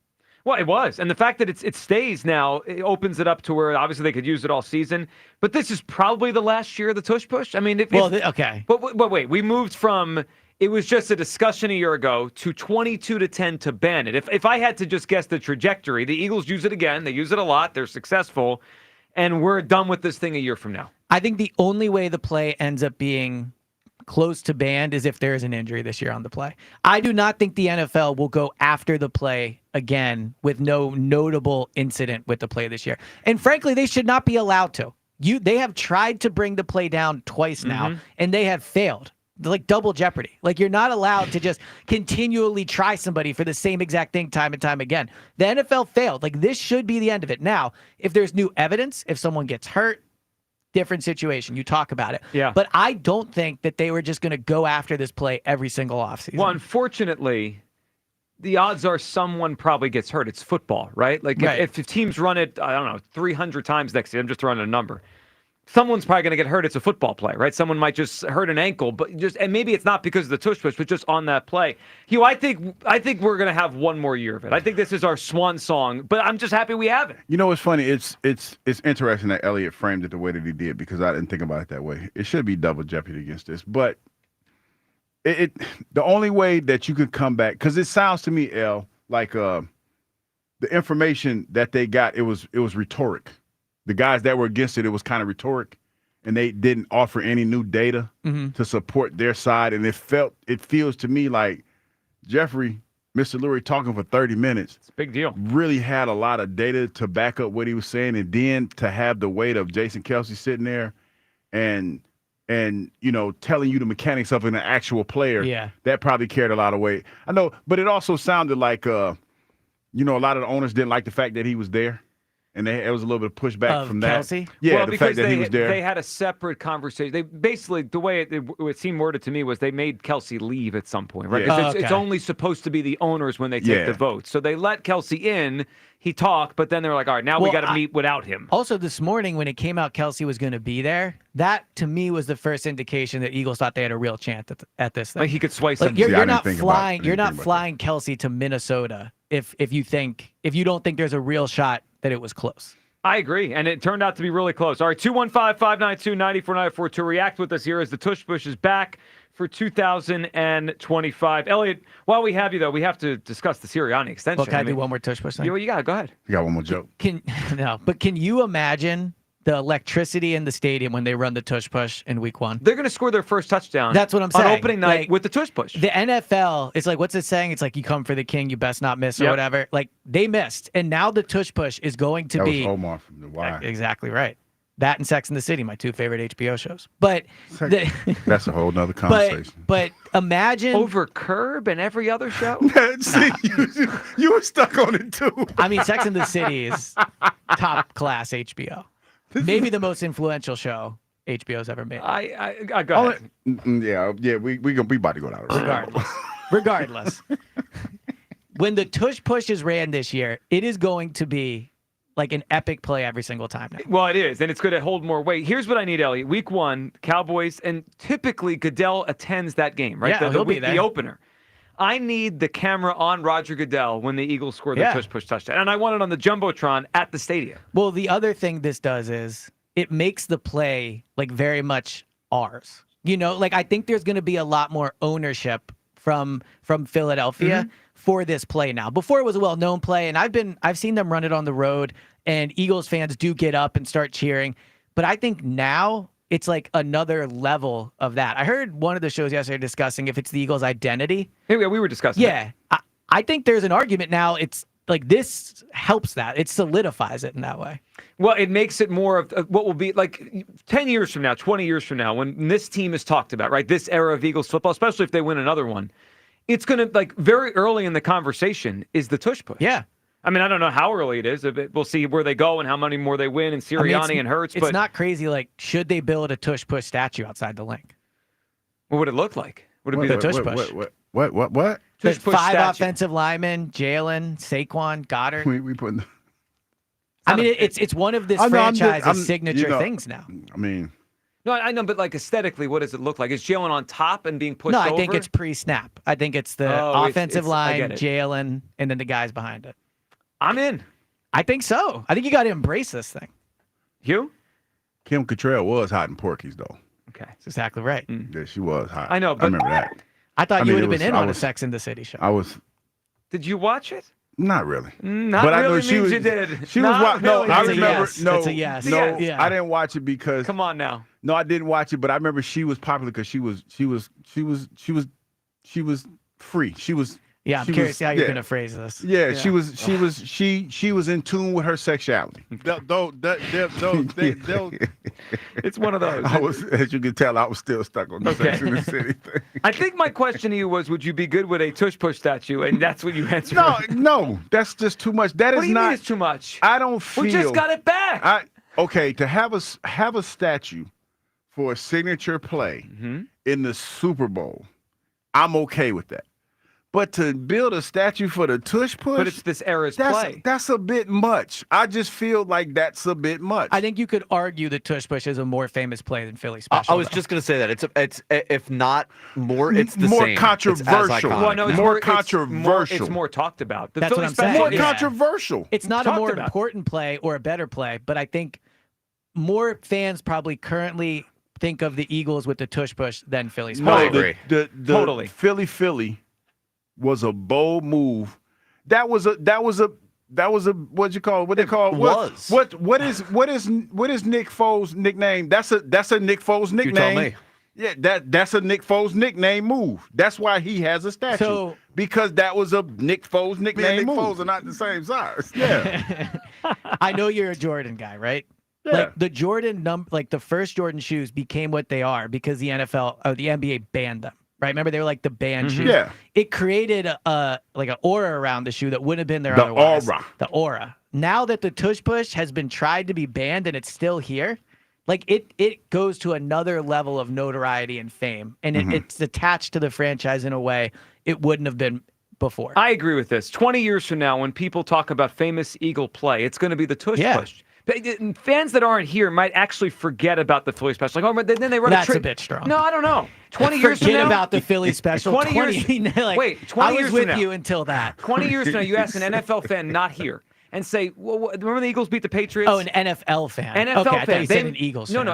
[SPEAKER 2] Well, it was. And the fact that it stays now, it opens it up to where obviously they could use it all season. But this is probably the last year of the tush push. I mean,
[SPEAKER 9] okay.
[SPEAKER 2] But wait, we moved from it was just a discussion a year ago to 22-10 to ban it. If I had to just guess the trajectory, the Eagles use it again. They use it a lot. They're successful. And we're done with this thing a year from now.
[SPEAKER 9] I think the only way the play ends up being close to banned is if there is an injury this year on the play. I do not think the NFL will go after the play again with no notable incident with the play this year. And frankly, they should not be allowed to. They have tried to bring the play down twice now, and they have failed. Like double jeopardy. Like you're not allowed to just continually try somebody for the same exact thing time and time again. The NFL failed. Like this should be the end of it. Now, if there's new evidence, if someone gets hurt, different situation. You talk about it.
[SPEAKER 2] Yeah.
[SPEAKER 9] But I don't think that they were just going to go after this play every single offseason.
[SPEAKER 2] Well, unfortunately, the odds are someone probably gets hurt. It's football, right? Like if teams run it, I don't know, 300 times next year, I'm just throwing a number. Someone's probably going to get hurt. It's a football play, right? Someone might just hurt an ankle, and maybe it's not because of the tush push, but just on that play. Hugh, I think we're going to have one more year of it. I think this is our swan song, but I'm just happy we have it.
[SPEAKER 1] You know what's funny? It's interesting that Elliott framed it the way that he did because I didn't think about it that way. It should be double jeopardy against this, but the only way that you could come back, because it sounds to me, El, like the information that they got, it was rhetoric. The guys that were against it, it was kind of rhetoric, and they didn't offer any new data to support their side. And it feels to me like Jeffrey, Mr. Lurie, talking for 30 minutes.
[SPEAKER 2] It's a big deal.
[SPEAKER 1] Really had a lot of data to back up what he was saying, and then to have the weight of Jason Kelce sitting there and telling you the mechanics of an actual player, that probably carried a lot of weight. I know, but it also sounded like a lot of the owners didn't like the fact that he was there. And there was a little bit of pushback from that.
[SPEAKER 9] Kelce?
[SPEAKER 1] Yeah,
[SPEAKER 2] well,
[SPEAKER 1] the fact that he was there.
[SPEAKER 2] They had a separate conversation. They basically, the way it seemed worded to me was they made Kelce leave at some point, right? Because it's only supposed to be the owners when they take the vote. So they let Kelce in. He talked, but then they were like, all right, now we got to meet without him.
[SPEAKER 9] Also, this morning when it came out Kelce was going to be there, that to me was the first indication that Eagles thought they had a real chance at this thing.
[SPEAKER 2] Like he could sway some.
[SPEAKER 9] You're not flying Kelce to Minnesota if you don't think there's a real shot that it was close.
[SPEAKER 2] I agree, and it turned out to be really close. All right, 215-592-9494 to react with us here as the Tush Push is back for 2025. Elliot, while we have you, though, we have to discuss the Sirianni extension.
[SPEAKER 9] Well, can I do one more Tush Push thing?
[SPEAKER 2] You got it. Go ahead.
[SPEAKER 1] You got one more joke?
[SPEAKER 9] Can you imagine the electricity in the stadium when they run the tush push in week 1?
[SPEAKER 2] They're going to score their first touchdown.
[SPEAKER 9] That's what I'm saying.
[SPEAKER 2] On opening night with the tush push.
[SPEAKER 9] The NFL, it's like, what's it saying? It's like, you come for the king, you best not miss or whatever. Like, they missed. And now the tush push is going to be.
[SPEAKER 1] That was Omar from The Wire.
[SPEAKER 9] Exactly right. That and Sex and the City, my 2 favorite HBO shows. But
[SPEAKER 1] that's a whole nother conversation.
[SPEAKER 9] But imagine
[SPEAKER 2] over Curb and every other show.
[SPEAKER 1] See, you were stuck on it too.
[SPEAKER 9] I mean, Sex and the City is top class HBO. Maybe the most influential show HBO's ever made.
[SPEAKER 2] I go ahead.
[SPEAKER 1] We about to go down.
[SPEAKER 9] Regardless. When the tush push is ran this year, it is going to be like an epic play every single time now.
[SPEAKER 2] Well, it is, and it's going to hold more weight. Here's what I need, Elliot. Week 1, Cowboys, and typically Goodell attends that game, right?
[SPEAKER 9] Yeah, he'll be there.
[SPEAKER 2] The opener. I need the camera on Roger Goodell when the Eagles score the tush push touchdown. And I want it on the Jumbotron at the stadium.
[SPEAKER 9] Well, the other thing this does is it makes the play like very much ours. Like I think there's going to be a lot more ownership from Philadelphia for this play now. Before it was a well-known play, and I've seen them run it on the road, and Eagles fans do get up and start cheering. But I think now it's like another level of that. I heard one of the shows yesterday discussing if it's the Eagles' identity.
[SPEAKER 2] Yeah, we were discussing
[SPEAKER 9] that. I think there's an argument now. It's like this helps that. It solidifies it in that way.
[SPEAKER 2] Well, it makes it more of what will be like 10 years from now, 20 years from now, when this team is talked about, right? This era of Eagles football, especially if they win another one, it's going to, like, very early in the conversation is the tush push.
[SPEAKER 9] Yeah.
[SPEAKER 2] I mean, I don't know how early it is. We'll see where they go and how many more they win and Sirianni and Hurts.
[SPEAKER 9] It's not crazy. Like, should they build a tush push statue outside the link?
[SPEAKER 2] What would it look like? Would it be
[SPEAKER 9] the tush push?
[SPEAKER 1] What?
[SPEAKER 9] Tush push 5 statue. Offensive linemen, Jalen, Saquon, Goddard.
[SPEAKER 1] We putting
[SPEAKER 9] I mean, it's one of this franchise's signature things now.
[SPEAKER 1] I mean,
[SPEAKER 2] no, I know, but like aesthetically, what does it look like? Is Jalen on top and being pushed
[SPEAKER 9] No,
[SPEAKER 2] over?
[SPEAKER 9] I think it's pre-snap. I think it's the offensive line, Jalen, and then the guys behind it.
[SPEAKER 2] I'm in.
[SPEAKER 9] I think so. I think you got to embrace this thing.
[SPEAKER 2] You?
[SPEAKER 1] Kim Cattrall was hot in Porky's, though.
[SPEAKER 2] Okay.
[SPEAKER 9] That's exactly right.
[SPEAKER 1] Yeah, she was hot.
[SPEAKER 2] I know, but
[SPEAKER 1] I remember that.
[SPEAKER 9] I thought you would have been in on a Sex and the City show.
[SPEAKER 1] I was.
[SPEAKER 2] Did you watch it?
[SPEAKER 1] Not really.
[SPEAKER 2] Not
[SPEAKER 1] but
[SPEAKER 2] really
[SPEAKER 1] I know
[SPEAKER 2] means
[SPEAKER 1] she was,
[SPEAKER 2] you did.
[SPEAKER 1] She was
[SPEAKER 2] Not
[SPEAKER 1] no,
[SPEAKER 2] really
[SPEAKER 1] I
[SPEAKER 2] means
[SPEAKER 1] remember.
[SPEAKER 9] yes.
[SPEAKER 1] No,
[SPEAKER 9] That's a yes.
[SPEAKER 1] no,
[SPEAKER 9] Yeah.
[SPEAKER 1] I didn't watch it because.
[SPEAKER 2] Come on now.
[SPEAKER 1] No, I didn't watch it, but I remember she was popular because she was free. She was.
[SPEAKER 9] Yeah, I'm curious how you're going to phrase this.
[SPEAKER 1] Yeah, she was in tune with her sexuality.
[SPEAKER 2] It's one of those.
[SPEAKER 1] I was, as you can tell, I was still stuck on the Sex and the City thing.
[SPEAKER 2] I think my question to you was, would you be good with a tush push statue? And that's what you answered.
[SPEAKER 1] No, that's just too much. That
[SPEAKER 2] what
[SPEAKER 1] is
[SPEAKER 2] do you
[SPEAKER 1] not.
[SPEAKER 2] mean it's too much?
[SPEAKER 1] I don't feel.
[SPEAKER 2] We just got it back.
[SPEAKER 1] Okay, to have a statue for a signature play in the Super Bowl, I'm okay with that. But to build a statue for the tush push,
[SPEAKER 2] but it's this era's play.
[SPEAKER 1] That's a bit much. I just feel like that's a bit much.
[SPEAKER 9] I think you could argue that tush push is a more famous play than Philly special.
[SPEAKER 3] I was just going to say that it's if not more, it's the
[SPEAKER 1] more
[SPEAKER 3] same.
[SPEAKER 1] controversial.
[SPEAKER 2] Well, no, it's
[SPEAKER 1] more controversial.
[SPEAKER 2] It's more talked about.
[SPEAKER 9] That's what I'm saying.
[SPEAKER 1] More controversial.
[SPEAKER 9] It's not a more important play or a better play, but I think more fans probably currently think of the Eagles with the tush push than Philly special.
[SPEAKER 3] I agree.
[SPEAKER 2] Totally.
[SPEAKER 1] Philly was a bold move. That was a what you call it? What they call what is Nick Foles' nickname? That's a Nick Foles nickname.
[SPEAKER 3] You told me.
[SPEAKER 1] Yeah, that's a Nick Foles nickname move. That's why he has a statue. Because that was a Nick Foles nickname move. Nick Foles are not the same size. Yeah.
[SPEAKER 9] I know you're a Jordan guy, right?
[SPEAKER 1] Yeah.
[SPEAKER 9] Like the Jordan the first Jordan shoes became what they are because the NFL or the NBA banned them. Right? Remember they were like the banned shoes.
[SPEAKER 1] Yeah.
[SPEAKER 9] It created like an aura around the shoe that wouldn't have been there otherwise. The aura. Now that the tush push has been tried to be banned and it's still here, like it goes to another level of notoriety and fame, and it's attached to the franchise in a way it wouldn't have been before.
[SPEAKER 2] I agree with this. 20 years from now, when people talk about famous Eagle play, it's going to be the tush push. Fans that aren't here might actually forget about the Philly special. Like, oh, but then they run
[SPEAKER 9] That's a bit strong.
[SPEAKER 2] No, I don't know. 20 years from now,
[SPEAKER 9] forget about the Philly special.
[SPEAKER 2] 20 years.
[SPEAKER 9] Wait,
[SPEAKER 2] 20
[SPEAKER 9] I was
[SPEAKER 2] years
[SPEAKER 9] with
[SPEAKER 2] from now.
[SPEAKER 9] you until that.
[SPEAKER 2] 20 years from now, you ask an NFL fan not here and say, well, remember the Eagles beat the Patriots?
[SPEAKER 9] Oh, an NFL fan.
[SPEAKER 2] NFL
[SPEAKER 9] okay,
[SPEAKER 2] fan.
[SPEAKER 9] I thought you said an Eagles fan.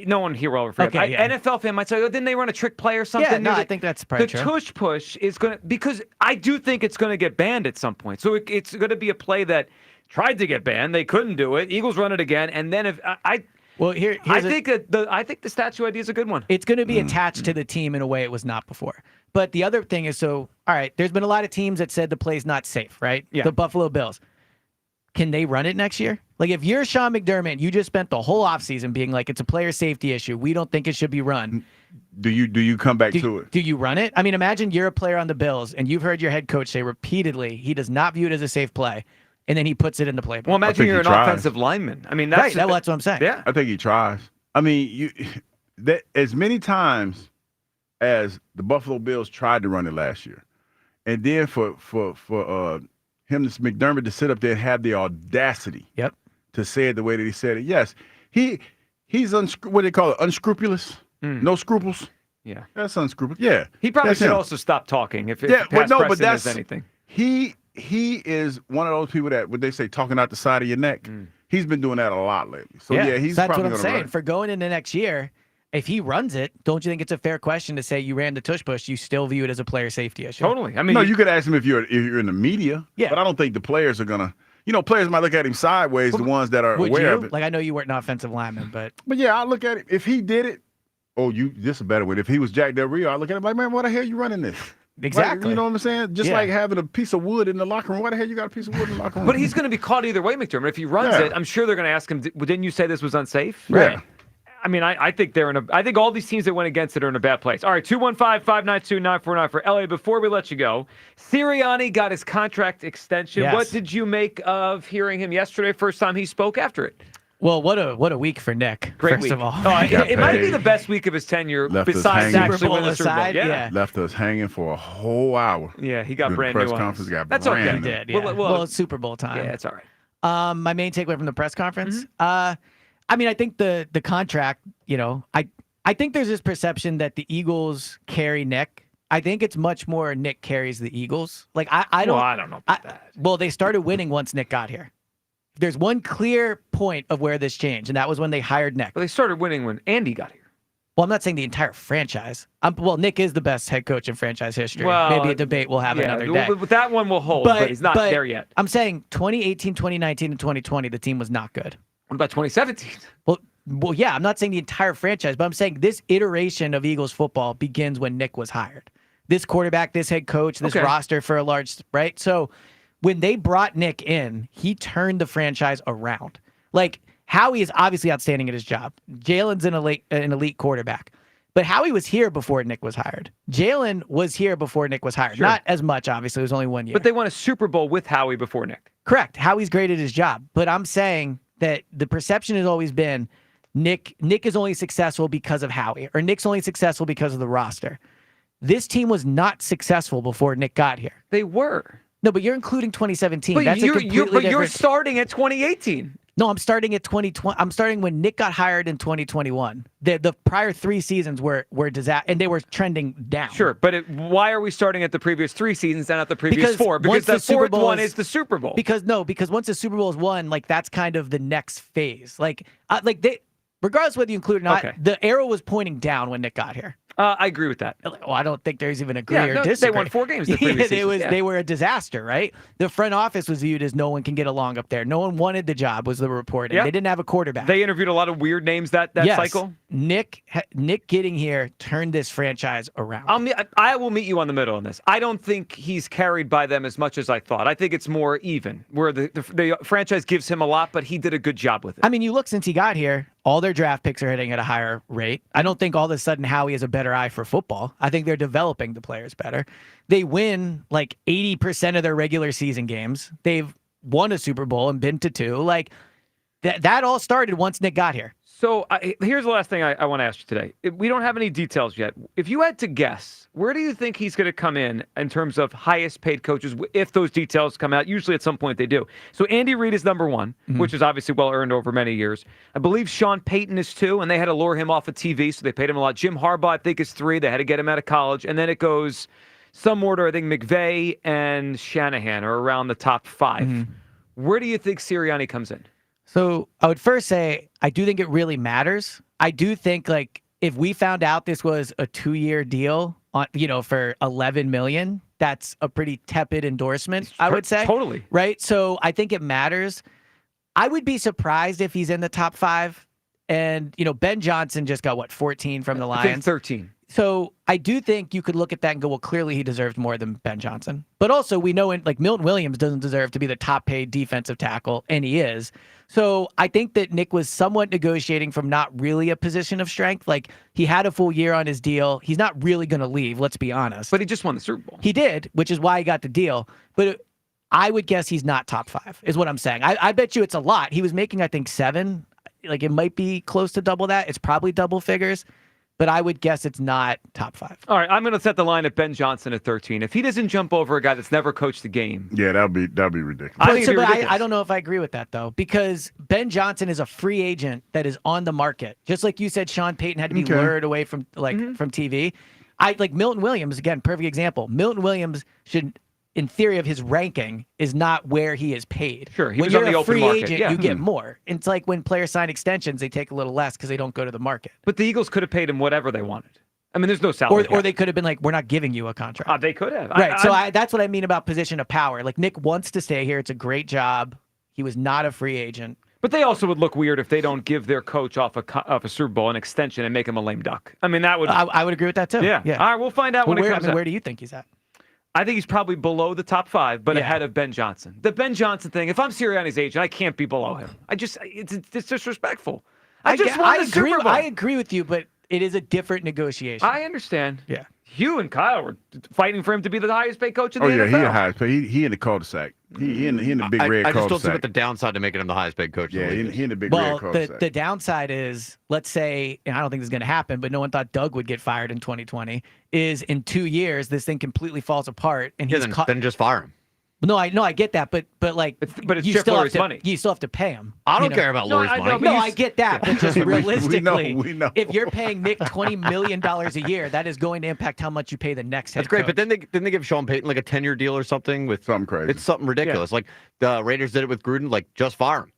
[SPEAKER 2] No one here will ever forget.
[SPEAKER 9] Okay, yeah.
[SPEAKER 2] NFL fan might say, oh, didn't they run a trick play or something?
[SPEAKER 9] Yeah, no, I think that's probably true.
[SPEAKER 2] The tush push is going to, because I do think it's going to get banned at some point. So it's going to be a play that tried to get banned. They couldn't do it. Eagles run it again. And then if I think the statue idea is a good one.
[SPEAKER 9] It's going to be attached to the team in a way it was not before. But the other thing is, all right, there's been a lot of teams that said the play's not safe, right?
[SPEAKER 2] Yeah.
[SPEAKER 9] The Buffalo Bills. Can they run it next year? Like, if you're Sean McDermott, you just spent the whole offseason being like, it's a player safety issue. We don't think it should be run.
[SPEAKER 1] Do you come back to it?
[SPEAKER 9] Do you run it? I mean, imagine you're a player on the Bills, and you've heard your head coach say repeatedly he does not view it as a safe play, and then he puts it in the playbook.
[SPEAKER 2] Well, imagine you're an offensive lineman. I mean, that's
[SPEAKER 9] that's what I'm saying.
[SPEAKER 2] Yeah.
[SPEAKER 1] I think he tries. I mean, as many times as the Buffalo Bills tried to run it last year, and then for him, McDermott, to sit up there and have the audacity to say it the way that he said it. Yes, he's what do they call it? Unscrupulous? No scruples?
[SPEAKER 2] Yeah.
[SPEAKER 1] That's unscrupulous. Yeah.
[SPEAKER 2] He probably should also stop talking if past precedent is anything.
[SPEAKER 1] He is one of those people that, what they say, talking out the side of your neck. He's been doing that a lot lately. So, he's
[SPEAKER 9] that's
[SPEAKER 1] probably
[SPEAKER 9] what I'm saying. For going into next year, if he runs it, don't you think it's a fair question to say you ran the tush push, you still view it as a player safety issue?
[SPEAKER 2] Totally. I mean,
[SPEAKER 1] no, you could ask him if you're in the media.
[SPEAKER 9] Yeah.
[SPEAKER 1] But I don't think the players are going to, players might look at him sideways, the ones that are aware of it.
[SPEAKER 9] Like, I know you weren't an offensive lineman, but
[SPEAKER 1] yeah, I look at it. If he did it, this is a better one. If he was Jack Del Rio, I look at him like, man, why the hell are you running this?
[SPEAKER 9] Exactly.
[SPEAKER 1] Like, you know what I'm saying? Just like having a piece of wood in the locker room. Why the hell you got a piece of wood in the locker room?
[SPEAKER 2] But he's going to be caught either way, McDermott. If he runs it, I'm sure they're going to ask him, didn't you say this was unsafe?
[SPEAKER 1] Yeah.
[SPEAKER 2] I mean, I think I think all these teams that went against it are in a bad place. All right, 215-592-9449 for LA. Before we let you go, Serriani got his contract extension.
[SPEAKER 9] Yes.
[SPEAKER 2] What did you make of hearing him yesterday, first time he spoke after it?
[SPEAKER 9] Well, what a week for Nick,
[SPEAKER 2] Great
[SPEAKER 9] first
[SPEAKER 2] week.
[SPEAKER 9] of all.
[SPEAKER 2] It might be the best week of his tenure besides actually winning the Super Bowl.
[SPEAKER 9] Yeah.
[SPEAKER 1] Left us hanging for a whole hour.
[SPEAKER 2] Yeah, he got brand
[SPEAKER 1] new
[SPEAKER 2] new
[SPEAKER 1] conference got
[SPEAKER 2] That's
[SPEAKER 1] brand
[SPEAKER 2] okay.
[SPEAKER 1] new.
[SPEAKER 9] He did, yeah. Well, it's Super Bowl time.
[SPEAKER 2] Yeah, it's all right.
[SPEAKER 9] My main takeaway from the press conference. I mean, I think the contract. I think there's this perception that the Eagles carry Nick. I think it's much more Nick carries the Eagles. Like I don't.
[SPEAKER 2] Well, I don't know about that.
[SPEAKER 9] Well, they started winning once Nick got here. There's one clear point of where this changed, and that was when they hired Nick.
[SPEAKER 2] Well, they started winning when Andy got here.
[SPEAKER 9] Well, I'm not saying the entire franchise. Nick is the best head coach in franchise history.
[SPEAKER 2] Well,
[SPEAKER 9] maybe a debate we'll have another day.
[SPEAKER 2] With that one will hold, but he's not there yet.
[SPEAKER 9] I'm saying 2018, 2019, and 2020, the team was not good.
[SPEAKER 2] What about 2017?
[SPEAKER 9] Well, yeah, I'm not saying the entire franchise, but I'm saying this iteration of Eagles football begins when Nick was hired. This quarterback, this head coach, this roster for a large, right? So when they brought Nick in, he turned the franchise around. Like, Howie is obviously outstanding at his job. Jalen's an elite quarterback. But Howie was here before Nick was hired. Jalen was here before Nick was hired.
[SPEAKER 2] Sure.
[SPEAKER 9] Not as much, obviously. It was only 1 year.
[SPEAKER 2] But they won a Super Bowl with Howie before Nick.
[SPEAKER 9] Correct. Howie's great at his job. But I'm saying that the perception has always been Nick is only successful because of Howie, or Nick's only successful because of the roster. This team was not successful before Nick got here.
[SPEAKER 2] They were.
[SPEAKER 9] No, but you're including 2017.
[SPEAKER 2] But
[SPEAKER 9] That's
[SPEAKER 2] you're starting at 2018.
[SPEAKER 9] No, I'm starting at 2020. I'm starting when Nick got hired in 2021. The prior 3 seasons were disaster, and they were trending down.
[SPEAKER 2] Sure, but why are we starting at the previous 3 seasons and not the previous 4? Because the fourth one is the Super Bowl.
[SPEAKER 9] Because once the Super Bowl is won, like that's kind of the next phase. Regardless whether you include it or not, the arrow was pointing down when Nick got here.
[SPEAKER 2] I agree with that.
[SPEAKER 9] Well, I don't think there's even agree or disagree.
[SPEAKER 2] They won 4 games the previous season.
[SPEAKER 9] They were a disaster, right? The front office was viewed as no one can get along up there. No one wanted the job, was the report. And they didn't have a quarterback.
[SPEAKER 2] They interviewed a lot of weird names that cycle.
[SPEAKER 9] Nick getting here turned this franchise around.
[SPEAKER 2] I will meet you on the middle on this. I don't think he's carried by them as much as I thought. I think it's more even, where the franchise gives him a lot, but he did a good job with it.
[SPEAKER 9] I mean, you look since he got here, all their draft picks are hitting at a higher rate. I don't think all of a sudden Howie has a better eye for football. I think they're developing the players better. They win like 80% of their regular season games. They've won a Super Bowl and been to 2. Like that all started once Nick got here.
[SPEAKER 2] So here's the last thing I want to ask you today. We don't have any details yet. If you had to guess, where do you think he's going to come in terms of highest paid coaches, if those details come out? Usually at some point they do. So Andy Reid is number 1, which is obviously well-earned over many years. I believe Sean Payton is 2, and they had to lure him off of TV, so they paid him a lot. Jim Harbaugh, I think, is 3. They had to get him out of college. And then it goes some order. I think McVay and Shanahan are around the top 5. Where do you think Sirianni comes in?
[SPEAKER 9] So I would first say I do think it really matters. I do think like if we found out this was a 2-year deal on for $11 million, that's a pretty tepid endorsement, I would say.
[SPEAKER 2] Totally.
[SPEAKER 9] Right? So I think it matters. I would be surprised if he's in the top 5. And Ben Johnson just got 14 from the Lions.
[SPEAKER 2] I think 13.
[SPEAKER 9] So I do think you could look at that and go, well, clearly he deserves more than Ben Johnson. But also we know Milton Williams doesn't deserve to be the top paid defensive tackle, and he is. So I think that Nick was somewhat negotiating from not really a position of strength. Like he had a full year on his deal. He's not really going to leave, let's be honest.
[SPEAKER 2] But he just won the Super Bowl.
[SPEAKER 9] He did, which is why he got the deal. But I would guess he's not top 5 is what I'm saying. I bet you it's a lot. He was making, I think, 7. Like it might be close to double that. It's probably double figures. But I would guess it's not top 5.
[SPEAKER 2] All right, I'm going to set the line at Ben Johnson at 13. If he doesn't jump over a guy that's never coached the game,
[SPEAKER 1] yeah, that'd be ridiculous.
[SPEAKER 9] I don't know if I agree with that though, because Ben Johnson is a free agent that is on the market. Just like you said, Sean Payton had to be lured away from from TV. I like Milton Williams again, perfect example. Milton Williams should, in theory of his ranking, is not where he is paid.
[SPEAKER 2] Sure, he
[SPEAKER 9] when
[SPEAKER 2] was
[SPEAKER 9] you're
[SPEAKER 2] on the
[SPEAKER 9] a
[SPEAKER 2] open
[SPEAKER 9] free
[SPEAKER 2] market.
[SPEAKER 9] agent,
[SPEAKER 2] Yeah.
[SPEAKER 9] you get more. It's like when players sign extensions, they take a little less because they don't go to the market.
[SPEAKER 2] But the Eagles could have paid him whatever they wanted. I mean, there's no salary.
[SPEAKER 9] Or they could have been like, we're not giving you a contract.
[SPEAKER 2] They could have.
[SPEAKER 9] Right. That's what I mean about position of power. Like Nick wants to stay here. It's a great job. He was not a free agent.
[SPEAKER 2] But they also would look weird if they don't give their coach off a Super Bowl an extension and make him a lame duck. I mean, that would.
[SPEAKER 9] I would agree with that too.
[SPEAKER 2] Yeah. All right, we'll find out when it comes out.
[SPEAKER 9] Where do you think he's at?
[SPEAKER 2] I think he's probably below the top 5, but ahead of Ben Johnson. The Ben Johnson thing, if I'm Sirianni's agent, I can't be below him. It's disrespectful. I
[SPEAKER 9] agree with you, but it is a different negotiation.
[SPEAKER 2] I understand.
[SPEAKER 9] Yeah.
[SPEAKER 2] Hugh and Kyle were fighting for him to be the highest paid coach in the NFL.
[SPEAKER 1] Oh, yeah, he the highest paid. He in the cul-de-sac. He in the big red cul-de-sac.
[SPEAKER 3] I just don't see what the downside to making him the highest paid coach.
[SPEAKER 1] Yeah, he in the big red cul-de-sac.
[SPEAKER 9] Well, the downside is, let's say, and I don't think this is going to happen, but no one thought Doug would get fired in 2020, is in 2 years, this thing completely falls apart. And
[SPEAKER 3] then just fire him.
[SPEAKER 9] No, I get that, but like,
[SPEAKER 2] it's
[SPEAKER 9] you
[SPEAKER 2] Chip
[SPEAKER 9] still
[SPEAKER 2] Flory's
[SPEAKER 9] have to,
[SPEAKER 2] money.
[SPEAKER 9] You still have to pay him.
[SPEAKER 3] I don't care about Lurie's money.
[SPEAKER 9] No, I get that, but just realistically,
[SPEAKER 1] we know.
[SPEAKER 9] if you're paying Nick $20 million a year, that is going to impact how much you pay the next head
[SPEAKER 3] That's great,
[SPEAKER 9] coach.
[SPEAKER 3] but then they give Sean Payton like a 10-year deal or something with
[SPEAKER 1] something crazy.
[SPEAKER 3] It's something ridiculous. Like the Raiders did it with Gruden. Like just fire him.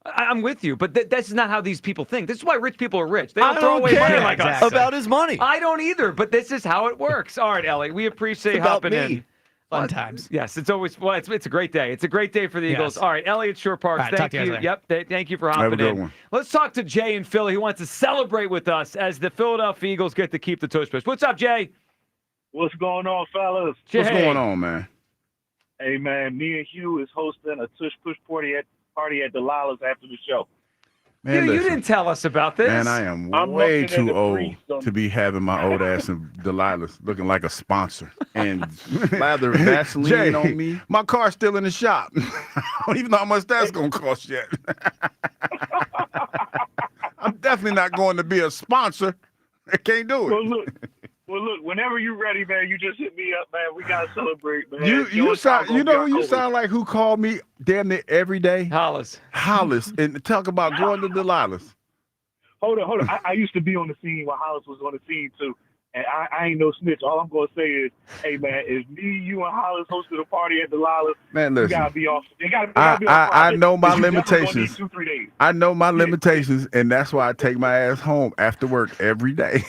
[SPEAKER 2] I'm with you, but that's not how these people think. This is why rich people are rich. They
[SPEAKER 3] I
[SPEAKER 2] don't throw
[SPEAKER 3] don't
[SPEAKER 2] away money
[SPEAKER 3] care
[SPEAKER 2] like us.
[SPEAKER 3] about his money.
[SPEAKER 2] I don't either, but this is how it works. All right, Ellie, we appreciate
[SPEAKER 3] It's about
[SPEAKER 2] hopping
[SPEAKER 3] me.
[SPEAKER 2] in.
[SPEAKER 9] Fun times.
[SPEAKER 2] Yes, it's always it's a great day. It's a great day for the Eagles.
[SPEAKER 9] Yes.
[SPEAKER 2] All right, Elliot Shore Parks,
[SPEAKER 9] All right, talk
[SPEAKER 2] thank
[SPEAKER 9] to you
[SPEAKER 2] you.
[SPEAKER 9] guys later.
[SPEAKER 2] Yep, thank you for
[SPEAKER 1] Have a
[SPEAKER 2] hopping
[SPEAKER 1] good
[SPEAKER 2] in.
[SPEAKER 1] one.
[SPEAKER 2] Let's talk to Jay in Philly. He wants to celebrate with us as the Philadelphia Eagles get to keep the tush push. What's up, Jay?
[SPEAKER 10] What's going on, fellas?
[SPEAKER 1] What's going on, man?
[SPEAKER 10] Hey, man, me and Hugh is hosting a tush push party at Delilah's after the show.
[SPEAKER 1] Man,
[SPEAKER 2] you
[SPEAKER 1] listen,
[SPEAKER 2] didn't tell us about this.
[SPEAKER 1] Man, I am
[SPEAKER 10] I'm
[SPEAKER 1] way
[SPEAKER 10] looking at
[SPEAKER 1] too
[SPEAKER 10] the
[SPEAKER 1] old
[SPEAKER 10] priest on-
[SPEAKER 1] to be having my old ass in Delilah's looking like a sponsor and lather Vaseline on me. My car's still in the shop. I don't even know how much that's going to cost yet. I'm definitely not going to be a sponsor. I can't do it.
[SPEAKER 10] Well, look, whenever you're ready, man, you just hit me up, man. We got to celebrate, man.
[SPEAKER 1] You sound like who called me damn near every day?
[SPEAKER 2] Hollis,
[SPEAKER 1] and talk about going to Delilah's.
[SPEAKER 10] Hold on. I used to be on the scene while Hollis was on the scene, too. And I ain't no snitch. All I'm going to say is, hey, man, if me, you, and Hollis hosted a party at Delilah's,
[SPEAKER 1] Man, listen.
[SPEAKER 10] you got to be off.
[SPEAKER 1] I know my limitations.
[SPEAKER 10] 2-3 days.
[SPEAKER 1] I know my limitations, and that's why I take my ass home after work every day.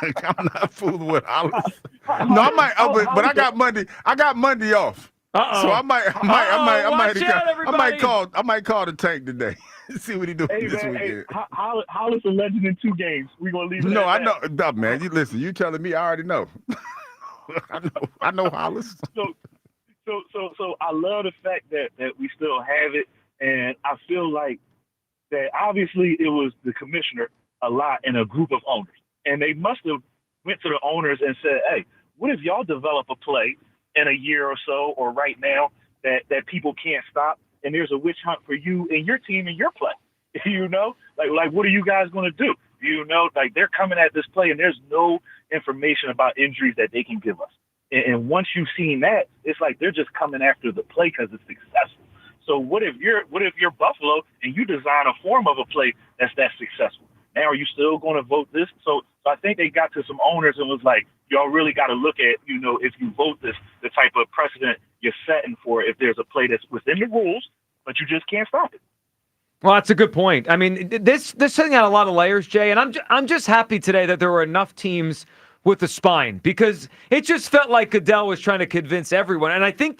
[SPEAKER 1] I'm not fooling with Hollis. No, I might, but I got Monday. I got Monday off, so I might call the tank today. See what he doing this weekend.
[SPEAKER 10] Hey, Hollis a legend in 2 games. We gonna leave it.
[SPEAKER 1] No,
[SPEAKER 10] at
[SPEAKER 1] I
[SPEAKER 10] that.
[SPEAKER 1] know, no, man. You listen. You telling me? I already know. I know Hollis.
[SPEAKER 10] So I love the fact that we still have it, and I feel like that obviously it was the commissioner a lot and a group of owners, and they must have went to the owners and said, hey, what if y'all develop a play in a year or so or right now that people can't stop, and there's a witch hunt for you and your team and your play? You know, like what are you guys going to do? You know, like they're coming at this play and there's no information about injuries that they can give us. And once you've seen that, it's like they're just coming after the play because it's successful. So what if you're Buffalo and you design a form of a play that's successful? Now, are you still going to vote this? So I think they got to some owners and was like, y'all really got to look at, you know, if you vote this, the type of precedent you're setting for if there's a play that's within the rules, but you just can't stop it.
[SPEAKER 2] Well, that's a good point. I mean, this thing had a lot of layers, Jay, and I'm just happy today that there were enough teams with the spine because it just felt like Goodell was trying to convince everyone. And I think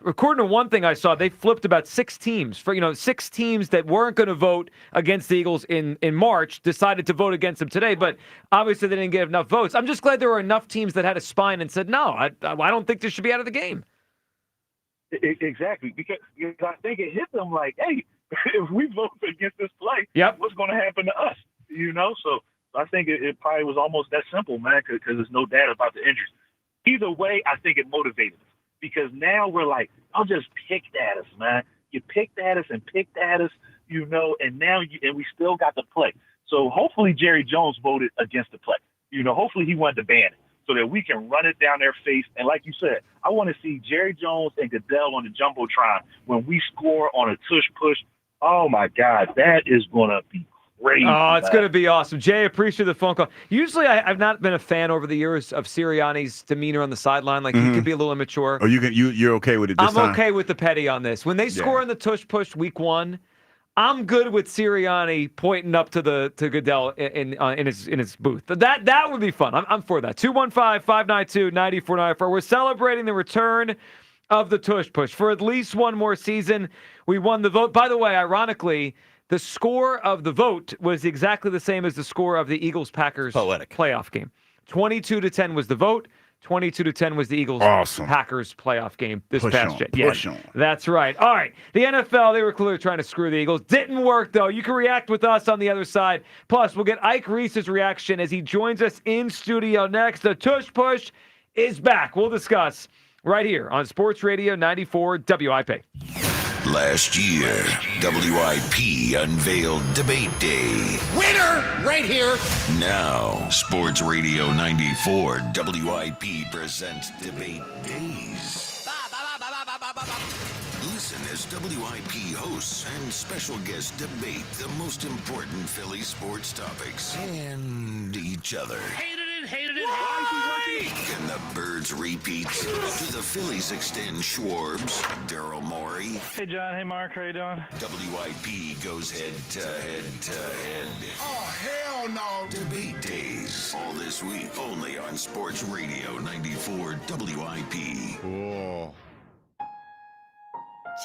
[SPEAKER 2] according to one thing I saw, they flipped about 6 teams. 6 teams that weren't going to vote against the Eagles in March decided to vote against them today. But obviously they didn't get enough votes. I'm just glad there were enough teams that had a spine and said, no, I don't think this should be out of the game.
[SPEAKER 10] Exactly, because I think it hit them like, hey, if we vote against this play, what's going to happen to us? You know, so I think it probably was almost that simple, man, because there's no data about the injuries. Either way, I think it motivated us because now we're like, I'll just picked at us, man. You picked at us and picked at us, you know, and now and we still got the play. So hopefully Jerry Jones voted against the play. You know, hopefully he wanted to ban it so that we can run it down their face. And like you said, I want to see Jerry Jones and Goodell on the Jumbotron when we score on a tush push. Oh, my God, that is going to be crazy.
[SPEAKER 2] Oh, it's going to be awesome. Jay, appreciate the phone call. Usually I've not been a fan over the years of Sirianni's demeanor on the sideline. Like, he could be a little immature.
[SPEAKER 1] Oh, you're okay with it this time?
[SPEAKER 2] I'm okay with the petty on this. When they score in the tush push week 1, I'm good with Sirianni pointing up to Goodell in his booth. That would be fun. I'm for that. 215-592-9494. We're celebrating the return of the tush push for at least one more season. We won the vote. By the way, ironically, the score of the vote was exactly the same as the score of the Eagles-Packers playoff game. 22-10 was the vote. 22-10 was the Eagles-Packers playoff game this past year.
[SPEAKER 1] Push on.
[SPEAKER 2] That's right. All right. The NFL, they were clearly trying to screw the Eagles. Didn't work, though. You can react with us on the other side. Plus, we'll get Ike Reese's reaction as he joins us in studio next. The Tush Push is back. We'll discuss right here on Sports Radio 94 WIP.
[SPEAKER 5] Last year, WIP unveiled Debate Day.
[SPEAKER 6] Winner right here.
[SPEAKER 5] Now, Sports Radio 94 WIP presents Debate Days. Listen as WIP hosts and special guests debate the most important Philly sports topics and each other.
[SPEAKER 6] Hated it.
[SPEAKER 5] Can the Birds repeat? Do the Phillies extend Schwarbs, Daryl Morey?
[SPEAKER 10] Hey, John. Hey, Mark. How you doing?
[SPEAKER 5] WIP goes head to head to head.
[SPEAKER 6] Oh, hell no.
[SPEAKER 5] Debate days. All this week, only on Sports Radio 94 WIP.
[SPEAKER 1] Cool.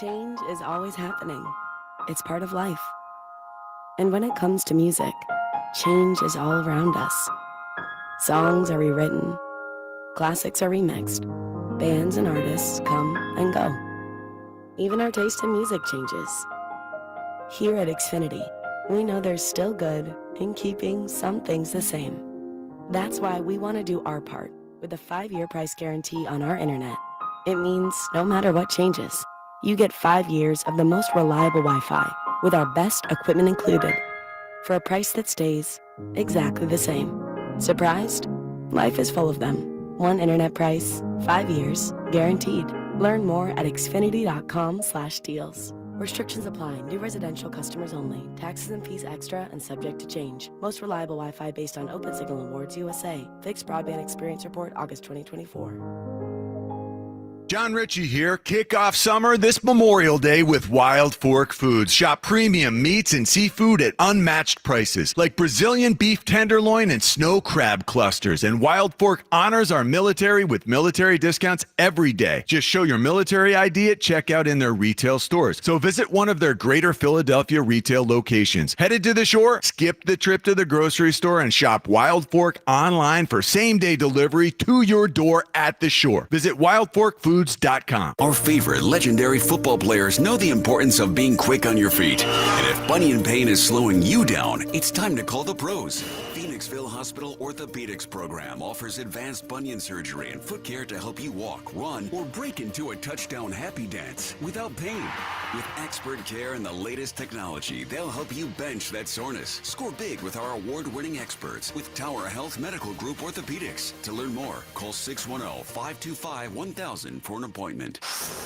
[SPEAKER 11] Change is always happening. It's part of life. And when it comes to music, change is all around us. Songs are rewritten. Classics are remixed. Bands and artists come and go. Even our taste in music changes. Here at Xfinity, we know there's still good in keeping some things the same. That's why we want to do our part with a 5-year price guarantee on our internet. It means no matter what changes, you get 5 years of the most reliable Wi-Fi with our best equipment included for a price that stays exactly the same. Surprised? Life is full of them. One internet price, 5 years, guaranteed. Learn more at xfinity.com/deals. Restrictions apply. New residential customers only. Taxes and fees extra and subject to change. Most reliable Wi-Fi based on Open Signal Awards USA. Fixed Broadband Experience Report, August 2024.
[SPEAKER 31] John Ritchie here. Kick off summer this Memorial Day with Wild Fork Foods. Shop premium meats and seafood at unmatched prices, like Brazilian beef tenderloin and snow crab clusters. And Wild Fork honors our military with military discounts every day. Just show your military ID at checkout in their retail stores. So visit one of their Greater Philadelphia retail locations. Headed to the shore? Skip the trip to the grocery store and shop Wild Fork online for same-day delivery to your door at the shore. Visit wildforkfoods.com.
[SPEAKER 12] Our favorite legendary football players know the importance of being quick on your feet. And if bunion pain is slowing you down, it's time to call the pros. Phoenixville Hospital Orthopedics Program offers advanced bunion surgery and foot care to help you walk, run, or break into a touchdown happy dance without pain. With expert care and the latest technology, they'll help you bench that soreness. Score big with our award-winning experts with Tower Health Medical Group Orthopedics. To learn more, call 610-525-1000 for an appointment.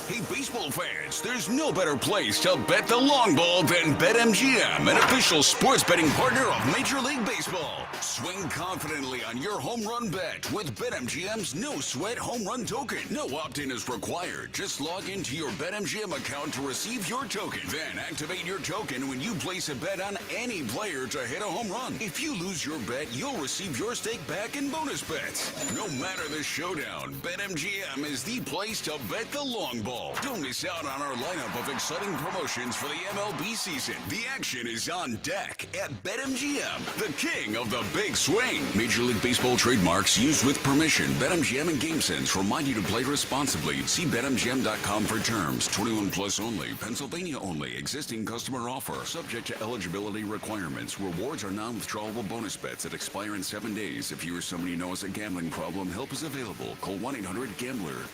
[SPEAKER 5] Hey, baseball fans, there's no better place to bet the long ball than BetMGM, an official sports betting partner of Major League Baseball. Swing confidently on your home run bet with BetMGM's no-sweat home run token. No opt-in is required. Just log into your BetMGM account to receive your token. Then activate your token when you place a bet on any player to hit a home run. If you lose your bet, you'll receive your stake back in bonus bets. No matter the showdown, BetMGM is the place to bet the long ball. Don't miss out on our lineup of exciting promotions for the MLB season. The action is on deck at BetMGM, the king of the big swing.
[SPEAKER 12] Major League Baseball trademarks used with permission. BetMGM and GameSense remind you to play responsibly. See BetMGM.com for terms. 21 plus only. Pennsylvania only. Existing customer offer. Subject to eligibility requirements. Rewards are non-withdrawable bonus bets that expire in 7 days. If you or somebody you know has a gambling problem, help is available. Call 1-800-GAMBLER.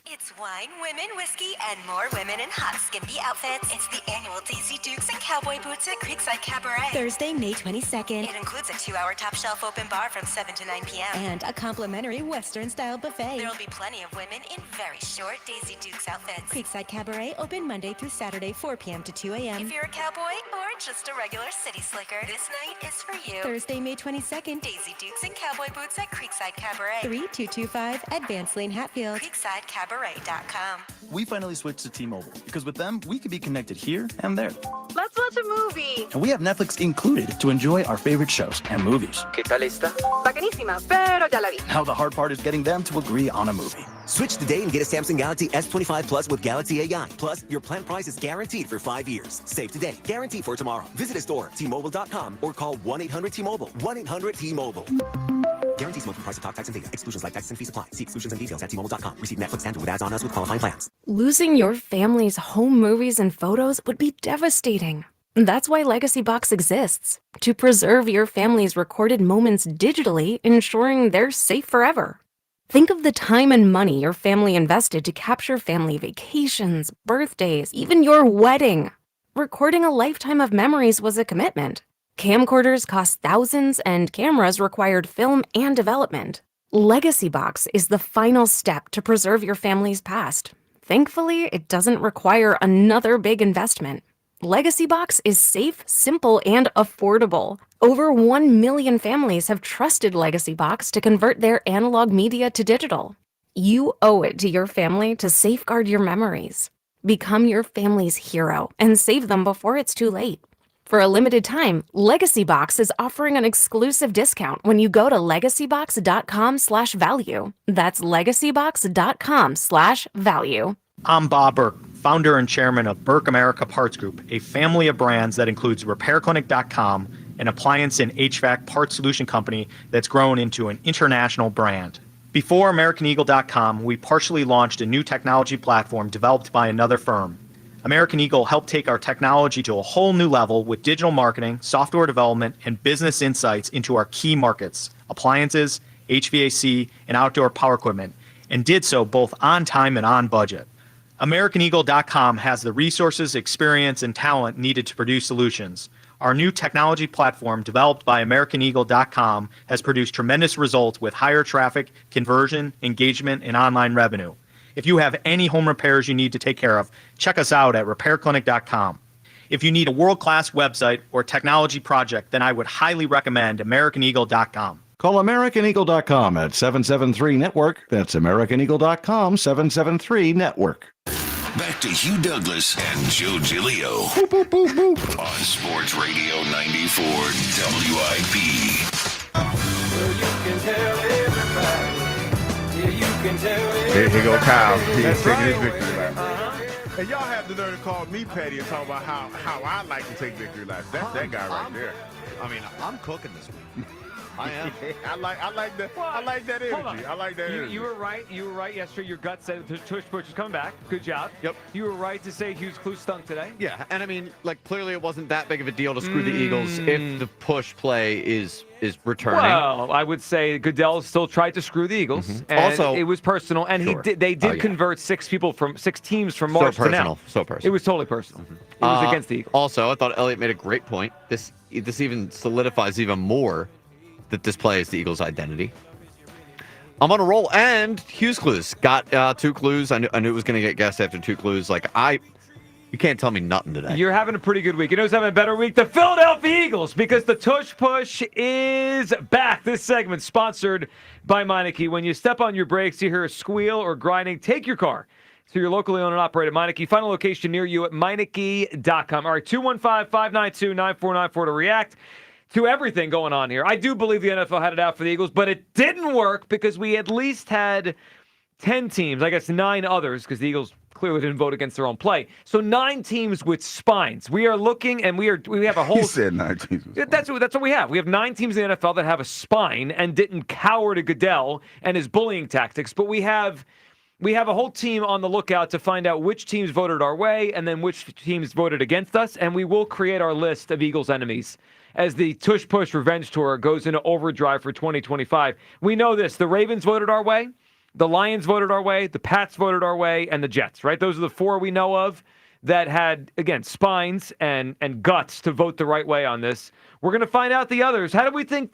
[SPEAKER 13] It's wine, women, whiskey, and more women in hot skimpy outfits. It's the annual Daisy Dukes and Cowboy Boots at Creekside Cabaret.
[SPEAKER 14] Thursday, May 22nd.
[SPEAKER 13] It includes a 2-hour top shelf open bar from 7 to 9 p.m.
[SPEAKER 14] And a complimentary Western-style buffet.
[SPEAKER 13] There'll be plenty of women in very short Daisy Dukes outfits.
[SPEAKER 14] Creekside Cabaret, open Monday through Saturday, 4 p.m. to 2 a.m.
[SPEAKER 13] If you're a cowboy or just a regular city slicker, this night is for you.
[SPEAKER 14] Thursday, May 22nd.
[SPEAKER 13] Daisy Dukes and Cowboy Boots at Creekside Cabaret.
[SPEAKER 14] 3225 Advance Lane, Hatfield.
[SPEAKER 13] CreeksideCabaret.com.
[SPEAKER 15] We finally switched to T-Mobile because with them, we can be connected here and there.
[SPEAKER 13] Let's watch a movie.
[SPEAKER 15] And we have Netflix included to enjoy our favorite shows and movies.
[SPEAKER 13] ¿Qué tal esta? Bacanísima, pero ya la vi.
[SPEAKER 15] Now the hard part is getting them to agree on a movie.
[SPEAKER 16] Switch today and get a Samsung Galaxy S25 Plus with Galaxy AI. Plus, your plan price is guaranteed for 5 years. Save today, guarantee for tomorrow. Visit a store, T-Mobile.com, or call 1-800-T-Mobile. 1-800-T-Mobile. Guarantees monthly price of talk, text, and data. Exclusions like taxes and fees apply. See exclusions and details at T-Mobile.com. Receive Netflix and with ads on us with qualifying plans.
[SPEAKER 8] Losing your family's home movies and photos would be devastating. That's why Legacy Box exists, to preserve your family's recorded moments digitally, ensuring they're safe forever. Think of the time and money your family invested to capture family vacations, birthdays, even your wedding. Recording a lifetime of memories was a commitment. Camcorders cost thousands, and cameras required film and development. Legacy Box is the final step to preserve your family's past. Thankfully, it doesn't require another big investment. Legacy Box is safe, simple, and affordable. Over 1 million families have trusted Legacy Box to convert their analog media to digital. You owe it to your family to safeguard your memories. Become your family's hero and save them before it's too late. For a limited time, Legacy Box is offering an exclusive discount when you go to legacybox.com/value. That's legacybox.com/value.
[SPEAKER 17] I'm Bob Burke, founder and chairman of Burke America Parts Group, a family of brands that includes RepairClinic.com, an appliance and HVAC parts solution company that's grown into an international brand. Before AmericanEagle.com, we partially launched a new technology platform developed by another firm. American Eagle helped take our technology to a whole new level with digital marketing, software development, and business insights into our key markets, appliances, HVAC, and outdoor power equipment, and did so both on time and on budget. AmericanEagle.com has the resources, experience, and talent needed to produce solutions. Our new technology platform, developed by AmericanEagle.com, has produced tremendous results with higher traffic, conversion, engagement, and online revenue. If you have any home repairs you need to take care of, check us out at RepairClinic.com. If you need a world-class website or technology project, then I would highly recommend AmericanEagle.com.
[SPEAKER 19] Call AmericanEagle.com at 773-NETWORK. That's AmericanEagle.com, 773-NETWORK.
[SPEAKER 5] Back to Hugh Douglas and Joe Giglio on Sports Radio 94 WIP.
[SPEAKER 1] Here go Kyle. He's taking his victory lap. And y'all have the nerve to call me petty and talk about how I like to take victory laps. That's that guy right there.
[SPEAKER 3] I mean, I'm cooking this week. I am.
[SPEAKER 1] I like that. I like that energy. I like that energy.
[SPEAKER 2] You were right. You were right yesterday. Your gut said the tush push is coming back. Good job.
[SPEAKER 3] Yep.
[SPEAKER 2] You were right to say Hughes Clue stunk today.
[SPEAKER 3] Yeah, and I mean, like, clearly it wasn't that big of a deal to screw the Eagles if the push play is returning.
[SPEAKER 2] Well, I would say Goodell still tried to screw the Eagles. And
[SPEAKER 3] Also,
[SPEAKER 2] it was personal, and
[SPEAKER 3] sure.
[SPEAKER 2] they did convert six teams from March to now.
[SPEAKER 3] So personal.
[SPEAKER 2] It was totally personal. It was against the Eagles.
[SPEAKER 3] Also, I thought Elliot made a great point. This even solidifies even more that this play is the Eagles' identity. I'm on a roll, and Hughes clues. Got 2 clues. I knew it was going to get guessed after 2 clues. You can't tell me nothing today.
[SPEAKER 2] You're having a pretty good week. You know who's having a better week? The Philadelphia Eagles, because the Tush Push is back. This segment sponsored by Meineke. When you step on your brakes, you hear a squeal or grinding, take your car to your locally owned and operated Meineke. Final location near you at Meineke.com. All right, 215-592-9494 to react to everything going on here. I do believe the NFL had it out for the Eagles, but it didn't work because we at least had 10 teams, I guess 9 others, because the Eagles clearly didn't vote against their own play. So 9 teams with spines. We are looking, and we have a whole...
[SPEAKER 1] He said 9 teams.
[SPEAKER 2] That's what we have. We have 9 teams in the NFL that have a spine and didn't cower to Goodell and his bullying tactics, but we have a whole team on the lookout to find out which teams voted our way and then which teams voted against us, and we will create our list of Eagles enemies as the Tush Push Revenge Tour goes into overdrive for 2025. We know this. The Ravens voted our way. The Lions voted our way. The Pats voted our way. And the Jets, right? Those are the 4 we know of that had, again, spines and guts to vote the right way on this. We're going to find out the others. How do we think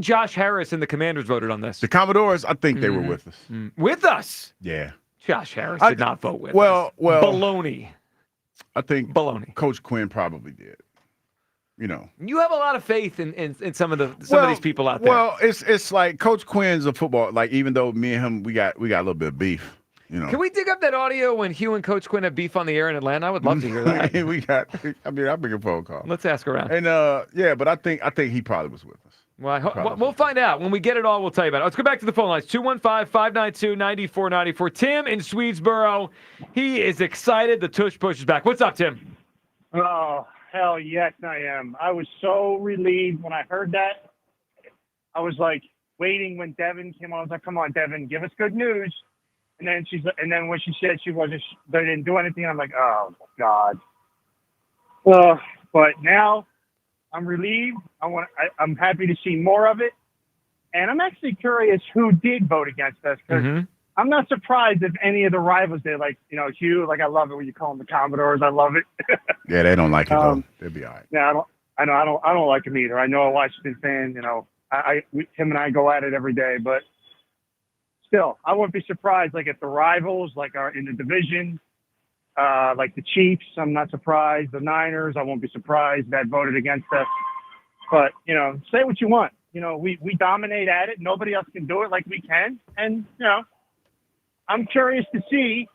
[SPEAKER 2] Josh Harris and the Commanders voted on this?
[SPEAKER 1] The Commodores, I think they were with us.
[SPEAKER 2] With us?
[SPEAKER 1] Yeah.
[SPEAKER 2] Josh Harris did not vote with us.
[SPEAKER 1] Well.
[SPEAKER 2] Baloney.
[SPEAKER 1] I think
[SPEAKER 2] Baloney.
[SPEAKER 1] Coach Quinn probably did. You know,
[SPEAKER 2] you have a lot of faith in some of these people out there.
[SPEAKER 1] Well, it's like Coach Quinn's a football. Like, even though me and him, we got a little bit of beef. You know,
[SPEAKER 2] can we dig up that audio when Hugh and Coach Quinn have beef on the air in Atlanta? I would love to hear that.
[SPEAKER 1] I'll make a phone call.
[SPEAKER 2] Let's ask around.
[SPEAKER 1] And but I think he probably was with us.
[SPEAKER 2] Well, we'll find out. When we get it all, we'll tell you about it. Let's go back to the phone lines. 215-592-9494. Tim in Swedesboro. He is excited. The Tush Push is back. What's up, Tim?
[SPEAKER 20] Oh, hell yes, I am. I was so relieved when I heard that. I was like waiting when Devin came on. I was like, "Come on, Devin, give us good news." And then when she said they didn't do anything, I'm like, "Oh God." But now I'm relieved. I'm happy to see more of it, and I'm actually curious who did vote against us because I'm not surprised if any of the rivals did. Like, Hugh, like, I love it when you call them the Commodores. I love it.
[SPEAKER 1] Yeah, they don't like it though. They'll be all right.
[SPEAKER 20] Yeah, I don't like him either. I know a Washington fan. Him and I go at it every day. But still, I wouldn't be surprised, like, if the rivals, like, are in the division, like the Chiefs, I'm not surprised. The Niners, I won't be surprised that voted against us. But, you know, say what you want. You know, we dominate at it. Nobody else can do it like we can. And, you know, I'm curious to see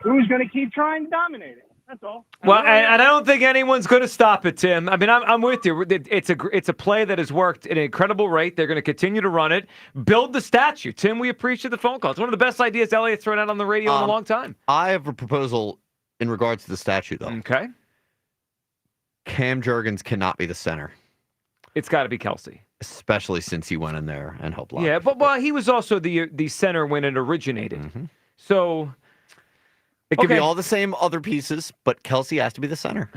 [SPEAKER 20] who's going to keep trying to dominate it. That's all.
[SPEAKER 2] Well, and I don't think anyone's going to stop it, Tim. I mean, I'm with you. It's a play that has worked at an incredible rate. They're going to continue to run it. Build the statue. Tim, we appreciate the phone call. It's one of the best ideas Elliot's thrown out on the radio in a long time.
[SPEAKER 3] I have a proposal in regards to the statue, though.
[SPEAKER 2] Okay.
[SPEAKER 3] Cam Jurgens cannot be the center.
[SPEAKER 2] It's got to be Kelsey.
[SPEAKER 3] Especially since he went in there and helped lock.
[SPEAKER 2] Yeah, but he was also the center when it originated.
[SPEAKER 3] Mm-hmm.
[SPEAKER 2] So
[SPEAKER 3] it could be all the same other pieces, but Kelsey has to be the center.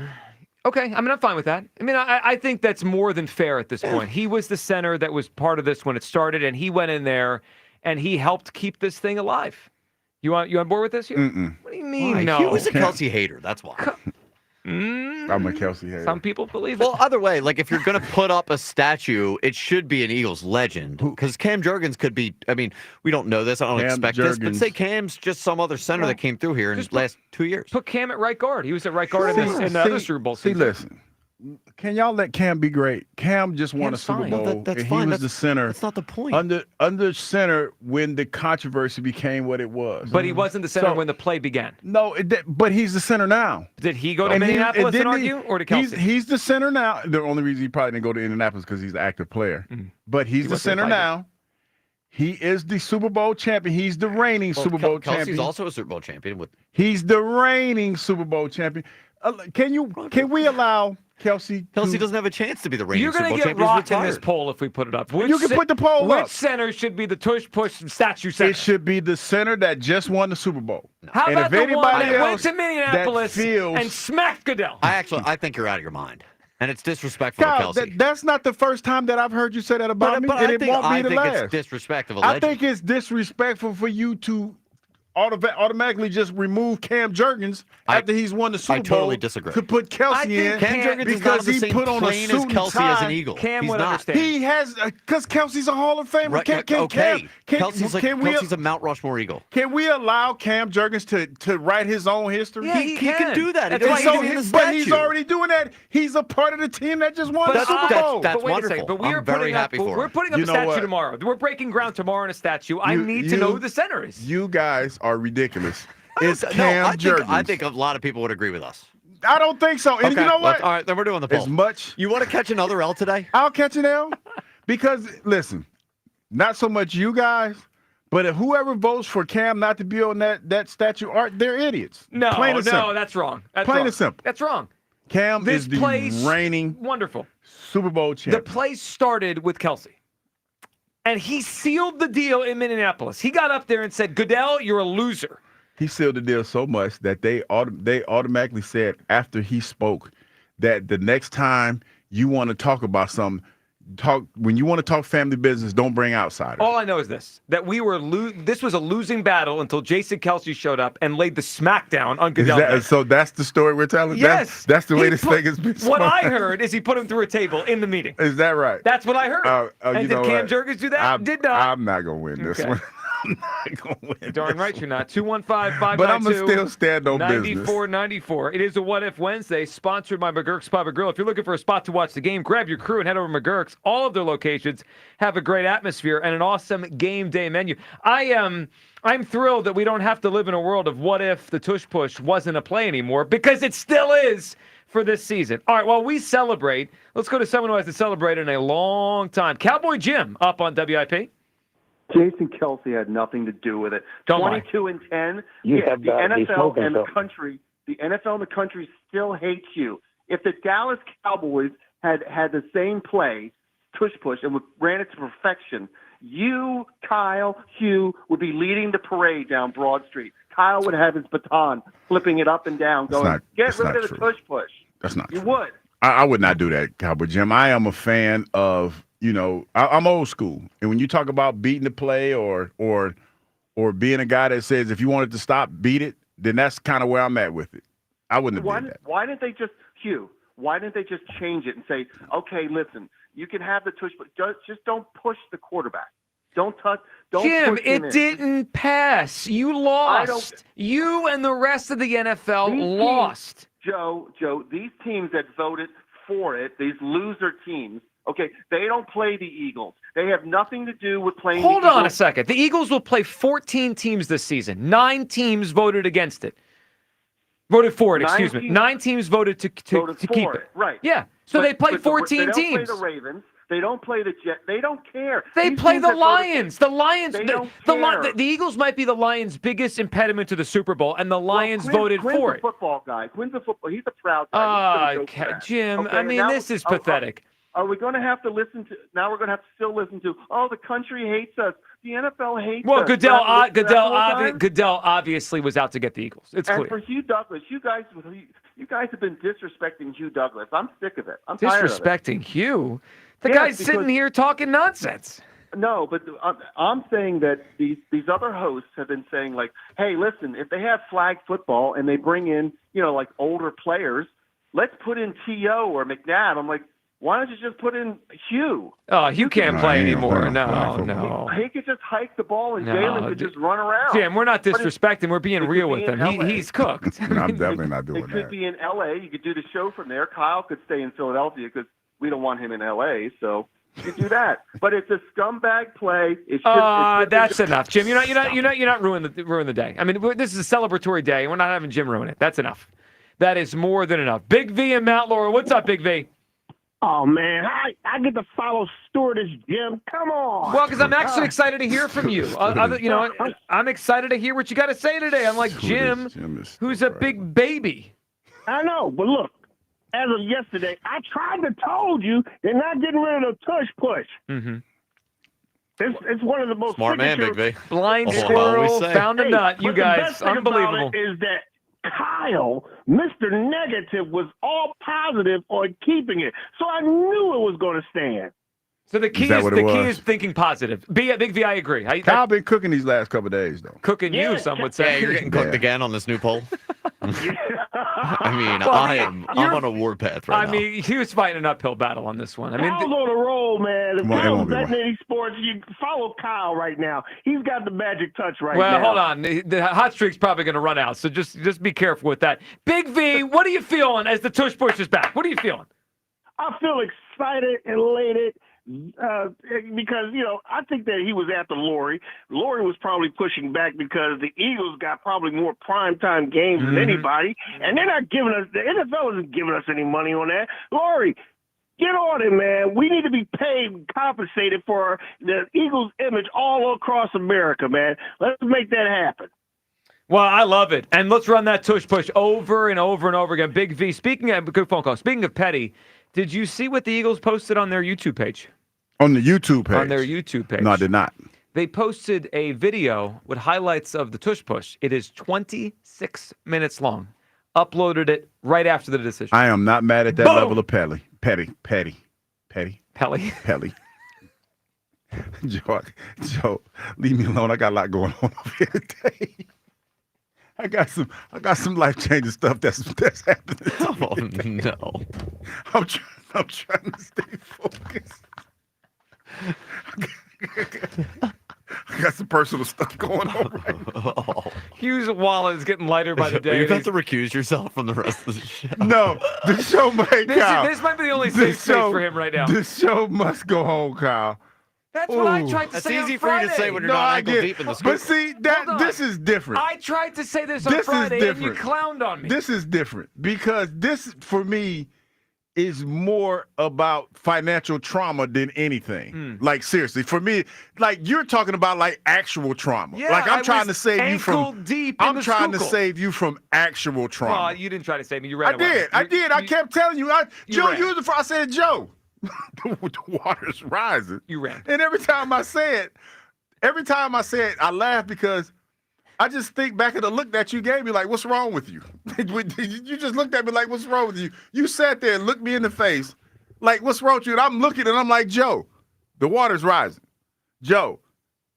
[SPEAKER 2] Okay, I mean, I'm fine with that. I mean, I think that's more than fair at this point. He was the center that was part of this when it started, and he went in there and he helped keep this thing alive. You on board with this?
[SPEAKER 1] Mm-mm.
[SPEAKER 2] What do you mean?
[SPEAKER 3] Why?
[SPEAKER 2] No,
[SPEAKER 3] He was a Kelsey hater. That's why.
[SPEAKER 1] I'm a Kelsey hater.
[SPEAKER 2] Some people believe it.
[SPEAKER 3] Well, either way, like if you're going to put up a statue, it should be an Eagles legend. Because Cam Jurgens could be, I mean, we don't know this. I don't expect this. But say Cam's just some other center that came through here in the last 2 years.
[SPEAKER 2] Put Cam at right guard. He was at right guard in the other Super Bowl season.
[SPEAKER 1] Listen. Can y'all let Cam be great? Cam just won a Super Bowl.
[SPEAKER 3] That's
[SPEAKER 1] and
[SPEAKER 3] fine.
[SPEAKER 1] He was the center.
[SPEAKER 3] That's not the point.
[SPEAKER 1] Under center when the controversy became what it was.
[SPEAKER 2] But he wasn't the center when the play began.
[SPEAKER 1] No, but he's the center now.
[SPEAKER 2] Did he go to Minneapolis and argue, or to Kelsey?
[SPEAKER 1] He's the center now. The only reason he probably didn't go to Indianapolis because he's an active player. But he's the center now. He is the Super Bowl champion. He's the reigning Super Bowl champion.
[SPEAKER 3] Kelsey's also a Super Bowl champion.
[SPEAKER 1] He's the reigning Super Bowl champion. Can we allow Kelsey
[SPEAKER 3] doesn't have a chance to be the reigning
[SPEAKER 2] You're
[SPEAKER 3] Super Bowl
[SPEAKER 2] going to get
[SPEAKER 3] champion.
[SPEAKER 2] rocked in this poll if we put it up.
[SPEAKER 1] You can put the poll up.
[SPEAKER 2] Which center should be the tush-push statue center?
[SPEAKER 1] It should be the center that just won the Super Bowl.
[SPEAKER 2] How
[SPEAKER 1] and
[SPEAKER 2] about
[SPEAKER 1] if
[SPEAKER 2] the one
[SPEAKER 1] anybody
[SPEAKER 2] that went
[SPEAKER 1] else
[SPEAKER 2] to Minneapolis
[SPEAKER 1] that feels,
[SPEAKER 2] and smacked Goodell?
[SPEAKER 3] I think you're out of your mind. And it's disrespectful to
[SPEAKER 1] Kyle,
[SPEAKER 3] Kelsey.
[SPEAKER 1] that's not the first time that I've heard you say that about me, and it won't be the last.
[SPEAKER 3] It's disrespectful.
[SPEAKER 1] I think it's disrespectful for you to automatically just remove Cam Jurgens after he's won the Super Bowl.
[SPEAKER 3] I totally disagree.
[SPEAKER 1] To put Kelsey in
[SPEAKER 3] Cam Jurgens
[SPEAKER 1] because
[SPEAKER 3] is not
[SPEAKER 1] he put on a suit
[SPEAKER 3] as Kelsey
[SPEAKER 1] and tie.
[SPEAKER 3] as an Eagle.
[SPEAKER 2] Cam
[SPEAKER 3] He's
[SPEAKER 2] would
[SPEAKER 3] not.
[SPEAKER 2] understand.
[SPEAKER 1] He has because Kelsey's a Hall of Famer.
[SPEAKER 3] Kelsey's a Mount Rushmore Eagle.
[SPEAKER 1] Can we allow Cam Jurgens to write his own history?
[SPEAKER 2] Yeah,
[SPEAKER 3] he can do that.
[SPEAKER 2] That's why
[SPEAKER 1] But he's already doing that. He's a part of the team that just won the Super Bowl.
[SPEAKER 3] That's
[SPEAKER 2] wait a
[SPEAKER 3] wonderful.
[SPEAKER 2] second, but we are
[SPEAKER 3] I'm very happy for him.
[SPEAKER 2] We're putting up a statue tomorrow. We're breaking ground tomorrow on a statue. I need to know who the center is.
[SPEAKER 1] You guys are ridiculous. It's Cam Jurgens.
[SPEAKER 3] I think a lot of people would agree with us.
[SPEAKER 1] I don't think so. And you know what?
[SPEAKER 3] All right, then we're doing the poll.
[SPEAKER 1] As much.
[SPEAKER 3] You want to catch another L today?
[SPEAKER 1] I'll catch an L. Because, listen, not so much you guys, but if whoever votes for Cam not to be on that statue, they're idiots.
[SPEAKER 2] No,
[SPEAKER 1] Plain and simple.
[SPEAKER 2] that's wrong.
[SPEAKER 1] Plain and simple.
[SPEAKER 2] That's wrong.
[SPEAKER 1] Cam is the reigning
[SPEAKER 2] wonderful
[SPEAKER 1] Super Bowl champion.
[SPEAKER 2] The play started with Kelsey. And he sealed the deal in Minneapolis. He got up there and said, Goodell, you're a loser.
[SPEAKER 1] He sealed the deal so much that they automatically said after he spoke that the next time you want to talk about something, when you want to talk family business, don't bring outsiders.
[SPEAKER 2] All I know is this, that this was a losing battle until Jason Kelsey showed up and laid the smackdown on Goodell.
[SPEAKER 1] So that's the story we're telling?
[SPEAKER 2] Yes.
[SPEAKER 1] That's the way this thing has been spun.
[SPEAKER 2] What I heard is he put him through a table in the meeting.
[SPEAKER 1] Is that right?
[SPEAKER 2] That's what I heard. And did Cam Jurgens do that? Did not.
[SPEAKER 1] I'm not going to win this one. I'm not going to win.
[SPEAKER 2] Darn right you're not. 215-592.
[SPEAKER 1] But I'm going to still stand on business.
[SPEAKER 2] 9494. It is a What If Wednesday, sponsored by McGurk's Pub and Grill. If you're looking for a spot to watch the game, grab your crew and head over to McGurk's. All of their locations have a great atmosphere and an awesome game day menu. I'm thrilled that we don't have to live in a world of what if the tush push wasn't a play anymore, because it still is for this season. All right, while we celebrate, let's go to someone who hasn't celebrated in a long time. Cowboy Jim up on WIP.
[SPEAKER 18] Jason Kelsey had nothing to do with it. 22-10. The NFL and the country, still hates you. If the Dallas Cowboys had the same play, tush push, and ran it to perfection, you, Kyle, Hugh, would be leading the parade down Broad Street. Kyle would have his baton, flipping it up and down, going, get rid of the tush push.
[SPEAKER 1] That's not
[SPEAKER 18] true.
[SPEAKER 1] You
[SPEAKER 18] would.
[SPEAKER 1] I would not do that, Cowboy Jim. I am a fan of, I'm old school. And when you talk about beating the play or being a guy that says if you wanted to stop, beat it, then that's kind of where I'm at with it. I wouldn't have done that.
[SPEAKER 18] Why didn't they just, Hugh, why didn't they just change it and say, okay, listen, you can have the tush, but just don't push the quarterback. Don't touch. Don't
[SPEAKER 2] Jim,
[SPEAKER 18] push him
[SPEAKER 2] it
[SPEAKER 18] in.
[SPEAKER 2] didn't pass. You lost. You and the rest of the NFL lost.
[SPEAKER 18] Joe, these teams that voted for it, these loser teams, okay, they don't play the Eagles. They have nothing to do with playing
[SPEAKER 2] Hold
[SPEAKER 18] the Eagles.
[SPEAKER 2] on a second. The Eagles will play 14 teams this season. 9 teams voted against it. Voted for it, excuse me. 9 teams voted to keep it.
[SPEAKER 18] Right.
[SPEAKER 2] Yeah. So they play 14
[SPEAKER 18] they don't
[SPEAKER 2] teams.
[SPEAKER 18] Play the Ravens. They don't play the Jets. They don't care.
[SPEAKER 2] They
[SPEAKER 18] These
[SPEAKER 2] play
[SPEAKER 18] teams
[SPEAKER 2] the
[SPEAKER 18] that
[SPEAKER 2] Lions. The Lions.
[SPEAKER 18] They
[SPEAKER 2] The
[SPEAKER 18] don't
[SPEAKER 2] the Eagles might be the Lions' biggest impediment to the Super Bowl, and the Lions voted
[SPEAKER 18] Quinn's
[SPEAKER 2] for
[SPEAKER 18] a
[SPEAKER 2] it.
[SPEAKER 18] football guy. Quinn's a football. He's a proud guy.
[SPEAKER 2] Jim.
[SPEAKER 18] Okay,
[SPEAKER 2] I mean,
[SPEAKER 18] now-
[SPEAKER 2] this is pathetic.
[SPEAKER 18] Are we going to have to listen to? Now we're going to have to still listen to. Oh, the country hates us. The NFL hates
[SPEAKER 2] Well,
[SPEAKER 18] us.
[SPEAKER 2] Goodell obviously was out to get the Eagles. It's
[SPEAKER 18] and
[SPEAKER 2] clear.
[SPEAKER 18] for Hugh Douglas, you guys have been disrespecting Hugh Douglas. I'm sick of it. I'm tired of it.
[SPEAKER 2] Disrespecting Hugh. The
[SPEAKER 18] Yes,
[SPEAKER 2] guy's
[SPEAKER 18] because-
[SPEAKER 2] sitting here talking nonsense.
[SPEAKER 18] No, but I'm saying that these other hosts have been saying, like, hey, listen, if they have flag football and they bring in, like older players, let's put in T.O. or McNabb. I'm like, why don't you just put in Hugh?
[SPEAKER 2] Oh, Hugh can't play anymore. No.
[SPEAKER 18] He could just hike the ball and Jalen could just run around.
[SPEAKER 2] Jim, we're not
[SPEAKER 18] But
[SPEAKER 2] disrespecting. We're being real with him. He's cooked.
[SPEAKER 1] I'm definitely not doing
[SPEAKER 18] It could be in L.A. You could do the show from there. Kyle could stay in Philadelphia because we don't want him in L.A., so you could do that. But it's a scumbag play.
[SPEAKER 2] That's enough, Jim. You're not ruin the day. I mean, this is a celebratory day. We're not having Jim ruin it. That's enough. That is more than enough. Big V and Mount Laurel. What's up, Big V?
[SPEAKER 4] Oh, man, I get to follow Stewardess, Jim. Come on.
[SPEAKER 2] Well, because I'm actually excited to hear from you. I'm excited to hear what you got to say today. I'm like Jim who's a big baby.
[SPEAKER 4] I know, but look, as of yesterday, I tried to told you they're not getting rid of the tush push.
[SPEAKER 2] Mm-hmm.
[SPEAKER 4] It's one of the most
[SPEAKER 3] Smart man, Big
[SPEAKER 4] signature-
[SPEAKER 3] V.
[SPEAKER 2] Blind squirrel found a nut. You
[SPEAKER 4] but the
[SPEAKER 2] guys,
[SPEAKER 4] best thing about
[SPEAKER 2] unbelievable.
[SPEAKER 4] it is that Kyle, Mr. Negative, was all positive on keeping it, so I knew it was going to stand.
[SPEAKER 2] So the key is thinking positive. Big V, I agree.
[SPEAKER 1] Kyle been cooking these last couple of days, though.
[SPEAKER 2] Cooking you, some would say.
[SPEAKER 3] Yeah, you're getting cooked again on this new poll. I mean,
[SPEAKER 2] Well,
[SPEAKER 3] I'm on a warpath right now.
[SPEAKER 2] I mean, he was fighting an uphill battle on this one. I mean,
[SPEAKER 4] Kyle's on a roll, man. If
[SPEAKER 1] Well, it
[SPEAKER 4] Kyle's
[SPEAKER 1] won't be
[SPEAKER 4] betting any sports, you follow Kyle right now. He's got the magic touch right now.
[SPEAKER 2] well, hold on. The hot streak's probably going to run out, so just be careful with that. Big V, what are you feeling as the tush push is back? What are you feeling?
[SPEAKER 4] I feel excited, elated, because, I think that he was after Lori. Lori was probably pushing back because the Eagles got probably more primetime games than anybody, and they're not giving us, the NFL isn't giving us any money on that. Lori, get on it, man. We need to be paid, compensated for the Eagles' image all across America, man. Let's make that happen.
[SPEAKER 2] Well, I love it. And let's run that tush push over and over and over again. Big V, good phone call. Speaking of petty, did you see what the Eagles posted on their YouTube page?
[SPEAKER 1] On the YouTube page?
[SPEAKER 2] On their YouTube page.
[SPEAKER 1] No, I did not.
[SPEAKER 2] They posted a video with highlights of the tush push. It is 26 minutes long. Uploaded it right after the decision.
[SPEAKER 1] I am not mad at that level of petty. Joe, leave me alone. I got a lot going on over here today. I got some life-changing stuff that's happening.
[SPEAKER 3] Oh no!
[SPEAKER 1] I'm trying to stay focused. I got some personal stuff going on right now.
[SPEAKER 2] Hugh's wallet is getting lighter by the day.
[SPEAKER 3] You have to recuse yourself from the rest of the show.
[SPEAKER 1] No, the show might
[SPEAKER 2] this might be the only safe space for him right now.
[SPEAKER 1] The show must go home, Kyle.
[SPEAKER 2] That's what I tried to
[SPEAKER 3] That's
[SPEAKER 2] say
[SPEAKER 3] easy
[SPEAKER 2] on
[SPEAKER 3] for you
[SPEAKER 2] Friday.
[SPEAKER 3] to say when you're
[SPEAKER 1] No,
[SPEAKER 3] not
[SPEAKER 1] I
[SPEAKER 3] ankle
[SPEAKER 1] get
[SPEAKER 3] deep in the
[SPEAKER 1] it.
[SPEAKER 3] scoop.
[SPEAKER 1] But see, this is different.
[SPEAKER 2] I tried to say this on
[SPEAKER 1] This is
[SPEAKER 2] Friday, and you
[SPEAKER 1] different.
[SPEAKER 2] clowned on me.
[SPEAKER 1] This is different because this, for me, is more about financial trauma than anything. Like, seriously, for me, like, you're talking about, like, actual trauma.
[SPEAKER 2] Yeah,
[SPEAKER 1] like, I'm
[SPEAKER 2] I
[SPEAKER 1] trying to
[SPEAKER 2] was
[SPEAKER 1] save you from...
[SPEAKER 2] ankle deep in
[SPEAKER 1] I'm
[SPEAKER 2] the
[SPEAKER 1] trying to
[SPEAKER 2] skull.
[SPEAKER 1] save you from actual trauma.
[SPEAKER 2] Well, you didn't try to save me. You ran
[SPEAKER 1] I
[SPEAKER 2] away.
[SPEAKER 1] did. I kept telling you. Joe,
[SPEAKER 2] ran.
[SPEAKER 1] you was the first. I said, Joe, the water's rising.
[SPEAKER 2] You ran.
[SPEAKER 1] And every time I say it, I laugh because I just think back at the look that you gave me, like, what's wrong with you? You just looked at me like, what's wrong with you? You sat there and looked me in the face, like, what's wrong with you? And I'm looking and I'm like, Joe, the water's rising. Joe,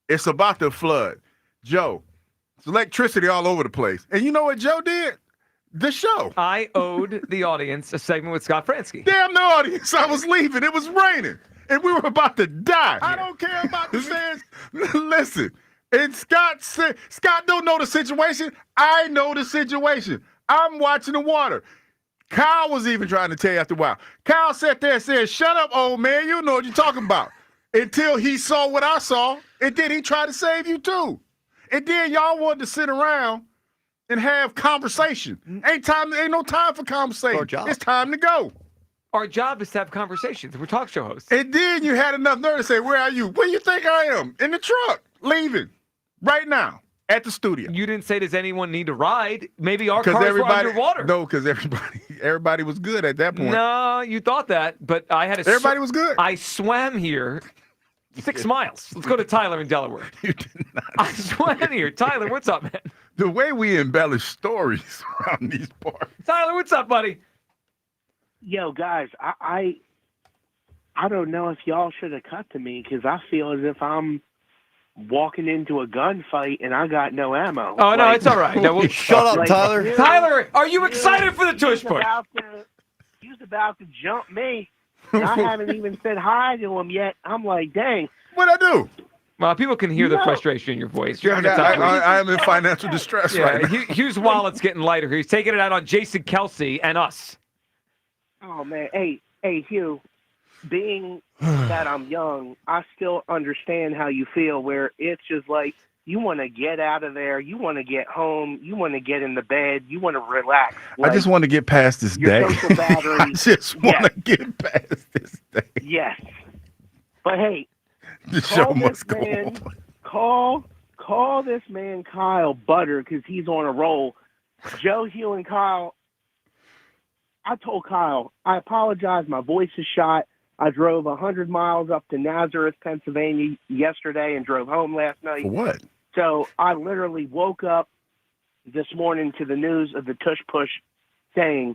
[SPEAKER 1] it's about to flood. Joe, it's electricity all over the place. And you know what Joe did? The show.
[SPEAKER 2] I owed the audience a segment with Scott Fransky.
[SPEAKER 1] Damn the audience. I was leaving. It was raining. and we were about to die. I don't care about the fans. Listen, and Scott said, Scott don't know the situation. I know the situation. I'm watching the water. Kyle was even trying to tell you after a while. Kyle sat there and said, shut up, old man. You know what you're talking about. Until he saw what I saw, and then he tried to save you too. And then y'all wanted to sit around and have conversation. Ain't no time for conversation. It's time to go.
[SPEAKER 2] Our job is to have conversations. We're talk show hosts.
[SPEAKER 1] And then you had enough nerve to say, where are you? Where you think I am? In the truck, leaving right now at the studio.
[SPEAKER 2] You didn't say, does anyone need to ride? Maybe our cars were underwater.
[SPEAKER 1] No, because everybody was good at that point.
[SPEAKER 2] No, you thought that, but I had
[SPEAKER 1] everybody was good.
[SPEAKER 2] I swam here 6 miles. Let's go to Tyler in Delaware.
[SPEAKER 1] You did not.
[SPEAKER 2] I swam here. Tyler, what's up, man?
[SPEAKER 1] The way we embellish stories around these parts.
[SPEAKER 2] Tyler, what's up, buddy?
[SPEAKER 4] Yo, guys, I don't know if y'all should have cut to me because I feel as if I'm walking into a gunfight and I got no ammo.
[SPEAKER 2] Oh, no, it's all right. No, we'll
[SPEAKER 3] shut up, Tyler.
[SPEAKER 2] Tyler, are you excited for the tush push?
[SPEAKER 4] He was about to jump me. And I haven't even said hi to him yet. I'm like, dang.
[SPEAKER 1] What'd I do?
[SPEAKER 2] Well, people can hear the frustration in your voice. You're
[SPEAKER 1] I am in financial distress right now.
[SPEAKER 2] Hugh's wallet's getting lighter. He's taking it out on Jason Kelsey and us.
[SPEAKER 4] Oh, man. Hey, Hugh, being that I'm young, I still understand how you feel where it's just like you want to get out of there. You want to get home. You want to get in the bed. You want to relax.
[SPEAKER 1] I just want to get past this day. I just want to get past this day.
[SPEAKER 4] Yes. But, hey,
[SPEAKER 1] the show must go on.
[SPEAKER 4] Call this man Kyle Butter because he's on a roll. Joe, Hugh, and Kyle, I told Kyle, I apologize. My voice is shot. I drove 100 miles up to Nazareth, Pennsylvania yesterday and drove home last night.
[SPEAKER 1] For what?
[SPEAKER 4] So I literally woke up this morning to the news of the tush push saying,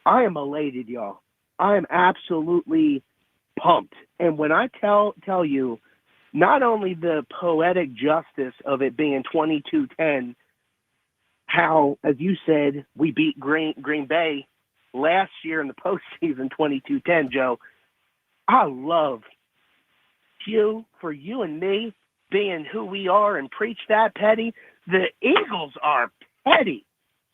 [SPEAKER 4] I am elated, y'all. I am absolutely pumped. And when I tell you, not only the poetic justice of it being 22-10, how, as you said, we beat Green Bay last year in the postseason 22-10, Joe, I love you for you and me being who we are and preach that petty. The Eagles are petty.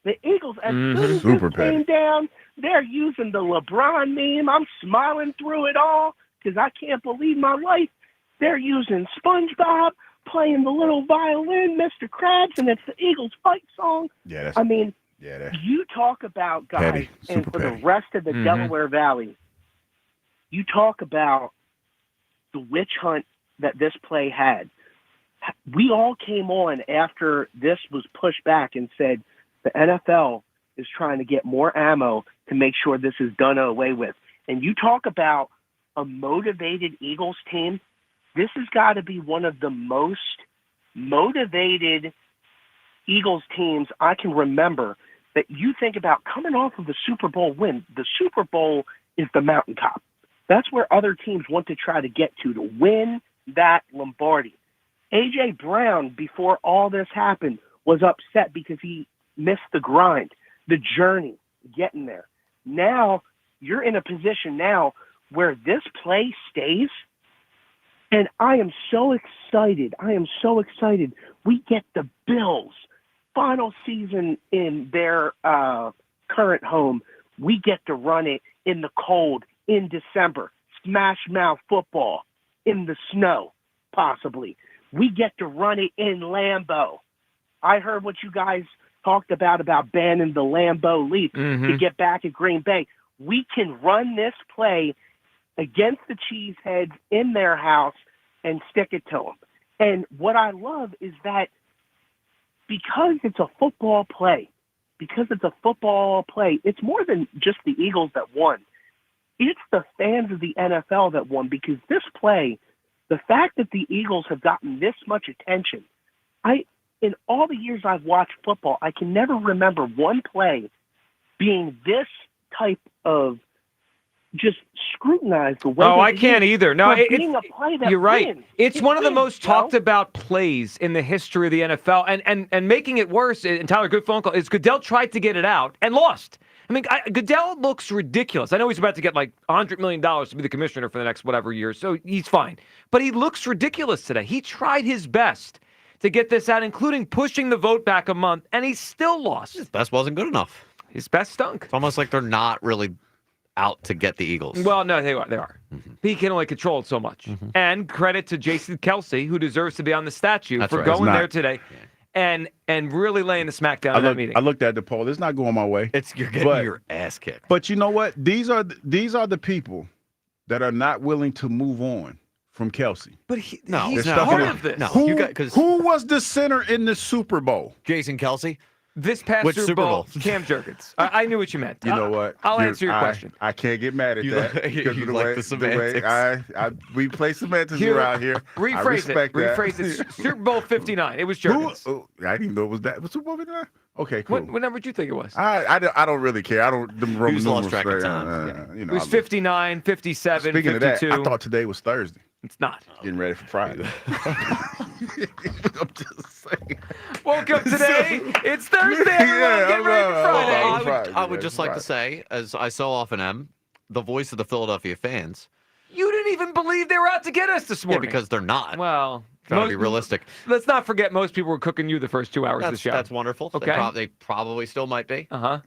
[SPEAKER 4] The Eagles, as soon as this came down, they're using the LeBron meme. I'm smiling through it all because I can't believe my life. They're using SpongeBob, playing the little violin, Mr. Krabs, and it's the Eagles fight song.
[SPEAKER 1] Yeah,
[SPEAKER 4] you talk about guys,
[SPEAKER 1] petty,
[SPEAKER 4] and for
[SPEAKER 1] petty.
[SPEAKER 4] the rest of the Delaware Valley, you talk about the witch hunt that this play had. We all came on after this was pushed back and said the NFL is trying to get more ammo to make sure this is done away with. And you talk about a motivated Eagles team. This has got to be one of the most motivated Eagles teams I can remember that you think about coming off of the Super Bowl win. The Super Bowl is the mountaintop. That's where other teams want to try to get to win that Lombardi. A.J. Brown, before all this happened, was upset because he missed the grind, the journey, getting there. Now, you're in a position now where this play stays, and I am so excited. We get the Bills, final season in their current home. We get to run it in the cold, in December, smash mouth football, in the snow, possibly. We get to run it in Lambeau. I heard what you guys talked about banning the Lambeau Leap to get back at Green Bay. We can run this play against the Cheeseheads in their house and stick it to them. And what I love is that because it's a football play, it's more than just the Eagles that won. It's the fans of the NFL that won because this play, the fact that the Eagles have gotten this much attention, in all the years I've watched football, I can never remember one play being this type of just scrutinized the way.
[SPEAKER 2] Oh, I can't either. No,
[SPEAKER 4] you're
[SPEAKER 2] right.
[SPEAKER 4] Wins.
[SPEAKER 2] It's one of the most talked about plays in the history of the NFL, and making it worse. And Tyler, good phone call. Is Goodell tried to get it out and lost. I mean, Goodell looks ridiculous. I know he's about to get like $100 million to be the commissioner for the next whatever year, so he's fine. But he looks ridiculous today. He tried his best to get this out, including pushing the vote back a month, and he still lost.
[SPEAKER 3] His best wasn't good enough.
[SPEAKER 2] His best stunk.
[SPEAKER 3] It's almost like they're not really out to get the Eagles.
[SPEAKER 2] Well, no, they are. Mm-hmm. He can only control it so much. Mm-hmm. And credit to Jason Kelsey, who deserves to be on the statue for going there today. Yeah. And really laying the smack down in that meeting.
[SPEAKER 1] I looked at the poll. It's not going my way.
[SPEAKER 3] You're getting your ass kicked.
[SPEAKER 1] But you know what? These are the people that are not willing to move on from Kelsey.
[SPEAKER 2] But he's not part of this.
[SPEAKER 1] No, who was the center in the Super Bowl?
[SPEAKER 3] Jason Kelsey.
[SPEAKER 2] This past Super Bowl, Cam Jurgens. I knew what you meant.
[SPEAKER 1] You know what?
[SPEAKER 2] I'll answer your question.
[SPEAKER 1] I can't get mad at that.
[SPEAKER 3] You like the semantics.
[SPEAKER 1] We play semantics around here.
[SPEAKER 2] Rephrase it. Super Bowl 59. It was Jurgens.
[SPEAKER 1] I didn't even know it was that. Was Super Bowl 59? Okay, cool.
[SPEAKER 2] What number did you think it was?
[SPEAKER 1] I don't really care. I don't. The Roman
[SPEAKER 3] lost track of time.
[SPEAKER 2] It was 59, 57,
[SPEAKER 1] Speaking
[SPEAKER 2] 52.
[SPEAKER 1] of that, I thought today was Thursday.
[SPEAKER 2] It's not.
[SPEAKER 1] Getting ready for Friday. I'm just saying.
[SPEAKER 2] Woke up today. It's Thursday. Everyone, get ready for Friday.
[SPEAKER 3] I would just like to say, as I so often am, the voice of the Philadelphia fans.
[SPEAKER 2] You didn't even believe they were out to get us this morning.
[SPEAKER 3] Yeah, because they're not.
[SPEAKER 2] Well,
[SPEAKER 3] trying to be realistic.
[SPEAKER 2] Let's not forget most people were cooking you the first 2 hours of the show.
[SPEAKER 3] That's wonderful.
[SPEAKER 2] Okay.
[SPEAKER 3] They probably still might be.
[SPEAKER 2] Uh-huh.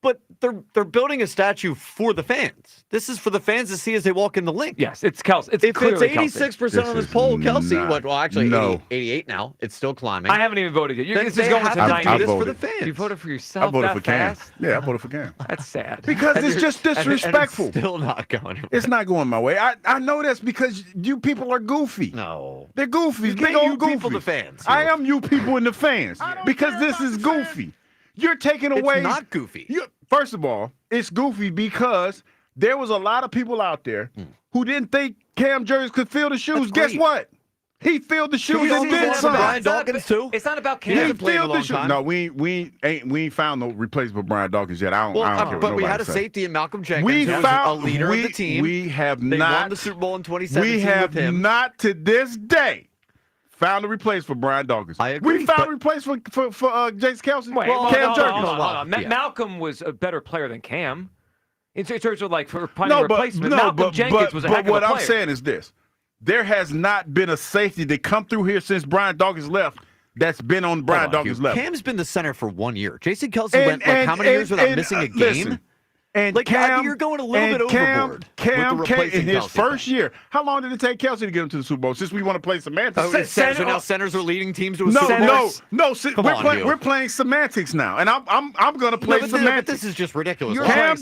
[SPEAKER 3] But they're building a statue for the fans. This is for the fans to see as they walk in the link.
[SPEAKER 2] Yes, it's Kelsey. If it's
[SPEAKER 3] 86% on this poll, Kelsey. Actually,
[SPEAKER 1] no.
[SPEAKER 3] 88 now. It's still climbing.
[SPEAKER 2] I haven't even voted yet. This is going to 90.
[SPEAKER 3] For the fans.
[SPEAKER 2] You voted for yourself.
[SPEAKER 1] I voted
[SPEAKER 2] that
[SPEAKER 1] for Cam.
[SPEAKER 2] fast?
[SPEAKER 1] Yeah, I voted for Cam.
[SPEAKER 2] That's sad.
[SPEAKER 1] Because it's just disrespectful.
[SPEAKER 3] And it's still not going.
[SPEAKER 1] It's not going my way. I know that's because you people are goofy.
[SPEAKER 3] No,
[SPEAKER 1] they're goofy. Big
[SPEAKER 3] old
[SPEAKER 1] old goofy.
[SPEAKER 3] People, the fans.
[SPEAKER 1] I am you people and the fans because this is goofy. You're taking away.
[SPEAKER 3] It's not goofy.
[SPEAKER 1] First of all, it's goofy because there was a lot of people out there who didn't think Cam Jurgens could fill the shoes. Guess what? He filled the shoes and did some.
[SPEAKER 3] Brian Dawkins too.
[SPEAKER 2] It's not about Cam.
[SPEAKER 1] He filled the shoes. No, we ain't found no replacement for Brian Dawkins yet. I don't care.
[SPEAKER 3] But we had a safety in Malcolm Jenkins.
[SPEAKER 1] We
[SPEAKER 3] found a leader of the team.
[SPEAKER 1] We have
[SPEAKER 3] they
[SPEAKER 1] not
[SPEAKER 3] won the Super Bowl in 2017.
[SPEAKER 1] We have
[SPEAKER 3] with him.
[SPEAKER 1] not to this day found a replacement for Brian Dawkins.
[SPEAKER 3] I agree.
[SPEAKER 1] We found a replacement for Jason Kelsey.
[SPEAKER 2] Wait,
[SPEAKER 1] Cam Jurgens.
[SPEAKER 2] Hold on. Malcolm was a better player than Cam. In terms of for finding a replacement, Malcolm Jenkins was a heck of a player.
[SPEAKER 1] But what I'm saying is this. There has not been a safety that come through here since Brian Dawkins left that's been on Brian Dawkins' level.
[SPEAKER 3] Cam's been the center for 1 year. Jason Kelsey went how many years without missing a game?
[SPEAKER 1] Listen, and
[SPEAKER 3] Cam, you're going a little bit overboard.
[SPEAKER 1] Cam in his first year. How long did it take Kelsey to get him to the Super Bowl? Since we want to play semantics.
[SPEAKER 3] So now centers are leading teams to a Super Bowl?
[SPEAKER 1] No. We're playing semantics now, and I'm going to play semantics.
[SPEAKER 3] But this is just ridiculous.
[SPEAKER 1] Cam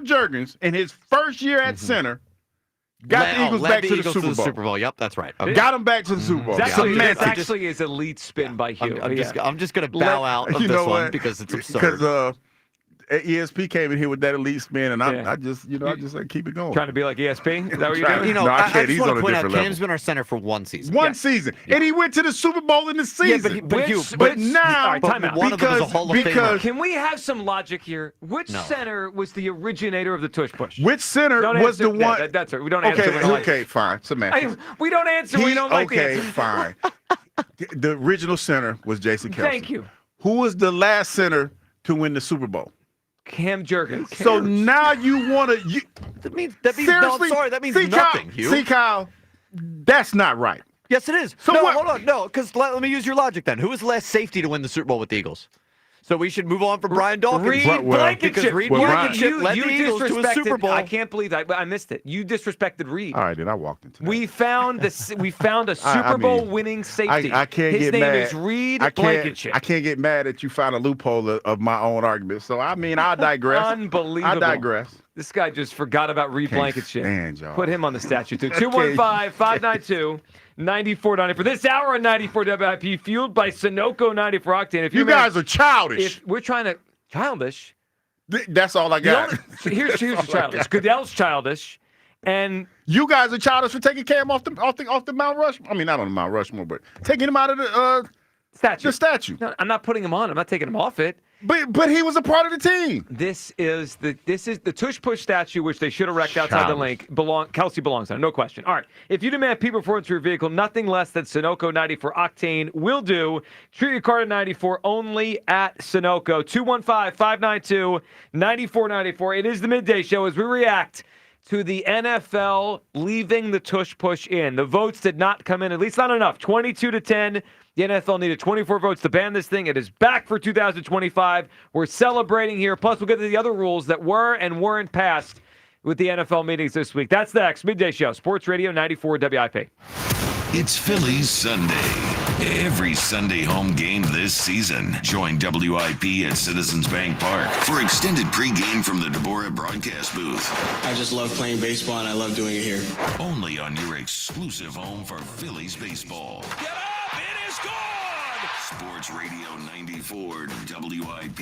[SPEAKER 1] Jurgens in his first year at center got the Eagles back to the Super Bowl.
[SPEAKER 3] Yep, that's right. Okay.
[SPEAKER 1] Got them back to the Super Bowl.
[SPEAKER 2] That actually is elite spin by Hugh.
[SPEAKER 3] I'm just going to bow out of this one because it's absurd.
[SPEAKER 1] Because ESP came in here with that elite spin, and I just like keep it going.
[SPEAKER 2] Trying to be like ESP? Is that what you're doing?
[SPEAKER 3] I just want to point out, Cam's been our center for one season.
[SPEAKER 1] One season, and he went to the Super Bowl in the season.
[SPEAKER 2] But
[SPEAKER 1] now,
[SPEAKER 3] one of them is a Hall of Famer.
[SPEAKER 2] Can we have some logic here? Which center was the originator of the tush push?
[SPEAKER 1] Which center was the one?
[SPEAKER 2] That's right. We don't answer.
[SPEAKER 1] Okay, fine. Semantics.
[SPEAKER 2] We don't answer. We don't like the answer.
[SPEAKER 1] Okay, fine. The original center was Jason Kelsey.
[SPEAKER 2] Thank you.
[SPEAKER 1] Who was the last center to win the Super Bowl?
[SPEAKER 2] Cam Jurgens.
[SPEAKER 1] So now you want to?
[SPEAKER 3] That means that means nothing. Hugh.
[SPEAKER 1] See, Kyle, that's not right.
[SPEAKER 3] Yes, it is. So hold on. No, because let me use your logic then. Who was the last safety to win the Super Bowl with the Eagles? So we should move on from Brian Dawkins.
[SPEAKER 2] Reed Blankenship.
[SPEAKER 3] Reed Blankenship led the Eagles to a Super Bowl.
[SPEAKER 2] I can't believe that. I missed it. You disrespected Reed.
[SPEAKER 1] All right, then I walked into that.
[SPEAKER 2] We found a Super Bowl winning safety.
[SPEAKER 1] I can't
[SPEAKER 2] His
[SPEAKER 1] get mad.
[SPEAKER 2] His name is Reed Blankenship.
[SPEAKER 1] I can't get mad that you found a loophole of my own argument. So, I mean, I'll digress.
[SPEAKER 2] Unbelievable.
[SPEAKER 1] I digress.
[SPEAKER 2] This guy just forgot about Reed Blankenship.
[SPEAKER 1] Y'all.
[SPEAKER 2] Put him on the statue, too. 215-592-9490 for this hour on 94 WIP, fueled by Sunoco 94 Octane. If
[SPEAKER 1] you guys are childish.
[SPEAKER 2] If we're trying to childish.
[SPEAKER 1] That's all I got.
[SPEAKER 2] Here's the childish. Goodell's childish. And
[SPEAKER 1] you guys are childish for taking Cam off the Mount Rushmore. I mean, not on the Mount Rushmore, but taking him out of the statue.
[SPEAKER 2] No, I'm not putting him on. I'm not taking him off it.
[SPEAKER 1] But he was a part of the team.
[SPEAKER 2] This is the tush push statue, which they should erect outside the link. Kelsey belongs on it, no question. All right. If you demand peak performance for your vehicle, nothing less than Sunoco 94 Octane will do. Treat your car to 94 only at Sunoco. 215-592-9494. It is the Midday Show as we react to the NFL leaving the tush push in. The votes did not come in, at least not enough. 22-10. The NFL needed 24 votes to ban this thing. It is back for 2025. We're celebrating here. Plus, we'll get to the other rules that were and weren't passed with the NFL meetings this week. That's next. Midday Show, Sports Radio 94 WIP.
[SPEAKER 5] It's Phillies Sunday. Every Sunday home game this season. Join WIP at Citizens Bank Park for extended pregame from the Deborah broadcast booth.
[SPEAKER 7] I just love playing baseball, and I love doing it here.
[SPEAKER 5] Only on your exclusive home for Phillies baseball.
[SPEAKER 7] Get up! It is gone!
[SPEAKER 5] Sports Radio 94 WIP.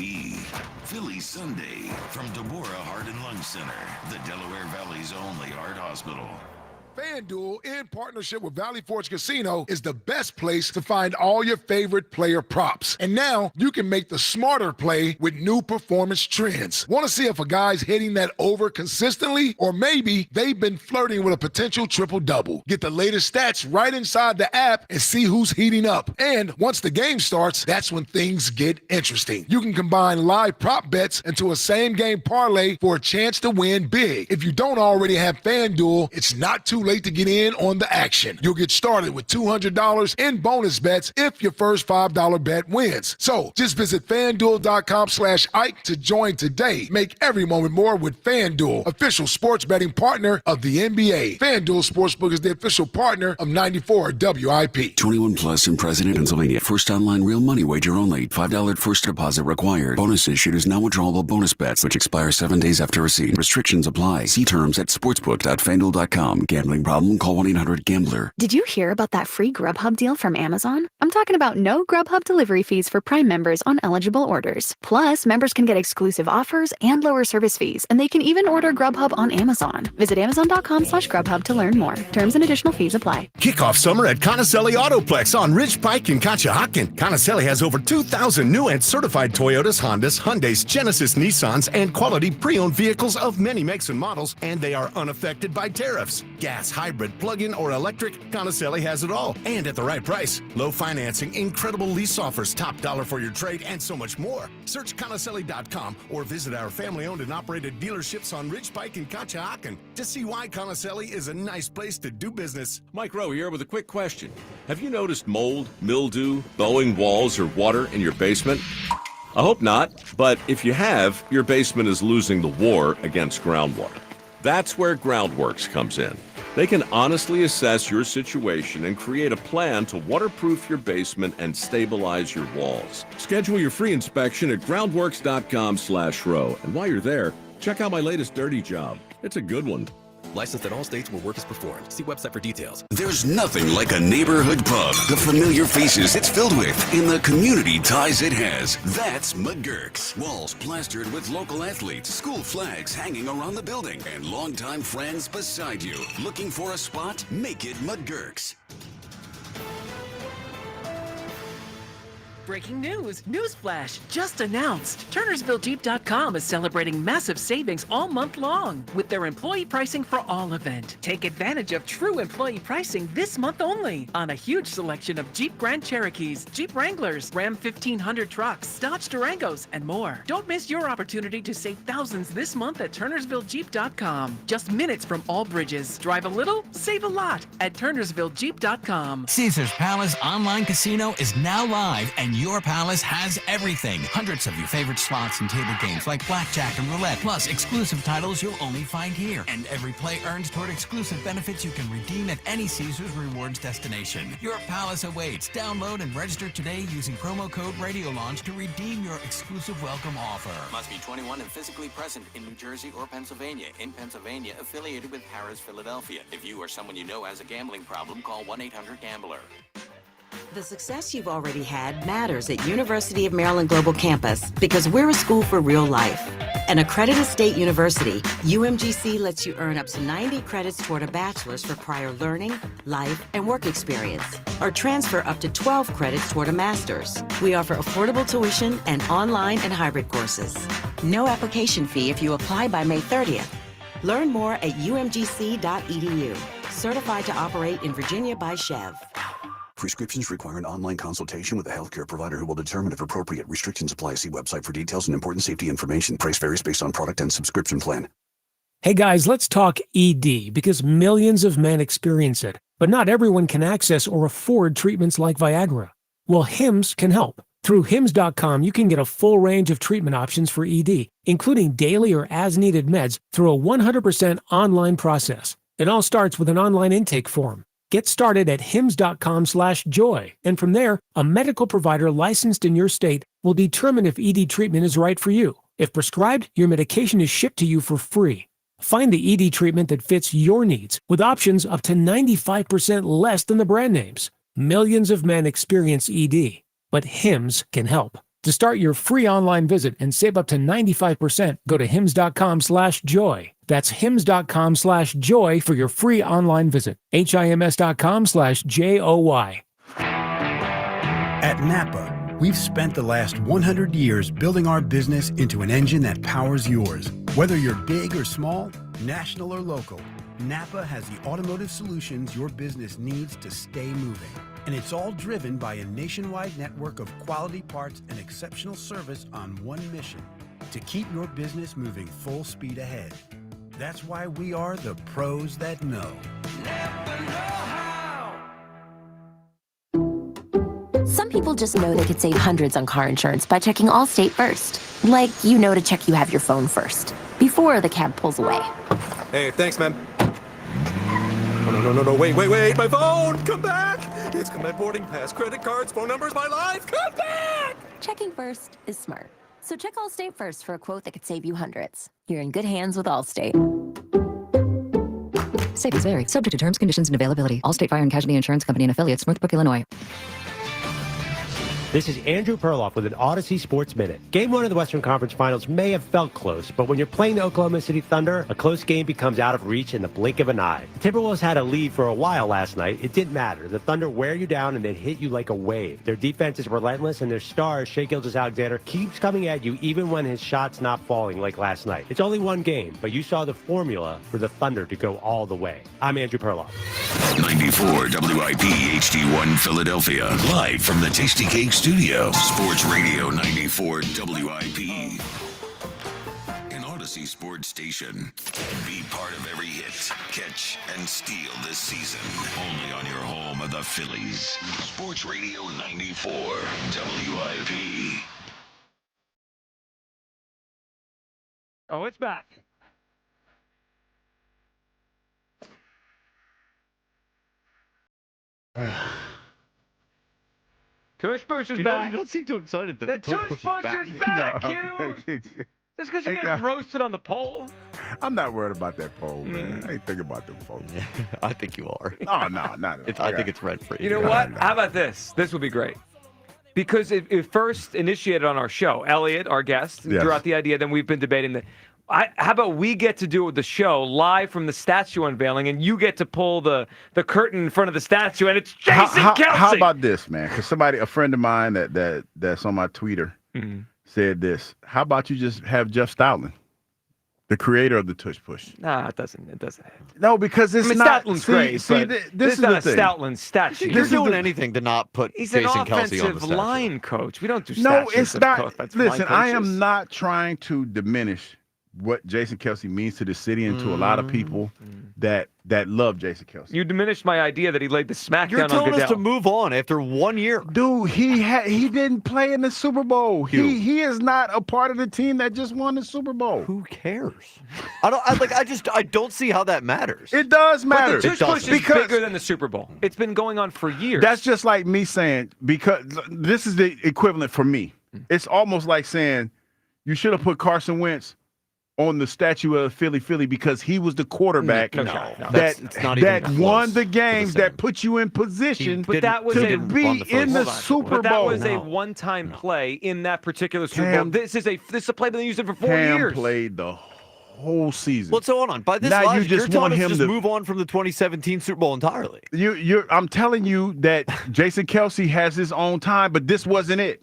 [SPEAKER 5] Phillies Sunday from Deborah Heart and Lung Center, the Delaware Valley's only heart hospital.
[SPEAKER 6] FanDuel, in partnership with Valley Forge Casino, is the best place to find all your favorite player props. And now you can make the smarter play with new performance trends. Want to see if a guy's hitting that over consistently? Or maybe they've been flirting with a potential triple-double. Get the latest stats right inside the app and see who's heating up. And once the game starts, that's when things get interesting. You can combine live prop bets into a same-game parlay for a chance to win big. If you don't already have FanDuel, it's not too late to get in on the action. You'll get started with $200 in bonus bets if your first $5 bet wins. So just visit FanDuel.com/Ike to join today. Make every moment more with FanDuel, official sports betting partner of the NBA. FanDuel Sportsbook is the official partner of 94 WIP.
[SPEAKER 12] 21 plus in President, Pennsylvania. First online real money wager only. $5 first deposit required. Bonus issued is non-withdrawable bonus bets, which expire 7 days after receipt. Restrictions apply. See terms at sportsbook.fanduel.com. Gambling problem? Call 1-800-GAMBLER.
[SPEAKER 21] Did you hear about that free Grubhub deal from Amazon? I'm talking about no Grubhub delivery fees for Prime members on eligible orders. Plus, members can get exclusive offers and lower service fees, and they can even order Grubhub on Amazon. Visit Amazon.com/Grubhub to learn more. Terms and additional fees apply.
[SPEAKER 22] Kick off summer at Conacelli Autoplex on Ridge Pike in Conshohocken. Conacelli has over 2,000 new and certified Toyotas, Hondas, Hyundais, Genesis, Nissans, and quality pre-owned vehicles of many makes and models, and they are unaffected by tariffs. Gas, hybrid, plug-in, or electric, Conacelli has it all. And at the right price. Low financing, incredible lease offers, top dollar for your trade, and so much more. Search Conacelli.com or visit our family-owned and operated dealerships on Ridge Pike and Conshohocken to see why Conacelli is a nice place to do business.
[SPEAKER 23] Mike Rowe here with a quick question. Have you noticed mold, mildew, bowing walls, or water in your basement? I hope not, but if you have, your basement is losing the war against groundwater. That's where Groundworks comes in. They can honestly assess your situation and create a plan to waterproof your basement and stabilize your walls. Schedule your free inspection at groundworks.com/row. And while you're there, check out my latest dirty job. It's a good one.
[SPEAKER 24] Licensed in all states where work is performed. See website for details.
[SPEAKER 12] There's nothing like a neighborhood pub. The familiar faces it's filled with and the community ties it has. That's McGurk's. Walls plastered with local athletes, school flags hanging around the building, and longtime friends beside you. Looking for a spot? Make it McGurk's.
[SPEAKER 25] Breaking news! Newsflash! Just announced! TurnersvilleJeep.com is celebrating massive savings all month long with their employee pricing for all event. Take advantage of true employee pricing this month only on a huge selection of Jeep Grand Cherokees, Jeep Wranglers, Ram 1500 trucks, Dodge Durangos, and more. Don't miss your opportunity to save thousands this month at TurnersvilleJeep.com. Just minutes from all bridges. Drive a little, save a lot at TurnersvilleJeep.com.
[SPEAKER 26] Caesars Palace Online Casino is now live, and your palace has everything. Hundreds of your favorite slots and table games like blackjack and roulette, plus exclusive titles you'll only find here. And every play earns toward exclusive benefits you can redeem at any Caesars Rewards destination. Your palace awaits. Download and register today using promo code RadioLaunch to redeem your exclusive welcome offer.
[SPEAKER 27] Must be 21 and physically present in New Jersey or Pennsylvania. In Pennsylvania, affiliated with Harrah's Philadelphia. If you or someone you know has a gambling problem, call 1-800-GAMBLER.
[SPEAKER 28] The success you've already had matters at University of Maryland Global Campus because we're a school for real life. An accredited state university, UMGC lets you earn up to 90 credits toward a bachelor's for prior learning, life, and work experience, or transfer up to 12 credits toward a master's. We offer affordable tuition and online and hybrid courses. No application fee if you apply by May 30th. Learn more at umgc.edu. Certified to operate in Virginia by Chev.
[SPEAKER 8] Prescriptions require an online consultation with a healthcare provider who will determine if appropriate. Restrictions apply. See website for details and important safety information. Price varies based on product and subscription plan.
[SPEAKER 9] Hey guys, let's talk ED because millions of men experience it, but not everyone can access or afford treatments like Viagra. Well, Hims can help. Through Hims.com, you can get a full range of treatment options for ED, including daily or as-needed meds through a 100% online process. It all starts with an online intake form. Get started at hims.com/joy, and from there, a medical provider licensed in your state will determine if ED treatment is right for you. If prescribed, your medication is shipped to you for free. Find the ED treatment that fits your needs with options up to 95% less than the brand names. Millions of men experience ED, but Hims can help. To start your free online visit and save up to 95%, go to hims.com/joy. That's hims.com/joy for your free online visit. HIMS.com/JOY.
[SPEAKER 10] At Napa, we've spent the last 100 years building our business into an engine that powers yours. Whether you're big or small, national or local, Napa has the automotive solutions your business needs to stay moving. And it's all driven by a nationwide network of quality parts and exceptional service on one mission: to keep your business moving full speed ahead. That's why we are the pros that know.
[SPEAKER 11] Some people just know they could save hundreds on car insurance by checking Allstate first. Like, you know to check you have your phone first, before the cab pulls away.
[SPEAKER 24] Hey, thanks, man. Oh, no, wait, my phone! Come back! It's my boarding pass, credit cards, phone numbers, my life! Come back!
[SPEAKER 11] Checking first is smart. So check Allstate first for a quote that could save you hundreds. You're in good hands with Allstate.
[SPEAKER 13] Savings vary. Subject to terms, conditions, and availability. Allstate Fire and Casualty Insurance Company and Affiliates, Northbrook, Illinois.
[SPEAKER 14] This is Andrew Perloff with an Odyssey Sports Minute. Game 1 of the Western Conference Finals may have felt close, but when you're playing the Oklahoma City Thunder, a close game becomes out of reach in the blink of an eye. The Timberwolves had a lead for a while last night. It didn't matter. The Thunder wear you down and then hit you like a wave. Their defense is relentless, and their star, Shai Gilgeous-Alexander, keeps coming at you even when his shot's not falling like last night. It's only one game, but you saw the formula for the Thunder to go all the way. I'm Andrew Perloff.
[SPEAKER 5] 94 WIP HD1 Philadelphia. Live from the Tasty Cake Studio. Sports Radio 94 WIP. An Odyssey Sports Station. Be part of every hit, catch, and steal this season. Only on your home of the Phillies. Sports Radio 94 WIP.
[SPEAKER 2] Oh, it's back. Tush Push is back.
[SPEAKER 3] You don't seem too excited that
[SPEAKER 2] the Tush Push is back, Q. Just because you get roasted on the poll.
[SPEAKER 1] I'm not worried about that poll, man. I ain't thinking about them polls.
[SPEAKER 3] I think you are.
[SPEAKER 1] Oh, no, not at all.
[SPEAKER 3] I think it's rent-free.
[SPEAKER 2] You know what? How about this? This would be great. Because it first initiated on our show. Elliot, our guest, threw out the idea. Then we've been debating that. How about we get to do it with the show live from the statue unveiling, and you get to pull the curtain in front of the statue, and it's Jason Kelce.
[SPEAKER 1] How about this, man? Because a friend of mine that's on my Twitter said this. How about you just have Jeff Stoutland, the creator of the Tush Push?
[SPEAKER 2] Nah, it doesn't.
[SPEAKER 1] No, because it's not.
[SPEAKER 2] Stoutland's great, but this is not a Stoutland statue.
[SPEAKER 3] You're doing anything to not put Jason Kelce on the statue.
[SPEAKER 2] He's an offensive line coach. We don't do
[SPEAKER 1] No,
[SPEAKER 2] statues.
[SPEAKER 1] it's not.
[SPEAKER 2] Offensive line
[SPEAKER 1] Listen, I am not trying to diminish what Jason Kelce means to the city and to a lot of people that love Jason Kelce.
[SPEAKER 2] You diminished my idea that he laid the smackdown
[SPEAKER 3] You're
[SPEAKER 2] on
[SPEAKER 3] telling
[SPEAKER 2] Goodell.
[SPEAKER 3] us to move on after 1 year.
[SPEAKER 1] Dude, he didn't play in the Super Bowl. He is not a part of the team that just won the Super Bowl.
[SPEAKER 3] Who cares? I don't see how that matters.
[SPEAKER 1] It does matter.
[SPEAKER 2] But the Tush Push is bigger than the Super Bowl. It's been going on for years.
[SPEAKER 1] That's just like me saying, because this is the equivalent for me. It's almost like saying you should have put Carson Wentz on the statue of Philly because he was the quarterback that won the games, that put you in position
[SPEAKER 2] But that was
[SPEAKER 1] to be in the Super Bowl.
[SPEAKER 2] But that was a one-time play in that particular Super Bowl. This is a play that they used it for 4 years.
[SPEAKER 1] Cam played the whole season.
[SPEAKER 3] Well, so hold on. By this
[SPEAKER 1] now
[SPEAKER 3] logic,
[SPEAKER 1] you just
[SPEAKER 3] you're
[SPEAKER 1] want
[SPEAKER 3] telling us
[SPEAKER 1] him
[SPEAKER 3] to
[SPEAKER 1] to
[SPEAKER 3] move on from the 2017 Super Bowl entirely.
[SPEAKER 1] I'm telling you that Jason Kelce has his own time, but this wasn't it.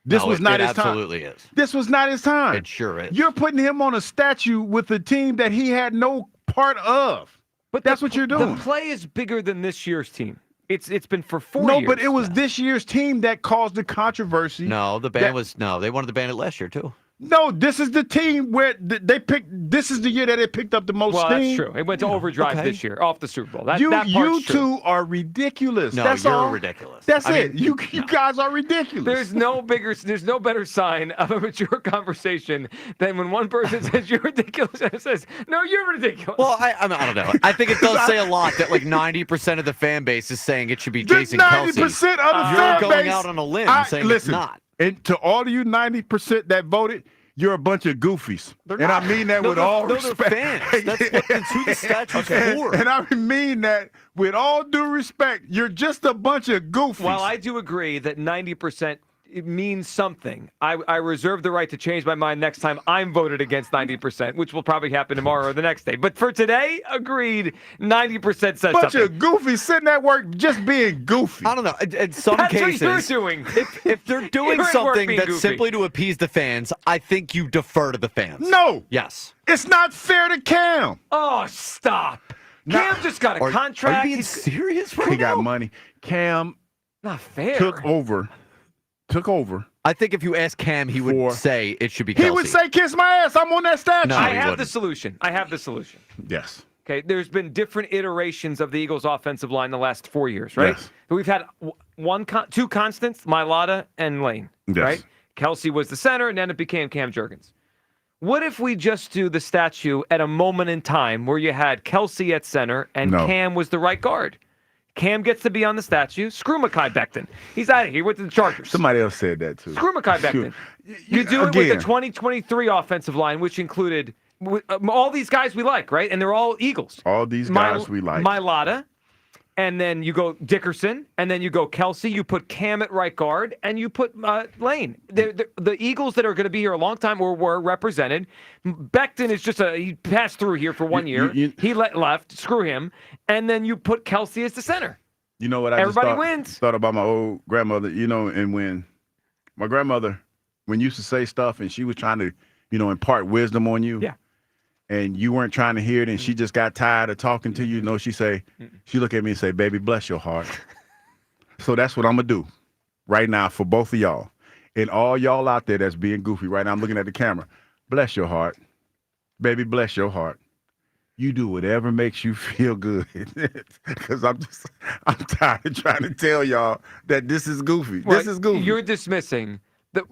[SPEAKER 1] This was not his time.
[SPEAKER 3] It absolutely is.
[SPEAKER 1] This was not his time.
[SPEAKER 3] It sure is.
[SPEAKER 1] You're putting him on a statue with a team that he had no part of.
[SPEAKER 2] But
[SPEAKER 1] that's what you're doing.
[SPEAKER 2] The play is bigger than this year's team. It's been for 4 years.
[SPEAKER 1] No, but it was this year's team that caused the controversy.
[SPEAKER 3] No, the ban they wanted to ban it last year too.
[SPEAKER 1] No, this is the team where they picked. This is the year that they picked up the most steam.
[SPEAKER 2] That's true. It went to overdrive this year off the Super Bowl.
[SPEAKER 1] You two are ridiculous.
[SPEAKER 3] No,
[SPEAKER 1] that's
[SPEAKER 3] you're
[SPEAKER 1] all.
[SPEAKER 3] ridiculous.
[SPEAKER 1] That's it. You guys are ridiculous.
[SPEAKER 2] There's no better sign of a mature conversation than when one person says you're ridiculous and it says, no, you're ridiculous.
[SPEAKER 3] Well, I don't know. I think it does say a lot that like 90% of the fan base is saying it should be Jason Kelce.
[SPEAKER 1] 90% of the fan base.
[SPEAKER 3] You're going out on a limb saying it's not.
[SPEAKER 1] And to all of you 90% that voted, you're a bunch of goofies. And I mean that with all respect.
[SPEAKER 3] They're fans. That's who the statue's for.
[SPEAKER 1] And I mean that with all due respect. You're just a bunch of goofies.
[SPEAKER 2] While I do agree that 90% it means something, I reserve the right to change my mind next time I'm voted against 90%, which will probably happen tomorrow or the next day. But for today, agreed, 90% says something.
[SPEAKER 1] Bunch of goofies sitting at work just being goofy.
[SPEAKER 3] I don't know. In some
[SPEAKER 2] That's
[SPEAKER 3] cases,
[SPEAKER 2] what you're doing.
[SPEAKER 3] If they're doing
[SPEAKER 2] You're at work
[SPEAKER 3] something
[SPEAKER 2] being
[SPEAKER 3] that's
[SPEAKER 2] goofy.
[SPEAKER 3] simply to appease the fans, I think you defer to the fans.
[SPEAKER 1] No.
[SPEAKER 3] Yes.
[SPEAKER 1] It's not fair to Cam.
[SPEAKER 2] Oh, stop. Cam just got a contract.
[SPEAKER 3] Are you being serious right
[SPEAKER 1] He
[SPEAKER 3] now?
[SPEAKER 1] got money. Cam
[SPEAKER 2] Not fair.
[SPEAKER 1] took over.
[SPEAKER 3] I think if you ask Cam, he would say it should be Kelce.
[SPEAKER 1] He would say, kiss my ass. I'm on that statue.
[SPEAKER 3] No,
[SPEAKER 2] I
[SPEAKER 3] he
[SPEAKER 2] have
[SPEAKER 3] wouldn't.
[SPEAKER 2] the solution.
[SPEAKER 1] Yes.
[SPEAKER 2] Okay, there's been different iterations of the Eagles' offensive line the last 4 years, right?
[SPEAKER 1] Yes.
[SPEAKER 2] We've had two constants, Mailata and Lane,
[SPEAKER 1] Yes.
[SPEAKER 2] right? Kelce was the center, and then it became Cam Jurgens. What if we just do the statue at a moment in time where you had Kelce at center and Cam was the right guard? Cam gets to be on the statue. Screw Mekhi Becton. He's out of here. He went to the Chargers.
[SPEAKER 1] Somebody else said that too.
[SPEAKER 2] Screw Mekhi Becton. You do it with the 2023 offensive line, which included all these guys we like, right? And they're all Eagles.
[SPEAKER 1] All these guys we like.
[SPEAKER 2] Mailata, and then you go Dickerson, and then you go Kelce. You put Cam at right guard, and you put Lane. The Eagles that are going to be here a long time were represented. Becton is just he passed through here for 1 year. He left. Screw him. And then you put Kelce as the center.
[SPEAKER 1] You know what?
[SPEAKER 2] Everybody
[SPEAKER 1] just
[SPEAKER 2] wins.
[SPEAKER 1] Thought about my old grandmother. And when my grandmother, used to say stuff, and she was trying to, impart wisdom on you.
[SPEAKER 2] Yeah.
[SPEAKER 1] And you weren't trying to hear it, and she just got tired of talking to you. She look at me and say, "Baby, bless your heart." So that's what I'm gonna do right now for both of y'all and all y'all out there that's being goofy right now. I'm looking at the camera. Bless your heart, baby. Bless your heart. You do whatever makes you feel good, because I'm tired of trying to tell y'all that this is goofy.
[SPEAKER 2] Right.
[SPEAKER 1] This is goofy.
[SPEAKER 2] You're dismissing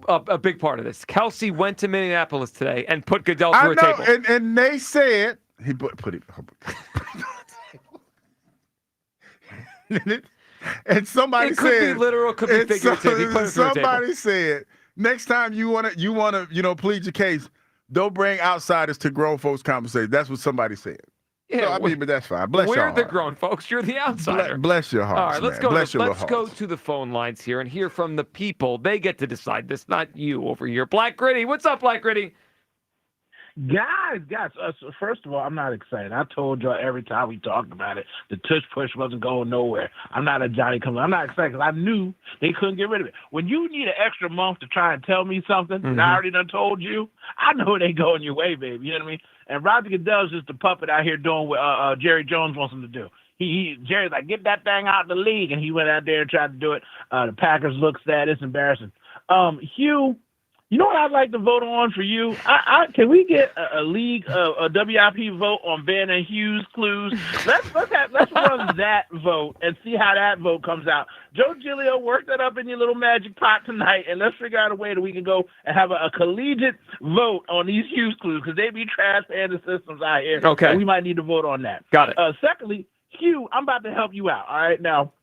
[SPEAKER 2] a big part of this. Kelce went to Minneapolis today and put Goodell through a table.
[SPEAKER 1] And they said he put it. And somebody
[SPEAKER 2] it could
[SPEAKER 1] said
[SPEAKER 2] be literal, could be figurative. He put it through a table.
[SPEAKER 1] Somebody said next time you wanna plead your case, don't bring outsiders to grown folks conversation. That's what somebody said.
[SPEAKER 2] Yeah,
[SPEAKER 1] but that's fine. Bless your heart.
[SPEAKER 2] We're the grown folks. You're the outsider.
[SPEAKER 1] Bless your heart.
[SPEAKER 2] All right, let's
[SPEAKER 1] man.
[SPEAKER 2] go to the phone lines here and hear from the people. They get to decide this, not you over here. Black Gritty, what's up, Black Gritty?
[SPEAKER 4] Guys, first of all, I'm not excited. I told y'all every time we talked about it, the tush push wasn't going nowhere. I'm not a Johnny come. I'm not excited because I knew they couldn't get rid of it. When you need an extra month to try and tell me something, and I already done told you, I know it ain't going your way, baby. You know what I mean? And Roger Goodell's just the puppet out here doing what Jerry Jones wants him to do. Jerry's like, get that thing out of the league, and he went out there and tried to do it. The Packers look sad. It's embarrassing. Hugh, you know what I'd like to vote on for you? Can we get a league, a WIP vote on Ben and Hugh's clues? Let's run that vote and see how that vote comes out. Joe Giglio, work that up in your little magic pot tonight, and let's figure out a way that we can go and have a collegiate vote on these Hughes clues, because they be trash and the systems out here.
[SPEAKER 2] Okay.
[SPEAKER 4] And we might need to vote on that.
[SPEAKER 2] Got it.
[SPEAKER 4] Secondly, Hugh, I'm about to help you out. All right, now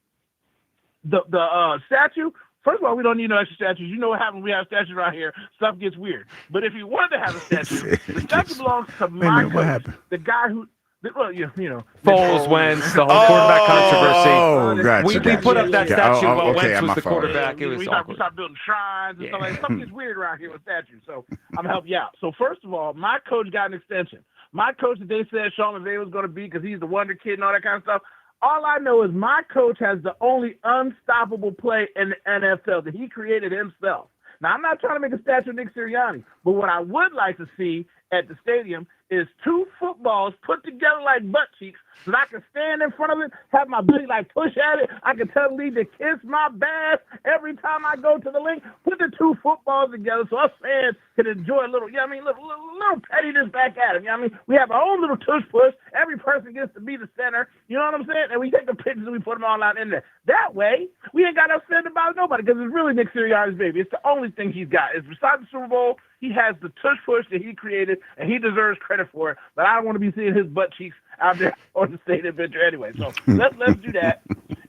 [SPEAKER 4] the statue. First of all, we don't need no extra statues. You know what happens when we have statues around here? Stuff gets weird. But if you wanted to have a statue, the statue belongs to my coach, the guy who, well, you know.
[SPEAKER 2] Foles, Wentz, the whole quarterback controversy.
[SPEAKER 1] Oh, gotcha.
[SPEAKER 2] We put up that statue while
[SPEAKER 1] okay,
[SPEAKER 2] Wentz was
[SPEAKER 1] my
[SPEAKER 2] the
[SPEAKER 1] fault.
[SPEAKER 2] quarterback. It was
[SPEAKER 4] we
[SPEAKER 2] awkward.
[SPEAKER 4] start building shrines and stuff like that. Something gets weird around here with statues. So I'm going to help you out. So first of all, my coach got an extension. My coach that they said Sean McVay was going to be because he's the wonder kid and all that kind of stuff. All I know is my coach has the only unstoppable play in the NFL that he created himself. Now, I'm not trying to make a statue of Nick Sirianni, but what I would like to see at the stadium is 2 footballs put together like butt cheeks so that I can stand in front of it, have my buddy like push at it. I can tell Lee to kiss my bass every time I go to the link. Put the 2 footballs together so us fans can enjoy a little, little pettiness back at him. You know what I mean? We have our own little tush push. Every person gets to be the center. You know what I'm saying? And we take the pictures and we put them all out in there. That way, we ain't got to upset about nobody because it's really Nick Sirianni's baby. It's the only thing he's got. It's besides the Super Bowl, he has the tush push that he created, and he deserves credit for it. But I don't want to be seeing his butt cheeks out there on the state adventure anyway. So let's do that.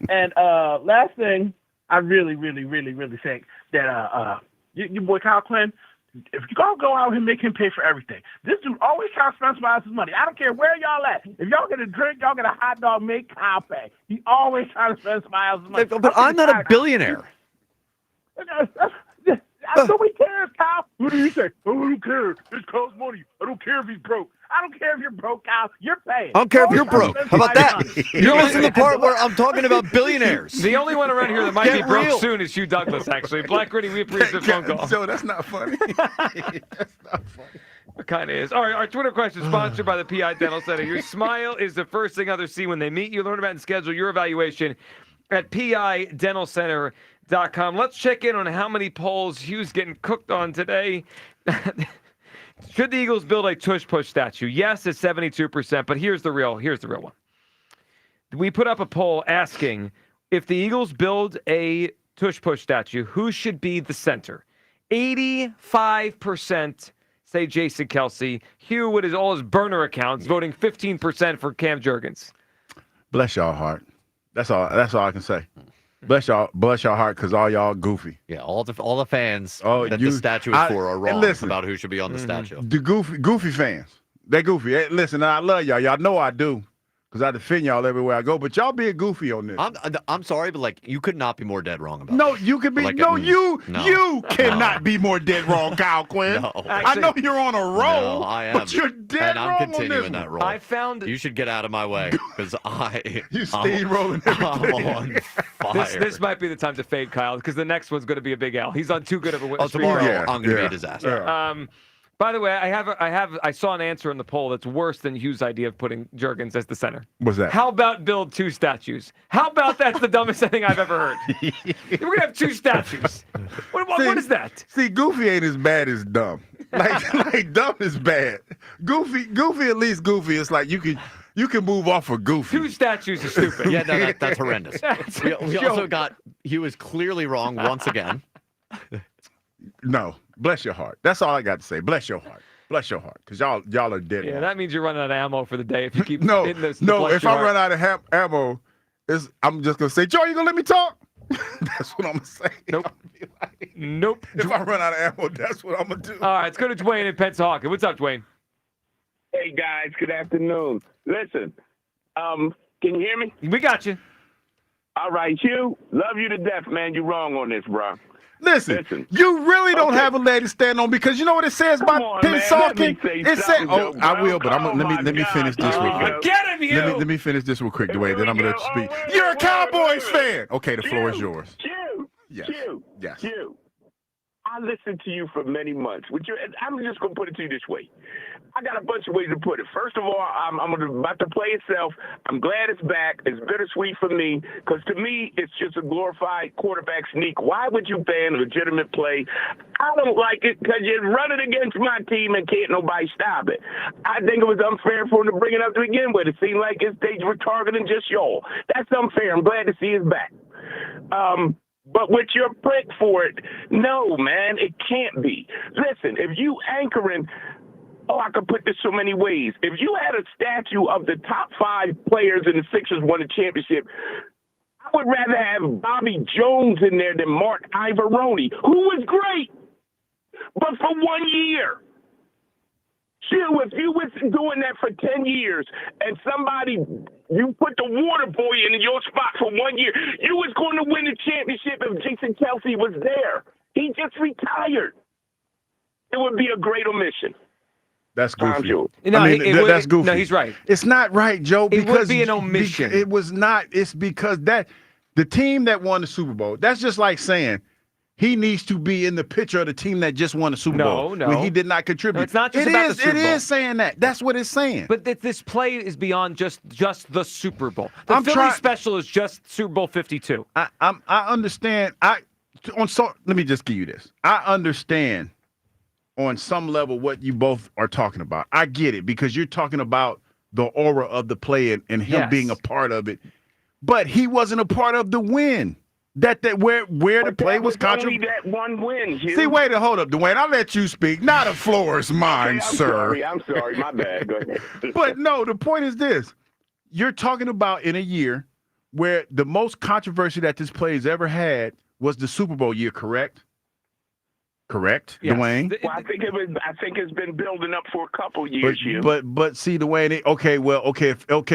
[SPEAKER 4] And last thing, I really think that your boy Kyle Quinn, if you gonna go out and make him pay for everything, this dude always tries to spend somebody else's money. I don't care where y'all at. If y'all get a drink, y'all get a hot dog, make Kyle pay. He always tries to spend somebody else's money.
[SPEAKER 3] But I'm not a billionaire.
[SPEAKER 4] Nobody cares, Kyle. What do you say? Oh, I don't care. This costs money. I don't care if he's broke. I don't care if you're broke, Kyle. You're paying.
[SPEAKER 3] I don't care if you're broke. How about that? You're missing the part where I'm talking about billionaires.
[SPEAKER 2] The only one around here that might be broke
[SPEAKER 3] real.
[SPEAKER 2] soon is Hugh Douglas, actually. Black Gritty, we appreciate the phone call.
[SPEAKER 1] So that's not funny. That's not funny.
[SPEAKER 2] It kind of is. All right, our Twitter question sponsored by the PI Dental Center. Your smile is the first thing others see when they meet you. Learn about and schedule your evaluation at PIDentalCenter.com. Let's check in on how many polls Hugh's getting cooked on today. Should the Eagles build a tush push statue? Yes, it's 72%, but here's the real one. We put up a poll asking if the Eagles build a tush push statue, who should be the center? 85% say Jason Kelce. Hugh, with all his burner accounts, voting 15% for Cam Jurgens.
[SPEAKER 1] Bless y'all heart. That's all I can say. Bless y'all heart, because all y'all goofy.
[SPEAKER 3] Yeah, all the fans that the statue is for are wrong about who should be on the statue.
[SPEAKER 1] The goofy fans. They're goofy. Hey, listen, I love y'all. Y'all know I do, because I defend y'all everywhere I go. But y'all being goofy on this.
[SPEAKER 3] I'm sorry, but you could not be more dead wrong about
[SPEAKER 1] No,
[SPEAKER 3] this.
[SPEAKER 1] you could be. You cannot be more dead wrong, Kyle Quinn.
[SPEAKER 3] No.
[SPEAKER 1] I know you're on a roll.
[SPEAKER 3] No, I am.
[SPEAKER 1] But you're dead
[SPEAKER 3] and
[SPEAKER 1] wrong
[SPEAKER 3] I'm
[SPEAKER 1] on
[SPEAKER 3] continuing
[SPEAKER 1] this
[SPEAKER 3] that
[SPEAKER 1] one.
[SPEAKER 3] role. You should get out of my way because
[SPEAKER 1] You steamrolling everything.
[SPEAKER 3] I'm on fire.
[SPEAKER 2] This might be the time to fade Kyle, because the next one's going to be a big L. He's on too good of a win.
[SPEAKER 3] Tomorrow I'm going to be a disaster.
[SPEAKER 2] By the way, I saw an answer in the poll that's worse than Hugh's idea of putting Jurgens as the center.
[SPEAKER 1] What's that?
[SPEAKER 2] How about build 2 statues? How about that's the dumbest thing I've ever heard? We're going to have 2 statues. What is that?
[SPEAKER 1] See, goofy ain't as bad as dumb. Like dumb is bad. Goofy at least goofy. It's like you can move off of goofy.
[SPEAKER 2] 2 statues is stupid.
[SPEAKER 3] Yeah, no, that's horrendous. We also got he was clearly wrong once again.
[SPEAKER 1] No, bless your heart. That's all I got to say. Bless your heart. Bless your heart, because y'all are dead.
[SPEAKER 2] Yeah, that means you're running out of ammo for the day if you keep
[SPEAKER 1] No,
[SPEAKER 2] hitting this.
[SPEAKER 1] if I run out of ammo, I'm just gonna say, Joe, you gonna let me talk? That's what I'm gonna say.
[SPEAKER 2] Nope. Nope.
[SPEAKER 1] If I run out of ammo, that's what I'm gonna do.
[SPEAKER 2] All right, let's go to Dwayne in Pensacola. What's up, Dwayne?
[SPEAKER 6] Hey guys, good afternoon. Listen, can you hear me?
[SPEAKER 2] We got you.
[SPEAKER 6] All right, Hugh, love you to death, man. You're wrong on this, bro.
[SPEAKER 1] Listen, you really don't have a leg to stand on, because you know what it says about Pensacola? It says, I will, but let me finish this real quick.
[SPEAKER 2] Get him, Hugh!
[SPEAKER 1] Let me finish this real quick, Dwayne, then I'm going to let you speak. You're a Cowboys fan! Okay, the floor is yours. Yes.
[SPEAKER 6] I listened to you for many months. I'm just going to put it to you this way. I got a bunch of ways to put it. First of all, I'm about to play itself. I'm glad it's back. It's bittersweet for me, because to me, it's just a glorified quarterback sneak. Why would you ban a legitimate play? I don't like it because you're running against my team and can't nobody stop it. I think it was unfair for him to bring it up to begin with. It seemed like they were targeting just y'all. That's unfair. I'm glad to see his back. But with your prick for it, no, man, it can't be. Listen, if you anchoring, I could put this so many ways. If you had a statue of the top 5 players in the Sixers won a championship, would rather have Bobby Jones in there than Mark Ivoroni, who was great, but for 1 year. Chill, if you was doing that for 10 years and you put the water boy in your spot for 1 year, you was going to win the championship if Jason Kelsey was there. He just retired. It would be a great omission.
[SPEAKER 1] That's goofy.
[SPEAKER 2] No,
[SPEAKER 1] that's goofy.
[SPEAKER 2] No, he's right.
[SPEAKER 1] It's not right, Joe.
[SPEAKER 2] It
[SPEAKER 1] Because
[SPEAKER 2] would be an omission.
[SPEAKER 1] It was not. It's because the team that won the Super Bowl. That's just like saying he needs to be in the picture of the team that just won the Super Bowl.
[SPEAKER 2] No.
[SPEAKER 1] When he did not contribute.
[SPEAKER 2] No, it's not just about the Super Bowl.
[SPEAKER 1] It is saying that. That's what it's saying.
[SPEAKER 2] But this play is beyond just the Super Bowl. The Philly special is just Super Bowl 52.
[SPEAKER 1] I understand. Let me just give you this. I understand on some level what you both are talking about. I get it because you're talking about the aura of the play and him being a part of it. But he wasn't a part of the win. Where the play was controversial.
[SPEAKER 6] Only that one win, Hugh.
[SPEAKER 1] See, hold up, Dwayne. I'll let you speak. Now the floor is mine, sir.
[SPEAKER 6] I'm sorry. My bad. Go ahead.
[SPEAKER 1] But no, the point is this. You're talking about in a year where the most controversy that this play has ever had was the Super Bowl year, correct? Correct, yes. Dwayne?
[SPEAKER 6] Well, I think it's been building up for a couple years, Hugh.
[SPEAKER 1] But see, Dwayne,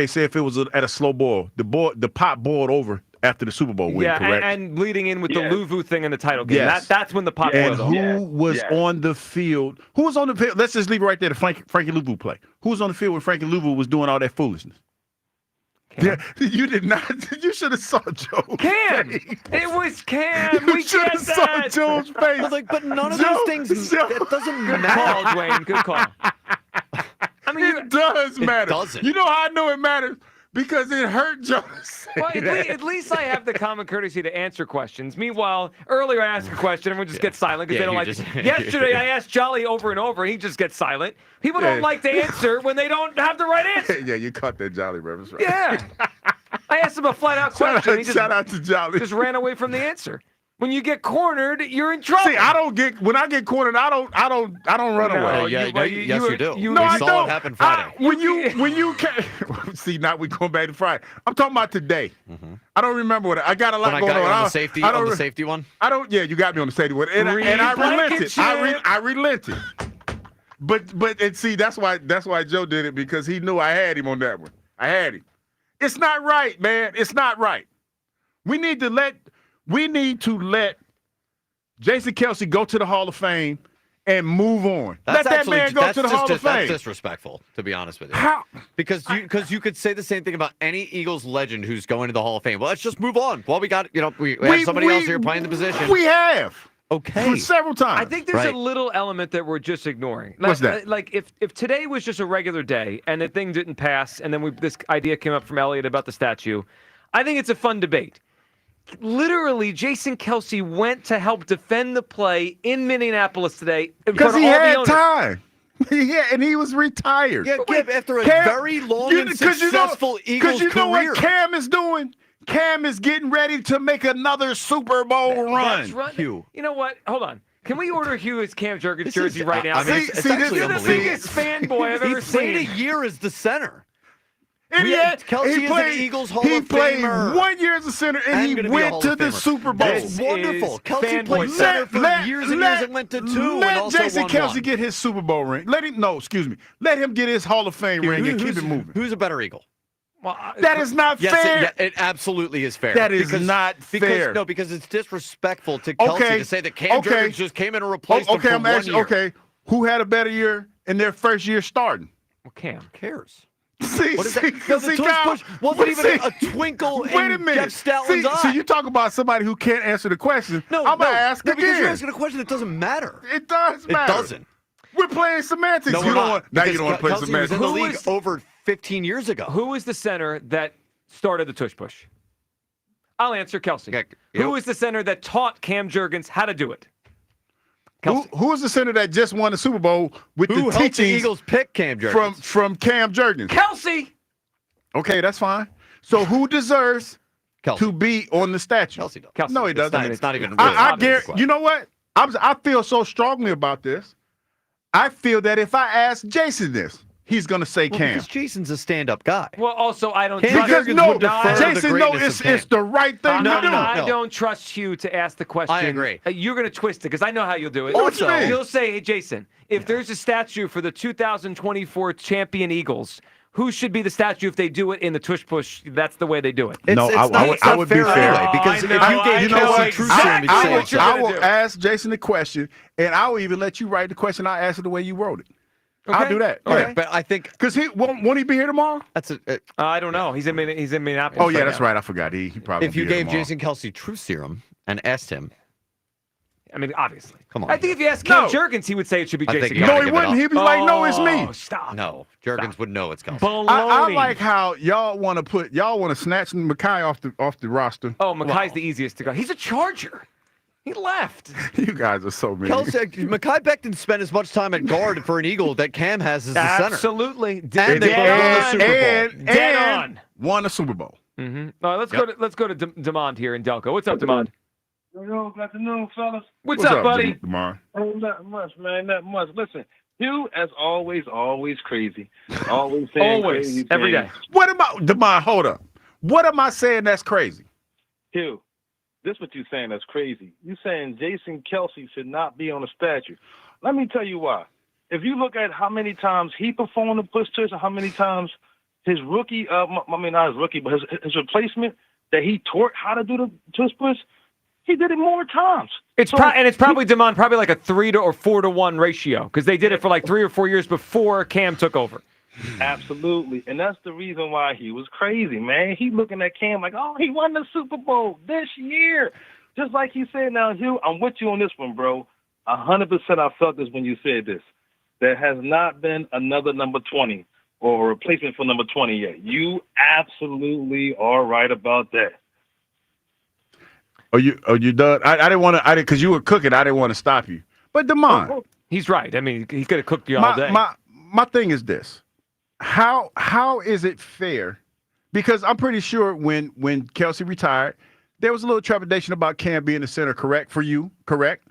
[SPEAKER 1] say if it was at a slow boil, the pot boiled over after the Super Bowl win, correct?
[SPEAKER 2] And leading in with the Luvu thing in the title game. Yes. That's when the pot boiled over.
[SPEAKER 1] And who was on the field? Who was on the field? Let's just leave it right there, the Frankie Luvu play. Who was on the field when Frankie Luvu was doing all that foolishness? Yeah, you did not. You should have saw Joe's
[SPEAKER 2] Cam.
[SPEAKER 1] face.
[SPEAKER 2] It was Cam. We
[SPEAKER 1] should have saw Joe's face.
[SPEAKER 3] But none of those things. It doesn't
[SPEAKER 2] Good
[SPEAKER 3] matter.
[SPEAKER 2] call, Dwayne. Good call. I mean,
[SPEAKER 1] it does matter.
[SPEAKER 3] It doesn't.
[SPEAKER 1] You know how I know it matters? Because it hurt Joe.
[SPEAKER 2] Well, at least I have the common courtesy to answer questions. Meanwhile, earlier I asked a question, everyone just gets silent because they don't like it. Yesterday I asked Jolly over and over, and he just gets silent. People don't like to answer when they don't have the right answer.
[SPEAKER 1] Yeah, you caught that Jolly reference, right?
[SPEAKER 2] Yeah. I asked him a flat-out question.
[SPEAKER 1] Shout out to Jolly.
[SPEAKER 2] Just ran away from the answer. When you get cornered, you're in trouble.
[SPEAKER 1] See, when I get cornered, I don't run away.
[SPEAKER 3] Yes, you do.
[SPEAKER 1] We
[SPEAKER 3] saw
[SPEAKER 1] don't.
[SPEAKER 3] it happen Friday.
[SPEAKER 1] When you see, now we going back to Friday. I'm talking about today. Mm-hmm. I don't remember what I got a lot
[SPEAKER 3] when
[SPEAKER 1] going
[SPEAKER 3] I got
[SPEAKER 1] on.
[SPEAKER 3] You on the safety, on the safety one.
[SPEAKER 1] Yeah, you got me on the safety one, and I relented. I relented. But and see, that's why Joe did it, because he knew I had him on that one. I had him. It's not right, man. It's not right. We need to let Jason Kelsey go to the Hall of Fame and move on. Let that man go to the Hall of Fame.
[SPEAKER 3] That's disrespectful, to be honest with you.
[SPEAKER 1] How?
[SPEAKER 3] Because you could say the same thing about any Eagles legend who's going to the Hall of Fame. Well, let's just move on. Well, we got we have somebody else here playing the position.
[SPEAKER 1] We have.
[SPEAKER 3] Okay.
[SPEAKER 1] For several times.
[SPEAKER 2] I think there's a little element that we're just ignoring.
[SPEAKER 1] What's that?
[SPEAKER 2] Like if today was just a regular day and the thing didn't pass, and then this idea came up from Elliot about the statue, I think it's a fun debate. Literally, Jason Kelsey went to help defend the play in Minneapolis today
[SPEAKER 1] because he had time. And he was retired.
[SPEAKER 3] Yeah, after a very long and successful Eagles career. Because you know what
[SPEAKER 1] Cam is doing? Cam is getting ready to make another Super Bowl run.
[SPEAKER 3] Hugh.
[SPEAKER 2] You know what? Hold on. Can we order Hugh his Cam Jurgens jersey right now?
[SPEAKER 3] It's
[SPEAKER 2] you're the biggest fanboy I've ever seen.
[SPEAKER 3] He played a year as the center.
[SPEAKER 1] And yet,
[SPEAKER 3] Kelsey is an Eagles Hall of Famer.
[SPEAKER 1] He played 1 year as a center, and he went to the Super Bowl.
[SPEAKER 3] That's wonderful. Kelsey played center for years and years and went to two and also
[SPEAKER 1] Jason Kelsey get his Super Bowl ring. Let him get his Hall of Fame ring and keep it moving.
[SPEAKER 3] Who's a better Eagle?
[SPEAKER 1] Well, that is not fair.
[SPEAKER 3] It absolutely is fair.
[SPEAKER 1] That is not fair.
[SPEAKER 3] No, because it's disrespectful to Kelsey to say that Cam Jurgens just came in and replaced him for 1 year.
[SPEAKER 1] Okay, who had a better year in their first year starting?
[SPEAKER 2] Well, Cam
[SPEAKER 3] cares.
[SPEAKER 1] See,
[SPEAKER 3] what is that? The tush push wasn't even a twinkle in Jeff Stoutland's eye.
[SPEAKER 1] So you talk about somebody who can't answer the question. I'm going to ask again.
[SPEAKER 3] Because you're asking a question that doesn't matter.
[SPEAKER 1] It does matter.
[SPEAKER 3] It doesn't.
[SPEAKER 1] We're playing semantics.
[SPEAKER 3] No, we're not.
[SPEAKER 1] Now you don't want to play
[SPEAKER 3] Kelsey
[SPEAKER 1] semantics.
[SPEAKER 3] was in the league over 15 years ago.
[SPEAKER 2] Who was the center that started the tush push? I'll answer Kelsey.
[SPEAKER 3] Okay.
[SPEAKER 2] Who was the center that taught Cam Jurgens how to do it?
[SPEAKER 1] Who is the center that just won the Super Bowl with the teachings?
[SPEAKER 3] The Eagles pick Cam Jurgens?
[SPEAKER 1] From Cam Jurgens.
[SPEAKER 2] Kelsey.
[SPEAKER 1] Okay, that's fine. So who deserves to be on the statue?
[SPEAKER 3] Kelsey does.
[SPEAKER 1] No, he doesn't.
[SPEAKER 3] It's not even. Really
[SPEAKER 1] I guarantee. You know what? I feel so strongly about this. I feel that if I asked Jason this, he's going to say
[SPEAKER 3] Well,
[SPEAKER 1] Cam.
[SPEAKER 3] because Jason's a stand-up guy.
[SPEAKER 2] Well, also, I don't
[SPEAKER 3] Cam
[SPEAKER 2] trust
[SPEAKER 1] Because
[SPEAKER 3] Jurgens
[SPEAKER 1] no,
[SPEAKER 3] would defer to the
[SPEAKER 1] Jason, no,
[SPEAKER 3] greatness of
[SPEAKER 1] it's
[SPEAKER 3] Cam.
[SPEAKER 1] the right thing to do.
[SPEAKER 2] I don't trust Hugh to ask the question.
[SPEAKER 3] I agree.
[SPEAKER 2] You're going to twist it because I know how you'll do it.
[SPEAKER 3] Also- What you mean?
[SPEAKER 2] You'll say, hey, Jason, if there's a statue for the 2024 champion Eagles, who should be the statue if they do it in the tush push? That's the way they do it.
[SPEAKER 1] No, I would be
[SPEAKER 3] fair
[SPEAKER 1] fair.
[SPEAKER 3] anyway, because if you gave Kelsey True Serum, you'd say it's
[SPEAKER 1] I will ask Jason the question, and I will even let you write the question. I ask it the way you wrote it. I'll do that.
[SPEAKER 3] Okay,
[SPEAKER 1] Yeah.
[SPEAKER 3] but I think
[SPEAKER 1] Because he won't he be here tomorrow?
[SPEAKER 3] that's
[SPEAKER 2] I don't know. He's in Minneapolis.
[SPEAKER 1] Oh yeah,
[SPEAKER 2] right
[SPEAKER 1] that's
[SPEAKER 2] now.
[SPEAKER 1] right. I forgot. He probably
[SPEAKER 3] if you
[SPEAKER 1] be here
[SPEAKER 3] gave
[SPEAKER 1] tomorrow.
[SPEAKER 3] Jason Kelsey True Serum and asked him,
[SPEAKER 2] I mean, obviously.
[SPEAKER 3] come on,
[SPEAKER 2] I think if you ask Cam
[SPEAKER 1] No.
[SPEAKER 2] Jurgens, he would say it should be
[SPEAKER 3] I
[SPEAKER 2] Jason.
[SPEAKER 3] think you
[SPEAKER 2] Kelsey.
[SPEAKER 1] No,
[SPEAKER 3] gotta
[SPEAKER 1] he
[SPEAKER 3] give it
[SPEAKER 1] wouldn't.
[SPEAKER 3] up.
[SPEAKER 1] He'd be like, no, it's me.
[SPEAKER 2] Oh, stop.
[SPEAKER 3] no, Jurgens would know it's Kelsey.
[SPEAKER 2] Baloney.
[SPEAKER 1] I like how y'all want to snatch Mackay off the roster.
[SPEAKER 2] Oh, Mackay's the easiest to go. He's a Charger. He left.
[SPEAKER 1] You guys are so mean.
[SPEAKER 3] Kelsey, Mekhi Becton spent as much time at guard for an Eagle that Cam has as the center.
[SPEAKER 2] Absolutely.
[SPEAKER 3] And they both won the Super Bowl.
[SPEAKER 2] Dead on.
[SPEAKER 1] Won a Super Bowl.
[SPEAKER 2] Mm-hmm. All right, let's go to Demond here in Delco. What's up, Demond?
[SPEAKER 7] Yo, good afternoon, fellas.
[SPEAKER 2] What's up, buddy?
[SPEAKER 1] Demond?
[SPEAKER 7] Oh, not much, man, not much. Listen, Hugh, as always crazy. Always saying
[SPEAKER 2] Always.
[SPEAKER 7] crazy
[SPEAKER 2] Every
[SPEAKER 7] things.
[SPEAKER 2] day.
[SPEAKER 1] What about Demond? Hold up. What am I saying that's crazy?
[SPEAKER 7] Hugh, this what you saying that's crazy. You saying Jason Kelsey should not be on the statue. Let me tell you why. If you look at how many times he performed the push tush and how many times his rookie, not his rookie, but his replacement that he taught how to do the tush push, he did it more times.
[SPEAKER 2] It's probably Demond, probably like a 3 to or 4 to 1 ratio because they did it for like 3 or 4 years before Cam took over.
[SPEAKER 7] Absolutely. And that's the reason why he was crazy, man. He looking at Cam like, oh, he won the Super Bowl this year. Just like he said now, Hugh, I'm with you on this one, bro. 100% I felt this when you said this. There has not been another number 20 or a replacement for number 20 yet. You absolutely are right about that.
[SPEAKER 1] Oh, you done? I didn't want to. Because you were cooking. I didn't want to stop you. But Demond,
[SPEAKER 2] he's right. I mean, he could have cooked you all day.
[SPEAKER 1] My thing is this: how is it fair? Because I'm pretty sure when Kelsey retired, there was a little trepidation about Cam being the center. Correct for you? Correct.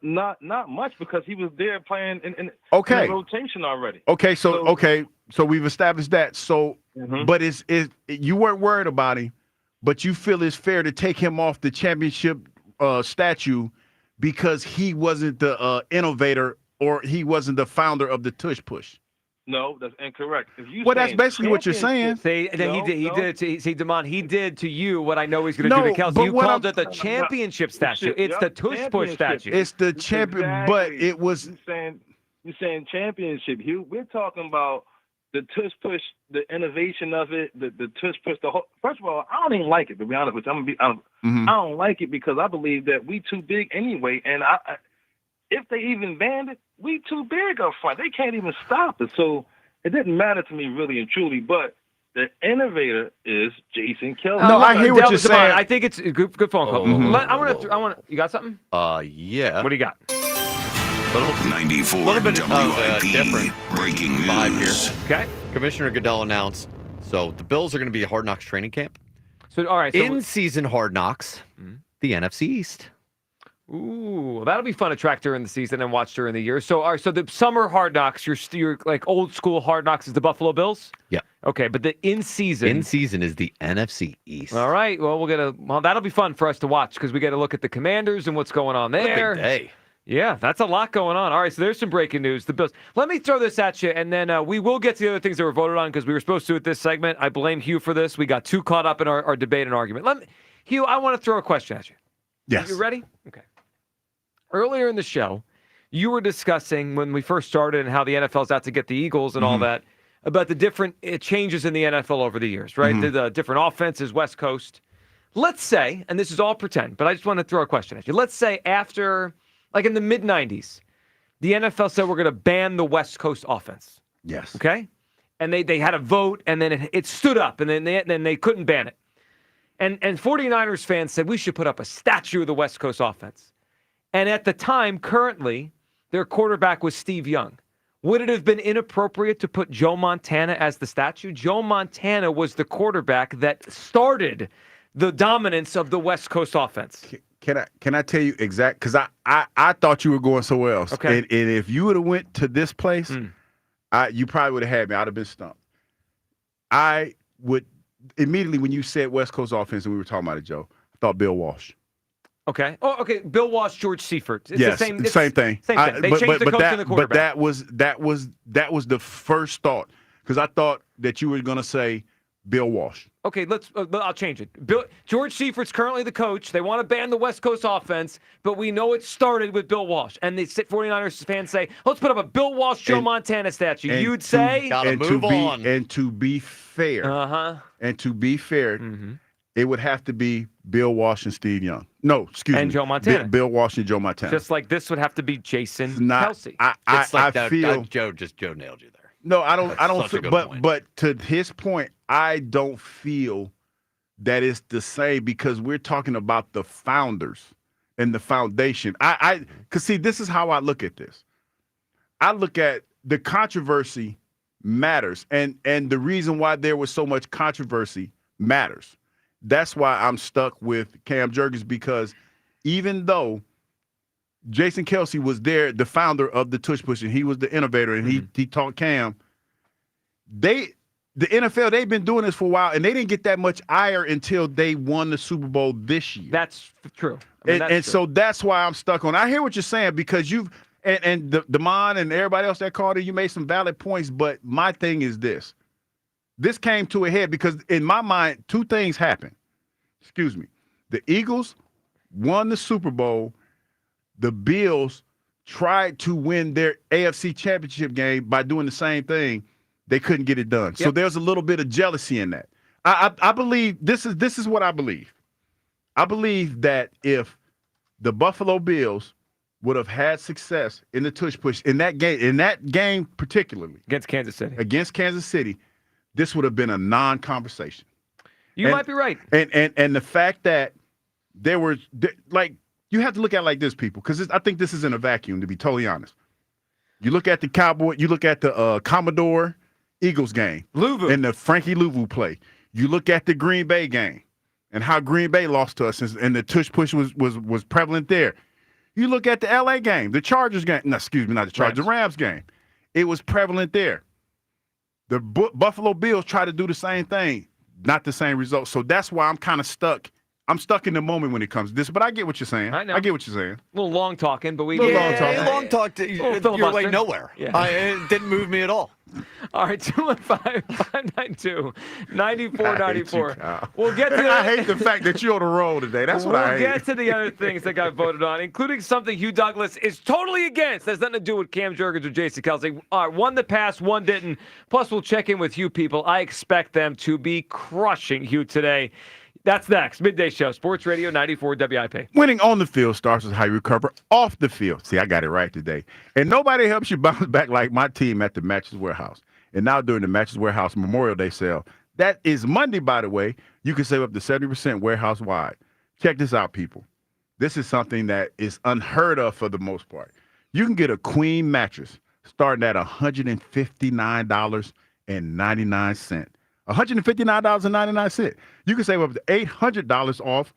[SPEAKER 7] Not much because he was there playing in
[SPEAKER 1] Okay.
[SPEAKER 7] rotation already.
[SPEAKER 1] Okay, so we've established that. So, but is you weren't worried about him, but you feel it's fair to take him off the championship statue because he wasn't the innovator or he wasn't the founder of the tush push.
[SPEAKER 7] No, that's incorrect. If you
[SPEAKER 1] Well, that's basically what you're saying.
[SPEAKER 2] See,
[SPEAKER 7] No,
[SPEAKER 2] he did to Demond. He did to you what I know he's going to
[SPEAKER 1] No,
[SPEAKER 2] do to Kelsey.
[SPEAKER 1] but
[SPEAKER 2] You
[SPEAKER 1] what
[SPEAKER 2] called
[SPEAKER 1] I'm-
[SPEAKER 2] it the championship statue.
[SPEAKER 7] Yep,
[SPEAKER 2] It's the tush push statue.
[SPEAKER 1] It's the champion, but it was.
[SPEAKER 7] You're saying championship, Hugh. We're talking about the tush push, the innovation of it, the tush push. The whole. First of all, I don't even like it. To be honest with you, I'm gonna be honest. I don't like it because I believe that we too big anyway, and I if they even banned it, we too big up front. They can't even stop it. So it didn't matter to me really and truly, but the innovator is Jason Kelsey.
[SPEAKER 1] No, I hear what you're saying.
[SPEAKER 2] I think it's a good phone call. I want to. You got something?
[SPEAKER 3] Yeah.
[SPEAKER 2] What do you got?
[SPEAKER 5] 94
[SPEAKER 3] little bit
[SPEAKER 5] WIP
[SPEAKER 3] different
[SPEAKER 5] breaking
[SPEAKER 3] vibe
[SPEAKER 5] news.
[SPEAKER 3] here.
[SPEAKER 2] Okay.
[SPEAKER 3] Commissioner Goodell announced, so the Bills are going to be a Hard Knocks training camp.
[SPEAKER 2] So all right. So
[SPEAKER 3] In-season Hard Knocks, the NFC East.
[SPEAKER 2] Ooh, that'll be fun to track during the season and watch during the year. So, all right, so the summer Hard Knocks, you're like old school Hard Knocks is the Buffalo Bills?
[SPEAKER 3] Yeah.
[SPEAKER 2] Okay, but the in-season.
[SPEAKER 3] In-season is the NFC East.
[SPEAKER 2] All right, well, that'll be fun for us to watch because we got to look at the Commanders and what's going on
[SPEAKER 3] What a
[SPEAKER 2] there.
[SPEAKER 3] big day.
[SPEAKER 2] Yeah, that's a lot going on. All right, so there's some breaking news. The Bills. Let me throw this at you, and then we will get to the other things that were voted on because we were supposed to at this segment. I blame Hugh for this. We got too caught up in our debate and argument. Hugh, I want to throw a question at you.
[SPEAKER 1] Yes.
[SPEAKER 2] You ready? Okay. Earlier in the show, you were discussing when we first started and how the NFL's out to get the Eagles and all that, about the different changes in the NFL over the years, right? The different offenses, West Coast. Let's say, and this is all pretend, but I just want to throw a question at you. Let's say after, like in the mid-'90s, the NFL said we're going to ban the West Coast offense.
[SPEAKER 1] Yes.
[SPEAKER 2] Okay? And they had a vote, and then it stood up, and then they couldn't ban it. And 49ers fans said we should put up a statue of the West Coast offense. And at the time, currently, their quarterback was Steve Young. Would it have been inappropriate to put Joe Montana as the statue? Joe Montana was the quarterback that started the dominance of the West Coast offense.
[SPEAKER 1] Can I tell you exact? Because I thought you were going somewhere else.
[SPEAKER 2] Okay.
[SPEAKER 1] And if you would have went to this place, You probably would have had me. I'd have been stumped. I would immediately when you said West Coast offense and we were talking about it, Joe, I thought Bill Walsh.
[SPEAKER 2] Okay. Oh, okay. Bill Walsh, George Seifert. It's
[SPEAKER 1] yes,
[SPEAKER 2] the same thing.
[SPEAKER 1] Same thing.
[SPEAKER 2] They changed the coach and the quarterback.
[SPEAKER 1] But that was the first thought because I thought that you were going to say Bill Walsh.
[SPEAKER 2] Okay, I'll change it. George Seifert's currently the coach. They want to ban the West Coast offense, but we know it started with Bill Walsh. And the 49ers fans say, let's put up a Bill Walsh, Joe Montana statue. You'd say?
[SPEAKER 3] Gotta move on.
[SPEAKER 1] And to be fair, it would have to be Bill Walsh and Steve Young. No, excuse me.
[SPEAKER 2] And Joe Montana.
[SPEAKER 1] Bill Walsh and Joe Montana.
[SPEAKER 2] Just like this would have to be Jason Kelsey.
[SPEAKER 3] Joe nailed you there.
[SPEAKER 1] No, I don't feel,
[SPEAKER 3] point.
[SPEAKER 1] but to his point, I don't feel that it's the same because we're talking about the founders and the foundation. Cause see, this is how I look at this. I look at the controversy matters, and the reason why there was so much controversy matters. That's why I'm stuck with Cam Jurgens because even though Jason Kelsey was there, the founder of the Tush Push, and he was the innovator, and he taught Cam. The NFL, they've been doing this for a while, and they didn't get that much ire until they won the Super Bowl this year.
[SPEAKER 2] That's true.
[SPEAKER 1] So that's why I'm stuck on. I hear what you're saying because you've and Damon and everybody else that called it, you made some valid points. But my thing is this: this came to a head because in my mind, two things happened. Excuse me, the Eagles won the Super Bowl. The Bills tried to win their AFC Championship game by doing the same thing. They couldn't get it done. Yep. So there's a little bit of jealousy in that. I believe this is what I believe. I believe that if the Buffalo Bills would have had success in the Tush Push in that game particularly
[SPEAKER 2] against Kansas City,
[SPEAKER 1] this would have been a non-conversation.
[SPEAKER 2] You might be right.
[SPEAKER 1] And the fact that there were you have to look at it like this, people, because I think this is in a vacuum, to be totally honest. You look at the Cowboy, you look at the Commodore Eagles game,
[SPEAKER 2] Louvu,
[SPEAKER 1] and the Frankie Louvu play. You look at the Green Bay game and how Green Bay lost to us, and the Tush Push was prevalent there. You look at the LA game, the Chargers game. No, excuse me, not the Chargers, the Rams game. It was prevalent there. The Buffalo Bills try to do the same thing, not the same result. So that's why I'm kind of stuck. I'm stuck in the moment when it comes to this, but I get what you're saying.
[SPEAKER 2] I know.
[SPEAKER 1] I get what you're saying.
[SPEAKER 2] A little long talking, but we
[SPEAKER 3] long talk. You're like nowhere.
[SPEAKER 2] Yeah.
[SPEAKER 3] It didn't move me at all.
[SPEAKER 2] All right, 215-592-9494. We'll get to
[SPEAKER 1] I hate the fact that you're on the roll today. That's what I hate.
[SPEAKER 2] We'll get to the other things that got voted on, including something Hugh Douglas is totally against. That's nothing to do with Cam Jurgens or Jason Kelsey. All right, one that passed, one didn't. Plus, we'll check in with Hugh people. I expect them to be crushing Hugh today. That's next. Midday Show, Sports Radio 94 WIP.
[SPEAKER 1] Winning on the field starts with how you recover off the field. See, I got it right today. And nobody helps you bounce back like my team at the Mattress Warehouse. And now during the Mattress Warehouse Memorial Day sale, that is Monday, by the way, you can save up to 70% warehouse-wide. Check this out, people. This is something that is unheard of for the most part. You can get a queen mattress starting at $159.99. $159.99. You can save up to $800 off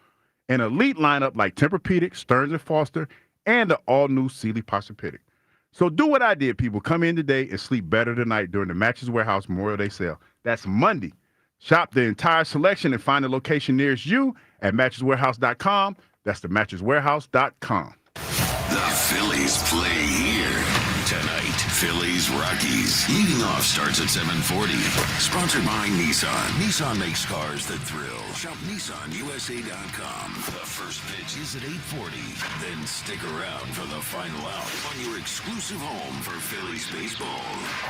[SPEAKER 1] an elite lineup like Tempur-Pedic, Stearns & Foster, and the all-new Sealy Posturepedic. So do what I did, people. Come in today and sleep better tonight during the Mattress Warehouse Memorial Day sale. That's Monday. Shop the entire selection and find the location nearest you at mattresswarehouse.com. That's the mattresswarehouse.com.
[SPEAKER 5] The Phillies play here tonight. Phillies Rockies. Leading off starts at 7:40. Sponsored by Nissan. Nissan makes cars that thrill. Shop NissanUSA.com. The first pitch is at 8:40. Then stick around for the final out on your exclusive home for Phillies baseball.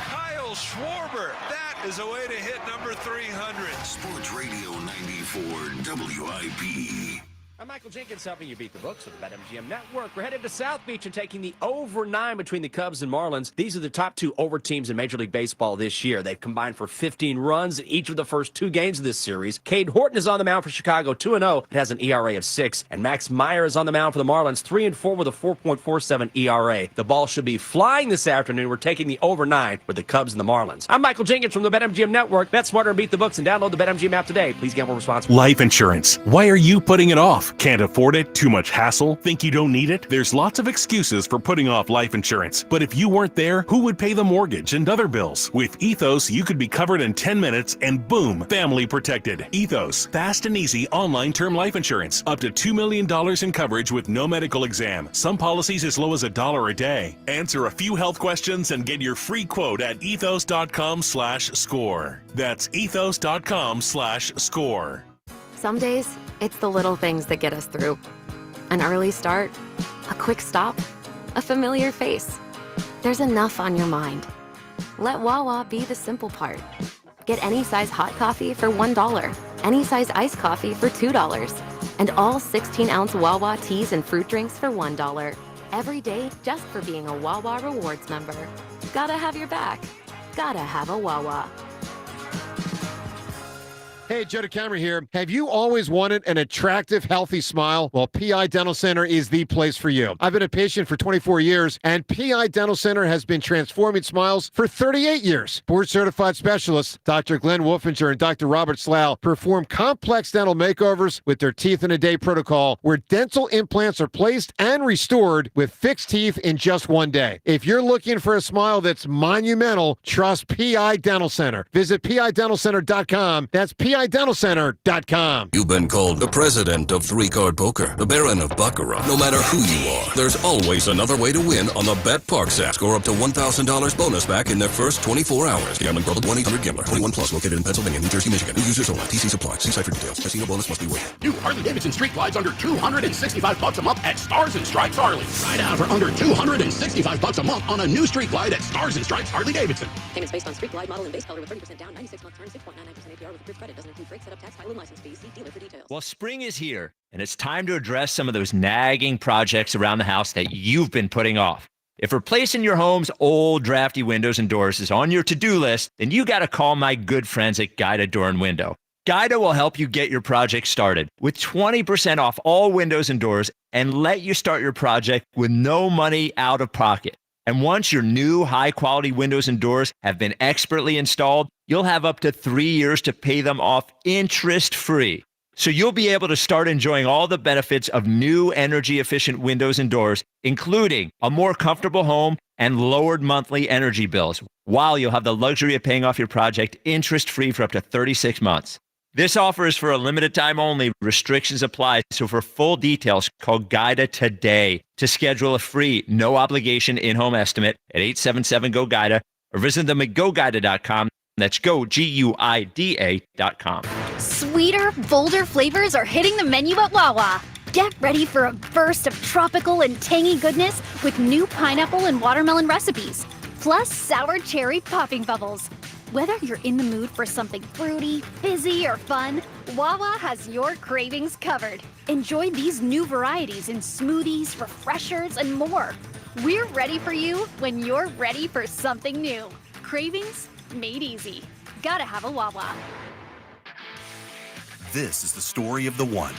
[SPEAKER 15] Kyle Schwarber. That is a way to hit number 300.
[SPEAKER 5] Sports Radio 94 WIP.
[SPEAKER 16] I'm Michael Jenkins, helping you beat the books with the BetMGM Network. We're headed to South Beach and taking the over 9 between the Cubs and Marlins. These are the top two over teams in Major League Baseball this year. They've combined for 15 runs in each of the first 2 games of this series. Cade Horton is on the mound for Chicago, 2-0. It has an ERA of 6. And Max Meyer is on the mound for the Marlins, 3-4 with a 4.47 ERA. The ball should be flying this afternoon. We're taking the over 9 with the Cubs and the Marlins. I'm Michael Jenkins from the BetMGM Network. Bet smarter and beat the books and download the BetMGM app today. Please gamble responsibly.
[SPEAKER 17] Life insurance. Why are you putting it off?
[SPEAKER 12] life. Can't afford it? Too much hassle? Think you don't need it? There's lots of excuses for putting off life insurance. But if you weren't there, who would pay the mortgage and other bills? With Ethos, you could be covered in 10 minutes and boom, family protected. Ethos, fast and easy online term life insurance. Up to $2 million in coverage with no medical exam. Some policies as low as $1 a day. Answer a few health questions and get your free quote at ethos.com/score. That's ethos.com/score.
[SPEAKER 11] Some days, it's the little things that get us through. An early start, a quick stop, a familiar face. There's enough on your mind. Let Wawa be the simple part. Get any size hot coffee for $1, any size iced coffee for $2, and all 16-ounce Wawa teas and fruit drinks for $1. Every day just for being a Wawa Rewards member. Gotta have your back. Gotta have a Wawa.
[SPEAKER 17] Hey, Joe DeCamera here. Have you always wanted an attractive, healthy smile? Well, PI Dental Center is the place for you. I've been a patient for 24 years, and PI Dental Center has been transforming smiles for 38 years. Board-certified specialists, Dr. Glenn Wolfinger and Dr. Robert Slough, perform complex dental makeovers with their Teeth in a Day protocol, where dental implants are placed and restored with fixed teeth in just one day. If you're looking for a smile that's monumental, trust PI Dental Center. Visit PIDentalCenter.com. That's PIDentalCenter.com.
[SPEAKER 18] You've been called the president of three-card poker, the baron of baccarat. No matter who you are, there's always another way to win on the BetPARKS app. Score up to $1,000 bonus back in the first 24 hours. Gambling problem? 1-800-GAMBLER. 21 plus. Located in Pennsylvania, New Jersey, Michigan. New users only. TC Supply. See site for details. Casino bonus must be waived.
[SPEAKER 19] New Harley-Davidson Street Glides under $265 a month at Stars and Stripes Harley. Try it out for under $265 a month on a new Street Glide at Stars and Stripes Harley-Davidson.
[SPEAKER 13] Payments based on Street Glide model and base color with 30% down, 96 month term, 6.99% APR with approved credit. Doesn't include freight, setup, tax, title, and license fees. See dealer for details.
[SPEAKER 20] Well, spring is here, and it's time to address some of those nagging projects around the house that you've been putting off. If replacing your home's old drafty windows and doors is on your to-do list, then you got to call my good friends at Guida Door and Window. Guida will help you get your project started with 20% off all windows and doors and let you start your project with no money out of pocket. And once your new high-quality windows and doors have been expertly installed, you'll have up to 3 years to pay them off interest-free. So you'll be able to start enjoying all the benefits of new energy-efficient windows and doors, including a more comfortable home and lowered monthly energy bills, while you'll have the luxury of paying off your project interest-free for up to 36 months. This offer is for a limited time only. Restrictions apply. So for full details, call Guida today to schedule a free, no obligation in-home estimate at 877-GO-GUIDA or visit them at GoGuida.com. That's GoGuida.com.
[SPEAKER 21] Sweeter, bolder flavors are hitting the menu at Wawa. Get ready for a burst of tropical and tangy goodness with new pineapple and watermelon recipes, plus sour cherry popping bubbles. Whether you're in the mood for something fruity, fizzy, or fun, Wawa has your cravings covered. Enjoy these new varieties in smoothies, refreshers, and more. We're ready for you when you're ready for something new. Cravings made easy. Gotta have a Wawa.
[SPEAKER 22] This is the story of the one.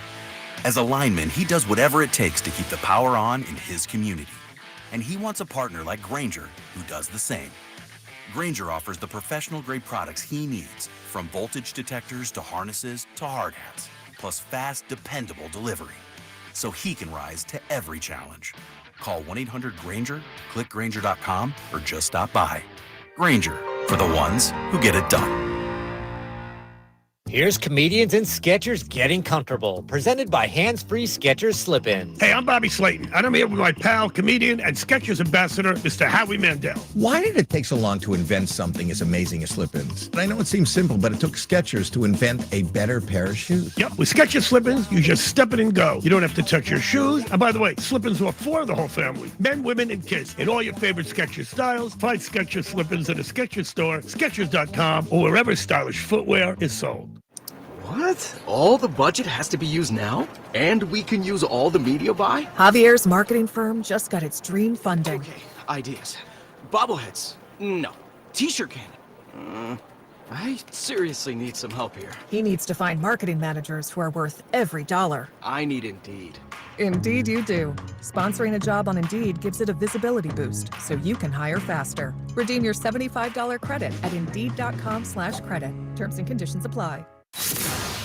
[SPEAKER 22] As a lineman, he does whatever it takes to keep the power on in his community. And he wants a partner like Grainger who does the same. Grainger offers the professional-grade products he needs, from voltage detectors to harnesses to hard hats, plus fast, dependable delivery, so he can rise to every challenge. Call 1-800-GRAINGER, click Grainger.com, or just stop by. Grainger, for the ones who get it done.
[SPEAKER 23] Here's Comedians and Sketchers Getting Comfortable, presented by Hands-Free Skechers Slip-Ins.
[SPEAKER 29] Hey, I'm Bobby Slayton, and I'm here with my pal, comedian, and Skechers ambassador, Mr. Howie Mandel.
[SPEAKER 30] Why did it take so long to invent something as amazing as slip-ins? I know it seems simple, but it took Skechers to invent a better pair of shoes.
[SPEAKER 29] Yep, with Skechers slip-ins, you just step it and go. You don't have to touch your shoes. And by the way, slip-ins are for the whole family, men, women, and kids, in all your favorite Skechers styles. Find Skechers slip-ins at a Skechers store, Skechers.com, or wherever stylish footwear is sold.
[SPEAKER 31] What? All the budget has to be used now? And we can use all the media buy?
[SPEAKER 32] Javier's marketing firm just got its dream funding.
[SPEAKER 31] Okay, ideas. Bobbleheads. No. T-shirt candy. I seriously need some help here.
[SPEAKER 32] He needs to find marketing managers who are worth every dollar.
[SPEAKER 31] I need Indeed.
[SPEAKER 32] Indeed you do. Sponsoring a job on Indeed gives it a visibility boost, so you can hire faster. Redeem your $75 credit at Indeed.com/credit. Terms and conditions apply.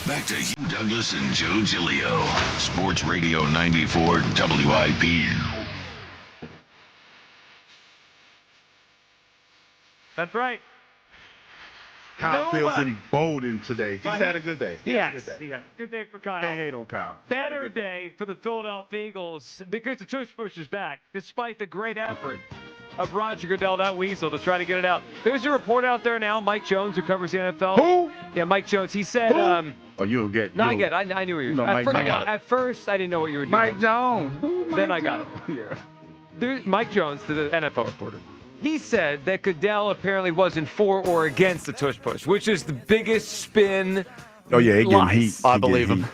[SPEAKER 5] Back to Hugh Douglas and Joe Giglio. Sports Radio 94 WIP.
[SPEAKER 2] That's right.
[SPEAKER 1] Kyle feels emboldened today. He's had a good day.
[SPEAKER 2] Yes. Good day for Kyle.
[SPEAKER 1] Can't hate on Kyle.
[SPEAKER 2] Better day for the Philadelphia Eagles because the tush push is back, despite the great effort of Roger Goodell, that weasel, to try to get it out. There's a report out there now, Mike Jones, who covers the NFL.
[SPEAKER 1] Who?
[SPEAKER 2] Yeah, Mike Jones. He said,
[SPEAKER 1] Oh, you'll get.
[SPEAKER 2] no, I get it. I knew what you were
[SPEAKER 1] No, Mike Jones.
[SPEAKER 2] At first, I didn't know what you were doing.
[SPEAKER 1] Mike Jones.
[SPEAKER 2] Then I got it.
[SPEAKER 1] Yeah.
[SPEAKER 2] Mike Jones, the NFL reporter. He said that Goodell apparently wasn't for or against the tush push, which is the biggest spin.
[SPEAKER 1] Oh, yeah, he getting
[SPEAKER 2] lies.
[SPEAKER 1] heat.
[SPEAKER 3] I believe him.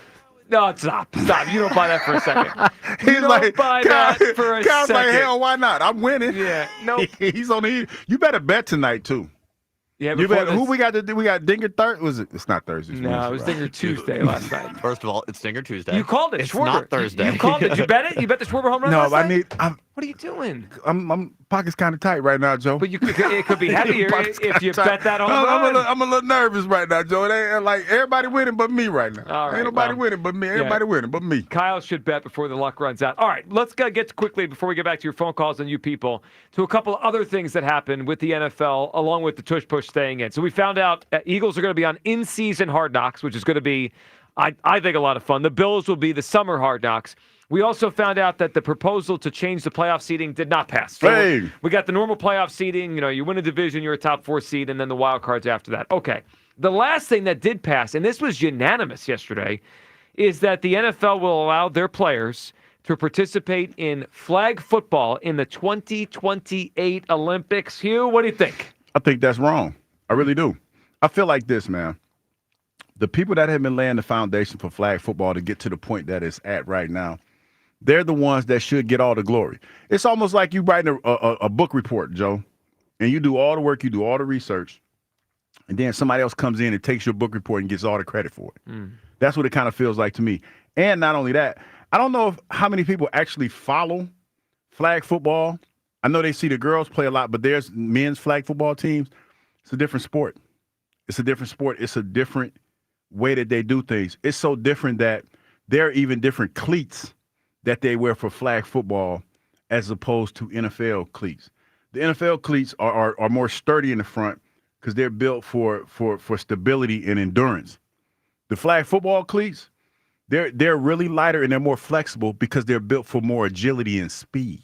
[SPEAKER 2] No, stop. You don't buy that for a second.
[SPEAKER 1] He's like,
[SPEAKER 2] buy that for a
[SPEAKER 1] Kyle's like,
[SPEAKER 2] second.
[SPEAKER 1] hell, why not? I'm winning.
[SPEAKER 2] Yeah, no.
[SPEAKER 1] He's on the. You better bet tonight too.
[SPEAKER 2] Yeah,
[SPEAKER 1] You
[SPEAKER 2] before
[SPEAKER 1] better. Who
[SPEAKER 2] this-
[SPEAKER 1] we got to do? We got Dinger Thursday. Was it? It's not Thursday. It's
[SPEAKER 2] No,
[SPEAKER 1] Wednesday,
[SPEAKER 2] it was
[SPEAKER 1] right?
[SPEAKER 2] Dinger Tuesday last night.
[SPEAKER 3] First of all, it's Dinger Tuesday.
[SPEAKER 2] You called it.
[SPEAKER 3] It's
[SPEAKER 2] Schwarber.
[SPEAKER 3] not Thursday.
[SPEAKER 2] You called it. You bet it? You bet the Schwarber home run
[SPEAKER 1] No,
[SPEAKER 2] last
[SPEAKER 1] I
[SPEAKER 2] night?
[SPEAKER 1] need.
[SPEAKER 2] What are you doing?
[SPEAKER 1] I'm pocket's kind of tight right now, Joe.
[SPEAKER 2] But it could be heavier
[SPEAKER 1] Pocket's
[SPEAKER 2] if you
[SPEAKER 1] kinda
[SPEAKER 2] bet that home
[SPEAKER 1] I'm
[SPEAKER 2] run.
[SPEAKER 1] I'm a little nervous right now, Joe. It ain't like everybody winning but me right now.
[SPEAKER 2] All right,
[SPEAKER 1] Ain't nobody
[SPEAKER 2] well,
[SPEAKER 1] winning but me.
[SPEAKER 2] yeah.
[SPEAKER 1] Everybody winning but me.
[SPEAKER 2] Kyle should bet before the luck runs out. All right, let's get quickly, before we get back to your phone calls and you people, to a couple of other things that happened with the NFL, along with the tush push staying in. So we found out Eagles are going to be on in-season Hard Knocks, which is going to be, I think, a lot of fun. The Bills will be the summer Hard Knocks. We also found out that the proposal to change the playoff seeding did not pass. So
[SPEAKER 1] Hey.
[SPEAKER 2] we got the normal playoff seeding. You know, you win a division, you're a top 4 seed, and then the wild cards after that. Okay. The last thing that did pass, and this was unanimous yesterday, is that the NFL will allow their players to participate in flag football in the 2028 Olympics. Hugh, what do you think?
[SPEAKER 1] I think that's wrong. I really do. I feel like this, man. The people that have been laying the foundation for flag football to get to the point that it's at right now, they're the ones that should get all the glory. It's almost like you writing a book report, Joe, and you do all the work, you do all the research, and then somebody else comes in and takes your book report and gets all the credit for it. That's what it kind of feels like to me. And not only that, I don't know how many people actually follow flag football. I know they see the girls play a lot, but there's men's flag football teams. It's a different sport. It's a different sport. It's a different way that they do things. It's so different that there are even different cleats that they wear for flag football as opposed to NFL cleats. The NFL cleats are more sturdy in the front because they're built for stability and endurance. The flag football cleats, they're really lighter and they're more flexible because they're built for more agility and speed.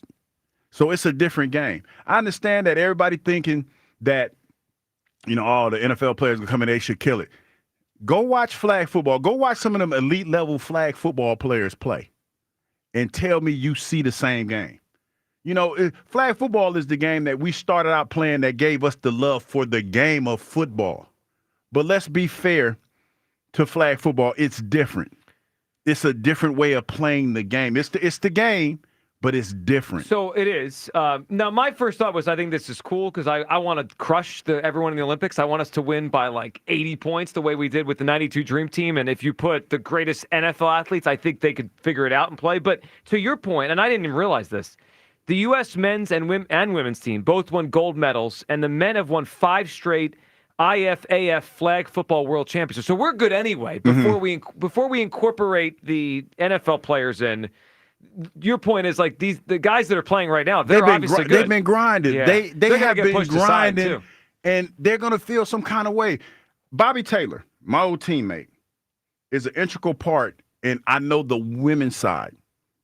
[SPEAKER 1] So it's a different game. I understand that everybody thinking that, you know, all the NFL players will come in, they should kill it. Go watch flag football. Go watch some of them elite level flag football players play and tell me you see the same game. You know, flag football is the game that we started out playing that gave us the love for the game of football. But let's be fair to flag football. It's different. It's a different way of playing the game. It's the game, but it's different.
[SPEAKER 2] So it is. Now, my first thought was I think this is cool because I want to crush everyone in the Olympics. I want us to win by like 80 points the way we did with the 92 Dream Team. And if you put the greatest NFL athletes, I think they could figure it out and play. But to your point, and I didn't even realize this, the U.S. men's and women's team both won gold medals, and the men have won 5 straight IFAF flag football world championships. So we're good anyway. Before we incorporate the NFL players in, your point is like the guys that are playing right now, they're obviously good.
[SPEAKER 1] They've been grinding.
[SPEAKER 2] Yeah.
[SPEAKER 1] They
[SPEAKER 2] They're
[SPEAKER 1] have
[SPEAKER 2] gonna get
[SPEAKER 1] been
[SPEAKER 2] pushed aside,
[SPEAKER 1] grinding,
[SPEAKER 2] too.
[SPEAKER 1] and they're going to feel some kind of way. Bobby Taylor, my old teammate, is an integral part, and I know the women's side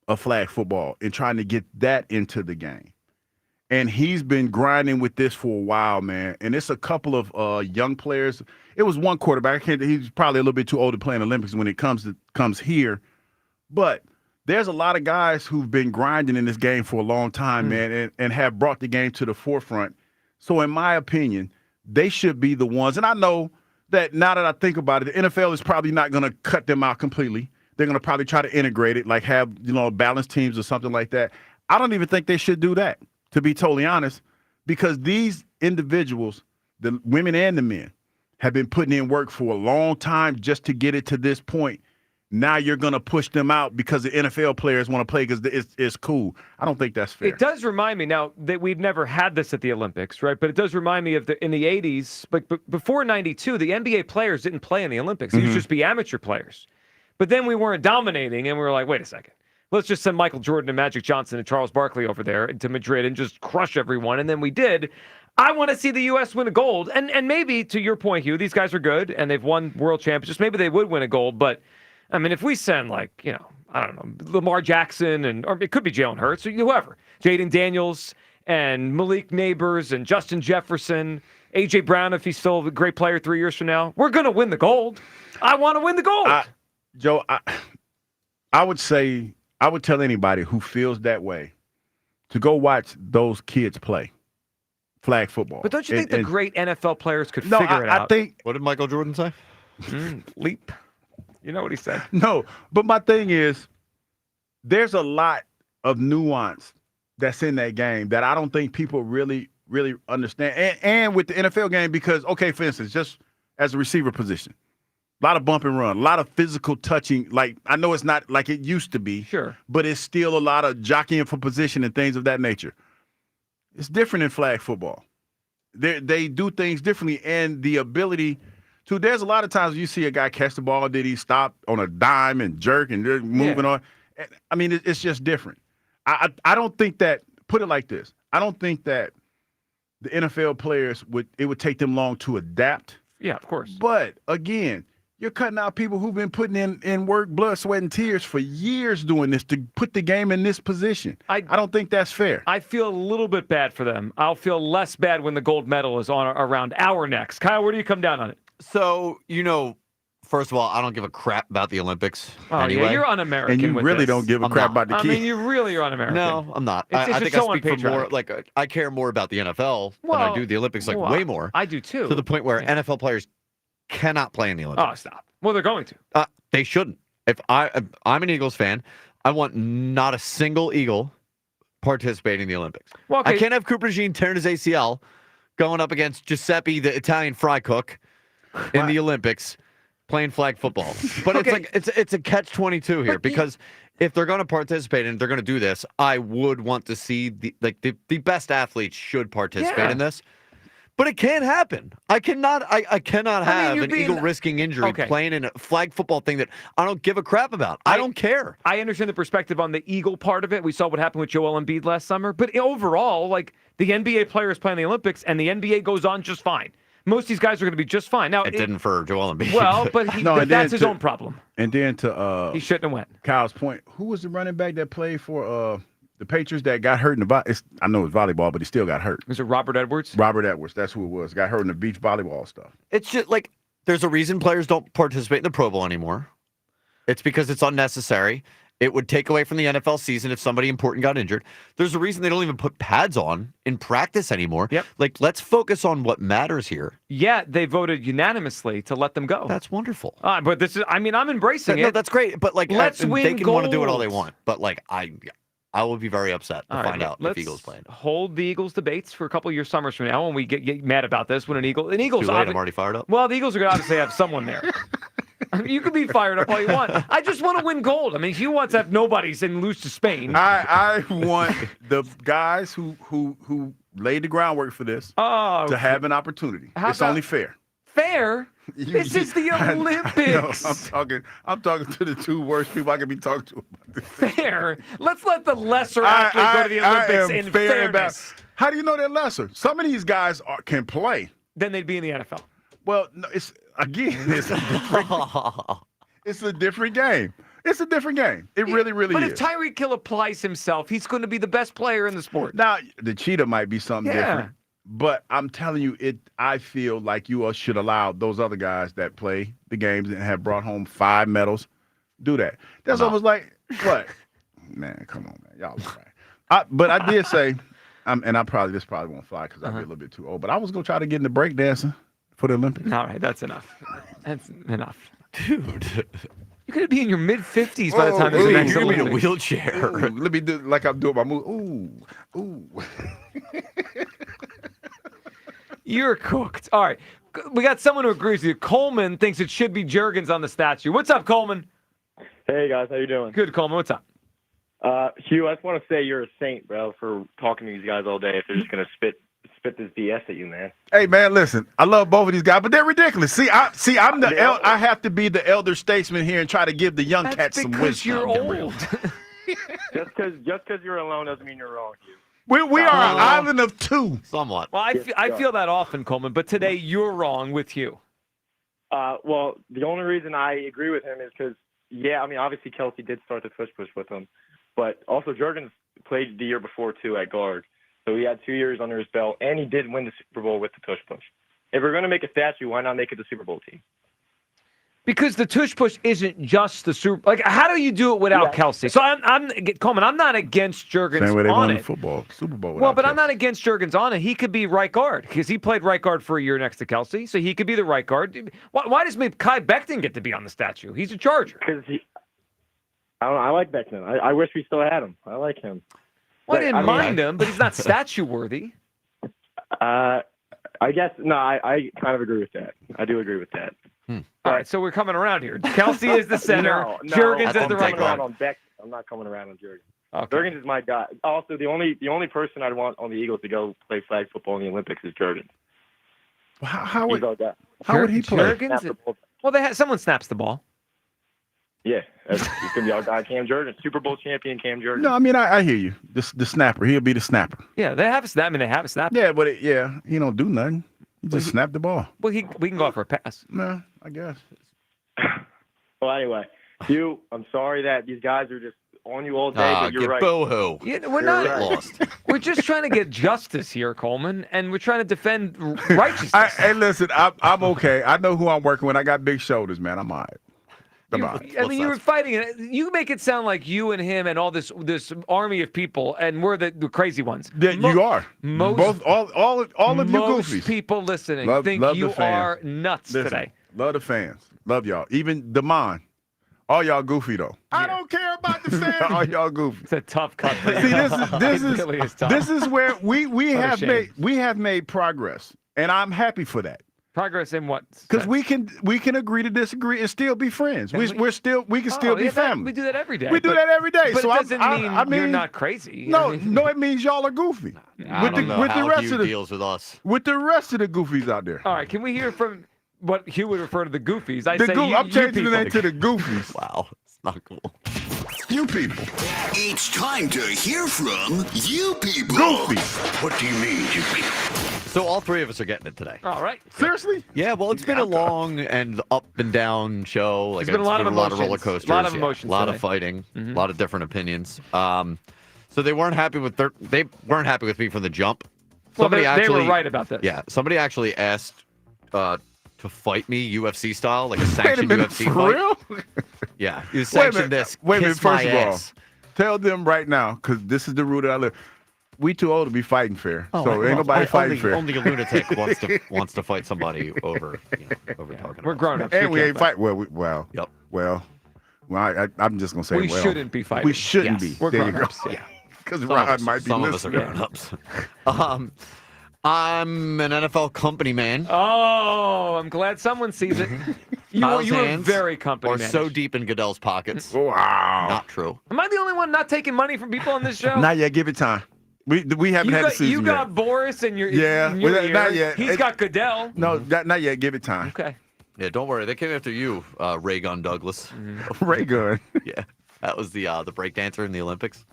[SPEAKER 1] of flag football and trying to get that into the game. And he's been grinding with this for a while, man. And it's a couple of young players. It was one quarterback. He's probably a little bit too old to play in the Olympics when it comes here. But there's a lot of guys who've been grinding in this game for a long time, man, and have brought the game to the forefront. So in my opinion, they should be the ones. And I know that now that I think about it, the NFL is probably not going to cut them out completely. They're going to probably try to integrate it, like have, balanced teams or something like that. I don't even think they should do that, to be totally honest, because these individuals, the women and the men, have been putting in work for a long time just to get it to this point. now you're going to push them out because the NFL players want to play because it's cool. I don't think that's fair.
[SPEAKER 2] It does remind me now that we've never had this at the Olympics, right? But it does remind me of in the 80s, but before 92, the NBA players didn't play in the Olympics. They used to just be amateur players. But then we weren't dominating, and we were like, wait a second. Let's just send Michael Jordan and Magic Johnson and Charles Barkley over there to Madrid and just crush everyone. And then we did. I want to see the U.S. win a gold. And maybe, to your point, Hugh, these guys are good, and they've won world championships. Maybe they would win a gold, but I mean, if we send, I don't know, Lamar Jackson, or it could be Jalen Hurts, or whoever, Jaden Daniels and Malik Neighbors and Justin Jefferson, A.J. Brown, if he's still a great player 3 years from now, we're going to win the gold. I want to win the gold.
[SPEAKER 1] Joe, I would tell anybody who feels that way to go watch those kids play flag football.
[SPEAKER 2] But don't you think the great NFL players could figure it out?
[SPEAKER 1] I think.
[SPEAKER 3] What did Michael Jordan say?
[SPEAKER 2] Leap. You know what he said.
[SPEAKER 1] No, but my thing is, there's a lot of nuance that's in that game that I don't think people really, really understand. And with the NFL game, because, okay, for instance, just as a receiver position, a lot of bump and run, a lot of physical touching. Like, I know it's not like it used to be.
[SPEAKER 2] Sure.
[SPEAKER 1] But it's still a lot of jockeying for position and things of that nature. It's different in flag football. They do things differently, and the ability – there's a lot of times you see a guy catch the ball, did he stop on a dime and jerk and they're moving on? I mean, it's just different. I don't think that, put it like this, I don't think that the NFL players it would take them long to adapt.
[SPEAKER 2] Yeah, of course.
[SPEAKER 1] But again, you're cutting out people who've been putting in work, blood, sweat, and tears for years doing this to put the game in this position. I don't think that's fair.
[SPEAKER 2] I feel a little bit bad for them. I'll feel less bad when the gold medal is around our necks. Kyle, where do you come down on it?
[SPEAKER 3] So, first of all, I don't give a crap about the Olympics.
[SPEAKER 2] Oh,
[SPEAKER 3] anyway.
[SPEAKER 2] Yeah, you're un-American.
[SPEAKER 1] And you
[SPEAKER 2] with
[SPEAKER 1] really
[SPEAKER 2] this.
[SPEAKER 1] don't give a crap about the kids.
[SPEAKER 2] I mean, you really are un-American.
[SPEAKER 3] No, I'm not.
[SPEAKER 2] It's
[SPEAKER 3] I
[SPEAKER 2] just
[SPEAKER 3] think
[SPEAKER 2] so
[SPEAKER 3] I speak for more.
[SPEAKER 2] unpatriotic.
[SPEAKER 3] I care more about the NFL than I do the Olympics. Way more.
[SPEAKER 2] I do too.
[SPEAKER 3] To the point where NFL players cannot play in the Olympics.
[SPEAKER 2] Oh, stop. Well, they're going to.
[SPEAKER 3] They shouldn't. If I'm an Eagles fan, I want not a single Eagle participating in the Olympics.
[SPEAKER 2] Well, okay.
[SPEAKER 3] I can't have Cooper Jean tearing his ACL going up against Giuseppe, the Italian fry cook, in the Olympics playing flag football. But it's a catch-22 here because if they're going to participate and they're going to do this, I would want to see the best athletes should participate in this. But it can't happen. I cannot have an Eagle risking injury playing in a flag football thing that I don't give a crap about. I don't care.
[SPEAKER 2] I understand the perspective on the Eagle part of it. We saw what happened with Joel Embiid last summer. But overall, the NBA players play in the Olympics, and the NBA goes on just fine. Most of these guys are going to be just fine. Now,
[SPEAKER 3] it didn't for Joel Embiid.
[SPEAKER 2] Well, but that's his own problem.
[SPEAKER 1] And then to
[SPEAKER 2] he shouldn't have went.
[SPEAKER 1] Kyle's point, who was the running back that played for the Patriots that got hurt in I know it's volleyball, but he still got hurt.
[SPEAKER 2] Was it Robert Edwards?
[SPEAKER 1] Robert Edwards, that's who it was. Got hurt in the beach volleyball stuff.
[SPEAKER 3] It's just there's a reason players don't participate in the Pro Bowl anymore. It's because it's unnecessary. It would take away from the NFL season if somebody important got injured. There's a reason they don't even put pads on in practice anymore.
[SPEAKER 2] Yep.
[SPEAKER 3] Let's focus on what matters here.
[SPEAKER 2] Yeah, they voted unanimously to let them go.
[SPEAKER 3] That's wonderful.
[SPEAKER 2] But this is, I'm embracing it.
[SPEAKER 3] No, that's great. But
[SPEAKER 2] let's win
[SPEAKER 3] they can want to do it all they
[SPEAKER 2] gold.
[SPEAKER 3] want. But I will be very upset to find out if Eagles playing.
[SPEAKER 2] Hold the Eagles debates for a couple of year summers from now when we get mad about this. When an Eagles,
[SPEAKER 3] Too late, I'm already fired up.
[SPEAKER 2] Well, the Eagles are going to obviously have someone there. I mean, you can be fired up all you want. I just want to win gold. I mean, Hugh wants to have nobodies and lose to Spain.
[SPEAKER 1] I want the guys who laid the groundwork for this to have an opportunity. It's only fair.
[SPEAKER 2] Fair? This is the Olympics.
[SPEAKER 1] I'm talking to the two worst people I can be talking to about this.
[SPEAKER 2] Fair. Let's let the lesser athlete go to the Olympics in fairness.
[SPEAKER 1] How do you know they're lesser? Some of these guys can play.
[SPEAKER 2] Then they'd be in the NFL.
[SPEAKER 1] Well, no, it's a different game. It's a different game. It really is.
[SPEAKER 2] But if Tyreek Hill applies himself, he's going to be the best player in the sport.
[SPEAKER 1] Now, the cheetah might be something different. But I'm telling you, I feel like you all should allow those other guys that play the games and have brought home 5 medals do that. That's almost like, what? Man, come on, man. Y'all right. But I did say, this probably won't fly because I'll be a little bit too old, but I was going to try to get into breakdancing for the Olympics.
[SPEAKER 2] All right, that's enough. That's enough.
[SPEAKER 3] Dude.
[SPEAKER 2] You're going to be in your mid-50s by the time there's the next
[SPEAKER 3] You're going to
[SPEAKER 2] Olympics.
[SPEAKER 3] be in a wheelchair.
[SPEAKER 1] Let me do like I'm doing my move. Ooh.
[SPEAKER 2] You're cooked. All right. We got someone who agrees with you. Coleman thinks it should be Juergens on the statue. What's up, Coleman?
[SPEAKER 4] Hey guys, how you doing?
[SPEAKER 2] Good, Coleman. What's up?
[SPEAKER 4] Hugh, I just want to say you're a saint, bro, for talking to these guys all day. If they're just gonna spit this BS at you, man.
[SPEAKER 1] Hey man, listen, I love both of these guys, but they're ridiculous. I'm the I have to be the elder statesman here and try to give the young cats some wisdom.
[SPEAKER 2] You're old.
[SPEAKER 4] just because you're alone doesn't mean you're wrong, Hugh.
[SPEAKER 1] We are an island of two.
[SPEAKER 3] Somewhat.
[SPEAKER 2] Well, I feel that often, Coleman, but today you're wrong with Hugh.
[SPEAKER 4] Well, the only reason I agree with him is because, obviously Kelsey did start the tush push with him, but also Jurgens played the year before too at guard. So he had 2 years under his belt, and he did win the Super Bowl with the tush push. If we're going to make a statue, why not make it the Super Bowl team?
[SPEAKER 2] Because the tush push isn't just the Super. Like, how do you do it without Kelsey? So I'm Coleman. I'm not against Jurgens
[SPEAKER 1] Same way they
[SPEAKER 2] on
[SPEAKER 1] won
[SPEAKER 2] it.
[SPEAKER 1] the Super Bowl.
[SPEAKER 2] Well, but I'm not against Jurgens on it. He could be right guard because he played right guard for a year next to Kelsey, so he could be the right guard. Why does Kai Becton get to be on the statue? He's a Charger.
[SPEAKER 4] Because I don't know. I like Beckman. I wish we still had him. I like him.
[SPEAKER 2] Well, I didn't mind him, but he's not statue worthy.
[SPEAKER 4] I guess no. I kind of agree with that. I do agree with that.
[SPEAKER 2] All right, so we're coming around here. Kelsey is the center. Jurgens is the right guard.
[SPEAKER 4] I'm not coming around on Jurgens.
[SPEAKER 2] Okay.
[SPEAKER 4] Jurgens is my guy. Also, the only person I'd want on the Eagles to go play flag football in the Olympics is Jurgens.
[SPEAKER 1] How would he play?
[SPEAKER 2] Jurgens? Well, someone snaps the ball.
[SPEAKER 4] Yeah, he's gonna be our guy, Cam Jurgens, Super Bowl champion Cam Jurgens.
[SPEAKER 1] No, I mean I hear you. The snapper, he'll be the snapper.
[SPEAKER 2] Yeah, they have a snap. I mean, they have a snap.
[SPEAKER 1] Yeah, but he don't do nothing. He just snap the ball.
[SPEAKER 2] Well, we can go out for a pass.
[SPEAKER 1] No, I guess.
[SPEAKER 4] Well, anyway, Hugh, I'm sorry that these guys are just on you all day, but you're right.
[SPEAKER 3] Boo-hoo.
[SPEAKER 2] Yeah, we're not
[SPEAKER 4] lost.
[SPEAKER 2] We're just trying to get justice here, Coleman, and we're trying to defend righteousness.
[SPEAKER 1] Hey, listen, I'm okay. I know who I'm working with. I got big shoulders, man. I'm all right.
[SPEAKER 2] You were fighting it. You make it sound like you and him and all this army of people, and we're the crazy ones.
[SPEAKER 1] Yeah, you are. All of you
[SPEAKER 2] most
[SPEAKER 1] goofies.
[SPEAKER 2] People listening think
[SPEAKER 1] love
[SPEAKER 2] you
[SPEAKER 1] the fans.
[SPEAKER 2] are nuts today.
[SPEAKER 1] Love the fans. Love y'all. Even Damon. All y'all goofy though. I don't care about the fans. All y'all goofy.
[SPEAKER 2] It's a tough cut. For you.
[SPEAKER 1] See,
[SPEAKER 2] It really is tough.
[SPEAKER 1] this is where we have made progress, and I'm happy for that.
[SPEAKER 2] Progress in what?
[SPEAKER 1] Because we can agree to disagree and still be friends. We can still be family.
[SPEAKER 2] We do that every day.
[SPEAKER 1] We do that every day.
[SPEAKER 2] But
[SPEAKER 1] so
[SPEAKER 2] it doesn't mean you're not crazy.
[SPEAKER 1] No, it means y'all are goofy.
[SPEAKER 3] I don't know how Hugh deals with us.
[SPEAKER 1] With the rest of the goofies out there.
[SPEAKER 2] All right, can we hear from what Hugh would refer to the goofies?
[SPEAKER 1] I'm changing the name to the goofies.
[SPEAKER 3] Wow, it's not cool.
[SPEAKER 5] You people. It's time to hear from you people.
[SPEAKER 1] Goofies.
[SPEAKER 5] What do you mean, you people?
[SPEAKER 3] So all three of us are getting it today.
[SPEAKER 2] All right.
[SPEAKER 1] Seriously?
[SPEAKER 3] Yeah, well, it's been a long and up and down show. Like,
[SPEAKER 2] There's been a lot of
[SPEAKER 3] roller coasters.
[SPEAKER 2] A lot of emotions.
[SPEAKER 3] A lot of fighting. A lot of different opinions. So they weren't happy with me from the jump.
[SPEAKER 2] Well, they were right about this.
[SPEAKER 3] Yeah, somebody actually asked to fight me UFC style, like a sanctioned UFC
[SPEAKER 1] for
[SPEAKER 3] fight.
[SPEAKER 1] real?
[SPEAKER 3] Yeah, you sanctioned this.
[SPEAKER 1] Wait a minute.
[SPEAKER 3] Kiss my
[SPEAKER 1] First of all,
[SPEAKER 3] ass.
[SPEAKER 1] tell them right now, because this is the route that I live. We too old to be fighting fair, so ain't nobody fighting fair.
[SPEAKER 3] Only a lunatic wants to fight somebody over talking.
[SPEAKER 2] We're grown ups.
[SPEAKER 1] And we ain't fight. Well,
[SPEAKER 3] Yep.
[SPEAKER 1] Well, I'm just gonna say
[SPEAKER 2] we shouldn't be fighting.
[SPEAKER 1] We shouldn't be.
[SPEAKER 2] We're
[SPEAKER 1] There you
[SPEAKER 2] grown ups.
[SPEAKER 1] go.
[SPEAKER 2] Yeah.
[SPEAKER 1] Because Rod might be
[SPEAKER 3] some of us are
[SPEAKER 1] listening.
[SPEAKER 3] grown ups. I'm an NFL company man.
[SPEAKER 2] Oh, I'm glad someone sees it. You are very company man.
[SPEAKER 3] so deep in Goodell's pockets.
[SPEAKER 1] Wow.
[SPEAKER 3] Not true.
[SPEAKER 2] Am I the only one not taking money from people on this show?
[SPEAKER 1] Not yet. Give it time. We haven't had the season
[SPEAKER 2] You got
[SPEAKER 1] yet.
[SPEAKER 2] Boris and your
[SPEAKER 1] not yet.
[SPEAKER 2] He's got Goodell.
[SPEAKER 1] No, not yet. Give it time.
[SPEAKER 2] Okay.
[SPEAKER 3] Yeah, don't worry. They came after you, Ray Gun Douglas.
[SPEAKER 1] Ray Gun.
[SPEAKER 3] Yeah, that was the breakdancer in the Olympics.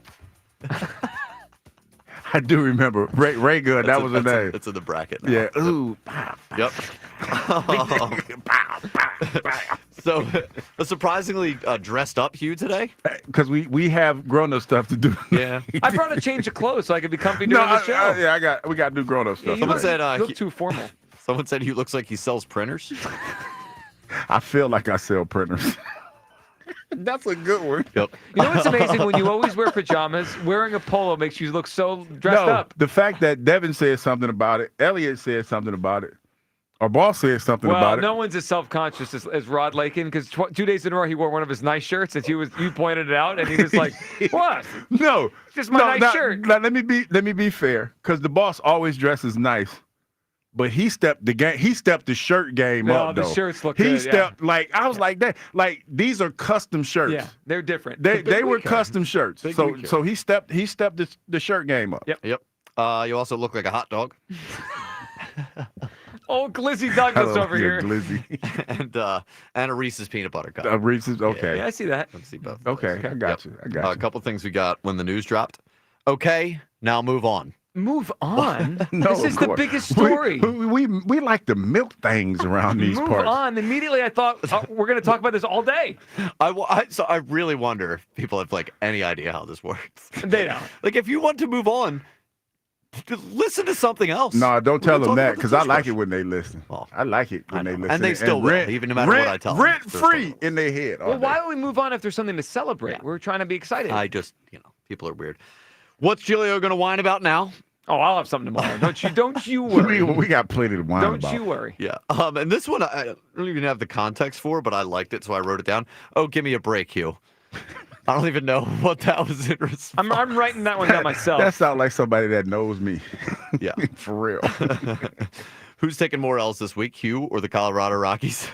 [SPEAKER 1] I do remember Ray Gun. That was the name.
[SPEAKER 3] It's in the bracket now.
[SPEAKER 1] Yeah. Ooh.
[SPEAKER 3] Yep. So, a surprisingly dressed up Hugh today.
[SPEAKER 1] Because we have grown up stuff to do.
[SPEAKER 3] Yeah.
[SPEAKER 2] I brought a change of clothes so I could be comfy doing the show.
[SPEAKER 1] We got to do grown up stuff.
[SPEAKER 2] You look too formal.
[SPEAKER 3] Someone said he looks like he sells printers.
[SPEAKER 1] I feel like I sell printers. That's a good one.
[SPEAKER 3] Yep.
[SPEAKER 2] You know what's amazing? When you always wear pajamas, wearing a polo makes you look so dressed up.
[SPEAKER 1] The fact that Devin said something about it, Elliot said something about it, our boss said something about it.
[SPEAKER 2] No one's as self-conscious as Rod Lakin, because 2 days in a row he wore one of his nice shirts, and you pointed it out, and he was like, "What?
[SPEAKER 1] No,
[SPEAKER 2] just my nice shirt."
[SPEAKER 1] Now, let me be fair, because the boss always dresses nice But he stepped the shirt game
[SPEAKER 2] No,
[SPEAKER 1] up.
[SPEAKER 2] the
[SPEAKER 1] though.
[SPEAKER 2] shirts look
[SPEAKER 1] He
[SPEAKER 2] good, yeah.
[SPEAKER 1] stepped I was like that. Like these are custom shirts.
[SPEAKER 2] Yeah, they're different.
[SPEAKER 1] They were custom shirts.
[SPEAKER 3] Big
[SPEAKER 1] So
[SPEAKER 3] weekend.
[SPEAKER 1] so he stepped the shirt game up.
[SPEAKER 2] Yep.
[SPEAKER 3] Yep. You also look like a hot dog.
[SPEAKER 2] Old Glizzy Douglas over here.
[SPEAKER 1] Glizzy.
[SPEAKER 3] and a Reese's peanut butter cup.
[SPEAKER 1] Reese's. Okay.
[SPEAKER 2] Yeah, I see that.
[SPEAKER 3] Let's see both.
[SPEAKER 1] Okay. I got you. I got you.
[SPEAKER 3] A couple things we got when the news dropped. Okay, now move on.
[SPEAKER 2] Move on.
[SPEAKER 1] No,
[SPEAKER 2] This is
[SPEAKER 1] of
[SPEAKER 2] the
[SPEAKER 1] course.
[SPEAKER 2] biggest story.
[SPEAKER 1] We like to milk things around these
[SPEAKER 2] Move
[SPEAKER 1] parts.
[SPEAKER 2] on. Immediately, I thought we're going to talk about this all day.
[SPEAKER 3] So I really wonder if people have like any idea how this works.
[SPEAKER 2] They don't.
[SPEAKER 3] Like if you want to move on, listen to something else.
[SPEAKER 1] No, don't tell
[SPEAKER 3] We're
[SPEAKER 1] them
[SPEAKER 3] talking
[SPEAKER 1] that
[SPEAKER 3] about the
[SPEAKER 1] because I
[SPEAKER 3] tush
[SPEAKER 1] like
[SPEAKER 3] push.
[SPEAKER 1] it when they listen.
[SPEAKER 3] Well,
[SPEAKER 1] I like it when they listen.
[SPEAKER 3] And they still will, even no matter what I tell them.
[SPEAKER 1] Rent
[SPEAKER 3] They're
[SPEAKER 1] free
[SPEAKER 3] still
[SPEAKER 1] in their head.
[SPEAKER 2] Well, why would we move on if there's something to celebrate?
[SPEAKER 3] Yeah.
[SPEAKER 2] We're trying to be excited.
[SPEAKER 3] I just, people are weird. What's Giglio going to whine about now?
[SPEAKER 2] Oh, I'll have something tomorrow. Don't you worry.
[SPEAKER 1] we got plenty to whine
[SPEAKER 2] Don't
[SPEAKER 1] about.
[SPEAKER 2] you worry.
[SPEAKER 3] Yeah. And this one I don't even have the context for, but I liked it, so I wrote it down. Oh, give me a break, Hugh. I don't even know what that was in response.
[SPEAKER 2] I'm writing that one down myself.
[SPEAKER 1] That sounds like somebody that knows me.
[SPEAKER 3] Yeah.
[SPEAKER 1] For real.
[SPEAKER 3] Who's taking more L's this week, Hugh or the Colorado Rockies?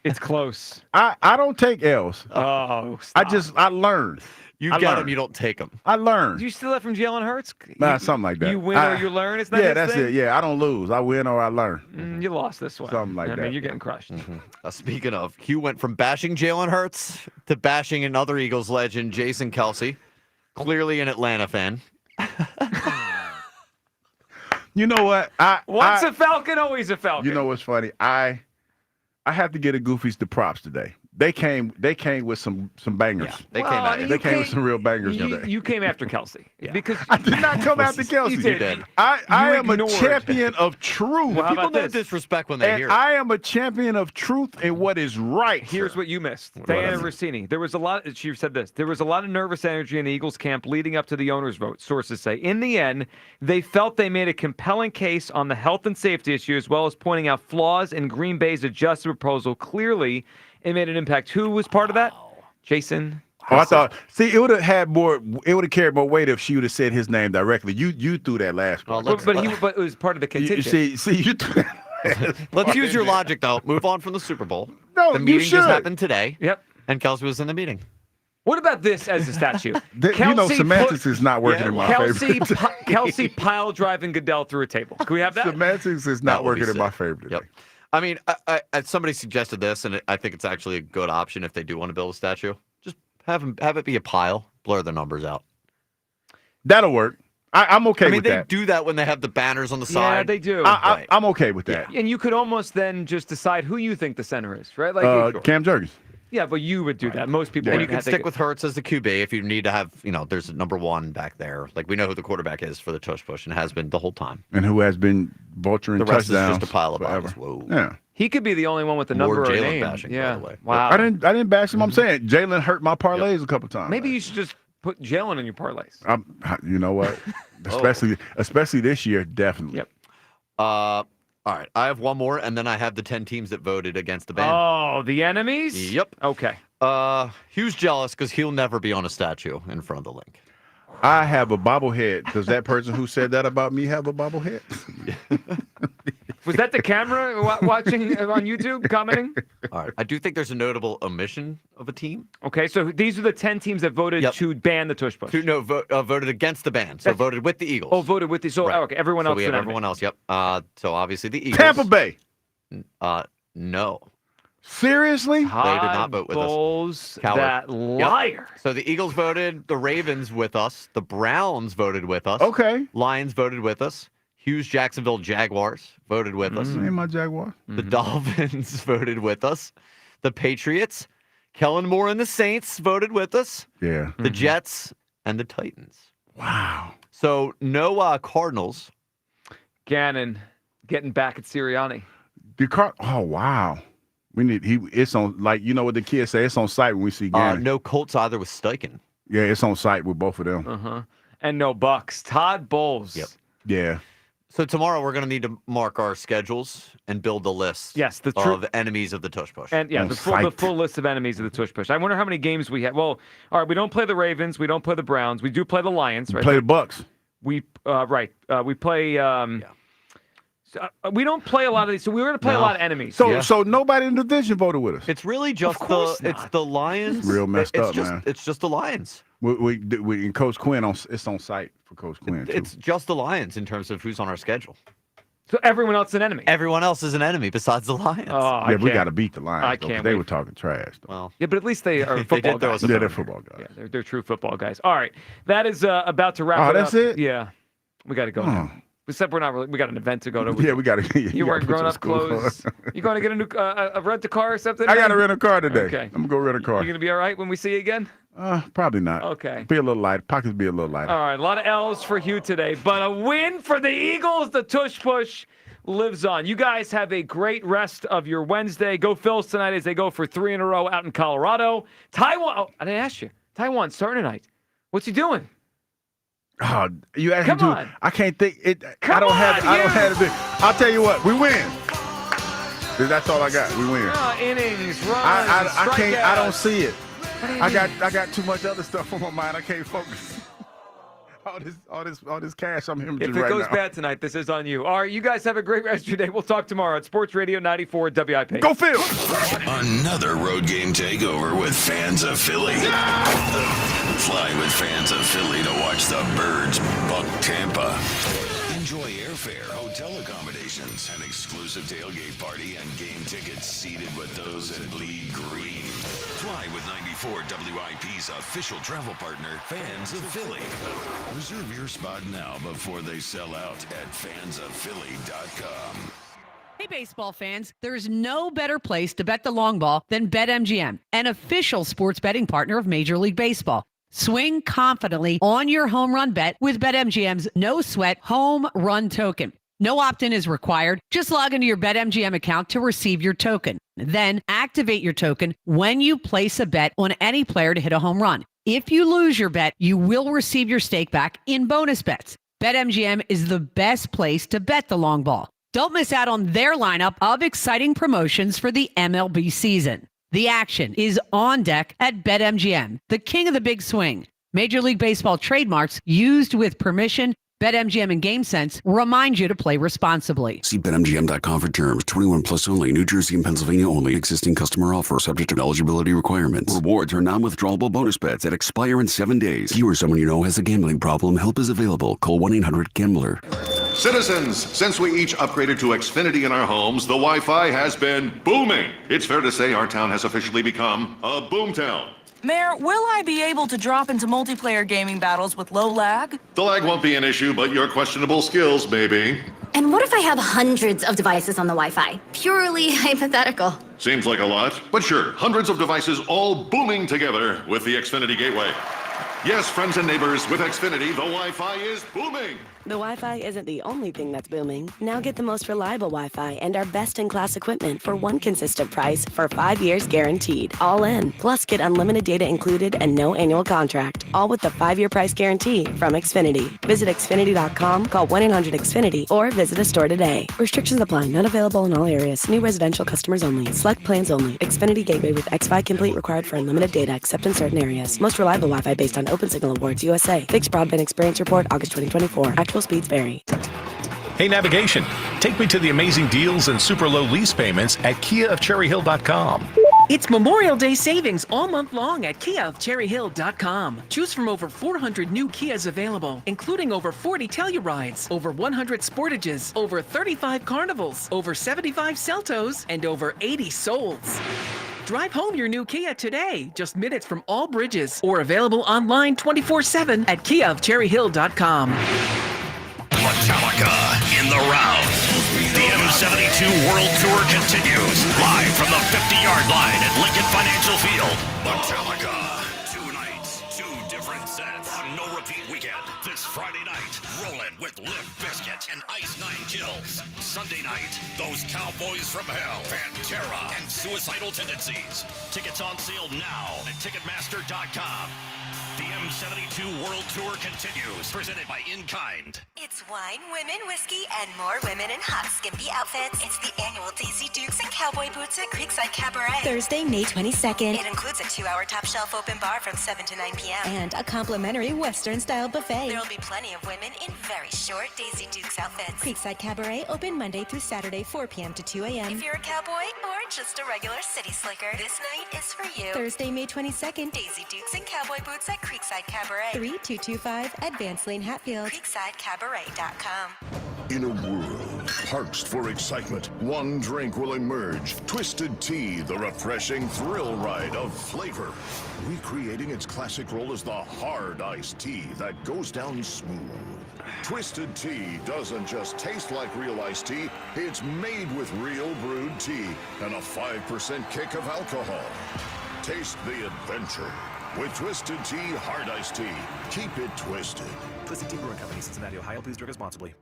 [SPEAKER 2] It's close.
[SPEAKER 1] I don't take L's.
[SPEAKER 2] Oh, stop.
[SPEAKER 1] I learn.
[SPEAKER 3] You
[SPEAKER 1] I
[SPEAKER 3] get
[SPEAKER 1] learn.
[SPEAKER 3] them, you don't take them.
[SPEAKER 1] I learn.
[SPEAKER 2] Do you steal that from Jalen Hurts?
[SPEAKER 1] Nah, something like that.
[SPEAKER 2] You win or you learn? Isn't that
[SPEAKER 1] yeah,
[SPEAKER 2] his
[SPEAKER 1] that's
[SPEAKER 2] thing?
[SPEAKER 1] it. Yeah, I don't lose. I win or I learn.
[SPEAKER 2] You lost this one.
[SPEAKER 1] Something like
[SPEAKER 2] I
[SPEAKER 1] that.
[SPEAKER 2] mean, you're getting crushed.
[SPEAKER 3] Speaking of, Hugh went from bashing Jalen Hurts to bashing another Eagles legend, Jason Kelsey. Clearly an Atlanta fan.
[SPEAKER 1] You know what?
[SPEAKER 2] Once a Falcon, always a Falcon.
[SPEAKER 1] You know what's funny? I have to get the Goofies the props today. They came with some bangers.
[SPEAKER 3] Yeah, they came at you.
[SPEAKER 1] They came with some real bangers today.
[SPEAKER 2] You came after Kelsey. Because
[SPEAKER 1] I did not come after Kelsey.
[SPEAKER 2] You did.
[SPEAKER 1] I am
[SPEAKER 2] ignored.
[SPEAKER 1] a champion of truth.
[SPEAKER 2] Well, how
[SPEAKER 3] People
[SPEAKER 2] about
[SPEAKER 3] know
[SPEAKER 2] this?
[SPEAKER 3] disrespect when they
[SPEAKER 1] And
[SPEAKER 3] hear it.
[SPEAKER 1] I am a champion of truth and what is right.
[SPEAKER 2] Here's what you missed. Diana Rossini. There was a lot. She said this. There was a lot of nervous energy in the Eagles camp leading up to the owners' vote. Sources say. In the end, they felt they made a compelling case on the health and safety issue, as well as pointing out flaws in Green Bay's adjusted proposal. Clearly, it made an impact. Who was part of that? Jason.
[SPEAKER 1] Oh, I thought. See, it would have had more. It would have carried more weight if she would have said his name directly. You threw that last part.
[SPEAKER 2] But it was part of the
[SPEAKER 1] You
[SPEAKER 2] contingent.
[SPEAKER 1] see, you threw that.
[SPEAKER 3] Let's use your logic, though. Move on from the Super Bowl.
[SPEAKER 1] No,
[SPEAKER 3] the
[SPEAKER 1] you
[SPEAKER 3] meeting just
[SPEAKER 1] should.
[SPEAKER 3] happened today.
[SPEAKER 2] Yep.
[SPEAKER 3] And Kelsey was in the meeting.
[SPEAKER 2] What about this as a statue?
[SPEAKER 1] You know, semantics is not working in my
[SPEAKER 2] Kelsey,
[SPEAKER 1] favor.
[SPEAKER 2] Kelsey pile driving Goodell through a table. Can we have that?
[SPEAKER 1] Semantics is not working in my favor today.
[SPEAKER 3] Yep. I mean, somebody suggested this, and I think it's actually a good option if they do want to build a statue. Just have it be a pile, blur the numbers out.
[SPEAKER 1] That'll work. I'm okay
[SPEAKER 3] I mean,
[SPEAKER 1] with
[SPEAKER 3] they
[SPEAKER 1] that.
[SPEAKER 3] do that when they have the banners on the
[SPEAKER 2] Yeah,
[SPEAKER 3] side.
[SPEAKER 2] they do.
[SPEAKER 1] I'm okay with that.
[SPEAKER 2] And you could almost then just decide who you think the center is, right? Like,
[SPEAKER 1] Cam Jurgens.
[SPEAKER 2] yeah, but you would do that. Most people.
[SPEAKER 3] And
[SPEAKER 2] would
[SPEAKER 3] you can
[SPEAKER 2] have to
[SPEAKER 3] stick with Hurts as the QB if you need to have, there's a number one back there. Like we know who the quarterback is for the tush push and has been the whole time.
[SPEAKER 1] And who has been vulturing
[SPEAKER 3] The rest
[SPEAKER 1] touchdowns
[SPEAKER 3] is just a pile of
[SPEAKER 1] forever.
[SPEAKER 3] bodies. Whoa.
[SPEAKER 1] Yeah.
[SPEAKER 2] He could be the only one with the
[SPEAKER 3] More
[SPEAKER 2] number or
[SPEAKER 3] Jalen
[SPEAKER 2] name.
[SPEAKER 3] bashing, by
[SPEAKER 2] yeah.
[SPEAKER 3] the way.
[SPEAKER 2] Wow.
[SPEAKER 1] I didn't bash him. I'm saying Jalen hurt my parlays a couple times.
[SPEAKER 2] Maybe you should just put Jalen in your parlays.
[SPEAKER 1] You know what? Especially this year, definitely.
[SPEAKER 2] Yep.
[SPEAKER 3] All right. I have one more, and then I have the 10 teams that voted against the ban.
[SPEAKER 2] Oh, the enemies?
[SPEAKER 3] Yep.
[SPEAKER 2] Okay.
[SPEAKER 3] Hugh's jealous because he'll never be on a statue in front of the link.
[SPEAKER 1] I have a bobblehead. Does that person who said that about me have a bobblehead?
[SPEAKER 2] Was that the camera watching on YouTube commenting?
[SPEAKER 3] All right. I do think there's a notable omission of a team.
[SPEAKER 2] Okay, so these are the 10 teams that voted to ban the tush push.
[SPEAKER 3] Voted against the ban. So voted with the Eagles.
[SPEAKER 2] Oh, voted with the. So,
[SPEAKER 3] Right.
[SPEAKER 2] okay, everyone
[SPEAKER 3] So
[SPEAKER 2] else.
[SPEAKER 3] we have
[SPEAKER 2] did
[SPEAKER 3] everyone else. Yep. So obviously the Eagles.
[SPEAKER 1] Tampa Bay.
[SPEAKER 3] No.
[SPEAKER 1] Seriously?
[SPEAKER 3] They did not vote with
[SPEAKER 2] us.
[SPEAKER 3] Coward.
[SPEAKER 2] That
[SPEAKER 3] Yep.
[SPEAKER 2] liar.
[SPEAKER 3] So the Eagles voted, the Ravens with us, the Browns voted with us.
[SPEAKER 1] Okay.
[SPEAKER 3] Lions voted with us. Hughes Jacksonville Jaguars voted with us.
[SPEAKER 1] Ain't my Jaguar.
[SPEAKER 3] The Dolphins voted with us. The Patriots, Kellen Moore and the Saints voted with us.
[SPEAKER 1] Yeah.
[SPEAKER 3] The Jets and the Titans.
[SPEAKER 1] Wow.
[SPEAKER 3] So no Cardinals.
[SPEAKER 2] Gannon getting back at Sirianni.
[SPEAKER 1] Oh wow. It's on, like, you know what the kids say, it's on site when we see Gannon.
[SPEAKER 3] No Colts either with Steichen.
[SPEAKER 1] Yeah, it's on site with both of them.
[SPEAKER 2] And no Bucks. Todd Bowles.
[SPEAKER 3] Yep.
[SPEAKER 1] Yeah.
[SPEAKER 3] So tomorrow we're going to need to mark our schedules and build the list
[SPEAKER 2] Yes,
[SPEAKER 3] of enemies of the tush push.
[SPEAKER 2] And yeah, the full list of enemies of the tush push. I wonder how many games we have. Well, all right, we don't play the Ravens, we don't play the Browns, we do play the Lions, right?
[SPEAKER 1] Play the Bucks.
[SPEAKER 2] We play We don't play a lot of these, so we were going to play a lot of enemies.
[SPEAKER 1] So nobody in the division voted with us.
[SPEAKER 3] It's really just it's the Lions.
[SPEAKER 1] It's real messed up,
[SPEAKER 3] just,
[SPEAKER 1] man.
[SPEAKER 3] It's just the Lions.
[SPEAKER 1] We and Coach Quinn it's on site for Coach Quinn.
[SPEAKER 3] It's just the Lions in terms of who's on our schedule.
[SPEAKER 2] So everyone else is an enemy.
[SPEAKER 3] Everyone else is an enemy besides the Lions.
[SPEAKER 2] Oh,
[SPEAKER 1] we got to beat the Lions. Though, they were talking trash. Though.
[SPEAKER 3] Well,
[SPEAKER 2] yeah, but at least they are football guys.
[SPEAKER 1] Yeah, they're football guys.
[SPEAKER 2] Yeah, they're true football guys. All right, that is about to wrap it up.
[SPEAKER 1] Oh, that's it?
[SPEAKER 2] Yeah, we got to go now. Except we're not really. We got an event to go to.
[SPEAKER 1] Yeah, we got to.
[SPEAKER 2] You weren't grown-up clothes. You going to get a new rent a car or something?
[SPEAKER 1] I got to rent a car today.
[SPEAKER 2] Okay,
[SPEAKER 1] I'm gonna go rent a car.
[SPEAKER 2] You gonna be all right when we see you again?
[SPEAKER 1] Probably not.
[SPEAKER 2] Okay.
[SPEAKER 1] Be a little light. Pockets be a little lighter.
[SPEAKER 2] All right, a lot of L's for Hugh today, but a win for the Eagles. The tush push lives on. You guys have a great rest of your Wednesday. Go Phils tonight as they go for 3 in a row out in Colorado. Taiwan. Oh, I didn't ask you. Taiwan starting tonight. What's he doing?
[SPEAKER 1] Oh, you asked me
[SPEAKER 2] Come
[SPEAKER 1] to.
[SPEAKER 2] on.
[SPEAKER 1] I can't think it.
[SPEAKER 2] Come
[SPEAKER 1] I don't
[SPEAKER 2] on,
[SPEAKER 1] have it. I'll tell you what. We win. That's all I got. We win.
[SPEAKER 2] Innings, runs,
[SPEAKER 1] I can't. I don't see it.
[SPEAKER 2] What do you
[SPEAKER 1] I got too much other stuff on my mind. I can't focus. All this cash I'm hemorrhaging right now.
[SPEAKER 2] If it goes bad tonight, this is on you. All right, you guys have a great rest of your day. We'll talk tomorrow at Sports Radio 94 WIP.
[SPEAKER 1] Go Phil!
[SPEAKER 5] Another road game takeover with fans of Philly. Fly with fans of Philly to watch the Birds buck Tampa. Enjoy airfare, hotel accommodations, an exclusive tailgate party, and game tickets seated with those that bleed green. Fly with 94 WIP's official travel partner, Fans of Philly. Reserve your spot now before they sell out at fansofphilly.com.
[SPEAKER 6] Hey, baseball fans, there's no better place to bet the long ball than BetMGM, an official sports betting partner of Major League Baseball. Swing confidently on your home run bet with BetMGM's no-sweat home run token. No opt-in is required. Just log into your BetMGM account to receive your token. Then activate your token when you place a bet on any player to hit a home run. If you lose your bet, you will receive your stake back in bonus bets. BetMGM is the best place to bet the long ball. Don't miss out on their lineup of exciting promotions for the MLB season. The action is on deck at BetMGM, the king of the big swing. Major League Baseball trademarks used with permission. BetMGM and GameSense remind you to play responsibly.
[SPEAKER 7] See BetMGM.com for terms. 21 plus only. New Jersey and Pennsylvania only. Existing customer offer subject to eligibility requirements. Rewards are non-withdrawable bonus bets that expire in 7 days. You or someone you know has a gambling problem. Help is available. Call 1-800-GAMBLER.
[SPEAKER 8] Citizens, since we each upgraded to Xfinity in our homes, the Wi-Fi has been booming. It's fair to say our town has officially become a boomtown.
[SPEAKER 9] Mayor, will I be able to drop into multiplayer gaming battles with low lag?
[SPEAKER 8] The lag won't be an issue, but your questionable skills may be.
[SPEAKER 21] And what if I have hundreds of devices on the Wi-Fi? Purely hypothetical.
[SPEAKER 8] Seems like a lot, but sure, hundreds of devices all booming together with the Xfinity Gateway. Yes, friends and neighbors, with Xfinity, the Wi-Fi is booming.
[SPEAKER 10] The Wi-Fi isn't the only thing that's booming. Now get the most reliable Wi-Fi and our best-in-class equipment for one consistent price for 5 years guaranteed. All in. Plus, get unlimited data included and no annual contract. All with the 5-year price guarantee from Xfinity. Visit Xfinity.com, call 1-800-XFINITY, or visit a store today. Restrictions apply. Not available in all areas. New residential customers only. Select plans only. Xfinity Gateway with X5 Complete required for unlimited data except in certain areas. Most reliable Wi-Fi based on Open Signal Awards USA. Fixed Broadband Experience Report, August 2024. Actual speeds vary.
[SPEAKER 14] Hey, navigation. Take me to the amazing deals and super low lease payments at KiaofCherryHill.com.
[SPEAKER 15] It's Memorial Day savings all month long at KiaofCherryHill.com. Choose from over 400 new Kias available, including over 40 Tellurides, over 100 Sportages, over 35 Carnivals, over 75 Celtos, and over 80 Souls. Drive home your new Kia today, just minutes from all bridges, or available online 24/7 at KiaofCherryHill.com.
[SPEAKER 24] Metallica in the round. The M72 World Tour continues live from the 50-yard line at Lincoln Financial Field. Metallica, 2 nights, 2 different sets on No Repeat Weekend. This Friday night, Rollin' with Limp Bizkit and Ice 9 Kills. Sunday night, those Cowboys from Hell, Pantera, and Suicidal Tendencies. Tickets on sale now at Ticketmaster.com. The M72 World Tour continues, presented by In Kind.
[SPEAKER 11] It's wine, women, whiskey, and more women in hot, skimpy outfits. It's the annual Daisy Dukes and Cowboy Boots at Creekside Cabaret.
[SPEAKER 10] Thursday, May 22nd.
[SPEAKER 11] It includes a 2-hour top shelf open bar from 7 to 9 p.m.
[SPEAKER 10] And a complimentary Western-style buffet.
[SPEAKER 11] There'll be plenty of women in very short Daisy Dukes outfits.
[SPEAKER 10] Creekside Cabaret, open Monday through Saturday, 4 p.m. to 2 a.m.
[SPEAKER 11] If you're a cowboy or just a regular city slicker, this night is for you.
[SPEAKER 10] Thursday, May 22nd.
[SPEAKER 11] Daisy Dukes and Cowboy Boots at Creekside Cabaret.
[SPEAKER 10] 3225 Advance Lane, Hatfield.
[SPEAKER 11] CreeksideCabaret.com.
[SPEAKER 8] In a world parched for excitement, one drink will emerge. Twisted Tea, the refreshing thrill ride of flavor. Recreating its classic role as the hard iced tea that goes down smooth. Twisted Tea doesn't just taste like real iced tea, it's made with real brewed tea and a 5% kick of alcohol. Taste the adventure with Twisted Tea Hard Iced Tea. Keep it twisted.
[SPEAKER 12] Twisted Tea Brewing Company, Cincinnati, Ohio. Please drink responsibly.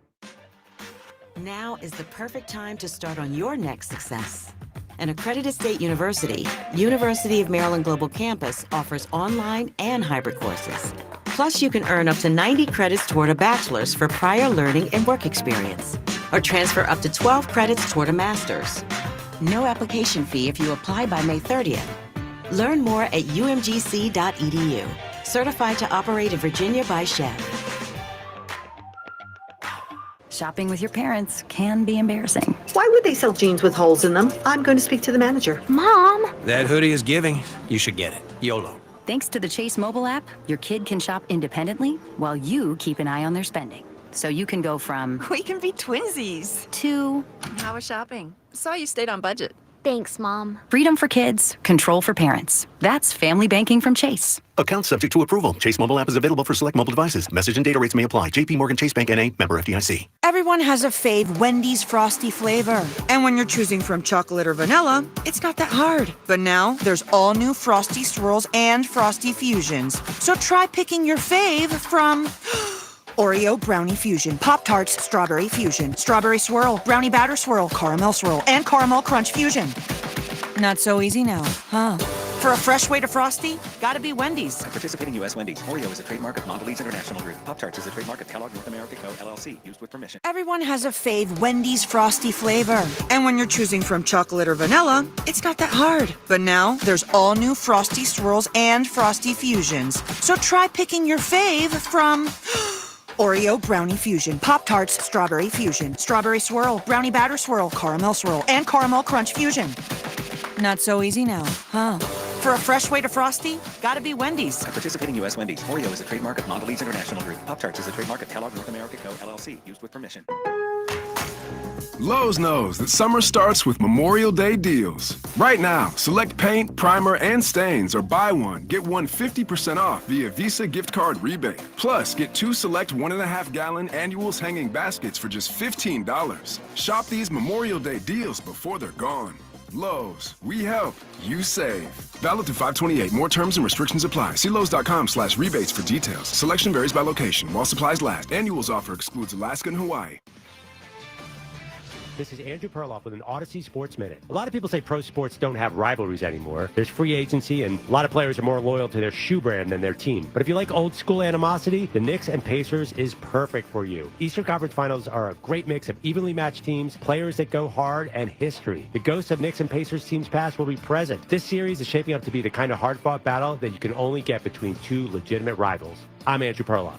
[SPEAKER 13] Now is the perfect time to start on your next success. An accredited state university, University of Maryland Global Campus offers online and hybrid courses. Plus, you can earn up to 90 credits toward a bachelor's for prior learning and work experience, or transfer up to 12 credits toward a master's. No application fee if you apply by May 30th. Learn more at umgc.edu. Certified to operate in Virginia by Chef.
[SPEAKER 16] Shopping with your parents can be embarrassing.
[SPEAKER 17] Why would they sell jeans with holes in them? I'm going to speak to the manager.
[SPEAKER 16] Mom!
[SPEAKER 18] That hoodie is giving. You should get it. YOLO.
[SPEAKER 16] Thanks to the Chase mobile app, your kid can shop independently while you keep an eye on their spending. So you can go from...
[SPEAKER 19] We can be twinsies.
[SPEAKER 16] ...to...
[SPEAKER 19] How was shopping? Saw you stayed on budget.
[SPEAKER 21] Thanks, Mom.
[SPEAKER 16] Freedom for kids, control for parents. That's family banking from Chase.
[SPEAKER 20] Account subject to approval. Chase mobile app is available for select mobile devices. Message and data rates may apply. JP Morgan Chase Bank N.A. Member FDIC.
[SPEAKER 25] Everyone has a fave Wendy's Frosty flavor. And when you're choosing from chocolate or vanilla, it's not that hard. But now, there's all new Frosty Swirls and Frosty Fusions. So try picking your fave from... Oreo Brownie Fusion, Pop-Tarts Strawberry Fusion, Strawberry Swirl, Brownie Batter Swirl, Caramel Swirl, and Caramel Crunch Fusion. Not so easy now, huh? For a fresh way to Frosty, gotta be Wendy's.
[SPEAKER 12] Participating U.S. Wendy's. Oreo is a trademark of Mondelez International Group. Pop-Tarts is a trademark of Kellogg North America Co., LLC, used with permission.
[SPEAKER 25] Everyone has a fave Wendy's Frosty flavor. And when you're choosing from chocolate or vanilla, it's not that hard. But now, there's all new Frosty Swirls and Frosty Fusions. So try picking your fave from... Oreo Brownie Fusion, Pop-Tarts Strawberry Fusion, Strawberry Swirl, Brownie Batter Swirl, Caramel Swirl, and Caramel Crunch Fusion. Not so easy now, huh? For a fresh way to Frosty, gotta be Wendy's.
[SPEAKER 12] Participating U.S. Wendy's. Oreo is a trademark of Mondelez International Group. Pop-Tarts is a trademark of Kellogg North America Co., LLC, used with permission.
[SPEAKER 26] Lowe's knows that summer starts with Memorial Day deals. Right now, select paint, primer, and stains, or buy one, get one 50% off via Visa gift card rebate. Plus, get 2 select 1.5-gallon annuals hanging baskets for just $15. Shop these Memorial Day deals before they're gone. Lowe's, we help, you save. Valid through 5/28. More terms and restrictions apply. See Lowe's.com/rebates for details. Selection varies by location. While supplies last. Annuals offer excludes Alaska and Hawaii.
[SPEAKER 27] This is Andrew Perloff with an Odyssey Sports Minute. A lot of people say pro sports don't have rivalries anymore. There's free agency, and a lot of players are more loyal to their shoe brand than their team. But if you like old school animosity, the Knicks and Pacers is perfect for you. Eastern Conference Finals are a great mix of evenly matched teams, players that go hard, and history. The ghosts of Knicks and Pacers teams past will be present. This series is shaping up to be the kind of hard-fought battle that you can only get between two legitimate rivals. I'm Andrew Perloff.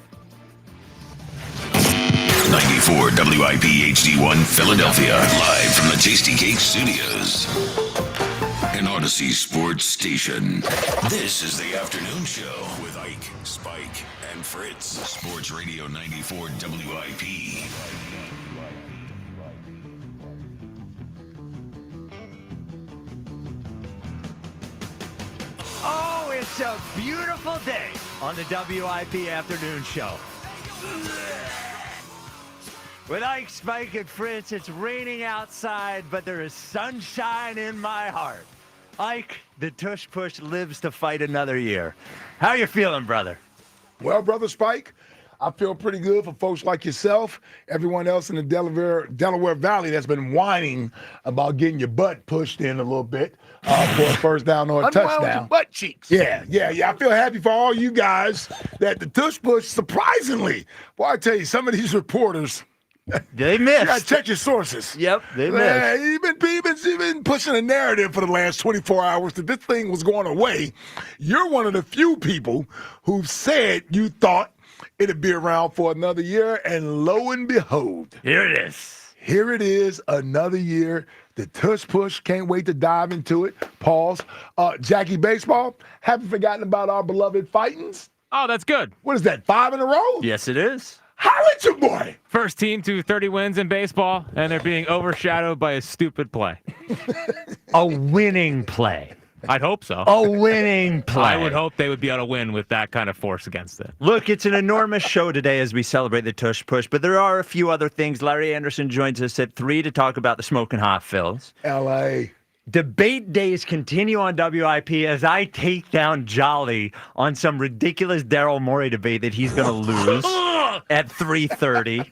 [SPEAKER 5] 94 WIP HD1 Philadelphia, live from the Tasty Cake Studios. An Odyssey Sports Station. This is the afternoon show with Ike, Spike, and Fritz. Sports Radio 94 WIP.
[SPEAKER 28] Oh, it's a beautiful day on the WIP afternoon show. With Ike, Spike, and Fritz, it's raining outside, but there is sunshine in my heart. Ike, the tush push lives to fight another year. How you feeling, brother?
[SPEAKER 33] Well, Brother Spike, I feel pretty good for folks like yourself, everyone else in the Delaware Valley that's been whining about getting your butt pushed in a little bit. for a first down or a touchdown.
[SPEAKER 28] Butt cheeks.
[SPEAKER 33] Yeah. I feel happy for all you guys that the tush push, surprisingly, boy, I tell you, some of these reporters,
[SPEAKER 28] they missed.
[SPEAKER 33] You gotta check your sources.
[SPEAKER 28] Yep, they missed.
[SPEAKER 33] You've been pushing a narrative for the last 24 hours that this thing was going away. You're one of the few people who said you thought it'd be around for another year, and lo and behold,
[SPEAKER 28] here it is.
[SPEAKER 33] Here it is, another year. The tush push, can't wait to dive into it. Pause. Jackie Baseball, haven't forgotten about our beloved Fightins.
[SPEAKER 1] Oh, that's good.
[SPEAKER 33] What is that, 5 in a row?
[SPEAKER 28] Yes, it is.
[SPEAKER 33] Holla at your boy.
[SPEAKER 1] First team to 30 wins in baseball, and they're being overshadowed by a stupid play.
[SPEAKER 28] A winning play.
[SPEAKER 1] I'd hope so.
[SPEAKER 28] A winning play.
[SPEAKER 1] I would hope they would be able to win with that kind of force against it.
[SPEAKER 28] Look, it's an enormous show today as we celebrate the tush push, but there are a few other things. Larry Anderson joins us at 3 to talk about the smoking hot Phils.
[SPEAKER 33] L.A.
[SPEAKER 28] Debate days continue on WIP as I take down Jolly on some ridiculous Daryl Morey debate that he's going to lose at 3:30.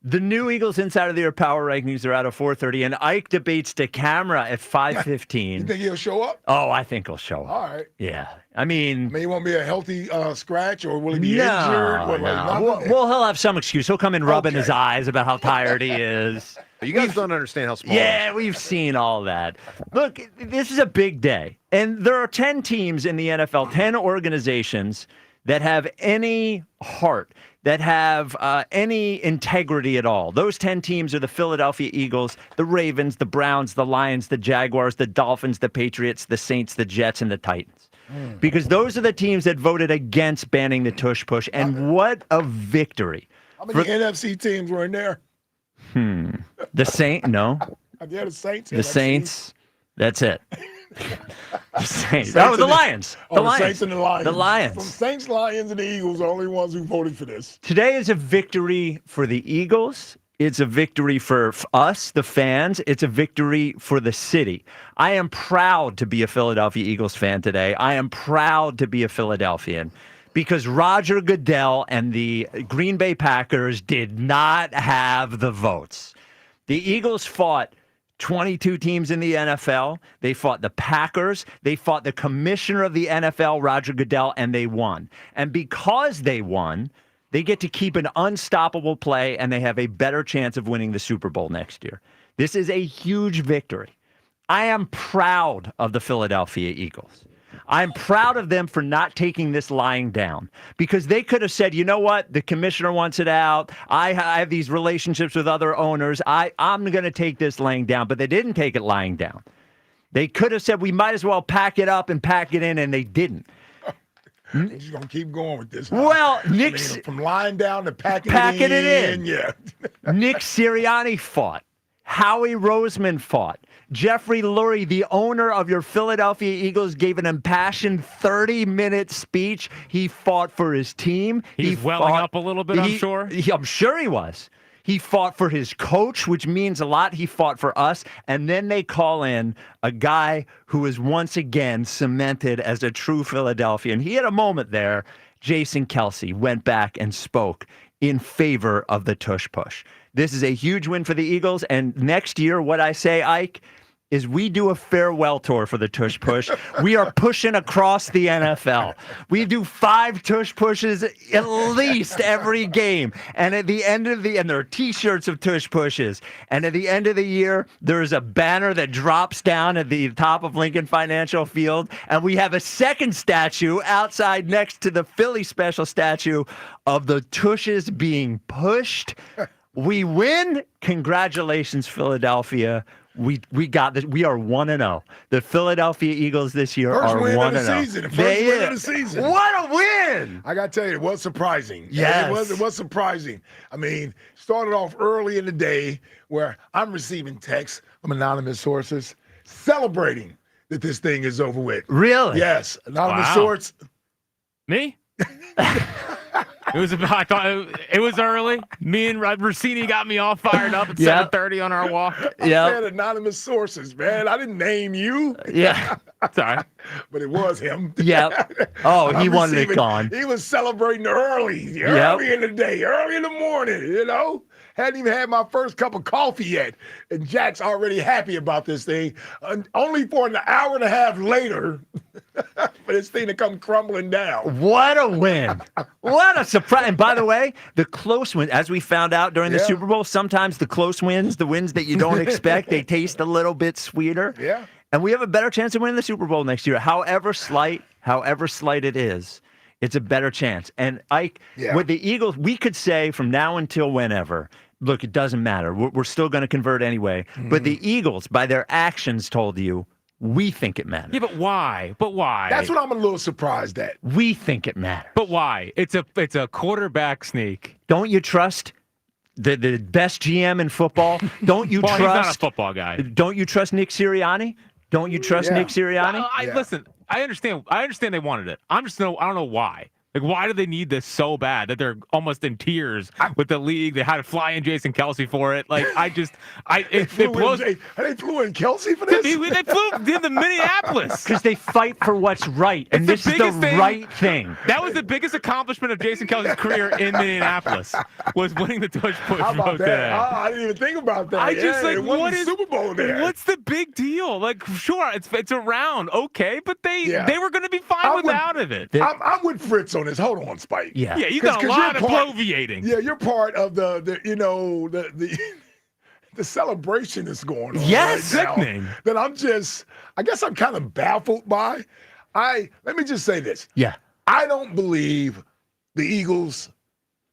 [SPEAKER 28] The new Eagles Insider of the Year Power Rankings are out at 4:30, and Ike debates to camera at 5:15.
[SPEAKER 33] You think he'll show up?
[SPEAKER 28] Oh, I think he'll show up.
[SPEAKER 33] All right.
[SPEAKER 28] Yeah. I mean,
[SPEAKER 33] he won't be a healthy scratch, or will he be injured?
[SPEAKER 28] Well, he'll have some excuse. He'll come in rubbing his eyes about how tired he is.
[SPEAKER 2] You guys don't understand how small.
[SPEAKER 28] Yeah, we've seen all that. Look, this is a big day. And there are 10 teams in the NFL, 10 organizations that have any heart, that have any integrity at all. Those 10 teams are the Philadelphia Eagles, the Ravens, the Browns, the Lions, the Jaguars, the Dolphins, the Patriots, the Saints, the Jets, and the Titans. Because those are the teams that voted against banning the tush push. And what a victory.
[SPEAKER 33] How many NFC teams were in there?
[SPEAKER 28] The Saints? No.
[SPEAKER 33] Yeah, the Saints.
[SPEAKER 28] The Saints. That's it. The Saints.
[SPEAKER 33] The
[SPEAKER 28] Lions.
[SPEAKER 33] The Lions. Saints and the Lions.
[SPEAKER 28] The Lions.
[SPEAKER 33] From Saints, Lions, and the Eagles, the only ones who voted for this.
[SPEAKER 28] Today is a victory for the Eagles. It's a victory for us, the fans. It's a victory for the city. I am proud to be a Philadelphia Eagles fan today. I am proud to be a Philadelphian because Roger Goodell and the Green Bay Packers did not have the votes. The Eagles fought 22 teams in the NFL. They fought the Packers. They fought the commissioner of the NFL, Roger Goodell, and they won. And because they won, they get to keep an unstoppable play, and they have a better chance of winning the Super Bowl next year. This is a huge victory. I am proud of the Philadelphia Eagles. I'm proud of them for not taking this lying down because they could have said, you know what, the commissioner wants it out. I have these relationships with other owners. I'm going to take this laying down, but they didn't take it lying down. They could have said we might as well pack it up and pack it in, and they didn't.
[SPEAKER 33] We're just going to keep going with this.
[SPEAKER 28] Well, Nick,
[SPEAKER 33] from lying down to packing
[SPEAKER 28] it in.
[SPEAKER 33] Yeah.
[SPEAKER 28] Nick Seriani fought. Howie Roseman fought. Jeffrey Lurie, the owner of your Philadelphia Eagles, gave an impassioned 30-minute speech. He fought for his team.
[SPEAKER 1] He's welling up a little bit, I'm sure.
[SPEAKER 28] I'm sure he was. He fought for his coach, which means a lot. He fought for us. And then they call in a guy who is once again cemented as a true Philadelphian. He had a moment there. Jason Kelce went back and spoke in favor of the tush push. This is a huge win for the Eagles. And next year, what I say, Ike, is we do a farewell tour for the tush push. We are pushing across the NFL. We do 5 tush pushes at least every game. And at the end of and there are T-shirts of tush pushes. And at the end of the year, there's a banner that drops down at the top of Lincoln Financial Field. And we have a second statue outside next to the Philly special statue of the tushes being pushed. We win. Congratulations, Philadelphia. We got this. We are 1-0. The Philadelphia Eagles this year are 1-0.
[SPEAKER 33] First win of the season.
[SPEAKER 28] What a win!
[SPEAKER 33] I got to tell you, it was surprising.
[SPEAKER 28] Yes.
[SPEAKER 33] It was surprising. I mean, started off early in the day where I'm receiving texts from anonymous sources celebrating that this thing is over with.
[SPEAKER 28] Really?
[SPEAKER 33] Yes. Anonymous source.
[SPEAKER 1] Me? I thought it was early. Me and Rossini got me all fired up at 7:30 on our walk.
[SPEAKER 33] I said anonymous sources, man. I didn't name you.
[SPEAKER 28] Yeah.
[SPEAKER 1] Sorry.
[SPEAKER 33] But it was him.
[SPEAKER 28] Yeah. Oh, he wanted it gone.
[SPEAKER 33] He was celebrating early in the day, early in the morning, you know. Hadn't even had my first cup of coffee yet, and Jack's already happy about this thing. Only for an hour and a half later for this thing to come crumbling down.
[SPEAKER 2] What a win. What a surprise. And by the way, the close win, as we found out during the Super Bowl, sometimes the close wins, the wins that you don't expect, they taste a little bit sweeter.
[SPEAKER 33] Yeah.
[SPEAKER 2] And we have a better chance of winning the Super Bowl next year. However slight it is, it's a better chance. And Ike, with the Eagles, we could say from now until whenever, look, it doesn't matter. We're still going to convert anyway. Mm-hmm. But the Eagles, by their actions, told you, we think it matters.
[SPEAKER 1] Yeah, but why? But why?
[SPEAKER 33] That's what I'm a little surprised at.
[SPEAKER 2] We think it matters.
[SPEAKER 1] But why? It's a quarterback sneak.
[SPEAKER 2] Don't you trust the best GM in football? Don't you
[SPEAKER 1] well,
[SPEAKER 2] trust?
[SPEAKER 1] He's not a football guy.
[SPEAKER 2] Don't you trust Nick Sirianni? Don't you trust Nick Sirianni?
[SPEAKER 1] Listen, I understand they wanted it. I don't know why. Like, why do they need this so bad that they're almost in tears with the league? They had to fly in Jason Kelsey for it. Like,
[SPEAKER 33] they flew in Kelsey for this?
[SPEAKER 1] They flew into Minneapolis.
[SPEAKER 2] Because they fight for what's right, and this is the right thing.
[SPEAKER 1] That was the biggest accomplishment of Jason Kelsey's career in Minneapolis, was winning the tush push
[SPEAKER 33] How about
[SPEAKER 1] vote
[SPEAKER 33] that?
[SPEAKER 1] today.
[SPEAKER 33] Oh, I didn't even think about that.
[SPEAKER 1] I just what is
[SPEAKER 33] Super Bowl there?
[SPEAKER 1] What's the big deal? Like, sure, it's around, okay, but they were going to the fine without it.
[SPEAKER 33] I'm with Fritz on this. Hold on, Spike.
[SPEAKER 1] Yeah, you got a lot of bloviating.
[SPEAKER 33] Yeah, you're part of the the celebration that's going on.
[SPEAKER 2] Yes,
[SPEAKER 33] right now
[SPEAKER 1] sickening.
[SPEAKER 33] That I guess I'm kind of baffled by. Let me just say this.
[SPEAKER 2] Yeah.
[SPEAKER 33] I don't believe the Eagles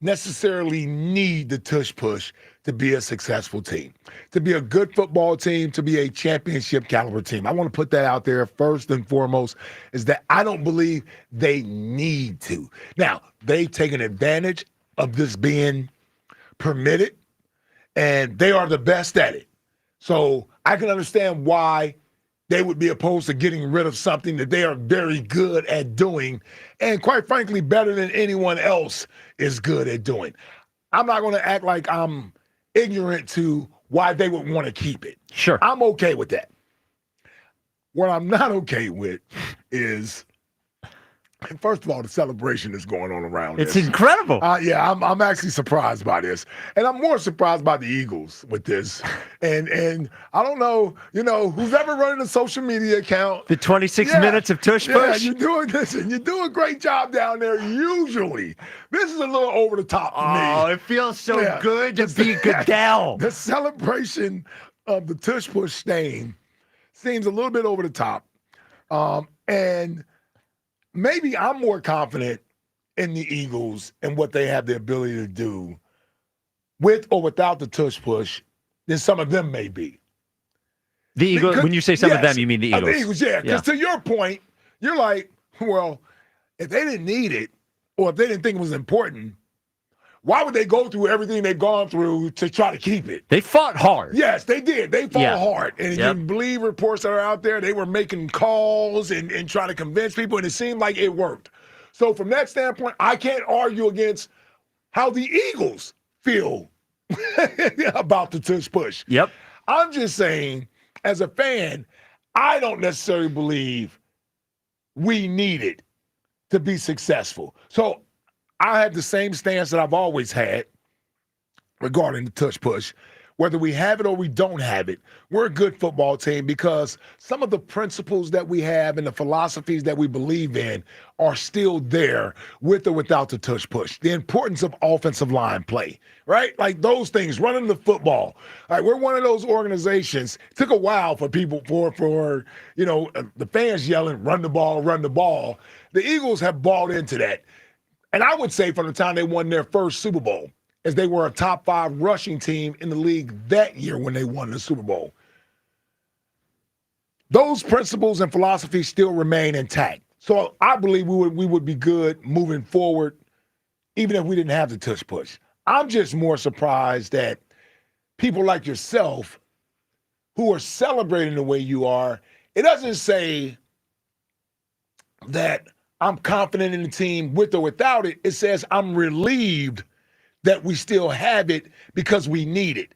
[SPEAKER 33] necessarily need the tush push to be a successful team, to be a good football team, to be a championship caliber team. I want to put that out there first and foremost, is that I don't believe they need to. Now, they've taken advantage of this being permitted, and they are the best at it. So I can understand why they would be opposed to getting rid of something that they are very good at doing, and quite frankly, better than anyone else is good at doing. I'm not going to act like I'm ignorant to why they would want to keep it.
[SPEAKER 2] Sure.
[SPEAKER 33] I'm okay with that. What I'm not okay with is, first of all, the celebration that's going on around
[SPEAKER 2] It's
[SPEAKER 33] this.
[SPEAKER 2] incredible.
[SPEAKER 33] I'm actually surprised by this. And I'm more surprised by the Eagles with this. And I don't know, who's ever running a social media account.
[SPEAKER 2] The 26 minutes of tush push.
[SPEAKER 33] Yeah, you do a great job down there usually. This is a little over the top for me.
[SPEAKER 2] Oh, it feels so good to be Goodell.
[SPEAKER 33] The celebration of the tush push stain seems a little bit over the top. And maybe I'm more confident in the Eagles and what they have the ability to do with or without the tush push than some of them may be.
[SPEAKER 2] The Eagles, when you say some of them, you mean the Eagles.
[SPEAKER 33] The Eagles, yeah. Because to your point, you're like, well, if they didn't need it or if they didn't think it was important, why would they go through everything they've gone through to try to keep it?
[SPEAKER 2] They fought hard.
[SPEAKER 33] Yes, they did. They fought hard. And you believe reports that are out there, they were making calls and trying to convince people, and it seemed like it worked. So from that standpoint, I can't argue against how the Eagles feel about the tush push.
[SPEAKER 2] Yep.
[SPEAKER 33] I'm just saying, as a fan, I don't necessarily believe we need it to be successful. So I have the same stance that I've always had regarding the tush push. Whether we have it or we don't have it, we're a good football team because some of the principles that we have and the philosophies that we believe in are still there with or without the tush push. The importance of offensive line play, right? Like those things, running the football. All right, we're one of those organizations. It took a while for people, for the fans yelling, run the ball, run the ball. The Eagles have bought into that. And I would say from the time they won their first Super Bowl, as they were a top 5 rushing team in the league that year when they won the Super Bowl. Those principles and philosophies still remain intact. So I believe we would be good moving forward, even if we didn't have the tush push. I'm just more surprised that people like yourself who are celebrating the way you are, it doesn't say that I'm confident in the team with or without it. It says I'm relieved that we still have it because we need it.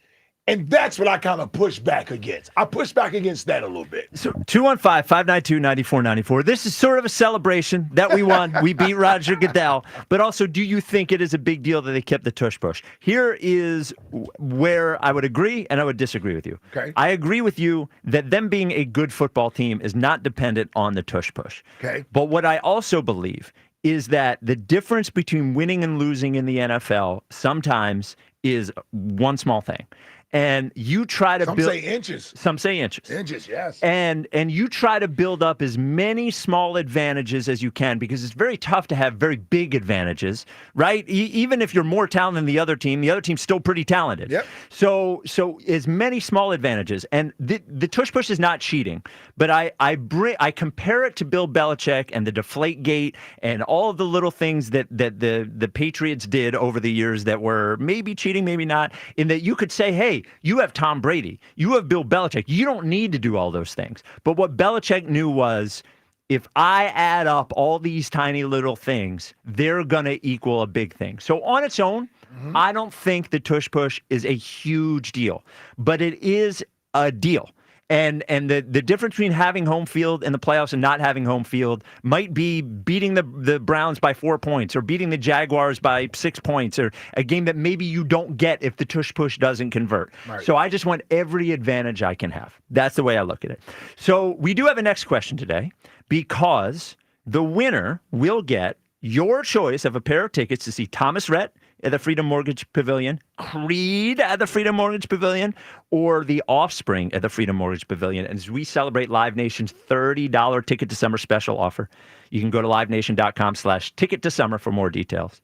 [SPEAKER 33] And that's what I kind of push back against. I push back against that a little bit.
[SPEAKER 2] So 215-592-9494. This is sort of a celebration that we won. We beat Roger Goodell. But also, do you think it is a big deal that they kept the tush push? Here is where I would agree and I would disagree with you.
[SPEAKER 33] Okay.
[SPEAKER 2] I agree with you that them being a good football team is not dependent on the tush push.
[SPEAKER 33] Okay.
[SPEAKER 2] But what I also believe is that the difference between winning and losing in the NFL sometimes is one small thing. And you try to
[SPEAKER 33] Some
[SPEAKER 2] build.
[SPEAKER 33] say inches.
[SPEAKER 2] Some say inches.
[SPEAKER 33] Inches, yes.
[SPEAKER 2] And you try to build up as many small advantages as you can because it's very tough to have very big advantages, right? Even if you're more talented than the other team's still pretty talented.
[SPEAKER 33] Yep.
[SPEAKER 2] So as many small advantages. And the tush push is not cheating, but I compare it to Bill Belichick and the deflate gate and all of the little things that the Patriots did over the years that were maybe cheating, maybe not, in that you could say, hey, you have Tom Brady, you have Bill Belichick. You don't need to do all those things. But what Belichick knew was if I add up all these tiny little things, they're going to equal a big thing. So on its own, I don't think the tush push is a huge deal, but it is a deal. And the difference between having home field in the playoffs and not having home field might be beating the Browns by 4 points or beating the Jaguars by 6 points or a game that maybe you don't get if the tush push doesn't convert.
[SPEAKER 33] Right.
[SPEAKER 2] So I just want every advantage I can have. That's the way I look at it. So we do have a next question today because the winner will get your choice of a pair of tickets to see Thomas Rhett at the Freedom Mortgage Pavilion, Creed at the Freedom Mortgage Pavilion, or The Offspring at the Freedom Mortgage Pavilion. And as we celebrate Live Nation's $30 Ticket to Summer special offer, you can go to liveNation.com/Ticket to Summer for more details.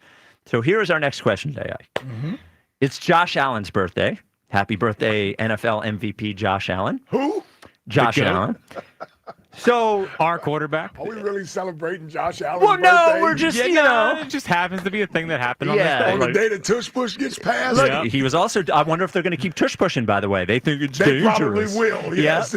[SPEAKER 2] So here is our next question today, Ike. It's Josh Allen's birthday. Happy birthday, NFL MVP Josh Allen.
[SPEAKER 33] Who?
[SPEAKER 2] Josh Allen. So
[SPEAKER 1] our quarterback.
[SPEAKER 33] Are we really celebrating Josh Allen's
[SPEAKER 2] Well, no,
[SPEAKER 33] birthday?
[SPEAKER 2] we're just, you know.
[SPEAKER 1] It just happens to be a thing that happened on
[SPEAKER 2] Yeah.
[SPEAKER 1] this
[SPEAKER 33] On
[SPEAKER 1] day.
[SPEAKER 33] the day the tush push gets passed?
[SPEAKER 2] Look, he was also, I wonder if they're going to keep tush pushing, by the way. They think it's
[SPEAKER 33] They
[SPEAKER 2] dangerous.
[SPEAKER 33] probably will, yes.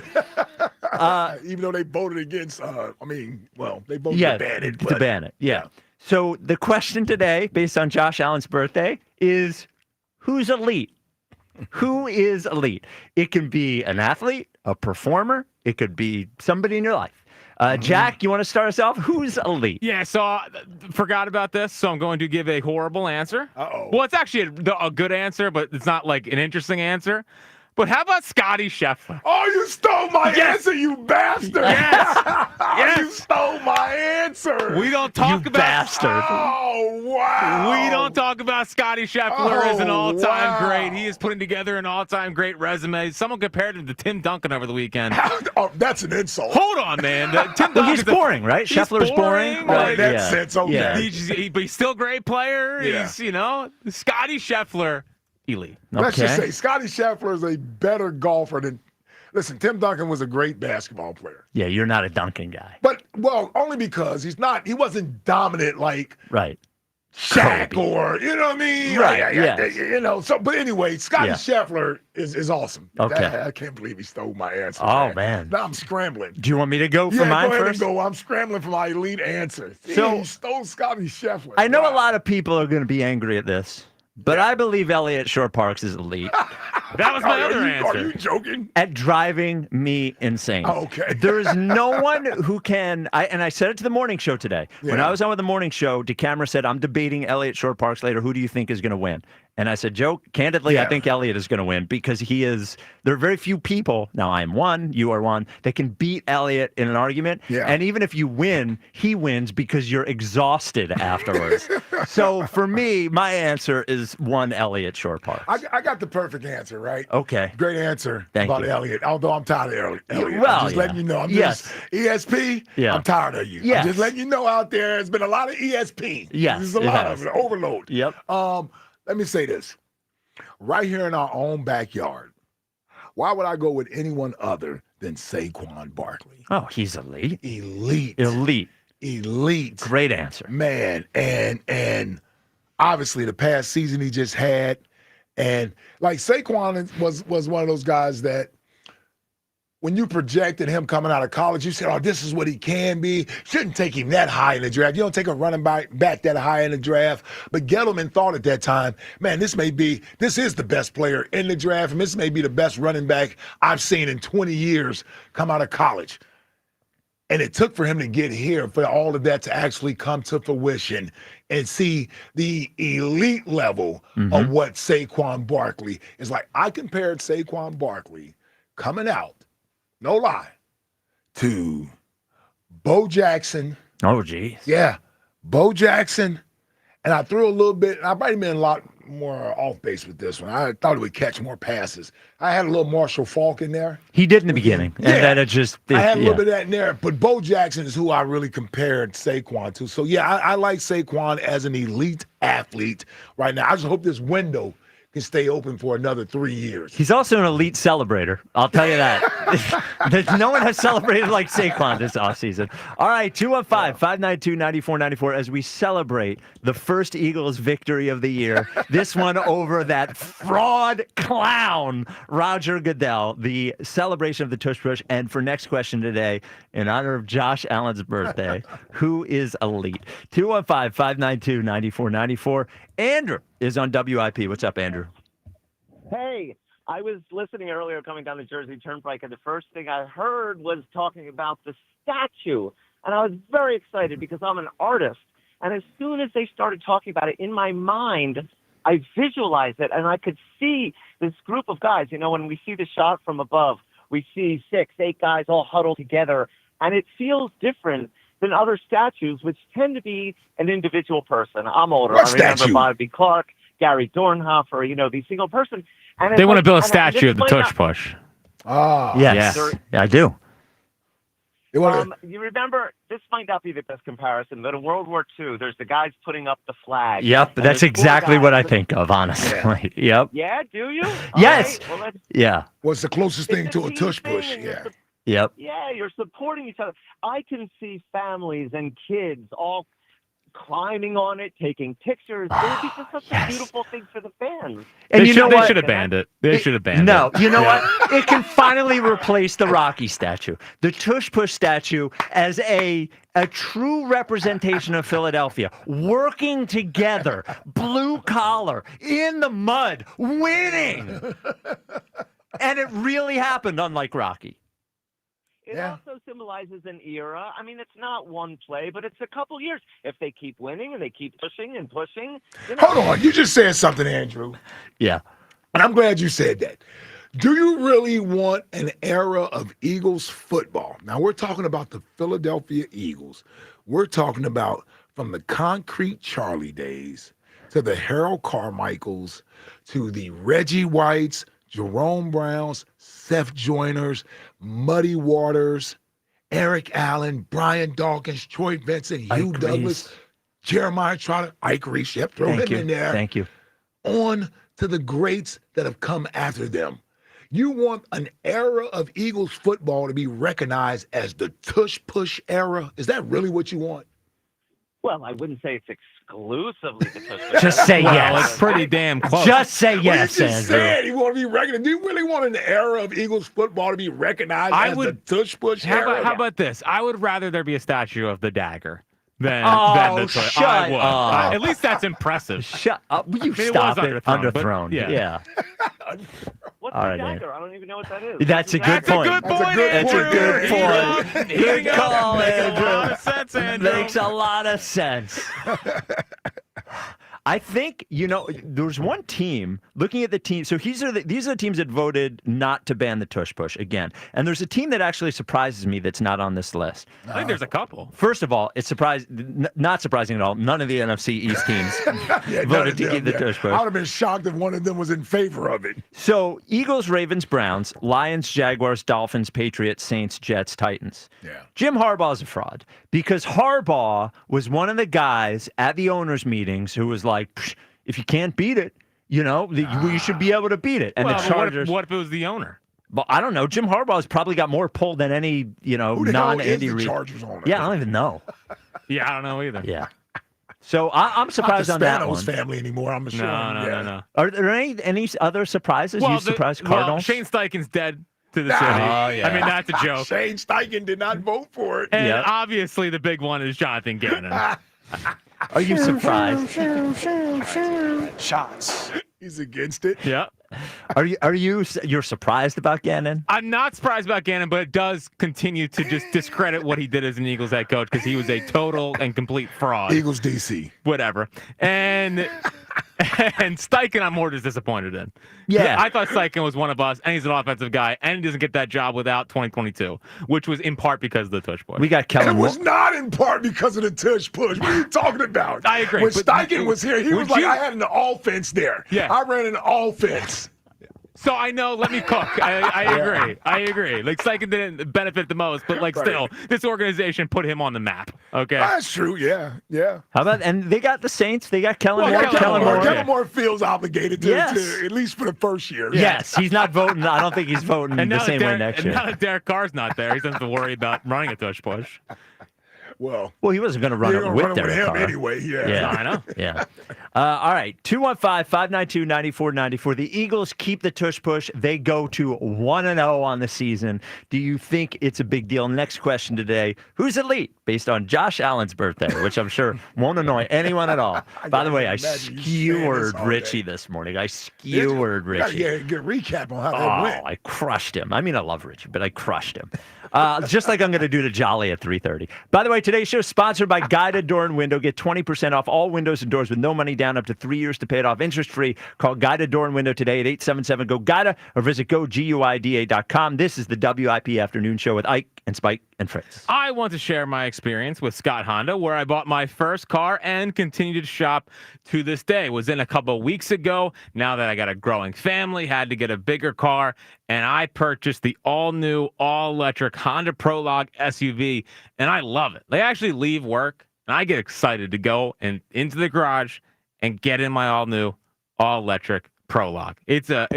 [SPEAKER 2] Yeah.
[SPEAKER 33] Even though they voted against, they voted
[SPEAKER 2] Yeah,
[SPEAKER 33] to ban it.
[SPEAKER 2] to
[SPEAKER 33] but-
[SPEAKER 2] ban it. Yeah. So the question today, based on Josh Allen's birthday, is who's elite? Who is elite? It can be an athlete, a performer. It could be somebody in your life. Jack, you want to start us off? Who's elite?
[SPEAKER 1] Yeah, so I forgot about this, so I'm going to give a horrible answer.
[SPEAKER 33] Uh-oh.
[SPEAKER 1] Well, it's actually a good answer, but it's not like an interesting answer. But how about Scotty Scheffler?
[SPEAKER 33] Oh, you stole my answer, you bastard!
[SPEAKER 1] Yes. Yes.
[SPEAKER 33] You stole my answer!
[SPEAKER 1] We don't talk
[SPEAKER 2] You
[SPEAKER 1] about
[SPEAKER 2] bastard.
[SPEAKER 33] Oh, wow!
[SPEAKER 1] We don't talk about Scotty Scheffler as an
[SPEAKER 33] Oh,
[SPEAKER 1] all-time
[SPEAKER 33] wow.
[SPEAKER 1] great. He is putting together an all-time great resume. Someone compared him to Tim Duncan over the weekend.
[SPEAKER 33] Oh, that's an insult.
[SPEAKER 1] Hold on, man. Tim
[SPEAKER 2] Well, he's
[SPEAKER 1] Duncan's
[SPEAKER 2] boring, right?
[SPEAKER 1] he's
[SPEAKER 2] Scheffler's boring.
[SPEAKER 33] Oh,
[SPEAKER 2] Right?
[SPEAKER 33] in that
[SPEAKER 2] Yeah.
[SPEAKER 33] sense, okay.
[SPEAKER 2] Yeah.
[SPEAKER 1] But he's still a great player.
[SPEAKER 33] Yeah.
[SPEAKER 1] He's, Scotty Scheffler, elite.
[SPEAKER 33] Let's just
[SPEAKER 2] Okay.
[SPEAKER 33] say Scotty Scheffler is a better golfer than. Listen, Tim Duncan was a great basketball player.
[SPEAKER 2] Yeah, you're not a Duncan guy.
[SPEAKER 33] But, well, only because he wasn't dominant like
[SPEAKER 2] Right.
[SPEAKER 33] Shaq
[SPEAKER 2] Kobe.
[SPEAKER 33] or, you know what I mean?
[SPEAKER 2] Right,
[SPEAKER 33] Like,
[SPEAKER 2] yes.
[SPEAKER 33] You know, so, but anyway, Scotty
[SPEAKER 2] Yeah.
[SPEAKER 33] Scheffler is awesome.
[SPEAKER 2] Okay.
[SPEAKER 33] I can't believe he stole my answer.
[SPEAKER 2] Oh, man.
[SPEAKER 33] Now I'm scrambling.
[SPEAKER 2] Do you want me to go for
[SPEAKER 33] Yeah,
[SPEAKER 2] mine
[SPEAKER 33] go ahead
[SPEAKER 2] first?
[SPEAKER 33] and go. I'm scrambling for my elite answer.
[SPEAKER 2] So-
[SPEAKER 33] He stole Scotty Scheffler.
[SPEAKER 2] I know
[SPEAKER 33] Wow.
[SPEAKER 2] a lot of people are going to be angry at this, but I believe Elliott Shore Parks is elite
[SPEAKER 1] That was my other
[SPEAKER 33] Are
[SPEAKER 1] answer.
[SPEAKER 33] you joking?
[SPEAKER 2] at driving me insane.
[SPEAKER 33] Oh, okay.
[SPEAKER 2] There is no one who can. I said it to the morning show today. When
[SPEAKER 33] Yeah.
[SPEAKER 2] I was on with the morning show, DeCamera said, "I'm debating Elliott Shore Parks later. Who do you think is going to win?" And I said, Joe, candidly, I
[SPEAKER 33] Yeah.
[SPEAKER 2] think Elliott is going to win because there are very few people, now I am one, you are one, that can beat Elliott in an argument.
[SPEAKER 33] Yeah.
[SPEAKER 2] And even if you win, he wins because you're exhausted afterwards. So for me, my answer is one Elliott Shore Parks.
[SPEAKER 33] I got the perfect answer, right?
[SPEAKER 2] Okay.
[SPEAKER 33] Great answer
[SPEAKER 2] Thank
[SPEAKER 33] about
[SPEAKER 2] you.
[SPEAKER 33] Elliott. Although I'm tired of Elliott.
[SPEAKER 2] well,
[SPEAKER 33] I'm just letting you know. I'm
[SPEAKER 2] Yes.
[SPEAKER 33] just ESP.
[SPEAKER 2] Yeah.
[SPEAKER 33] I'm tired of you.
[SPEAKER 2] Yes.
[SPEAKER 33] I'm just letting you know out there. There's been a lot of ESP.
[SPEAKER 2] Yes,
[SPEAKER 33] There's a
[SPEAKER 2] it
[SPEAKER 33] lot
[SPEAKER 2] has.
[SPEAKER 33] of it. Overload.
[SPEAKER 2] Yep.
[SPEAKER 33] Let me say this. Right here in our own backyard, why would I go with anyone other than Saquon Barkley?
[SPEAKER 2] Oh, he's elite.
[SPEAKER 33] Elite.
[SPEAKER 2] Elite. Great answer.
[SPEAKER 33] Man, and obviously the past season he just had, and like Saquon was one of those guys that when you projected him coming out of college, you said, oh, this is what he can be. Shouldn't take him that high in the draft. You don't take a running back that high in the draft. But Gettleman thought at that time, man, this is the best player in the draft, and this may be the best running back I've seen in 20 years come out of college. And it took for him to get here for all of that to actually come to fruition and see the elite level of what Saquon Barkley is like. I compared Saquon Barkley coming out, no lie, to Bo Jackson.
[SPEAKER 2] Oh, geez.
[SPEAKER 33] Yeah, Bo Jackson. And I threw a little bit, I might have been a lot more off base with this one. I thought it would catch more passes. I had a little Marshall Faulk in there.
[SPEAKER 2] He did in the beginning. And then it just...
[SPEAKER 33] I had a little bit of that in there. But Bo Jackson is who I really compared Saquon to. So, yeah, I like Saquon as an elite athlete right now. I just hope this window can stay open for another 3 years.
[SPEAKER 2] He's also an elite celebrator. I'll tell you that. No one has celebrated like Saquon this offseason. All right, 215-592-9494 as we celebrate the first Eagles victory of the year. This one over that fraud clown, Roger Goodell, the celebration of the tush push. And for next question today, in honor of Josh Allen's birthday, who is elite? 215-592-9494. Andrew is on WIP. What's up, Andrew?
[SPEAKER 3] Hey, I was listening earlier coming down the Jersey Turnpike, and the first thing I heard was talking about the statue. And I was very excited because I'm an artist. And as soon as they started talking about it, in my mind, I visualized it, and I could see this group of guys. You know, when we see the shot from above, we see 6, 8 guys all huddled together, and it feels different than other statues, which tend to be an individual person. I'm older.
[SPEAKER 33] What
[SPEAKER 3] I remember
[SPEAKER 33] statue?
[SPEAKER 3] Bobby Clark, Gary Dornhofer, you know, these single person. And
[SPEAKER 1] They want to build a statue of the tush push.
[SPEAKER 33] Ah,
[SPEAKER 2] Yes. Yeah, I do.
[SPEAKER 3] You remember, this might not be the best comparison, but in World War II, there's the guys putting up the flag.
[SPEAKER 2] Yep,
[SPEAKER 3] and
[SPEAKER 2] that's
[SPEAKER 3] there's 4
[SPEAKER 2] exactly
[SPEAKER 3] guys
[SPEAKER 2] what I
[SPEAKER 3] with-
[SPEAKER 2] think of, honestly. Yep.
[SPEAKER 3] Yeah, do you?
[SPEAKER 2] Yes.
[SPEAKER 3] All right, well, that's-
[SPEAKER 2] Yeah.
[SPEAKER 33] What's the closest thing
[SPEAKER 3] It's
[SPEAKER 33] to
[SPEAKER 3] a
[SPEAKER 33] a
[SPEAKER 3] team
[SPEAKER 33] tush push?
[SPEAKER 3] thing, and
[SPEAKER 33] Yeah.
[SPEAKER 2] Yep.
[SPEAKER 3] Yeah, you're supporting each other. I can see families and kids all climbing on it, taking pictures. It would be just such a beautiful thing for the fans.
[SPEAKER 2] And
[SPEAKER 1] They
[SPEAKER 2] you know what?
[SPEAKER 1] should have banned it. They should have banned it.
[SPEAKER 2] No, you know what? It can finally replace the Rocky statue, the tush push statue, as a true representation of Philadelphia, working together, blue collar, in the mud, winning. And it really happened, unlike Rocky.
[SPEAKER 3] It also symbolizes an era. I mean, it's not one play, but it's a couple years. If they keep winning and they keep pushing and pushing. You know,
[SPEAKER 33] Hold on. You just said something, Andrew.
[SPEAKER 2] Yeah.
[SPEAKER 33] And I'm glad you said that. Do you really want an era of Eagles football? Now, we're talking about the Philadelphia Eagles. We're talking about from the Concrete Charlie days to the Harold Carmichaels to the Reggie Whites, Jerome Browns, Seth Joyners, Muddy Waters, Eric Allen, Brian Dawkins, Troy Vincent, Hugh
[SPEAKER 2] Ike
[SPEAKER 33] Douglas,
[SPEAKER 2] Reese.
[SPEAKER 33] Jeremiah Trotter, Ike Reese. Yep, throw
[SPEAKER 2] Thank
[SPEAKER 33] him
[SPEAKER 2] you.
[SPEAKER 33] in there.
[SPEAKER 2] Thank you.
[SPEAKER 33] On to the greats that have come after them. You want an era of Eagles football to be recognized as the tush push era? Is that really what you want?
[SPEAKER 3] well, I wouldn't say it's exclusively the tush push.
[SPEAKER 2] Just say
[SPEAKER 1] Well,
[SPEAKER 2] yes.
[SPEAKER 1] it's pretty damn close.
[SPEAKER 2] Just say
[SPEAKER 33] Well,
[SPEAKER 2] yes,
[SPEAKER 33] you just
[SPEAKER 2] Andrew.
[SPEAKER 33] said you want to be recognized. Do you really want an era of Eagles football to be recognized
[SPEAKER 1] I
[SPEAKER 33] as
[SPEAKER 1] would-
[SPEAKER 33] the tush push
[SPEAKER 1] How
[SPEAKER 33] era?
[SPEAKER 1] about, this? I would rather there be a statue of the dagger than
[SPEAKER 2] Oh,
[SPEAKER 1] the tush.
[SPEAKER 2] shut
[SPEAKER 1] I would.
[SPEAKER 2] up.
[SPEAKER 1] At least that's impressive.
[SPEAKER 2] Shut up. You
[SPEAKER 1] I mean, it
[SPEAKER 2] stop
[SPEAKER 1] was
[SPEAKER 2] it.
[SPEAKER 1] underthrown, but
[SPEAKER 2] Underthrown.
[SPEAKER 1] yeah.
[SPEAKER 3] What's
[SPEAKER 2] All
[SPEAKER 3] the
[SPEAKER 2] right,
[SPEAKER 3] dagger? I don't even know what that is.
[SPEAKER 2] That's a good point.
[SPEAKER 1] That's a good
[SPEAKER 2] That's a good
[SPEAKER 1] point.
[SPEAKER 2] point. Good call,
[SPEAKER 1] Makes a lot
[SPEAKER 2] Andrew.
[SPEAKER 1] of sense, Andrew.
[SPEAKER 2] Makes a lot of sense. I think, there's one team, looking at the team, so these are the teams that voted not to ban the tush push again. And there's a team that actually surprises me that's not on this list.
[SPEAKER 1] I think there's a couple.
[SPEAKER 2] First of all, it's not surprising at all. None of the NFC East teams
[SPEAKER 33] Yeah, none
[SPEAKER 2] voted
[SPEAKER 33] of
[SPEAKER 2] to
[SPEAKER 33] them,
[SPEAKER 2] keep the
[SPEAKER 33] yeah.
[SPEAKER 2] tush push.
[SPEAKER 33] I would have been shocked if one of them was in favor of it.
[SPEAKER 2] So Eagles, Ravens, Browns, Lions, Jaguars, Dolphins, Patriots, Saints, Jets, Titans.
[SPEAKER 33] Yeah.
[SPEAKER 2] Jim Harbaugh is a fraud because Harbaugh was one of the guys at the owners' meetings who was like, if you can't beat it, you should be able to beat it. And
[SPEAKER 1] Well,
[SPEAKER 2] the
[SPEAKER 1] but
[SPEAKER 2] Chargers.
[SPEAKER 1] what if it was the owner?
[SPEAKER 2] Well, I don't know. Jim Harbaugh's probably got more pull than any,
[SPEAKER 33] Who the hell is
[SPEAKER 2] non-Andy
[SPEAKER 33] the
[SPEAKER 2] Reid.
[SPEAKER 33] Chargers owner?
[SPEAKER 2] Yeah, I don't even know.
[SPEAKER 1] Yeah, I don't know either.
[SPEAKER 2] Yeah. So I'm surprised
[SPEAKER 33] Not
[SPEAKER 2] on
[SPEAKER 33] the
[SPEAKER 2] that
[SPEAKER 33] Spanos
[SPEAKER 2] one.
[SPEAKER 33] family anymore. I'm sure.
[SPEAKER 1] No.
[SPEAKER 2] Are there any other surprises? You surprised
[SPEAKER 1] Well,
[SPEAKER 2] Cardinals?
[SPEAKER 1] Shane Steichen's dead. to the city.
[SPEAKER 2] Oh, yeah.
[SPEAKER 1] I mean, that's a joke.
[SPEAKER 33] Shane Steichen did not vote for it.
[SPEAKER 1] And obviously, the big one is Jonathan Gannon.
[SPEAKER 2] Are you surprised?
[SPEAKER 33] Shots. He's against it.
[SPEAKER 1] Yeah.
[SPEAKER 2] You're surprised about Gannon?
[SPEAKER 1] I'm not surprised about Gannon, but it does continue to just discredit what he did as an Eagles head coach because he was a total and complete fraud.
[SPEAKER 33] Eagles DC.
[SPEAKER 1] Whatever. And Steichen, I'm more just disappointed in.
[SPEAKER 2] Yeah.
[SPEAKER 1] I thought Steichen was one of us, and he's an offensive guy, and he doesn't get that job without 2022, which was in part because of the tush push.
[SPEAKER 2] We got Kellen.
[SPEAKER 33] It was not in part because of the tush push. What are you talking about?
[SPEAKER 1] I agree.
[SPEAKER 33] When Steichen was here, he was like, I had an offense there.
[SPEAKER 1] Yeah.
[SPEAKER 33] I ran an offense.
[SPEAKER 1] So I know, let me cook. I agree. I agree. Like, Steichen didn't benefit the most, but, like, still, this organization put him on the map. Okay?
[SPEAKER 33] That's true, yeah.
[SPEAKER 2] How about, and they got the Saints. They got Kellen Moore.
[SPEAKER 33] Kellen Moore feels obligated to, at least for the first year.
[SPEAKER 2] Yes, he's not voting. I don't think he's voting the same way next year.
[SPEAKER 1] And now that Derek Carr's not there, he doesn't have to worry about running a tush push.
[SPEAKER 33] Well,
[SPEAKER 2] he wasn't going to run it with Derek Carr.
[SPEAKER 33] Anyway,
[SPEAKER 2] Yeah,
[SPEAKER 1] I know.
[SPEAKER 2] Yeah. All right, 215-592-9494. The Eagles keep the tush push. They go to 1-0 on the season. Do you think it's a big deal? Next question today. Who's elite? Based on Josh Allen's birthday, which I'm sure won't annoy anyone at all. By the way, I skewered Richie this morning. I skewered Richie.
[SPEAKER 33] Yeah, good recap on how that went.
[SPEAKER 2] I crushed him. I mean, I love Richie, but I crushed him. Just like I'm going to do to Jolly at 3:30. By the way, today's show is sponsored by Guided Door and Window. Get 20% off all windows and doors with no money down, up to 3 years to pay it off interest-free. Call Guided Door and Window today at 877-GO-GUIDA or visit GoGUIDA.com. This is the WIP Afternoon Show with Ike and Spike and Fritz.
[SPEAKER 1] I want to share my experience with Scott Honda, where I bought my first car and continue to shop to this day. Was in a couple of weeks ago. Now that I got a growing family, had to get a bigger car, and I purchased the all-new, all-electric Honda Prologue SUV, and I love it. They actually leave work, and I get excited to go into the garage and get in my all-new, all-electric Prologue. It's a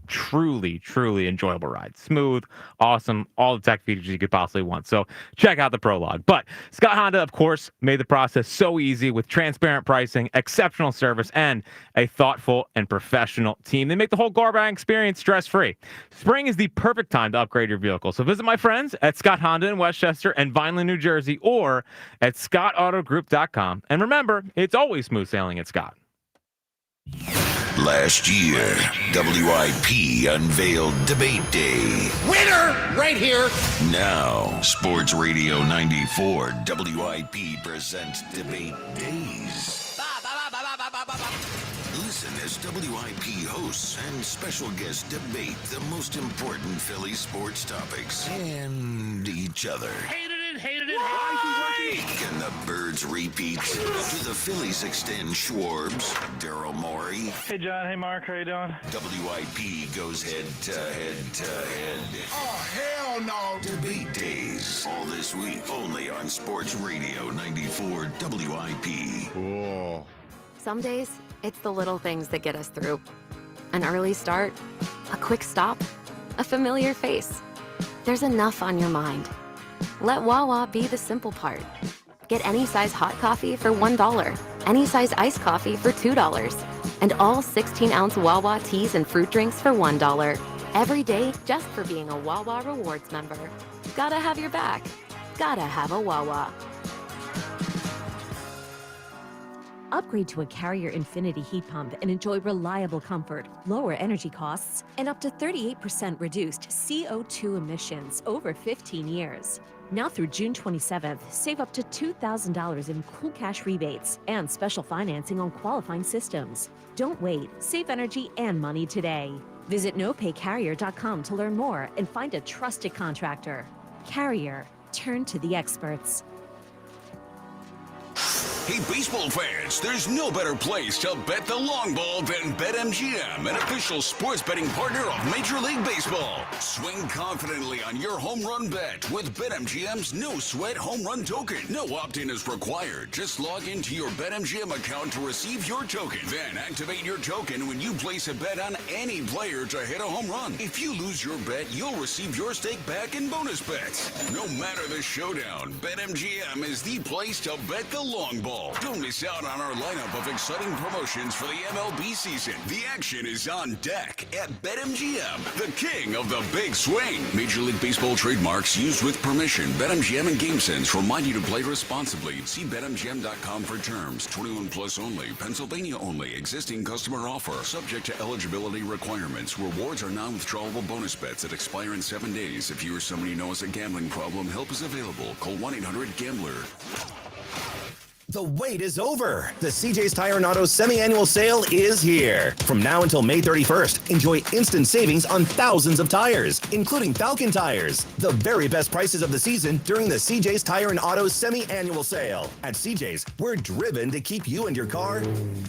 [SPEAKER 1] truly, truly enjoyable ride. Smooth, awesome, all the tech features you could possibly want. So check out the Prologue. But Scott Honda, of course, made the process so easy with transparent pricing, exceptional service, and a thoughtful and professional team. They make the whole car buying experience stress-free. Spring is the perfect time to upgrade your vehicle. So visit my friends at Scott Honda in Westchester and Vineland, New Jersey, or at scottautogroup.com. And remember, it's always smooth sailing at Scott.
[SPEAKER 5] Last year, WIP unveiled Debate Day.
[SPEAKER 18] Winner! Right here!
[SPEAKER 5] Now, Sports Radio 94, WIP presents Debate Days. Listen as WIP hosts and special guests debate the most important Philly sports topics and each other.
[SPEAKER 18] Hated it.
[SPEAKER 5] Can the Birds repeat? Do the Phillies extend Schwarbs, Daryl Morey?
[SPEAKER 4] Hey, John. Hey, Mark. How you doing?
[SPEAKER 5] WIP goes head to head.
[SPEAKER 33] Oh, hell no.
[SPEAKER 5] Debate Days. All this week, only on Sports Radio 94 WIP.
[SPEAKER 33] Cool.
[SPEAKER 6] Some days, it's the little things that get us through. An early start, a quick stop, a familiar face. There's enough on your mind. Let Wawa be the simple part. Get any size hot coffee for $1, any size iced coffee for $2, and all 16-ounce Wawa teas and fruit drinks for $1. Every day, just for being a Wawa Rewards member. Gotta have your back. Gotta have a Wawa.
[SPEAKER 7] Upgrade to a Carrier Infinity heat pump and enjoy reliable comfort, lower energy costs, and up to 38% reduced CO2 emissions over 15 years. Now through June 27th, save up to $2,000 in cool cash rebates and special financing on qualifying systems. Don't wait. Save energy and money today. Visit nopaycarrier.com to learn more and find a trusted contractor. Carrier. Turn to the experts.
[SPEAKER 5] Hey, baseball fans, there's no better place to bet the long ball than BetMGM, an official sports betting partner of Major League Baseball. Swing confidently on your home run bet with BetMGM's no-sweat home run token. No opt-in is required. Just log into your BetMGM account to receive your token. Then activate your token when you place a bet on any player to hit a home run. If you lose your bet, you'll receive your stake back in bonus bets. No matter the showdown, BetMGM is the place to bet the long ball. baseball. Don't miss out on our lineup of exciting promotions for the MLB season. The action is on deck at BetMGM, the king of the big swing. Major League Baseball trademarks used with permission. BetMGM and GameSense remind you to play responsibly. See BetMGM.com for terms. 21 plus only. Pennsylvania only. Existing customer offer. Subject to eligibility requirements. Rewards are non-withdrawable bonus bets that expire in 7 days. If you or somebody you know has a gambling problem, help is available. Call 1-800-GAMBLER.
[SPEAKER 4] The wait is over. The CJ's Tire and Auto semi-annual sale is here. From now until May 31st, enjoy instant savings on thousands of tires, including Falcon tires. The very best prices of the season during the CJ's Tire and Auto semi-annual sale. At CJ's, we're driven to keep you and your car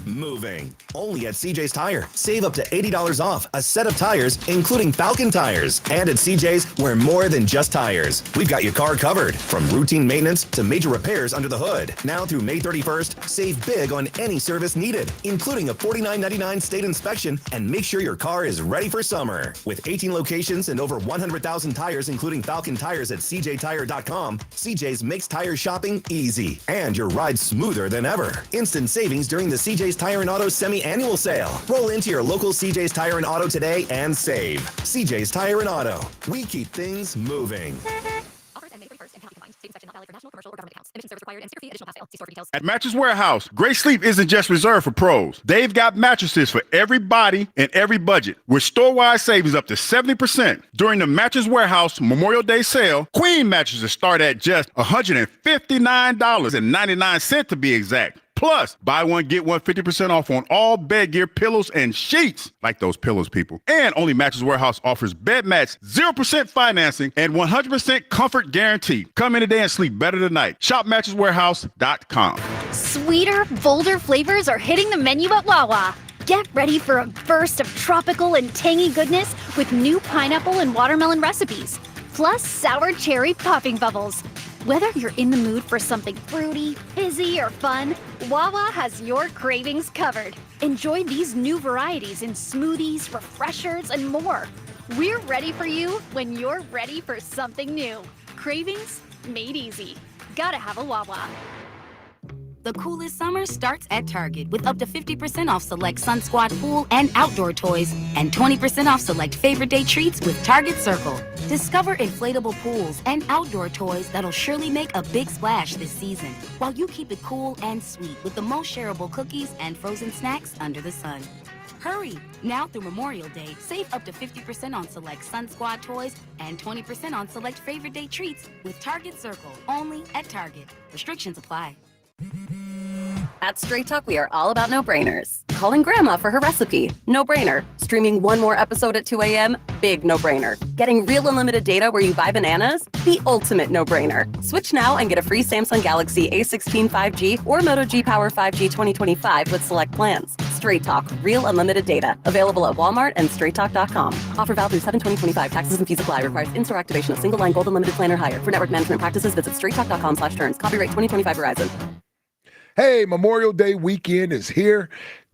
[SPEAKER 4] moving. Only at CJ's Tire. Save up to $80 off a set of tires, including Falcon tires. And at CJ's, we're more than just tires. We've got your car covered, from routine maintenance to major repairs under the hood. Now through May 31st, save big on any service needed, including a $49.99 state inspection, and make sure your car is ready for summer. With 18 locations and over 100,000 tires, including Falcon tires at cjtire.com, CJ's makes tire shopping easy and your ride smoother than ever. Instant savings during the CJ's Tire and Auto semi-annual sale. Roll into your local CJ's Tire and Auto today and save. CJ's Tire and Auto. We keep things moving.
[SPEAKER 9] At Mattress Warehouse, great sleep isn't just reserved for pros. They've got mattresses for every body and every budget, with store-wide savings up to 70%. During the Mattress Warehouse Memorial Day sale, queen mattresses start at just $159.99 to be exact. Plus, buy one, get one 50% off on all bed gear, pillows, and sheets. Like those pillows, people. And only Mattress Warehouse offers bed mats, 0% financing, and 100% comfort guarantee. Come in today and sleep better tonight. Shop MattressWarehouse.com.
[SPEAKER 21] Sweeter, bolder flavors are hitting the menu at Wawa. Get ready for a burst of tropical and tangy goodness with new pineapple and watermelon recipes, plus sour cherry popping bubbles. Whether you're in the mood for something fruity, fizzy, or fun, Wawa has your cravings covered. Enjoy these new varieties in smoothies, refreshers, and more. We're ready for you when you're ready for something new. Cravings made easy. Gotta have a Wawa.
[SPEAKER 16] The coolest summer starts at Target with up to 50% off select Sun Squad pool and outdoor toys and 20% off select favorite day treats with Target Circle. Discover inflatable pools and outdoor toys that'll surely make a big splash this season, while you keep it cool and sweet with the most shareable cookies and frozen snacks under the sun. Hurry! Now through Memorial Day, save up to 50% on select Sun Squad toys and 20% on select favorite day treats with Target Circle, only at Target. Restrictions apply.
[SPEAKER 10] At Straight Talk, we are all about no-brainers. Calling grandma for her recipe, no-brainer. Streaming one more episode at 2 a.m., big no-brainer. Getting real unlimited data where you buy bananas, the ultimate no-brainer. Switch now and get a free Samsung Galaxy A16 5G or Moto G Power 5G 2025 with select plans. Straight Talk, real unlimited data. Available at Walmart and straighttalk.com. Offer valid through 7/20/25. Taxes and fees apply. Requires in-store activation of single line gold unlimited plan or higher. For network management practices, visit straighttalk.com/terms. Copyright 2025 Verizon.
[SPEAKER 33] Hey, Memorial Day weekend is here.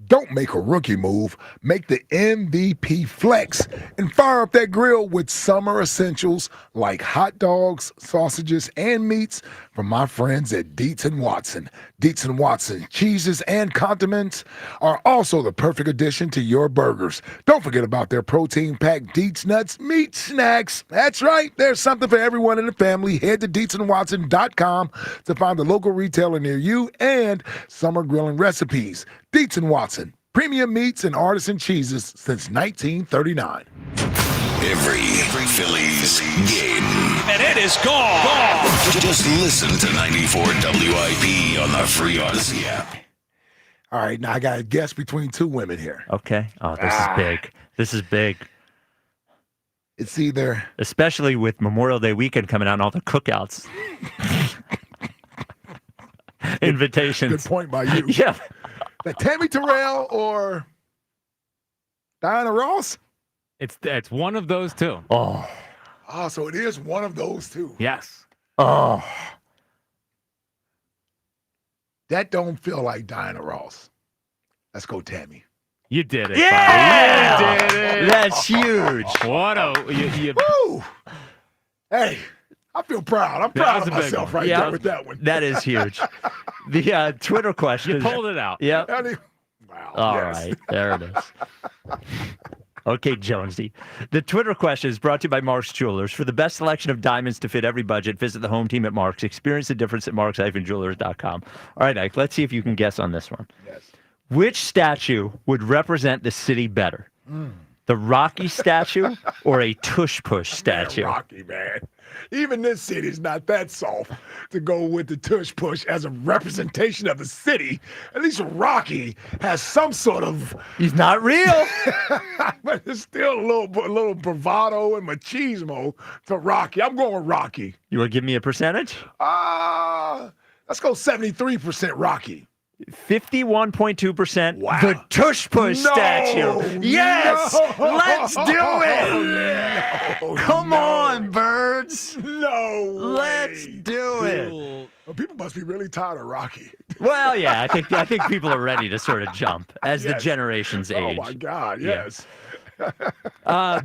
[SPEAKER 33] Don't make a rookie move. Make the MVP flex and fire up that grill with summer essentials like hot dogs, sausages, and meats from my friends at Dietz & Watson. Dietz & Watson cheeses and condiments are also the perfect addition to your burgers. Don't forget about their protein-packed Dietz Nuts meat snacks. That's right. There's something for everyone in the family. Head to DietzandWatson.com to find the local retailer near you and summer grilling recipes. Dietz & Watson, premium meats and artisan cheeses since 1939.
[SPEAKER 5] Every Phillies game.
[SPEAKER 18] And it is gone.
[SPEAKER 5] Just listen to 94 WIP on the free Odyssey app.
[SPEAKER 33] All right, now I got a guess between two women here.
[SPEAKER 2] Okay. Oh, this is big. This is big.
[SPEAKER 33] It's either...
[SPEAKER 2] Especially with Memorial Day weekend coming out and all the cookouts. Invitations.
[SPEAKER 33] Good point by you.
[SPEAKER 2] Yeah.
[SPEAKER 33] Like Tammy Terrell or Diana Ross?
[SPEAKER 1] It's one of those two.
[SPEAKER 33] Oh, so it is one of those two.
[SPEAKER 1] Yes.
[SPEAKER 33] Oh. That don't feel like Diana Ross. Let's go, Tammy.
[SPEAKER 1] You did it.
[SPEAKER 2] Yeah!
[SPEAKER 1] Bobby. You did it.
[SPEAKER 2] That's huge.
[SPEAKER 1] What a... You,
[SPEAKER 33] Woo! Hey, I feel proud. I'm
[SPEAKER 1] Yeah,
[SPEAKER 33] proud
[SPEAKER 1] that's
[SPEAKER 33] of
[SPEAKER 1] a big
[SPEAKER 33] myself
[SPEAKER 1] one.
[SPEAKER 33] right
[SPEAKER 2] Yeah.
[SPEAKER 33] there with that one.
[SPEAKER 2] That is huge. The Twitter question.
[SPEAKER 1] You pulled it out.
[SPEAKER 2] Yep.
[SPEAKER 33] Wow.
[SPEAKER 2] All
[SPEAKER 33] yes.
[SPEAKER 2] right. There it is. Okay, Jonesy. The Twitter question is brought to you by Mark's Jewelers. For the best selection of diamonds to fit every budget, visit the home team at Mark's. Experience the difference at marks-jewelers.com. All right, Ike, let's see if you can guess on this one.
[SPEAKER 33] Yes.
[SPEAKER 2] Which statue would represent the city better? The Rocky statue or a tush-push statue?
[SPEAKER 33] Man, Rocky, man. Even this city's not that soft to go with the tush push as a representation of the city. At least Rocky has some sort of.
[SPEAKER 2] He's not real.
[SPEAKER 33] But it's still a little bravado and machismo to Rocky. I'm going with Rocky.
[SPEAKER 2] You want to give me a percentage?
[SPEAKER 33] Let's go 73% Rocky.
[SPEAKER 2] 51.2%.
[SPEAKER 33] Wow.
[SPEAKER 2] The tush push statue. Yes.
[SPEAKER 33] No,
[SPEAKER 2] Let's do it.
[SPEAKER 33] No,
[SPEAKER 2] Come on, birds.
[SPEAKER 33] No.
[SPEAKER 2] Let's
[SPEAKER 33] way.
[SPEAKER 2] do it.
[SPEAKER 33] Well, people must be really tired of Rocky.
[SPEAKER 2] Well, yeah, I think people are ready to sort of jump as the
[SPEAKER 33] Yes.
[SPEAKER 2] generations age.
[SPEAKER 33] Oh my God,
[SPEAKER 2] Yeah.
[SPEAKER 33] yes.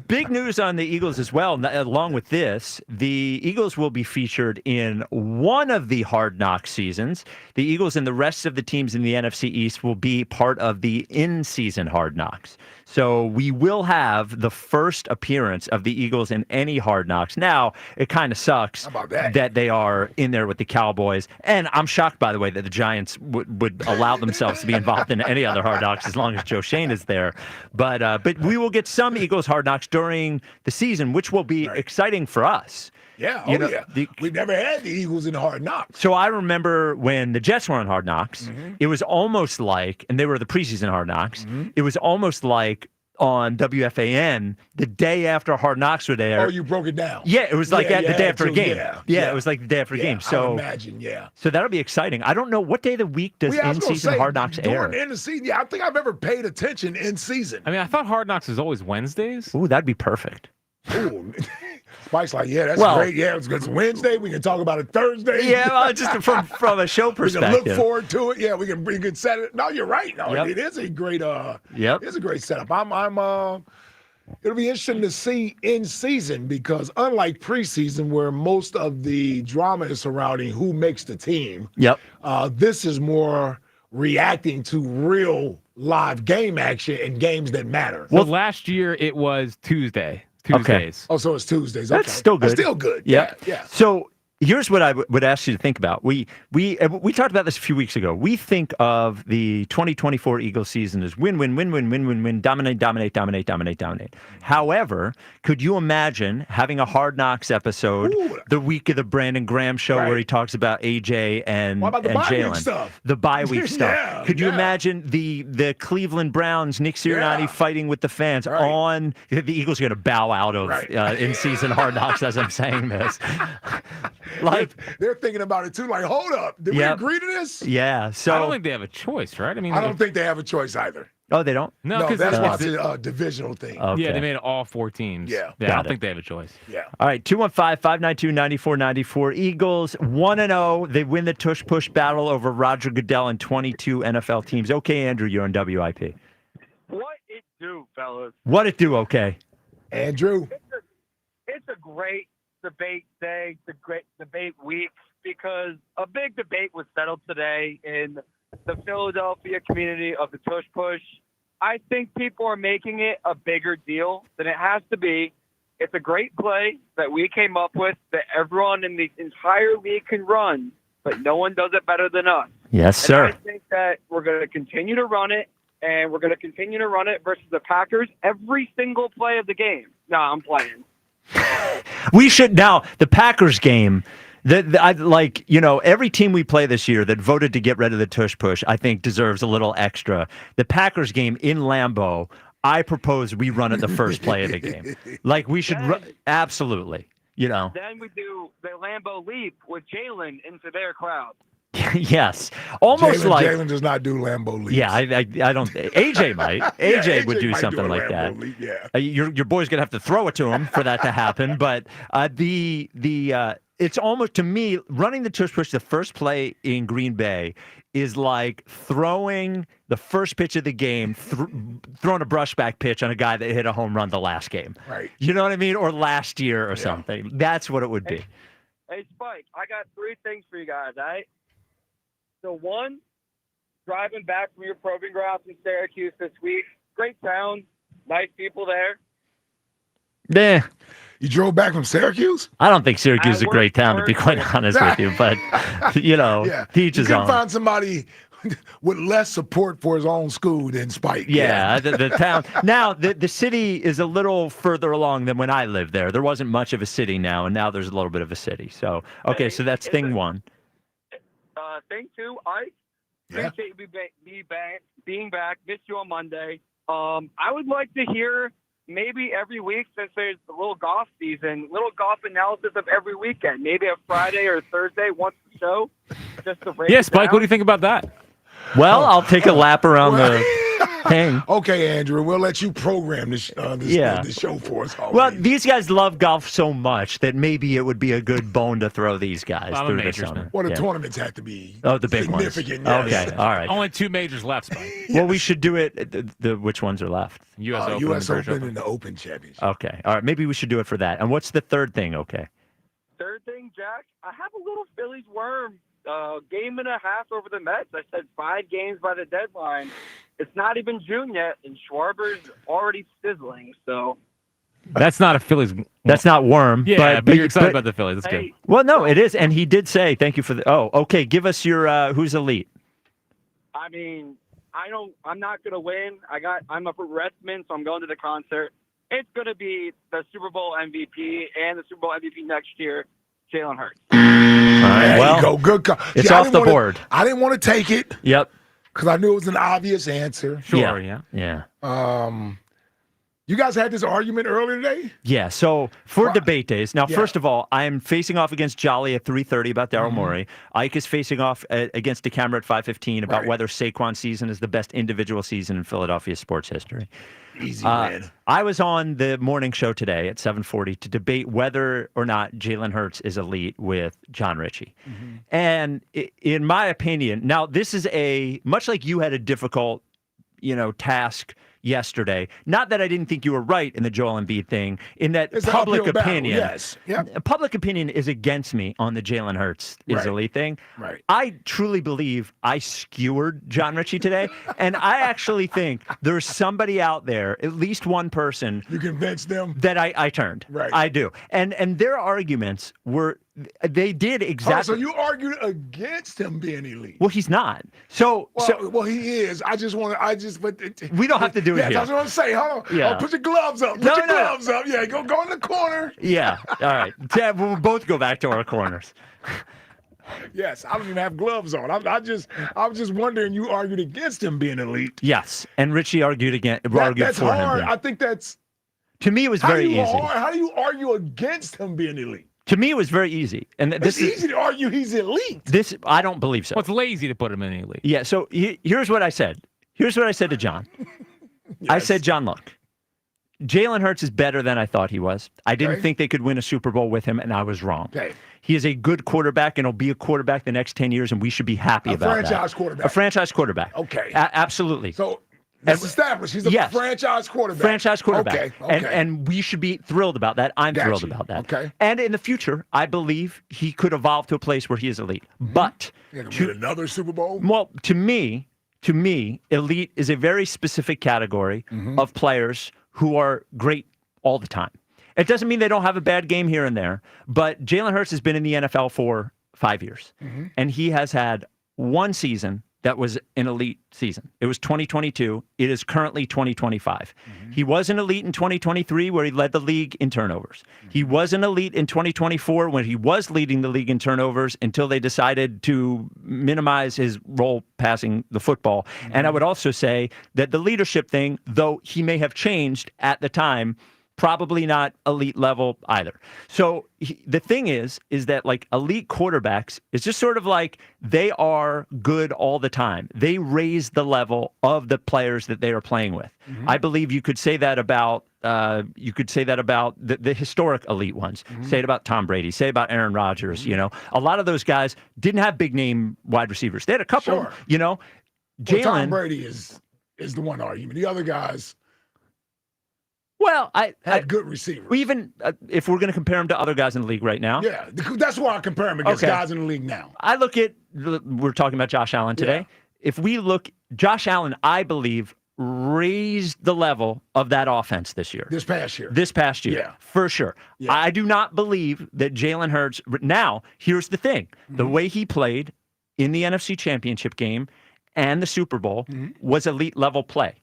[SPEAKER 2] Big news on the Eagles as well. Along with this, the Eagles will be featured in one of the Hard Knocks seasons. The Eagles and the rest of the teams in the NFC East will be part of the in-season Hard Knocks. So we will have the first appearance of the Eagles in any Hard Knocks. Now, it kind of sucks
[SPEAKER 33] How about that?
[SPEAKER 2] they are in there with the Cowboys. And I'm shocked, by the way, that the Giants would allow themselves to be involved in any other Hard Knocks as long as Joe Shane is there. But we will get some Eagles Hard Knocks during the season, which will be exciting for us.
[SPEAKER 33] Yeah,
[SPEAKER 2] You know,
[SPEAKER 33] yeah. We've never had the Eagles in Hard Knocks.
[SPEAKER 2] So I remember when the Jets were on Hard Knocks, it was almost like, and they were the preseason Hard Knocks, it was almost like on WFAN the day after Hard Knocks were there.
[SPEAKER 33] Oh, you broke it down.
[SPEAKER 2] Yeah, it was like
[SPEAKER 33] Yeah,
[SPEAKER 2] the
[SPEAKER 33] you
[SPEAKER 2] day
[SPEAKER 33] had
[SPEAKER 2] after a
[SPEAKER 33] to,
[SPEAKER 2] game.
[SPEAKER 33] yeah.
[SPEAKER 2] It was like the day after a game.
[SPEAKER 33] I
[SPEAKER 2] So
[SPEAKER 33] would imagine, yeah.
[SPEAKER 2] So that'll be exciting. I don't know what day of the week does
[SPEAKER 33] Well, yeah, I was gonna
[SPEAKER 2] in-season
[SPEAKER 33] say,
[SPEAKER 2] Hard Knocks air.
[SPEAKER 33] during the end of season, yeah, I think I've ever paid attention in season.
[SPEAKER 1] I mean, I thought Hard Knocks is always Wednesdays.
[SPEAKER 2] Ooh, that'd be perfect.
[SPEAKER 33] Ooh. Spike's like, yeah, that's
[SPEAKER 2] Well-
[SPEAKER 33] great. Yeah, it's Wednesday. We can talk about it Thursday.
[SPEAKER 2] Yeah, well, just from a show
[SPEAKER 33] We can
[SPEAKER 2] perspective.
[SPEAKER 33] look forward to it. Yeah, we can set it. No, you're right. No,
[SPEAKER 2] Yep.
[SPEAKER 33] it is a great
[SPEAKER 2] Yep.
[SPEAKER 33] it's a great setup. It'll be interesting to see in season because unlike preseason where most of the drama is surrounding who makes the team,
[SPEAKER 2] Yep.
[SPEAKER 33] this is more reacting to real live game action and games that matter.
[SPEAKER 1] Well, last year it was Tuesdays.
[SPEAKER 33] Oh, so it's Tuesdays.
[SPEAKER 2] That's
[SPEAKER 33] Okay.
[SPEAKER 2] still good.
[SPEAKER 33] That's still good.
[SPEAKER 2] Yeah.
[SPEAKER 33] Yeah.
[SPEAKER 2] So here's what I would ask you to think about. We talked about this a few weeks ago. We think of the 2024 Eagles season as win, dominate. However, could you imagine having a Hard Knocks episode the week of the Brandon Graham show where he talks about AJ and
[SPEAKER 33] What about the
[SPEAKER 2] and
[SPEAKER 33] bye week
[SPEAKER 2] Jalen?
[SPEAKER 33] stuff?
[SPEAKER 2] The bye week stuff.
[SPEAKER 33] Yeah,
[SPEAKER 2] Could you
[SPEAKER 33] yeah.
[SPEAKER 2] imagine the Cleveland Browns, Nick Sirianni
[SPEAKER 33] Yeah.
[SPEAKER 2] fighting with the fans on the Eagles are going to bow out of in-season Hard Knocks as I'm saying this. Like
[SPEAKER 33] they're thinking about it too. Like, hold up, did we
[SPEAKER 2] Yep.
[SPEAKER 33] agree to this?
[SPEAKER 2] Yeah. So
[SPEAKER 1] I don't think they have a choice, right? I mean,
[SPEAKER 33] I don't think they have a choice either.
[SPEAKER 2] Oh, they don't?
[SPEAKER 1] No,
[SPEAKER 33] No,
[SPEAKER 1] because
[SPEAKER 33] that's why it's a divisional thing.
[SPEAKER 2] Okay.
[SPEAKER 1] Yeah, they made it all 4 teams.
[SPEAKER 33] Yeah.
[SPEAKER 1] I
[SPEAKER 2] Got
[SPEAKER 1] don't
[SPEAKER 2] it.
[SPEAKER 1] think they have a choice.
[SPEAKER 33] Yeah.
[SPEAKER 2] All right, 215-592-9494. Eagles 1-0. They win the tush push battle over Roger Goodell and 22 NFL teams. Okay, Andrew, you're on WIP.
[SPEAKER 8] What it do, fellas?
[SPEAKER 2] What it do, okay?
[SPEAKER 33] Andrew.
[SPEAKER 8] It's a great debate day. It's a great debate week because a big debate was settled today in the Philadelphia community of the tush push. I think people are making it a bigger deal than it has to be. It's a great play that we came up with that everyone in the entire league can run, but no one does it better than us.
[SPEAKER 2] Yes, sir.
[SPEAKER 8] And I think that we're going to continue to run it, and we're going to continue to run it versus the Packers every single play of the game. No, I'm playing.
[SPEAKER 2] We should now the Packers game. Every team we play this year that voted to get rid of the tush push, I think deserves a little extra. The Packers game in Lambeau, I propose we run it the first play of the game. Like we should absolutely.
[SPEAKER 8] Then we do the Lambeau leap with Jalen into their crowd.
[SPEAKER 2] Yes, almost like
[SPEAKER 33] Jalen does not do Lambeau leaps.
[SPEAKER 2] Yeah, I don't. AJ might. AJ would do
[SPEAKER 33] might
[SPEAKER 2] something
[SPEAKER 33] a
[SPEAKER 2] like
[SPEAKER 33] Lambeau
[SPEAKER 2] that.
[SPEAKER 33] leap, yeah.
[SPEAKER 2] Your boy's gonna have to throw it to him for that to happen. But it's almost to me running the tush push the first play in Green Bay is like throwing the first pitch of the game, throwing a brushback pitch on a guy that hit a home run the last game.
[SPEAKER 33] Right.
[SPEAKER 2] You know what I mean? Or last year or something. That's what it would be.
[SPEAKER 8] Hey, Spike, I got 3 things for you guys, all right? So, 1, driving back from your proving grounds in Syracuse this week. Great town, nice people there.
[SPEAKER 2] Yeah.
[SPEAKER 33] You drove back from Syracuse?
[SPEAKER 2] I don't think Syracuse is a great town, to be quite honest with you. But, teach his
[SPEAKER 33] you
[SPEAKER 2] own.
[SPEAKER 33] can find somebody with less support for his own school than Spike.
[SPEAKER 2] Yeah, the town. Now, the city is a little further along than when I lived there. There wasn't much of a city now, and now there's a little bit of a city. So, okay, so that's thing 1.
[SPEAKER 8] Thing 2, Ike, appreciate you being back. Missed you on Monday. I would like to hear maybe every week, since there's a little golf season, little golf analysis of every weekend. Maybe a Friday or Thursday once the show. Just to break
[SPEAKER 1] Yeah,
[SPEAKER 8] it
[SPEAKER 1] Spike,
[SPEAKER 8] down.
[SPEAKER 1] what do you think about that?
[SPEAKER 2] Well, I'll take a lap around the thing.
[SPEAKER 33] Okay, Andrew, we'll let you program this show for us.
[SPEAKER 2] Well, these guys love golf so much that maybe it would be a good bone to throw these guys
[SPEAKER 1] I'm a
[SPEAKER 2] through the
[SPEAKER 1] majors
[SPEAKER 2] summer.
[SPEAKER 1] man.
[SPEAKER 33] Well, the tournaments have to be
[SPEAKER 2] the big ones.
[SPEAKER 33] significant.
[SPEAKER 2] Okay, all right.
[SPEAKER 1] Only 2 majors left, Spike.
[SPEAKER 2] Well, we should do it. Which ones are left?
[SPEAKER 1] U.S. Open,
[SPEAKER 33] U.S.
[SPEAKER 1] and British
[SPEAKER 33] Open and the Open Championship.
[SPEAKER 2] Okay, all right. Maybe we should do it for that. And what's the third thing? Okay.
[SPEAKER 8] Third thing, Jack, I have a little Phillies worm. Game and a half over the Mets. I said 5 games by the deadline. It's not even June yet, and Schwarber's already sizzling. So
[SPEAKER 1] That's not a Phillies.
[SPEAKER 2] That's not worm.
[SPEAKER 1] Yeah, but you're excited about the Phillies. That's good.
[SPEAKER 2] Well, no, it is, and he did say thank you for the. Oh, okay. Give us your who's elite.
[SPEAKER 8] I mean, I'm not gonna win. I'm a Redman, so I'm going to the concert. It's gonna be the Super Bowl MVP and the Super Bowl MVP next year, Jalen Hurts.
[SPEAKER 2] All right,
[SPEAKER 33] there
[SPEAKER 2] well,
[SPEAKER 33] you go. Good call.
[SPEAKER 2] It's
[SPEAKER 33] See,
[SPEAKER 2] off the board.
[SPEAKER 33] I didn't want to take it.
[SPEAKER 2] Yep.
[SPEAKER 33] Because I knew it was an obvious answer.
[SPEAKER 1] Sure.
[SPEAKER 2] Yeah.
[SPEAKER 33] You guys had this argument earlier today?
[SPEAKER 2] Yeah, so for debate days. Now,
[SPEAKER 33] Yeah.
[SPEAKER 2] first of all, I'm facing off against Jolly at 3:30 about Daryl Morey. Ike is facing off against DeCamera at 5:15 about whether Saquon's season is the best individual season in Philadelphia sports history.
[SPEAKER 33] Easy win.
[SPEAKER 2] I was on the morning show today at 7:40 to debate whether or not Jalen Hurts is elite with John Ritchie. And in my opinion, now this is much like you had a difficult, task yesterday. Not that I didn't think you were right in the Joel Embiid thing, in that
[SPEAKER 33] It's an
[SPEAKER 2] public
[SPEAKER 33] uphill battle,
[SPEAKER 2] opinion.
[SPEAKER 33] yes. Yep.
[SPEAKER 2] Public opinion is against me on the Jalen Hurts is
[SPEAKER 33] Right.
[SPEAKER 2] elite thing.
[SPEAKER 33] Right.
[SPEAKER 2] I truly believe I skewered John Ritchie today, and I actually think there's somebody out there, at least one person,
[SPEAKER 33] You convinced them?
[SPEAKER 2] that I turned.
[SPEAKER 33] Right.
[SPEAKER 2] I do. And their arguments they did exactly.
[SPEAKER 33] Oh, so you argued against him being elite?
[SPEAKER 2] Well, he's not. So
[SPEAKER 33] Well, he is. But
[SPEAKER 2] we don't have to do it
[SPEAKER 33] yeah,
[SPEAKER 2] here.
[SPEAKER 33] that's what I'm saying. Hold on.
[SPEAKER 2] Yeah.
[SPEAKER 33] Oh, put your gloves up. Put
[SPEAKER 2] No,
[SPEAKER 33] your
[SPEAKER 2] no.
[SPEAKER 33] gloves up. Yeah, go in the corner.
[SPEAKER 2] Yeah. All right. Yeah, we'll both go back to our corners.
[SPEAKER 33] Yes, I don't even have gloves on. I was just wondering. You argued against him being elite.
[SPEAKER 2] Yes, and Richie argued
[SPEAKER 33] That's
[SPEAKER 2] for
[SPEAKER 33] hard.
[SPEAKER 2] him.
[SPEAKER 33] I think that's.
[SPEAKER 2] To me, it was very easy.
[SPEAKER 33] How do you argue against him being elite?
[SPEAKER 2] To me, it was very easy. And
[SPEAKER 33] It's easy to argue he's elite.
[SPEAKER 2] This I don't believe so.
[SPEAKER 1] Well, it's lazy to put him in elite.
[SPEAKER 2] Yeah. So here's what I said. Here's what I said to John. I said, John, look, Jalen Hurts is better than I thought he was. I didn't think they could win a Super Bowl with him, and I was wrong.
[SPEAKER 33] Okay.
[SPEAKER 2] He is a good quarterback, and he'll be a quarterback the next 10 years, and we should be happy about that.
[SPEAKER 33] franchise quarterback.
[SPEAKER 2] A franchise quarterback.
[SPEAKER 33] Okay.
[SPEAKER 2] Absolutely.
[SPEAKER 33] So that's established. He's a franchise quarterback.
[SPEAKER 2] Franchise quarterback.
[SPEAKER 33] Okay.
[SPEAKER 2] And we should be thrilled about that. I'm
[SPEAKER 33] Got
[SPEAKER 2] thrilled
[SPEAKER 33] you.
[SPEAKER 2] about that.
[SPEAKER 33] Okay.
[SPEAKER 2] And in the future, I believe he could evolve to a place where he is elite. But
[SPEAKER 33] Yeah, to win another Super Bowl.
[SPEAKER 2] well, to me, elite is a very specific category of players who are great all the time. It doesn't mean they don't have a bad game here and there, but Jalen Hurts has been in the NFL for 5 years, and he has had one season that was an elite season. It was 2022. It is currently 2025. He was an elite in 2023 where he led the league in turnovers. He was an elite in 2024 when he was leading the league in turnovers until they decided to minimize his role passing the football. And I would also say that the leadership thing, though he may have changed at the time, probably not elite level either. So the thing is that like elite quarterbacks is just sort of like they are good all the time. They raise the level of the players that they are playing with. I believe you could say that about the historic elite ones. Say it about Tom Brady. Say about Aaron Rodgers. A lot of those guys didn't have big name wide receivers. They had a couple.
[SPEAKER 33] Sure.
[SPEAKER 2] Jalen.
[SPEAKER 33] Well, Tom Brady is the one argument. The other guys.
[SPEAKER 2] Well, I
[SPEAKER 33] had good receivers.
[SPEAKER 2] Even if we're going to compare him to other guys in the league right now.
[SPEAKER 33] Yeah, that's why I compare him against guys in the league now.
[SPEAKER 2] I look at, we're talking about Josh Allen today.
[SPEAKER 33] Yeah.
[SPEAKER 2] If we look, Josh Allen, I believe, raised the level of that offense this year.
[SPEAKER 33] This past year.
[SPEAKER 2] Yeah. For sure.
[SPEAKER 33] Yeah.
[SPEAKER 2] I do not believe that Jalen Hurts, now, here's the thing. The way he played in the NFC Championship game and the Super Bowl was elite level play.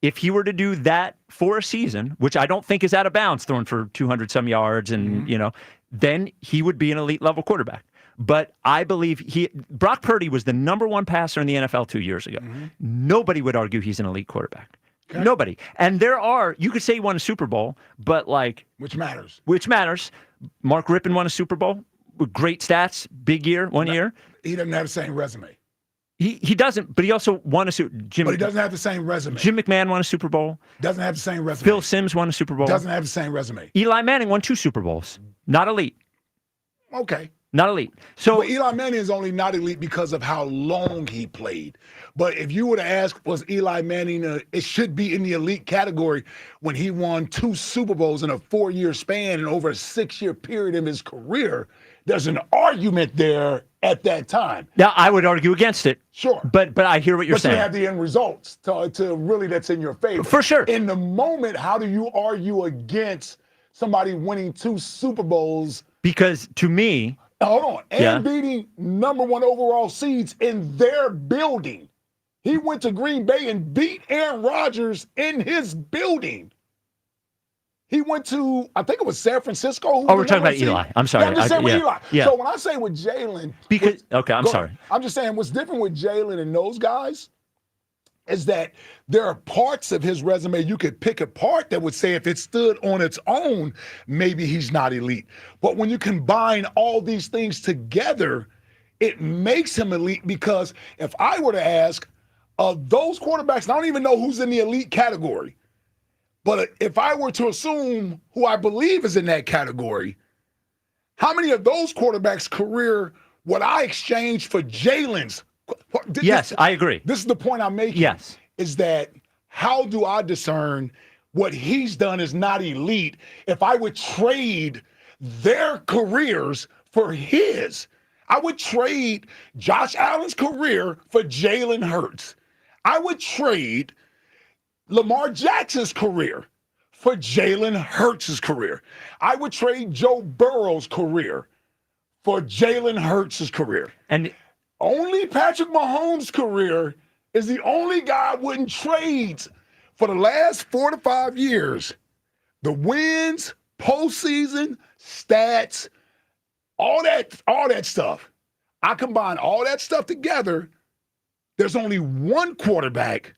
[SPEAKER 2] If he were to do that for a season, which I don't think is out of bounds, throwing for 200 some yards and, then he would be an elite level quarterback. But I believe Brock Purdy was the number one passer in the NFL 2 years ago. Nobody would argue he's an elite quarterback. Okay. Nobody. And you could say he won a Super Bowl, but which matters. Mark Rippon won a Super Bowl with great stats, big year, one year.
[SPEAKER 33] He doesn't have the same resume.
[SPEAKER 2] He doesn't, but he also won a Super Bowl.
[SPEAKER 33] But he doesn't have the same resume.
[SPEAKER 2] Jim McMahon won a Super Bowl.
[SPEAKER 33] Doesn't have the same resume.
[SPEAKER 2] Phil Simms won a Super Bowl.
[SPEAKER 33] Doesn't have the same resume.
[SPEAKER 2] Eli Manning won 2 Super Bowls. Not elite.
[SPEAKER 33] Okay.
[SPEAKER 2] Not elite. So
[SPEAKER 33] but Eli Manning is only not elite because of how long he played. But if you were to ask, was Eli Manning, it should be in the elite category when he won 2 Super Bowls in a 4-year span and over a 6-year period of his career. There's an argument there at that time.
[SPEAKER 2] Now, I would argue against it.
[SPEAKER 33] Sure.
[SPEAKER 2] But I hear what you're saying.
[SPEAKER 33] But you have the end results to really that's in your favor.
[SPEAKER 2] For sure.
[SPEAKER 33] In the moment, how do you argue against somebody winning 2 Super Bowls?
[SPEAKER 2] Because to me...
[SPEAKER 33] Hold on. And beating number 1 overall seeds in their building. He went to Green Bay and beat Aaron Rodgers in his building. He went to, I think it was San Francisco.
[SPEAKER 2] We're talking about Eli. I'm sorry.
[SPEAKER 33] Yeah, I'm just saying with Eli.
[SPEAKER 2] Yeah.
[SPEAKER 33] So when I say with Jalen.
[SPEAKER 2] I'm sorry.
[SPEAKER 33] I'm just saying what's different with Jalen and those guys is that there are parts of his resume you could pick apart that would say if it stood on its own, maybe he's not elite. But when you combine all these things together, it makes him elite because if I were to ask those quarterbacks, I don't even know who's in the elite category, but if I were to assume who I believe is in that category, how many of those quarterbacks' career would I exchange for Jalen's?
[SPEAKER 2] Yes, I agree.
[SPEAKER 33] This is the point I'm making.
[SPEAKER 2] Yes.
[SPEAKER 33] Is that how do I discern what he's done is not elite if I would trade their careers for his? I would trade Josh Allen's career for Jalen Hurts. I would trade Lamar Jackson's career for Jalen Hurts' career. I would trade Joe Burrow's career for Jalen Hurts' career.
[SPEAKER 2] And
[SPEAKER 33] only Patrick Mahomes' career is the only guy I wouldn't trade for the last 4 to 5 years. The wins, postseason, stats, all that stuff. I combine all that stuff together. There's only one quarterback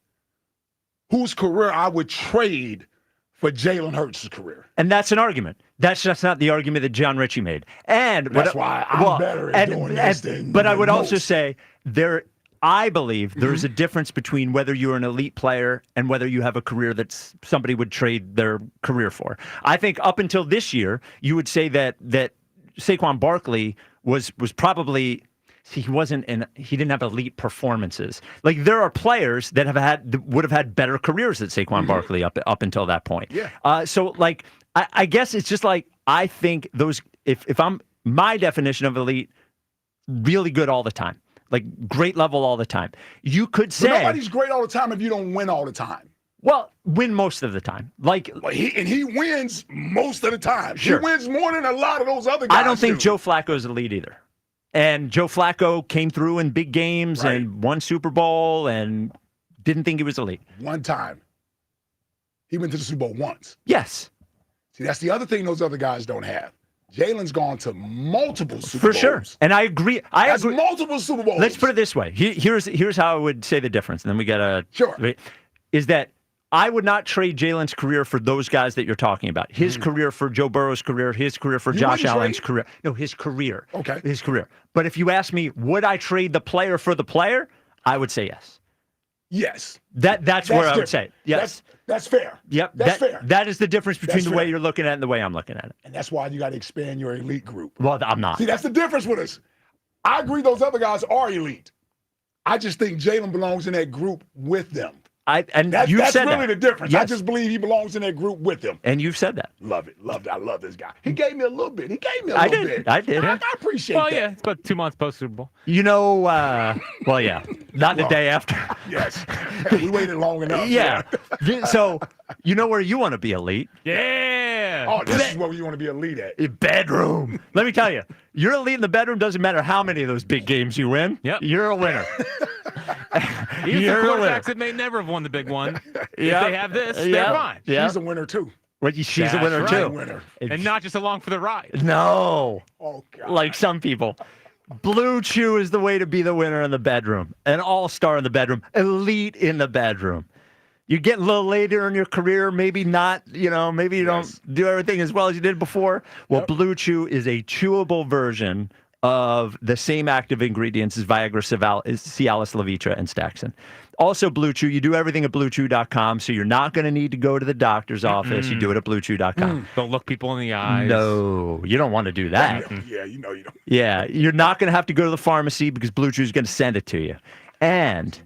[SPEAKER 33] whose career I would trade for Jalen Hurts' career.
[SPEAKER 2] And that's an argument. That's just not the argument that John Ritchie made. And
[SPEAKER 33] that's why I'm better at doing this than
[SPEAKER 2] But I would also
[SPEAKER 33] most.
[SPEAKER 2] say I believe there's a difference between whether you're an elite player and whether you have a career that somebody would trade their career for. I think up until this year, you would say that Saquon Barkley was probably he didn't have elite performances. Like there are players that would have had better careers than Saquon Barkley up until that point.
[SPEAKER 33] Yeah.
[SPEAKER 2] So like I guess it's just like I think those if I'm my definition of elite, really good all the time, like great level all the time. You could say
[SPEAKER 33] but nobody's great all the time if you don't win all the time.
[SPEAKER 2] Well, win most of the time.
[SPEAKER 33] He wins most of the time.
[SPEAKER 2] Sure.
[SPEAKER 33] He wins more than a lot of those other guys.
[SPEAKER 2] I don't think
[SPEAKER 33] do.
[SPEAKER 2] Joe Flacco is elite either. And Joe Flacco came through in big games and won Super Bowl and didn't think he was elite.
[SPEAKER 33] One time. He went to the Super Bowl once.
[SPEAKER 2] Yes.
[SPEAKER 33] See, that's the other thing those other guys don't have. Jalen's gone to multiple Super Bowls.
[SPEAKER 2] For sure. And I agree.
[SPEAKER 33] That's multiple Super Bowls.
[SPEAKER 2] Let's put it this way. Here's how I would say the difference. And then we got to...
[SPEAKER 33] Sure.
[SPEAKER 2] Is that I would not trade Jalen's career for those guys that you're talking about. His career for Joe Burrow's career, his career for Josh Allen's career. No, his career.
[SPEAKER 33] Okay.
[SPEAKER 2] His career. But if you ask me, would I trade the player for the player? I would say yes.
[SPEAKER 33] Yes.
[SPEAKER 2] That's where I would say it. Yes.
[SPEAKER 33] That's fair.
[SPEAKER 2] Yep.
[SPEAKER 33] That's fair.
[SPEAKER 2] That is the difference between
[SPEAKER 33] That's
[SPEAKER 2] the way
[SPEAKER 33] fair.
[SPEAKER 2] you're looking at it and the way I'm looking at it.
[SPEAKER 33] And that's why you got to expand your elite group.
[SPEAKER 2] Well, I'm not.
[SPEAKER 33] See, that's the difference with us. I agree those other guys are elite. I just think Jalen belongs in that group with them. That's
[SPEAKER 2] said
[SPEAKER 33] really
[SPEAKER 2] that.
[SPEAKER 33] the difference.
[SPEAKER 2] Yes.
[SPEAKER 33] I just believe he belongs in that group with them.
[SPEAKER 2] And you've said that.
[SPEAKER 33] Love it. I love this guy. He gave me a little bit. I did.
[SPEAKER 2] I did.
[SPEAKER 33] I appreciate
[SPEAKER 1] Well,
[SPEAKER 33] that.
[SPEAKER 1] yeah, it's about 2 months post Super Bowl.
[SPEAKER 2] You know, well, yeah, not the day after.
[SPEAKER 33] Yes. We waited long enough.
[SPEAKER 2] Yeah. So, you know where you want to be elite?
[SPEAKER 1] Yeah.
[SPEAKER 33] Oh, this is where you want to be elite at.
[SPEAKER 2] Bedroom. Let me tell you, you're elite in the bedroom. Doesn't matter how many of those big games you win.
[SPEAKER 1] Yep.
[SPEAKER 2] You're a winner.
[SPEAKER 1] Even the
[SPEAKER 2] You're a winner.
[SPEAKER 1] quarterbacks that may never have won the big one, if
[SPEAKER 2] Yep.
[SPEAKER 1] they have this, they're
[SPEAKER 2] Yep.
[SPEAKER 1] fine.
[SPEAKER 2] Yep.
[SPEAKER 33] She's a winner, too.
[SPEAKER 2] Well, she's
[SPEAKER 1] That's
[SPEAKER 2] a winner,
[SPEAKER 1] right.
[SPEAKER 2] too.
[SPEAKER 33] Winner.
[SPEAKER 1] And not just along for the ride.
[SPEAKER 2] No.
[SPEAKER 33] Oh, God.
[SPEAKER 2] Like some people. Blue Chew is the way to be the winner in the bedroom. An all-star in the bedroom. Elite in the bedroom. You get a little later in your career, maybe not, maybe you don't do everything as well as you did before. Well, Blue Chew is a chewable version of the same active ingredients as Viagra, Cialis, Levitra, and Staxin. Also, Blue Chew, you do everything at BlueChew.com, so you're not going to need to go to the doctor's office. You do it at BlueChew.com.
[SPEAKER 1] Don't look people in the eyes.
[SPEAKER 2] No, you don't want to do that.
[SPEAKER 33] Yeah, you know you don't.
[SPEAKER 2] Yeah, you're not going to have to go to the pharmacy because Blue Chew is going to send it to you. And,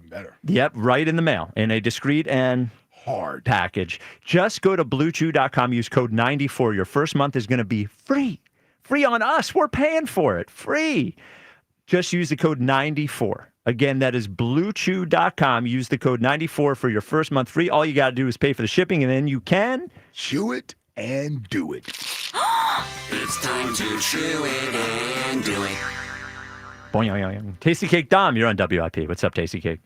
[SPEAKER 2] yep, right in the mail in a discreet and hard package. Just go to BlueChew.com, use code 94. Your first month is going to be free. Free on us. We're paying for it. Free. Just use the code 94. Again, that is BlueChew.com. Use the code 94 for your first month free. All you got to do is pay for the shipping, and then you can
[SPEAKER 33] chew it and do it.
[SPEAKER 11] It's time to chew it and do it.
[SPEAKER 2] Boing. Tasty Cake Dom, you're on WIP. What's up, Tasty Cake?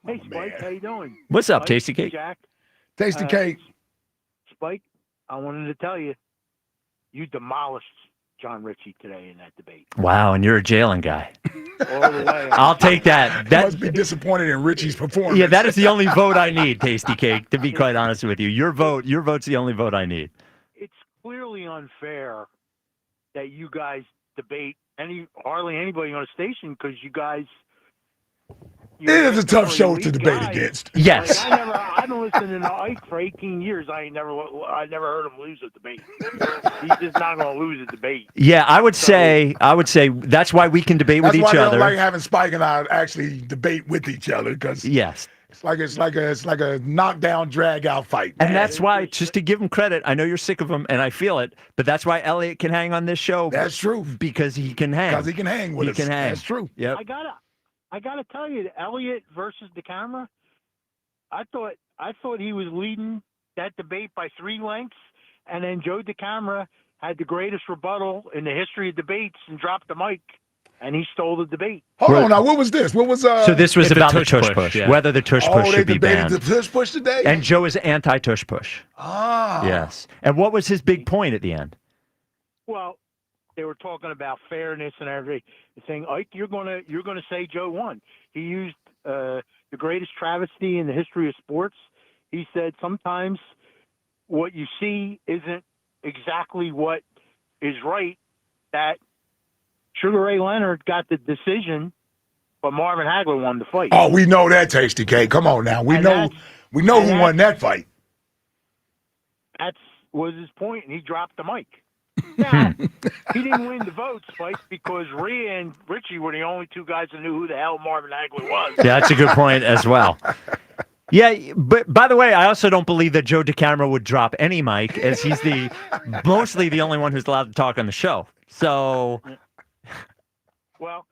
[SPEAKER 13] Hey, Spike, how you doing?
[SPEAKER 2] What's up,
[SPEAKER 13] Spike,
[SPEAKER 2] Tasty Cake?
[SPEAKER 13] Jack.
[SPEAKER 33] Tasty Cake.
[SPEAKER 13] Spike, I wanted to tell you, you demolished John Ritchie today in that debate.
[SPEAKER 2] Wow, and you're a Jalen guy.
[SPEAKER 13] All the way.
[SPEAKER 2] I'll take that.
[SPEAKER 33] You must be disappointed in Richie's performance.
[SPEAKER 2] Yeah, that is the only vote I need, Tasty Cake, to be quite honest with you. Your vote's the only vote I need.
[SPEAKER 13] It's clearly unfair that you guys debate hardly anybody on a station because you guys.
[SPEAKER 33] It is a tough show to debate against.
[SPEAKER 2] Yes.
[SPEAKER 13] Like, I've been listening to Ike for 18 years. I never heard him lose a debate. He's just not going to lose a debate.
[SPEAKER 2] Yeah, I would say that's why we can debate with each
[SPEAKER 33] That's why I
[SPEAKER 2] other.
[SPEAKER 33] don't like having Spike and I actually debate with each other because
[SPEAKER 2] yes.
[SPEAKER 33] It's like a knockdown, drag out fight.
[SPEAKER 2] And that's why, just to give him credit, I know you're sick of him, and I feel it, but that's why Elliot can hang on this show.
[SPEAKER 33] That's true.
[SPEAKER 2] Because he can hang.
[SPEAKER 33] Because he can hang with us.
[SPEAKER 2] He can hang.
[SPEAKER 33] That's true.
[SPEAKER 2] Yep.
[SPEAKER 13] I gotta tell you, Elliot versus DeCamara, I thought he was leading that debate by 3 lengths, and then Joe DeCamara had the greatest rebuttal in the history of debates and dropped the mic, and he stole the debate.
[SPEAKER 33] Hold on now, what was this? What was
[SPEAKER 2] So this was about the tush push,
[SPEAKER 1] yeah.
[SPEAKER 2] whether the tush push should be banned.
[SPEAKER 33] The tush push today?
[SPEAKER 2] And Joe is anti-tush push.
[SPEAKER 33] Ah.
[SPEAKER 2] Yes. And what was his big point at the end?
[SPEAKER 13] Well, they were talking about fairness and everything. Saying, Ike, you're gonna say Joe won. He used the greatest travesty in the history of sports. He said sometimes what you see isn't exactly what is right. That Sugar Ray Leonard got the decision, but Marvin Hagler won the fight.
[SPEAKER 33] Oh, we know that, Tasty Cake. Come on now, we know who won that fight.
[SPEAKER 13] That was his point, and he dropped the mic. Now, he didn't win the vote, Spike, because Rhea and Richie were the only 2 guys that knew who the hell Marvin Hagler was.
[SPEAKER 2] Yeah, that's a good point as well. Yeah, but by the way, I also don't believe that Joe DeCamara would drop any mic, as he's mostly the only one who's allowed to talk on the show. So,
[SPEAKER 13] well,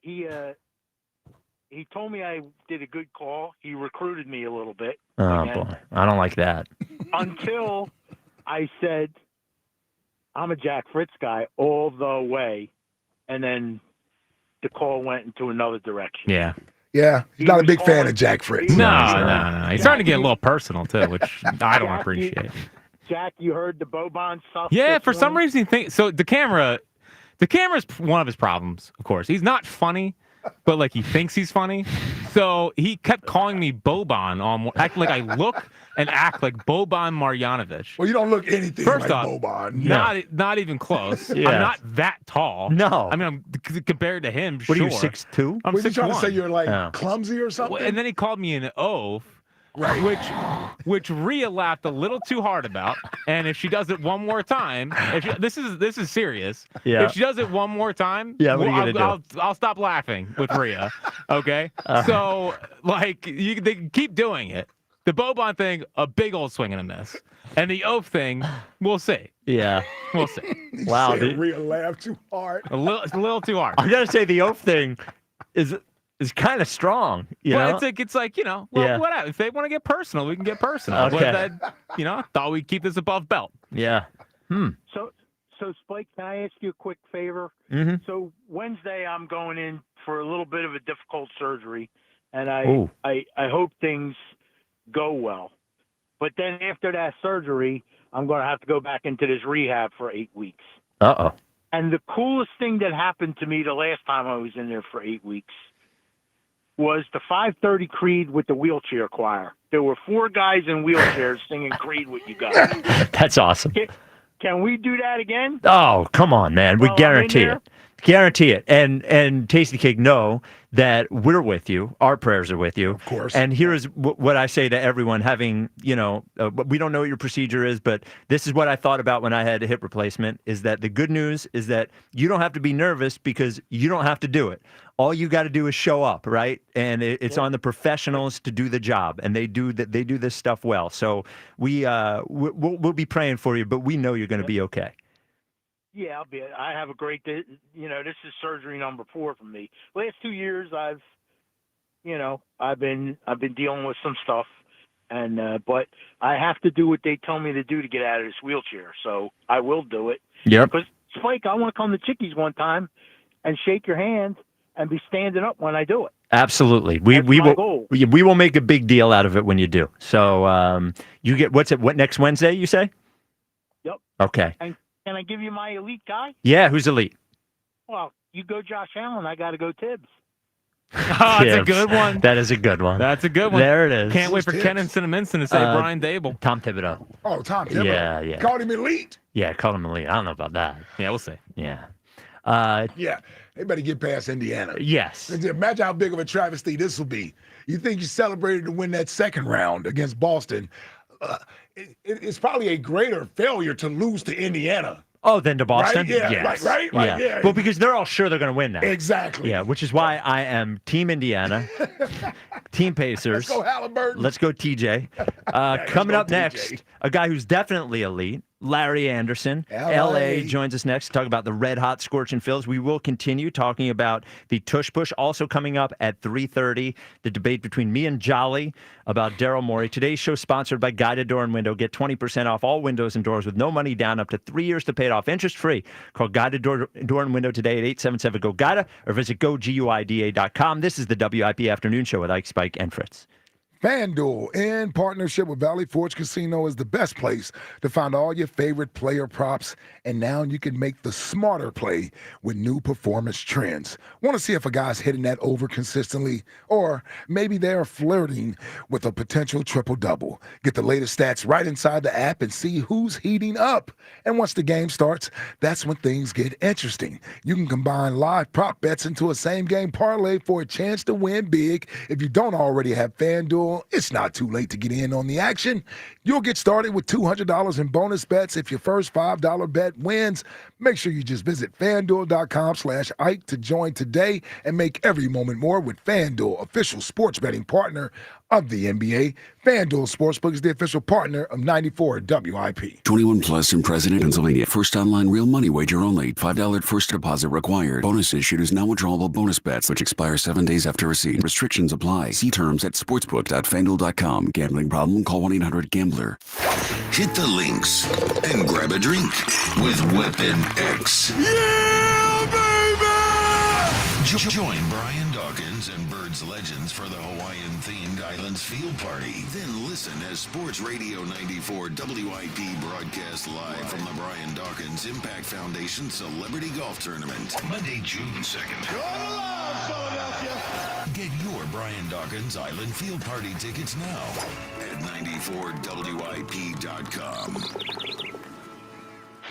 [SPEAKER 13] he told me I did a good call. He recruited me a little bit.
[SPEAKER 2] oh boy, I don't like that.
[SPEAKER 13] Until I said, I'm a Jack Fritz guy all the way, and then the call went into another direction.
[SPEAKER 1] Yeah.
[SPEAKER 33] Yeah, he's not a big fan of Jack Fritz.
[SPEAKER 1] No. He's starting to get a little personal, too, which I don't appreciate.
[SPEAKER 13] Jack, you heard the Boban stuff?
[SPEAKER 1] Yeah,
[SPEAKER 13] this
[SPEAKER 1] for some
[SPEAKER 13] morning?
[SPEAKER 1] reason, he thinks so. The camera's one of his problems, of course. He's not funny, but like he thinks he's funny. So he kept calling me Boban, acting like I look and act like Boban Marjanovic.
[SPEAKER 33] Well, you don't look anything
[SPEAKER 1] First
[SPEAKER 33] like
[SPEAKER 1] off,
[SPEAKER 33] Boban.
[SPEAKER 1] not even close.
[SPEAKER 2] Yeah.
[SPEAKER 1] I'm not that tall.
[SPEAKER 2] No.
[SPEAKER 1] I mean, compared to him,
[SPEAKER 2] What
[SPEAKER 1] sure.
[SPEAKER 2] are you, 6'2"?
[SPEAKER 1] I'm
[SPEAKER 33] Was he trying to
[SPEAKER 1] 6'1".
[SPEAKER 33] say you're like clumsy or something?
[SPEAKER 1] And then he called me an oaf,
[SPEAKER 33] Right.
[SPEAKER 1] which which Rhea laughed a little too hard about. And if she does it one more time, this is serious.
[SPEAKER 2] Yeah.
[SPEAKER 1] If she does it one more time,
[SPEAKER 2] Yeah, what are you gonna do?
[SPEAKER 1] I'll stop laughing with Rhea. Okay, so like they keep doing it. The Boban thing, a big old swing and a miss, and the oaf thing, we'll see.
[SPEAKER 2] Yeah,
[SPEAKER 1] we'll see.
[SPEAKER 2] Wow,
[SPEAKER 33] Rhea laughed too hard.
[SPEAKER 1] A little too hard.
[SPEAKER 2] I gotta say the oaf thing is kind of strong. You know,
[SPEAKER 1] it's like whatever. If they want to get personal, we can get personal.
[SPEAKER 2] Okay.
[SPEAKER 1] But I thought we'd keep this above belt.
[SPEAKER 2] Yeah.
[SPEAKER 13] So Spike, can I ask you a quick favor?
[SPEAKER 2] Mm-hmm.
[SPEAKER 13] So Wednesday, I'm going in for a little bit of a difficult surgery, and I hope things go well. But then after that surgery, I'm going to have to go back into this rehab for 8 weeks.
[SPEAKER 2] Uh-oh.
[SPEAKER 13] And the coolest thing that happened to me the last time I was in there for 8 weeks was the 5:30 Creed with the wheelchair choir. There were 4 guys in wheelchairs singing Creed with you guys.
[SPEAKER 2] That's awesome.
[SPEAKER 13] Can we do that again?
[SPEAKER 2] Oh, come on, man. We guarantee it. Guarantee it. And Tasty Cake, know that we're with you. Our prayers are with you.
[SPEAKER 33] Of course.
[SPEAKER 2] And here's what I say to everyone having, we don't know what your procedure is, but this is what I thought about when I had a hip replacement, is that the good news is that you don't have to be nervous because you don't have to do it. All you got to do is show up, right? And it's on the professionals to do the job, and they do this stuff well. So we'll be praying for you, but we know you're going to be okay.
[SPEAKER 13] Yeah, I'll be. I have a great day. This is surgery number 4 for me. Last 2 years, I've been dealing with some stuff, and but I have to do what they tell me to do to get out of this wheelchair. So I will do it.
[SPEAKER 2] Yep.
[SPEAKER 13] Because Spike, I want to come to Chickies one time and shake your hand and be standing up when I do it.
[SPEAKER 2] Absolutely. We will make a big deal out of it when you do. So you get what next Wednesday, you say?
[SPEAKER 13] Yep.
[SPEAKER 2] Okay.
[SPEAKER 13] And can I give you my elite guy?
[SPEAKER 2] Yeah, who's elite?
[SPEAKER 13] Well, you go Josh Allen, I got to go Tibbs.
[SPEAKER 1] Oh, that's a good one.
[SPEAKER 2] That is a good one.
[SPEAKER 1] That's a good one.
[SPEAKER 2] There it is.
[SPEAKER 1] Can't wait for
[SPEAKER 33] Tibbs?
[SPEAKER 1] Ken and Cinnamon to say Brian Dable.
[SPEAKER 2] Tom Thibodeau.
[SPEAKER 33] Oh, Tom Thibodeau.
[SPEAKER 2] Yeah.
[SPEAKER 33] Called him elite.
[SPEAKER 2] Yeah, called him elite. I don't know about that.
[SPEAKER 1] Yeah, we'll see.
[SPEAKER 2] Yeah.
[SPEAKER 33] Yeah, they better get past Indiana.
[SPEAKER 2] Yes.
[SPEAKER 33] Imagine how big of a travesty this will be. You think you celebrated to win that second round against Boston. It's probably a greater failure to lose to Indiana.
[SPEAKER 2] Oh, then to Boston?
[SPEAKER 33] Right? Yeah,
[SPEAKER 2] yes.
[SPEAKER 33] right? Yeah.
[SPEAKER 2] Well, because they're all sure they're going to win now.
[SPEAKER 33] Exactly.
[SPEAKER 2] Yeah, which is why I am Team Indiana, Team Pacers.
[SPEAKER 33] Let's go Halliburton.
[SPEAKER 2] Let's go TJ. Coming up next, a guy who's definitely elite, Larry Anderson. LA joins us next to talk about the red hot scorching Phils. We will continue talking about the tush push. Also coming up at 3:30, the debate between me and Jolly about Daryl Morey. Today's show sponsored by Guided Door and Window. Get 20% off all windows and doors with no money down, up to 3 years to pay it off interest free. Call Guided Door and Window today at 877-GO-GUIDA or visit GoGuida.com. This is the WIP Afternoon Show with Ike, Spike, and Fritz.
[SPEAKER 33] FanDuel, in partnership with Valley Forge Casino, is the best place to find all your favorite player props. And now you can make the smarter play with new performance trends. Want to see if a guy's hitting that over consistently? Or maybe they're flirting with a potential triple-double. Get the latest stats right inside the app and see who's heating up. And once the game starts, that's when things get interesting. You can combine live prop bets into a same-game parlay for a chance to win big. If you don't already have FanDuel, it's not too late to get in on the action. You'll get started with $200 in bonus bets if your first $5 bet wins. Make sure you just visit FanDuel.com/Ike to join today and make every moment more with FanDuel, official sports betting partner of the NBA. FanDuel Sportsbook is the official partner of 94 WIP.
[SPEAKER 5] 21 plus in President, Pennsylvania. First online real money wager only. $5 first deposit required. Bonus issued is now withdrawable bonus bets, which expire 7 days after receipt. Restrictions apply. See terms at sportsbook.fanduel.com. Gambling problem? Call 1-800-GAMBLER. Hit the links and grab a drink with Weapon X.
[SPEAKER 33] Yeah, baby!
[SPEAKER 5] Join Brian Dawkins and Birds Legends for the Hawaiian-themed Islands Field Party. Then listen as Sports Radio 94 WIP broadcast live from the Brian Dawkins Impact Foundation Celebrity Golf Tournament. Monday, June 2nd. Get your Brian Dawkins Island Field Party tickets now at 94WIP.com.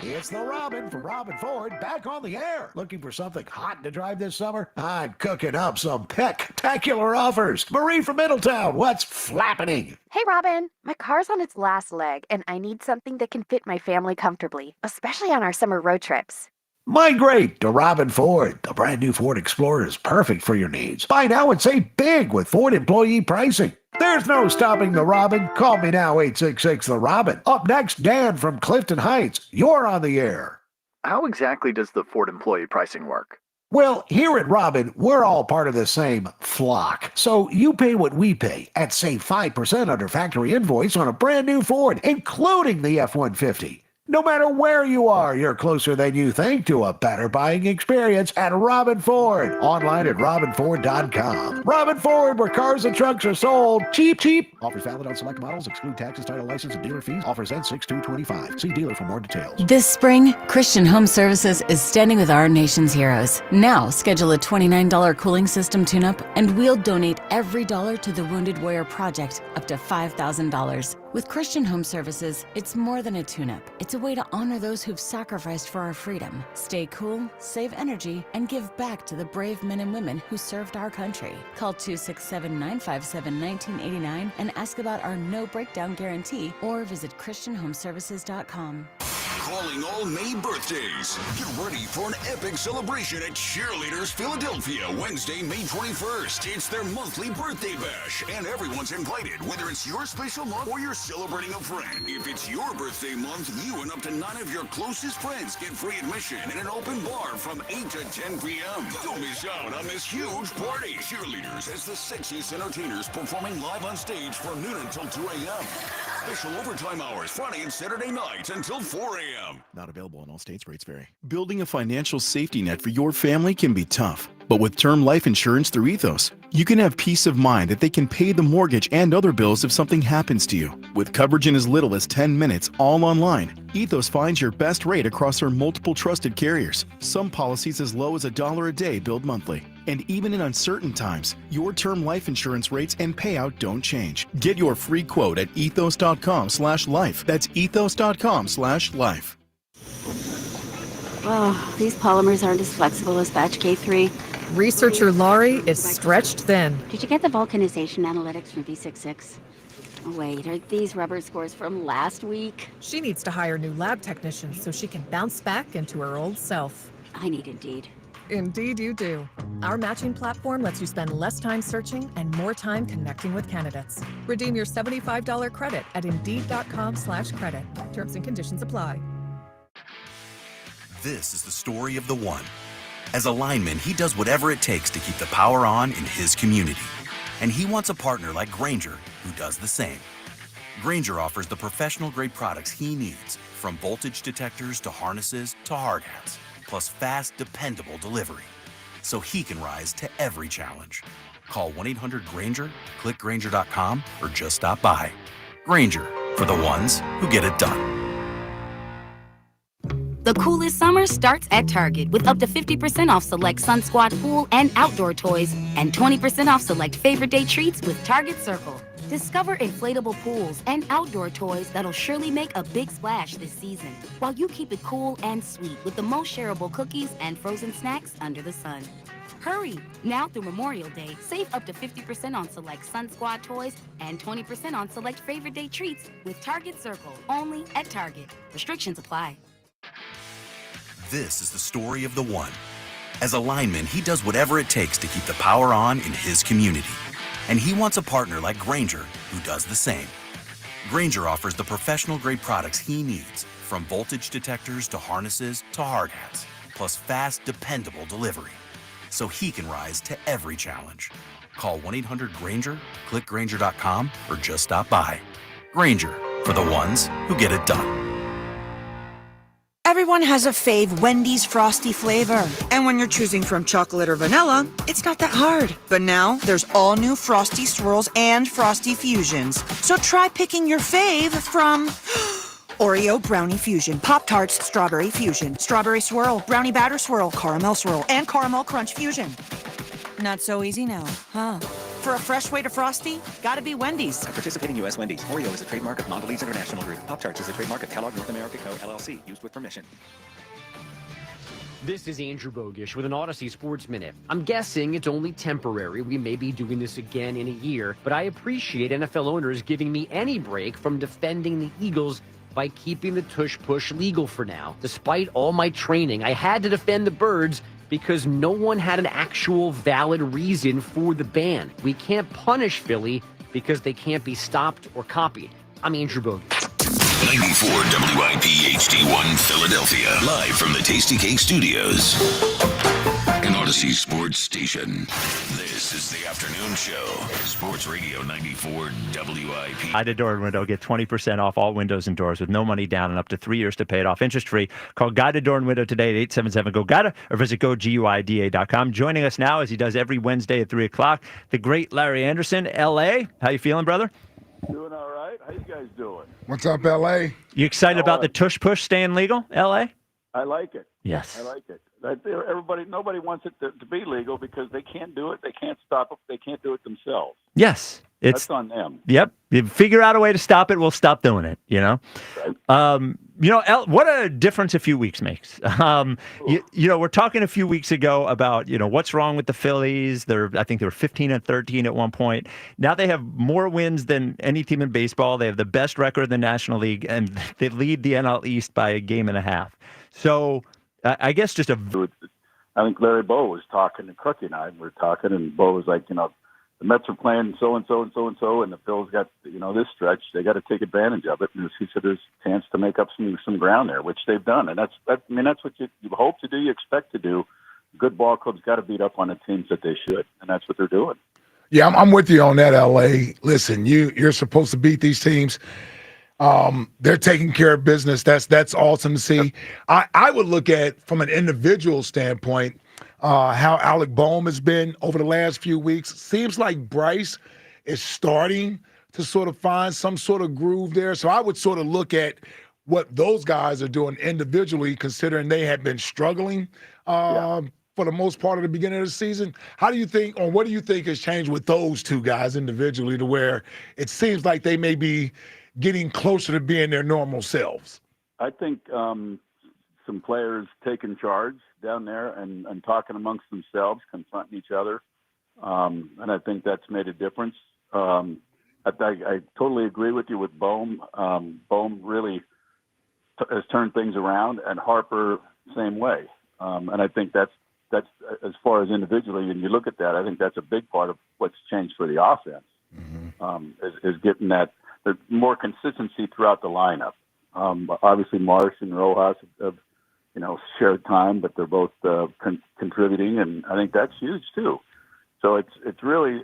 [SPEAKER 14] It's the Robin from Robin Ford back on the air. Looking for something hot to drive this summer? I'm cooking up some spectacular offers. Marie from Middletown, what's flappening? Hey, Robin. My car's on its last leg, and I need something that can fit my family comfortably, especially on our summer road trips. Migrate to Robin Ford. The brand new Ford Explorer is perfect for your needs. Buy now and save big with Ford employee pricing. There's no stopping the Robin. Call me now, 866-THE-ROBIN. Up next, Dan from Clifton Heights. You're on the air.
[SPEAKER 15] How exactly does the Ford employee pricing work?
[SPEAKER 14] Well, here at Robin, we're all part of the same flock. So you pay what we pay and save 5% under factory invoice on a brand new Ford, including the F-150. No matter where you are, you're closer than you think to a better buying experience at Robin Ford. Online at robinford.com. Robin Ford, where cars and trucks are sold cheap, cheap. Offers valid on select models, exclude taxes, title, license, and dealer fees. Offers end 6/2/25. See dealer for more details.
[SPEAKER 17] This spring, Christian Home Services is standing with our nation's heroes. Now, schedule a $29 cooling system tune-up, and we'll donate every dollar to the Wounded Warrior Project, up to $5,000. With Christian Home Services, it's more than a tune-up. It's a way to honor those who've sacrificed for our freedom, stay cool, save energy, and give back to the brave men and women who served our country. Call 267-957-1989 and ask about our no breakdown guarantee, or visit ChristianHomeservices.com.
[SPEAKER 5] Calling all May birthdays. Get ready for an epic celebration at Cheerleaders Philadelphia, Wednesday, May 21st. It's their monthly birthday bash, and everyone's invited, whether it's your special month or you're celebrating a friend. If it's your birthday month, you and up to 9 of your closest friends get free admission in an open bar from 8 to 10 p.m. Don't miss out on this huge party. Cheerleaders as the sexiest entertainers performing live on stage from noon until 2 a.m. Special overtime hours Friday and Saturday nights until 4 a.m.
[SPEAKER 26] Not available in all states. Rates vary. Building a financial safety net for your family can be tough. But with term life insurance through Ethos, you can have peace of mind that they can pay the mortgage and other bills if something happens to you. With coverage in as little as 10 minutes, all online, Ethos finds your best rate across our multiple trusted carriers. Some policies as low as $1 a day billed monthly. And even in uncertain times, your term life insurance rates and payout don't change. Get your free quote at ethos.com/life. That's ethos.com/life.
[SPEAKER 14] Oh, these polymers aren't as flexible as batch K3.
[SPEAKER 27] Researcher Laurie is stretched thin.
[SPEAKER 14] Did you get the vulcanization analytics from V66? Oh, wait, are these rubber scores from last week?
[SPEAKER 27] She needs to hire new lab technicians so she can bounce back into her old self.
[SPEAKER 14] I need Indeed.
[SPEAKER 27] Indeed you do. Our matching platform lets you spend less time searching and more time connecting with candidates. Redeem your $75 credit at Indeed.com/credit. Terms and conditions apply.
[SPEAKER 28] This is the story of the one. As a lineman, he does whatever it takes to keep the power on in his community. And he wants a partner like Grainger who does the same. Grainger offers the professional-grade products he needs, from voltage detectors to harnesses to hard hats, plus fast, dependable delivery, so he can rise to every challenge. Call 1-800-GRAINGER, click Grainger.com, or just stop by. Grainger, for the ones who get it done.
[SPEAKER 16] The coolest summer starts at Target with up to 50% off select Sun Squad pool and outdoor toys and 20% off select favorite day treats with Target Circle. Discover inflatable pools and outdoor toys that'll surely make a big splash this season, while you keep it cool and sweet with the most shareable cookies and frozen snacks under the sun. Hurry! Now through Memorial Day, save up to 50% on select Sun Squad toys and 20% on select favorite day treats with Target Circle, only at Target. Restrictions apply.
[SPEAKER 28] This is the story of the one. As a lineman, he does whatever it takes to keep the power on in his community. And he wants a partner like Grainger who does the same. Grainger offers the professional-grade products he needs, from voltage detectors to harnesses to hard hats, plus fast, dependable delivery, so he can rise to every challenge. Call 1-800-GRAINGER, click Grainger.com, or just stop by. Grainger, for the ones who get it done.
[SPEAKER 19] Everyone has a fave Wendy's Frosty flavor. And when you're choosing from chocolate or vanilla, it's not that hard. But now, there's all new Frosty Swirls and Frosty Fusions. So try picking your fave from Oreo Brownie Fusion, Pop-Tarts Strawberry Fusion, Strawberry Swirl, Brownie Batter Swirl, Caramel Swirl, and Caramel Crunch Fusion. Not so easy now, huh? For a fresh way to Frosty, gotta be Wendy's.
[SPEAKER 4] Participating U.S. Wendy's. Oreo is a trademark of Mondelez International Group. Pop-Tarts is a trademark of Kellogg North America Co., LLC. Used with permission.
[SPEAKER 3] This is Andrew Bogish with an Odyssey Sports Minute. I'm guessing it's only temporary. We may be doing this again in a year, but I appreciate NFL owners giving me any break from defending the Eagles by keeping the tush push legal for now. Despite all my training, I had to defend the Birds because no one had an actual valid reason for the ban. We can't punish Philly because they can't be stopped or copied. I'm Andrew Bogish.
[SPEAKER 5] 94 WIP HD1 Philadelphia. Live from the Tasty Cake Studios. An Odyssey Sports Station. This is the afternoon show. Sports Radio 94 WIP.
[SPEAKER 2] Guided Door and Window. Get 20% off all windows and doors with no money down and up to 3 years to pay it off interest-free. Call Guided Door and Window today at 877-GO-GUIDA or visit GoGUIDA.com. Joining us now, as he does every Wednesday at 3 o'clock, the great Larry Anderson, L.A. How you feeling, brother?
[SPEAKER 6] Doing all right. How you guys doing?
[SPEAKER 33] What's up, L.A.?
[SPEAKER 2] You excited about the tush push staying legal, L.A.?
[SPEAKER 6] I like it.
[SPEAKER 2] Yes.
[SPEAKER 6] I like it. Nobody wants it to be legal because they can't do it. They can't stop it. They can't do it themselves.
[SPEAKER 2] Yes.
[SPEAKER 6] That's on them.
[SPEAKER 2] Yep. You figure out a way to stop it, we'll stop doing it, you know? Right. What a difference a few weeks makes. We're talking a few weeks ago about, what's wrong with the Phillies. I think they were 15-13 at one point. Now they have more wins than any team in baseball. They have the best record in the National League, and they lead the NL East by a game and a half. So I guess
[SPEAKER 6] I think Larry Bowe was talking, and Crookie and I were talking, and Bowe was like, the Mets are playing so-and-so and so-and-so, and the Phils got, this stretch. They got to take advantage of it. And he said there's a chance to make up some ground there, which they've done. And that's what you hope to do, you expect to do. Good ball clubs got to beat up on the teams that they should, and that's what they're doing.
[SPEAKER 33] Yeah, I'm with you on that, L.A. Listen, you're supposed to beat these teams. They're taking care of business. That's awesome to see. I would look at, from an individual standpoint, how Alec Boehm has been over the last few weeks. Seems like Bryce is starting to sort of find some sort of groove there. So I would sort of look at what those guys are doing individually, considering they had been struggling for the most part of the beginning of the season. How do you think, or what do you think has changed with those two guys individually to where it seems like they may be getting closer to being their normal selves?
[SPEAKER 6] I think some players taking charge down there and talking amongst themselves, confronting each other. And I think that's made a difference. I totally agree with you with Boehm. Boehm really has turned things around, and Harper same way. And I think that's as far as individually, and you look at that, I think that's a big part of what's changed for the offense. Is getting that there's more consistency throughout the lineup. Obviously, Marsh and Rojas have shared time, but they're both contributing, and I think that's huge too. So it's really,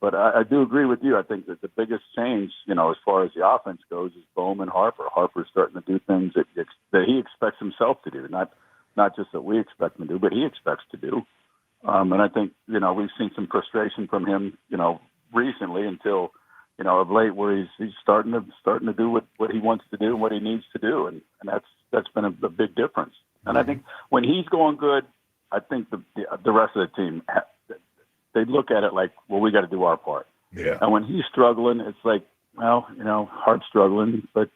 [SPEAKER 6] but I do agree with you. I think that the biggest change, as far as the offense goes, is Boehm and Harper. Harper's starting to do things that he expects himself to do, not just that we expect him to do, but he expects to do. And I think we've seen some frustration from him, recently until of late, where he's starting to do what he wants to do and what he needs to do, and that's been a big difference. And I think when he's going good, I think the rest of the team, they look at it like, well, we got to do our part.
[SPEAKER 33] Yeah.
[SPEAKER 6] And when he's struggling, it's like, well, hard struggling, but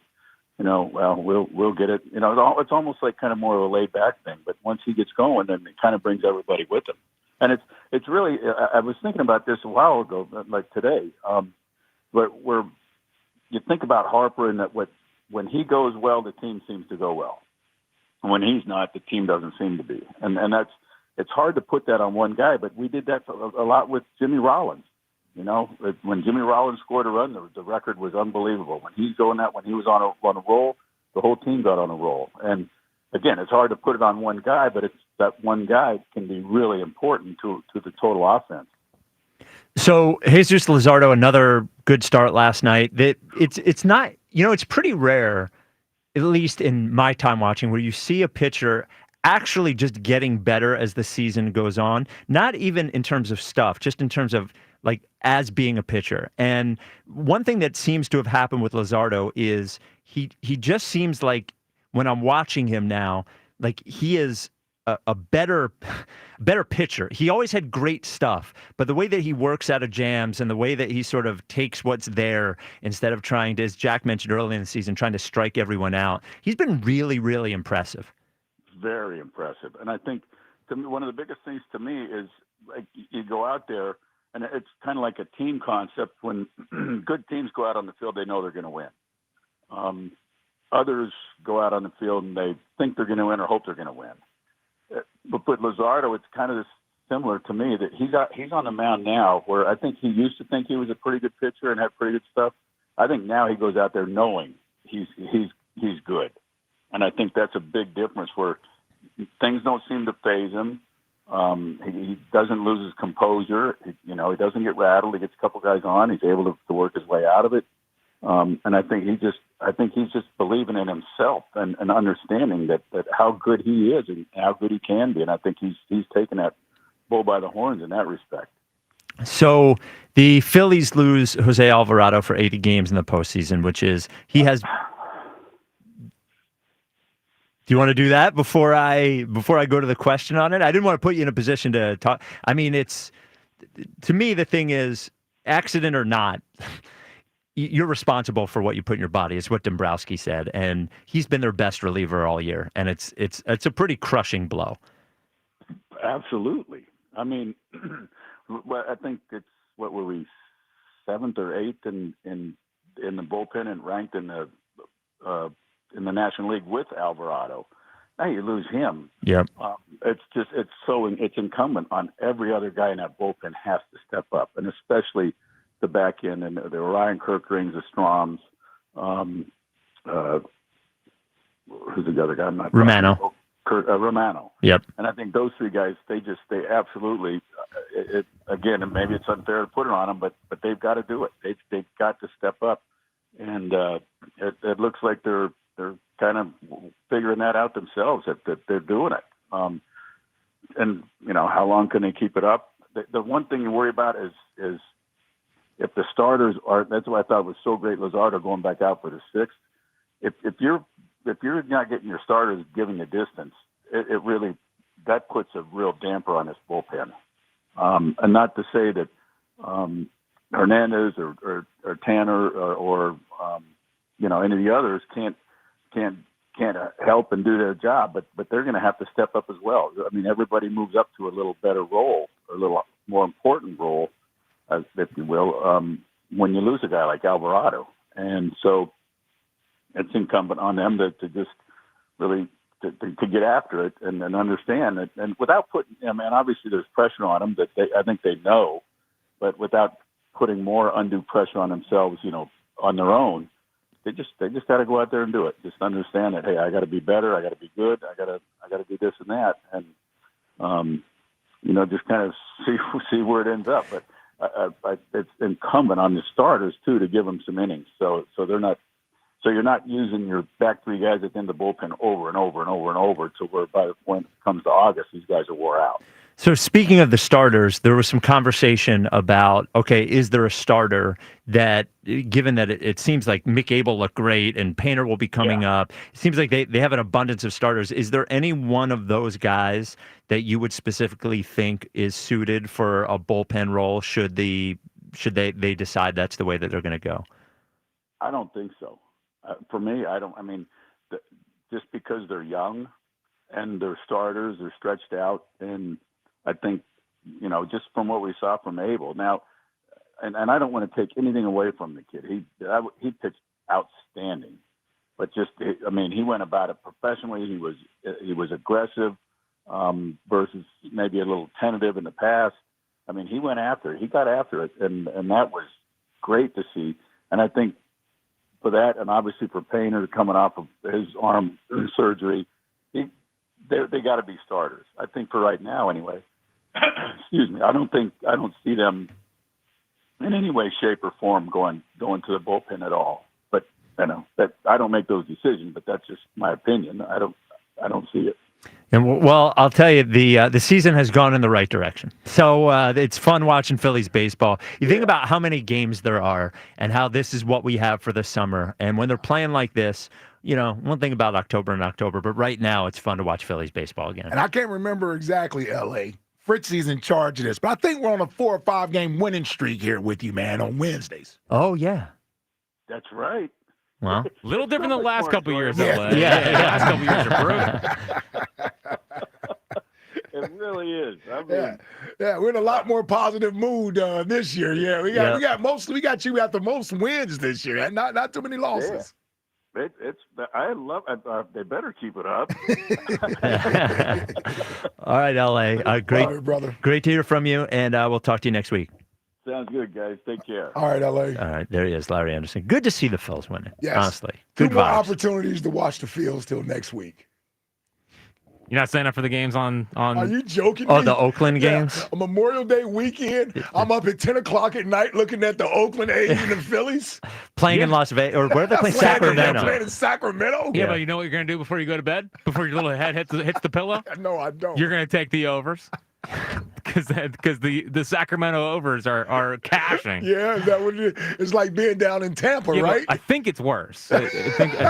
[SPEAKER 6] we'll get it. It's almost like kind of more of a laid back thing. But once he gets going, then it kind of brings everybody with him. And it's really, I was thinking about this a while ago, like today, but where you think about Harper and that when he goes well, the team seems to go well. And when he's not, the team doesn't seem to be. And it's hard to put that on one guy, but we did that a lot with Jimmy Rollins. When Jimmy Rollins scored a run, the record was unbelievable. When he's going when he was on a roll, the whole team got on a roll. And again, it's hard to put it on one guy, but it's that one guy can be really important to the total offense.
[SPEAKER 2] So Jesus Luzardo, another good start last night. It's not, it's pretty rare, at least in my time watching, where you see a pitcher actually just getting better as the season goes on, not even in terms of stuff, just in terms of like as being a pitcher. And one thing that seems to have happened with Luzardo is he just seems like, when I'm watching him now, like he is a better pitcher. He always had great stuff, but the way that he works out of jams and the way that he sort of takes what's there instead of trying to, as Jack mentioned early in the season, trying to strike everyone out, he's been really, really impressive.
[SPEAKER 6] Very impressive. And I think to me, one of the biggest things to me is like you go out there, and it's kind of like a team concept. When good teams go out on the field, they know they're going to win. Others go out on the field and they think they're going to win or hope they're going to win. But with Luzardo, it's kind of this similar to me that he's on the mound now where I think he used to think he was a pretty good pitcher and had pretty good stuff. I think now he goes out there knowing he's good. And I think that's a big difference where things don't seem to faze him. He doesn't lose his composure. He doesn't get rattled. He gets a couple guys on. He's able to work his way out of it. And I think he's just believing in himself and understanding that how good he is and how good he can be. And I think he's taken that bull by the horns in that respect.
[SPEAKER 2] So the Phillies lose Jose Alvarado for 80 games in the postseason, which is he has. Do you want to do that before I go to the question on it? I didn't want to put you in a position to talk. I mean, it's to me the thing is, accident or not, you're responsible for what you put in your body. It's what Dombrowski said, and he's been their best reliever all year, and it's a pretty crushing blow.
[SPEAKER 6] Absolutely. I mean, I think it's what were we 7th or 8th in the bullpen and ranked in the National League with Alvarado. Now you lose him.
[SPEAKER 2] Yep.
[SPEAKER 6] It's incumbent on every other guy in that bullpen has to step up, and especially the back end and the Ryan Kirkrings, the Stroms, who's the other guy?
[SPEAKER 2] Romano.
[SPEAKER 6] Romano.
[SPEAKER 2] Yep.
[SPEAKER 6] And I think those three guys, they absolutely, again, and maybe it's unfair to put it on them, but they've got to do it. They've got to step up, and it looks like they're kind of figuring that out themselves, that they're doing it. And how long can they keep it up? The one thing you worry about is if the starters are. That's what I thought was so great. Luzardo going back out for the 6th. If you're not getting your starters giving you distance, it really that puts a real damper on this bullpen. And not to say that Hernandez or Tanner or any of the others can't help and do their job, but they're going to have to step up as well. I mean, everybody moves up to a little better role, a little more important role, if you will, when you lose a guy like Alvarado. And so it's incumbent on them to just really to get after it and understand it. And without putting, obviously there's pressure on them that I think they know, but without putting more undue pressure on themselves, on their own, they just got to go out there and do it. Just understand that, hey, I got to be better. I got to be good. I got to do this and that. And, just kind of see where it ends up. But it's incumbent on the starters too to give them some innings. So they're not. So you're not using your back three guys at the end of the bullpen over and over and over and over to where by the point it comes to August, these guys are wore out.
[SPEAKER 2] So speaking of the starters, there was some conversation about, okay, is there a starter that, given that it seems like Mick Abel looked great and Painter will be coming up, it seems like they have an abundance of starters. Is there any one of those guys that you would specifically think is suited for a bullpen role should they decide that's the way that they're going to go?
[SPEAKER 6] I don't think so. For me, just because they're young and they're starters, they're stretched out, and I think, just from what we saw from Abel now, and I don't want to take anything away from the kid. He pitched outstanding, but he went about it professionally. He was aggressive versus maybe a little tentative in the past. I mean, he went after it. He got after it, and that was great to see. And I think for that, and obviously for Painter coming off of his arm surgery, they got to be starters. I think for right now, anyway. Excuse me. I don't see them in any way, shape, or form going to the bullpen at all. But that I don't make those decisions. But that's just my opinion. I don't see it.
[SPEAKER 2] And well, I'll tell you, the season has gone in the right direction. So it's fun watching Phillies baseball. You think about how many games there are and how this is what we have for the summer. And when they're playing like this, one thing about October, but right now it's fun to watch Phillies baseball again.
[SPEAKER 33] And I can't remember exactly, L.A. Fritzie's in charge of this, but I think we're on a 4 or 5 game winning streak here with you, man, on Wednesdays.
[SPEAKER 2] Oh, yeah.
[SPEAKER 6] That's right.
[SPEAKER 2] Well,
[SPEAKER 1] a little different than the last couple years.
[SPEAKER 2] Yeah.
[SPEAKER 1] Last couple years are brutal.
[SPEAKER 6] It really is. I mean,
[SPEAKER 33] we're in a lot more positive mood this year. Yeah, we got you at the most wins this year, and not too many losses.
[SPEAKER 6] Yeah. I love it. They better keep it up.
[SPEAKER 2] All right, LA. Great,
[SPEAKER 33] All right, brother.
[SPEAKER 2] Great to hear from you, and we'll talk to you next week.
[SPEAKER 6] Sounds good, guys. Take care.
[SPEAKER 33] All right, LA.
[SPEAKER 2] All right, there he is, Larry Anderson. Good to see the Phils winning.
[SPEAKER 33] Yes.
[SPEAKER 2] Honestly,
[SPEAKER 33] 2
[SPEAKER 2] good
[SPEAKER 33] more
[SPEAKER 2] vibes.
[SPEAKER 33] opportunities to watch the fields till next week.
[SPEAKER 1] You're not signing up for the games on.
[SPEAKER 33] Are you joking?
[SPEAKER 2] Oh,
[SPEAKER 33] me?
[SPEAKER 2] the Oakland games?
[SPEAKER 33] A Memorial Day weekend. I'm up at 10 o'clock at night looking at the Oakland A's and the Phillies.
[SPEAKER 2] Playing in Las Vegas, or where are they playing? Sacramento.
[SPEAKER 33] Playing in Sacramento?
[SPEAKER 1] Yeah, but you know what you're going to do before you go to bed? Before your little head hits the pillow?
[SPEAKER 33] No, I don't.
[SPEAKER 1] You're going to take the overs. Because the Sacramento overs are cashing.
[SPEAKER 33] Yeah, is that what it is? It's like being down in Tampa, right?
[SPEAKER 1] I think it's worse. I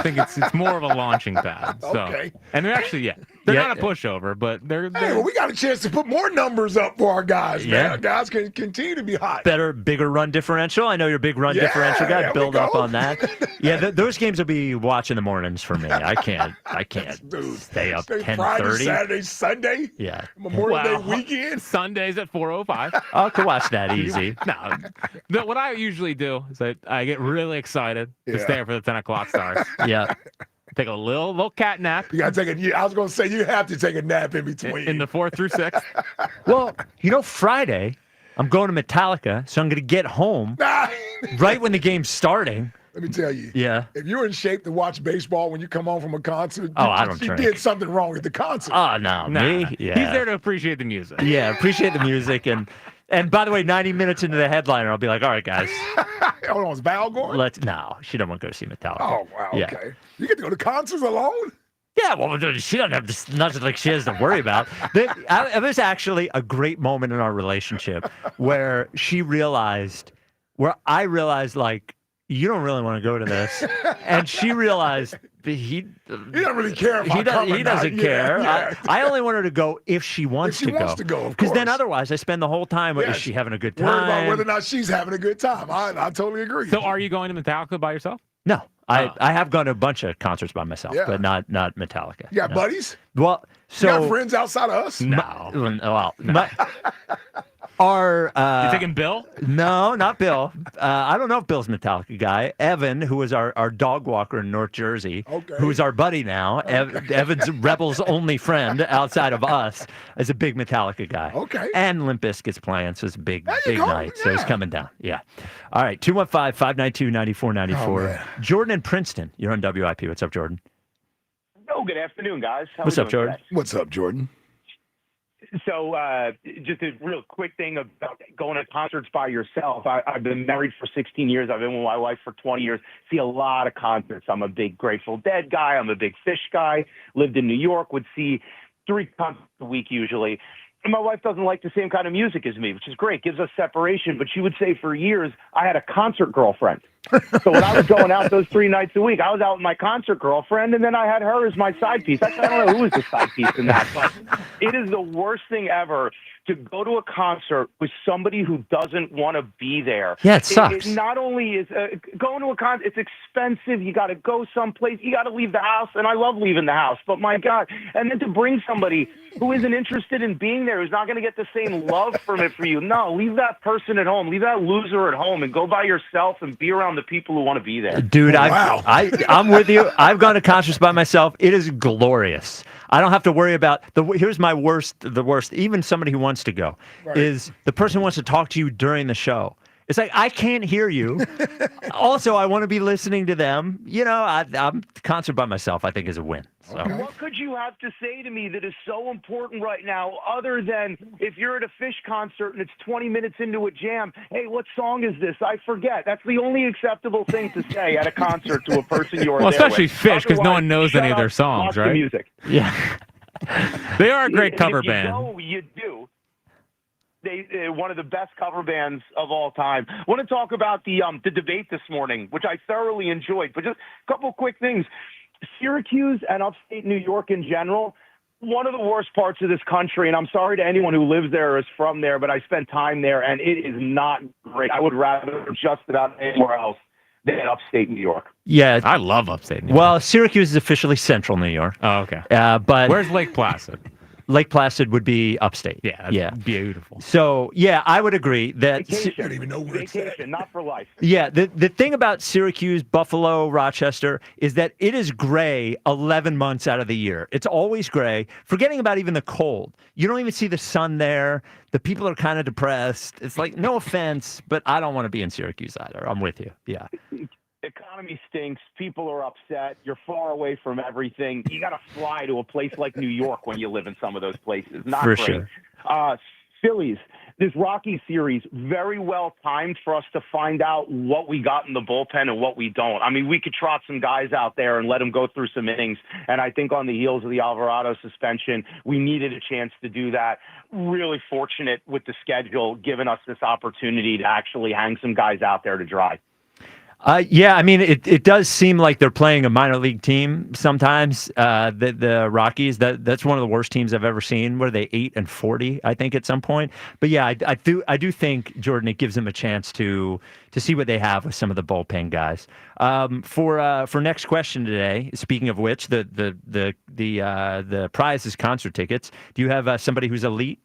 [SPEAKER 1] think it's more of a launching pad. So.
[SPEAKER 33] Okay.
[SPEAKER 1] And they're actually they're not a pushover, but they're.
[SPEAKER 33] Hey, well, we got a chance to put more numbers up for our guys, man. Our guys can continue to be hot.
[SPEAKER 2] Bigger run differential. I know you're a big run differential guy. Build up on that. Yeah, those games will be watching the mornings for me. I can't stay up 10:30.
[SPEAKER 33] Friday, Saturday, Sunday.
[SPEAKER 2] Yeah.
[SPEAKER 33] Memorial Day weekend.
[SPEAKER 1] Sundays at 4:05.
[SPEAKER 2] I could watch that easy.
[SPEAKER 1] No, what I usually do is I get really excited to stay up for the 10 o'clock stars.
[SPEAKER 2] Yeah.
[SPEAKER 1] Take a little cat nap.
[SPEAKER 33] You got to take I was going to say you have to take a nap in between.
[SPEAKER 1] In the 4th through 6th.
[SPEAKER 2] Well, Friday, I'm going to Metallica, so I'm going to get home right when the game's starting.
[SPEAKER 33] Let me tell you.
[SPEAKER 2] Yeah.
[SPEAKER 33] If you're in shape to watch baseball when you come home from a concert, you did something wrong at the concert.
[SPEAKER 2] Oh, no. Me? Yeah.
[SPEAKER 1] He's there to appreciate the music.
[SPEAKER 2] Yeah, appreciate the music. And by the way, 90 minutes into the headliner, I'll be like, all right, guys.
[SPEAKER 33] Hold on, is Val going?
[SPEAKER 2] No, she don't want to go see Metallica.
[SPEAKER 33] Oh, wow, okay. You get to go to concerts alone?
[SPEAKER 2] Yeah, well, she doesn't have this, nothing like she has to worry about. There's actually a great moment in our relationship where I realized, like, you don't really want to go to this. And she realized he
[SPEAKER 33] doesn't really care about
[SPEAKER 2] he doesn't care.
[SPEAKER 33] Yeah.
[SPEAKER 2] I only want her to go if she wants to go. Because then otherwise I spend the whole time, is she having a good time?
[SPEAKER 33] Worry about whether or not she's having a good time. I totally agree.
[SPEAKER 1] So are you going to Metallica by yourself?
[SPEAKER 2] No. I have gone to a bunch of concerts by myself, but not Metallica.
[SPEAKER 33] You got buddies?
[SPEAKER 2] Well,
[SPEAKER 33] you got friends outside of us?
[SPEAKER 2] No.
[SPEAKER 1] You thinking Bill?
[SPEAKER 2] No, not Bill. I don't know if Bill's a Metallica guy. Evan, who was our dog walker in North Jersey, who's our buddy now, Evan's Rebels' only friend outside of us, is a big Metallica guy.
[SPEAKER 33] Okay.
[SPEAKER 2] And Limp Bizkit's playing, so it's a big night. Yeah. So he's coming down. Yeah. All right, 215-592-9494. Jordan in Princeton, you're on WIP. What's up, Jordan?
[SPEAKER 7] Oh, good afternoon, guys.
[SPEAKER 2] What's up, Jordan?
[SPEAKER 7] Today?
[SPEAKER 33] What's up, Jordan?
[SPEAKER 7] So just a real quick thing about going to concerts by yourself. I've been married for 16 years. I've been with my wife for 20 years. See a lot of concerts. I'm a big Grateful Dead guy. I'm a big Fish guy. Lived in New York, would see 3 concerts a week usually. And my wife doesn't like the same kind of music as me, which is great. Gives us separation. But she would say for years, I had a concert girlfriend. So when I was going out those 3 nights a week, I was out with my concert girlfriend, and then I had her as my side piece. I don't know who was the side piece in that, but it is the worst thing ever to go to a concert with somebody who doesn't want to be there.
[SPEAKER 2] Yeah, it sucks.
[SPEAKER 7] It not only is going to a concert, it's expensive. You got to go someplace. You got to leave the house, and I love leaving the house. But my God, and then to bring somebody who isn't interested in being there, who's not going to get the same love from it for you. No, leave that person at home. Leave that loser at home and go by yourself and be around the people who want to be there.
[SPEAKER 2] Dude, I'm with you. I've gone to concerts by myself. It is glorious. I don't have to worry about here's the worst, even somebody who wants to go, is the person who wants to talk to you during the show. It's like, I can't hear you. Also, I want to be listening to them. I'm concert by myself, I think, is a win. So.
[SPEAKER 7] What could you have to say to me that is so important right now, other than if you're at a Fish concert and it's 20 minutes into a jam, hey, what song is this? I forget. That's the only acceptable thing to say at a concert to a person you're there
[SPEAKER 1] especially
[SPEAKER 7] with.
[SPEAKER 1] Fish, because no one knows any of their songs,
[SPEAKER 7] watch
[SPEAKER 1] right?
[SPEAKER 7] The music.
[SPEAKER 2] Yeah.
[SPEAKER 1] They are a great cover
[SPEAKER 7] if you
[SPEAKER 1] band.
[SPEAKER 7] Go, you do. They're one of the best cover bands of all time. I want to talk about the debate this morning, which I thoroughly enjoyed. But just a couple quick things. Syracuse and upstate New York in general, one of the worst parts of this country, and I'm sorry to anyone who lives there or is from there, but I spent time there, and it is not great. I would rather just about anywhere else than upstate New York.
[SPEAKER 2] Yeah.
[SPEAKER 1] I love upstate New York.
[SPEAKER 2] Well, Syracuse is officially central New York.
[SPEAKER 1] Oh, okay.
[SPEAKER 2] But
[SPEAKER 1] Where's Lake Placid?
[SPEAKER 2] Lake Placid would be upstate.
[SPEAKER 1] Yeah, that's beautiful.
[SPEAKER 2] So, yeah, I would agree that
[SPEAKER 7] Vacation.
[SPEAKER 33] I don't even know where it's at.
[SPEAKER 7] Vacation, not for life.
[SPEAKER 2] Yeah, the thing about Syracuse, Buffalo, Rochester is that it is gray 11 months out of the year. It's always gray, forgetting about even the cold. You don't even see the sun there. The people are kind of depressed. It's like, no offense, but I don't want to be in Syracuse either. I'm with you. Yeah.
[SPEAKER 7] Economy stinks. People are upset. You're far away from everything. You got to fly to a place like New York when you live in some of those places. Not
[SPEAKER 2] For
[SPEAKER 7] great.
[SPEAKER 2] sure.
[SPEAKER 7] Phillies, this Rockies series, very well timed for us to find out what we got in the bullpen and what we don't. I mean, we could trot some guys out there and let them go through some innings. And I think on the heels of the Alvarado suspension, we needed a chance to do that. Really fortunate with the schedule, giving us this opportunity to actually hang some guys out there to dry.
[SPEAKER 2] Yeah, I mean, it does seem like they're playing a minor league team sometimes. The Rockies, that's one of the worst teams I've ever seen. What are they, 8-40, I think, at some point? But yeah, I do think, Jordan, it gives them a chance to see what they have with some of the bullpen guys. For next question today, speaking of which, the prize is concert tickets. Do you have somebody who's elite?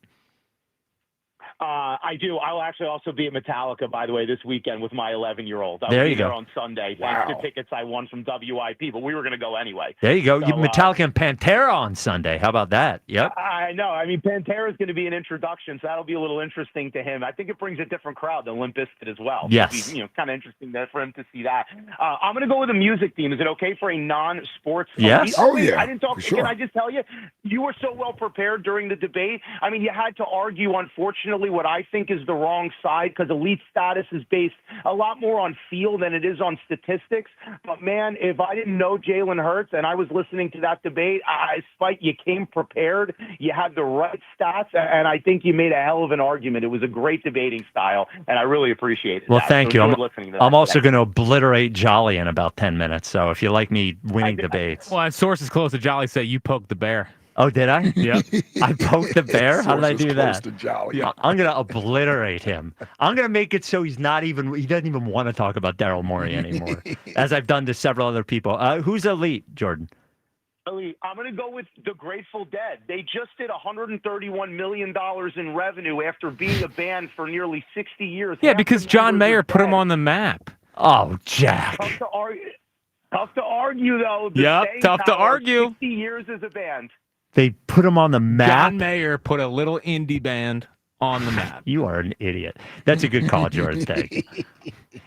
[SPEAKER 7] I do. I'll actually also be at Metallica, by the way, this weekend with my 11-year-old. I'll
[SPEAKER 2] There
[SPEAKER 7] be
[SPEAKER 2] you
[SPEAKER 7] there
[SPEAKER 2] go.
[SPEAKER 7] on Sunday. Thanks to tickets I won from WIP, but we were going to go anyway.
[SPEAKER 2] There you go.
[SPEAKER 7] So,
[SPEAKER 2] You Metallica and Pantera on Sunday. How about that? Yep.
[SPEAKER 7] I know. I mean, Pantera is going to be an introduction, so that'll be a little interesting to him. I think it brings a different crowd than Limp Bizkit as well.
[SPEAKER 2] Yes.
[SPEAKER 7] It'll be, kind of interesting for him to see that. I'm going to go with a music theme. Is it okay for a non-sports?
[SPEAKER 2] Yes.
[SPEAKER 33] Oh, yeah.
[SPEAKER 7] I didn't talk.
[SPEAKER 33] Sure.
[SPEAKER 7] Can I just tell you, you were so well prepared during the debate. I mean, you had to argue, unfortunately, what I think is the wrong side, because elite status is based a lot more on feel than it is on statistics. But man, if I didn't know Jalen Hurts and I was listening to that debate, Spike, you came prepared. You had the right stats, and I think you made a hell of an argument. It was a great debating style, and I really appreciate it.
[SPEAKER 2] Well, thank you. I'm also
[SPEAKER 7] today.
[SPEAKER 2] going to obliterate Jolly in about 10 minutes. So if you like me winning debates.
[SPEAKER 1] Well, sources close to Jolly say you poked the bear.
[SPEAKER 2] Oh, did I?
[SPEAKER 1] Yeah.
[SPEAKER 2] I poked the bear? How did I do that?
[SPEAKER 33] To Jolly.
[SPEAKER 2] Yeah. I'm going to obliterate him. I'm going to make it so he doesn't even want to talk about Daryl Morey anymore, as I've done to several other people. Who's elite, Jordan?
[SPEAKER 7] Elite. I'm going to go with the Grateful Dead. They just did $131 million in revenue after being a band for nearly 60 years.
[SPEAKER 1] Yeah, because John Mayer put him on the map.
[SPEAKER 2] Oh, Jack.
[SPEAKER 7] Tough to argue, though.
[SPEAKER 1] Yep, tough to argue.
[SPEAKER 7] 60 years as a band.
[SPEAKER 2] They put him on the map?
[SPEAKER 1] John Mayer put a little indie band on the map.
[SPEAKER 2] You are an idiot. That's a good call, Jordan. Thank you.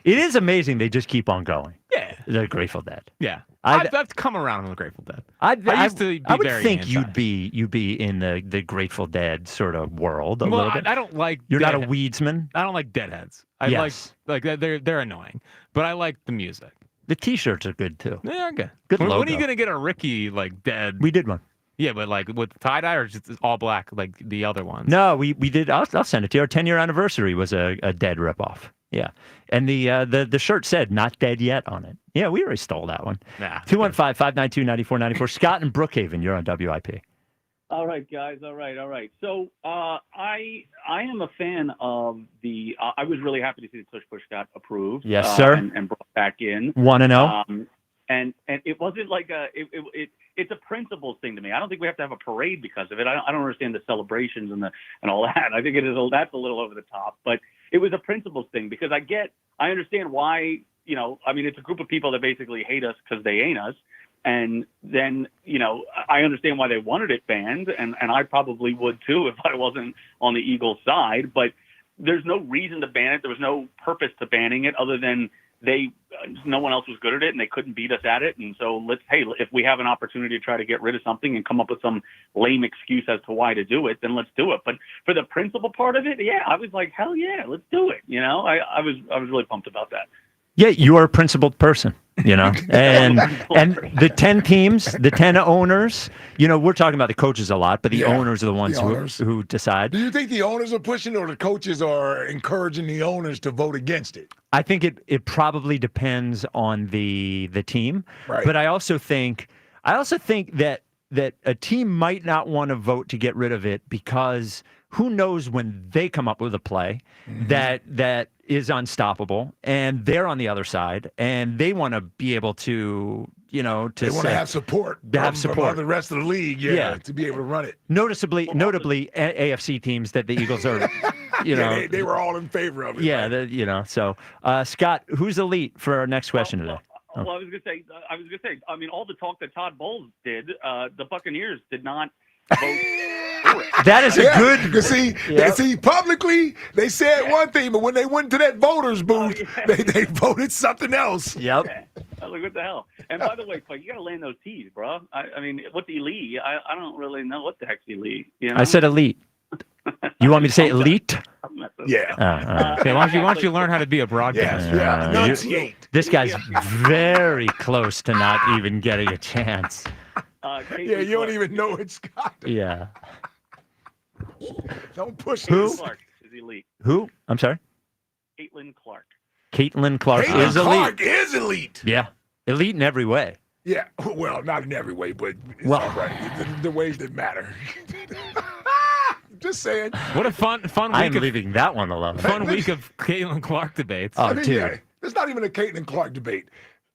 [SPEAKER 2] It is amazing they just keep on going.
[SPEAKER 1] Yeah.
[SPEAKER 2] The Grateful Dead.
[SPEAKER 1] Yeah. I've come around on the Grateful Dead. I used to be
[SPEAKER 2] I would
[SPEAKER 1] very
[SPEAKER 2] think
[SPEAKER 1] anti.
[SPEAKER 2] you'd be in the Grateful Dead sort of world a little bit.
[SPEAKER 1] I don't like.
[SPEAKER 2] You're not a weedsman?
[SPEAKER 1] I don't like Deadheads. I
[SPEAKER 2] Yes.
[SPEAKER 1] like they're annoying, but I like the music.
[SPEAKER 2] The T-shirts are good too.
[SPEAKER 1] Yeah, okay.
[SPEAKER 2] Good
[SPEAKER 1] When are
[SPEAKER 2] logo.
[SPEAKER 1] you gonna get a Ricky like Dead?
[SPEAKER 2] We did one.
[SPEAKER 1] Yeah, but like with tie dye or just all black like the other ones.
[SPEAKER 2] No, we did. I'll send it to you. Our 10-year anniversary was a Dead ripoff. Yeah, and the shirt said "Not Dead Yet" on it. Yeah, we already stole that one.
[SPEAKER 1] Nah.
[SPEAKER 2] 215-592-9494. Scott in Brookhaven, you're on WIP.
[SPEAKER 9] All right, guys. All right. So I am a fan of the. I was really happy to see the Tush Push got approved.
[SPEAKER 2] Yes, sir.
[SPEAKER 9] And brought back in.
[SPEAKER 2] 1-0.
[SPEAKER 9] And it wasn't like it's a principles thing to me. I don't think we have to have a parade because of it. I don't understand the celebrations and all that. I think that's a little over the top. But it was a principles thing because I understand why. I mean, it's a group of people that basically hate us because they ain't us. And then, I understand why they wanted it banned, and I probably would too if I wasn't on the Eagles side. But there's no reason to ban it. There was no purpose to banning it other than no one else was good at it and they couldn't beat us at it. And so if we have an opportunity to try to get rid of something and come up with some lame excuse as to why to do it, then let's do it. But for the principle part of it, yeah, I was like, hell yeah, let's do it. I was really pumped about that.
[SPEAKER 2] Yeah, you are a principled person. You know, and the 10 teams, the 10 owners. You know, we're talking about the coaches a lot, but the owners are the ones who decide.
[SPEAKER 33] Do you think the owners are pushing, or the coaches are encouraging the owners to vote against it?
[SPEAKER 2] I think it probably depends on the team,
[SPEAKER 33] Right.
[SPEAKER 2] But I also think that a team might not want to vote to get rid of it because who knows when they come up with a play that is unstoppable, and they're on the other side, and they want to be able to, they want
[SPEAKER 33] to have support. From the rest of the league, to be able to run it.
[SPEAKER 2] Notably, AFC teams that the Eagles are,
[SPEAKER 33] they were all in favor of it.
[SPEAKER 2] Yeah, right? So Scott, who's elite for our next question today?
[SPEAKER 9] Well, I was gonna say. I mean, all the talk that Todd Bowles did, the Buccaneers did not vote for it.
[SPEAKER 2] That is a good.
[SPEAKER 33] Because see, publicly they said one thing, but when they went to that voters booth, they voted something else.
[SPEAKER 2] Yep.
[SPEAKER 9] I was like, what the hell? And by the way, Clay, you got to land those T's, bro. I mean, what's elite? I don't really know what the heck's elite. You know?
[SPEAKER 2] I said elite. You want me to say elite?
[SPEAKER 33] Yeah.
[SPEAKER 1] Okay, why don't you learn how to be a broadcaster?
[SPEAKER 33] Enunciate.
[SPEAKER 2] This guy's very close to not even getting a chance.
[SPEAKER 33] You don't even know it's Scott.
[SPEAKER 2] Yeah.
[SPEAKER 33] Don't push
[SPEAKER 2] Who?
[SPEAKER 9] Clark is elite.
[SPEAKER 2] Who? I'm sorry?
[SPEAKER 9] Caitlin Clark.
[SPEAKER 2] Caitlin Clark
[SPEAKER 33] Caitlin
[SPEAKER 2] is elite.
[SPEAKER 33] Clark is elite.
[SPEAKER 2] Yeah. Elite in every way.
[SPEAKER 33] Yeah. Well, not in every way, but it's all right. The ways that matter. Just saying.
[SPEAKER 1] What a fun week.
[SPEAKER 2] I'm leaving that one alone.
[SPEAKER 1] Fun week of Caitlin Clark debates.
[SPEAKER 2] Oh, dude.
[SPEAKER 33] It's not even a Caitlin Clark debate.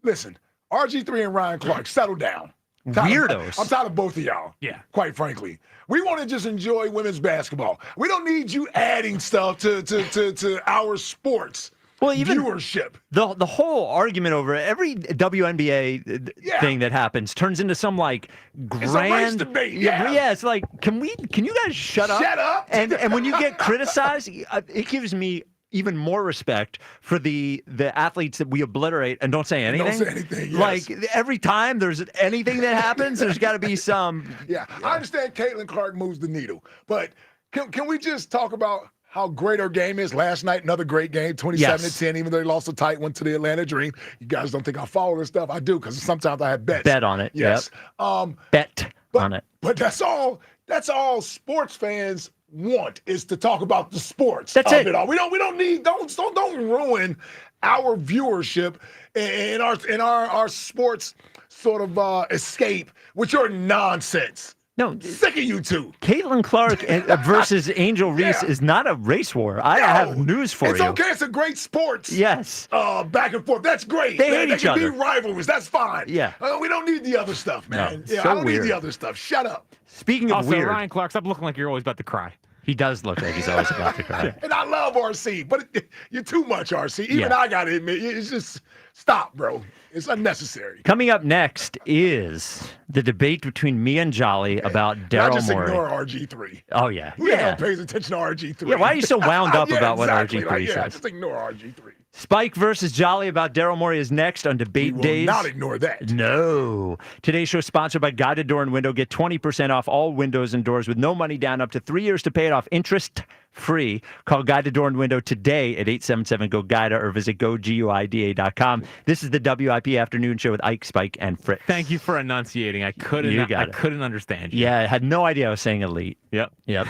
[SPEAKER 33] Listen, RG3 and Ryan Clark, settle down.
[SPEAKER 2] Weirdos.
[SPEAKER 33] I'm tired of both of y'all.
[SPEAKER 1] Yeah.
[SPEAKER 33] Quite frankly. We want to just enjoy women's basketball. We don't need you adding stuff to our sports.
[SPEAKER 2] Well, even
[SPEAKER 33] viewership.
[SPEAKER 2] The whole argument over every WNBA thing that happens turns into some like grand
[SPEAKER 33] It's a race debate.
[SPEAKER 2] Yeah, it's like can you guys shut up?
[SPEAKER 33] Shut up.
[SPEAKER 2] And when you get criticized, it gives me even more respect for the athletes that we obliterate and don't say anything.
[SPEAKER 33] Don't say anything. Yes.
[SPEAKER 2] Like every time there's anything that happens, there's got to be some.
[SPEAKER 33] Yeah, I understand Caitlin Clark moves the needle, but can we just talk about how great her game is? Last night, another great game, 27-10, even though they lost a tight one to the Atlanta Dream. You guys don't think I follow this stuff? I do, because sometimes I have bets.
[SPEAKER 2] Bet on it.
[SPEAKER 33] Yes.
[SPEAKER 2] Yep. Bet on it.
[SPEAKER 33] But that's all sports fans want, is to talk about the sports.
[SPEAKER 2] That's it.
[SPEAKER 33] All. We don't need, don't ruin our viewership and our sports sort of escape with your nonsense.
[SPEAKER 2] No,
[SPEAKER 33] sick of you two.
[SPEAKER 2] Caitlin Clark versus Angel Reese is not a race war. I have news for
[SPEAKER 33] it's
[SPEAKER 2] you.
[SPEAKER 33] It's okay. It's a great sports.
[SPEAKER 2] Yes.
[SPEAKER 33] Back and forth. That's great.
[SPEAKER 2] They hate each
[SPEAKER 33] can
[SPEAKER 2] other.
[SPEAKER 33] Be rivalries. That's fine.
[SPEAKER 2] Yeah.
[SPEAKER 33] We don't need the other stuff, man.
[SPEAKER 2] No,
[SPEAKER 33] I
[SPEAKER 2] so
[SPEAKER 33] don't
[SPEAKER 2] weird.
[SPEAKER 33] need the other stuff. Shut up.
[SPEAKER 2] Speaking of
[SPEAKER 1] also,
[SPEAKER 2] weird,
[SPEAKER 1] Ryan Clark, stop looking like you're always about to cry.
[SPEAKER 2] He does look like he's always about to cry.
[SPEAKER 33] And I love RC, but you're too much, RC. Even I got to admit, it's just stop, bro. It's unnecessary.
[SPEAKER 2] Coming up next is the debate between me and Jolly about Daryl
[SPEAKER 33] just
[SPEAKER 2] Morey.
[SPEAKER 33] Ignore RG3.
[SPEAKER 2] Oh, yeah.
[SPEAKER 33] Who the hell pays attention to RG3?
[SPEAKER 2] Yeah, why are you so wound up about what RG3 says?
[SPEAKER 33] Just ignore RG3.
[SPEAKER 2] Spike versus Jolly about Daryl Morey is next on Debate Days.
[SPEAKER 33] Not ignore that.
[SPEAKER 2] No. Today's show is sponsored by Guided Door and Window. Get 20% off all windows and doors with no money down, up to 3 years to pay it off interest-free. Call Guided Door and Window today at 877-GO-GUIDA or visit GoGuida.com. This is the WIP Afternoon Show with Ike, Spike, and Fritz.
[SPEAKER 1] Thank you for enunciating. I couldn't understand you.
[SPEAKER 2] Yeah, I had no idea I was saying elite.
[SPEAKER 1] Yep.
[SPEAKER 2] Yep.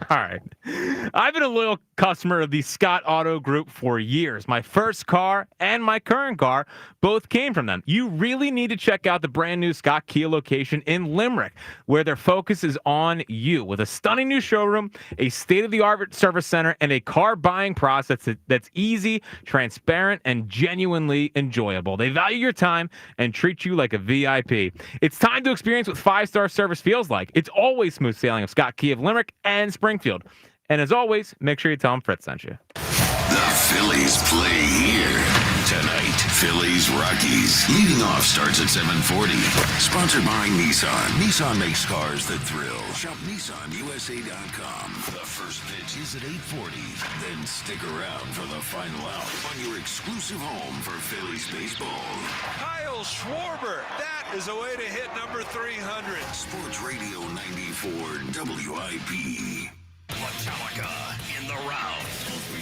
[SPEAKER 1] All right. I've been a loyal customer of the Scott Auto Group for years. My first car and my current car both came from them. You really need to check out the brand new Scott Kia location in Limerick, where their focus is on you, with a stunning new showroom, a state-of-the-art service center, and a car buying process that's easy, transparent, and genuinely enjoyable. They value your time and treat you like a VIP. It's time to experience what 5-star service feels like. It's always smooth sailing of Scott Kia of Limerick and Springfield. And as always, make sure you tell them Fritz sent you.
[SPEAKER 5] The Phillies play here tonight. Phillies Rockies. Leading off starts at 7:40. Sponsored by Nissan. Nissan makes cars that thrill. Shop NissanUSA.com. The first pitch is at 8:40. Then stick around for the final out on your exclusive home for Phillies baseball.
[SPEAKER 10] Kyle Schwarber. That is a way to hit number 300.
[SPEAKER 5] Sports Radio 94 WIP.
[SPEAKER 12] Metallica in the round.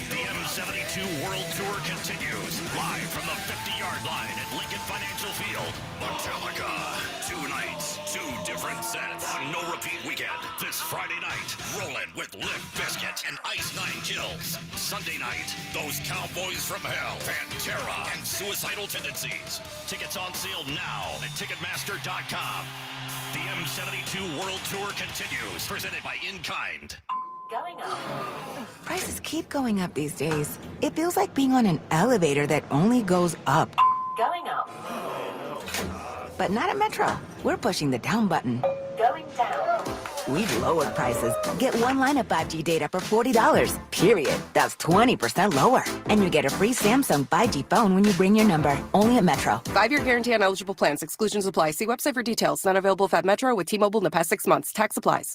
[SPEAKER 12] The
[SPEAKER 8] M72 World Tour continues live from the 50-yard line at Lincoln Financial Field. Metallica, 2 nights, 2 different sets on No Repeat Weekend. This Friday night, Rollin' with Limp Bizkit and Ice Nine Kills. Sunday night, those Cowboys from Hell, Pantera, and Suicidal Tendencies. Tickets on sale now at Ticketmaster.com. The M72 World Tour continues, presented by In Kind.
[SPEAKER 12] Going up. Prices keep going up these days. It feels like being on an elevator that only goes up. Going up. But not at Metro. We're pushing the down button. Going down. We've lowered prices. Get one line of 5G data for $40. Period. That's 20% lower. And you get a free Samsung 5G phone when you bring your number. Only at Metro.
[SPEAKER 18] 5-year guarantee on eligible plans. Exclusions apply. See website for details. Not available at Metro with T-Mobile in the past 6 months. Tax applies.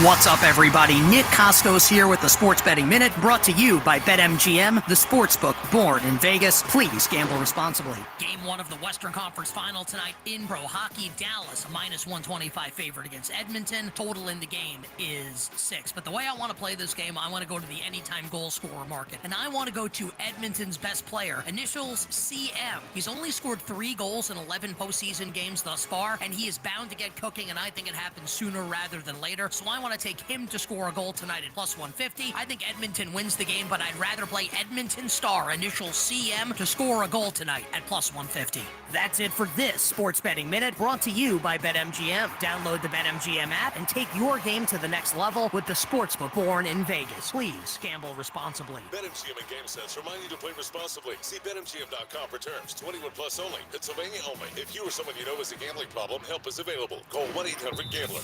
[SPEAKER 20] What's up, everybody? Nick Costco's here with the Sports Betting Minute, brought to you by BetMGM, the sportsbook born in Vegas. Please gamble responsibly.
[SPEAKER 21] Game 1 of the Western Conference Final tonight in pro hockey. Dallas, a -125 favorite against Edmonton. Total in the game is 6. But the way I want to play this game, I want to go to the anytime goal scorer market. And I want to go to Edmonton's best player, initials CM. He's only scored 3 goals in 11 postseason games thus far, and he is bound to get cooking, and I think it happens sooner rather than later. So I want to take him to score a goal tonight at +150. I think Edmonton wins the game, but I'd rather play Edmonton star, initial CM, to score a goal tonight at +150.
[SPEAKER 20] That's it for this Sports Betting Minute, brought to you by BetMGM. Download the BetMGM app and take your game to the next level with the sportsbook born in Vegas. Please gamble responsibly.
[SPEAKER 22] BetMGM and GameSense remind you to play responsibly. See BetMGM.com for terms. 21 plus only. Pennsylvania only. If you or someone you know has a gambling problem, help is available. Call 1-800-GAMBLER.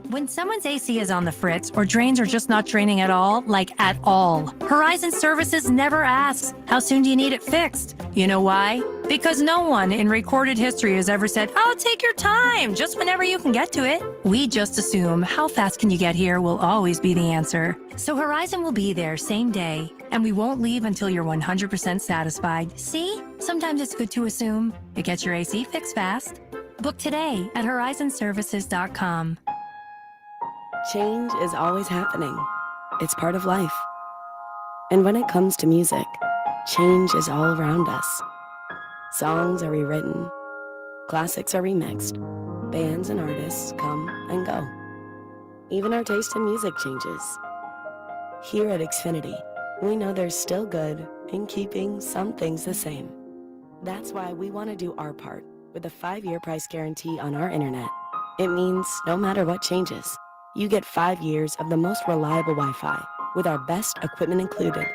[SPEAKER 23] When someone's AC is on the fritz or drains are just not draining at all, like at all, Horizon Services never asks, how soon do you need it fixed? You know why? Because no one in recorded history has ever said, oh, take your time, just whenever you can get to it. We just assume how fast can you get here will always be the answer. So Horizon will be there same day, and we won't leave until you're 100% satisfied. See? Sometimes it's good to assume. It gets your AC fixed fast. Book today at horizonservices.com.
[SPEAKER 24] Change is always happening. It's part of life. And when it comes to music, change is all around us. Songs are rewritten. Classics are remixed. Bands and artists come and go. Even our taste in music changes. Here at Xfinity, we know there's still good in keeping some things the same. That's why we want to do our part with a 5-year price guarantee on our internet. It means no matter what changes, you get 5 years of the most reliable Wi-Fi with our best equipment included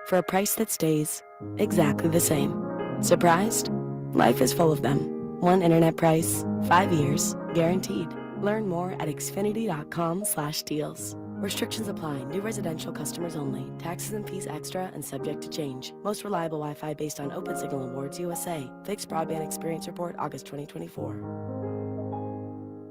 [SPEAKER 24] for a price that stays exactly the same. Surprised? Life is full of them. One internet price, 5 years, guaranteed. Learn more at xfinity.com/deals. Restrictions apply. New residential customers only. Taxes and fees extra and subject to change. Most reliable Wi-Fi based on Open Signal Awards USA. Fixed Broadband Experience Report, August 2024.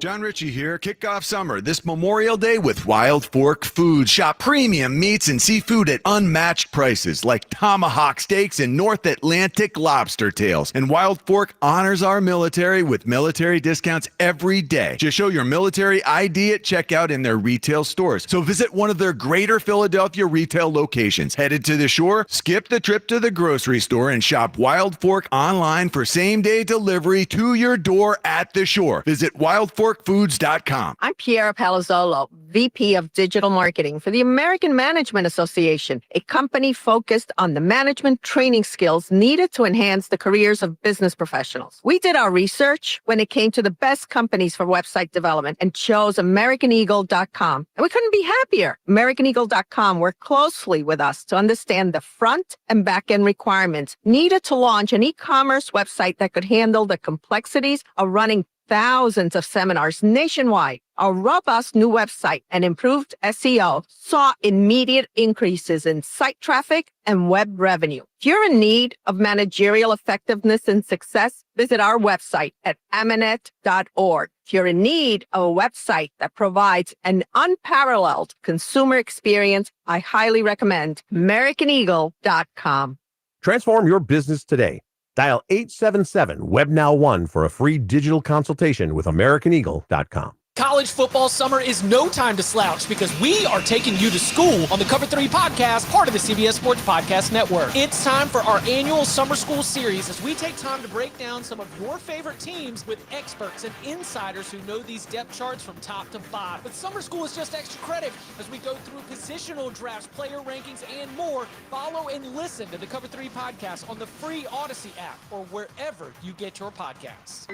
[SPEAKER 25] John Ritchie here. Kick off summer this Memorial Day with Wild Fork Foods. Shop premium meats and seafood at unmatched prices like tomahawk steaks and North Atlantic lobster tails. And Wild Fork honors our military with military discounts every day. Just show your military ID at checkout in their retail stores. So visit one of their greater Philadelphia retail locations. Headed to the shore? Skip the trip to the grocery store and shop Wild Fork online for same-day delivery to your door at the shore. Visit wildforkfoods.com.
[SPEAKER 29] I'm Piera Palazzolo, VP of Digital Marketing for the American Management Association, a company focused on the management training skills needed to enhance the careers of business professionals. We did our research when it came to the best companies for website development and chose AmericanEagle.com. And we couldn't be happier. AmericanEagle.com worked closely with us to understand the front and back end requirements needed to launch an e-commerce website that could handle the complexities of running thousands of seminars nationwide. Our robust new website and improved SEO saw immediate increases in site traffic and web revenue. If you're in need of managerial effectiveness and success, visit our website at amanet.org. If you're in need of a website that provides an unparalleled consumer experience, I highly recommend AmericanEagle.com.
[SPEAKER 30] Transform your business today. Dial 877-WebNow1 for a free digital consultation with AmericanEagle.com.
[SPEAKER 4] College football summer is no time to slouch because we are taking you to school on the Cover 3 podcast, part of the CBS Sports Podcast Network. It's time for our annual summer school series as we take time to break down some of your favorite teams with experts and insiders who know these depth charts from top to bottom. But summer school is just extra credit as we go through positional drafts, player rankings, and more. Follow and listen to the Cover 3 podcast on the free Odyssey app or wherever you get your podcasts.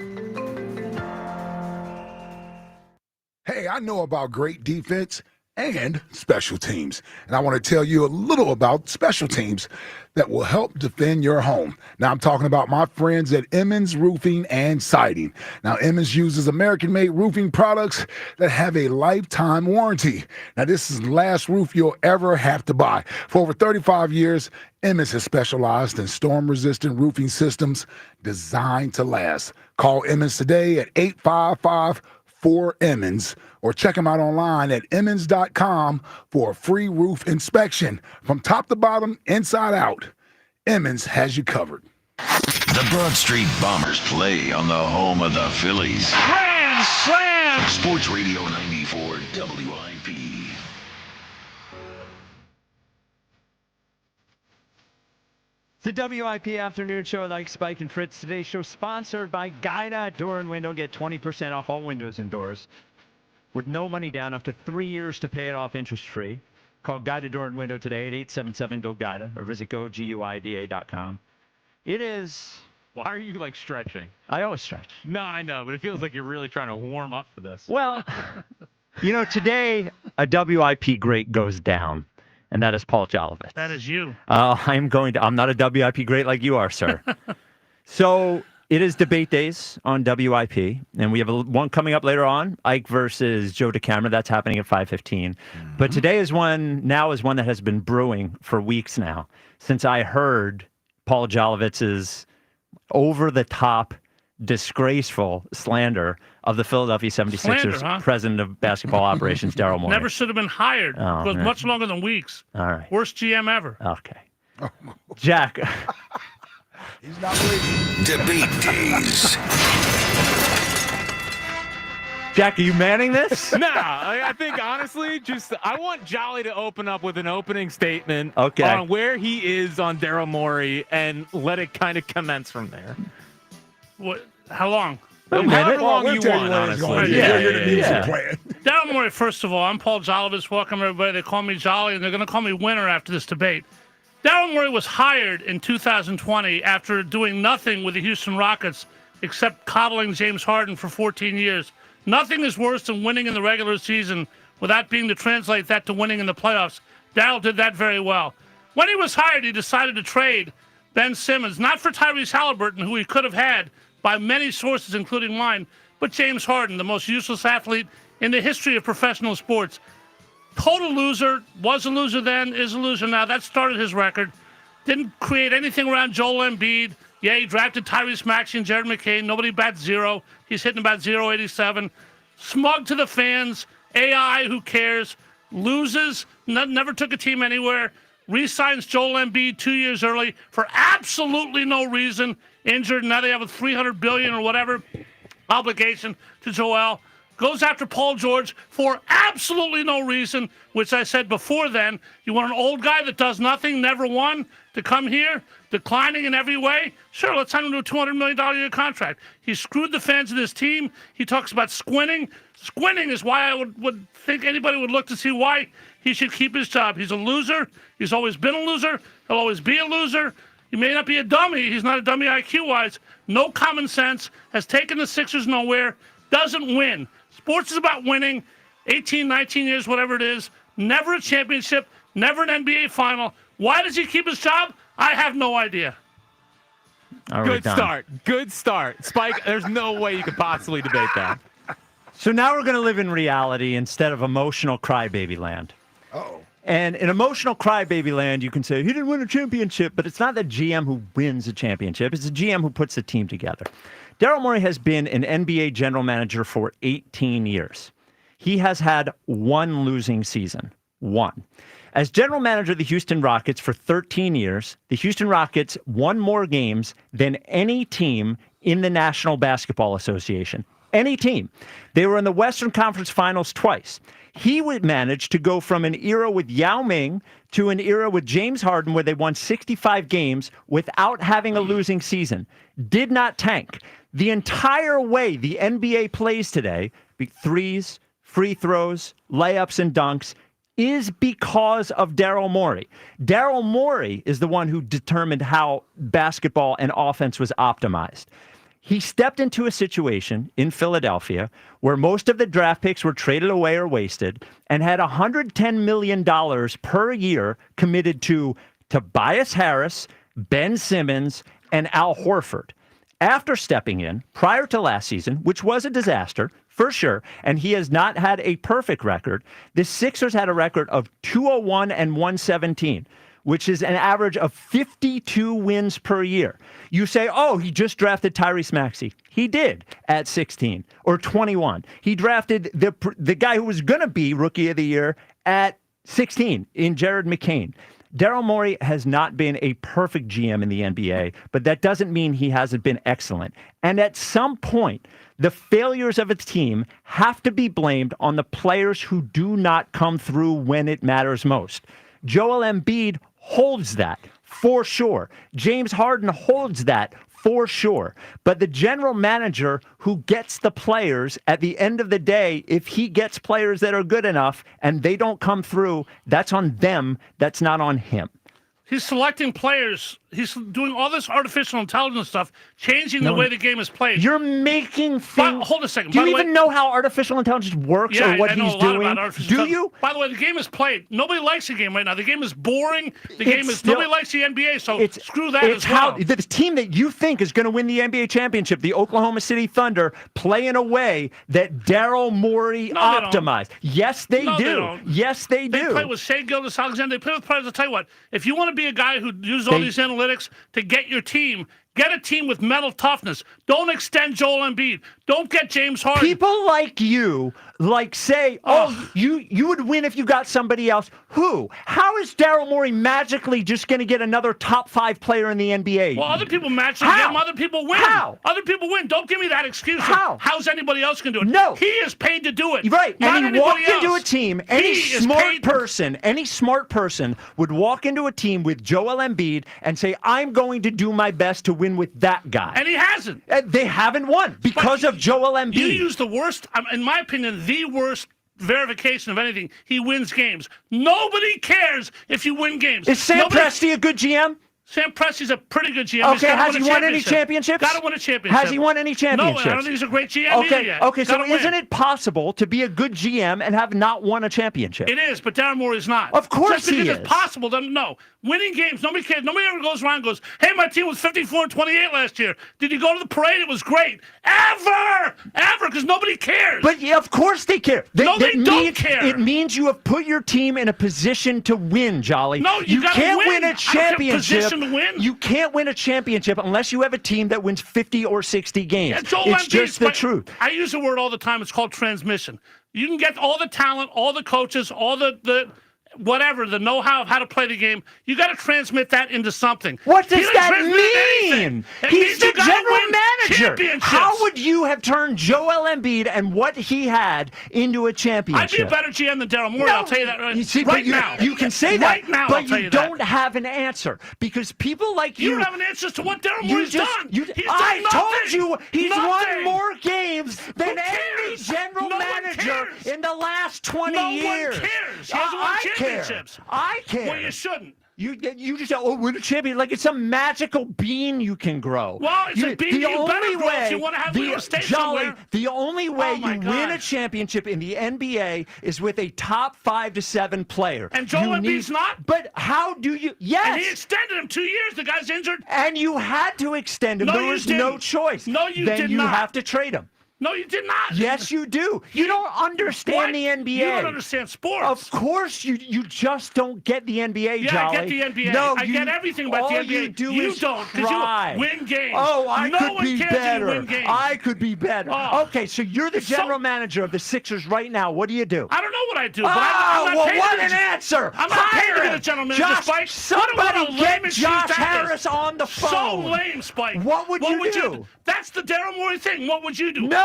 [SPEAKER 33] Hey, I know about great defense and special teams, and I want to tell you a little about special teams that will help defend your home. Now, I'm talking about my friends at Emmons Roofing and Siding. Now, Emmons uses American-made roofing products that have a lifetime warranty. Now, this is the last roof you'll ever have to buy. For over 35 years, Emmons has specialized in storm-resistant roofing systems designed to last. Call Emmons today at 855-4Emmons or check them out online at Emmons.com for a free roof inspection. From top to bottom, inside out, Emmons has you covered.
[SPEAKER 5] The Broad Street Bombers play on the home of the Phillies.
[SPEAKER 10] Grand slam!
[SPEAKER 5] Sports Radio 94 WIP.
[SPEAKER 2] The WIP Afternoon Show with Ike, Spike, and Fritz. Today's show sponsored by Guida Door and Window. Get 20% off all windows and doors with no money down, up to 3 years to pay it off interest-free. Call Guida Door and Window today at 877-GO-GUIDA or visit GoGUIDA.com. It is...
[SPEAKER 1] Why are you, like, stretching?
[SPEAKER 2] I always stretch.
[SPEAKER 1] No, I know, but it feels like you're really trying to warm up for this.
[SPEAKER 2] Well, you know, today a WIP great goes down, and that is Paul Jolovitz.
[SPEAKER 10] That is you.
[SPEAKER 2] I'm not a WIP great like you are, sir. So it is debate days on WIP, and we have one coming up later on, Ike versus Joe DeCamera. That's happening at 5:15. But today is one that has been brewing for weeks now, since I heard Paul Jolovitz's over-the-top, disgraceful slander of the Philadelphia 76ers president of basketball operations, Daryl Morey.
[SPEAKER 10] Never should have been hired.
[SPEAKER 2] Oh,
[SPEAKER 10] it was
[SPEAKER 2] man.
[SPEAKER 10] much longer than weeks.
[SPEAKER 2] All right.
[SPEAKER 10] Worst GM ever.
[SPEAKER 2] Okay. Jack.
[SPEAKER 33] He's not waiting.
[SPEAKER 5] Debate days.
[SPEAKER 2] Jack, are you manning this?
[SPEAKER 1] Nah, I think honestly, I want Jolly to open up with an opening statement
[SPEAKER 2] Okay.
[SPEAKER 1] on where he is on Daryl Morey and let it kind of commence from there.
[SPEAKER 10] What? How long?
[SPEAKER 1] However long
[SPEAKER 33] we'll
[SPEAKER 1] you
[SPEAKER 33] tell
[SPEAKER 1] want,
[SPEAKER 33] you when it's
[SPEAKER 1] honestly.
[SPEAKER 33] going.
[SPEAKER 10] Yeah,
[SPEAKER 33] You're the music playing.
[SPEAKER 10] Daryl Morey, first of all, I'm Paul Jolovitz. Welcome, everybody. They call me Jolly, and they're going to call me winner after this debate. Daryl Morey was hired in 2020 after doing nothing with the Houston Rockets except coddling James Harden for 14 years. Nothing is worse than winning in the regular season without being to translate that to winning in the playoffs. Daryl did that very well. When he was hired, he decided to trade Ben Simmons, not for Tyrese Halliburton, who he could have had by many sources, including mine, but James Harden, the most useless athlete in the history of professional sports. Total loser, was a loser then, is a loser now. That started his record. Didn't create anything around Joel Embiid. Yeah, he drafted Tyrese Maxey and Jared McCain. Nobody bats zero. He's hitting about 0.87. Smug to the fans. AI, who cares? Loses. Never took a team anywhere. Re-signs Joel Embiid 2 years early for absolutely no reason. Injured. Now they have a $300 billion or whatever obligation to Joel. Goes after Paul George for absolutely no reason, which I said before then. You want an old guy that does nothing, never won, to come here, declining in every way? Sure, let's sign him to a $200 million a year contract. He screwed the fans of this team. He talks about squinting. Squinting is why I would think anybody would look to see why he should keep his job. He's a loser. He's always been a loser. He'll always be a loser. He may not be a dummy. He's not a dummy IQ-wise. No common sense. Has taken the Sixers nowhere. Doesn't win. Sports is about winning. 18, 19 years, whatever it is. Never a championship. Never an NBA final. Why does he keep his job? I have no idea.
[SPEAKER 1] Good start. Good start. Spike, there's no way you could possibly debate that.
[SPEAKER 2] So now we're going to live in reality instead of emotional crybaby land.
[SPEAKER 33] Uh-oh.
[SPEAKER 2] And in emotional crybaby land, you can say, he didn't win a championship, but it's not the GM who wins a championship. It's the GM who puts the team together. Daryl Morey has been an NBA general manager for 18 years. He has had one losing season. One. As general manager of the Houston Rockets for 13 years, the Houston Rockets won more games than any team in the National Basketball Association. any team. They were in the Western Conference Finals twice. He would manage to go from an era with Yao Ming to an era with James Harden where they won 65 games without having a losing season. Did not tank. The entire way the NBA plays today, threes, free throws, layups, and dunks, is because of Daryl Morey. Daryl Morey is the one who determined how basketball and offense was optimized. He stepped into a situation in Philadelphia where most of the draft picks were traded away or wasted and had $110 million per year committed to Tobias Harris, Ben Simmons, and Al Horford. After stepping in, prior to last season, which was a disaster, for sure, and he has not had a perfect record, the Sixers had a record of 201 and 117, which is an average of 52 wins per year. You say, oh, he just drafted Tyrese Maxey. He did at 16 or 21. He drafted the guy who was going to be Rookie of the Year at 16 in Jared McCain. Daryl Morey has not been a perfect GM in the NBA, but that doesn't mean he hasn't been excellent. And at some point, the failures of its team have to be blamed on the players who do not come through when it matters most. Joel Embiid holds that for sure. James Harden holds that for sure. But the general manager who gets the players at the end of the day, if he gets players that are good enough and they don't come through, that's on them. That's not on him.
[SPEAKER 10] He's selecting players. He's doing all this artificial intelligence stuff, changing the way the game is played.
[SPEAKER 2] You're making things.
[SPEAKER 10] Hold a second.
[SPEAKER 2] Do you even know how artificial intelligence works or what he's doing? Do you?
[SPEAKER 10] By the way, the game is played. Nobody likes the game right now. The game is boring. Nobody likes the NBA, so screw that as well.
[SPEAKER 2] The team that you think is going to win the NBA championship, the Oklahoma City Thunder, play in a way that Daryl Morey optimized. Yes, they do.
[SPEAKER 10] They don't.
[SPEAKER 2] Yes, they do.
[SPEAKER 10] They play with Shea Gilgeous-Alexander. They play with players. I'll tell you what. If you want to be a guy who uses all these analytics to get your team, get a team with mental toughness. Don't extend Joel Embiid. Don't get James Harden.
[SPEAKER 2] People like you, say, you would win if you got somebody else. Who? How is Daryl Morey magically just going to get another top 5 player in the NBA?
[SPEAKER 10] Well, other people magically get him. Other people win.
[SPEAKER 2] How?
[SPEAKER 10] Other people win. Don't give me that excuse.
[SPEAKER 2] How?
[SPEAKER 10] How's anybody else going to do it?
[SPEAKER 2] No.
[SPEAKER 10] He is paid to do it.
[SPEAKER 2] Right.
[SPEAKER 10] Not
[SPEAKER 2] and he walked
[SPEAKER 10] anybody
[SPEAKER 2] into
[SPEAKER 10] else.
[SPEAKER 2] a team. Any smart person would walk into a team with Joel Embiid and say, I'm going to do my best to win with that guy.
[SPEAKER 10] And he hasn't.
[SPEAKER 2] They haven't won because of Joel Embiid.
[SPEAKER 10] You use the worst, in my opinion, the worst verification of anything. He wins games. Nobody cares if you win games.
[SPEAKER 2] Is Sam Presti a good GM?
[SPEAKER 10] Sam Presti's a pretty good GM.
[SPEAKER 2] Okay, has he won any championships?
[SPEAKER 10] Got to win a championship.
[SPEAKER 2] Has he won any championships?
[SPEAKER 10] No, I don't think he's a great GM either yet.
[SPEAKER 2] Okay, so isn't it possible to be a good GM and have not won a championship?
[SPEAKER 10] It is, but Daryl Morey is not.
[SPEAKER 2] Of course
[SPEAKER 10] Just because
[SPEAKER 2] he is.
[SPEAKER 10] It's possible. No. Winning games, nobody cares. Nobody ever goes around and goes, hey, my team was 54-28 last year. Did you go to the parade? It was great. Ever, because nobody cares.
[SPEAKER 2] But yeah, of course they care. They
[SPEAKER 10] don't care.
[SPEAKER 2] It means you have put your team in a position to win, Jolly.
[SPEAKER 10] No, you
[SPEAKER 2] can't
[SPEAKER 10] win
[SPEAKER 2] win a championship.
[SPEAKER 10] Position to win.
[SPEAKER 2] You can't win a championship unless you have a team that wins 50 or 60 games. It's just the truth.
[SPEAKER 10] I use the word all the time. It's called transmission. You can get all the talent, all the coaches, all the whatever, the know-how of how to play the game. You got to transmit that into something.
[SPEAKER 2] What does that mean? He's the general manager. How would you have turned Joel Embiid and what he had into a championship?
[SPEAKER 10] I'd be a better GM than Daryl Morey. I'll tell you that right now.
[SPEAKER 2] You can say that,
[SPEAKER 10] right now,
[SPEAKER 2] but you don't have an answer because people like you.
[SPEAKER 10] You don't have an answer to what Daryl Morey's done.
[SPEAKER 2] I told you he's won more games than any general manager in the last 20 years.
[SPEAKER 10] No one cares. He hasn't won championships.
[SPEAKER 2] I care.
[SPEAKER 10] Well, you shouldn't.
[SPEAKER 2] You just say, win a champion like it's some magical bean you can grow.
[SPEAKER 10] Well, it's a bean you better grow if you want to have real estate somewhere.
[SPEAKER 2] The only way you win a championship in the NBA is with a top 5 to 7 player.
[SPEAKER 10] And Joel Embiid's not?
[SPEAKER 2] But how do you? Yes.
[SPEAKER 10] And he extended him 2 years. The guy's injured.
[SPEAKER 2] And you had to extend him.
[SPEAKER 10] No,
[SPEAKER 2] there was no choice.
[SPEAKER 10] No, you
[SPEAKER 2] then
[SPEAKER 10] did
[SPEAKER 2] you
[SPEAKER 10] not.
[SPEAKER 2] have to trade him.
[SPEAKER 10] No, you did not.
[SPEAKER 2] Yes, you do. You don't understand the NBA.
[SPEAKER 10] You don't understand sports.
[SPEAKER 2] Of course, you just don't get the NBA, Jolly.
[SPEAKER 10] I get the NBA.
[SPEAKER 2] No,
[SPEAKER 10] I get everything about the NBA.
[SPEAKER 2] You
[SPEAKER 10] don't, because you win games.
[SPEAKER 2] Oh, I
[SPEAKER 10] no
[SPEAKER 2] could
[SPEAKER 10] one
[SPEAKER 2] be
[SPEAKER 10] cares
[SPEAKER 2] better.
[SPEAKER 10] If you win games.
[SPEAKER 2] I could be better.
[SPEAKER 10] Oh.
[SPEAKER 2] Okay, so you're the general manager of the Sixers right now. What do you do?
[SPEAKER 10] I don't know what I do. But I'm not paid
[SPEAKER 2] what an answer!
[SPEAKER 10] I'm not paid to be the general manager, Spike.
[SPEAKER 2] Somebody get Josh Harris on the phone.
[SPEAKER 10] So lame, Spike.
[SPEAKER 2] What would you do?
[SPEAKER 10] That's the Daryl Morey thing. What would you do?
[SPEAKER 2] No.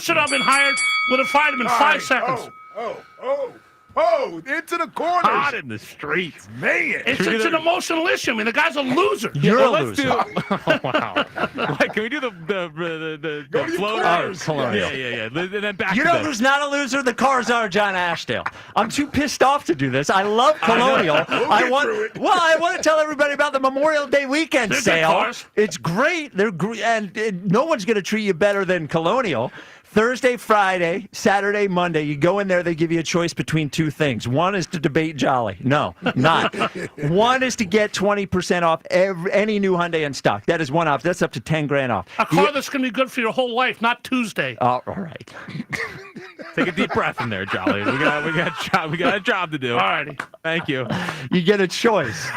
[SPEAKER 10] should have been hired would have fired him in 5 seconds.
[SPEAKER 33] Oh. Oh, into the corners.
[SPEAKER 1] Hot in the streets.
[SPEAKER 33] Man.
[SPEAKER 10] It's an emotional issue. I mean, the guy's a loser.
[SPEAKER 2] You're a
[SPEAKER 1] let's
[SPEAKER 2] loser.
[SPEAKER 1] Oh, wow. Like, can we do the
[SPEAKER 33] Go to your
[SPEAKER 1] floater?
[SPEAKER 33] corners.
[SPEAKER 2] Colonial.
[SPEAKER 1] Yeah. And then back
[SPEAKER 2] You
[SPEAKER 1] to
[SPEAKER 2] know
[SPEAKER 1] the-
[SPEAKER 2] who's not a loser? The Cars are John Ashdale. I'm too pissed off to do this. I love Colonial. I want to tell everybody about the Memorial Day weekend
[SPEAKER 10] They're good
[SPEAKER 2] sale.
[SPEAKER 10] cars.
[SPEAKER 2] It's great. They're and no one's going to treat you better than Colonial. Thursday, Friday, Saturday, Monday, you go in there, they give you a choice between two things. One is to debate Jolly. No, not. One is to get 20% off any new Hyundai in stock. That is one option. That's up to $10,000 off.
[SPEAKER 10] A car that's going to be good for your whole life, not Tuesday.
[SPEAKER 2] All right.
[SPEAKER 1] Take a deep breath in there, Jolly. We got a job to do.
[SPEAKER 10] All righty.
[SPEAKER 1] Thank you.
[SPEAKER 2] You get a choice.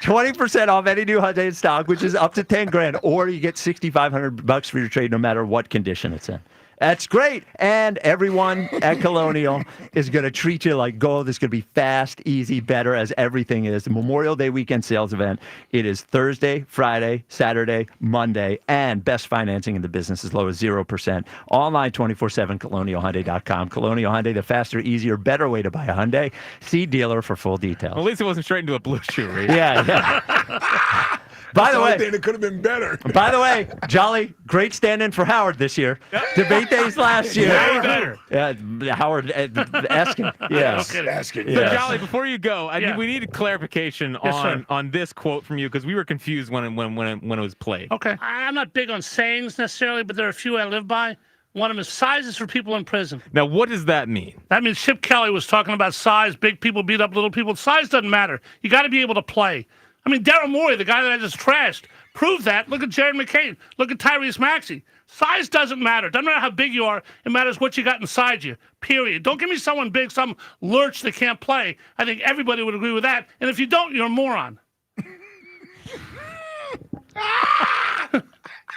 [SPEAKER 2] 20% off any new Hyundai in stock, which is up to $10,000, or you get $6,500 for your trade, no matter what condition it's in. That's great. And everyone at Colonial is going to treat you like gold. It's going to be fast, easy, better, as everything is. The Memorial Day weekend sales event. It is Thursday, Friday, Saturday, Monday, and best financing in the business as low as 0%. Online 24/7, colonialhyundai.com. Colonial Hyundai, the faster, easier, better way to buy a Hyundai. See dealer for full details.
[SPEAKER 1] Well, at least it wasn't straight into a blue shoe, Reese.
[SPEAKER 2] Yeah. By the way,
[SPEAKER 33] it could have been better.
[SPEAKER 2] By the way, Jolly, great stand-in for Howard this year. Debate days last year.
[SPEAKER 10] Way better.
[SPEAKER 2] Howard Eskin. Yes.
[SPEAKER 10] Okay.
[SPEAKER 33] Asking.
[SPEAKER 1] So,
[SPEAKER 2] Yes.
[SPEAKER 1] Jolly, before you go, I think we need a clarification
[SPEAKER 10] Yes, sir.
[SPEAKER 1] on this quote from you because we were confused when it was played.
[SPEAKER 10] Okay. I'm not big on sayings necessarily, but there are a few I live by. One of them is size is for people in prison.
[SPEAKER 1] Now, what does that mean?
[SPEAKER 10] That means Chip Kelly was talking about size. Big people beat up little people. Size doesn't matter. You got to be able to play. I mean, Daryl Morey, the guy that I just trashed, proved that. Look at Jared McCain. Look at Tyrese Maxey. Size doesn't matter. Doesn't matter how big you are. It matters what you got inside you, period. Don't give me someone big, some lurch that can't play. I think everybody would agree with that. And if you don't, you're a moron.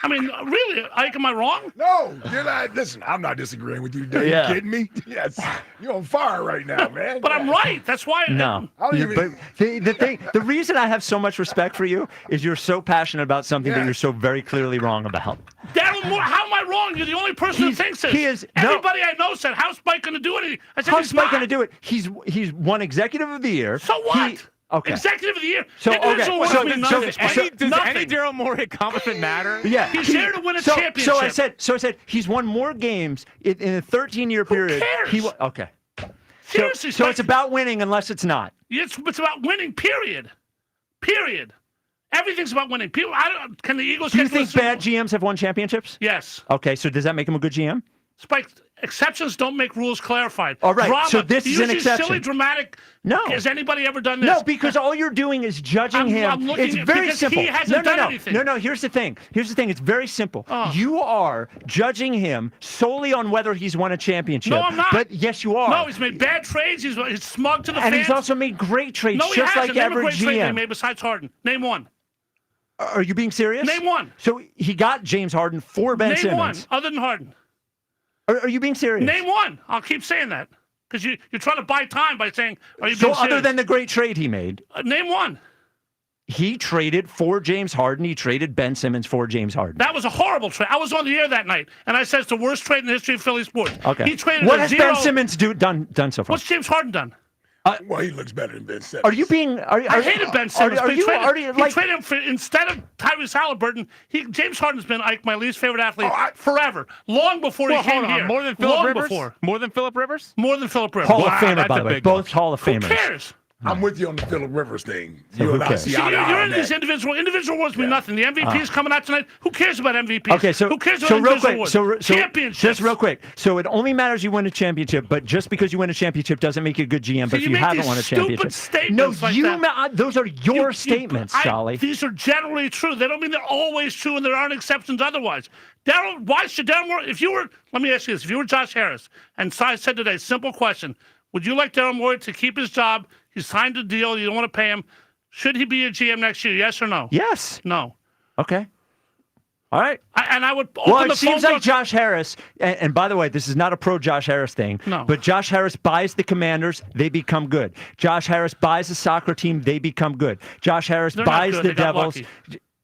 [SPEAKER 10] I mean, really, Ike, am I wrong?
[SPEAKER 33] No, you're not. Listen, I'm not disagreeing with you. Are you kidding me? Yes. You're on fire right now, man.
[SPEAKER 10] But I'm right. That's why.
[SPEAKER 2] No.
[SPEAKER 33] I don't
[SPEAKER 2] But the reason I have so much respect for you is you're so passionate about something that you're so very clearly wrong about.
[SPEAKER 10] Daryl Morey, how am I wrong? You're the only person who thinks this.
[SPEAKER 2] He is.
[SPEAKER 10] Everybody I know said, how's Spike going to do anything? I said,
[SPEAKER 2] How's Spike going to do it? He's won Executive of the Year.
[SPEAKER 10] So what?
[SPEAKER 2] Okay.
[SPEAKER 10] Executive of the Year.
[SPEAKER 2] So,
[SPEAKER 10] Individual
[SPEAKER 2] okay.
[SPEAKER 10] awards mean nothing.
[SPEAKER 1] Does any Daryl Morey accomplishment matter?
[SPEAKER 2] Yeah.
[SPEAKER 10] He's here to win a championship.
[SPEAKER 2] So I said he's won more games in a 13-year period.
[SPEAKER 10] Who cares?
[SPEAKER 2] Okay.
[SPEAKER 10] Seriously,
[SPEAKER 2] So it's about winning unless it's not.
[SPEAKER 10] It's about winning, period. Period. Everything's about winning. People, can the Eagles
[SPEAKER 2] Do you
[SPEAKER 10] get to the
[SPEAKER 2] think
[SPEAKER 10] Super
[SPEAKER 2] bad
[SPEAKER 10] Bowl?
[SPEAKER 2] GMs have won championships?
[SPEAKER 10] Yes.
[SPEAKER 2] Okay, so does that make him a good GM?
[SPEAKER 10] Spike, exceptions don't make rules clarified.
[SPEAKER 2] All right,
[SPEAKER 10] Drama,
[SPEAKER 2] so this
[SPEAKER 10] do
[SPEAKER 2] is
[SPEAKER 10] you
[SPEAKER 2] an
[SPEAKER 10] see
[SPEAKER 2] exception.
[SPEAKER 10] Silly, dramatic.
[SPEAKER 2] No.
[SPEAKER 10] Has anybody ever done this?
[SPEAKER 2] No, because all you're doing is judging him.
[SPEAKER 10] I'm looking
[SPEAKER 2] It's
[SPEAKER 10] at-
[SPEAKER 2] very
[SPEAKER 10] because
[SPEAKER 2] simple.
[SPEAKER 10] he hasn't done anything.
[SPEAKER 2] No, here's the thing. It's very simple.
[SPEAKER 10] Oh.
[SPEAKER 2] You are judging him solely on whether he's won a championship.
[SPEAKER 10] No, I'm not.
[SPEAKER 2] But yes, you are.
[SPEAKER 10] No, he's made bad trades. He's smug to the
[SPEAKER 2] and
[SPEAKER 10] fans.
[SPEAKER 2] he's also made great trades,
[SPEAKER 10] no, he
[SPEAKER 2] just
[SPEAKER 10] hasn't.
[SPEAKER 2] like
[SPEAKER 10] Name a
[SPEAKER 2] every
[SPEAKER 10] great trade they
[SPEAKER 2] GM.
[SPEAKER 10] made besides Harden. Name one.
[SPEAKER 2] Are you being serious?
[SPEAKER 10] Name one.
[SPEAKER 2] So he got James Harden for Ben
[SPEAKER 10] Name
[SPEAKER 2] Simmons.
[SPEAKER 10] one, other than Harden.
[SPEAKER 2] Are you being serious?
[SPEAKER 10] Name one. I'll keep saying that. Because you're trying to buy time by saying, are you
[SPEAKER 2] So
[SPEAKER 10] being serious?
[SPEAKER 2] other than the great trade he made,
[SPEAKER 10] name one.
[SPEAKER 2] he traded for James Harden. He traded Ben Simmons for James Harden.
[SPEAKER 10] That was a horrible trade. I was on the air that night, and I said it's the worst trade in the history of Philly sports.
[SPEAKER 2] Okay.
[SPEAKER 10] He traded
[SPEAKER 2] what
[SPEAKER 10] a
[SPEAKER 2] has
[SPEAKER 10] zero.
[SPEAKER 2] Ben Simmons done so far?
[SPEAKER 10] What's James Harden done?
[SPEAKER 33] Well, he looks better than Ben Simmons.
[SPEAKER 2] Are you being?
[SPEAKER 10] I hated Ben Simmons.
[SPEAKER 2] Are
[SPEAKER 10] but
[SPEAKER 2] you
[SPEAKER 10] he traded him for, instead of Tyrese Halliburton. James Harden's been my least favorite athlete forever, long before he came here.
[SPEAKER 1] More than Phillip
[SPEAKER 10] long
[SPEAKER 1] Rivers?
[SPEAKER 10] Before.
[SPEAKER 1] More than Phillip Rivers?
[SPEAKER 10] More than Phillip Rivers.
[SPEAKER 2] Hall of Famer,
[SPEAKER 1] that's
[SPEAKER 2] by
[SPEAKER 1] a
[SPEAKER 2] the way.
[SPEAKER 1] big
[SPEAKER 2] Both Hall of
[SPEAKER 10] Who
[SPEAKER 2] Famers.
[SPEAKER 10] cares?
[SPEAKER 33] I'm with you on the Phillip Rivers thing.
[SPEAKER 2] So
[SPEAKER 33] You
[SPEAKER 2] who
[SPEAKER 33] and I
[SPEAKER 2] cares?
[SPEAKER 33] see
[SPEAKER 10] See,
[SPEAKER 33] eye to eye
[SPEAKER 10] you're
[SPEAKER 33] on
[SPEAKER 10] in these
[SPEAKER 33] that.
[SPEAKER 10] individual awards mean nothing. The MVP's coming out tonight. Who cares about MVPs?
[SPEAKER 2] Okay, so
[SPEAKER 10] who cares about
[SPEAKER 2] so real
[SPEAKER 10] individual
[SPEAKER 2] quick,
[SPEAKER 10] awards?
[SPEAKER 2] so
[SPEAKER 10] Championships.
[SPEAKER 2] just real quick. So it only matters you win a championship, but just because you win a championship doesn't make you a good GM. But
[SPEAKER 10] So
[SPEAKER 2] if
[SPEAKER 10] you
[SPEAKER 2] you
[SPEAKER 10] make
[SPEAKER 2] haven't
[SPEAKER 10] these
[SPEAKER 2] won a
[SPEAKER 10] stupid
[SPEAKER 2] championship,
[SPEAKER 10] statements
[SPEAKER 2] no,
[SPEAKER 10] like
[SPEAKER 2] those are your statements, Charlie.
[SPEAKER 10] These are generally true. They don't mean they're always true, and there aren't exceptions otherwise. Why should Daryl Morey? Let me ask you this: if you were Josh Harris, and I said today, simple question: would you like Daryl Morey to keep his job? He signed a deal. You don't want to pay him. Should he be a GM next year? Yes or no?
[SPEAKER 2] Yes.
[SPEAKER 10] No.
[SPEAKER 2] Okay. All right.
[SPEAKER 10] And I would open
[SPEAKER 2] Well,
[SPEAKER 10] the
[SPEAKER 2] it seems
[SPEAKER 10] phone
[SPEAKER 2] like Josh Harris, and by the way, this is not a pro Josh Harris thing,
[SPEAKER 10] No.
[SPEAKER 2] but Josh Harris buys the Commanders, they become good. Josh Harris buys the soccer team, they become good. Josh Harris
[SPEAKER 10] They're not
[SPEAKER 2] buys
[SPEAKER 10] good.
[SPEAKER 2] the
[SPEAKER 10] They got
[SPEAKER 2] Devils.
[SPEAKER 10] lucky.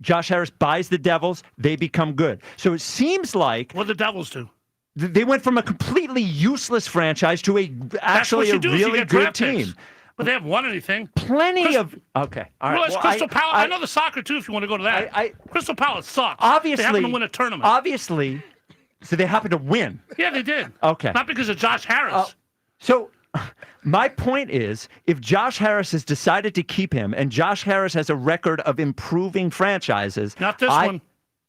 [SPEAKER 2] Josh Harris buys the Devils, they become good. So it seems like
[SPEAKER 10] What the Devils do?
[SPEAKER 2] They went from a completely useless franchise to actually a really good team.
[SPEAKER 10] But they haven't won anything.
[SPEAKER 2] Plenty of okay. All right.
[SPEAKER 10] Well, Crystal Palace. I know the soccer too. If you want to go to that, Crystal Palace sucks.
[SPEAKER 2] Obviously,
[SPEAKER 10] they happen to win a tournament.
[SPEAKER 2] Obviously, so they happen to win.
[SPEAKER 10] Yeah, they did.
[SPEAKER 2] Okay.
[SPEAKER 10] Not because of Josh Harris.
[SPEAKER 2] So, my point is, if Josh Harris has decided to keep him, and Josh Harris has a record of improving franchises,
[SPEAKER 10] not this one.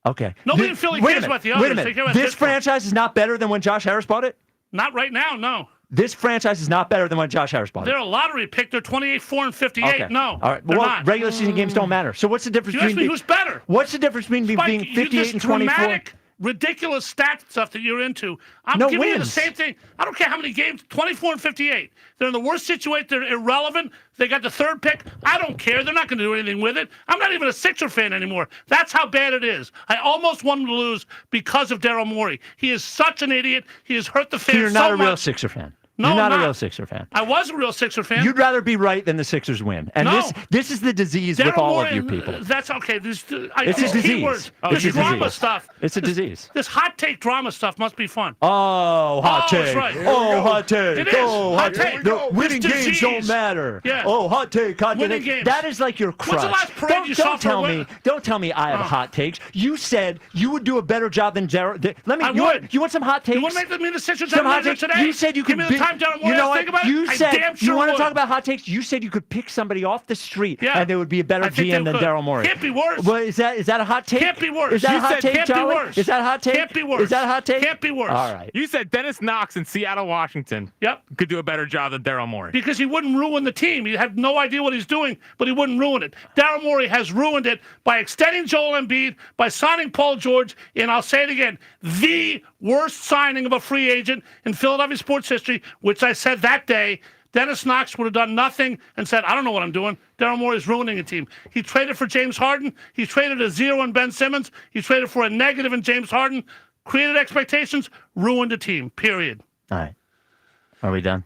[SPEAKER 2] Okay.
[SPEAKER 10] Nobody in Philly cares about the others.
[SPEAKER 2] Wait a minute. This franchise is not better than when Josh Harris bought it?
[SPEAKER 10] Not right now, no.
[SPEAKER 2] This franchise is not better than when Josh Harris bought it.
[SPEAKER 10] They're a lottery pick. They're 28-4-58.
[SPEAKER 2] Okay.
[SPEAKER 10] No.
[SPEAKER 2] All right.
[SPEAKER 10] They're
[SPEAKER 2] Well,
[SPEAKER 10] not.
[SPEAKER 2] regular season games don't matter. So what's the difference
[SPEAKER 10] You
[SPEAKER 2] between
[SPEAKER 10] ask me who's better?
[SPEAKER 2] What's the difference between being 58 and 24?
[SPEAKER 10] Dramatic, ridiculous stat stuff that you're into. I'm
[SPEAKER 2] No
[SPEAKER 10] giving you the
[SPEAKER 2] wins.
[SPEAKER 10] same thing. I don't care how many games. 24-58. They're in the worst situation. They're irrelevant. They got the third pick. I don't care. They're not going to do anything with it. I'm not even a Sixer fan anymore. That's how bad it is. I almost want them to lose because of Daryl Morey. He is such an idiot. He has hurt the fans
[SPEAKER 2] So you're not
[SPEAKER 10] so
[SPEAKER 2] a real
[SPEAKER 10] much.
[SPEAKER 2] Sixer fan.
[SPEAKER 10] No,
[SPEAKER 2] You're not
[SPEAKER 10] I'm
[SPEAKER 2] a real Sixer fan.
[SPEAKER 10] I was a real Sixer fan.
[SPEAKER 2] You'd rather be right than the Sixers win. And
[SPEAKER 10] No.
[SPEAKER 2] this is the disease with
[SPEAKER 10] Daryl
[SPEAKER 2] all
[SPEAKER 10] Morey,
[SPEAKER 2] of you people.
[SPEAKER 10] That's okay.
[SPEAKER 2] It's a
[SPEAKER 10] These
[SPEAKER 2] disease.
[SPEAKER 10] keywords,
[SPEAKER 2] It's
[SPEAKER 10] this
[SPEAKER 2] a
[SPEAKER 10] drama
[SPEAKER 2] disease.
[SPEAKER 10] stuff.
[SPEAKER 2] It's a disease.
[SPEAKER 10] This hot take drama stuff must be fun.
[SPEAKER 2] Oh, hot
[SPEAKER 10] that's
[SPEAKER 2] take.
[SPEAKER 10] right.
[SPEAKER 2] Oh, hot take.
[SPEAKER 10] It is.
[SPEAKER 2] Oh,
[SPEAKER 10] Hot take.
[SPEAKER 2] No,
[SPEAKER 10] It's
[SPEAKER 2] winning games
[SPEAKER 10] disease.
[SPEAKER 2] don't matter.
[SPEAKER 10] Yeah.
[SPEAKER 2] Oh, hot take. Hot
[SPEAKER 10] Winning
[SPEAKER 2] take.
[SPEAKER 10] games.
[SPEAKER 2] That is like your crush.
[SPEAKER 10] What's the last parade you saw for a win?
[SPEAKER 2] Don't tell me I have hot takes. You said you would do a better job than Jared. Let me.
[SPEAKER 10] I
[SPEAKER 2] you
[SPEAKER 10] would.
[SPEAKER 2] Want, you want some hot takes?
[SPEAKER 10] You want to make me the Sixers
[SPEAKER 2] Some hot
[SPEAKER 10] manager
[SPEAKER 2] takes?
[SPEAKER 10] today?
[SPEAKER 2] You said you could.
[SPEAKER 10] Give me the time Daryl Morey
[SPEAKER 2] You know
[SPEAKER 10] has to
[SPEAKER 2] what?
[SPEAKER 10] think about it.
[SPEAKER 2] You
[SPEAKER 10] I
[SPEAKER 2] said
[SPEAKER 10] damn sure
[SPEAKER 2] you want to
[SPEAKER 10] would.
[SPEAKER 2] talk about hot takes. You said you could pick somebody off the street,
[SPEAKER 10] Yeah.
[SPEAKER 2] and they would be a better
[SPEAKER 10] I think
[SPEAKER 2] GM
[SPEAKER 10] they
[SPEAKER 2] than
[SPEAKER 10] could.
[SPEAKER 2] Daryl Morey.
[SPEAKER 10] Can't be worse.
[SPEAKER 2] Well, is that a hot take?
[SPEAKER 10] Can't be worse.
[SPEAKER 2] Is that
[SPEAKER 10] You
[SPEAKER 2] a hot
[SPEAKER 10] said
[SPEAKER 2] take,
[SPEAKER 10] can't be
[SPEAKER 2] Charlie?
[SPEAKER 10] worse.
[SPEAKER 2] Is that a hot take?
[SPEAKER 10] Can't be worse.
[SPEAKER 2] Is that a hot take?
[SPEAKER 10] Can't be worse.
[SPEAKER 2] All right.
[SPEAKER 1] You said Dennis Knox in Seattle, Washington.
[SPEAKER 10] Yep.
[SPEAKER 1] Could do a better job than Daryl Morey.
[SPEAKER 10] Because he wouldn't ruin the team. He had no idea what he's doing, but he wouldn't ruin it. Daryl Morey has ruined it by extending Joel Embiid, by signing Paul George, and I'll say it again, the worst signing of a free agent in Philadelphia sports history, which I said that day. Dennis Knox would have done nothing and said, I don't know what I'm doing. Daryl Morey is ruining a team. He traded for James Harden. He traded a zero in Ben Simmons. He traded for a negative in James Harden. Created expectations, ruined a team, period.
[SPEAKER 2] All right. Are we done?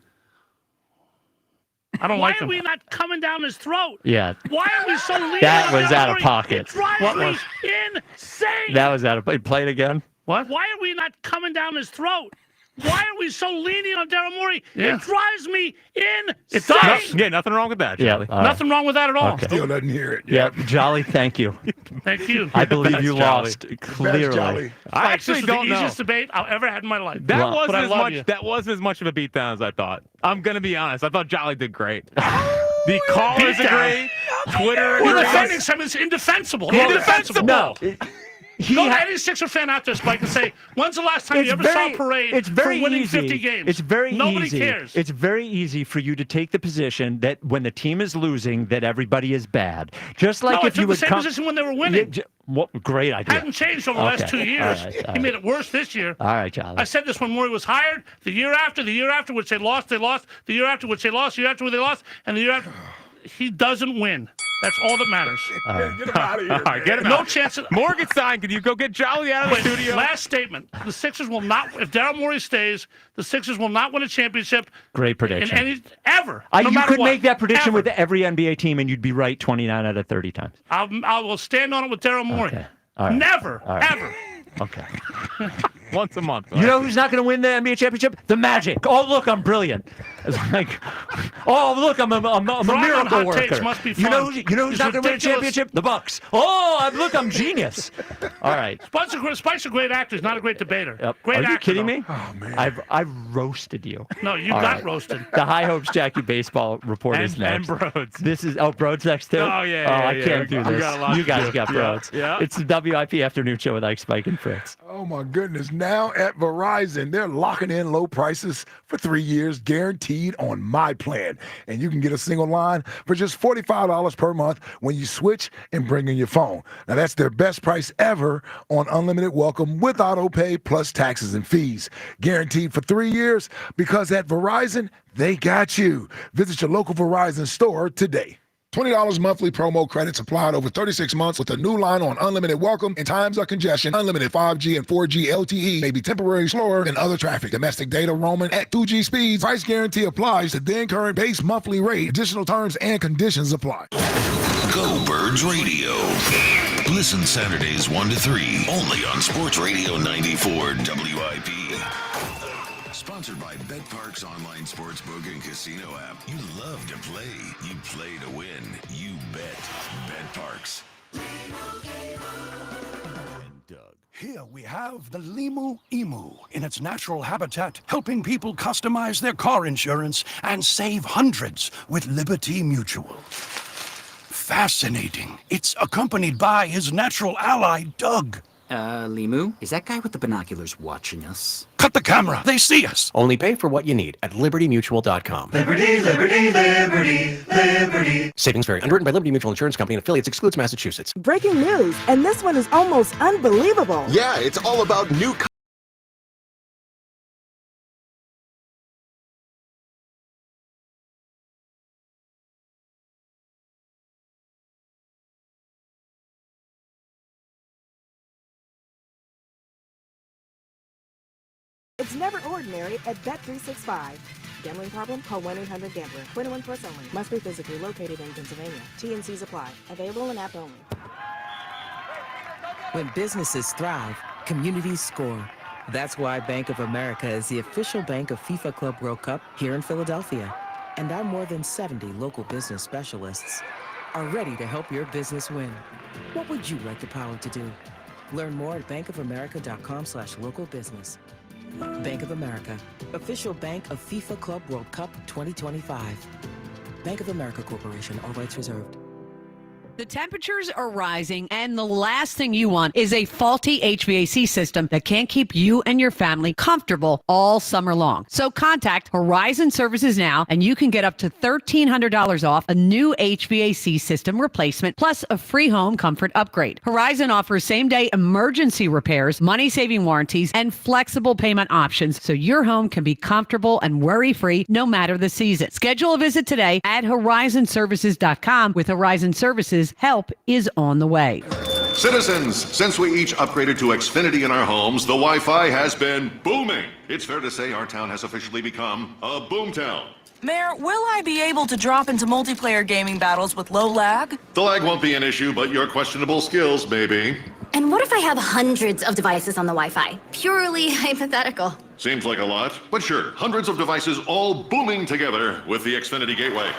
[SPEAKER 10] I don't like him. Why are we not coming down his throat?
[SPEAKER 2] Yeah.
[SPEAKER 10] Why are we so lenient?
[SPEAKER 2] That was
[SPEAKER 10] on
[SPEAKER 2] out of
[SPEAKER 10] Morey?
[SPEAKER 2] pocket.
[SPEAKER 10] It drives me insane.
[SPEAKER 2] That was out of. Play it again.
[SPEAKER 10] What? Why are we not coming down his throat? Why are we so lenient on Daryl Morey?
[SPEAKER 2] Yeah.
[SPEAKER 10] It drives me insane.
[SPEAKER 1] It does. Yeah, nothing wrong with that, Charlie.
[SPEAKER 2] Yeah, all right.
[SPEAKER 10] Nothing wrong with that at all.
[SPEAKER 2] Okay.
[SPEAKER 33] Still doesn't hear it.
[SPEAKER 2] Yeah, Jolly, thank you.
[SPEAKER 10] Thank you.
[SPEAKER 2] I believe
[SPEAKER 1] Best,
[SPEAKER 2] you
[SPEAKER 1] Jolly.
[SPEAKER 2] lost clearly.
[SPEAKER 33] Jolly.
[SPEAKER 1] I
[SPEAKER 10] This
[SPEAKER 1] actually
[SPEAKER 10] was
[SPEAKER 1] don't
[SPEAKER 10] the
[SPEAKER 1] know.
[SPEAKER 10] easiest debate I've ever had in my life.
[SPEAKER 1] That
[SPEAKER 2] Well,
[SPEAKER 1] wasn't
[SPEAKER 10] but I
[SPEAKER 1] as
[SPEAKER 10] love
[SPEAKER 1] much.
[SPEAKER 10] you.
[SPEAKER 1] That wasn't as much of a beatdown as I thought. I'm gonna be honest. I thought Jolly did great. The callers
[SPEAKER 10] Beatdown.
[SPEAKER 1] agree. Twitter
[SPEAKER 10] We're
[SPEAKER 1] agrees.
[SPEAKER 10] defending something that's indefensible.
[SPEAKER 2] Well,
[SPEAKER 10] Indefensible.
[SPEAKER 2] No.
[SPEAKER 10] Go to any Sixer fan out there, Spike, and say, when's the last time you ever saw a parade for winning 50 games?
[SPEAKER 2] It's very
[SPEAKER 10] Nobody
[SPEAKER 2] easy.
[SPEAKER 10] cares.
[SPEAKER 2] It's very easy for you to take the position that when the team is losing, that everybody is bad. Just like
[SPEAKER 10] no,
[SPEAKER 2] if
[SPEAKER 10] I
[SPEAKER 2] you
[SPEAKER 10] took
[SPEAKER 2] would
[SPEAKER 10] the same
[SPEAKER 2] come.
[SPEAKER 10] position when they were winning.
[SPEAKER 2] What great idea.
[SPEAKER 10] Hadn't changed over the last
[SPEAKER 2] Okay.
[SPEAKER 10] 2 years.
[SPEAKER 2] All right, all
[SPEAKER 10] He made
[SPEAKER 2] right.
[SPEAKER 10] it worse this year.
[SPEAKER 2] All right, Jolly.
[SPEAKER 10] I said this when Morey was hired. The year after, which they lost. The year after, which they lost. The year after, which they lost. And the year after, he doesn't win. That's all that matters.
[SPEAKER 33] Get him out of here.
[SPEAKER 1] All right, get him
[SPEAKER 10] No
[SPEAKER 1] out.
[SPEAKER 10] chance.
[SPEAKER 1] Morgenstein, can you go get Jolly out of the studio?
[SPEAKER 10] Last statement. The Sixers will not, if Daryl Morey stays, the Sixers will not win a championship.
[SPEAKER 2] Great prediction.
[SPEAKER 10] Ever.
[SPEAKER 2] You
[SPEAKER 10] no matter
[SPEAKER 2] could
[SPEAKER 10] what.
[SPEAKER 2] make that prediction
[SPEAKER 10] Ever.
[SPEAKER 2] with every NBA team, and you'd be right 29 out of 30 times.
[SPEAKER 10] I will stand on it with Daryl Morey.
[SPEAKER 2] Okay. All right.
[SPEAKER 10] Never.
[SPEAKER 2] All right.
[SPEAKER 10] Ever.
[SPEAKER 2] Okay.
[SPEAKER 1] Once a month.
[SPEAKER 2] You know who's not going to win the NBA championship? The Magic. Oh, look, I'm brilliant. It's like, oh, look, I'm a miracle
[SPEAKER 10] hot
[SPEAKER 2] worker.
[SPEAKER 10] takes must be
[SPEAKER 2] You know
[SPEAKER 10] fun.
[SPEAKER 2] who's
[SPEAKER 10] It's
[SPEAKER 2] not going to win a
[SPEAKER 10] ridiculous.
[SPEAKER 2] championship? The Bucks. Oh, look, I'm genius. All right.
[SPEAKER 10] Spike's a great actor. He's not a great debater.
[SPEAKER 2] Yep.
[SPEAKER 10] Great
[SPEAKER 2] Are you
[SPEAKER 10] actor,
[SPEAKER 2] kidding
[SPEAKER 10] though.
[SPEAKER 2] me? Oh man. I've roasted you.
[SPEAKER 10] No, you
[SPEAKER 2] All
[SPEAKER 10] got
[SPEAKER 2] right.
[SPEAKER 10] roasted.
[SPEAKER 2] The High Hopes Jackie baseball report is next.
[SPEAKER 1] And Broads.
[SPEAKER 2] This is Broads next too.
[SPEAKER 1] Oh, yeah,
[SPEAKER 2] I
[SPEAKER 1] yeah.
[SPEAKER 2] can't do
[SPEAKER 1] We
[SPEAKER 2] this.
[SPEAKER 1] got a lot
[SPEAKER 2] You
[SPEAKER 1] to
[SPEAKER 2] guys
[SPEAKER 1] do.
[SPEAKER 2] got
[SPEAKER 1] Yeah,
[SPEAKER 2] Broads.
[SPEAKER 1] yeah.
[SPEAKER 2] It's the WIP afternoon show with Ike, Spike, and Fritz.
[SPEAKER 33] Oh my goodness. Now at Verizon, they're locking in low prices for 3 years, guaranteed on my plan. And you can get a single line for just $45 per month when you switch and bring in your phone. Now that's their best price ever on unlimited welcome with auto pay plus taxes and fees. Guaranteed for 3 years because at Verizon, they got you. Visit your local Verizon store today. $20 monthly promo credits applied over 36 months with a new line on unlimited welcome. In times of congestion, unlimited 5G and 4G LTE may be temporarily slower than other traffic. Domestic data roaming at 2G speeds. Price guarantee applies to then current base monthly rate. Additional terms and conditions apply.
[SPEAKER 5] Go Birds Radio. Listen Saturdays 1 to 3 only on Sports Radio 94 WIP. Sponsored by BetPARKS online sportsbook and casino app. You love to play. You play to win. You bet. BetPARKS.
[SPEAKER 3] Here we have the Limu Emu in its natural habitat, helping people customize their car insurance and save hundreds with Liberty Mutual. Fascinating. It's accompanied by his natural ally, Doug.
[SPEAKER 11] Limu? Is that guy with the binoculars watching us?
[SPEAKER 3] Cut the camera. They see us.
[SPEAKER 30] Only pay for what you need at libertymutual.com.
[SPEAKER 13] Liberty, liberty, liberty, liberty.
[SPEAKER 30] Savings vary. Underwritten by Liberty Mutual Insurance Company and affiliates. Excludes Massachusetts.
[SPEAKER 14] Breaking news, and this one is almost unbelievable.
[SPEAKER 25] Yeah, it's all about new
[SPEAKER 14] It's never ordinary at Bet365. Gambling problem? Call 1-800-GAMBLER. 21 plus only. Must be physically located in Pennsylvania. T&Cs apply. Available in app only.
[SPEAKER 15] When businesses thrive, communities score. That's why Bank of America is the official bank of FIFA Club World Cup here in Philadelphia. And our more than 70 local business specialists are ready to help your business win. What would you like the power to do? Learn more at bankofamerica.com/local business. Bank of America, official bank of FIFA Club World Cup 2025. Bank of America Corporation, all rights reserved.
[SPEAKER 16] The temperatures are rising, and the last thing you want is a faulty HVAC system that can't keep you and your family comfortable all summer long. So contact Horizon Services now, and you can get up to $1,300 off a new HVAC system replacement, plus a free home comfort upgrade. Horizon offers same-day emergency repairs, money-saving warranties, and flexible payment options, so your home can be comfortable and worry-free no matter the season. Schedule a visit today at horizonservices.com. With Horizon Services, help is on the way.
[SPEAKER 17] Citizens, since we each upgraded to Xfinity in our homes, the Wi-Fi has been booming. It's fair to say our town has officially become a boomtown.
[SPEAKER 19] Mayor, will I be able to drop into multiplayer gaming battles with low lag?
[SPEAKER 17] The lag won't be an issue, but your questionable skills may be.
[SPEAKER 26] And what if I have hundreds of devices on the Wi-Fi? Purely hypothetical.
[SPEAKER 17] Seems like a lot, but sure, hundreds of devices all booming together with the Xfinity Gateway.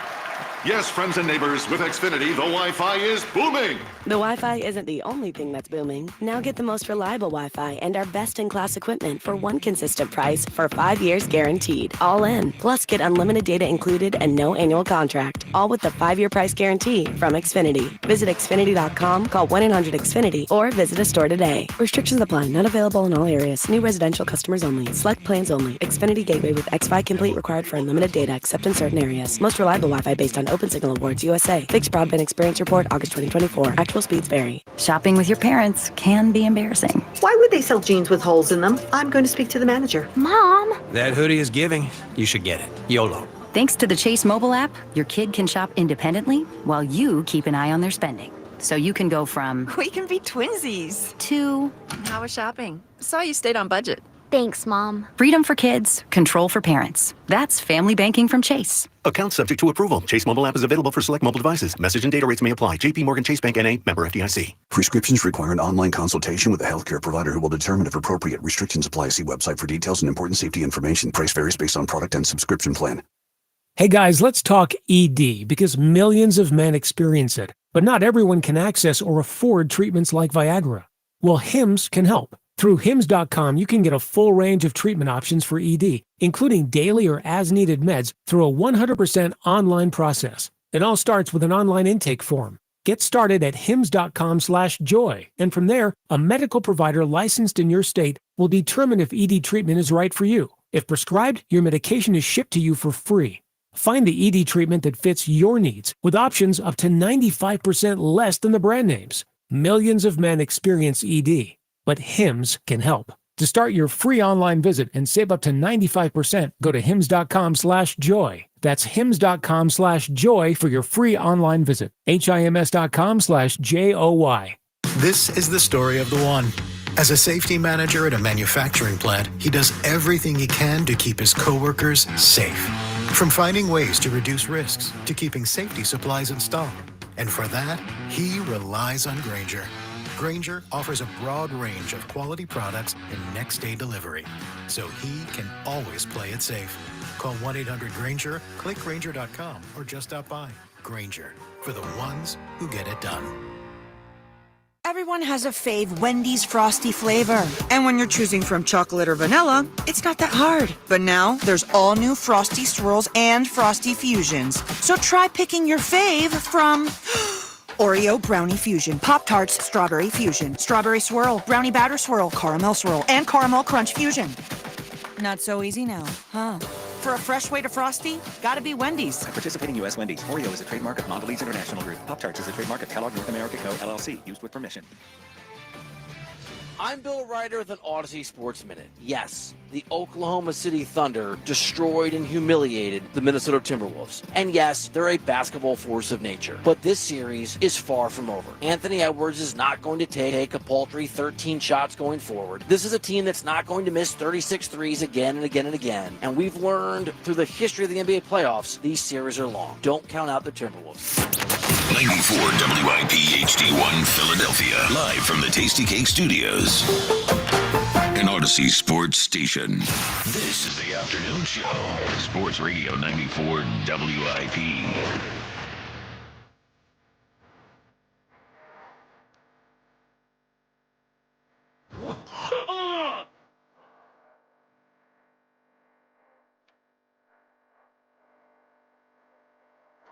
[SPEAKER 17] Yes, friends and neighbors, with Xfinity, the Wi-Fi is booming.
[SPEAKER 24] The Wi-Fi isn't the only thing that's booming. Now get the most reliable Wi-Fi and our best-in-class equipment for one consistent price for 5 years guaranteed. All in. Plus, get unlimited data included and no annual contract. All with the 5-year price guarantee from Xfinity. Visit Xfinity.com, call 1-800-XFINITY, or visit a store today. Restrictions apply. Not available in all areas. New residential customers only. Select plans only. Xfinity Gateway with X5 Complete required for unlimited data except in certain areas. Most reliable Wi-Fi based on Open Signal Awards USA. Fixed Broadband Experience Report, August 2024. Actual speeds vary.
[SPEAKER 23] Shopping with your parents can be embarrassing.
[SPEAKER 27] Why would they sell jeans with holes in them? I'm going to speak to the manager.
[SPEAKER 23] Mom!
[SPEAKER 30] That hoodie is giving. You should get it. YOLO.
[SPEAKER 23] Thanks to the Chase mobile app, your kid can shop independently while you keep an eye on their spending. So you can go from
[SPEAKER 28] We can be twinsies.
[SPEAKER 23] to
[SPEAKER 28] How was shopping? Saw you stayed on budget.
[SPEAKER 23] Thanks, Mom. Freedom for kids, control for parents. That's family banking from Chase.
[SPEAKER 30] Account subject to approval. Chase mobile app is available for select mobile devices. Message and data rates may apply. JP Morgan Chase Bank N.A. Member FDIC.
[SPEAKER 31] Prescriptions require an online consultation with a healthcare provider who will determine if appropriate. Restrictions apply. See website for details and important safety information. Price varies based on product and subscription plan.
[SPEAKER 32] Hey guys, let's talk ED because millions of men experience it, but not everyone can access or afford treatments like Viagra. Well, Hims can help. Through Hims.com, you can get a full range of treatment options for ED, including daily or as-needed meds through a 100% online process. It all starts with an online intake form. Get started at hims.com/joy, and from there, a medical provider licensed in your state will determine if ED treatment is right for you. If prescribed, your medication is shipped to you for free. Find the ED treatment that fits your needs with options up to 95% less than the brand names. Millions of men experience ED. But Hims can help. To start your free online visit and save up to 95%, go to hims.com/joy. That's hims.com/joy for your free online visit. HIMS.com/JOY.
[SPEAKER 34] This is the story of the one. As a safety manager at a manufacturing plant, he does everything he can to keep his coworkers safe. From finding ways to reduce risks to keeping safety supplies in stock. And for that, he relies on Grainger. Grainger offers a broad range of quality products and next-day delivery, so he can always play it safe. Call 1-800-GRAINGER, click Grainger.com, or just stop by. Grainger, for the ones who get it done.
[SPEAKER 1] Everyone has a fave Wendy's Frosty flavor. And when you're choosing from chocolate or vanilla, it's not that hard. But now, there's all new Frosty Swirls and Frosty Fusions. So try picking your fave from Oreo Brownie Fusion, Pop-Tarts Strawberry Fusion, Strawberry Swirl, Brownie Batter Swirl, Caramel Swirl, and Caramel Crunch Fusion. Not so easy now, huh? For a fresh way to Frosty, gotta be Wendy's.
[SPEAKER 2] Participating U.S. Wendy's. Oreo is a trademark of Mondelez International Group. Pop-Tarts is a trademark of Kellogg North America Co., LLC. Used with permission.
[SPEAKER 4] I'm Bill Ryder with an Odyssey Sports Minute. Yes, the Oklahoma City Thunder destroyed and humiliated the Minnesota Timberwolves. And yes, they're a basketball force of nature. But this series is far from over. Anthony Edwards is not going to take a paltry 13 shots going forward. This is a team that's not going to miss 36 threes again and again and again. And we've learned through the history of the NBA playoffs, these series are long. Don't count out the Timberwolves.
[SPEAKER 5] 94 WIP HD1 Philadelphia. Live from the Tasty Cake Studios. An Odyssey Sports Station. This is the afternoon show. Sports Radio 94 WIP.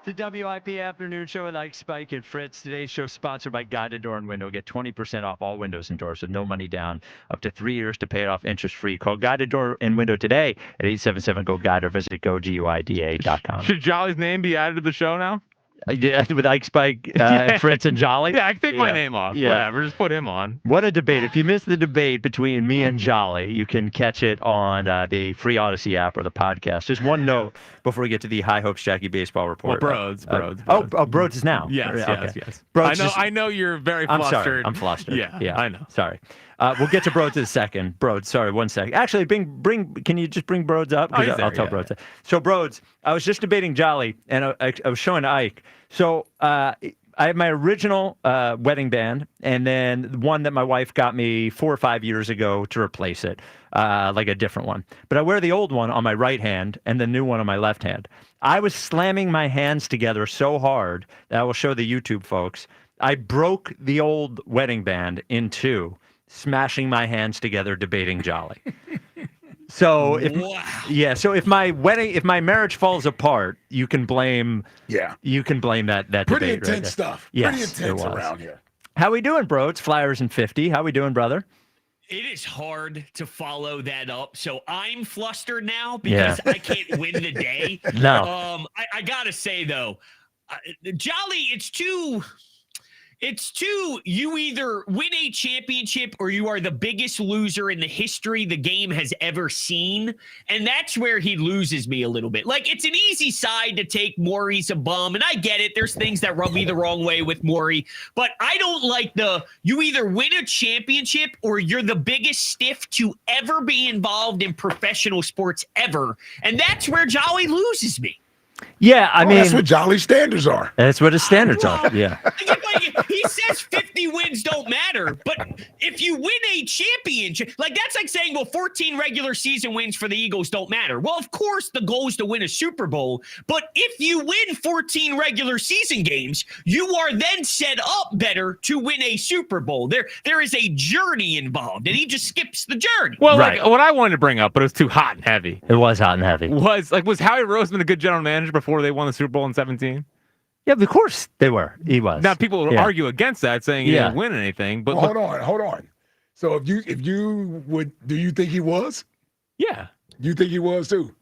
[SPEAKER 6] The WIP Afternoon Show with Ike, Spike, and Fritz. Today's show sponsored by Guided Door and Window. Get 20% off all windows and doors with no money down, up to 3 years to pay it off interest-free. Call Guided Door and Window today at 877-GO-GUIDE or visit GoGUIDA.com.
[SPEAKER 7] Should Jolly's name be added to the show now?
[SPEAKER 6] Yeah, with Ike, Spike, Fritz, and Jolly.
[SPEAKER 7] Yeah, I can take my name off.
[SPEAKER 6] Yeah.
[SPEAKER 7] Whatever, just put him on.
[SPEAKER 6] What a debate. If you missed the debate between me and Jolly, you can catch it on the free Odyssey app or the podcast. Just one note before we get to the High Hopes Jackie Baseball Report.
[SPEAKER 7] Well, Broads.
[SPEAKER 6] Broads is now.
[SPEAKER 7] Yes.
[SPEAKER 6] Broads
[SPEAKER 7] I know you're very flustered.
[SPEAKER 6] I'm sorry. I'm flustered.
[SPEAKER 7] Yeah, I know.
[SPEAKER 6] Sorry. We'll get to Broads in a second. Broads, sorry, 1 second. Actually, can you just bring Broads up? I'll tell Broads. So, Broads, I was just debating Jolly, and I was showing Ike. So, I have my original wedding band, and then one that my wife got me 4 or 5 years ago to replace it, like a different one. But I wear the old one on my right hand and the new one on my left hand. I was slamming my hands together so hard that I will show the YouTube folks. I broke the old wedding band in two, smashing my hands together debating Jolly. So if my marriage falls apart, you can blame that
[SPEAKER 33] pretty
[SPEAKER 6] debate
[SPEAKER 33] intense stuff.
[SPEAKER 6] Yes,
[SPEAKER 33] pretty intense around here.
[SPEAKER 6] How we doing, bro? It's Flyers and 50. How we doing, brother?
[SPEAKER 8] It is hard to follow that up. So I'm flustered now because I can't win the day.
[SPEAKER 6] No.
[SPEAKER 8] I gotta say though, Jolly, it's too, you either win a championship or you are the biggest loser in the history the game has ever seen. And that's where he loses me a little bit. Like, it's an easy side to take Maury's a bum. And I get it. There's things that rub me the wrong way with Maury. But I don't like you either win a championship or you're the biggest stiff to ever be involved in professional sports ever. And that's where Jolly loses me.
[SPEAKER 6] Yeah, I mean,
[SPEAKER 33] that's what Jolly's standards are.
[SPEAKER 6] That's what his standards are. Yeah.
[SPEAKER 8] He says 50 wins don't matter, but if you win a championship, that's like saying, well, 14 regular season wins for the Eagles don't matter. Well, of course, the goal is to win a Super Bowl, but if you win 14 regular season games, you are then set up better to win a Super Bowl. There is a journey involved, and he just skips the journey.
[SPEAKER 7] Well, what I wanted to bring up, but it was too hot and heavy.
[SPEAKER 6] It was hot and heavy.
[SPEAKER 7] Was Howie Roseman a good general manager before they won the Super Bowl in 2017?
[SPEAKER 6] Yeah, of course they were. He was.
[SPEAKER 7] Now people will argue against that, saying he didn't win anything. But
[SPEAKER 33] hold on. So if you would, do you think he was?
[SPEAKER 7] Yeah.
[SPEAKER 33] You think he was too?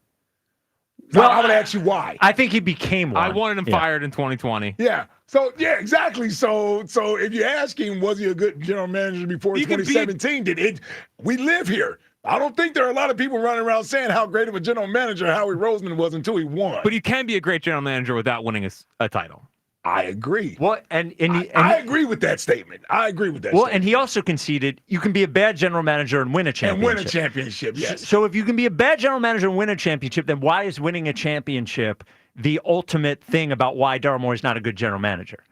[SPEAKER 33] Well, I would ask you why.
[SPEAKER 6] I think he became one.
[SPEAKER 7] I wanted him fired in 2020.
[SPEAKER 33] Yeah. So exactly. So if you ask him, was he a good general manager before 2017? We live here. I don't think there are a lot of people running around saying how great of a general manager Howie Roseman was until he won.
[SPEAKER 7] But you can be a great general manager without winning a title.
[SPEAKER 33] I agree.
[SPEAKER 6] Well, and
[SPEAKER 33] I agree with that statement.
[SPEAKER 6] Well, and he also conceded you can be a bad general manager and win a championship.
[SPEAKER 33] Yes.
[SPEAKER 6] So if you can be a bad general manager and win a championship, then why is winning a championship the ultimate thing about why Daryl Morey is not a good general manager?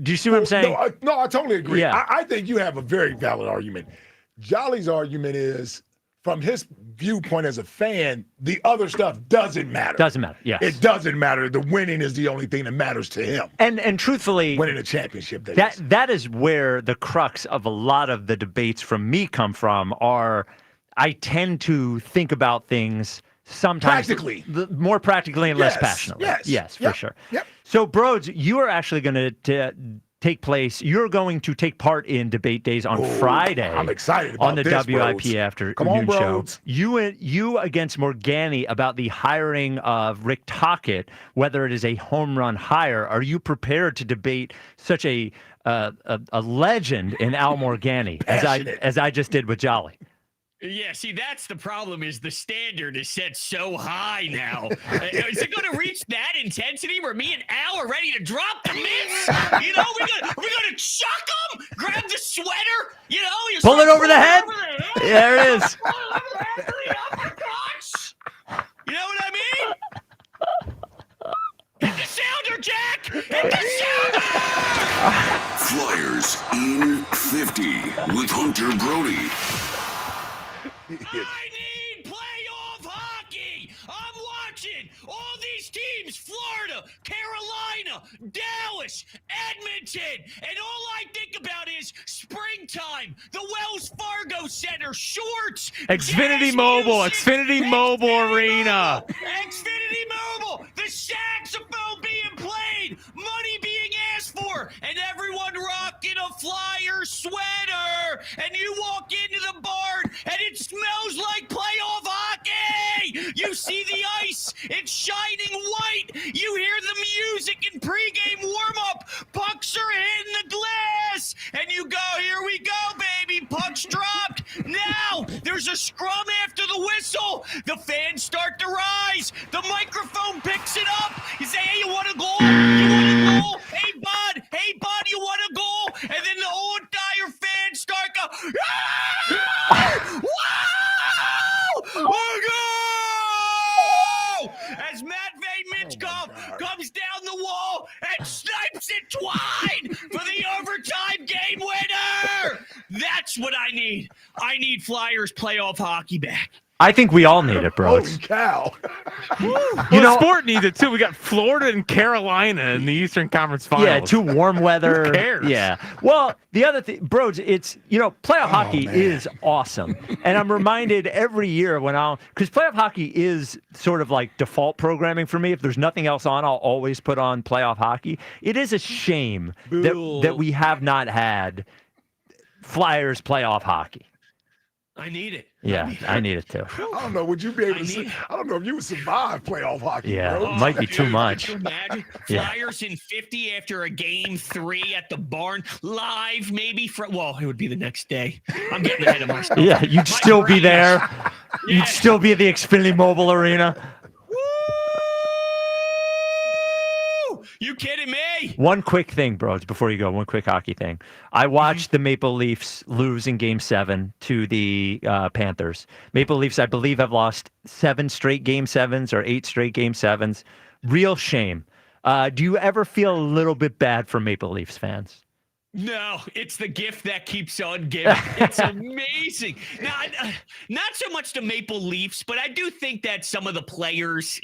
[SPEAKER 6] Do you see what I'm saying?
[SPEAKER 33] No, I totally agree.
[SPEAKER 6] Yeah.
[SPEAKER 33] I think you have a very valid argument. Jolly's argument is, from his viewpoint as a fan, the other stuff doesn't matter.
[SPEAKER 6] Doesn't matter, yes.
[SPEAKER 33] It doesn't matter. The winning is the only thing that matters to him.
[SPEAKER 6] And truthfully,
[SPEAKER 33] winning a championship.
[SPEAKER 6] That is where the crux of a lot of the debates from me come from. I tend to think about things sometimes more practically and less passionately. Yes, for sure.
[SPEAKER 33] Yep.
[SPEAKER 6] So, Broads, you are actually going to take place. You're going to take part in debate days on Friday.
[SPEAKER 33] I'm excited about
[SPEAKER 6] on the
[SPEAKER 33] this,
[SPEAKER 6] WIP
[SPEAKER 33] Broads.
[SPEAKER 6] afternoon show. You against Morgani about the hiring of Rick Tocchet, whether it is a home run hire. Are you prepared to debate such a legend in Al Morgani as I just did with Jolly?
[SPEAKER 8] Yeah, see, that's the problem is the standard is set so high now. Is it going to reach that intensity where me and Al are ready to drop the mitts? You know, we're gonna chuck him, grab the sweater, you know.
[SPEAKER 6] Pull it over the head. There it is.
[SPEAKER 8] You know what I mean? Hit the sounder, Jack! Hit the sounder!
[SPEAKER 5] Flyers in 50 with Hunter Brody.
[SPEAKER 8] I need playoff hockey. I'm watching all these teams, Florida, Carolina, Dallas, Edmonton, and all I think about is springtime, the Wells Fargo Center, shorts,
[SPEAKER 7] Xfinity Mobile, Xfinity Mobile Arena.
[SPEAKER 8] Xfinity Mobile, the saxophone being played, money being asked for, and everyone rocking a Flyer sweater, and you walk into the barn, and it smells like playoff hockey. You see the ice, it's shining white. You hear the music in pregame warm-up. Pucks are hitting the glass, and you go, here we go, baby. Pucks dropped. Now there's a scrum after the whistle. The fans start to rise. The microphone picks it up. You say, hey, you want a goal? You want a goal? Hey, bud, you want a goal? And then the whole entire fans start go, ah! Wow! As Matvey Mitchkov comes down the wall and snipes it wide for the overtime game winner. That's what I need. I need Flyers playoff hockey back.
[SPEAKER 6] I think we all need it, bro.
[SPEAKER 33] Holy cow.
[SPEAKER 7] Sport needs it too. We got Florida and Carolina in the Eastern Conference Finals.
[SPEAKER 6] Yeah, too warm weather.
[SPEAKER 7] Who cares?
[SPEAKER 6] Yeah. Well, the other thing, Broads, it's, playoff hockey is awesome. And I'm reminded every year because playoff hockey is sort of like default programming for me. If there's nothing else on, I'll always put on playoff hockey. It is a shame that we have not had Flyers playoff hockey.
[SPEAKER 8] I need it.
[SPEAKER 6] Yeah, I need it too.
[SPEAKER 33] I don't know. Would you be able to? I don't know if you would survive playoff hockey.
[SPEAKER 6] Yeah,
[SPEAKER 33] bro.
[SPEAKER 6] it might be too much.
[SPEAKER 8] Can you imagine Flyers in 50 after a game 3 at the barn live? Maybe it would be the next day. I'm getting ahead of myself.
[SPEAKER 6] Yeah, you'd still be there. You'd still be at the Xfinity Mobile Arena.
[SPEAKER 8] You kidding me?
[SPEAKER 6] One quick thing, Broads, before you go, one quick hockey thing. I watched the Maple Leafs lose in Game 7 to the Panthers. Maple Leafs, I believe, have lost 7 straight Game 7s or 8 straight Game 7s. Real shame. Do you ever feel a little bit bad for Maple Leafs fans?
[SPEAKER 8] No, it's the gift that keeps on giving. It's amazing. Now, not so much the Maple Leafs, but I do think that some of the players,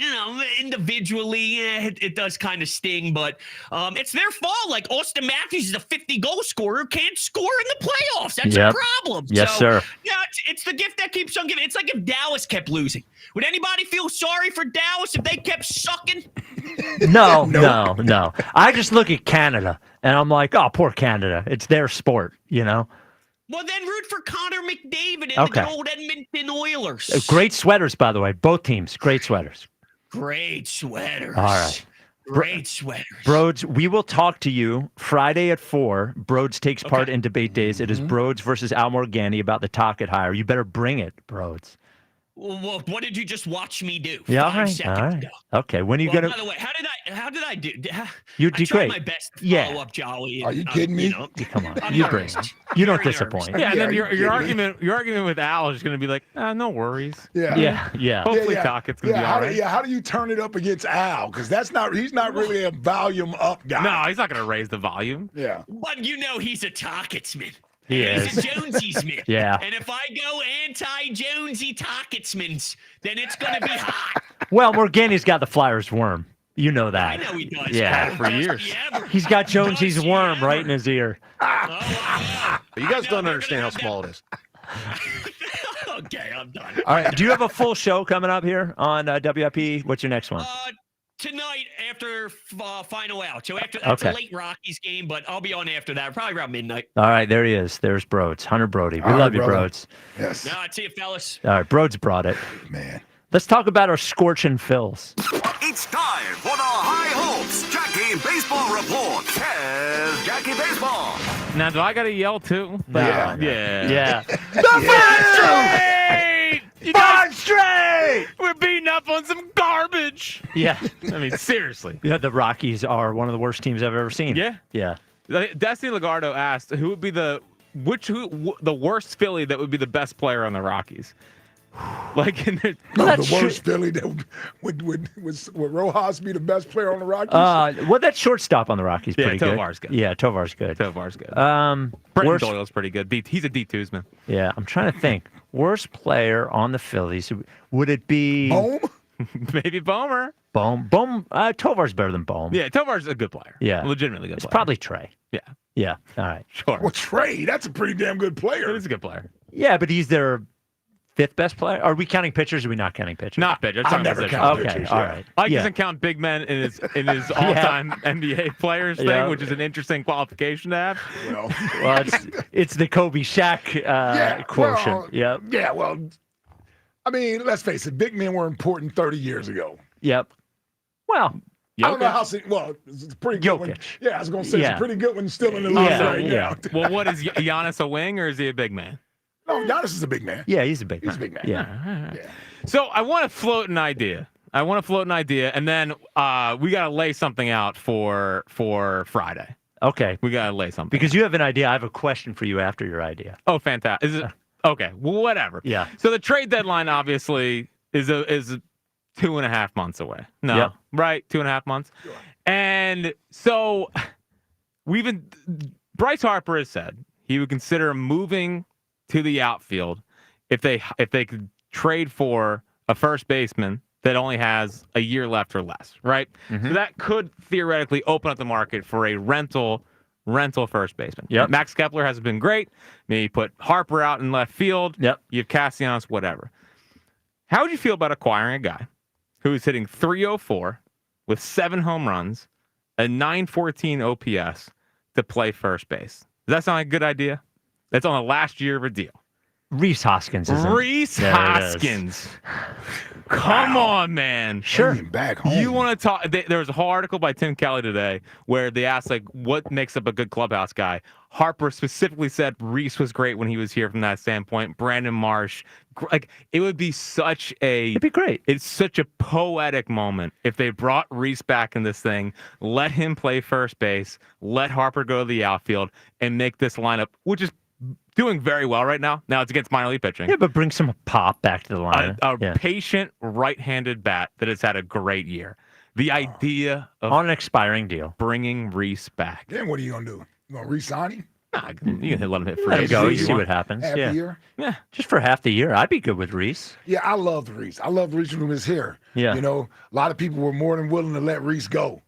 [SPEAKER 8] individually, it does kind of sting, but it's their fault. Like Austin Matthews is a 50-goal scorer who can't score in the playoffs. That's a problem.
[SPEAKER 6] Yes, sir.
[SPEAKER 8] Yeah, it's the gift that keeps on giving. It's like if Dallas kept losing. Would anybody feel sorry for Dallas if they kept sucking?
[SPEAKER 6] No. I just look at Canada, and I'm like, oh, poor Canada. It's their sport,
[SPEAKER 8] Well, then root for Connor McDavid and the good old Edmonton Oilers.
[SPEAKER 6] Great sweaters, by the way. Both teams, great sweaters.
[SPEAKER 8] Great sweaters.
[SPEAKER 6] All right.
[SPEAKER 8] Great sweaters.
[SPEAKER 6] Broads, we will talk to you Friday at 4. Broads takes part in debate days. It is Broads versus Al Morgani about the Tocchet hire. You better bring it, Broads.
[SPEAKER 8] Well, what did you just watch me do?
[SPEAKER 6] Yeah,
[SPEAKER 8] 5 seconds ago?
[SPEAKER 6] Okay, when are you gonna?
[SPEAKER 8] By the way, how did How did I do?
[SPEAKER 6] You
[SPEAKER 8] I
[SPEAKER 6] did
[SPEAKER 8] tried
[SPEAKER 6] great.
[SPEAKER 8] my best to
[SPEAKER 6] Yeah.
[SPEAKER 8] follow up, Jolly.
[SPEAKER 33] Are you kidding me?
[SPEAKER 6] Come on,
[SPEAKER 8] I'm
[SPEAKER 6] you bring
[SPEAKER 8] nervous.
[SPEAKER 6] him. You don't
[SPEAKER 8] Very
[SPEAKER 6] disappoint.
[SPEAKER 8] nervous.
[SPEAKER 7] Yeah, and then
[SPEAKER 33] Yeah,
[SPEAKER 7] your argument with Al is going to be like, no worries.
[SPEAKER 33] Yeah.
[SPEAKER 6] Yeah.
[SPEAKER 7] Hopefully Tockett's going to be all right.
[SPEAKER 33] How do you turn it up against Al? Because he's not really a volume up guy.
[SPEAKER 7] No, he's not going to raise the volume.
[SPEAKER 33] Yeah.
[SPEAKER 8] But he's a Tockett'sman.
[SPEAKER 6] He
[SPEAKER 8] He's
[SPEAKER 6] is.
[SPEAKER 8] a Jonesy'sman.
[SPEAKER 6] Yeah.
[SPEAKER 8] And if I go anti-Jonesy Tockett'smans, then it's going to be hot.
[SPEAKER 6] Well, Morgani's got the Flyers worm. You know that.
[SPEAKER 8] I know he does.
[SPEAKER 6] Yeah.
[SPEAKER 7] For years.
[SPEAKER 6] He's got Jonesy's worm right in his ear.
[SPEAKER 3] You guys don't understand how small it is.
[SPEAKER 8] Okay, I'm done.
[SPEAKER 6] All right. Do you have a full show coming up here on WIP? What's your next one?
[SPEAKER 8] Tonight after final out. So it's
[SPEAKER 6] Okay.
[SPEAKER 8] a late Rockies game, but I'll be on after that, probably around midnight.
[SPEAKER 6] All right. There he is. There's Broads. Hunter Brody. We
[SPEAKER 33] All right,
[SPEAKER 6] love you,
[SPEAKER 33] brother.
[SPEAKER 6] Broads.
[SPEAKER 33] Yes.
[SPEAKER 8] Now, I'd see you, fellas.
[SPEAKER 6] All right. Broads brought it.
[SPEAKER 33] Man.
[SPEAKER 6] Let's talk about our scorching fills.
[SPEAKER 5] It's time for the High Hopes Jackie Baseball Report. Here's Jackie Baseball.
[SPEAKER 7] Now, do I got to yell too?
[SPEAKER 33] Yeah.
[SPEAKER 7] Yeah.
[SPEAKER 6] Yeah.
[SPEAKER 7] You guys,
[SPEAKER 6] straight!
[SPEAKER 7] we're beating up on some garbage.
[SPEAKER 6] Yeah.
[SPEAKER 7] I mean, seriously.
[SPEAKER 6] Yeah, the Rockies are one of the worst teams I've ever seen.
[SPEAKER 7] Yeah.
[SPEAKER 6] Yeah.
[SPEAKER 7] Destiny Legardo asked who would be the worst Philly that would be the best player on the Rockies. Like in the
[SPEAKER 33] worst Philly that would Rojas be the best player on the Rockies?
[SPEAKER 6] Well, that shortstop on the Rockies
[SPEAKER 7] Yeah,
[SPEAKER 6] pretty good.
[SPEAKER 7] Tovar's good.
[SPEAKER 6] Yeah, Tovar's good.
[SPEAKER 7] Tovar's good.
[SPEAKER 6] Worst,
[SPEAKER 7] Brenton Doyle's pretty good. He's a D2s man.
[SPEAKER 6] yeah, I'm trying to think. Worst player on the Phillies. Would it be
[SPEAKER 33] Bohm?
[SPEAKER 7] Maybe Bomer.
[SPEAKER 6] Bohm? Tovar's better than Bohm.
[SPEAKER 7] Yeah, Tovar's a good player.
[SPEAKER 6] Yeah.
[SPEAKER 7] Legitimately good
[SPEAKER 6] It's
[SPEAKER 7] player.
[SPEAKER 6] probably Trey.
[SPEAKER 7] Yeah.
[SPEAKER 6] Yeah. All right.
[SPEAKER 7] Sure.
[SPEAKER 33] Well, Trey, that's a pretty damn good player.
[SPEAKER 7] He's a good player.
[SPEAKER 6] Yeah, but he's their fifth best player. Are we counting pitchers or are we not counting pitchers?
[SPEAKER 7] Not pitchers.
[SPEAKER 33] I've never counted
[SPEAKER 6] Okay.
[SPEAKER 33] pitchers.
[SPEAKER 6] All
[SPEAKER 33] yeah.
[SPEAKER 6] right.
[SPEAKER 7] Ike
[SPEAKER 6] Yeah.
[SPEAKER 7] doesn't count big men in his all-time NBA players thing,
[SPEAKER 6] Yeah.
[SPEAKER 7] which is an interesting qualification to have.
[SPEAKER 33] Well,
[SPEAKER 6] it's the Kobe Shaq quotient.
[SPEAKER 33] well,
[SPEAKER 6] Yep.
[SPEAKER 33] Yeah, well, I mean, let's face it, big men were important 30 years ago.
[SPEAKER 6] Yep. Well,
[SPEAKER 33] I don't know how. Well, it's a pretty good one.
[SPEAKER 6] Jokic.
[SPEAKER 33] Yeah, I was going to say it's
[SPEAKER 6] Yeah.
[SPEAKER 33] a pretty good one still in the league
[SPEAKER 6] Yeah,
[SPEAKER 33] right
[SPEAKER 6] yeah.
[SPEAKER 33] now.
[SPEAKER 7] Well, what is Giannis a wing or is he a big man?
[SPEAKER 33] No, Giannis is a big man.
[SPEAKER 6] Yeah, he's a big man.
[SPEAKER 33] He's a big man.
[SPEAKER 6] Yeah.
[SPEAKER 33] Yeah.
[SPEAKER 7] So I want to float an idea. And then we got to lay something out for Friday.
[SPEAKER 6] Okay.
[SPEAKER 7] We got to lay something.
[SPEAKER 6] Because you have an idea. I have a question for you after your idea.
[SPEAKER 7] Oh, fantastic! Is it okay? Well, whatever.
[SPEAKER 6] Yeah.
[SPEAKER 7] So the trade deadline obviously is 2.5 months away. No,
[SPEAKER 6] Yep.
[SPEAKER 7] right? 2.5 months. And so Bryce Harper has said he would consider moving to the outfield if they could trade for a first baseman that only has a year left or less, right?
[SPEAKER 6] Mm-hmm.
[SPEAKER 7] So that could theoretically open up the market for a rental first baseman.
[SPEAKER 6] Yep.
[SPEAKER 7] Max Kepler has been great. Maybe put Harper out in left field.
[SPEAKER 6] Yep.
[SPEAKER 7] You have Castellanos, whatever. How would you feel about acquiring a guy who is hitting .304 with 7 home runs, a .914 OPS to play first base? Does that sound like a good idea? That's on the last year of a deal.
[SPEAKER 6] Reese Hoskins is
[SPEAKER 7] Reese Hoskins. Come on, man.
[SPEAKER 6] Sure.
[SPEAKER 33] Back home.
[SPEAKER 7] You want to talk? There was a whole article by Tim Kelly today where they asked, like, what makes up a good clubhouse guy? Harper specifically said Reese was great when he was here from that standpoint. Brandon Marsh. Like, it would be
[SPEAKER 6] It'd be great.
[SPEAKER 7] It's such a poetic moment if they brought Reese back in this thing, let him play first base, let Harper go to the outfield, and make this lineup, which is doing very well right now. Now it's against minor league pitching.
[SPEAKER 6] Yeah, but bring some pop back to the line.
[SPEAKER 7] A patient right-handed bat that has had a great year. The idea of
[SPEAKER 6] on an expiring deal,
[SPEAKER 7] bringing Reese back.
[SPEAKER 33] Then what are you going to do? You going to re-sign him?
[SPEAKER 7] Nah, you can let him hit free
[SPEAKER 6] let him go. You
[SPEAKER 7] agency.
[SPEAKER 6] see what happens.
[SPEAKER 33] Half
[SPEAKER 6] Yeah.
[SPEAKER 33] the year?
[SPEAKER 7] Yeah.
[SPEAKER 6] Just for half the year, I'd be good with Reese.
[SPEAKER 33] Yeah, I loved Reese. I loved Reese when he was here.
[SPEAKER 6] Yeah.
[SPEAKER 33] You know, a lot of people were more than willing to let Reese go.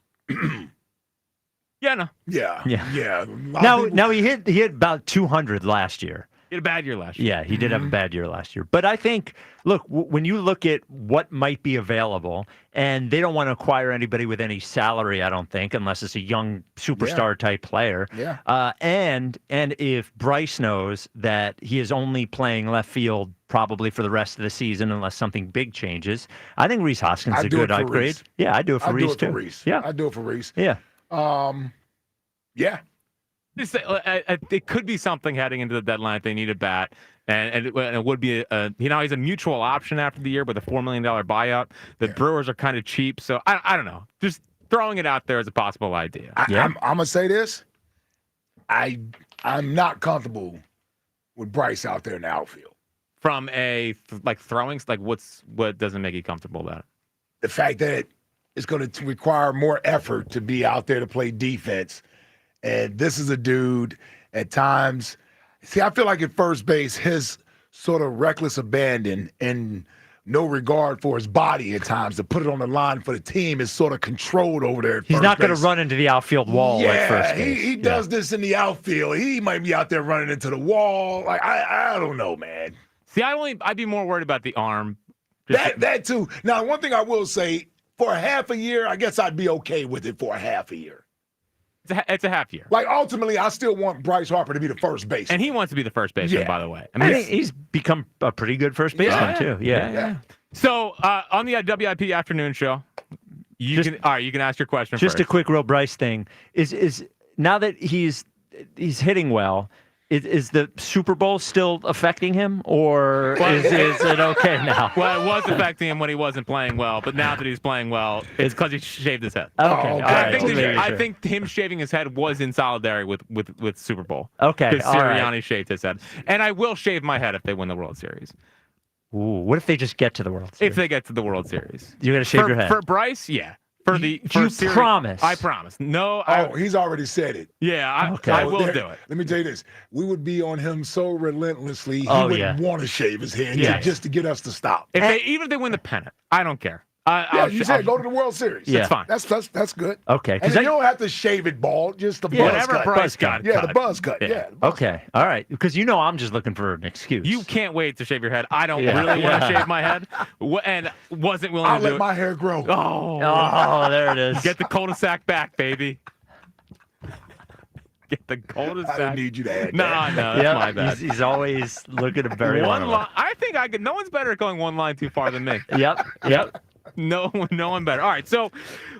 [SPEAKER 7] Yeah, no.
[SPEAKER 33] Yeah.
[SPEAKER 6] Yeah.
[SPEAKER 33] Yeah.
[SPEAKER 6] Now he hit about 200 last year.
[SPEAKER 7] He had a bad year last year.
[SPEAKER 6] Yeah, he did have a bad year last year. But I think, look, when you look at what might be available, and they don't want to acquire anybody with any salary, I don't think, unless it's a young superstar type player.
[SPEAKER 33] Yeah.
[SPEAKER 6] And if Bryce knows that he is only playing left field probably for the rest of the season, unless something big changes, I think Reese Hoskins is a good upgrade.
[SPEAKER 33] Reese.
[SPEAKER 6] Yeah, I'd do it for Reese too.
[SPEAKER 33] Yeah, I'd do it for Reese.
[SPEAKER 6] Yeah.
[SPEAKER 33] Yeah.
[SPEAKER 7] It could be something heading into the deadline if they need a bat, and it would be he's a mutual option after the year with a $4 million buyout. The Brewers are kind of cheap, so I don't know. Just throwing it out there as a possible idea.
[SPEAKER 33] I'm going to say this. I'm not comfortable with Bryce out there in the outfield.
[SPEAKER 7] From throwing, what doesn't make you comfortable about it?
[SPEAKER 33] The fact that it's going to require more effort to be out there to play defense. And this is a dude at times. See, I feel like at first base, his sort of reckless abandon and no regard for his body at times to put it on the line for the team is sort of controlled over there.
[SPEAKER 6] He's not going to run into the outfield wall at first base.
[SPEAKER 33] He does this in the outfield. He might be out there running into the wall. Like I don't know, man.
[SPEAKER 7] See, I'd be more worried about the arm.
[SPEAKER 33] That too. Now, one thing I will say, for a half a year, I guess I'd be okay with it for a half a year.
[SPEAKER 7] It's a half year.
[SPEAKER 33] Like, ultimately, I still want Bryce Harper to be the first baseman.
[SPEAKER 7] And he wants to be the first baseman, by the way.
[SPEAKER 6] I mean, he's become a pretty good first baseman, too. Yeah.
[SPEAKER 7] So, on the WIP afternoon show, you can ask your question
[SPEAKER 6] just
[SPEAKER 7] first.
[SPEAKER 6] A quick real Bryce thing. Is now that he's hitting well, is the Super Bowl still affecting him, or is it okay now?
[SPEAKER 7] Well, it was affecting him when he wasn't playing well, but now that he's playing well, it's because he shaved his head.
[SPEAKER 6] Okay. All right.
[SPEAKER 7] I think him shaving his head was in solidarity with Super Bowl.
[SPEAKER 6] Okay.
[SPEAKER 7] Because Serriani shaved his head. And I will shave my head if they win the World Series.
[SPEAKER 6] Ooh, what if they just get to the World Series?
[SPEAKER 7] If they get to the World Series.
[SPEAKER 6] You're going to shave your head?
[SPEAKER 7] For Bryce, yeah.
[SPEAKER 6] You promise?
[SPEAKER 7] I promise. No.
[SPEAKER 33] He's already said it.
[SPEAKER 7] Yeah, I will do it.
[SPEAKER 33] Let me tell you this. We would be on him so relentlessly, he wouldn't want to shave his head just to get us to stop.
[SPEAKER 7] Even if they win the pennant, I don't care.
[SPEAKER 33] You said go to the World Series.
[SPEAKER 7] Yeah. That's
[SPEAKER 33] fine. That's good.
[SPEAKER 6] Okay.
[SPEAKER 33] And you don't have to shave it bald, just the buzz cut.
[SPEAKER 7] Bryce got.
[SPEAKER 33] Yeah, the buzz cut. Yeah.
[SPEAKER 6] Okay. All right. Because I'm just looking for an excuse.
[SPEAKER 7] You can't wait to shave your head. I don't really want to shave my head, and wasn't willing to do it.
[SPEAKER 33] I'll let my hair grow.
[SPEAKER 6] Oh, there it is.
[SPEAKER 7] Get the cul-de-sac back, baby. Get the cul-de-sac.
[SPEAKER 33] I didn't need you to add
[SPEAKER 7] No,
[SPEAKER 33] that.
[SPEAKER 7] that's my bad.
[SPEAKER 6] He's always looking at very
[SPEAKER 7] one line. I think I could. No one's better at going one line too far than me.
[SPEAKER 6] Yep.
[SPEAKER 7] No one better. All right, so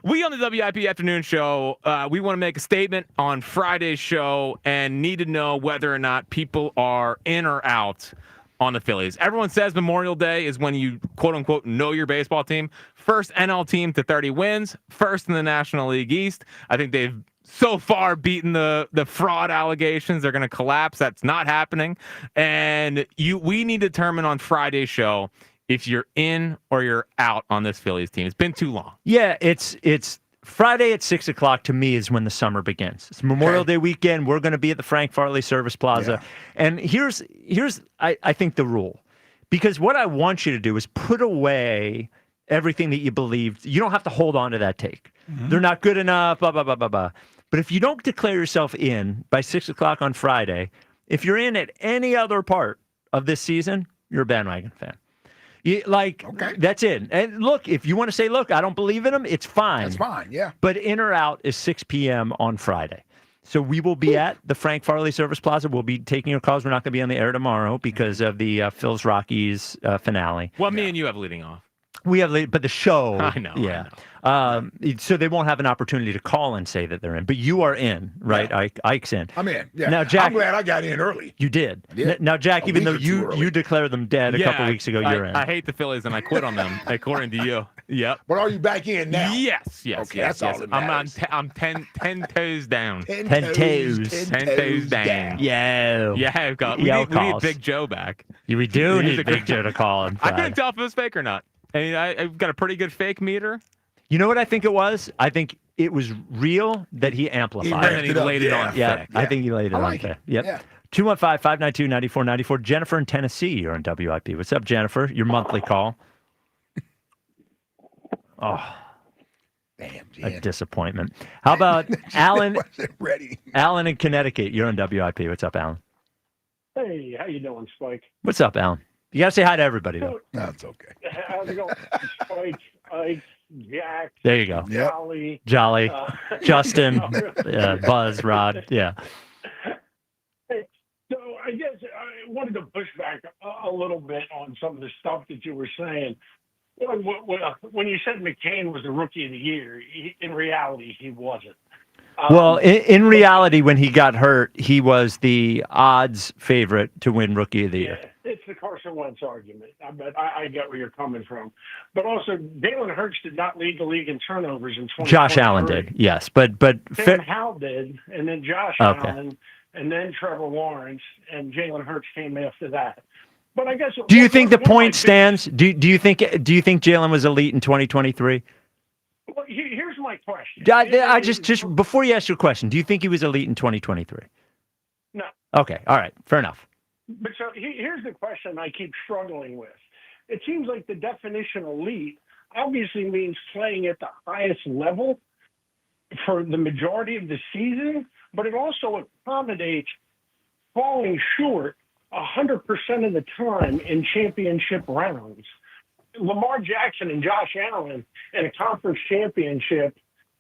[SPEAKER 7] we on the WIP afternoon show, we want to make a statement on Friday's show and need to know whether or not people are in or out on the Phillies. Everyone says Memorial Day is when you, quote-unquote, know your baseball team. First NL team to 30 wins, first in the National League East. I think they've so far beaten the fraud allegations. They're going to collapse. That's not happening. And we need to determine on Friday's show if you're in or you're out on this Phillies team. It's been too long.
[SPEAKER 6] Yeah, it's Friday at 6 o'clock to me is when the summer begins. It's Memorial Day weekend. We're going to be at the Frank Farley Service Plaza. Yeah. And here's I think the rule. Because what I want you to do is put away everything that you believed. You don't have to hold on to that take. Mm-hmm. They're not good enough, blah, blah, blah, blah, blah. But if you don't declare yourself in by 6 o'clock on Friday, if you're in at any other part of this season, you're a bandwagon fan. That's it. And look, if you want to say, look, I don't believe in them, it's fine.
[SPEAKER 33] That's fine, yeah.
[SPEAKER 6] But in or out is 6 p.m. on Friday. So we will be at the Frank Farley Service Plaza. We'll be taking your calls. We're not going to be on the air tomorrow because of the Phil's Rockies finale.
[SPEAKER 7] Well, me and you have leading off.
[SPEAKER 6] We have, but the show.
[SPEAKER 7] I know.
[SPEAKER 6] Yeah. So they won't have an opportunity to call and say that they're in. But you are in, right? Yeah. Ike's in.
[SPEAKER 33] I'm in. Yeah.
[SPEAKER 6] Now, Jack,
[SPEAKER 33] I'm glad I got in early.
[SPEAKER 6] You did. Now, Jack, even though you declared them dead a couple weeks ago, you're in.
[SPEAKER 7] I hate the Phillies and I quit on them, according to you. Yep.
[SPEAKER 33] But are you back in now?
[SPEAKER 7] Yes.
[SPEAKER 33] Okay, that's all that matters.
[SPEAKER 7] I'm 10 toes down.
[SPEAKER 33] 10
[SPEAKER 6] toes
[SPEAKER 7] down.
[SPEAKER 6] Yeah.
[SPEAKER 7] Yeah. We need Big Joe back.
[SPEAKER 6] We do need Big Joe to call him.
[SPEAKER 7] I couldn't tell if it was fake or not. I mean, I've got a pretty good fake meter.
[SPEAKER 6] You know what I think it was? I think it was real that he amplified.
[SPEAKER 7] And he laid it on.
[SPEAKER 6] Yeah, I think he laid it on fake. Yep. Yeah. 215-592-9494. Jennifer in Tennessee, you're on WIP. What's up, Jennifer? Your monthly call. Oh.
[SPEAKER 33] Damn, Jen.
[SPEAKER 6] A disappointment. How about Alan?
[SPEAKER 33] Wasn't ready.
[SPEAKER 6] Alan in Connecticut, you're on WIP. What's up, Alan?
[SPEAKER 9] Hey, how you doing, Spike?
[SPEAKER 6] What's up, Alan? You got to say hi to everybody, though.
[SPEAKER 33] No, it's okay.
[SPEAKER 9] How's it going? Spike, Ike, Jack.
[SPEAKER 6] There you go. Jolly. Justin, Buzz, Rod. Yeah.
[SPEAKER 9] Hey, so I guess I wanted to push back a little bit on some of the stuff that you were saying. When you said McCain was the Rookie of the Year, in reality, he wasn't.
[SPEAKER 6] Well, in reality, when he got hurt, he was the odds favorite to win Rookie of the Year.
[SPEAKER 9] it's the Carson Wentz argument. I get where you're coming from. But also, Jalen Hurts did not lead the league in turnovers in 2023.
[SPEAKER 6] Josh Allen did, yes. But
[SPEAKER 9] Sam Howell did, and then Josh Allen, and then Trevor Lawrence, and Jalen Hurts came after that. But I guess.
[SPEAKER 6] Do you think the point stands? Do you think Jalen was elite in 2023?
[SPEAKER 9] Well, here's my question.
[SPEAKER 6] I just before you ask your question, do you think he was elite in 2023?
[SPEAKER 9] No.
[SPEAKER 6] Okay. All right. Fair enough.
[SPEAKER 9] But so here's the question I keep struggling with. It seems like the definition elite obviously means playing at the highest level for the majority of the season, but it also accommodates falling short 100% of the time in championship rounds. Lamar Jackson and Josh Allen in a conference championship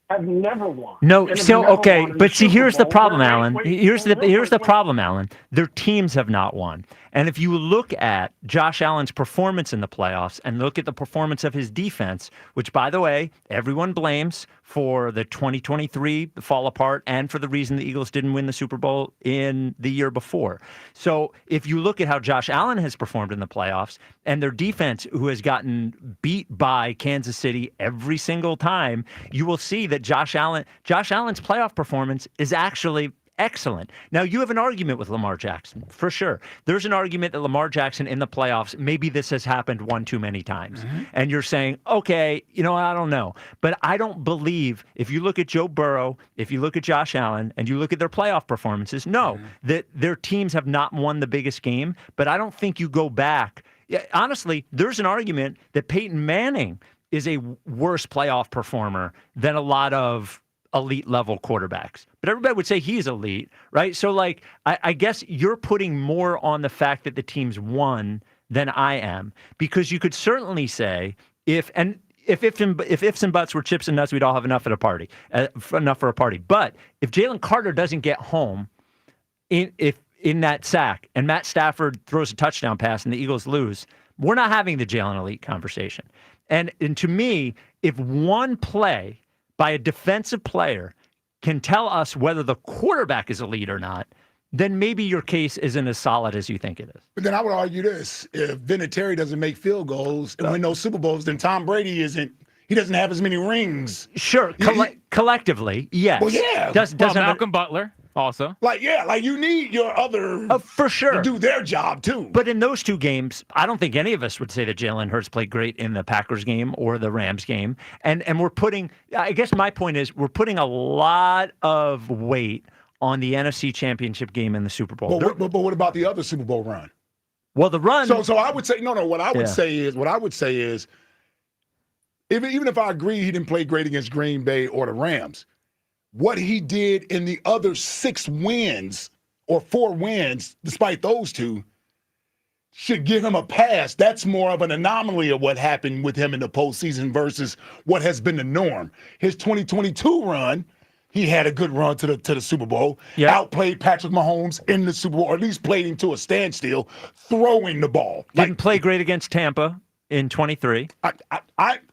[SPEAKER 9] have never won.
[SPEAKER 6] No, so okay, but see, here's the problem, Alan. Here's the problem, Alan. Their teams have not won. And if you look at Josh Allen's performance in the playoffs and look at the performance of his defense, which, by the way, everyone blames for the 2023 fall apart and for the reason the Eagles didn't win the Super Bowl in the year before. So if you look at how Josh Allen has performed in the playoffs and their defense, who has gotten beat by Kansas City every single time, you will see that Josh Allen's playoff performance is actually excellent. Now, you have an argument with Lamar Jackson, for sure. There's an argument that Lamar Jackson in the playoffs, maybe this has happened one too many times. Mm-hmm. And you're saying, okay, I don't know. But I don't believe, if you look at Joe Burrow, if you look at Josh Allen, and you look at their playoff performances, that their teams have not won the biggest game. But I don't think you go back. Yeah, honestly, there's an argument that Peyton Manning is a worse playoff performer than a lot of elite level quarterbacks, but everybody would say he's elite, right? So I guess you're putting more on the fact that the team's won than I am, because you could certainly say if ifs and buts were chips and nuts, we'd all have enough at a party, enough for a party. But if Jalen Carter doesn't get home in that sack and Matt Stafford throws a touchdown pass and the Eagles lose, we're not having the Jalen elite conversation. And to me, if one play by a defensive player can tell us whether the quarterback is elite or not, then maybe your case isn't as solid as you think it is.
[SPEAKER 33] But then I would argue this. If Vinatieri doesn't make field goals and win those Super Bowls, then Tom Brady he doesn't have as many rings.
[SPEAKER 6] Sure, collectively, yes.
[SPEAKER 33] Well, yeah.
[SPEAKER 6] Doesn't
[SPEAKER 7] Malcolm Butler also.
[SPEAKER 33] You need your other
[SPEAKER 6] for sure
[SPEAKER 33] to do their job too.
[SPEAKER 6] But in those two games, I don't think any of us would say that Jalen Hurts played great in the Packers game or the Rams game. And we're putting, I guess my point is, we're putting a lot of weight on the NFC Championship game in the Super Bowl.
[SPEAKER 33] But what about the other Super Bowl run?
[SPEAKER 6] Well, the run.
[SPEAKER 33] So I would say no. What I would say is, even if I agree he didn't play great against Green Bay or the Rams, what he did in the other 6 wins or 4 wins, despite those 2, should give him a pass. That's more of an anomaly of what happened with him in the postseason versus what has been the norm. His 2022 run, he had a good run to the Super Bowl. Yeah. Outplayed Patrick Mahomes in the Super Bowl, or at least played him to a standstill, throwing the ball.
[SPEAKER 6] Didn't play great against Tampa in 23.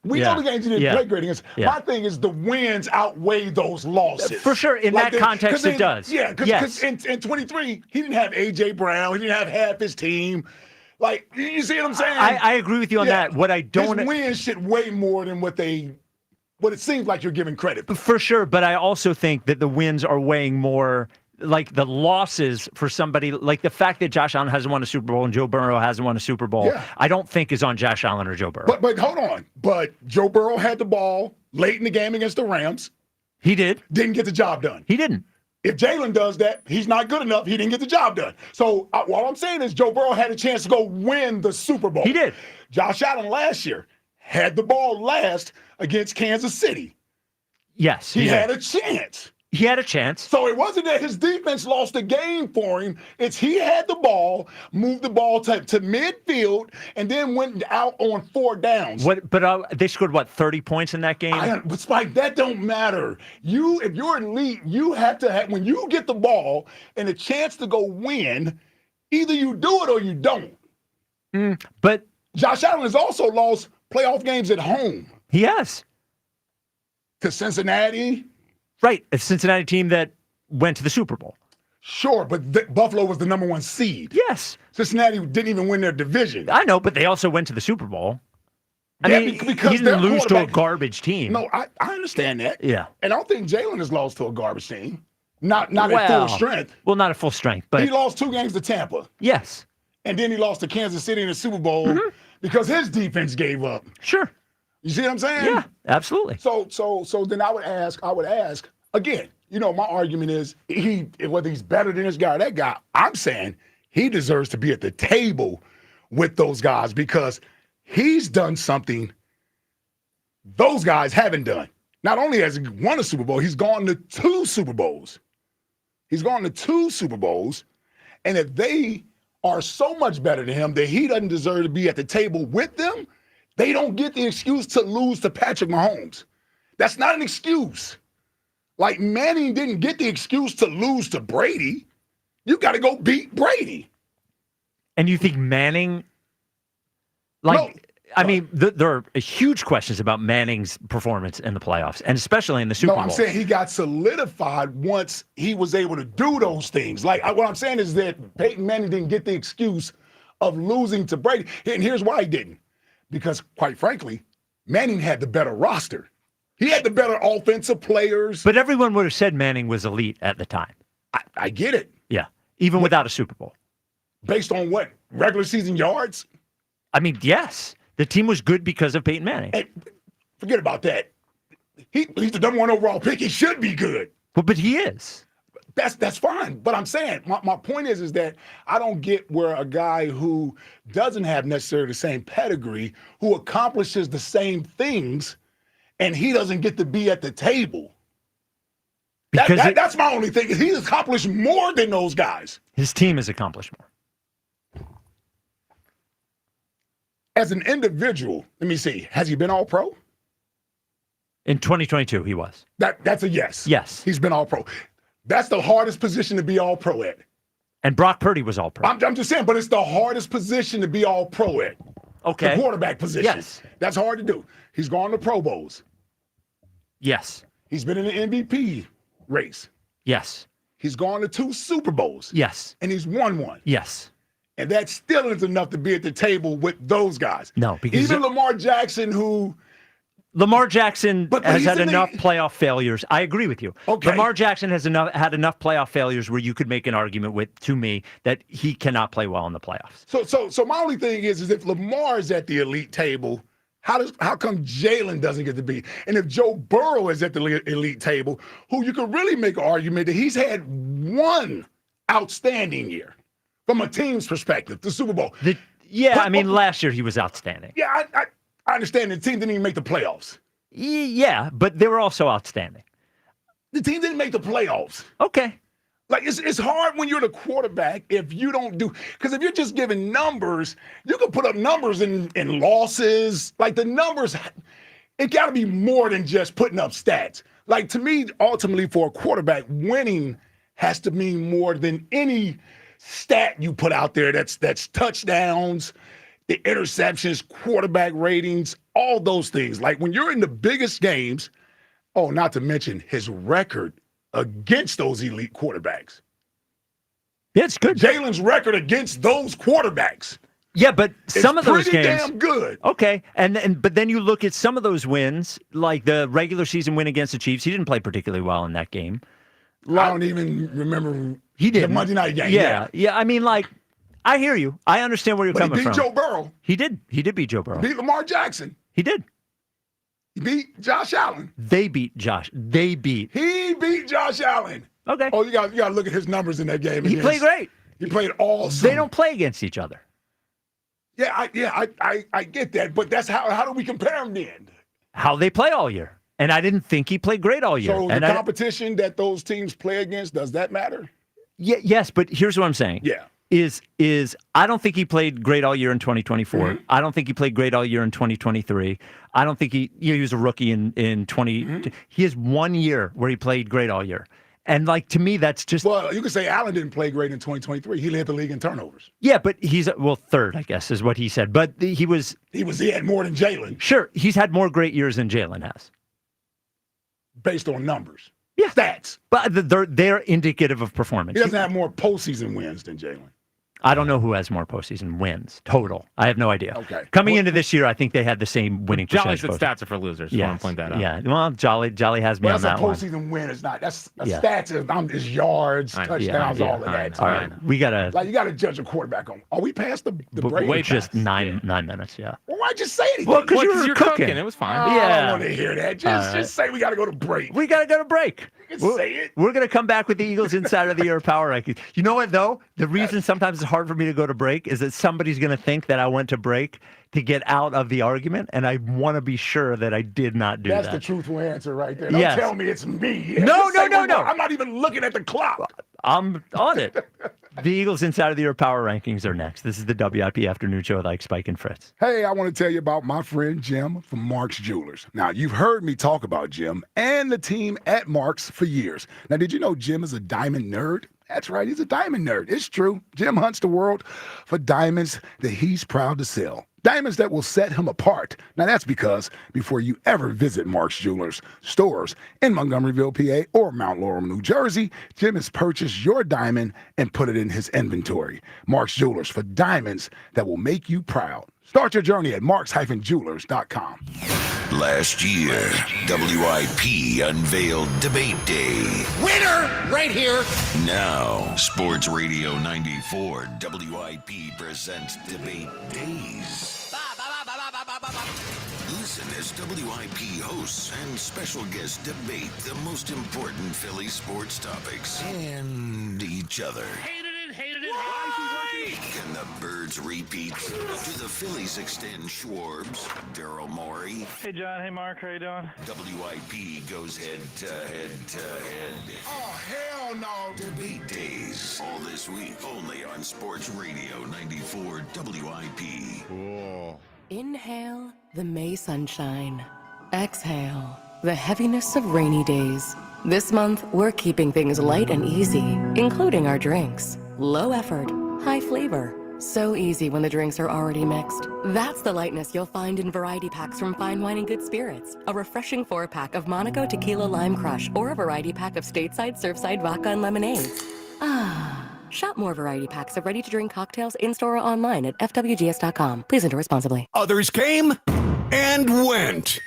[SPEAKER 33] We know the games he didn't play great against. Yeah. My thing is the wins outweigh those losses.
[SPEAKER 6] For sure. In that context, it does.
[SPEAKER 33] Yeah, because in 23, he didn't have A.J. Brown. He didn't have half his team. You see what I'm saying?
[SPEAKER 6] I agree with you on that. What I don't...
[SPEAKER 33] His wins should weigh more than what it seems like you're giving credit for.
[SPEAKER 6] For sure, but I also think that the wins are weighing more... Like the losses for somebody, like the fact that Josh Allen hasn't won a Super Bowl and Joe Burrow hasn't won a Super Bowl, I don't think is on Josh Allen or Joe Burrow.
[SPEAKER 33] But hold on. But Joe Burrow had the ball late in the game against the Rams.
[SPEAKER 6] He did.
[SPEAKER 33] Didn't get the job done.
[SPEAKER 6] He didn't.
[SPEAKER 33] If Jalen does that, he's not good enough. He didn't get the job done. So what I'm saying is Joe Burrow had a chance to go win the Super Bowl.
[SPEAKER 6] He did.
[SPEAKER 33] Josh Allen last year had the ball last against Kansas City.
[SPEAKER 6] Yes.
[SPEAKER 33] He had a chance.
[SPEAKER 6] He had a chance.
[SPEAKER 33] So it wasn't that his defense lost the game for him. It's he had the ball, moved the ball to midfield, and then went out on 4 downs.
[SPEAKER 6] But they scored, 30 points in that game?
[SPEAKER 33] But Spike, that don't matter. If you're elite, you have to have, when you get the ball and a chance to go win, either you do it or you don't.
[SPEAKER 6] But
[SPEAKER 33] Josh Allen has also lost playoff games at home.
[SPEAKER 6] He has.
[SPEAKER 33] To Cincinnati.
[SPEAKER 6] Right, a Cincinnati team that went to the Super Bowl.
[SPEAKER 33] Sure, but Buffalo was the number 1 seed.
[SPEAKER 6] Yes.
[SPEAKER 33] Cincinnati didn't even win their division.
[SPEAKER 6] I know, but they also went to the Super Bowl. I
[SPEAKER 33] Yeah,
[SPEAKER 6] mean,
[SPEAKER 33] because
[SPEAKER 6] he
[SPEAKER 33] their
[SPEAKER 6] didn't lose to a
[SPEAKER 33] quarterback-
[SPEAKER 6] garbage team.
[SPEAKER 33] No, I understand that.
[SPEAKER 6] Yeah.
[SPEAKER 33] And I don't think Jalen has lost to a garbage team. Not at full strength.
[SPEAKER 6] Well, not at full strength, but
[SPEAKER 33] He lost 2 games to Tampa.
[SPEAKER 6] yes.
[SPEAKER 33] And then he lost to Kansas City in the Super Bowl because his defense gave up.
[SPEAKER 6] Sure.
[SPEAKER 33] You see what I'm saying?
[SPEAKER 6] Yeah, absolutely.
[SPEAKER 33] So then I would ask again, my argument is whether he's better than this guy or that guy, I'm saying he deserves to be at the table with those guys because he's done something those guys haven't done. Not only has he won a Super Bowl, he's gone to 2 Super Bowls. And if they are so much better than him that he doesn't deserve to be at the table with them, they don't get the excuse to lose to Patrick Mahomes. That's not an excuse. Like Manning didn't get the excuse to lose to Brady. You got to go beat Brady.
[SPEAKER 6] And you think Manning, I mean, there are huge questions about Manning's performance in the playoffs, and especially in the Super Bowl.
[SPEAKER 33] No, I'm saying he got solidified once he was able to do those things. Like, what I'm saying is that Peyton Manning didn't get the excuse of losing to Brady. And here's why he didn't. Because, quite frankly, Manning had the better roster. He had the better offensive players.
[SPEAKER 6] But everyone would have said Manning was elite at the time.
[SPEAKER 33] I get it.
[SPEAKER 6] Yeah, even without a Super Bowl.
[SPEAKER 33] Based on what? Regular season yards?
[SPEAKER 6] I mean, yes. The team was good because of Peyton Manning.
[SPEAKER 33] Hey, forget about that. He's the number 1 overall pick. He should be good.
[SPEAKER 6] But he is.
[SPEAKER 33] That's fine. But I'm saying, my point is that I don't get where a guy who doesn't have necessarily the same pedigree, who accomplishes the same things, and he doesn't get to be at the table. That's my only thing. He's accomplished more than those guys.
[SPEAKER 6] His team has accomplished more.
[SPEAKER 33] As an individual, let me see. Has he been all pro?
[SPEAKER 6] In 2022, he was.
[SPEAKER 33] That's a yes.
[SPEAKER 6] Yes.
[SPEAKER 33] He's been all pro. That's the hardest position to be all pro at.
[SPEAKER 6] And Brock Purdy was all pro.
[SPEAKER 33] I'm just saying, but it's the hardest position to be all pro at.
[SPEAKER 6] Okay.
[SPEAKER 33] The quarterback position.
[SPEAKER 6] Yes.
[SPEAKER 33] That's hard to do. He's gone to Pro Bowls.
[SPEAKER 6] Yes.
[SPEAKER 33] He's been in the MVP race.
[SPEAKER 6] Yes.
[SPEAKER 33] He's gone to 2 Super Bowls.
[SPEAKER 6] Yes.
[SPEAKER 33] And he's won 1.
[SPEAKER 6] Yes.
[SPEAKER 33] And that still isn't enough to be at the table with those guys.
[SPEAKER 6] No, because
[SPEAKER 33] even Lamar Jackson, who
[SPEAKER 6] Lamar Jackson has had enough playoff failures. I agree with you.
[SPEAKER 33] Okay.
[SPEAKER 6] Lamar Jackson has had enough playoff failures where you could make an argument to me that he cannot play well in the playoffs.
[SPEAKER 33] So my only thing is if Lamar is at the elite table, how come Jalen doesn't get to be? And if Joe Burrow is at the elite table, who you could really make an argument that he's had 1 outstanding year from a team's perspective, the Super Bowl.
[SPEAKER 6] Last year he was outstanding.
[SPEAKER 33] Yeah, I understand the team didn't even make the playoffs.
[SPEAKER 6] Yeah, but they were also outstanding.
[SPEAKER 33] The team didn't make the playoffs.
[SPEAKER 6] Okay.
[SPEAKER 33] Like, it's hard when you're the quarterback if you don't do – because if you're just giving numbers, you can put up numbers in losses. Like, the numbers, it got to be more than just putting up stats. Like, to me, ultimately, for a quarterback, winning has to mean more than any stat you put out there. That's touchdowns, the interceptions, quarterback ratings, all those things. Like, when you're in the biggest games, not to mention his record against those elite quarterbacks.
[SPEAKER 6] Yeah, it's good.
[SPEAKER 33] Jalen's record against those quarterbacks.
[SPEAKER 6] Yeah, but some of those games,
[SPEAKER 33] damn good.
[SPEAKER 6] Okay, but then you look at some of those wins, like the regular season win against the Chiefs. He didn't play particularly well in that game.
[SPEAKER 33] I don't even remember.
[SPEAKER 6] He did
[SPEAKER 33] the Monday night game.
[SPEAKER 6] Yeah. I mean, like, I hear you. I understand where you're coming
[SPEAKER 33] he beat
[SPEAKER 6] from.
[SPEAKER 33] Joe Burrow.
[SPEAKER 6] He did. He did beat Joe Burrow.
[SPEAKER 33] Beat Lamar Jackson.
[SPEAKER 6] He did.
[SPEAKER 33] He beat Josh Allen.
[SPEAKER 6] He beat Josh
[SPEAKER 33] Allen.
[SPEAKER 6] Okay.
[SPEAKER 33] Oh, you got to look at his numbers in that game.
[SPEAKER 6] He played great.
[SPEAKER 33] He played awesome.
[SPEAKER 6] They don't play against each other.
[SPEAKER 33] I get that, but that's how do we compare them then?
[SPEAKER 6] How they play all year. And I didn't think he played great all year.
[SPEAKER 33] So
[SPEAKER 6] and
[SPEAKER 33] the competition that those teams play against, does that matter?
[SPEAKER 6] Yeah, yes, but here's what I'm saying.
[SPEAKER 33] Yeah.
[SPEAKER 6] Is I don't think he played great all year in 2024.
[SPEAKER 33] Mm-hmm.
[SPEAKER 6] I don't think he played great all year in 2023. I don't think he was a rookie in 20.
[SPEAKER 33] Mm-hmm.
[SPEAKER 6] He has 1 year where he played great all year. And like, to me, that's just.
[SPEAKER 33] Well, you could say Allen didn't play great in 2023. He led the league in turnovers.
[SPEAKER 6] Yeah, but he's third, I guess, is what he said. But he
[SPEAKER 33] had more than Jalen.
[SPEAKER 6] Sure, he's had more great years than Jalen has.
[SPEAKER 33] Based on numbers. Stats.
[SPEAKER 6] But they're indicative of performance.
[SPEAKER 33] He doesn't have more postseason wins than Jalen.
[SPEAKER 6] I don't know who has more postseason wins total. I have no idea.
[SPEAKER 33] Okay.
[SPEAKER 6] Coming into this year, I think they had the same winning
[SPEAKER 7] Jolly
[SPEAKER 6] percentage.
[SPEAKER 7] said stats are for losers.
[SPEAKER 6] Yeah,
[SPEAKER 7] I want to point that out.
[SPEAKER 6] Yeah. Well, Jolly has me
[SPEAKER 33] Well,
[SPEAKER 6] on
[SPEAKER 33] that's
[SPEAKER 6] that
[SPEAKER 33] a
[SPEAKER 6] one.
[SPEAKER 33] postseason win. It's not. That's stats. Is yards, touchdowns, all of that.
[SPEAKER 6] All right. We gotta.
[SPEAKER 33] Like you gotta judge a quarterback on. Are we past the break?
[SPEAKER 6] Wait, just nine minutes. Yeah.
[SPEAKER 33] Well, why'd you say anything?
[SPEAKER 6] Well, because you're cooking.
[SPEAKER 7] It was fine.
[SPEAKER 33] I
[SPEAKER 6] Yeah.
[SPEAKER 33] don't want to hear that. Just say we gotta go to break.
[SPEAKER 6] We gotta go to break.
[SPEAKER 33] You can say it.
[SPEAKER 6] We're going to come back with the Eagles Insider of the Year Power Rankings. You know what, though? The reason sometimes it's hard for me to go to break is that somebody's going to think that I went to break to get out of the argument, and I want to be sure that I did not do that.
[SPEAKER 33] That's the truthful answer right there. Don't tell me it's me.
[SPEAKER 6] No.
[SPEAKER 33] I'm not even looking at the clock.
[SPEAKER 6] I'm on it. The Eagles Insider of the Year Power Rankings are next. This is the WIP Afternoon Show with Ike, Spike, and Fritz.
[SPEAKER 33] Hey, I want to tell you about my friend Jim from Mark's Jewelers. Now, you've heard me talk about Jim and the team at Mark's for years. Now, did you know Jim is a diamond nerd? That's right, he's a diamond nerd. It's true. Jim hunts the world for diamonds that he's proud to sell. Diamonds that will set him apart. Now, that's because before you ever visit Mark's Jewelers stores in Montgomeryville, PA, or Mount Laurel, New Jersey, Jim has purchased your diamond and put it in his inventory. Mark's Jewelers for diamonds that will make you proud. Start your journey at marks-jewelers.com.
[SPEAKER 5] Last year, WIP unveiled Debate Day.
[SPEAKER 10] Winner right here.
[SPEAKER 5] Now, Sports Radio 94 WIP presents Debate Days. Listen as WIP hosts and special guests debate the most important Philly sports topics and each other.
[SPEAKER 10] Hated it.
[SPEAKER 5] Can the Birds repeat? Do the Phillies extend Schwarbs? Daryl Morey?
[SPEAKER 11] Hey, John. Hey, Mark. How you doing?
[SPEAKER 5] WIP goes head to head to head.
[SPEAKER 33] Oh, hell no.
[SPEAKER 5] Debate Days. All this week, only on Sports Radio 94 WIP.
[SPEAKER 33] Cool.
[SPEAKER 24] Inhale the May sunshine. Exhale the heaviness of rainy days. This month, we're keeping things light and easy, including our drinks. Low effort, high flavor. So easy when the drinks are already mixed. That's the lightness you'll find in variety packs from Fine Wine and Good Spirits. A refreshing 4-pack of Monaco Tequila Lime Crush or a variety pack of Stateside Surfside Vodka and Lemonades. Shop more variety packs of ready-to-drink cocktails in-store or online at FWGS.com. Please enter responsibly.
[SPEAKER 12] Others came and went.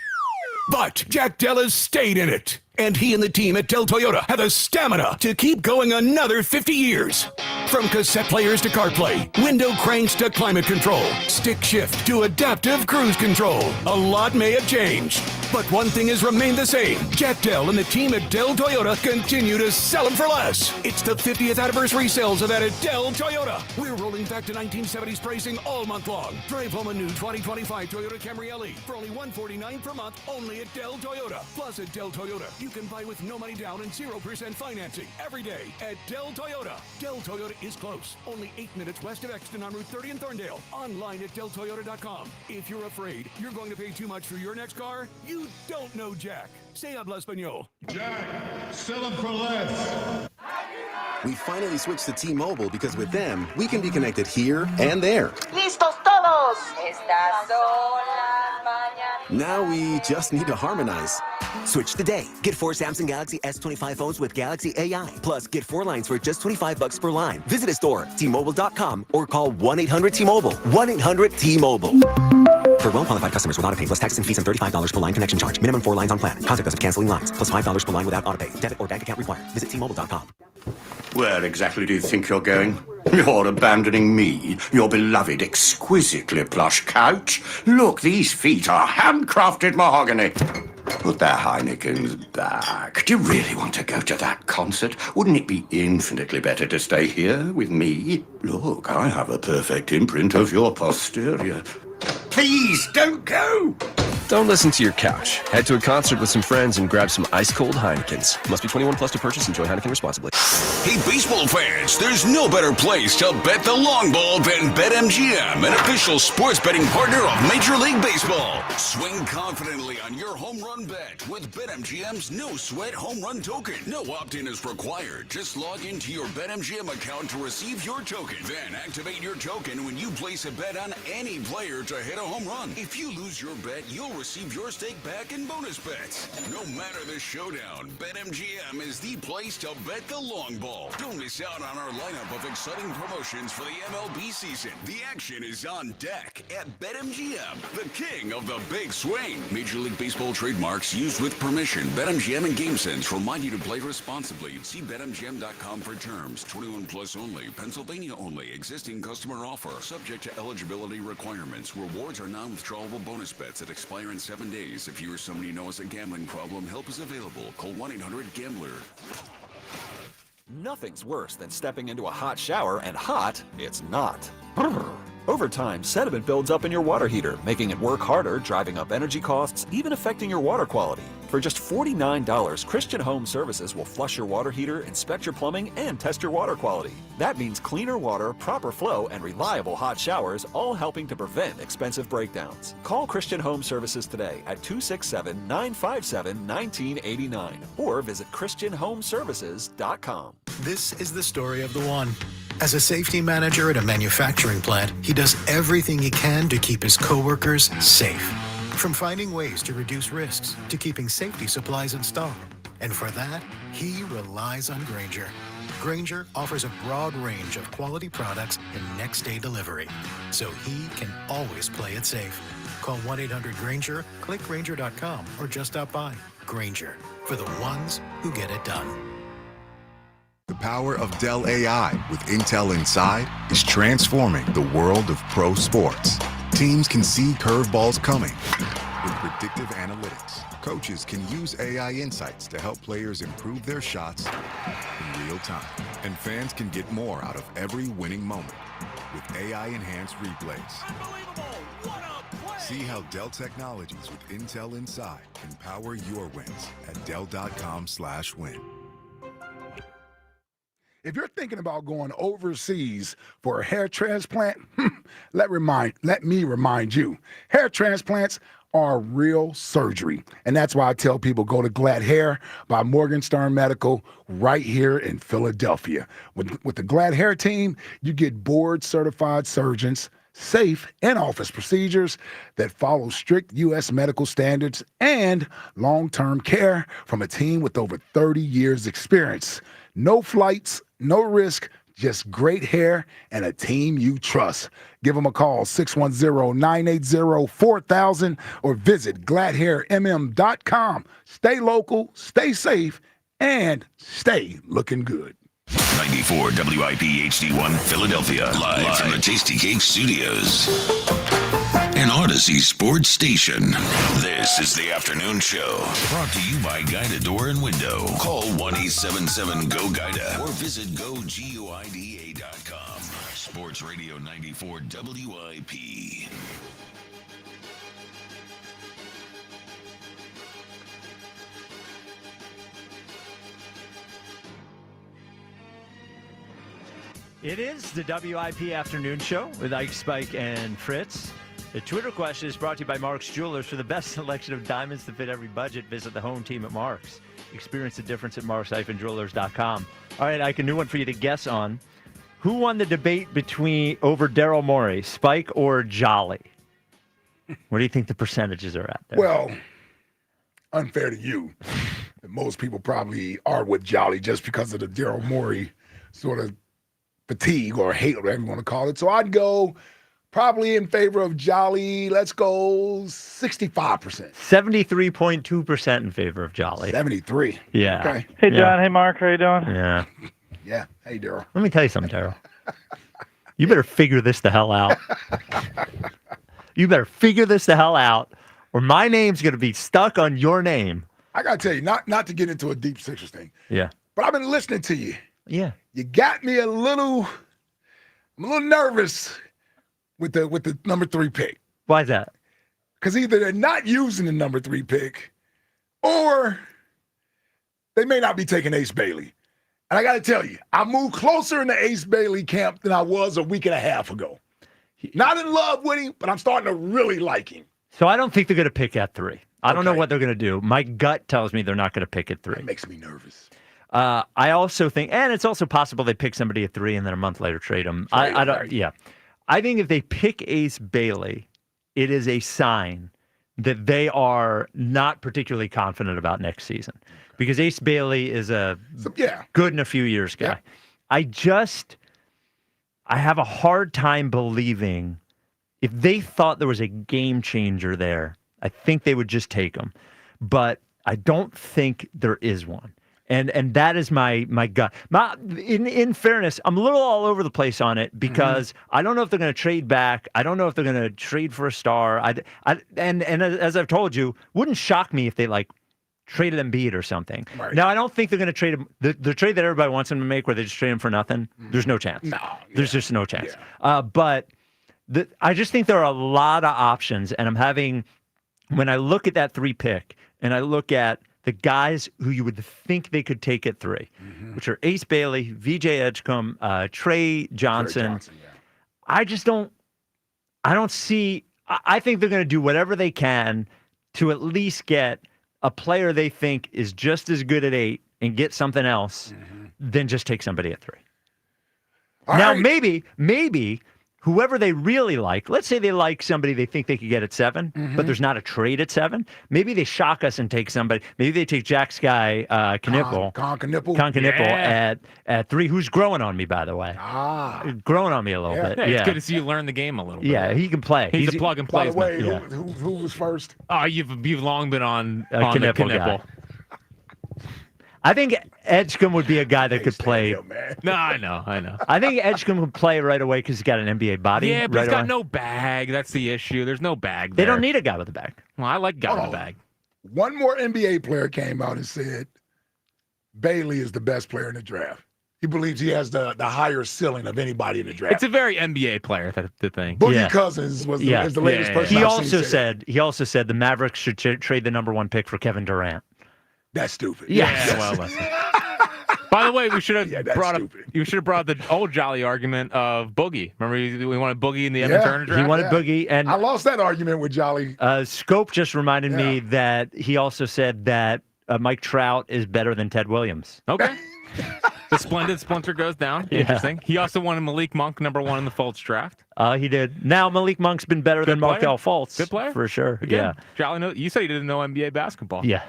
[SPEAKER 12] But Jack Dell has stayed in it. And he and the team at Dell Toyota have the stamina to keep going another 50 years. From cassette players to CarPlay, window cranks to climate control, stick shift to adaptive cruise control. A lot may have changed, but one thing has remained the same. Jack Dell and the team at Dell Toyota continue to sell them for less. It's the 50th anniversary sales event at Dell Toyota. We're rolling back to 1970s pricing all month long. Drive home a new 2025 Toyota Camry LE for only $149 per month, only at Dell Toyota. Plus at Dell Toyota, you can buy with no money down and 0% financing every day at Dell Toyota. Dell Toyota is close. Only 8 minutes west of Exton on Route 30 in Thorndale. Online at DellToyota.com. If you're afraid you're going to pay too much for your next car, you don't know Jack. Say habla español.
[SPEAKER 10] Jack, sell them for less.
[SPEAKER 13] We finally switched to T-Mobile because with them, we can be connected here and there.
[SPEAKER 14] ¡Listos todos! Estas son las mañanas.
[SPEAKER 13] Now we just need to harmonize. Switch today. Get 4 Samsung Galaxy S25 phones with Galaxy AI. Plus, get 4 lines for just $25 per line. Visit a store, T-Mobile.com, or call 1-800-T-Mobile. 1-800-T-Mobile. For well-qualified customers with autopay plus tax and fees and $35 per line connection charge. Minimum 4 lines on plan. Contact us if canceling lines. Plus $5 per line without autopay. Debit or bank account required. Visit T-Mobile.com.
[SPEAKER 15] Where exactly do you think you're going? You're abandoning me, your beloved, exquisitely plush couch. Look, these feet are handcrafted mahogany. Put their Heinekens back. Do you really want to go to that concert? Wouldn't it be infinitely better to stay here with me? Look, I have a perfect imprint of your posterior. Please, don't go!
[SPEAKER 16] Don't listen to your couch. Head to a concert with some friends and grab some ice-cold Heinekens. Must be 21 plus to purchase. Enjoy Heineken responsibly.
[SPEAKER 5] Hey, baseball fans, there's no better place to bet the long ball than BetMGM, an official sports betting partner of Major League Baseball. Swing confidently on your home run bet with BetMGM's no-sweat home run token. No opt-in is required. Just log into your BetMGM account to receive your token. Then activate your token when you place a bet on any player to hit a home run. If you lose your bet, you'll receive your stake back in bonus bets. No matter the showdown, BetMGM is the place to bet the long ball. Don't miss out on our lineup of exciting promotions for the MLB season. The action is on deck at BetMGM, the king of the big swing. Major League Baseball trademarks used with permission. BetMGM and GameSense remind you to play responsibly. See BetMGM.com for terms. 21 plus only. Pennsylvania only. Existing customer offer. Subject to eligibility requirements. Rewards are non-withdrawable bonus bets that expire in 7 days. If you or somebody you know has a gambling problem, help is available. Call 1-800-GAMBLER.
[SPEAKER 11] Nothing's worse than stepping into a hot shower and hot it's not. Over time, sediment builds up in your water heater, making it work harder, driving up energy costs, even affecting your water quality. For just $49, Christian Home Services will flush your water heater, inspect your plumbing, and test your water quality. That means cleaner water, proper flow, and reliable hot showers, all helping to prevent expensive breakdowns. Call Christian Home Services today at 267-957-1989 or visit ChristianHomeservices.com.
[SPEAKER 34] This is the story of the one. As a safety manager at a manufacturing plant, he does everything he can to keep his coworkers safe. From finding ways to reduce risks to keeping safety supplies in stock. And for that, he relies on Grainger. Grainger offers a broad range of quality products and next-day delivery, so he can always play it safe. Call 1-800-GRAINGER, click Grainger.com, or just stop by. Grainger, for the ones who get it done.
[SPEAKER 17] The power of Dell AI with Intel Inside is transforming the world of pro sports. Teams can see curveballs coming with predictive analytics. Coaches can use AI insights to help players improve their shots in real time. And fans can get more out of every winning moment with AI-enhanced replays. See how Dell Technologies with Intel Inside can power your wins at Dell.com/win.
[SPEAKER 33] If you're thinking about going overseas for a hair transplant, let me remind you, hair transplants are real surgery. And that's why I tell people go to Glad Hair by Morgenstern Medical right here in Philadelphia. With the Glad Hair team, you get board-certified surgeons, safe in-office procedures that follow strict U.S. medical standards, and long-term care from a team with over 30 years experience. No flights, no risk, just great hair and a team you trust. Give them a call, 610-980-4000, or visit gladhairmm.com. Stay local, stay safe, and stay looking good.
[SPEAKER 5] 94 WIP HD1 Philadelphia. Live from the Tasty Cake Studios. An Odyssey sports station. This is the afternoon show. Brought to you by Guida Door and Window. Call 1-877-GO-GUIDA or visit GoGuida.com. Sports Radio 94 WIP.
[SPEAKER 6] It is the WIP Afternoon Show with Ike, Spike, and Fritz. The Twitter question is brought to you by Mark's Jewelers. For the best selection of diamonds to fit every budget, visit the home team at Mark's. Experience the difference at marks-jewelers.com. All right, Ike, a new one for you to guess on. Who won the debate over Daryl Morey, Spike or Jolly? What do you think the percentages are at there?
[SPEAKER 33] Well, unfair to you. Most people probably are with Jolly just because of the Daryl Morey sort of fatigue or hate, whatever you want to call it. So I'd go probably in favor of Jolly. Let's go 65%.
[SPEAKER 6] 73.2% in favor of Jolly.
[SPEAKER 33] 73.
[SPEAKER 6] Yeah.
[SPEAKER 33] Okay.
[SPEAKER 18] Hey, John. Hey, Mark. How you doing?
[SPEAKER 6] Yeah.
[SPEAKER 33] Yeah. Hey, Daryl.
[SPEAKER 6] Let me tell you something, Daryl. You better figure this the hell out. You better figure this the hell out, or my name's going to be stuck on your name.
[SPEAKER 33] I got to tell you, not to get into a deep Sixers thing.
[SPEAKER 6] Yeah.
[SPEAKER 33] But I've been listening to you.
[SPEAKER 6] Yeah.
[SPEAKER 33] You got me I'm a little nervous with the number 3 pick.
[SPEAKER 6] Why is that?
[SPEAKER 33] Because either they're not using the number 3 pick, or they may not be taking Ace Bailey. And I got to tell you, I moved closer in the Ace Bailey camp than I was a week and a half ago. Not in love with him, but I'm starting to really like him.
[SPEAKER 6] So I don't think they're going to pick at 3. I don't know what they're going to do. My gut tells me they're not going to pick at 3.
[SPEAKER 33] That makes me nervous.
[SPEAKER 6] I also think, and it's also possible they pick somebody at 3 and then a month later trade them. I don't. Yeah, I think if they pick Ace Bailey, it is a sign that they are not particularly confident about next season because Ace Bailey is a good in a few years guy. Yeah. I have a hard time believing if they thought there was a game changer there, I think they would just take him. But I don't think there is one. And that is my gut. In fairness, I'm a little all over the place on it because I don't know if they're going to trade back. I don't know if they're going to trade for a star. And as I've told you, wouldn't shock me if they traded Embiid or something. Right. Now, I don't think they're going to trade him. The trade that everybody wants him to make where they just trade him for nothing, there's no chance. There's just no chance. Yeah. But I just think there are a lot of options. And when I look at that 3 pick and I look at the guys who you would think they could take at 3, which are Ace Bailey, VJ Edgecombe, Trey Johnson. I don't see. I think they're going to do whatever they can to at least get a player they think is just as good at 8 and get something else than just take somebody at 3. Now, maybe whoever they really like, let's say they like somebody they think they could get at 7, but there's not a trade at 7. Maybe they shock us and take somebody. Maybe they take Jack Sky Knippel.
[SPEAKER 33] Con Knippel
[SPEAKER 6] at 3, who's growing on me, by the way. Growing on me a little bit.
[SPEAKER 7] It's good to see you learn the game a little bit.
[SPEAKER 6] Yeah, he can play.
[SPEAKER 7] He's a plug and play.
[SPEAKER 33] By the way, who was first?
[SPEAKER 7] Oh, you've long been on the
[SPEAKER 6] Knippel. I think Edgecombe would be a guy that could play.
[SPEAKER 7] No, I know.
[SPEAKER 6] I think Edgecombe would play right away because he's got an NBA body.
[SPEAKER 7] Yeah, but he's got no bag. That's the issue. There's no bag there.
[SPEAKER 6] They don't need a guy with a bag.
[SPEAKER 7] Well, I like a guy with a bag.
[SPEAKER 33] One more NBA player came out and said Bailey is the best player in the draft. He believes he has the higher ceiling of anybody in the draft.
[SPEAKER 7] It's a very NBA player, the thing.
[SPEAKER 33] Boogie Cousins is the latest person.
[SPEAKER 6] He also said the Mavericks should trade the number 1 pick for Kevin Durant.
[SPEAKER 33] That's stupid.
[SPEAKER 6] Yeah.
[SPEAKER 7] Well, listen. By the way, we should have brought up the old Jolly argument of Boogie. Remember, we wanted Boogie in the Evan Turner draft?
[SPEAKER 6] He wanted Boogie, and
[SPEAKER 33] I lost that argument with Jolly.
[SPEAKER 6] Scope just reminded me that he also said that Mike Trout is better than Ted Williams.
[SPEAKER 7] Okay. The splendid splinter goes down. Interesting. He also wanted Malik Monk number 1 in the Fultz draft.
[SPEAKER 6] He did. Now Malik Monk's been better than Markelle Fultz.
[SPEAKER 7] Good player.
[SPEAKER 6] For sure.
[SPEAKER 7] Again, Jolly, you said he didn't know NBA basketball.
[SPEAKER 6] Yeah.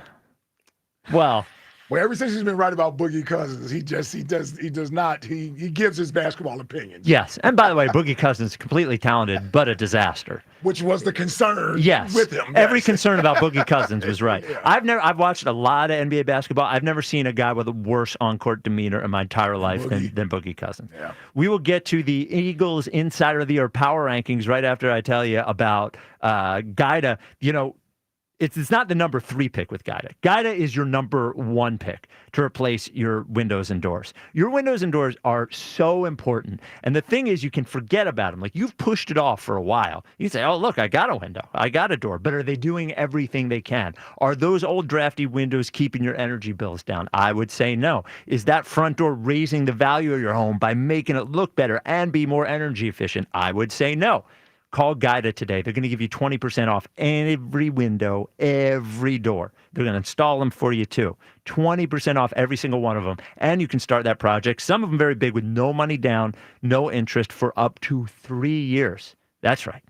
[SPEAKER 6] Well,
[SPEAKER 33] ever since he's been right about Boogie Cousins, he gives his basketball opinions.
[SPEAKER 6] Yes. And by the way, Boogie Cousins is completely talented, but a disaster.
[SPEAKER 33] Which was the concern with him.
[SPEAKER 6] Every concern about Boogie Cousins was right. Yeah. I've watched a lot of NBA basketball. I've never seen a guy with a worse on-court demeanor in my entire life than Boogie Cousins. Yeah. We will get to the Eagles Insider of the Year power rankings right after I tell you about Guida. It's not the number 3 pick with Guida. Guida is your number 1 pick to replace your windows and doors. Your windows and doors are so important. And the thing is, you can forget about them. Like, you've pushed it off for a while. You say, oh, look, I got a window. I got a door. But are they doing everything they can? Are those old drafty windows keeping your energy bills down? I would say no. Is that front door raising the value of your home by making it look better and be more energy efficient? I would say no. Call Guida today. They're going to give you 20% off every window, every door. They're going to install them for you too. 20% off every single one of them. And you can start that project, some of them very big, with no money down, no interest for up to 3 years. That's right.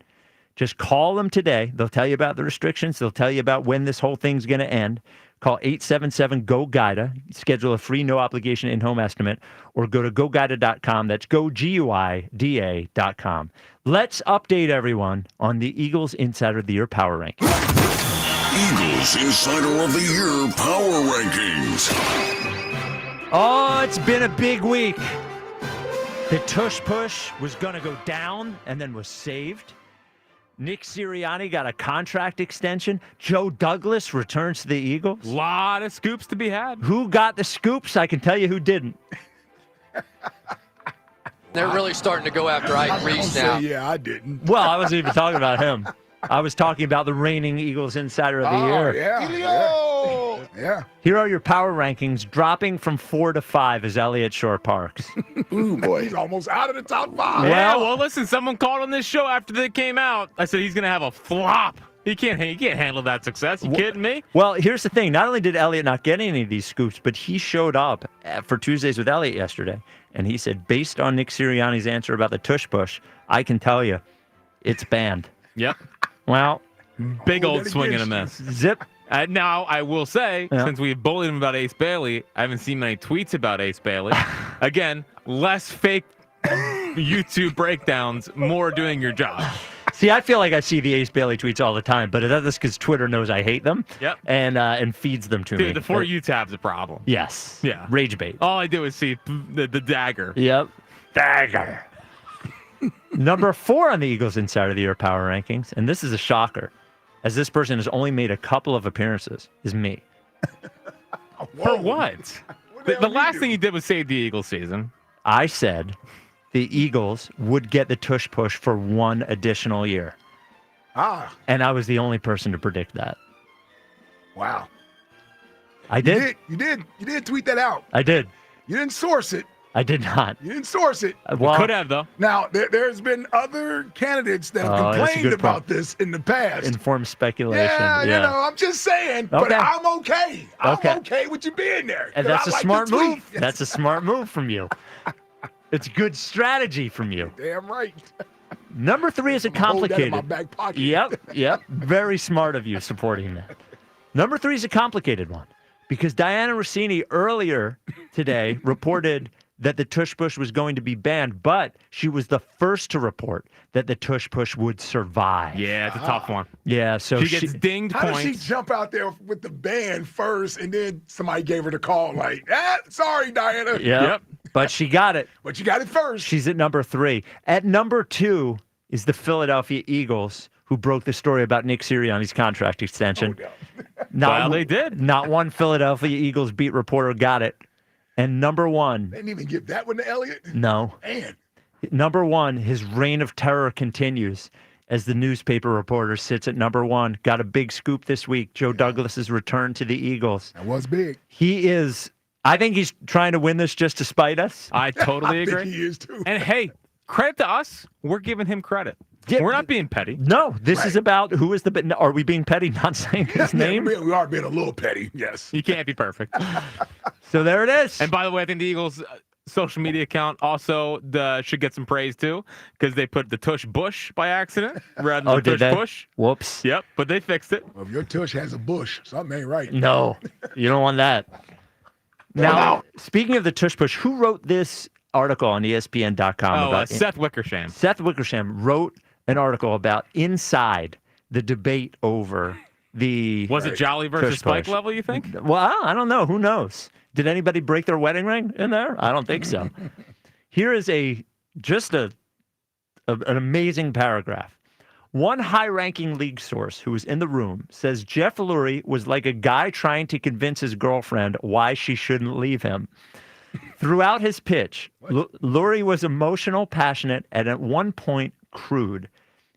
[SPEAKER 6] Just call them today. They'll tell you about the restrictions. They'll tell you about when this whole thing's going to end. Call 877-GO-GUIDA. Schedule a free no-obligation in-home estimate, or go to GoGuida.com. That's GoGuida.com. Let's update everyone on the Eagles Insider of the Year Power Rankings.
[SPEAKER 5] Eagles Insider of the Year Power Rankings.
[SPEAKER 6] Oh, it's been a big week. The tush push was going to go down and then was saved. Nick Sirianni got a contract extension. Joe Douglas returns to the Eagles.
[SPEAKER 7] A lot of scoops to be had.
[SPEAKER 6] Who got the scoops? I can tell you who didn't.
[SPEAKER 18] They're really starting to go after Ike Reese now.
[SPEAKER 33] Yeah, I didn't.
[SPEAKER 6] Well, I wasn't even talking about him. I was talking about the reigning Eagles Insider of the Year.
[SPEAKER 33] Yeah.
[SPEAKER 6] Here are your power rankings. Dropping from 4 to 5 is Elliott Shore-Parks.
[SPEAKER 33] Ooh, boy. He's almost out of the top 5.
[SPEAKER 7] Yeah, well, listen, someone called on this show after they came out. I said he's going to have a flop. He can't handle that success. You kidding me?
[SPEAKER 6] Well, here's the thing. Not only did Elliott not get any of these scoops, but he showed up for Tuesdays with Elliott yesterday, and he said, based on Nick Sirianni's answer about the tush push, I can tell you it's banned.
[SPEAKER 7] Yep.
[SPEAKER 6] Well,
[SPEAKER 7] Big old swing and a miss.
[SPEAKER 6] Zip.
[SPEAKER 7] Now, I will say, since we've bullied him about Ace Bailey, I haven't seen many tweets about Ace Bailey. Again, less fake YouTube breakdowns, more doing your job.
[SPEAKER 6] See, I feel like I see the Ace Bailey tweets all the time, but that's because Twitter knows I hate them.
[SPEAKER 7] Yep.
[SPEAKER 6] And feeds them to me.
[SPEAKER 7] Dude, the For You tab's a problem.
[SPEAKER 6] Yes.
[SPEAKER 7] Yeah.
[SPEAKER 6] Rage bait.
[SPEAKER 7] All I do is see the dagger.
[SPEAKER 6] Yep. Dagger. Number 4 on the Eagles Insider of the Year power rankings, and this is a shocker, as this person has only made a couple of appearances, is me.
[SPEAKER 7] For what? The last thing he did was save the Eagles season.
[SPEAKER 6] I said the Eagles would get the tush push for 1 additional year. And I was the only person to predict that.
[SPEAKER 33] Wow.
[SPEAKER 6] I did.
[SPEAKER 33] You did tweet that out.
[SPEAKER 6] I did.
[SPEAKER 33] You didn't source it.
[SPEAKER 6] I did not.
[SPEAKER 33] You didn't source it.
[SPEAKER 6] Well,
[SPEAKER 7] could have, though.
[SPEAKER 33] Now, there's been other candidates that have complained about this in the past.
[SPEAKER 6] Informed speculation.
[SPEAKER 33] Yeah, you know, I'm just saying. But I'm okay. I'm okay with you being there.
[SPEAKER 6] And that's a smart move. That's a smart move from you. It's good strategy from you.
[SPEAKER 33] Damn right.
[SPEAKER 6] Number 3 is a complicated.
[SPEAKER 33] Hold that in my back pocket.
[SPEAKER 6] Yep. Very smart of you supporting that. Number 3 is a complicated one because Diana Rossini earlier today reported that the tush push was going to be banned, but she was the first to report that the tush push would survive.
[SPEAKER 7] Yeah, it's a tough one.
[SPEAKER 6] Yeah, so
[SPEAKER 7] she gets dinged
[SPEAKER 33] How
[SPEAKER 7] points.
[SPEAKER 33] did she jump out there with the ban first, and then somebody gave her the call like, sorry, Diana.
[SPEAKER 6] Yep. But she got it.
[SPEAKER 33] But you got it first.
[SPEAKER 6] She's at number 3. At number 2 is the Philadelphia Eagles, who broke the story about Nick Sirianni's contract extension.
[SPEAKER 7] Well, they did.
[SPEAKER 6] Not one Philadelphia Eagles beat reporter got it. And number 1.
[SPEAKER 33] They didn't even give that one to Elliott?
[SPEAKER 6] No.
[SPEAKER 33] Man.
[SPEAKER 6] Number 1, his reign of terror continues as the newspaper reporter sits at number 1. Got a big scoop this week. Joe Douglas's return to the Eagles.
[SPEAKER 33] That was big.
[SPEAKER 6] I think he's trying to win this just to spite us.
[SPEAKER 7] I totally agree.
[SPEAKER 33] I think he is too.
[SPEAKER 7] And hey, credit to us. We're giving him credit.
[SPEAKER 6] Yeah,
[SPEAKER 7] we're not being petty.
[SPEAKER 6] No, this is about who is the. Are we being petty? Not saying his name.
[SPEAKER 33] We are being a little petty. Yes.
[SPEAKER 7] You can't be perfect.
[SPEAKER 6] So there it is.
[SPEAKER 7] And by the way, I think the Eagles' social media account also should get some praise too, because they put the tush bush by accident rather than the tush push.
[SPEAKER 6] Whoops.
[SPEAKER 7] Yep, but they fixed it.
[SPEAKER 33] Well, if your tush has a bush, something ain't right.
[SPEAKER 6] No, you don't want that. Now, speaking of the tush push, who wrote this article on ESPN.com about
[SPEAKER 7] Seth Wickersham?
[SPEAKER 6] Seth Wickersham wrote an article about inside the debate over the.
[SPEAKER 7] Was it Jolly versus Spike level, you think?
[SPEAKER 6] Well, I don't know. Who knows? Did anybody break their wedding ring in there? I don't think so. Here is an amazing paragraph. One high-ranking league source who was in the room says Jeff Lurie was like a guy trying to convince his girlfriend why she shouldn't leave him. Throughout his pitch, Lurie was emotional, passionate, and at one point crude.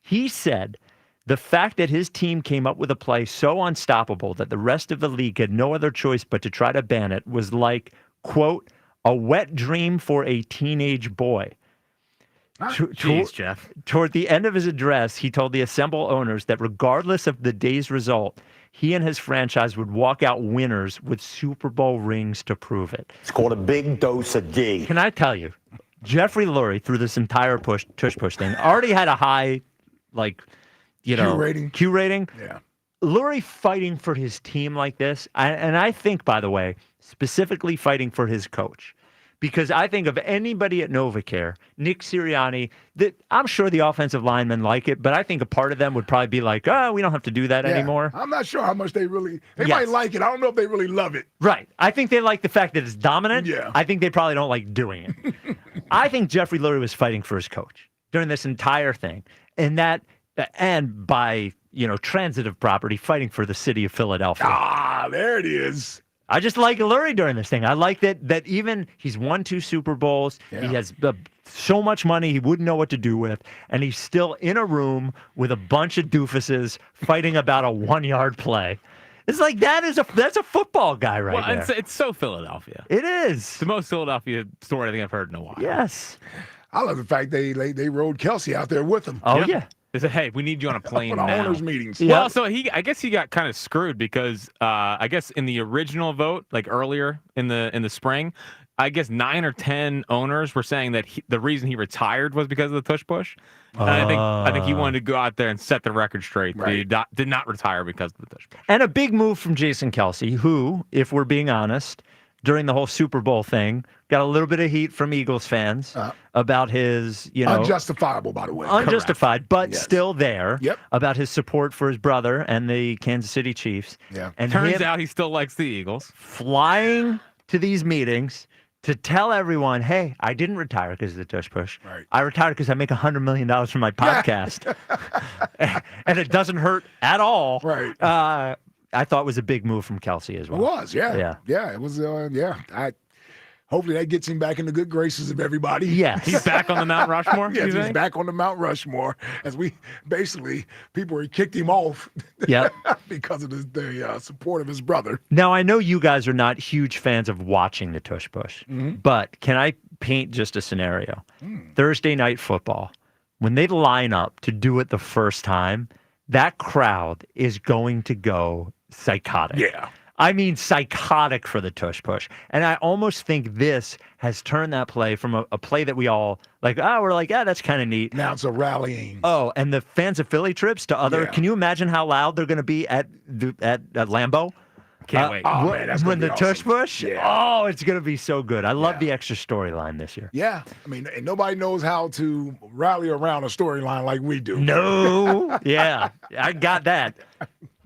[SPEAKER 6] He said the fact that his team came up with a play so unstoppable that the rest of the league had no other choice but to try to ban it was like, quote, a wet dream for a teenage boy.
[SPEAKER 7] Jeez, Jeff.
[SPEAKER 6] Toward the end of his address, he told the assembled owners that regardless of the day's result, he and his franchise would walk out winners with Super Bowl rings to prove it.
[SPEAKER 1] It's called a big dose of D.
[SPEAKER 6] Can I tell you, Jeffrey Lurie, through this entire tush push thing, already had a high, Q rating.
[SPEAKER 33] Yeah.
[SPEAKER 6] Lurie fighting for his team like this, and I think, by the way, specifically fighting for his coach. Because I think of anybody at Novacare, Nick Sirianni, that I'm sure the offensive linemen like it, but I think a part of them would probably be like, we don't have to do that anymore.
[SPEAKER 33] I'm not sure how much they might like it. I don't know if they really love it.
[SPEAKER 6] Right. I think they like the fact that it's dominant.
[SPEAKER 33] Yeah.
[SPEAKER 6] I think they probably don't like doing it. I think Jeffrey Lurie was fighting for his coach during this entire thing. And by, transitive property, fighting for the city of Philadelphia.
[SPEAKER 33] There it is.
[SPEAKER 6] I just like Lurie during this thing. I like that even he's won 2 Super Bowls. Yeah. He has so much money he wouldn't know what to do with. And he's still in a room with a bunch of doofuses fighting about a 1-yard play. It's like that's a football guy right there.
[SPEAKER 7] It's so Philadelphia.
[SPEAKER 6] It is.
[SPEAKER 7] It's the most Philadelphia story I think I've heard in a while.
[SPEAKER 6] Yes.
[SPEAKER 33] I love the fact they rode Kelsey out there with him.
[SPEAKER 6] Oh, yeah.
[SPEAKER 7] They said, "Hey, we need you on a plane
[SPEAKER 33] For
[SPEAKER 7] now."
[SPEAKER 33] the owners' meetings.
[SPEAKER 7] Well, so I guess he got kind of screwed because I guess in the original vote, like earlier in the spring, I guess 9 or 10 owners were saying that the reason he retired was because of the tush push. And I think he wanted to go out there and set the record straight. Right. He did not retire because of the tush push.
[SPEAKER 6] And a big move from Jason Kelce, who, if we're being honest, during the whole Super Bowl thing, got a little bit of heat from Eagles fans about his,
[SPEAKER 33] unjustifiable, by the way.
[SPEAKER 6] Unjustified, but
[SPEAKER 33] Yes.
[SPEAKER 6] still there.
[SPEAKER 33] Yep.
[SPEAKER 6] About his support for his brother and the Kansas City Chiefs.
[SPEAKER 33] Yeah.
[SPEAKER 6] And
[SPEAKER 7] Turns out he still likes the Eagles.
[SPEAKER 6] Flying to these meetings to tell everyone, hey, I didn't retire because of the tush push.
[SPEAKER 33] Right.
[SPEAKER 6] I retired because I make $100 million from my podcast. And it doesn't hurt at all.
[SPEAKER 33] Right.
[SPEAKER 6] I thought it was a big move from Kelce as well.
[SPEAKER 33] It was, yeah.
[SPEAKER 6] Yeah.
[SPEAKER 33] It was, hopefully that gets him back in the good graces of everybody.
[SPEAKER 6] Yes.
[SPEAKER 7] He's back on the Mount Rushmore?
[SPEAKER 33] Yes,
[SPEAKER 7] you
[SPEAKER 33] he's
[SPEAKER 7] think?
[SPEAKER 33] back on the Mount Rushmore as people had kicked him off
[SPEAKER 6] Yep.
[SPEAKER 33] because of the support of his brother.
[SPEAKER 6] Now, I know you guys are not huge fans of watching the tush push, but can I paint just a scenario? Thursday night football, when they line up to do it the first time, that crowd is going to go psychotic.
[SPEAKER 33] Yeah.
[SPEAKER 6] I mean, psychotic for the tush push. And I almost think this has turned that play from a play that we all we're like, that's kind of neat.
[SPEAKER 33] Now it's a rallying.
[SPEAKER 6] Oh, and the fans of Philly trips to other,
[SPEAKER 33] Yeah.
[SPEAKER 6] can you imagine how loud they're going to be at Lambeau?
[SPEAKER 7] Can't wait.
[SPEAKER 33] Oh, man, that's
[SPEAKER 6] when
[SPEAKER 33] gonna
[SPEAKER 6] the
[SPEAKER 33] be
[SPEAKER 6] tush
[SPEAKER 33] awesome.
[SPEAKER 6] push?
[SPEAKER 33] Yeah.
[SPEAKER 6] Oh, it's going to be so good. I love the extra storyline this year.
[SPEAKER 33] Yeah. I mean, and nobody knows how to rally around a storyline like we do.
[SPEAKER 6] No. Yeah. I got that.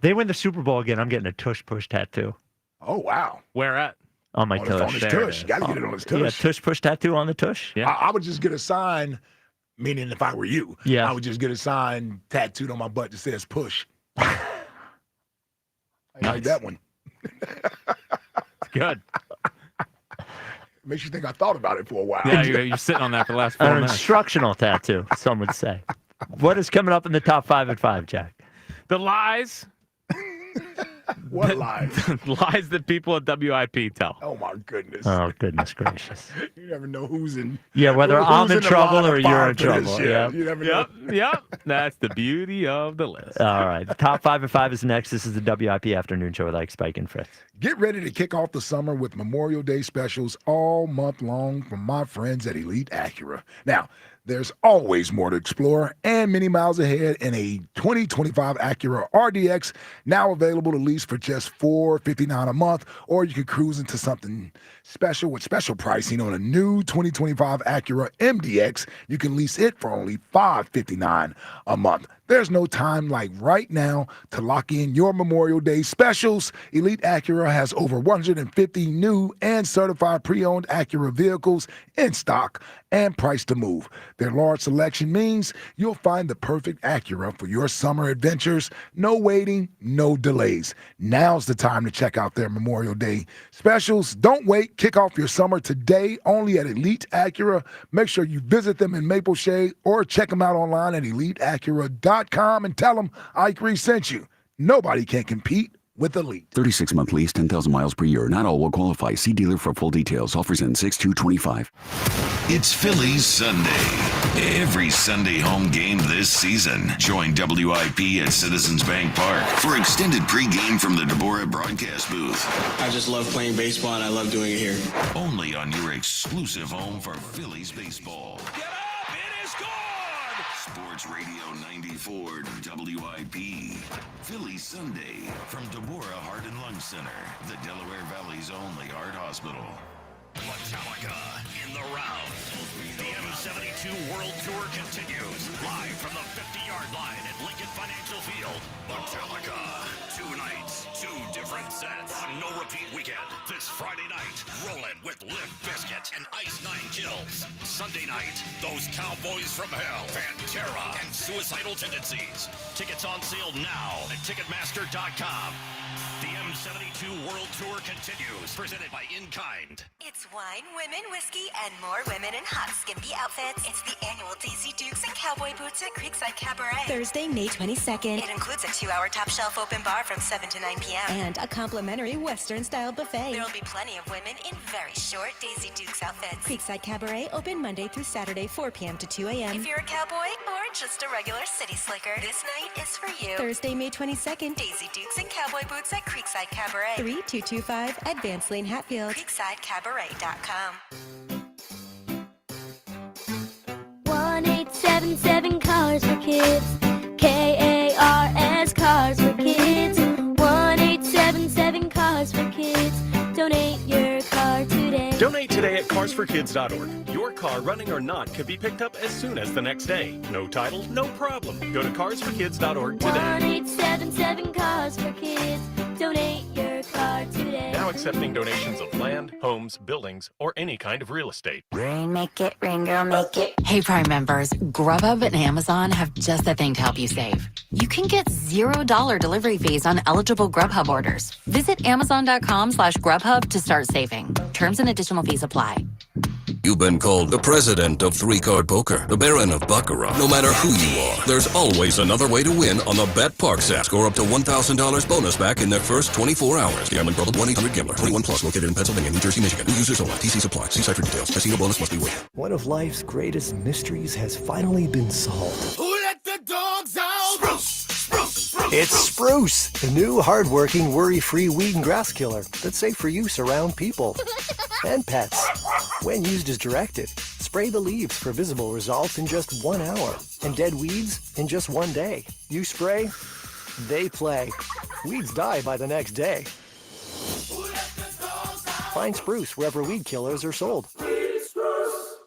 [SPEAKER 6] They win the Super Bowl again. I'm getting a tush push tattoo.
[SPEAKER 33] Oh, wow.
[SPEAKER 7] Where at?
[SPEAKER 6] On my tush.
[SPEAKER 33] On his tush. Got to get it on his tush.
[SPEAKER 6] Yeah, tush push tattoo on the tush.
[SPEAKER 7] Yeah.
[SPEAKER 33] I would just get a sign, meaning if I were you,
[SPEAKER 6] Yeah.
[SPEAKER 33] I would just get a sign tattooed on my butt that says push. I like that one.
[SPEAKER 7] Good.
[SPEAKER 33] Makes you think I thought about it for a while.
[SPEAKER 7] Yeah, you're sitting on that for the last 4
[SPEAKER 6] An
[SPEAKER 7] minutes.
[SPEAKER 6] instructional tattoo, some would say. What is coming up in the top 5 at 5, Jack?
[SPEAKER 7] The lies.
[SPEAKER 33] What lies?
[SPEAKER 7] Lies that people at WIP tell.
[SPEAKER 33] Oh, my goodness.
[SPEAKER 6] Oh, goodness gracious.
[SPEAKER 33] You never know who's in.
[SPEAKER 6] Yeah, whether
[SPEAKER 33] who's
[SPEAKER 6] I'm in
[SPEAKER 33] the
[SPEAKER 6] trouble
[SPEAKER 33] line of
[SPEAKER 6] or
[SPEAKER 33] fire
[SPEAKER 6] you're in
[SPEAKER 33] for this.
[SPEAKER 6] trouble.
[SPEAKER 33] Yeah,
[SPEAKER 6] Yeah.
[SPEAKER 33] you never know.
[SPEAKER 7] Yep. That's the beauty of the list.
[SPEAKER 6] All right. The top 5 at 5 is next. This is the WIP Afternoon Show with Ike, Spike, and Fritz.
[SPEAKER 33] Get ready to kick off the summer with Memorial Day specials all month long from my friends at Elite Acura. Now, there's always more to explore and many miles ahead in a 2025 Acura RDX, now available to lease for just $459 a month, or you can cruise into something special with special pricing on a new 2025 Acura MDX. You can lease it for only $559 a month. There's no time like right now to lock in your Memorial Day specials. Elite Acura has over 150 new and certified pre-owned Acura vehicles in stock and priced to move. Their large selection means you'll find the perfect Acura for your summer adventures. No waiting, no delays. Now's the time to check out their Memorial Day specials. Don't wait. Kick off your summer today only at Elite Acura. Make sure you visit them in Maple Shade or check them out online at EliteAcura.com and tell them Ike Reese sent you. Nobody can compete with Elite.
[SPEAKER 2] 36-month lease, 10,000 miles per year. Not all will qualify. See dealer for full details. Offers in 6/2/25.
[SPEAKER 5] It's Phillies Sunday. Every Sunday home game this season. Join WIP at Citizens Bank Park for extended pregame from the Deborah broadcast booth.
[SPEAKER 19] I just love playing baseball and I love doing it here.
[SPEAKER 5] Only on your exclusive home for Phillies baseball. Sports Radio 94 WIP. Philly Sunday from Deborah Heart and Lung Center, the Delaware Valley's only heart hospital.
[SPEAKER 20] Metallica in the round. The M72 World Tour continues live from the 50-yard line at Lincoln Financial Field. Metallica, 2 nights, 2 different sets. A no-repeat weekend. This Friday night, Rollin' with Limp Bizkit and Ice Nine Kills. Sunday night, those Cowboys from Hell, Pantera, and Suicidal Tendencies. Tickets on sale now at Ticketmaster.com. The M72 World Tour continues, presented by In Kind.
[SPEAKER 14] It's wine, women, whiskey, and more women in hot skimpy outfits. It's the annual Daisy Dukes and Cowboy Boots at Creekside Cabaret.
[SPEAKER 3] Thursday, May 22nd.
[SPEAKER 14] It includes a 2-hour top shelf open bar from 7 to 9 p.m.
[SPEAKER 3] And a complimentary Western-style buffet.
[SPEAKER 14] There'll be plenty of women in very short Daisy Dukes outfits.
[SPEAKER 3] Creekside Cabaret, open Monday through Saturday, 4 p.m. to 2 a.m.
[SPEAKER 14] If you're a cowboy or just a regular city slicker, this night is for you.
[SPEAKER 3] Thursday, May 22nd.
[SPEAKER 14] Daisy Dukes and Cowboy Boots at Creekside Cabaret.
[SPEAKER 3] 3225 Advance Lane, Hatfield.
[SPEAKER 14] CreeksideCabaret.com.
[SPEAKER 4] 1877 Cars for Kids. KARS Cars for Kids. 1877 Cars for Kids. Donate your car today.
[SPEAKER 8] Donate today at carsforkids.org. Your car, running or not, can be picked up as soon as the next day. No title, no problem. Go to carsforkids.org today.
[SPEAKER 4] 1877 Cars for Kids. Donate your car today.
[SPEAKER 8] Now accepting donations of land, homes, buildings, or any kind of real estate.
[SPEAKER 14] Make it, ring girl, make it.
[SPEAKER 21] Hey, Prime members, Grubhub and Amazon have just the thing to help you save. You can get $0 delivery fees on eligible Grubhub orders. Visit Amazon.com/Grubhub to start saving. Terms and additional fees apply.
[SPEAKER 22] You've been called the president of three-card poker, the baron of baccarat. No matter who you are, there's always another way to win on the BetPARKS app. Score up to $1,000 bonus back in the first 24 hours. Gambling problem? 1-800-GAMBLER. 21 plus. Located in Pennsylvania, New Jersey, Michigan. New users only. TC Supply. See site for details. Casino bonus must be waived.
[SPEAKER 23] One of life's greatest mysteries has finally been solved.
[SPEAKER 10] Who let the dogs out? Spruce!
[SPEAKER 23] It's Spruce, the new hard-working, worry-free weed and grass killer that's safe for use around people and pets. When used as directed, spray the leaves for visible results in just 1 hour and dead weeds in just 1 day. You spray, they play. Weeds die by the next day. Find Spruce wherever weed killers are sold.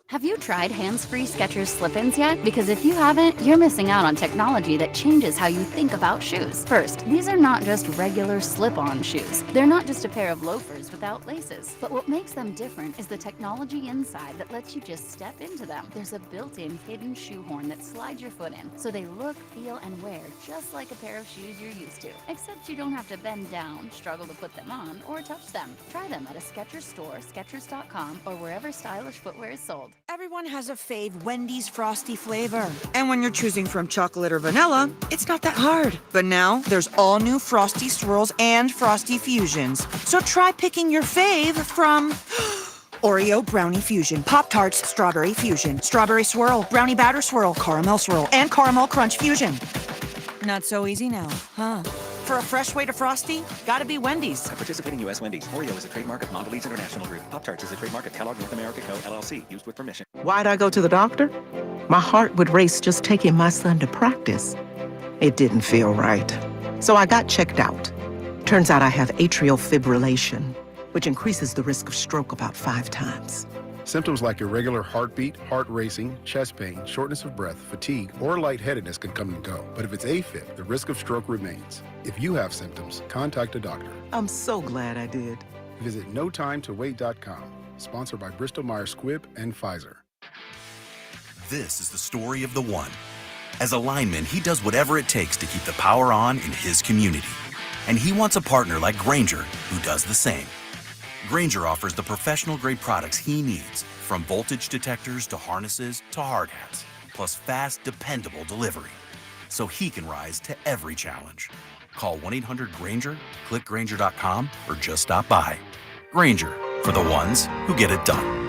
[SPEAKER 25] Have you tried hands-free Skechers slip-ins yet? Because if you haven't, you're missing out on technology that changes how you think about shoes. First, these are not just regular slip-on shoes. They're not just a pair of loafers without laces. But what makes them different is the technology inside that lets you just step into them. There's a built-in hidden shoehorn that slides your foot in, so they look, feel, and wear just like a pair of shoes you're used to. Except you don't have to bend down, struggle to put them on, or touch them. Try them at a Skechers store, Skechers.com, or wherever stylish footwear is sold.
[SPEAKER 26] Everyone has a fave Wendy's Frosty flavor. And when you're choosing from chocolate or vanilla, it's not that hard. But now, there's all new Frosty Swirls and Frosty Fusions. So try picking your fave from Oreo Brownie Fusion, Pop-Tarts Strawberry Fusion, Strawberry Swirl, Brownie Batter Swirl, Caramel Swirl, and Caramel Crunch Fusion. Not so easy now, huh? For a fresh way to Frosty, gotta be Wendy's.
[SPEAKER 27] At participating U.S. Wendy's, Oreo is a trademark of Mondelez International Group. Pop-Tarts is a trademark of Kellogg North America Co., LLC, used with permission.
[SPEAKER 28] Why'd I go to the doctor? My heart would race just taking my son to practice. It didn't feel right. So I got checked out. Turns out I have atrial fibrillation, which increases the risk of stroke about 5 times.
[SPEAKER 29] Symptoms like irregular heartbeat, heart racing, chest pain, shortness of breath, fatigue, or lightheadedness can come and go. But if it's A-Fib, the risk of stroke remains. If you have symptoms, contact a doctor.
[SPEAKER 28] I'm so glad I did.
[SPEAKER 29] Visit notimetowait.com. Sponsored by Bristol-Myers Squibb and Pfizer.
[SPEAKER 30] This is the story of the one. As a lineman, he does whatever it takes to keep the power on in his community. And he wants a partner like Grainger who does the same. Grainger offers the professional-grade products he needs, from voltage detectors to harnesses to hard hats, plus fast, dependable delivery, so he can rise to every challenge. Call 1-800-GRAINGER, click Grainger.com, or just stop by. Grainger, for the ones who get it done.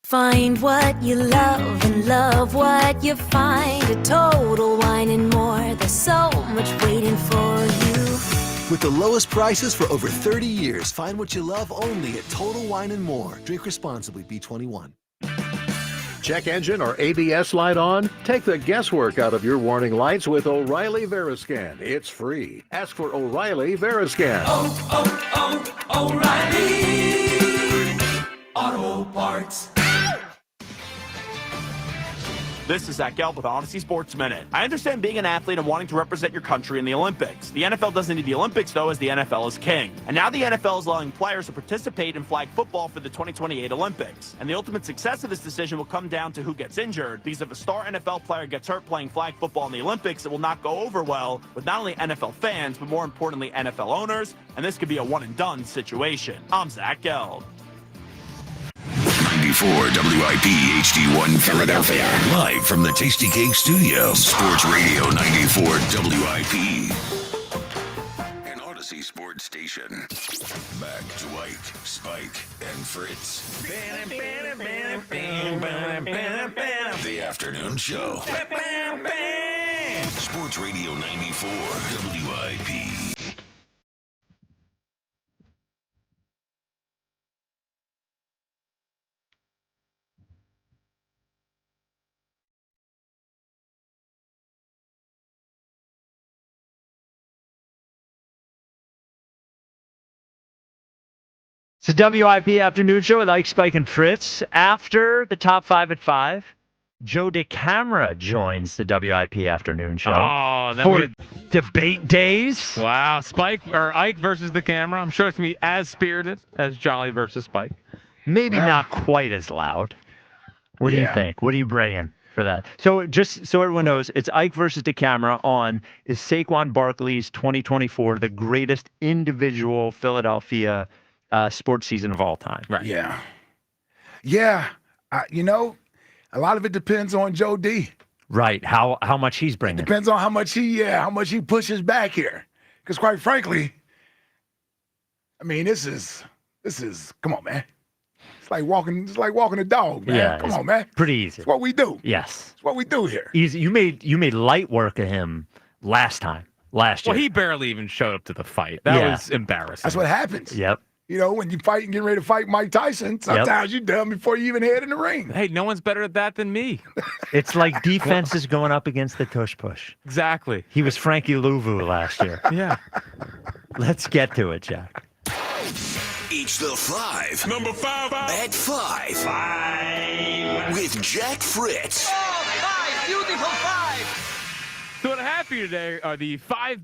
[SPEAKER 3] Find what you love and love what you find. A Total Wine and More. There's so much waiting for you.
[SPEAKER 31] With the lowest prices for over 30 years, find what you love only at Total Wine & More. Drink responsibly, B21.
[SPEAKER 32] Check engine or ABS light on? Take the guesswork out of your warning lights with O'Reilly Veriscan. It's free. Ask for O'Reilly Veriscan.
[SPEAKER 10] O'Reilly Auto Parts.
[SPEAKER 1] This is Zach Gelb with Odyssey Sports Minute. I understand being an athlete and wanting to represent your country in the Olympics. The NFL doesn't need the Olympics, though, as the NFL is king. And now the NFL is allowing players to participate in flag football for the 2028 Olympics. And the ultimate success of this decision will come down to who gets injured, because if a star NFL player gets hurt playing flag football in the Olympics, it will not go over well with not only NFL fans, but more importantly, NFL owners, and this could be a one-and-done situation. I'm Zach Gelb.
[SPEAKER 5] 94 WIP HD1 Philadelphia. Live from the Tasty Cake Studios. Sports Radio 94 WIP. An Odyssey Sports Station. Back to Ike, Spike, and Fritz. The Afternoon Show. Sports Radio 94 WIP.
[SPEAKER 6] It's the WIP Afternoon Show with Ike, Spike, and Fritz. After the top 5 at 5, Joe DeCamara joins the WIP Afternoon Show.
[SPEAKER 7] Oh,
[SPEAKER 6] for debate days.
[SPEAKER 7] Wow, Spike or Ike versus the camera. I'm sure it's going to be as spirited as Jolly versus Spike.
[SPEAKER 6] Maybe not quite as loud. What do you think? What are you bringing for that? So just so everyone knows, it's Ike versus DeCamara on is Saquon Barkley's 2024 the greatest individual Philadelphia sports season of all time.
[SPEAKER 7] Right.
[SPEAKER 9] Yeah. Yeah. A lot of it depends on Joe D.
[SPEAKER 6] Right. How much he's bringing.
[SPEAKER 9] It depends on how much he pushes back here. Because quite frankly, I mean, this is come on, man. It's like walking a dog, man.
[SPEAKER 6] Yeah,
[SPEAKER 9] come on, man.
[SPEAKER 6] Pretty easy.
[SPEAKER 9] It's what we do.
[SPEAKER 6] Yes.
[SPEAKER 9] It's what we do here.
[SPEAKER 6] Easy. You made light work of him last year.
[SPEAKER 7] Well, he barely even showed up to the fight. That was embarrassing.
[SPEAKER 9] That's what happens.
[SPEAKER 6] Yep.
[SPEAKER 9] When you fight and get ready to fight Mike Tyson, sometimes you're done before you even head in the ring.
[SPEAKER 7] Hey, no one's better at that than me.
[SPEAKER 6] It's like defenses going up against the tush push.
[SPEAKER 7] Exactly.
[SPEAKER 6] He was Frankie Louvu last year.
[SPEAKER 7] Yeah.
[SPEAKER 6] Let's get to it, Jack.
[SPEAKER 5] It's the 5.
[SPEAKER 20] Number 5.
[SPEAKER 5] At 5. With Jack Fritz.
[SPEAKER 7] Oh, 5. Beautiful 5. So what I have for you today are the 5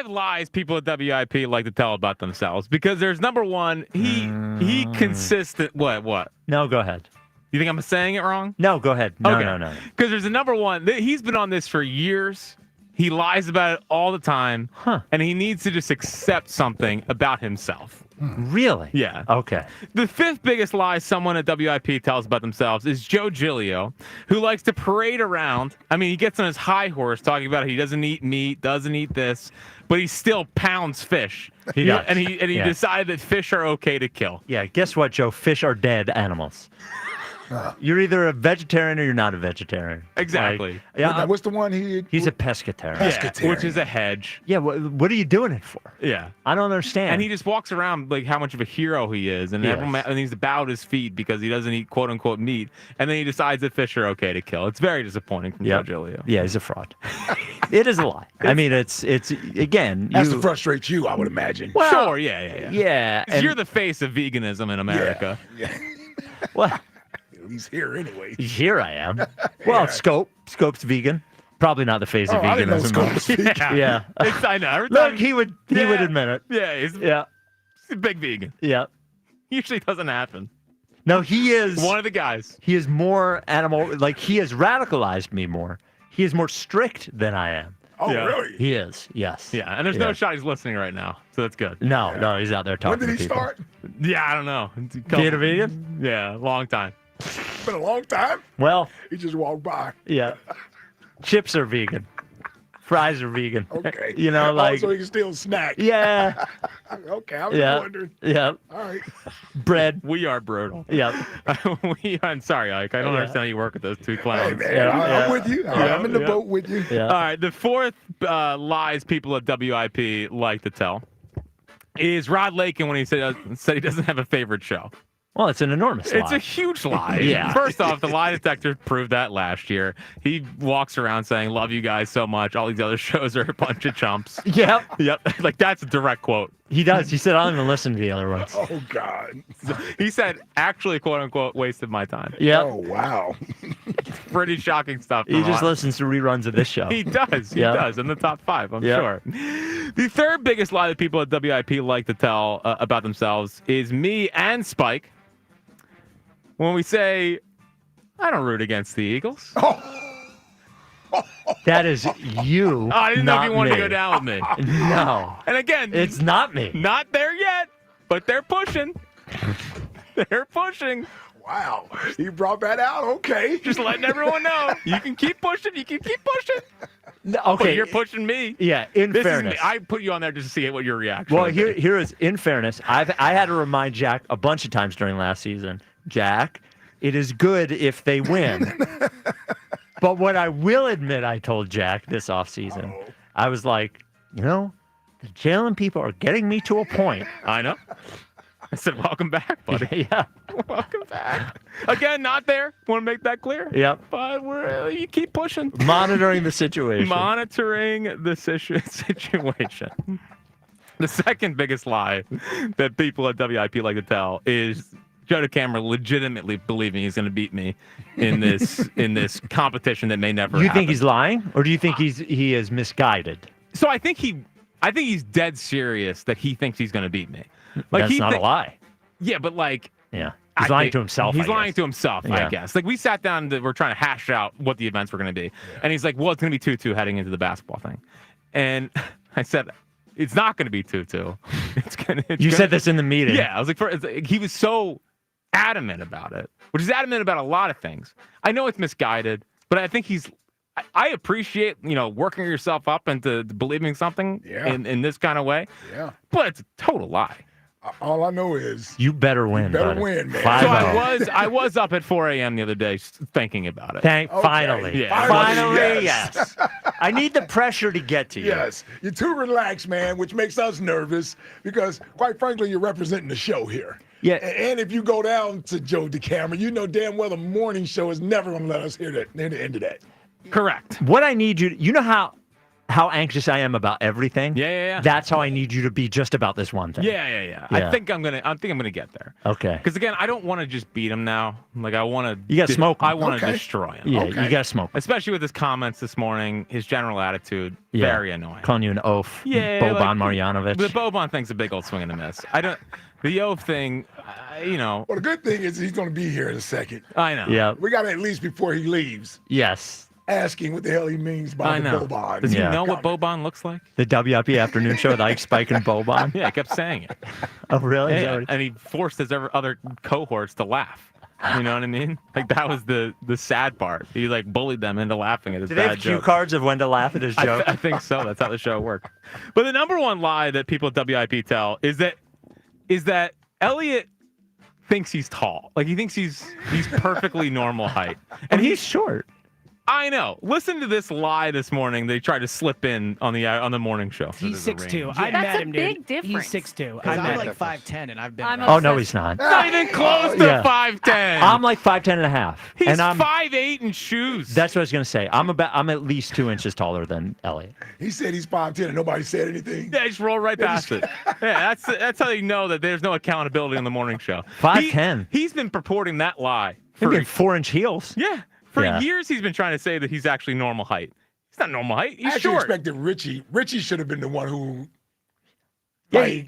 [SPEAKER 7] lies people at WIP like to tell about themselves. Because there's number 1, he consistent. What?
[SPEAKER 6] No, go ahead.
[SPEAKER 7] You think I'm saying it wrong?
[SPEAKER 6] No, go ahead. No,
[SPEAKER 7] okay.
[SPEAKER 6] No.
[SPEAKER 7] Because there's a number 1. He's been on this for years. He lies about it all the time. And he needs to just accept something about himself.
[SPEAKER 6] Really?
[SPEAKER 7] Yeah.
[SPEAKER 6] Okay.
[SPEAKER 7] The 5th biggest lie someone at WIP tells about themselves is Joe Giglio, who likes to parade around. I mean, he gets on his high horse talking about he doesn't eat meat, doesn't eat this, but he still pounds fish.
[SPEAKER 6] He does.
[SPEAKER 7] And he decided that fish are okay to kill.
[SPEAKER 6] Yeah, guess what, Joe? Fish are dead animals. You're either a vegetarian or you're not a vegetarian.
[SPEAKER 7] Exactly.
[SPEAKER 9] What's the one he's
[SPEAKER 6] a pescatarian.
[SPEAKER 7] Yeah, which is a hedge.
[SPEAKER 6] Yeah, what are you doing it for?
[SPEAKER 7] Yeah.
[SPEAKER 6] I don't understand.
[SPEAKER 7] And he just walks around like how much of a hero he is. And and he's bowed his feet because he doesn't eat quote unquote meat. And then he decides that fish are okay to kill. It's very disappointing from Joe Giglio.
[SPEAKER 6] Yeah, he's a fraud. It is a lie. I mean, it's again.
[SPEAKER 9] Has to frustrate you, I would imagine.
[SPEAKER 7] Well, sure, yeah.
[SPEAKER 6] Yeah.
[SPEAKER 7] You're the face of veganism in America.
[SPEAKER 9] Yeah.
[SPEAKER 6] Well,
[SPEAKER 9] he's here anyway.
[SPEAKER 6] Here I am. Well, Scope's vegan. Probably not the face of veganism.
[SPEAKER 9] I didn't know Scope was vegan.
[SPEAKER 6] Yeah.
[SPEAKER 7] I know.
[SPEAKER 6] Look, he would admit it.
[SPEAKER 7] Yeah, he's a big vegan.
[SPEAKER 6] Yeah.
[SPEAKER 7] Usually doesn't happen.
[SPEAKER 6] No, he is
[SPEAKER 7] one of the guys.
[SPEAKER 6] He is more animal. Like, he has radicalized me more. He is more strict than I am.
[SPEAKER 9] Oh, really?
[SPEAKER 6] He is. Yes.
[SPEAKER 7] Yeah, and there's no shot he's listening right now, so that's good.
[SPEAKER 6] No, he's out there talking to people.
[SPEAKER 9] When did he start?
[SPEAKER 7] Yeah, I don't know.
[SPEAKER 6] Being a vegan?
[SPEAKER 7] Yeah, long time.
[SPEAKER 9] It's been a long time.
[SPEAKER 6] Well,
[SPEAKER 9] he just walked by.
[SPEAKER 6] Yeah. Chips are vegan. Fries are vegan.
[SPEAKER 9] Okay.
[SPEAKER 6] So
[SPEAKER 9] he can still snack.
[SPEAKER 6] Yeah.
[SPEAKER 9] Okay, I was wondering.
[SPEAKER 6] Yeah.
[SPEAKER 9] All right.
[SPEAKER 6] Bread.
[SPEAKER 7] We are brutal.
[SPEAKER 6] Yeah.
[SPEAKER 7] I'm sorry, Ike. I don't understand how you work with those two clowns.
[SPEAKER 9] Hey, man, I'm with you. I'm in the boat with you.
[SPEAKER 6] Yeah.
[SPEAKER 7] All right. The 4th lies people at WIP like to tell is Rod Lakin when he said he doesn't have a favorite show.
[SPEAKER 6] Well, it's an enormous lie.
[SPEAKER 7] It's a huge lie.
[SPEAKER 6] Yeah.
[SPEAKER 7] First off, the lie detector proved that last year. He walks around saying, "Love you guys so much. All these other shows are a bunch of chumps."
[SPEAKER 6] Yep.
[SPEAKER 7] Like, that's a direct quote
[SPEAKER 6] He does. He said, I don't even listen to the other ones.
[SPEAKER 9] Oh, God.
[SPEAKER 7] He said, actually, quote unquote, wasted my time.
[SPEAKER 6] Yeah.
[SPEAKER 9] Oh, wow.
[SPEAKER 7] Pretty shocking stuff.
[SPEAKER 6] He just listens to reruns of this show.
[SPEAKER 7] He does. He
[SPEAKER 6] Yeah.
[SPEAKER 7] does. In the top 5, I'm
[SPEAKER 6] Yeah.
[SPEAKER 7] sure. The third biggest lie that people at WIP like to tell about themselves is me and Spike. When we say, I don't root against the Eagles.
[SPEAKER 6] That is you.
[SPEAKER 7] I didn't know if
[SPEAKER 6] not
[SPEAKER 7] you wanted to
[SPEAKER 6] me.
[SPEAKER 7] go down with me.
[SPEAKER 6] No.
[SPEAKER 7] And again,
[SPEAKER 6] It's not me.
[SPEAKER 7] not there yet, but they're pushing. They're pushing.
[SPEAKER 9] Wow. He brought that out. Okay.
[SPEAKER 7] Just letting everyone know. You can keep pushing. You can keep pushing.
[SPEAKER 6] No,
[SPEAKER 7] But
[SPEAKER 6] okay.
[SPEAKER 7] you're pushing me.
[SPEAKER 6] Yeah, in
[SPEAKER 7] This
[SPEAKER 6] fairness.
[SPEAKER 7] is me. I put you on there just to see what your reaction
[SPEAKER 6] Well,
[SPEAKER 7] would
[SPEAKER 6] here
[SPEAKER 7] be.
[SPEAKER 6] is in fairness. I had to remind Jack a bunch of times during last season. Jack, it is good if they win. But what I will admit, I told Jack this offseason, I was like, the Jalen people are getting me to a point.
[SPEAKER 7] I know. I said, welcome back, buddy.
[SPEAKER 6] Yeah.
[SPEAKER 7] Welcome back. Again, not there. Want to make that clear.
[SPEAKER 6] Yep.
[SPEAKER 7] But you keep pushing.
[SPEAKER 6] Monitoring the situation.
[SPEAKER 7] Monitoring the situation. The second biggest lie that people at WIP like to tell is Joe DeCamera legitimately believing he's going to beat me in this competition that may never
[SPEAKER 6] You
[SPEAKER 7] happen.
[SPEAKER 6] think he's lying, or do you think he is misguided?
[SPEAKER 7] So I think he's dead serious that he thinks he's going to beat me.
[SPEAKER 6] That's not a lie.
[SPEAKER 7] Yeah, but
[SPEAKER 6] Yeah. He's lying to himself.
[SPEAKER 7] He's
[SPEAKER 6] I
[SPEAKER 7] lying
[SPEAKER 6] guess.
[SPEAKER 7] to himself,
[SPEAKER 6] Yeah.
[SPEAKER 7] I guess. Like, we sat down, we're trying to hash out what the events were going to be. And he's like, well, it's going to be 2-2 heading into the basketball thing. And I said, it's not going to be 2-2.
[SPEAKER 6] You said this in the meeting.
[SPEAKER 7] Yeah. I was like, he was so adamant about it, which is adamant about a lot of things. I know it's misguided, but I think I appreciate, working yourself up into believing something in this kind of way.
[SPEAKER 9] Yeah.
[SPEAKER 7] But it's a total lie.
[SPEAKER 9] All I know is
[SPEAKER 6] you better win.
[SPEAKER 9] better
[SPEAKER 6] buddy.
[SPEAKER 9] win, man.
[SPEAKER 6] 5-0.
[SPEAKER 7] So I was up at 4 a.m. the other day thinking about it.
[SPEAKER 6] Finally.
[SPEAKER 7] Yeah.
[SPEAKER 6] Finally,
[SPEAKER 9] yes.
[SPEAKER 6] yes. I need the pressure to get to you.
[SPEAKER 9] Yes. You're too relaxed, man, which makes us nervous because, quite frankly, you're representing the show here.
[SPEAKER 6] Yeah.
[SPEAKER 9] And if you go down to Joe DeCamera, you know damn well the morning show is never going to let us hear the end of that.
[SPEAKER 7] Correct.
[SPEAKER 6] What I need you to, you know how anxious I am about everything?
[SPEAKER 7] Yeah.
[SPEAKER 6] That's how I need you to be just about this one thing.
[SPEAKER 7] Yeah. I think I'm gonna get there.
[SPEAKER 6] Okay.
[SPEAKER 7] Because again, I don't want to just beat him now. Like I want to.
[SPEAKER 6] You gotta smoke him.
[SPEAKER 7] I want to
[SPEAKER 9] Okay.
[SPEAKER 7] destroy him.
[SPEAKER 6] Yeah, you got to smoke.
[SPEAKER 7] Especially with his comments this morning, his general attitude,
[SPEAKER 6] Yeah.
[SPEAKER 7] very annoying.
[SPEAKER 6] Calling you an oaf.
[SPEAKER 7] Yeah,
[SPEAKER 6] Boban
[SPEAKER 7] like,
[SPEAKER 6] Marjanovic.
[SPEAKER 7] The Boban thing's a big old swing and a miss. The oaf thing,
[SPEAKER 9] Well, the good thing is he's going to be here in a second.
[SPEAKER 7] I know.
[SPEAKER 6] Yeah.
[SPEAKER 9] We got to at least before he leaves
[SPEAKER 6] Yes.
[SPEAKER 9] asking what the hell he means by
[SPEAKER 7] I
[SPEAKER 9] the
[SPEAKER 7] know.
[SPEAKER 9] Boban.
[SPEAKER 7] Does he
[SPEAKER 6] Yeah.
[SPEAKER 7] know what Boban looks like?
[SPEAKER 6] The WIP afternoon show with Ike, Spike, and Boban.
[SPEAKER 7] Yeah, I kept saying it.
[SPEAKER 6] Oh, really? Is that
[SPEAKER 7] Yeah,
[SPEAKER 6] what-
[SPEAKER 7] and he forced his other cohorts to laugh. You know what I mean? Like that was the sad part. He like bullied them into laughing at his
[SPEAKER 6] Do they have
[SPEAKER 7] bad
[SPEAKER 6] cue
[SPEAKER 7] joke.
[SPEAKER 6] cards of when to laugh at his joke?
[SPEAKER 7] I think so. That's how the show worked. But the number one lie that people at WIP tell is that Elliot thinks he's tall. Like he thinks he's perfectly normal height, and
[SPEAKER 6] he's short.
[SPEAKER 7] I know. Listen to this lie this morning. They tried to slip in on the morning show.
[SPEAKER 2] He's 6'2". I
[SPEAKER 4] That's
[SPEAKER 2] met
[SPEAKER 4] a
[SPEAKER 2] him,
[SPEAKER 4] big
[SPEAKER 2] dude.
[SPEAKER 4] difference.
[SPEAKER 2] He's 6'2".
[SPEAKER 4] Because
[SPEAKER 2] I'm
[SPEAKER 4] I'm
[SPEAKER 2] like 5'10", and I've been.
[SPEAKER 4] I'm
[SPEAKER 2] around.
[SPEAKER 6] Oh, no, he's not.
[SPEAKER 7] Not even close to
[SPEAKER 6] Yeah.
[SPEAKER 7] 5'10".
[SPEAKER 6] I'm like 5'10" and a half.
[SPEAKER 7] He's
[SPEAKER 6] and I'm
[SPEAKER 7] 5'8" in shoes.
[SPEAKER 6] That's what I was gonna say. I'm at least 2 inches taller than Elliot.
[SPEAKER 9] He said he's 5'10", and nobody said anything.
[SPEAKER 7] Yeah, just roll right past it. Yeah, that's how you know that there's no accountability on the morning show.
[SPEAKER 6] 5'10".
[SPEAKER 7] He's been purporting that lie
[SPEAKER 6] Maybe
[SPEAKER 7] for
[SPEAKER 6] in 4-inch heels.
[SPEAKER 7] yeah for
[SPEAKER 6] Yeah.
[SPEAKER 7] years. He's been trying to say that he's actually normal height. He's not normal height.
[SPEAKER 9] I
[SPEAKER 7] He's
[SPEAKER 9] actually
[SPEAKER 7] short.
[SPEAKER 9] expected Richie. Richie should have been the one who,
[SPEAKER 6] Yeah,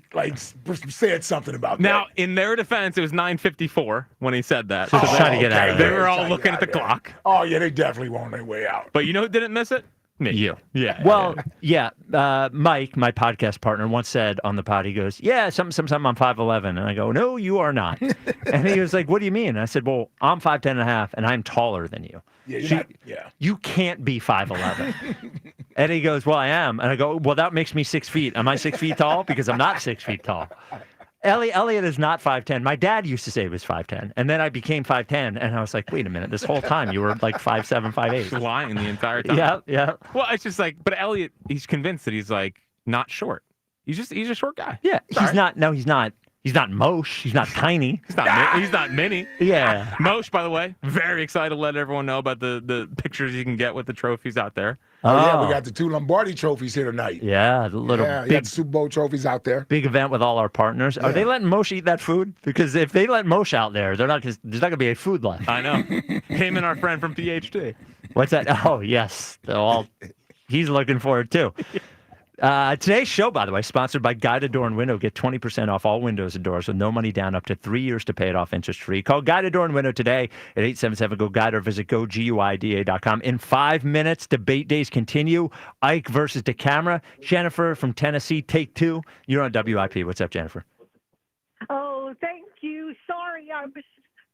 [SPEAKER 9] said something about
[SPEAKER 7] Now,
[SPEAKER 9] that.
[SPEAKER 7] in their defense, it was 9:54 when he said that.
[SPEAKER 6] So he's trying to get out of
[SPEAKER 7] They
[SPEAKER 6] there.
[SPEAKER 7] were all looking at the clock.
[SPEAKER 9] Oh yeah, they definitely were on their way out.
[SPEAKER 7] But you know who didn't miss it? Me.
[SPEAKER 6] You.
[SPEAKER 7] Yeah.
[SPEAKER 6] Well, yeah. Mike, my podcast partner, once said on the pod, he goes, "Yeah, something. I'm 5'11", and I go, "No, you are not." And he was like, "What do you mean?" And I said, "Well, I'm 5'10" and a half, and I'm taller than you.
[SPEAKER 9] Yeah, you're
[SPEAKER 6] So
[SPEAKER 9] not, yeah.
[SPEAKER 6] You can't be 5'11". And he goes, "Well, I am." And I go, "Well, that makes me 6 feet. Am I 6 feet tall? Because I'm not 6 feet tall." Elliot is not 5'10". My dad used to say he was 5'10", and then I became 5'10", and I was like, "Wait a minute! This whole time you were like 5'7", 5'8".
[SPEAKER 7] He's lying the entire time.
[SPEAKER 6] Yeah.
[SPEAKER 7] Well, it's just like, but Elliot, he's convinced that he's like not short. He's a short guy.
[SPEAKER 6] Yeah,
[SPEAKER 7] Sorry.
[SPEAKER 6] he's not. No, he's not. He's not Moshe. He's not tiny.
[SPEAKER 7] He's not mini.
[SPEAKER 6] Yeah.
[SPEAKER 7] Moshe, by the way, very excited to let everyone know about the pictures you can get with the trophies out there.
[SPEAKER 9] Oh, yeah, we got the 2 Lombardi trophies here tonight.
[SPEAKER 6] Yeah, the little
[SPEAKER 9] you
[SPEAKER 6] big
[SPEAKER 9] got the Super Bowl trophies out there.
[SPEAKER 6] big event with all our partners. Are they letting Moshe eat that food? Because if they let Moshe out there, there's not going to be any food left.
[SPEAKER 7] I know. Him and our friend from PhD.
[SPEAKER 6] What's that? Oh, yes. He's looking for it, too. Today's show, by the way, sponsored by Guided Door and Window. Get 20% off all windows and doors with no money down, up to 3 years to pay it off interest-free. Call Guided Door and Window today at 877-GO-GUIDE or visit GoGuida.com. In 5 minutes, debate days continue. Ike versus DeCamera. Jennifer from Tennessee, take 2. You're on WIP. What's up, Jennifer?
[SPEAKER 4] Oh, thank you. Sorry, I was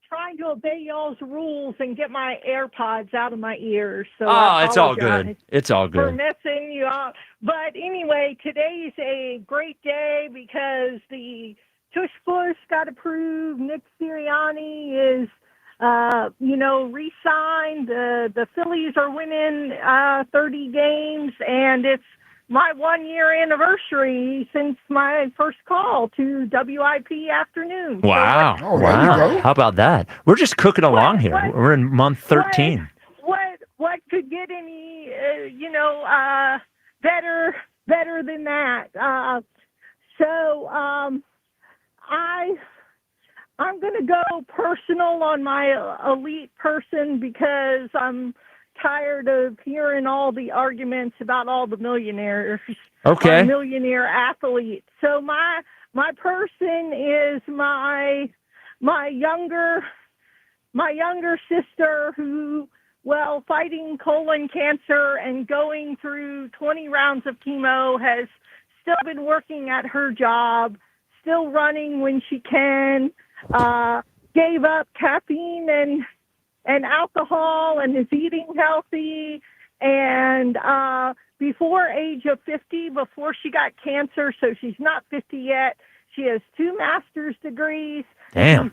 [SPEAKER 4] trying to obey y'all's rules and get my AirPods out of my ears. So
[SPEAKER 6] It's all good. It's all
[SPEAKER 4] for
[SPEAKER 6] good.
[SPEAKER 4] messing you up. But anyway, today's a great day because the tush push got approved. Nick Serriani is, re-signed. The Phillies are winning 30 games, and it's my 1-year anniversary since my first call to WIP afternoon.
[SPEAKER 6] Wow.
[SPEAKER 4] So
[SPEAKER 6] Wow. How about that? We're just cooking along here. We're in month 13.
[SPEAKER 4] what could get any better than that? I'm going to go personal on my elite person because I'm tired of hearing all the arguments about all the millionaires.
[SPEAKER 6] Okay.
[SPEAKER 4] Millionaire athletes. So my person is my younger sister who, fighting colon cancer and going through 20 rounds of chemo, has still been working at her job, still running when she can, gave up caffeine and alcohol and is eating healthy. And before age of 50, before she got cancer, so she's not 50 yet, she has 2 master's degrees.
[SPEAKER 6] Damn.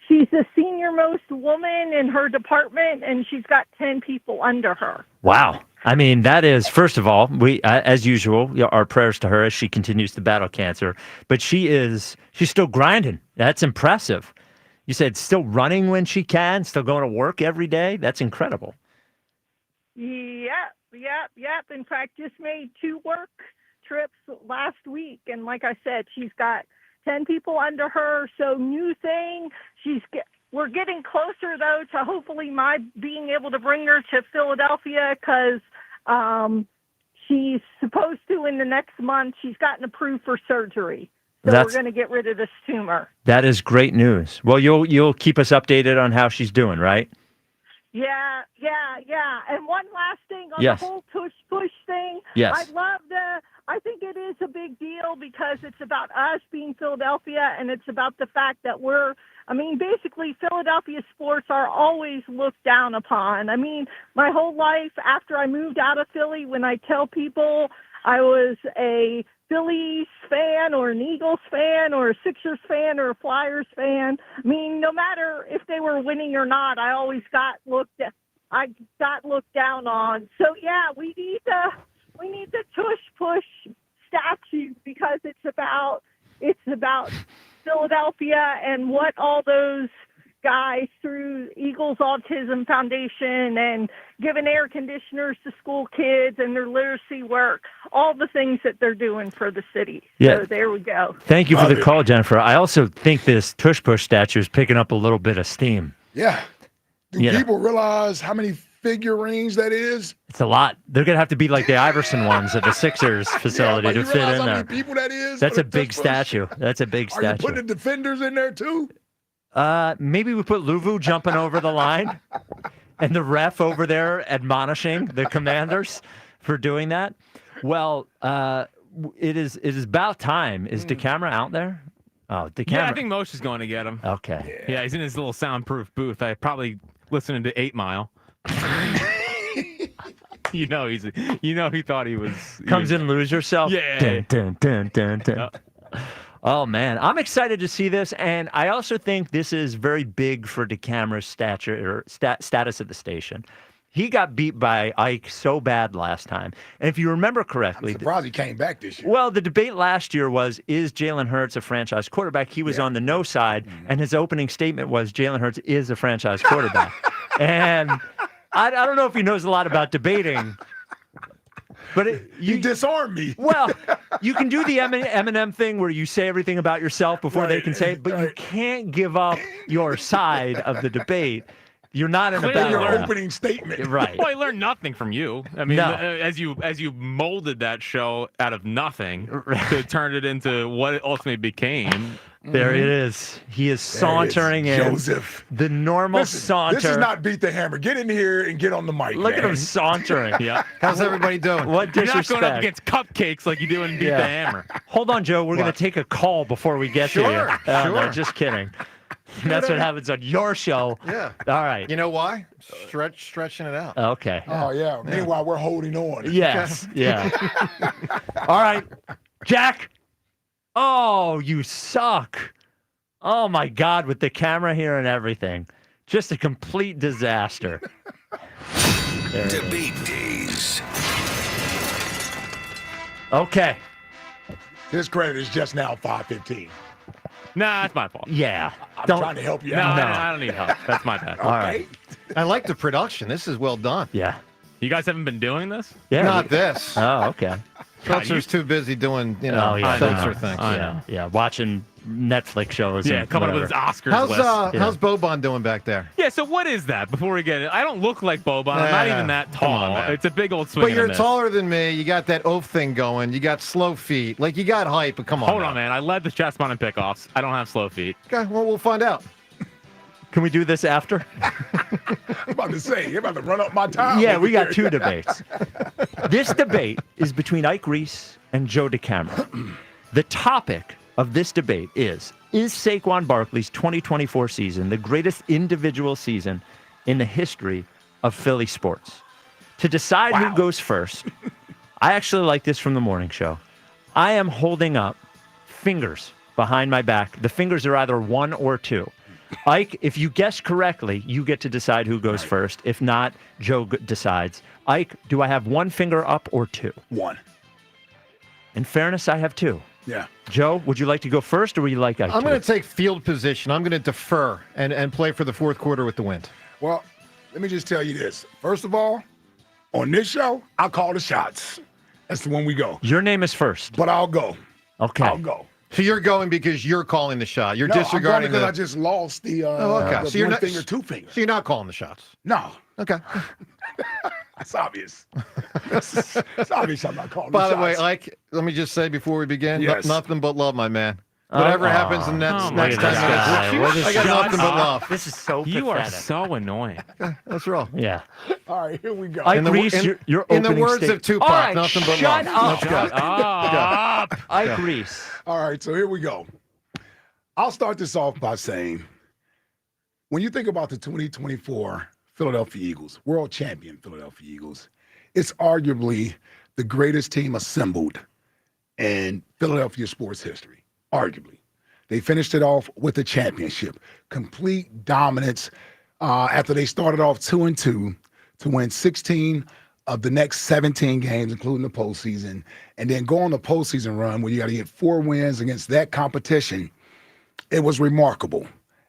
[SPEAKER 4] She's the senior-most woman in her department, and she's got 10 people under her.
[SPEAKER 6] Wow. I mean, that is, first of all, we, as usual, our prayers to her as she continues to battle cancer. But she's still grinding. That's impressive. You said still running when she can, still going to work every day. That's incredible.
[SPEAKER 4] Yep. In fact, just made 2 work trips last week. And like I said, she's got 10 people under her. So new thing. We're getting closer, though, to hopefully my being able to bring her to Philadelphia because she's supposed to in the next month. She's gotten approved for surgery. So we're going to get rid of this tumor.
[SPEAKER 6] That is great news. Well, you'll keep us updated on how she's doing, right?
[SPEAKER 4] Yeah. And one last thing on
[SPEAKER 6] Yes.
[SPEAKER 4] the whole tush-push thing.
[SPEAKER 6] Yes.
[SPEAKER 4] I think it is a big deal because it's about us being Philadelphia, and it's about the fact that basically Philadelphia sports are always looked down upon. I mean, my whole life after I moved out of Philly, when I tell people I was a Phillies fan or an Eagles fan or a Sixers fan or a Flyers fan, I mean, no matter if they were winning or not, I always got looked down on. So yeah, we need the tush push statue because it's about Philadelphia and what all those guys through Eagles Autism Foundation and giving air conditioners to school kids and their literacy work, all the things that they're doing for the city.
[SPEAKER 6] Yeah.
[SPEAKER 4] So there we go.
[SPEAKER 6] Thank you for the call, Jennifer. I also think this tush push statue is picking up a little bit of steam.
[SPEAKER 9] Yeah. Do people realize how many figurines that is?
[SPEAKER 6] It's a lot. They're going to have to be like the Iverson ones at the Sixers facility to fit in
[SPEAKER 9] how
[SPEAKER 6] there.
[SPEAKER 9] many people that is?
[SPEAKER 6] That's a big statue. That's a big
[SPEAKER 9] Are you
[SPEAKER 6] statue.
[SPEAKER 9] putting the defenders in there too?
[SPEAKER 6] Maybe we put Luvu jumping over the line and the ref over there admonishing the Commanders for doing that. Well, it is about time. Is DeCamera out there? Oh, DeCamera.
[SPEAKER 7] Yeah, I think Moshe is going to get him.
[SPEAKER 6] Okay.
[SPEAKER 7] Yeah, he's in his little soundproof booth. I probably listening to 8 Mile. he thought he was.
[SPEAKER 6] Comes in, lose yourself.
[SPEAKER 7] Yeah.
[SPEAKER 6] Dun, dun, dun, dun, dun. Oh, man. I'm excited to see this. And I also think this is very big for DeCamera's status at the station. He got beat by Ike so bad last time. And if you remember correctly,
[SPEAKER 9] I'm surprised he came back this year.
[SPEAKER 6] well, the debate last year was, is Jalen Hurts a franchise quarterback? He was on the no side, and his opening statement was, Jalen Hurts is a franchise quarterback. And I don't know if he knows a lot about debating, but
[SPEAKER 9] you disarmed me.
[SPEAKER 6] Well, you can do the Eminem thing where you say everything about yourself before they can say it, but you can't give up your side of the debate. You're not in a battle.
[SPEAKER 9] Your opening statement.
[SPEAKER 6] Right.
[SPEAKER 7] Well, I learned nothing from you. I mean,
[SPEAKER 6] No.
[SPEAKER 7] as you molded that show out of nothing to turn it into what it ultimately became.
[SPEAKER 6] There it is. He is sauntering in.
[SPEAKER 9] Joseph.
[SPEAKER 6] The normal saunter.
[SPEAKER 9] This is not Beat the Hammer. Get in here and get on the mic.
[SPEAKER 6] Look at
[SPEAKER 9] man.
[SPEAKER 6] him sauntering.
[SPEAKER 7] Yeah.
[SPEAKER 8] How's everybody doing?
[SPEAKER 6] What
[SPEAKER 7] You're
[SPEAKER 6] disrespect.
[SPEAKER 7] not going up against cupcakes like you do in Beat the Hammer.
[SPEAKER 6] Hold on, Joe. We're going to take a call before we get to you.
[SPEAKER 8] Sure.
[SPEAKER 6] No, just kidding. That's what happens on your show.
[SPEAKER 8] Yeah.
[SPEAKER 6] All right.
[SPEAKER 8] You know why? Stretching it out.
[SPEAKER 6] Okay.
[SPEAKER 9] Oh, yeah. Meanwhile, we're holding on.
[SPEAKER 6] Yes. Yeah. All right. Jack. Oh, you suck. Oh, my God, with the camera here and everything. Just a complete disaster.
[SPEAKER 5] Debate days.
[SPEAKER 6] Okay.
[SPEAKER 9] His credit is just now 5:15.
[SPEAKER 7] Nah, it's my fault.
[SPEAKER 6] Yeah.
[SPEAKER 9] I'm trying to help you
[SPEAKER 7] No,
[SPEAKER 9] out.
[SPEAKER 7] I don't need help. That's my bad.
[SPEAKER 6] All right.
[SPEAKER 8] I like the production. This is well done.
[SPEAKER 6] Yeah.
[SPEAKER 7] You guys haven't been doing this?
[SPEAKER 6] Yeah.
[SPEAKER 8] Not this.
[SPEAKER 6] Oh, okay.
[SPEAKER 8] Seltzer's too busy doing,
[SPEAKER 6] I
[SPEAKER 8] Seltzer
[SPEAKER 6] know.
[SPEAKER 8] things.
[SPEAKER 6] Yeah. Watching Netflix shows.
[SPEAKER 7] Yeah,
[SPEAKER 6] and
[SPEAKER 7] coming up with
[SPEAKER 6] whatever.
[SPEAKER 7] his Oscars list.
[SPEAKER 8] How's Boban doing back there?
[SPEAKER 7] Yeah, so what is that before we get it? I don't look like Boban. I'm not even that
[SPEAKER 8] Come on,
[SPEAKER 7] tall.
[SPEAKER 8] man.
[SPEAKER 7] It's a big old swing.
[SPEAKER 8] But you're
[SPEAKER 7] and a miss.
[SPEAKER 8] taller than me. You got that oaf thing going. You got slow feet. Like, you got height, but come on.
[SPEAKER 7] Hold on, man. I led the chest bond and pickoffs. I don't have slow feet.
[SPEAKER 8] Okay, well, we'll find out.
[SPEAKER 6] Can we do this after?
[SPEAKER 9] I'm about to say, you're about to run up my time.
[SPEAKER 6] Yeah,
[SPEAKER 9] over
[SPEAKER 6] we got
[SPEAKER 9] here.
[SPEAKER 6] two debates. This debate is between Ike Reese and Joe DeCamera. The topic of this debate is Saquon Barkley's 2024 season the greatest individual season in the history of Philly sports? To decide who goes first, I actually like this from the morning show. I am holding up fingers behind my back. The fingers are either 1 or 2. Ike, if you guess correctly, you get to decide who goes first. If not, Joe decides. Ike, do I have 1 finger up or 2?
[SPEAKER 9] 1.
[SPEAKER 6] In fairness, I have 2.
[SPEAKER 9] Yeah.
[SPEAKER 6] Joe, would you like to go first, or would you like Ike
[SPEAKER 8] I'm
[SPEAKER 6] to?
[SPEAKER 8] going to take field position. I'm going to defer and play for the fourth quarter with the wind.
[SPEAKER 9] Well, let me just tell you this. First of all, on this show, I'll call the shots. That's the one we go.
[SPEAKER 6] Your name is first.
[SPEAKER 9] But I'll go.
[SPEAKER 6] Okay.
[SPEAKER 9] I'll go.
[SPEAKER 8] So you're going because you're calling the shot. You're
[SPEAKER 9] No,
[SPEAKER 8] disregarding
[SPEAKER 9] I'm going because I just lost the,
[SPEAKER 8] okay.
[SPEAKER 9] the
[SPEAKER 8] So you're
[SPEAKER 9] 1
[SPEAKER 8] not,
[SPEAKER 9] finger, 2 fingers.
[SPEAKER 8] So you're not calling the shots.
[SPEAKER 9] No.
[SPEAKER 8] Okay.
[SPEAKER 9] That's obvious. It's obvious I'm not calling
[SPEAKER 8] By
[SPEAKER 9] the
[SPEAKER 8] the way,
[SPEAKER 9] shots.
[SPEAKER 8] Ike, let me just say before we begin,
[SPEAKER 9] Yes.
[SPEAKER 8] nothing but love, my man. Whatever happens in next
[SPEAKER 6] look
[SPEAKER 8] time,
[SPEAKER 6] at this guy. What is
[SPEAKER 8] I got
[SPEAKER 6] John-
[SPEAKER 8] nothing but love.
[SPEAKER 6] This is so
[SPEAKER 7] You are
[SPEAKER 6] pathetic.
[SPEAKER 7] so annoying.
[SPEAKER 8] That's wrong.
[SPEAKER 6] Yeah.
[SPEAKER 9] All right, here we go.
[SPEAKER 6] Ike
[SPEAKER 8] In the-
[SPEAKER 6] Reese,
[SPEAKER 8] in-
[SPEAKER 6] your
[SPEAKER 8] in the
[SPEAKER 6] opening
[SPEAKER 8] words
[SPEAKER 6] statement.
[SPEAKER 8] of Tupac,
[SPEAKER 6] All right,
[SPEAKER 8] nothing but
[SPEAKER 6] shut
[SPEAKER 8] love.
[SPEAKER 6] Up.
[SPEAKER 8] Let's go.
[SPEAKER 7] Up.
[SPEAKER 6] Ike Reese.
[SPEAKER 9] All right, so here we go. I'll start this off by saying, when you think about the 2024 Philadelphia Eagles, world champion Philadelphia Eagles, it's arguably the greatest team assembled in Philadelphia sports history, arguably. They finished it off with a championship, complete dominance after they started off 2-2 to win 16 of the next 17 games, including the postseason, and then go on the postseason run where you got to get 4 wins against that competition. It was remarkable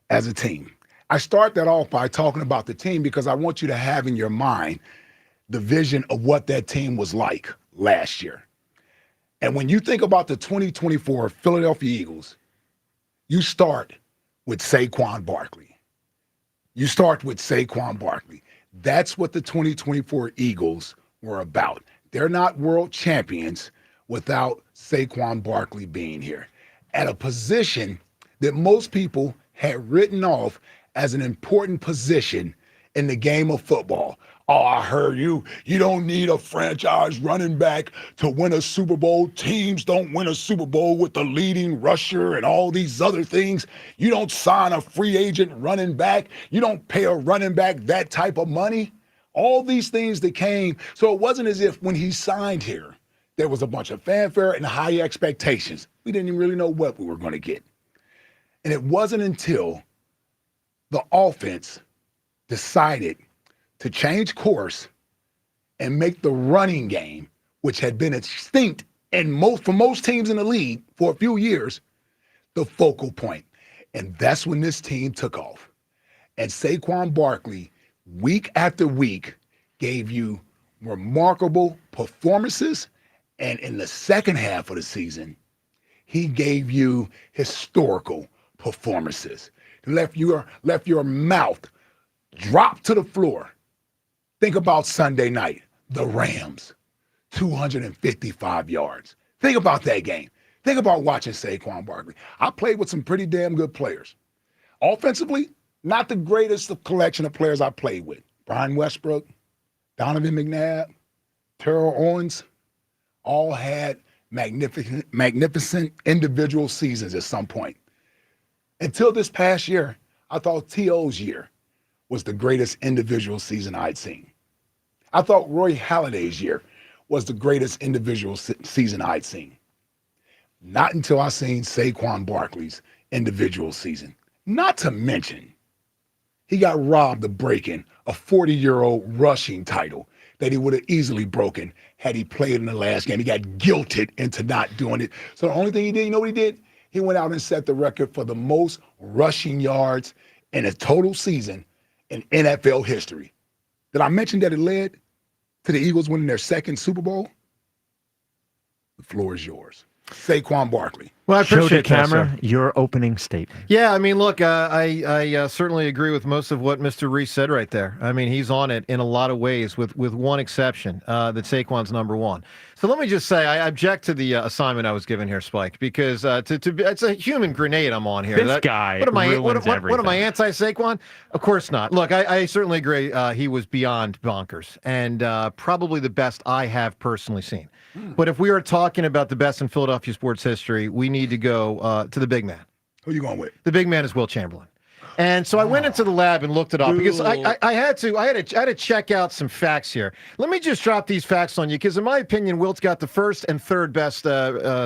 [SPEAKER 9] as a team. I start that off by talking about the team because I want you to have in your mind the vision of what that team was like last year. And when you think about the 2024 Philadelphia Eagles, you start with Saquon Barkley. That's what the 2024 Eagles were about. They're not world champions without Saquon Barkley being here at a position that most people had written off as an important position in the game of football. Oh, I heard you. You don't need a franchise running back to win a Super Bowl. Teams don't win a Super Bowl with the leading rusher and all these other things. You don't sign a free agent running back. You don't pay a running back that type of money. All these things that came. So it wasn't as if when he signed here, there was a bunch of fanfare and high expectations. We didn't even really know what we were going to get. And it wasn't until the offense decided to change course and make the running game, which had been extinct for most teams in the league for a few years, the focal point. And that's when this team took off. And Saquon Barkley, week after week, gave you remarkable performances. And in the second half of the season, he gave you historical performances. Left your mouth drop to the floor. Think about Sunday night, the Rams, 255 yards. Think about that game. Think about watching Saquon Barkley. I played with some pretty damn good players. Offensively, not the greatest collection of players I played with. Brian Westbrook, Donovan McNabb, Terrell Owens, all had magnificent individual seasons at some point. Until this past year, I thought T.O.'s year was the greatest individual season I'd seen. I thought Roy Halladay's year was the greatest individual season I'd seen. Not until I seen Saquon Barkley's individual season. Not to mention, he got robbed of breaking a 40-year-old rushing title that he would have easily broken had he played in the last game. He got guilted into not doing it. So the only thing he did, you know what he did? He went out and set the record for the most rushing yards in a total season in NFL history. Did I mention that it led to the Eagles winning their second Super Bowl? The floor is yours. Saquon Barkley.
[SPEAKER 8] Well, I appreciate
[SPEAKER 6] camera your opening statement.
[SPEAKER 8] Yeah, I mean, look, I certainly agree with most of what Mr. Reese said right there. I mean, he's on it in a lot of ways, with one exception, that Saquon's number one. So let me just say, I object to the assignment I was given here, Spike, because it's a human grenade I'm on here.
[SPEAKER 6] This guy
[SPEAKER 8] what am I
[SPEAKER 6] everything.
[SPEAKER 8] anti-Saquon? Of course not. Look, I certainly agree. He was beyond bonkers, and probably the best I have personally seen. But if we are talking about the best in Philadelphia sports history, we need to go to the big man.
[SPEAKER 9] Who you going with?
[SPEAKER 8] The big man is Wilt Chamberlain. And so I went into the lab and looked it up because I had to check out some facts here. Let me just drop these facts on you because, in my opinion, Wilt's got the first and third best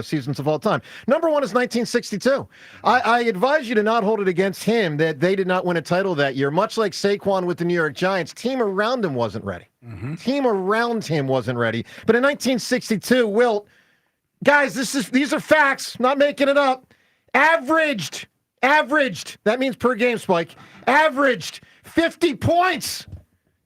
[SPEAKER 8] seasons of all time. Number one is 1962. I advise you to not hold it against him that they did not win a title that year. Much like Saquon with the New York Giants, team around him wasn't ready. Team around him wasn't ready. But in 1962, Wilt, guys, these are facts, not making it up, averaged, that means per game, Spike, averaged 50 points.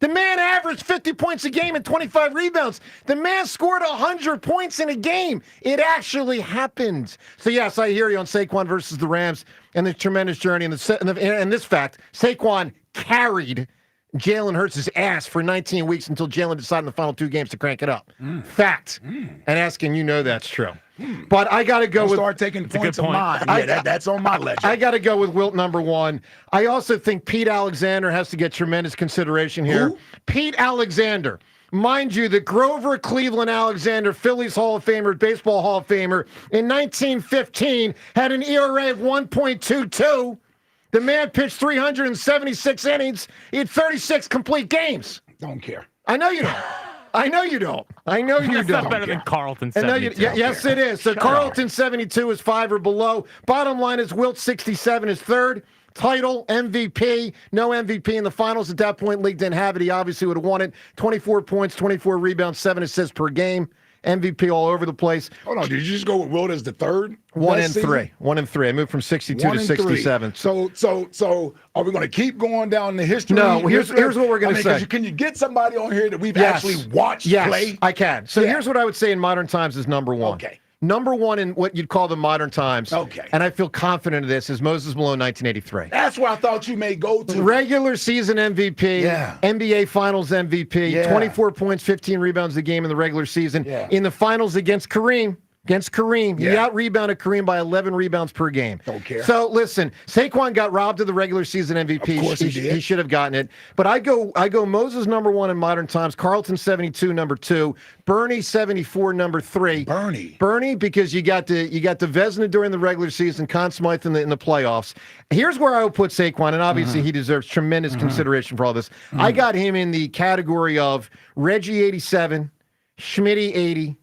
[SPEAKER 8] The man averaged 50 points a game and 25 rebounds. The man scored 100 points in a game. It actually happened. So, yes, I hear you on Saquon versus the Rams and the tremendous journey. And this fact, Saquon carried Jalen Hurts' ass for 19 weeks until Jalen decided in the final two games to crank it up. Fact. And Eskin, you know that's true. But I got to go with...
[SPEAKER 9] Start taking points of mine. Yeah, that's on my ledger.
[SPEAKER 8] I got to go with Wilt number one. I also think Pete Alexander has to get tremendous consideration here.
[SPEAKER 9] Who?
[SPEAKER 8] Pete Alexander. Mind you, the Grover Cleveland Alexander, Phillies Hall of Famer, Baseball Hall of Famer, in 1915 had an ERA of 1.22. The man pitched 376 innings. He had 36 complete games.
[SPEAKER 9] Don't care.
[SPEAKER 8] I know you don't. I know you don't.
[SPEAKER 7] That's not better than Carlton 72.
[SPEAKER 8] Yes, it is. So Carlton 72 is 5 or below. Bottom line is Wilt 67 is third. Title, MVP, no MVP in the finals. At that point, league didn't have it. He obviously would have won it. 24 points, 24 rebounds, 7 assists per game. MVP all over the place.
[SPEAKER 9] Hold on, did you just go with Wilt as the third?
[SPEAKER 8] 1 and 3. 1 and 3. I moved from 62 to 67.
[SPEAKER 9] So are we going to keep going down the history?
[SPEAKER 8] No, here's what we're going to say.
[SPEAKER 9] Can you get somebody on here that we've actually watched play?
[SPEAKER 8] Yes, I can. So here's what I would say in modern times is number one.
[SPEAKER 9] Okay.
[SPEAKER 8] Number one in what you'd call the modern times.
[SPEAKER 9] Okay.
[SPEAKER 8] And I feel confident of this is Moses Malone, 1983.
[SPEAKER 9] That's where I thought you may go to.
[SPEAKER 8] Regular season MVP.
[SPEAKER 9] Yeah.
[SPEAKER 8] NBA Finals MVP.
[SPEAKER 9] Yeah.
[SPEAKER 8] 24 points, 15 rebounds a game in the regular season.
[SPEAKER 9] Yeah.
[SPEAKER 8] In the finals against Kareem. He
[SPEAKER 9] Yeah.
[SPEAKER 8] out-rebounded Kareem by 11 rebounds per game.
[SPEAKER 9] Don't care.
[SPEAKER 8] So, listen, Saquon got robbed of the regular season MVP.
[SPEAKER 9] Of course he did.
[SPEAKER 8] He should have gotten it. But I go Moses number one in modern times, Carlton 72 number two, Bernie 74 number three. Bernie because you got the Vezina during the regular season, Conn Smythe in the playoffs. Here's where I would put Saquon, and obviously he deserves tremendous consideration for all this. I got him in the category of Reggie 87, Schmitty 80,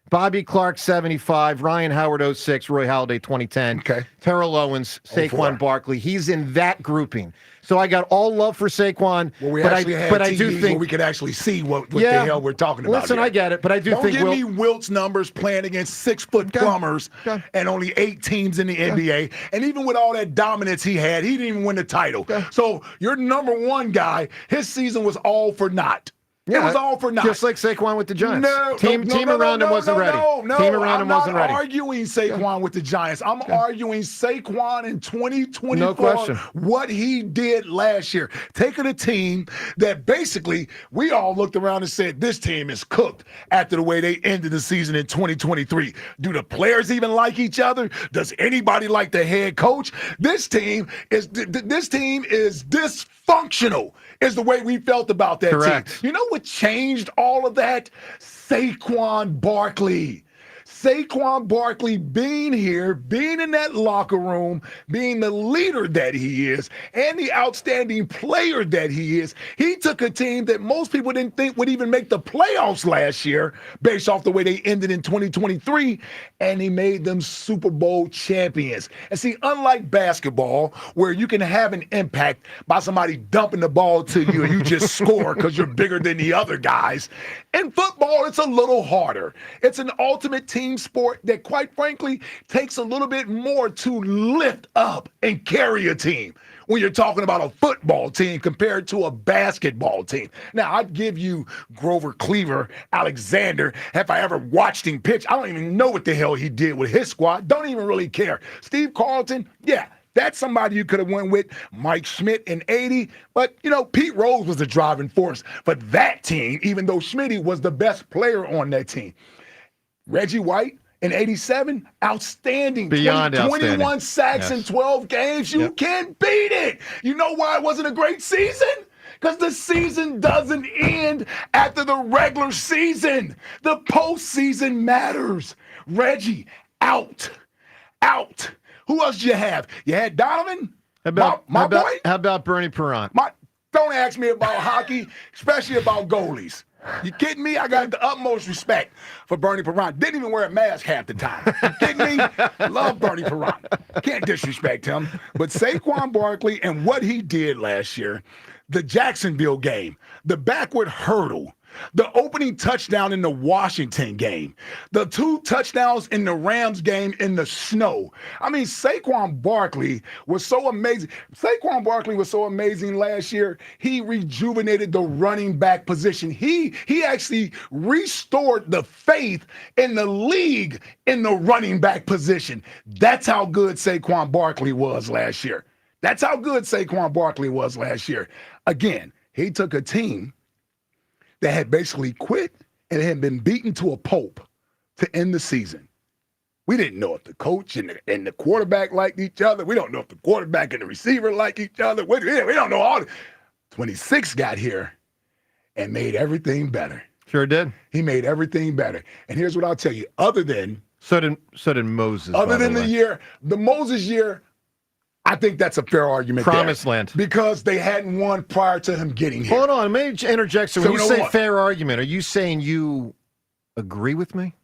[SPEAKER 8] Bobby Clark, 75. Ryan Howard, 06. Roy Halladay, 2010.
[SPEAKER 9] Okay.
[SPEAKER 8] Terrell Owens, Saquon Barkley. He's in that grouping. So I got all love for Saquon.
[SPEAKER 9] Well, we
[SPEAKER 8] but
[SPEAKER 9] actually had
[SPEAKER 8] but
[SPEAKER 9] TVs
[SPEAKER 8] I do
[SPEAKER 9] where
[SPEAKER 8] think
[SPEAKER 9] we could actually see what the hell we're talking about.
[SPEAKER 8] Listen,
[SPEAKER 9] here.
[SPEAKER 8] I get it, but I do
[SPEAKER 9] Don't
[SPEAKER 8] think
[SPEAKER 9] give me Wilt's numbers playing against 6-foot plumbers and only 8 teams in the NBA. And even with all that dominance he had, he didn't even win the title. So your number one guy, his season was all for naught. It was all for naught.
[SPEAKER 8] Just like Saquon with the Giants.
[SPEAKER 9] No,
[SPEAKER 8] team around him wasn't ready. Team around him wasn't ready.
[SPEAKER 9] I'm not arguing Saquon with the Giants. I'm arguing Saquon in 2024.
[SPEAKER 8] No question.
[SPEAKER 9] What he did last year. Taking a team that basically we all looked around and said, this team is cooked after the way they ended the season in 2023. Do the players even like each other? Does anybody like the head coach? This team is dysfunctional, is the way we felt about that team. You know what changed all of that? Saquon Barkley. Saquon Barkley being here, being in that locker room, being the leader that he is, and the outstanding player that he is, he took a team that most people didn't think would even make the playoffs last year, based off the way they ended in 2023, and he made them Super Bowl champions. And see, unlike basketball, where you can have an impact by somebody dumping the ball to you and you just score because you're bigger than the other guys, in football, it's a little harder. It's an ultimate team sport that, quite frankly, takes a little bit more to lift up and carry a team when you're talking about a football team compared to a basketball team. Now, I'd give you Grover Cleaver Alexander if I ever watched him pitch. I don't even know what the hell he did with his squad. Don't even really care. Steve Carlton, yeah. That's somebody you could have went with. Mike Schmidt in 80. But, Pete Rose was the driving force for that team, even though Schmidt was the best player on that team. Reggie White in 87, outstanding.
[SPEAKER 8] Beyond
[SPEAKER 9] 21 sacks in 12 games. You can't beat it. You know why it wasn't a great season? Because the season doesn't end after the regular season. The postseason matters. Reggie, out. Who else did you have? You had Donovan? My boy?
[SPEAKER 8] How about Bernie Perrant?
[SPEAKER 9] Don't ask me about hockey, especially about goalies. You kidding me? I got the utmost respect for Bernie Perrant. Didn't even wear a mask half the time. You kidding me? Love Bernie Perrant. Can't disrespect him. But Saquon Barkley and what he did last year, the Jacksonville game, the backward hurdle, the opening touchdown in the Washington game, the 2 touchdowns in the Rams game in the snow. I mean, Saquon Barkley was so amazing. Saquon Barkley was so amazing last year. He rejuvenated the running back position. He actually restored the faith in the league in the running back position. That's how good Saquon Barkley was last year. That's how good Saquon Barkley was last year. Again, he took a team that had basically quit and had been beaten to a pulp to end the season. We didn't know if the coach and the quarterback liked each other. We don't know if the quarterback and the receiver like each other. We don't know all. 26 got here and made everything better.
[SPEAKER 8] Sure did.
[SPEAKER 9] He made everything better. And here's what I'll tell you.
[SPEAKER 8] So did Moses.
[SPEAKER 9] Other than the Moses year, I think that's a fair argument.
[SPEAKER 8] Promised land.
[SPEAKER 9] Because they hadn't won prior to him getting here.
[SPEAKER 8] Hold on, let me interject. So when you say fair argument, are you saying you agree with me?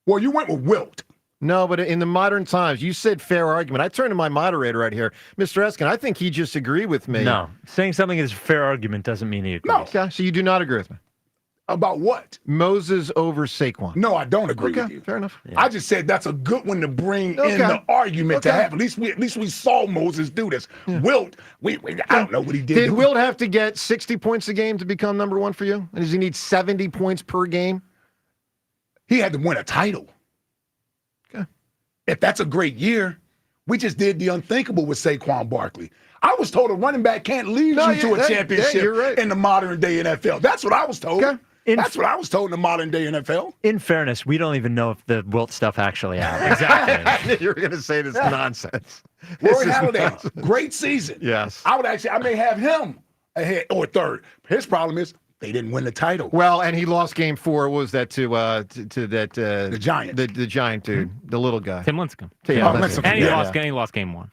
[SPEAKER 9] Well, you went with Wilt.
[SPEAKER 8] No, but in the modern times, you said fair argument. I turned to my moderator right here, Mr. Eskin. I think he just agreed with me.
[SPEAKER 6] No, saying something is a fair argument doesn't mean he agrees.
[SPEAKER 9] No.
[SPEAKER 8] Okay, so you do not agree with me.
[SPEAKER 9] About what?
[SPEAKER 8] Moses over Saquon.
[SPEAKER 9] No, I don't agree with you.
[SPEAKER 8] Fair enough.
[SPEAKER 9] Yeah. I just said that's a good one to bring in the argument to have. At least we saw Moses do this. Yeah. Wilt, I don't know what he did.
[SPEAKER 8] Did Wilt have to get 60 points a game to become number one for you? And does he need 70 points per game?
[SPEAKER 9] He had to win a title.
[SPEAKER 8] Okay.
[SPEAKER 9] If that's a great year, we just did the unthinkable with Saquon Barkley. I was told a running back can't lead you to a championship in the modern day NFL. That's what I was told. Okay. That's what I was told in the modern day NFL.
[SPEAKER 6] In fairness, we don't even know if the Wilt stuff actually happened. Exactly.
[SPEAKER 8] I knew you were going to say this nonsense.
[SPEAKER 9] Roy Halladay, great season.
[SPEAKER 8] Yes.
[SPEAKER 9] I may have him ahead or third. His problem is they didn't win the title.
[SPEAKER 8] Well, and he lost game 4. What was that to that
[SPEAKER 9] the Giants?
[SPEAKER 8] The giant dude, the little guy.
[SPEAKER 7] Tim Lincecum.
[SPEAKER 6] And he lost game 1.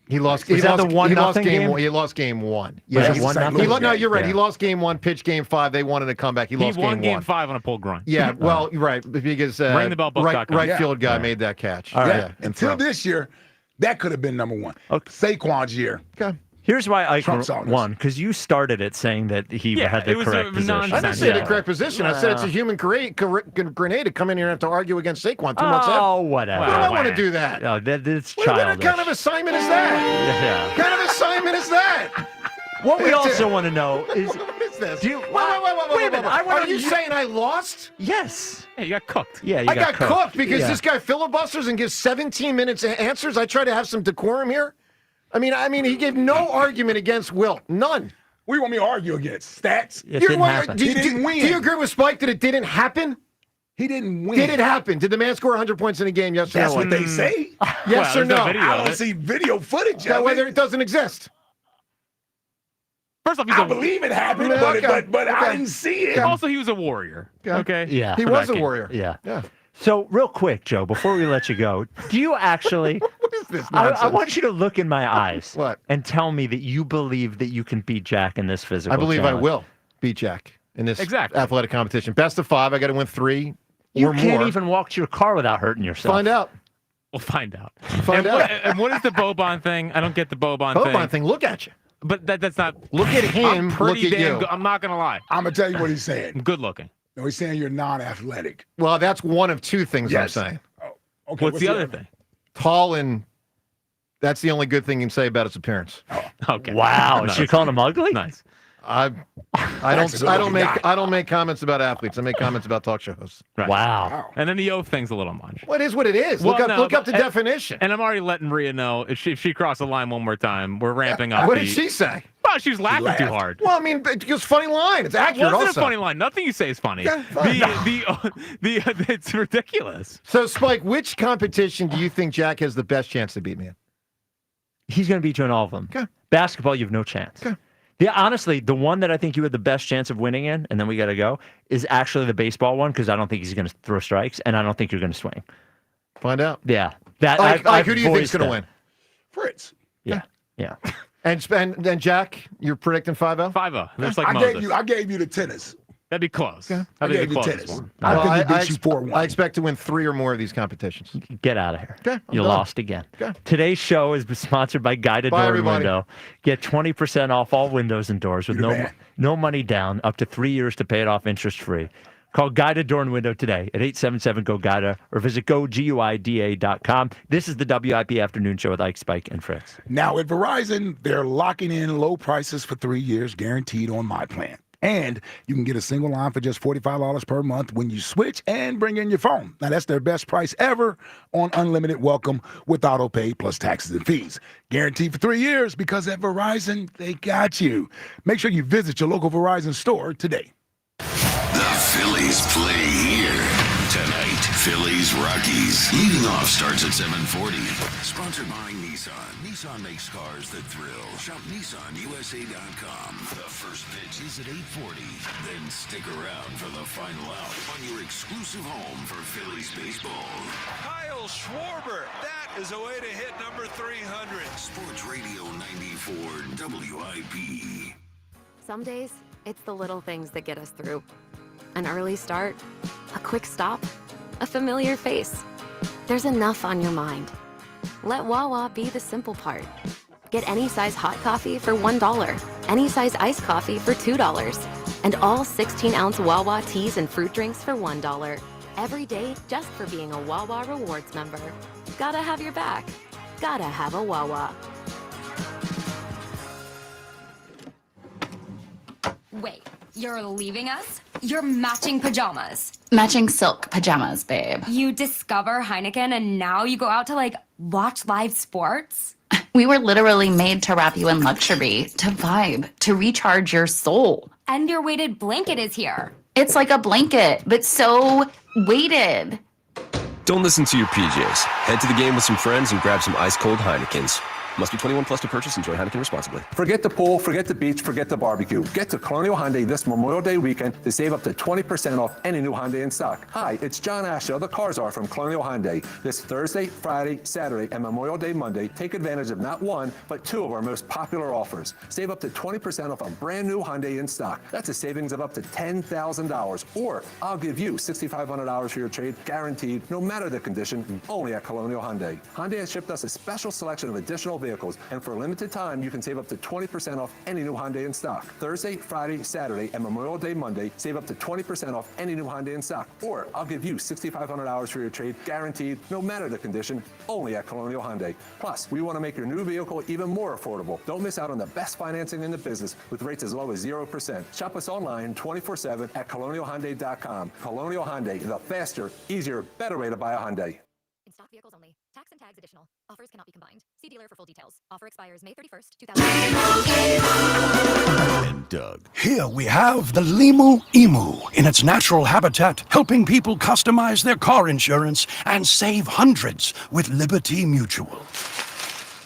[SPEAKER 8] He lost.
[SPEAKER 6] Was that the 1-0 game?
[SPEAKER 8] He lost game 1.
[SPEAKER 6] Yeah,
[SPEAKER 8] Yeah,
[SPEAKER 6] he 1-0.
[SPEAKER 8] No, you're right.
[SPEAKER 6] Yeah.
[SPEAKER 8] He lost game 1, pitched game 5. They wanted to come back. He lost game 1.
[SPEAKER 7] He won game 5 on a pulled groin.
[SPEAKER 8] Yeah, well, right, because right field guy made that catch.
[SPEAKER 9] All right. Until this year, that could have been number 1.
[SPEAKER 6] Okay.
[SPEAKER 9] Saquon's year.
[SPEAKER 8] Okay.
[SPEAKER 6] Here's why Ike
[SPEAKER 9] Trump's on this.
[SPEAKER 6] won, because you started it saying that he had the correct position.
[SPEAKER 8] I didn't say the correct position. I said it's a human grenade to come in here and have to argue against Saquon 2 months out.
[SPEAKER 6] Oh, whatever.
[SPEAKER 8] Why do I want to do that?
[SPEAKER 6] No, that's
[SPEAKER 8] What
[SPEAKER 6] childish.
[SPEAKER 8] kind of assignment is that?
[SPEAKER 6] Yeah.
[SPEAKER 8] What kind of assignment is that?
[SPEAKER 6] What we also want to know is...
[SPEAKER 8] What is this?
[SPEAKER 6] Do you,
[SPEAKER 8] wait a minute. Are you saying I lost?
[SPEAKER 6] Yes.
[SPEAKER 7] Yeah, you got cooked.
[SPEAKER 6] Yeah, you
[SPEAKER 8] I got cooked because
[SPEAKER 6] Yeah.
[SPEAKER 8] this guy filibusters and gives 17 minutes answers. I try to have some decorum here. I mean, he gave no argument against Wilt. None.
[SPEAKER 9] What do you want me to argue against? Stats?
[SPEAKER 6] It didn't happen.
[SPEAKER 9] He didn't win.
[SPEAKER 8] Do you agree with Spike that it didn't happen?
[SPEAKER 9] He didn't win.
[SPEAKER 8] Did it happen? Did the man score 100 points in a game? Yes or no?
[SPEAKER 9] That's what they say.
[SPEAKER 8] Yes or no?
[SPEAKER 9] I don't see video footage
[SPEAKER 8] That
[SPEAKER 9] of
[SPEAKER 8] way
[SPEAKER 9] it.
[SPEAKER 8] it doesn't exist.
[SPEAKER 7] First off,
[SPEAKER 9] I believe it happened, but I didn't see it.
[SPEAKER 7] Also, he was a warrior. Okay.
[SPEAKER 6] Yeah.
[SPEAKER 8] He
[SPEAKER 7] For
[SPEAKER 8] was
[SPEAKER 7] that
[SPEAKER 8] a
[SPEAKER 7] game.
[SPEAKER 8] warrior.
[SPEAKER 6] Yeah. So, real quick, Joe, before we let you go, do you actually...
[SPEAKER 8] What is this
[SPEAKER 6] I
[SPEAKER 8] nonsense?
[SPEAKER 6] want you to look in my eyes.
[SPEAKER 8] What?
[SPEAKER 6] And tell me that you believe that you can beat Jack in this physical
[SPEAKER 8] I believe
[SPEAKER 6] challenge.
[SPEAKER 8] I will beat Jack in this
[SPEAKER 7] Exactly.
[SPEAKER 8] athletic competition. Best of 5. I got to win 3
[SPEAKER 6] You
[SPEAKER 8] or
[SPEAKER 6] can't
[SPEAKER 8] more.
[SPEAKER 6] even walk to your car without hurting yourself.
[SPEAKER 8] Find out.
[SPEAKER 7] We'll find out.
[SPEAKER 8] Find out.
[SPEAKER 7] And what is the Boban thing? I don't get the Boban thing.
[SPEAKER 8] Boban thing. Look at you.
[SPEAKER 7] But that's not.
[SPEAKER 8] Look at him.
[SPEAKER 7] I'm pretty
[SPEAKER 8] Look at
[SPEAKER 7] damn
[SPEAKER 8] you.
[SPEAKER 7] good. I'm not gonna lie.
[SPEAKER 9] I'm gonna tell you what he's saying.
[SPEAKER 7] I'm good looking.
[SPEAKER 9] No, he's saying you're non-athletic.
[SPEAKER 8] Well, that's one of 2 things
[SPEAKER 9] Yes.
[SPEAKER 8] I'm saying.
[SPEAKER 9] Oh, okay.
[SPEAKER 7] What's the other thing?
[SPEAKER 8] Tall and that's the only good thing you can say about his appearance.
[SPEAKER 7] Okay.
[SPEAKER 6] Wow.
[SPEAKER 7] Nice.
[SPEAKER 6] Is she calling him ugly?
[SPEAKER 7] Nice.
[SPEAKER 8] I don't make comments about athletes. I make comments about talk show hosts.
[SPEAKER 7] Right.
[SPEAKER 6] Wow.
[SPEAKER 7] And then the O thing's a little much.
[SPEAKER 8] What is what it is?
[SPEAKER 7] Well,
[SPEAKER 8] look up the definition.
[SPEAKER 7] And I'm already letting Rhea know if she crossed the line one more time, we're ramping up.
[SPEAKER 8] What did she say?
[SPEAKER 7] Oh, she was laughing too hard.
[SPEAKER 8] Well, I mean, it's a funny line. It's accurate.
[SPEAKER 7] It wasn't
[SPEAKER 8] also
[SPEAKER 7] a funny line. Nothing you say is funny.
[SPEAKER 8] Yeah, fine.
[SPEAKER 7] It's ridiculous.
[SPEAKER 8] So, Spike, which competition do you think Jack has the best chance to beat me in?
[SPEAKER 6] He's going to beat you in all of them.
[SPEAKER 8] Okay.
[SPEAKER 6] Basketball, you have no chance.
[SPEAKER 8] Okay.
[SPEAKER 6] Yeah, honestly, the one that I think you had the best chance of winning in, and then we got to go, is actually the baseball one because I don't think he's going to throw strikes, and I don't think you're going to swing.
[SPEAKER 8] Find out.
[SPEAKER 6] Yeah. That
[SPEAKER 8] Ike, who do you think's going to win?
[SPEAKER 9] Fritz.
[SPEAKER 6] Yeah.
[SPEAKER 8] And Jack, you're predicting 5-0?
[SPEAKER 7] 5-0. Just like
[SPEAKER 9] I
[SPEAKER 7] Moses.
[SPEAKER 9] gave you the tennis.
[SPEAKER 7] That'd be close.
[SPEAKER 8] Okay.
[SPEAKER 7] That'd be
[SPEAKER 9] gave
[SPEAKER 7] the
[SPEAKER 9] you
[SPEAKER 7] closest
[SPEAKER 9] tennis.
[SPEAKER 7] one.
[SPEAKER 9] I
[SPEAKER 8] Well,
[SPEAKER 9] think he beat you 4-1.
[SPEAKER 8] I expect to win 3 or more of these competitions.
[SPEAKER 6] Get out of here.
[SPEAKER 8] Okay, I'm
[SPEAKER 6] You
[SPEAKER 8] done.
[SPEAKER 6] lost again.
[SPEAKER 8] Okay.
[SPEAKER 6] Today's show is sponsored by Guided
[SPEAKER 8] Bye,
[SPEAKER 6] Door and
[SPEAKER 8] everybody.
[SPEAKER 6] Window. Get 20% off all windows and doors with
[SPEAKER 9] You're the man.
[SPEAKER 6] no money down, up to 3 years to pay it off interest-free. Call Guided Door and Window today at 877-GO-GUIDA or visit GoGuida.com. This is the WIP Afternoon Show with Ike, Spike, and Fritz.
[SPEAKER 9] Now at Verizon, they're locking in low prices for 3 years, guaranteed on my plan. And you can get a single line for just $45 per month when you switch and bring in your phone. Now, that's their best price ever on unlimited welcome with auto pay plus taxes and fees. Guaranteed for 3 years because at Verizon, they got you. Make sure you visit your local Verizon store today.
[SPEAKER 5] The Phillies play here tonight. Phillies Rockies. Leading off starts at 7:40. Sponsored by Nissan. Nissan makes cars that thrill. Shop NissanUSA.com. The first pitch is at 8:40. Then stick around for the final out on your exclusive home for Phillies baseball.
[SPEAKER 10] Kyle Schwarber. That is a way to hit number 300.
[SPEAKER 5] Sports Radio 94 WIP.
[SPEAKER 25] Some days, it's the little things that get us through. An early start, a quick stop, a familiar face. There's enough on your mind. Let Wawa be the simple part. Get any size hot coffee for $1, any size iced coffee for $2, and all 16-ounce Wawa teas and fruit drinks for $1. Every day, just for being a Wawa Rewards member. Gotta have your back. Gotta have a Wawa.
[SPEAKER 11] Wait, you're leaving us? You're matching pajamas.
[SPEAKER 25] Matching silk pajamas, babe.
[SPEAKER 11] You discover Heineken and now you go out to watch live sports?
[SPEAKER 25] We were literally made to wrap you in luxury, to vibe, to recharge your soul.
[SPEAKER 11] And your weighted blanket is here.
[SPEAKER 25] It's like a blanket, but so weighted.
[SPEAKER 12] Don't listen to your PJs. Head to the game with some friends and grab some ice-cold Heinekens. Must be 21 plus to purchase. Enjoy Heineken responsibly.
[SPEAKER 13] Forget the pool, forget the beach, forget the barbecue. Get to Colonial Hyundai this Memorial Day weekend to save up to 20% off any new Hyundai in stock. Hi, it's John Asher of the Cars Are from Colonial Hyundai. This Thursday, Friday, Saturday, and Memorial Day Monday, take advantage of not one, but two of our most popular offers. Save up to 20% off a brand new Hyundai in stock. That's a savings of up to $10,000. Or I'll give you $6,500 for your trade, guaranteed, no matter the condition, only at Colonial Hyundai. Hyundai has shipped us a special selection of additional vehicles, and for a limited time, you can save up to 20% off any new Hyundai in stock. Thursday, Friday, Saturday, and Memorial Day Monday, save up to 20% off any new Hyundai in stock. Or I'll give you $6,500 for your trade, guaranteed, no matter the condition, only at Colonial Hyundai. Plus, we want to make your new vehicle even more affordable. Don't miss out on the best financing in the business with rates as low as 0%. Shop us online 24/7 at colonialhyundai.com. Colonial Hyundai, the faster, easier, better way to buy a Hyundai.
[SPEAKER 14] In stock vehicles only. Tax and tags additional. Offers cannot be combined. See dealer for full details. Offer expires May 31st, 2020.
[SPEAKER 5] And Doug.
[SPEAKER 15] Here we have the Limu Emu in its natural habitat, helping people customize their car insurance and save hundreds with Liberty Mutual.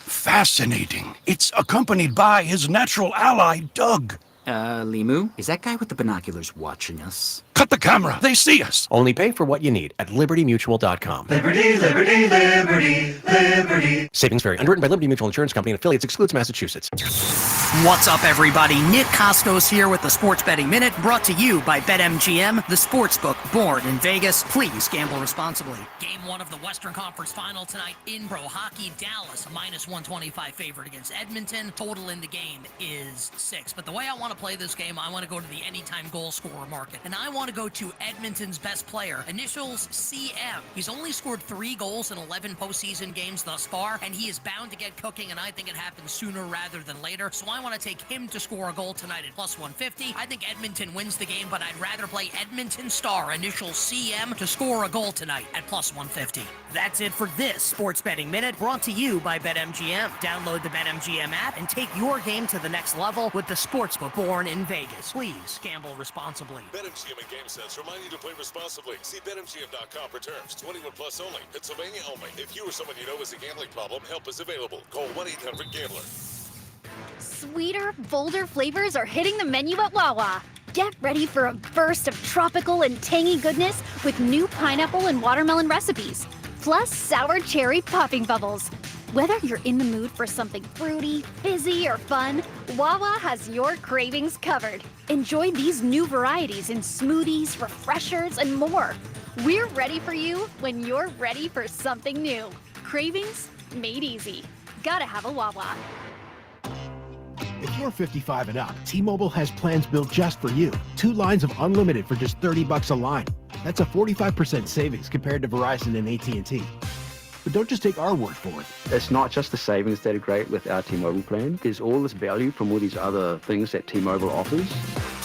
[SPEAKER 15] Fascinating. It's accompanied by his natural ally, Doug.
[SPEAKER 16] Limu, is that guy with the binoculars watching us?
[SPEAKER 15] Cut the camera. They see us.
[SPEAKER 17] Only pay for what you need at libertymutual.com.
[SPEAKER 18] Liberty, liberty, liberty, liberty.
[SPEAKER 17] Savings vary. Underwritten by Liberty Mutual Insurance Company and affiliates. Excludes Massachusetts.
[SPEAKER 19] What's up, everybody? Nick Costos here with the Sports Betting Minute, brought to you by BetMGM, the sportsbook born in Vegas. Please gamble responsibly.
[SPEAKER 21] Game 1 of the Western Conference Final tonight in Pro Hockey. Dallas, a -125 favorite against Edmonton. Total in the game is 6. But the way I want to play this game, I want to go to the anytime goal scorer market. And I want to go to Edmonton's best player, initials CM. He's only scored 3 goals in 11 postseason games thus far, and he is bound to get cooking, and I think it happens sooner rather than later. So I want to take him to score a goal tonight at +150. I think Edmonton wins the game, but I'd rather play Edmonton star, initials CM, to score a goal tonight at +150. That's it for this Sports Betting Minute, brought to you by BetMGM. Download the BetMGM app and take your game to the next level with the sportsbook born in Vegas. Please gamble responsibly.
[SPEAKER 22] BetMGM and GameSense remind you to play responsibly. See BetMGM.com for terms. 21 plus only. Pennsylvania only. If you or someone you know has a gambling problem, help is available. Call 1-800-GAMBLER.
[SPEAKER 23] Sweeter, bolder flavors are hitting the menu at Wawa. Get ready for a burst of tropical and tangy goodness with new pineapple and watermelon recipes, plus sour cherry popping bubbles. Whether you're in the mood for something fruity, fizzy, or fun, Wawa has your cravings covered. Enjoy these new varieties in smoothies, refreshers, and more. We're ready for you when you're ready for something new. Cravings made easy. Gotta have a Wawa.
[SPEAKER 24] If you're 55 and up, T-Mobile has plans built just for you. 2 lines of unlimited for just $30 a line. That's a 45% savings compared to Verizon and AT&T. But don't just take our word for it.
[SPEAKER 33] It's not just the savings that are great with our T-Mobile plan. There's all this value from all these other things that T-Mobile offers.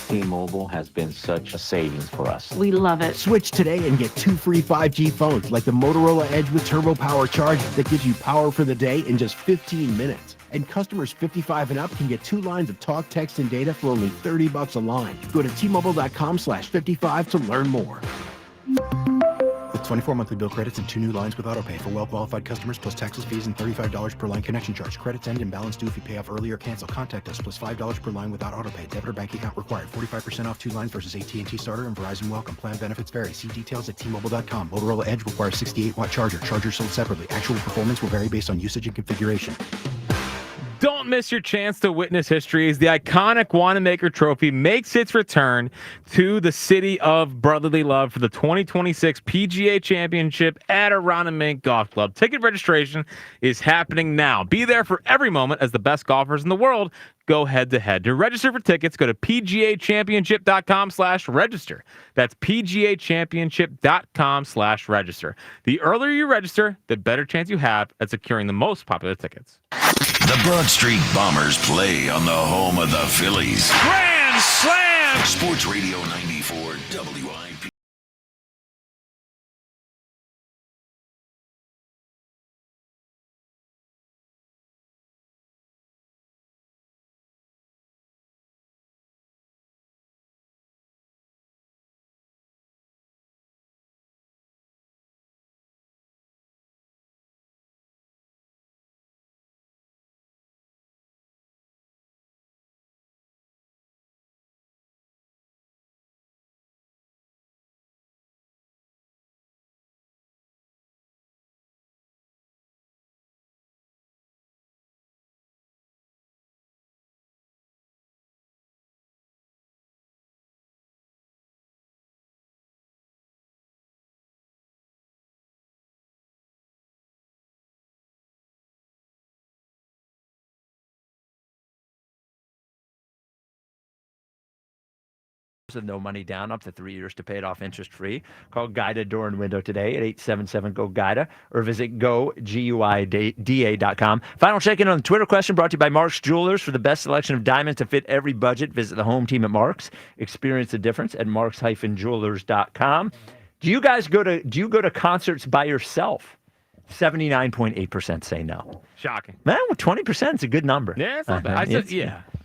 [SPEAKER 34] T-Mobile has been such a savings for us.
[SPEAKER 24] We love it. Switch today and get 2 free 5G phones like the Motorola Edge with Turbo Power Charge that gives you power for the day in just 15 minutes. And customers 55 and up can get 2 lines of talk, text, and data for only $30 a line. Go to T-Mobile.com/55 to learn more. With 24 monthly bill credits and 2 new lines with AutoPay for well-qualified customers, plus taxes, fees, and $35 per line connection charge. Credits end and balance due if you pay off early or cancel. Contact us, plus $5 per line without AutoPay. Debit or bank account required. 45% off 2 lines versus AT&T Starter and Verizon Welcome. Plan benefits vary. See details at T-Mobile.com. Motorola Edge requires 68-watt charger. Charger sold separately. Actual performance will vary based on usage and configuration.
[SPEAKER 7] Don't miss your chance to witness history as the iconic Wanamaker Trophy makes its return to the city of brotherly love for the 2026 PGA Championship at Aronimink Golf Club. Ticket registration is happening now. Be there for every moment as the best golfers in the world go head-to-head. To register for tickets, go to pgachampionship.com/register. That's pgachampionship.com/register. The earlier you register, the better chance you have at securing the most popular tickets.
[SPEAKER 5] The Broad Street Bombers play on the home of the Phillies.
[SPEAKER 10] Grand slam!
[SPEAKER 5] Sports Radio 94 WIP.
[SPEAKER 1] with no money down, up to 3 years to pay it off interest-free. Call Guida Door and Window today at 877-GO-GUIDA or visit GoGuida.com. Final check-in on the Twitter question brought to you by Marks Jewelers. For the best selection of diamonds to fit every budget, visit the home team at Marks. Experience the difference at marks-jewelers.com. Do you go to concerts by yourself? 79.8% say no.
[SPEAKER 7] Shocking.
[SPEAKER 1] Man, 20% is a good number.
[SPEAKER 7] Yeah, it's not bad.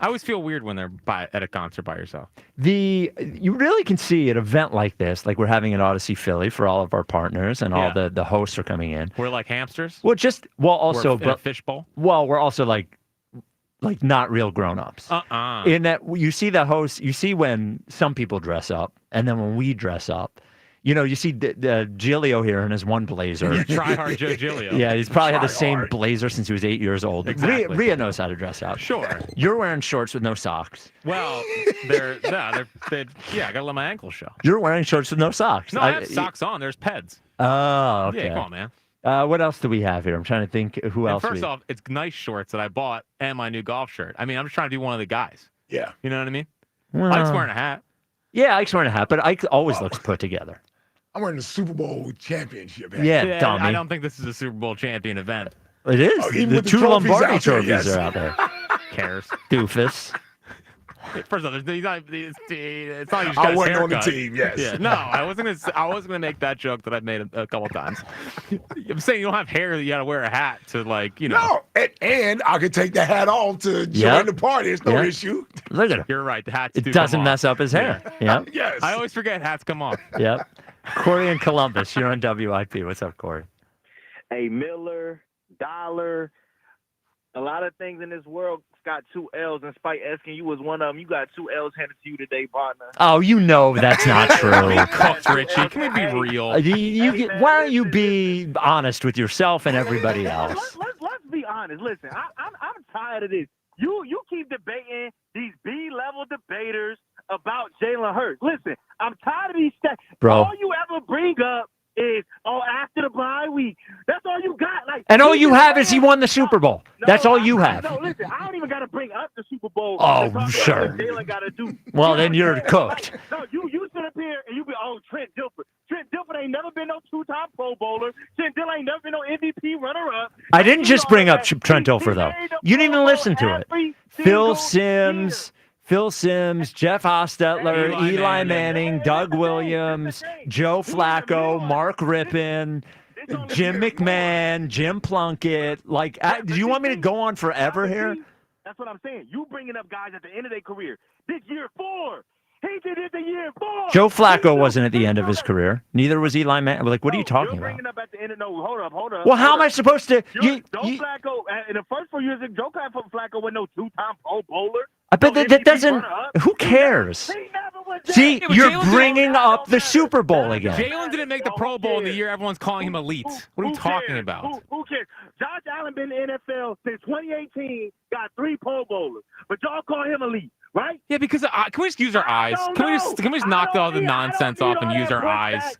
[SPEAKER 7] I always feel weird when they're at a concert by yourself.
[SPEAKER 1] You really can see an event like this, like we're having an Odyssey Philly for all of our partners, and all the hosts are coming in.
[SPEAKER 7] We're like hamsters.
[SPEAKER 1] Also,
[SPEAKER 7] we're in a fishbowl.
[SPEAKER 1] Well, we're also like not real grown-ups. In that you see the hosts, you see when some people dress up, and then when we dress up. You see Giglio here in his one blazer.
[SPEAKER 7] Try hard Joe Giglio.
[SPEAKER 1] Yeah, he's probably had the same blazer since he was 8 years old.
[SPEAKER 7] Exactly.
[SPEAKER 1] Rhea knows how to dress up.
[SPEAKER 7] Sure.
[SPEAKER 1] You're wearing shorts with no socks.
[SPEAKER 7] Well, I gotta let my ankles show.
[SPEAKER 1] You're wearing shorts with no socks.
[SPEAKER 7] No, I have socks on. There's peds.
[SPEAKER 1] Oh, okay.
[SPEAKER 7] Yeah, come on, man.
[SPEAKER 1] What else do we have here? I'm trying to think who else.
[SPEAKER 7] First off, it's nice shorts that I bought and my new golf shirt. I mean, I'm just trying to be one of the guys.
[SPEAKER 9] Yeah.
[SPEAKER 7] You know what I mean?
[SPEAKER 1] Well,
[SPEAKER 7] Ike's wearing a hat.
[SPEAKER 1] Yeah, Ike's wearing a hat, but Ike always looks put together.
[SPEAKER 9] I'm wearing the Super Bowl championship hat.
[SPEAKER 1] Yeah, dummy.
[SPEAKER 7] I don't think this is a Super Bowl champion event.
[SPEAKER 1] It is. The 2 Lombardi trophies are out there.
[SPEAKER 7] Cares.
[SPEAKER 1] Doofus.
[SPEAKER 7] First off, it's not you just got
[SPEAKER 9] I
[SPEAKER 7] his
[SPEAKER 9] wasn't on the
[SPEAKER 7] haircut.
[SPEAKER 9] team, yes.
[SPEAKER 7] Yeah, no, I wasn't gonna make that joke that I've made a couple times. I'm saying you don't have hair that you gotta wear a hat to
[SPEAKER 9] No, and I could take the hat off to join the party. It's no issue.
[SPEAKER 1] Look at him.
[SPEAKER 7] You're right. The hats
[SPEAKER 1] It doesn't mess up his hair. Yeah.
[SPEAKER 9] Yes.
[SPEAKER 7] I always forget hats come off.
[SPEAKER 1] Yep. Corey in Columbus, you're on WIP. What's up, Corey?
[SPEAKER 2] Hey, Miller, Dollar, a lot of things in this world got 2 L's. And Spike Eskin, you was one of them. You got 2 L's handed to you today, partner.
[SPEAKER 1] Oh, that's not true.
[SPEAKER 7] Cooked, Richie. Can we be real?
[SPEAKER 1] Why don't you be honest with yourself and everybody else?
[SPEAKER 2] Let's be honest. Listen, I'm tired of this. You keep debating these B-level debaters about Jalen Hurts. Listen, I'm tired of these stats.
[SPEAKER 1] Bro.
[SPEAKER 2] All you ever bring up is, after the bye week. That's all you got.
[SPEAKER 1] And all you have is he won the Super Bowl. That's all you have.
[SPEAKER 2] No, listen, I don't even got to bring up the Super Bowl.
[SPEAKER 1] Oh, sure.
[SPEAKER 2] Jalen got to do.
[SPEAKER 1] Well, then you're cooked.
[SPEAKER 2] No, you sit up here and you be, Trent Dilfer. Trent Dilfer ain't never been no 2-time Pro Bowler. Trent Dilfer ain't never been no MVP runner-up.
[SPEAKER 1] I didn't just bring up Trent Dilfer, though. You didn't even listen to it. Phil Simms, Jeff Hostetler, Eli Manning, Doug Williams, Joe Flacco, Mark Rippon, Jim McMahon, Jim Plunkett. Do you want me to go on forever here?
[SPEAKER 2] That's what I'm saying. You bringing up guys at the end of their career. This year 4. He did it the year 4.
[SPEAKER 1] Joe Flacco wasn't at the end of his career. Neither was Eli Manning. What are you talking about?
[SPEAKER 2] Bringing up at the end of hold up.
[SPEAKER 1] Well, how am I supposed to?
[SPEAKER 2] Joe Flacco in the first 4 years, Joe Flacco wasn't no 2-time Pro Bowler.
[SPEAKER 1] I bet that doesn't. Who cares? See, you're bringing up the Super Bowl again.
[SPEAKER 7] Jalen didn't make the Pro Bowl in the year everyone's calling him elite. What are you talking about?
[SPEAKER 2] Who cares? Josh Allen been in the NFL since 2018, got 3 Pro Bowlers, but y'all call him elite, right?
[SPEAKER 7] Yeah, because can we just use our eyes? Can we just knock all the nonsense off and use our eyes?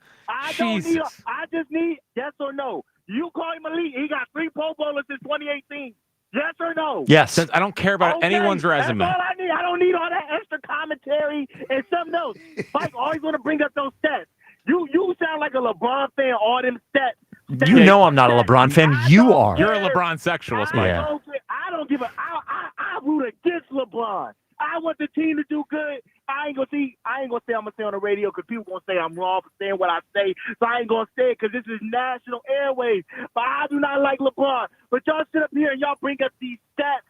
[SPEAKER 7] Jesus.
[SPEAKER 2] I just need yes or no. You call him elite. He got 3 Pro Bowlers since 2018. Yes or no?
[SPEAKER 1] Yes.
[SPEAKER 7] I don't care about anyone's resume.
[SPEAKER 2] That's all I need. I don't need all that extra commentary and something else. Mike always want to bring up those stats. You sound like a LeBron fan, all them stats.
[SPEAKER 1] You know I'm not a LeBron fan. You are.
[SPEAKER 7] You're a LeBron sexualist, Mike.
[SPEAKER 2] I don't give a. I root against LeBron. I want the team to do good. I ain't gonna say I'm gonna say on the radio because people gonna say I'm wrong for saying what I say. So I ain't gonna say it because this is national airways. But I do not like LeBron. But y'all sit up here and y'all bring up these stats.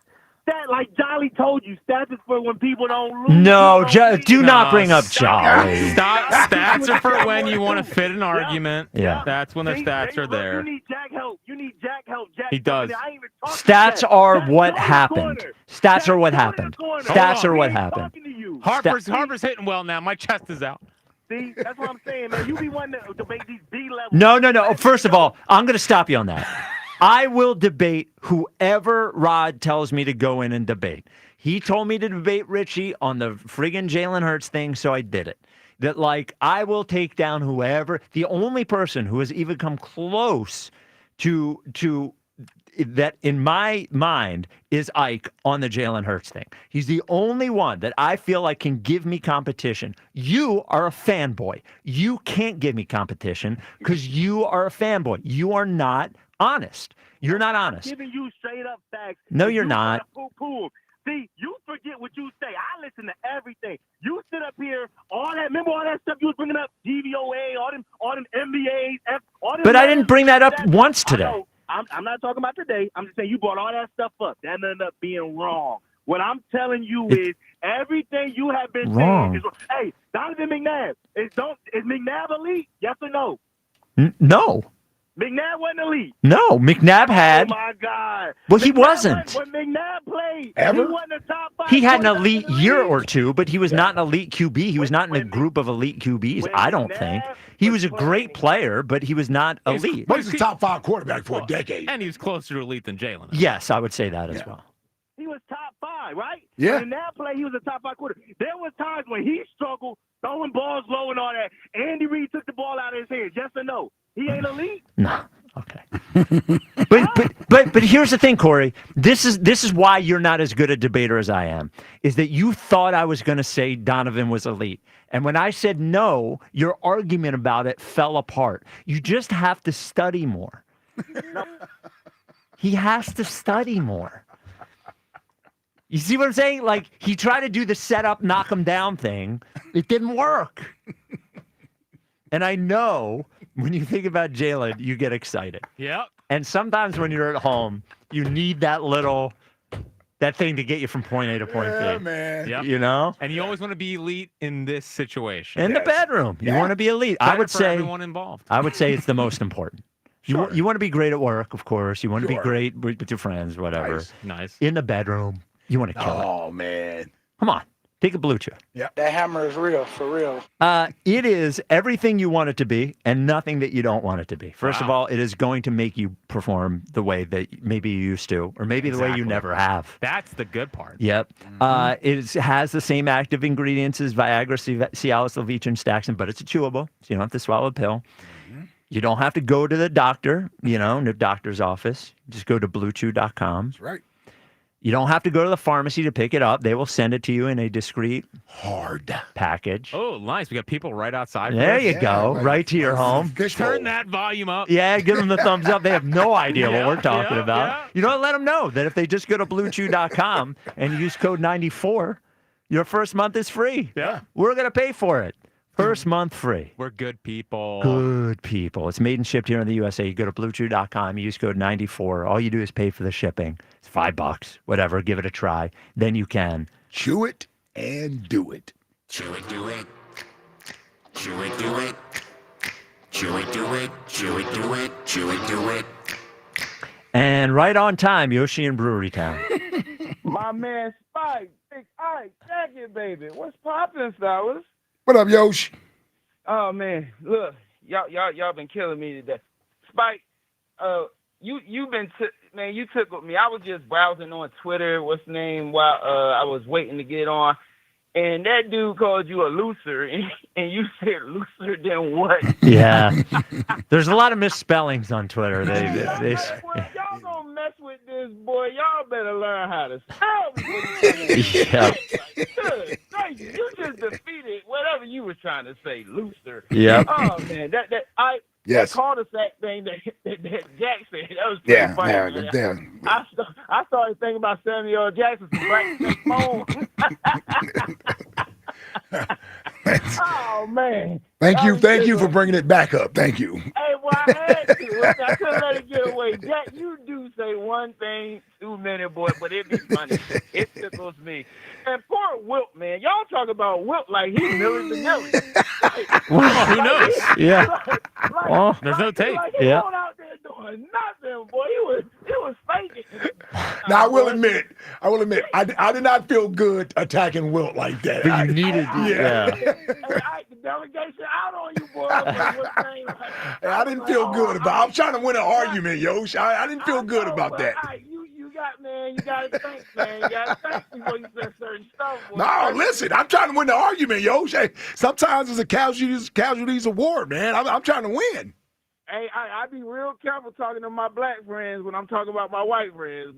[SPEAKER 2] Like Jolly told you, stats is for when people don't lose.
[SPEAKER 1] No, do not bring up Jolly.
[SPEAKER 7] Stats are for when you want to fit an argument.
[SPEAKER 1] Yeah.
[SPEAKER 7] That's when the stats are there.
[SPEAKER 2] You need Jack help.
[SPEAKER 7] He does.
[SPEAKER 1] Stats are what happened. Stats are what happened. Stats are what happened.
[SPEAKER 7] Harper's hitting well now. My chest is out.
[SPEAKER 2] See, that's what I'm saying, man. You be wanting to debate these B-levels.
[SPEAKER 1] No. First of all, I'm going to stop you on that. I will debate whoever Rod tells me to go in and debate. He told me to debate Richie on the friggin' Jalen Hurts thing, so I did it. That, I will take down whoever. The only person who has even come close to that in my mind is Ike on the Jalen Hurts thing. He's the only one that I feel like can give me competition. You are a fanboy. You can't give me competition because you are a fanboy. You are not honest. You're not honest.
[SPEAKER 2] I'm giving you straight up facts.
[SPEAKER 1] No, you're not.
[SPEAKER 2] Poo-poo. See, you forget what you say. I listen to everything. You sit up here, remember all that stuff you was bringing up, DVOA, all them MBAs, all them.
[SPEAKER 1] But I didn't bring that up once today.
[SPEAKER 2] I'm not talking about today. I'm just saying you brought all that stuff up. That ended up being wrong. What I'm telling you is everything you have been saying is wrong. Hey, Donovan McNabb, is McNabb elite? Yes or no?
[SPEAKER 1] No.
[SPEAKER 2] McNabb wasn't elite.
[SPEAKER 1] No, McNabb had.
[SPEAKER 2] Oh, my God.
[SPEAKER 1] Well, he wasn't.
[SPEAKER 2] When McNabb played,
[SPEAKER 1] Ever?
[SPEAKER 2] he wasn't a top 5.
[SPEAKER 1] He had an elite year or two, but he was not an elite QB. He was not in a group of elite QBs, I don't think. He was a great player, but he was not elite.
[SPEAKER 9] But he's a top 5 quarterback for a decade.
[SPEAKER 7] And he was closer to elite than Jalen.
[SPEAKER 1] Yes, I would say that as well.
[SPEAKER 2] He was top 5, right?
[SPEAKER 9] Yeah.
[SPEAKER 2] When that play, he was a top 5 quarterback. There was times when he struggled, throwing balls low and all that. Andy Reid took the ball out of his hands. Yes or no? He ain't elite?
[SPEAKER 1] No. Okay. but here's the thing, Corey. This is why you're not as good a debater as I am. Is that you thought I was going to say Donovan was elite. And when I said no, your argument about it fell apart. You just have to study more. He has to study more. You see what I'm saying? Like, he tried to do the setup, knock him down thing. It didn't work. And I know when you think about Jalen, you get excited.
[SPEAKER 7] Yep.
[SPEAKER 1] And sometimes when you're at home, you need that thing to get you from point A to point B.
[SPEAKER 9] Yeah, man.
[SPEAKER 7] Yep.
[SPEAKER 1] You know?
[SPEAKER 7] And you always want to be elite in this situation.
[SPEAKER 1] In the bedroom. You want to be elite. I would
[SPEAKER 7] for
[SPEAKER 1] say
[SPEAKER 7] everyone involved.
[SPEAKER 1] I would say it's the most important.
[SPEAKER 9] Sure.
[SPEAKER 1] You want to be great at work, of course. You want to be great with your friends, whatever.
[SPEAKER 7] Nice.
[SPEAKER 1] In the bedroom, you want to kill it.
[SPEAKER 9] Oh, man.
[SPEAKER 1] Come on. Take a blue chew.
[SPEAKER 9] Yeah.
[SPEAKER 3] That hammer is real, for real.
[SPEAKER 1] It is everything you want it to be and nothing that you don't want it to be. First of all, it is going to make you perform the way that maybe you used to, or maybe the way you never have.
[SPEAKER 7] That's the good part.
[SPEAKER 1] Yep. It has the same active ingredients as Viagra, Cialis, Levitra, Staxin, but it's a chewable, so you don't have to swallow a pill. You don't have to go to the doctor, the doctor's office. Just go to bluechew.com.
[SPEAKER 9] That's right.
[SPEAKER 1] You don't have to go to the pharmacy to pick it up. They will send it to you in a discreet
[SPEAKER 9] hard
[SPEAKER 1] package.
[SPEAKER 7] Oh, nice. We got people right outside.
[SPEAKER 1] There you go. Right to your home.
[SPEAKER 7] Turn that volume up.
[SPEAKER 1] Yeah, give them the thumbs up. They have no idea what we're talking about.
[SPEAKER 7] Yeah.
[SPEAKER 1] You know what? Let them know that if they just go to bluechew.com and use code 94, your first month is free.
[SPEAKER 7] Yeah.
[SPEAKER 1] We're going to pay for it. First month free.
[SPEAKER 7] We're good people.
[SPEAKER 1] Good people. It's made and shipped here in the USA. You go to bluechew.com, you use code 94. All you do is pay for the shipping. It's $5, whatever. Give it a try. Then you can
[SPEAKER 9] chew it and do it.
[SPEAKER 5] Chew it, do it. Chew it, do it. Chew it, do it. Chew it, do it. Chew it, do it.
[SPEAKER 1] And right on time, Yoshi in Brewery Town.
[SPEAKER 3] My man Spike, Big Ike, Jacket, baby. What's poppin', fellas?
[SPEAKER 9] What up, Yosh?
[SPEAKER 3] Oh man, look, y'all been killing me today. Spike, you tickled me. I was just browsing on Twitter, what's the name, while I was waiting to get on, and that dude called you a loser, and you said looser than what?
[SPEAKER 1] Yeah. There's a lot of misspellings on Twitter.
[SPEAKER 3] Y'all gonna mess with this boy. Y'all better learn how to spell.
[SPEAKER 1] Yeah.
[SPEAKER 3] You just defeated whatever you were trying to say, looser.
[SPEAKER 1] Yeah.
[SPEAKER 3] Oh man, that cul-de-sac thing that Jack said, that was pretty funny. Man. I started thinking about Samuel Jackson's Black phone. Oh man.
[SPEAKER 9] Thank you for bringing it back up. Thank you.
[SPEAKER 3] Hey, well, I had to. I couldn't let it get away. Jack, you do say one thing too many, boy, but it be funny. It tickles me. And poor Wilt, man. Y'all talk about Wilt like he's Millie Vanilli.
[SPEAKER 1] Well, who knows? Yeah.
[SPEAKER 7] Well, there's no tape.
[SPEAKER 3] Like he went out there doing nothing, boy. He was faking.
[SPEAKER 9] Now I will admit, I did not feel good attacking Wilt like that.
[SPEAKER 1] But you needed to. Yeah.
[SPEAKER 3] Hey, the delegation out on you, boy.
[SPEAKER 9] I didn't feel good about. I'm trying to win an argument, Yosh. I didn't feel good about that.
[SPEAKER 3] You gotta think, man. You gotta think before you say certain stuff. Boy.
[SPEAKER 9] No, listen, I'm trying to win the argument, Yosh. Hey, sometimes it's a casualties award, man. I'm trying to win.
[SPEAKER 3] Hey, I be real careful talking to my black friends when I'm talking about my white friends.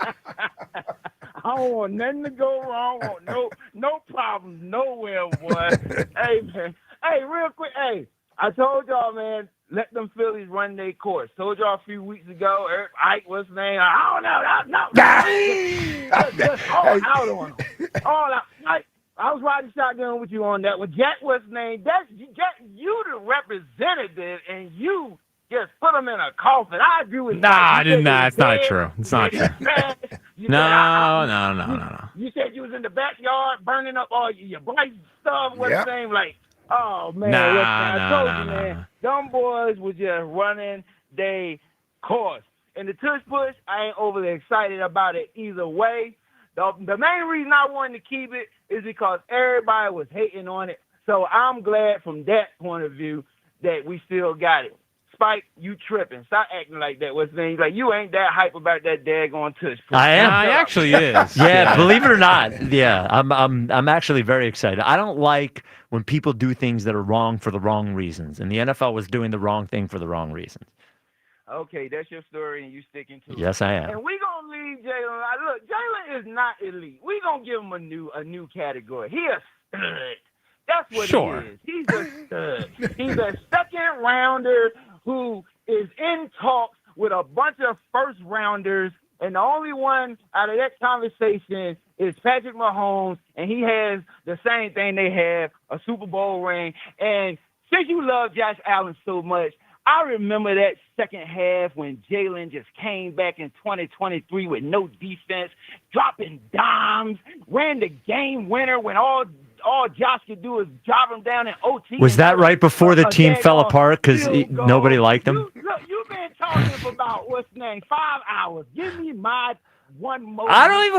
[SPEAKER 3] I don't want nothing to go wrong. I want no problems nowhere, boy. Hey, man. Hey, real quick. Hey, I told y'all, man, let them Phillies run their course. Told y'all a few weeks ago, Ike, what's his name? I don't know. Just all out on him. All out. I was riding shotgun with you on that one. Jack, what's his name? That's Jack. You the representative, and you just put him in a coffin. I agree with
[SPEAKER 7] Nah, I didn't. Nah, it's not true. It's not true. No.
[SPEAKER 3] You said you was in the backyard burning up all your bright stuff. What's his name? Like, oh man, I told you, man. Them boys were just running their course. And the tush push, I ain't overly excited about it either way. The main reason I wanted to keep it is because everybody was hating on it. So I'm glad from that point of view that we still got it. Spike, you tripping. Stop acting like that. What's the name? Like, you ain't that hype about that daggone tush push.
[SPEAKER 1] I am.
[SPEAKER 7] He actually is.
[SPEAKER 1] Yeah, believe it or not. Yeah, I'm actually very excited. I don't like when people do things that are wrong for the wrong reasons. And the NFL was doing the wrong thing for the wrong reasons.
[SPEAKER 3] Okay, that's your story, and you sticking to it.
[SPEAKER 1] Yes, I am.
[SPEAKER 3] And we gonna leave Jalen. Look, Jalen is not elite. We gonna give him a new category. He a stud. That's what he is. He's a stud. He's a second rounder who is in talks with a bunch of first rounders, and the only one out of that conversation is Patrick Mahomes, and he has the same thing they have, a Super Bowl ring. And since you love Josh Allen so much, I remember that second half when Jalen just came back in 2023 with no defense, dropping dimes, ran the game winner when all Josh could do is drop him down in OT.
[SPEAKER 1] Was that right before the team fell apart because nobody liked him?
[SPEAKER 3] You've been talking for about, what's the name, 5 hours. Give me my one more.
[SPEAKER 1] I don't even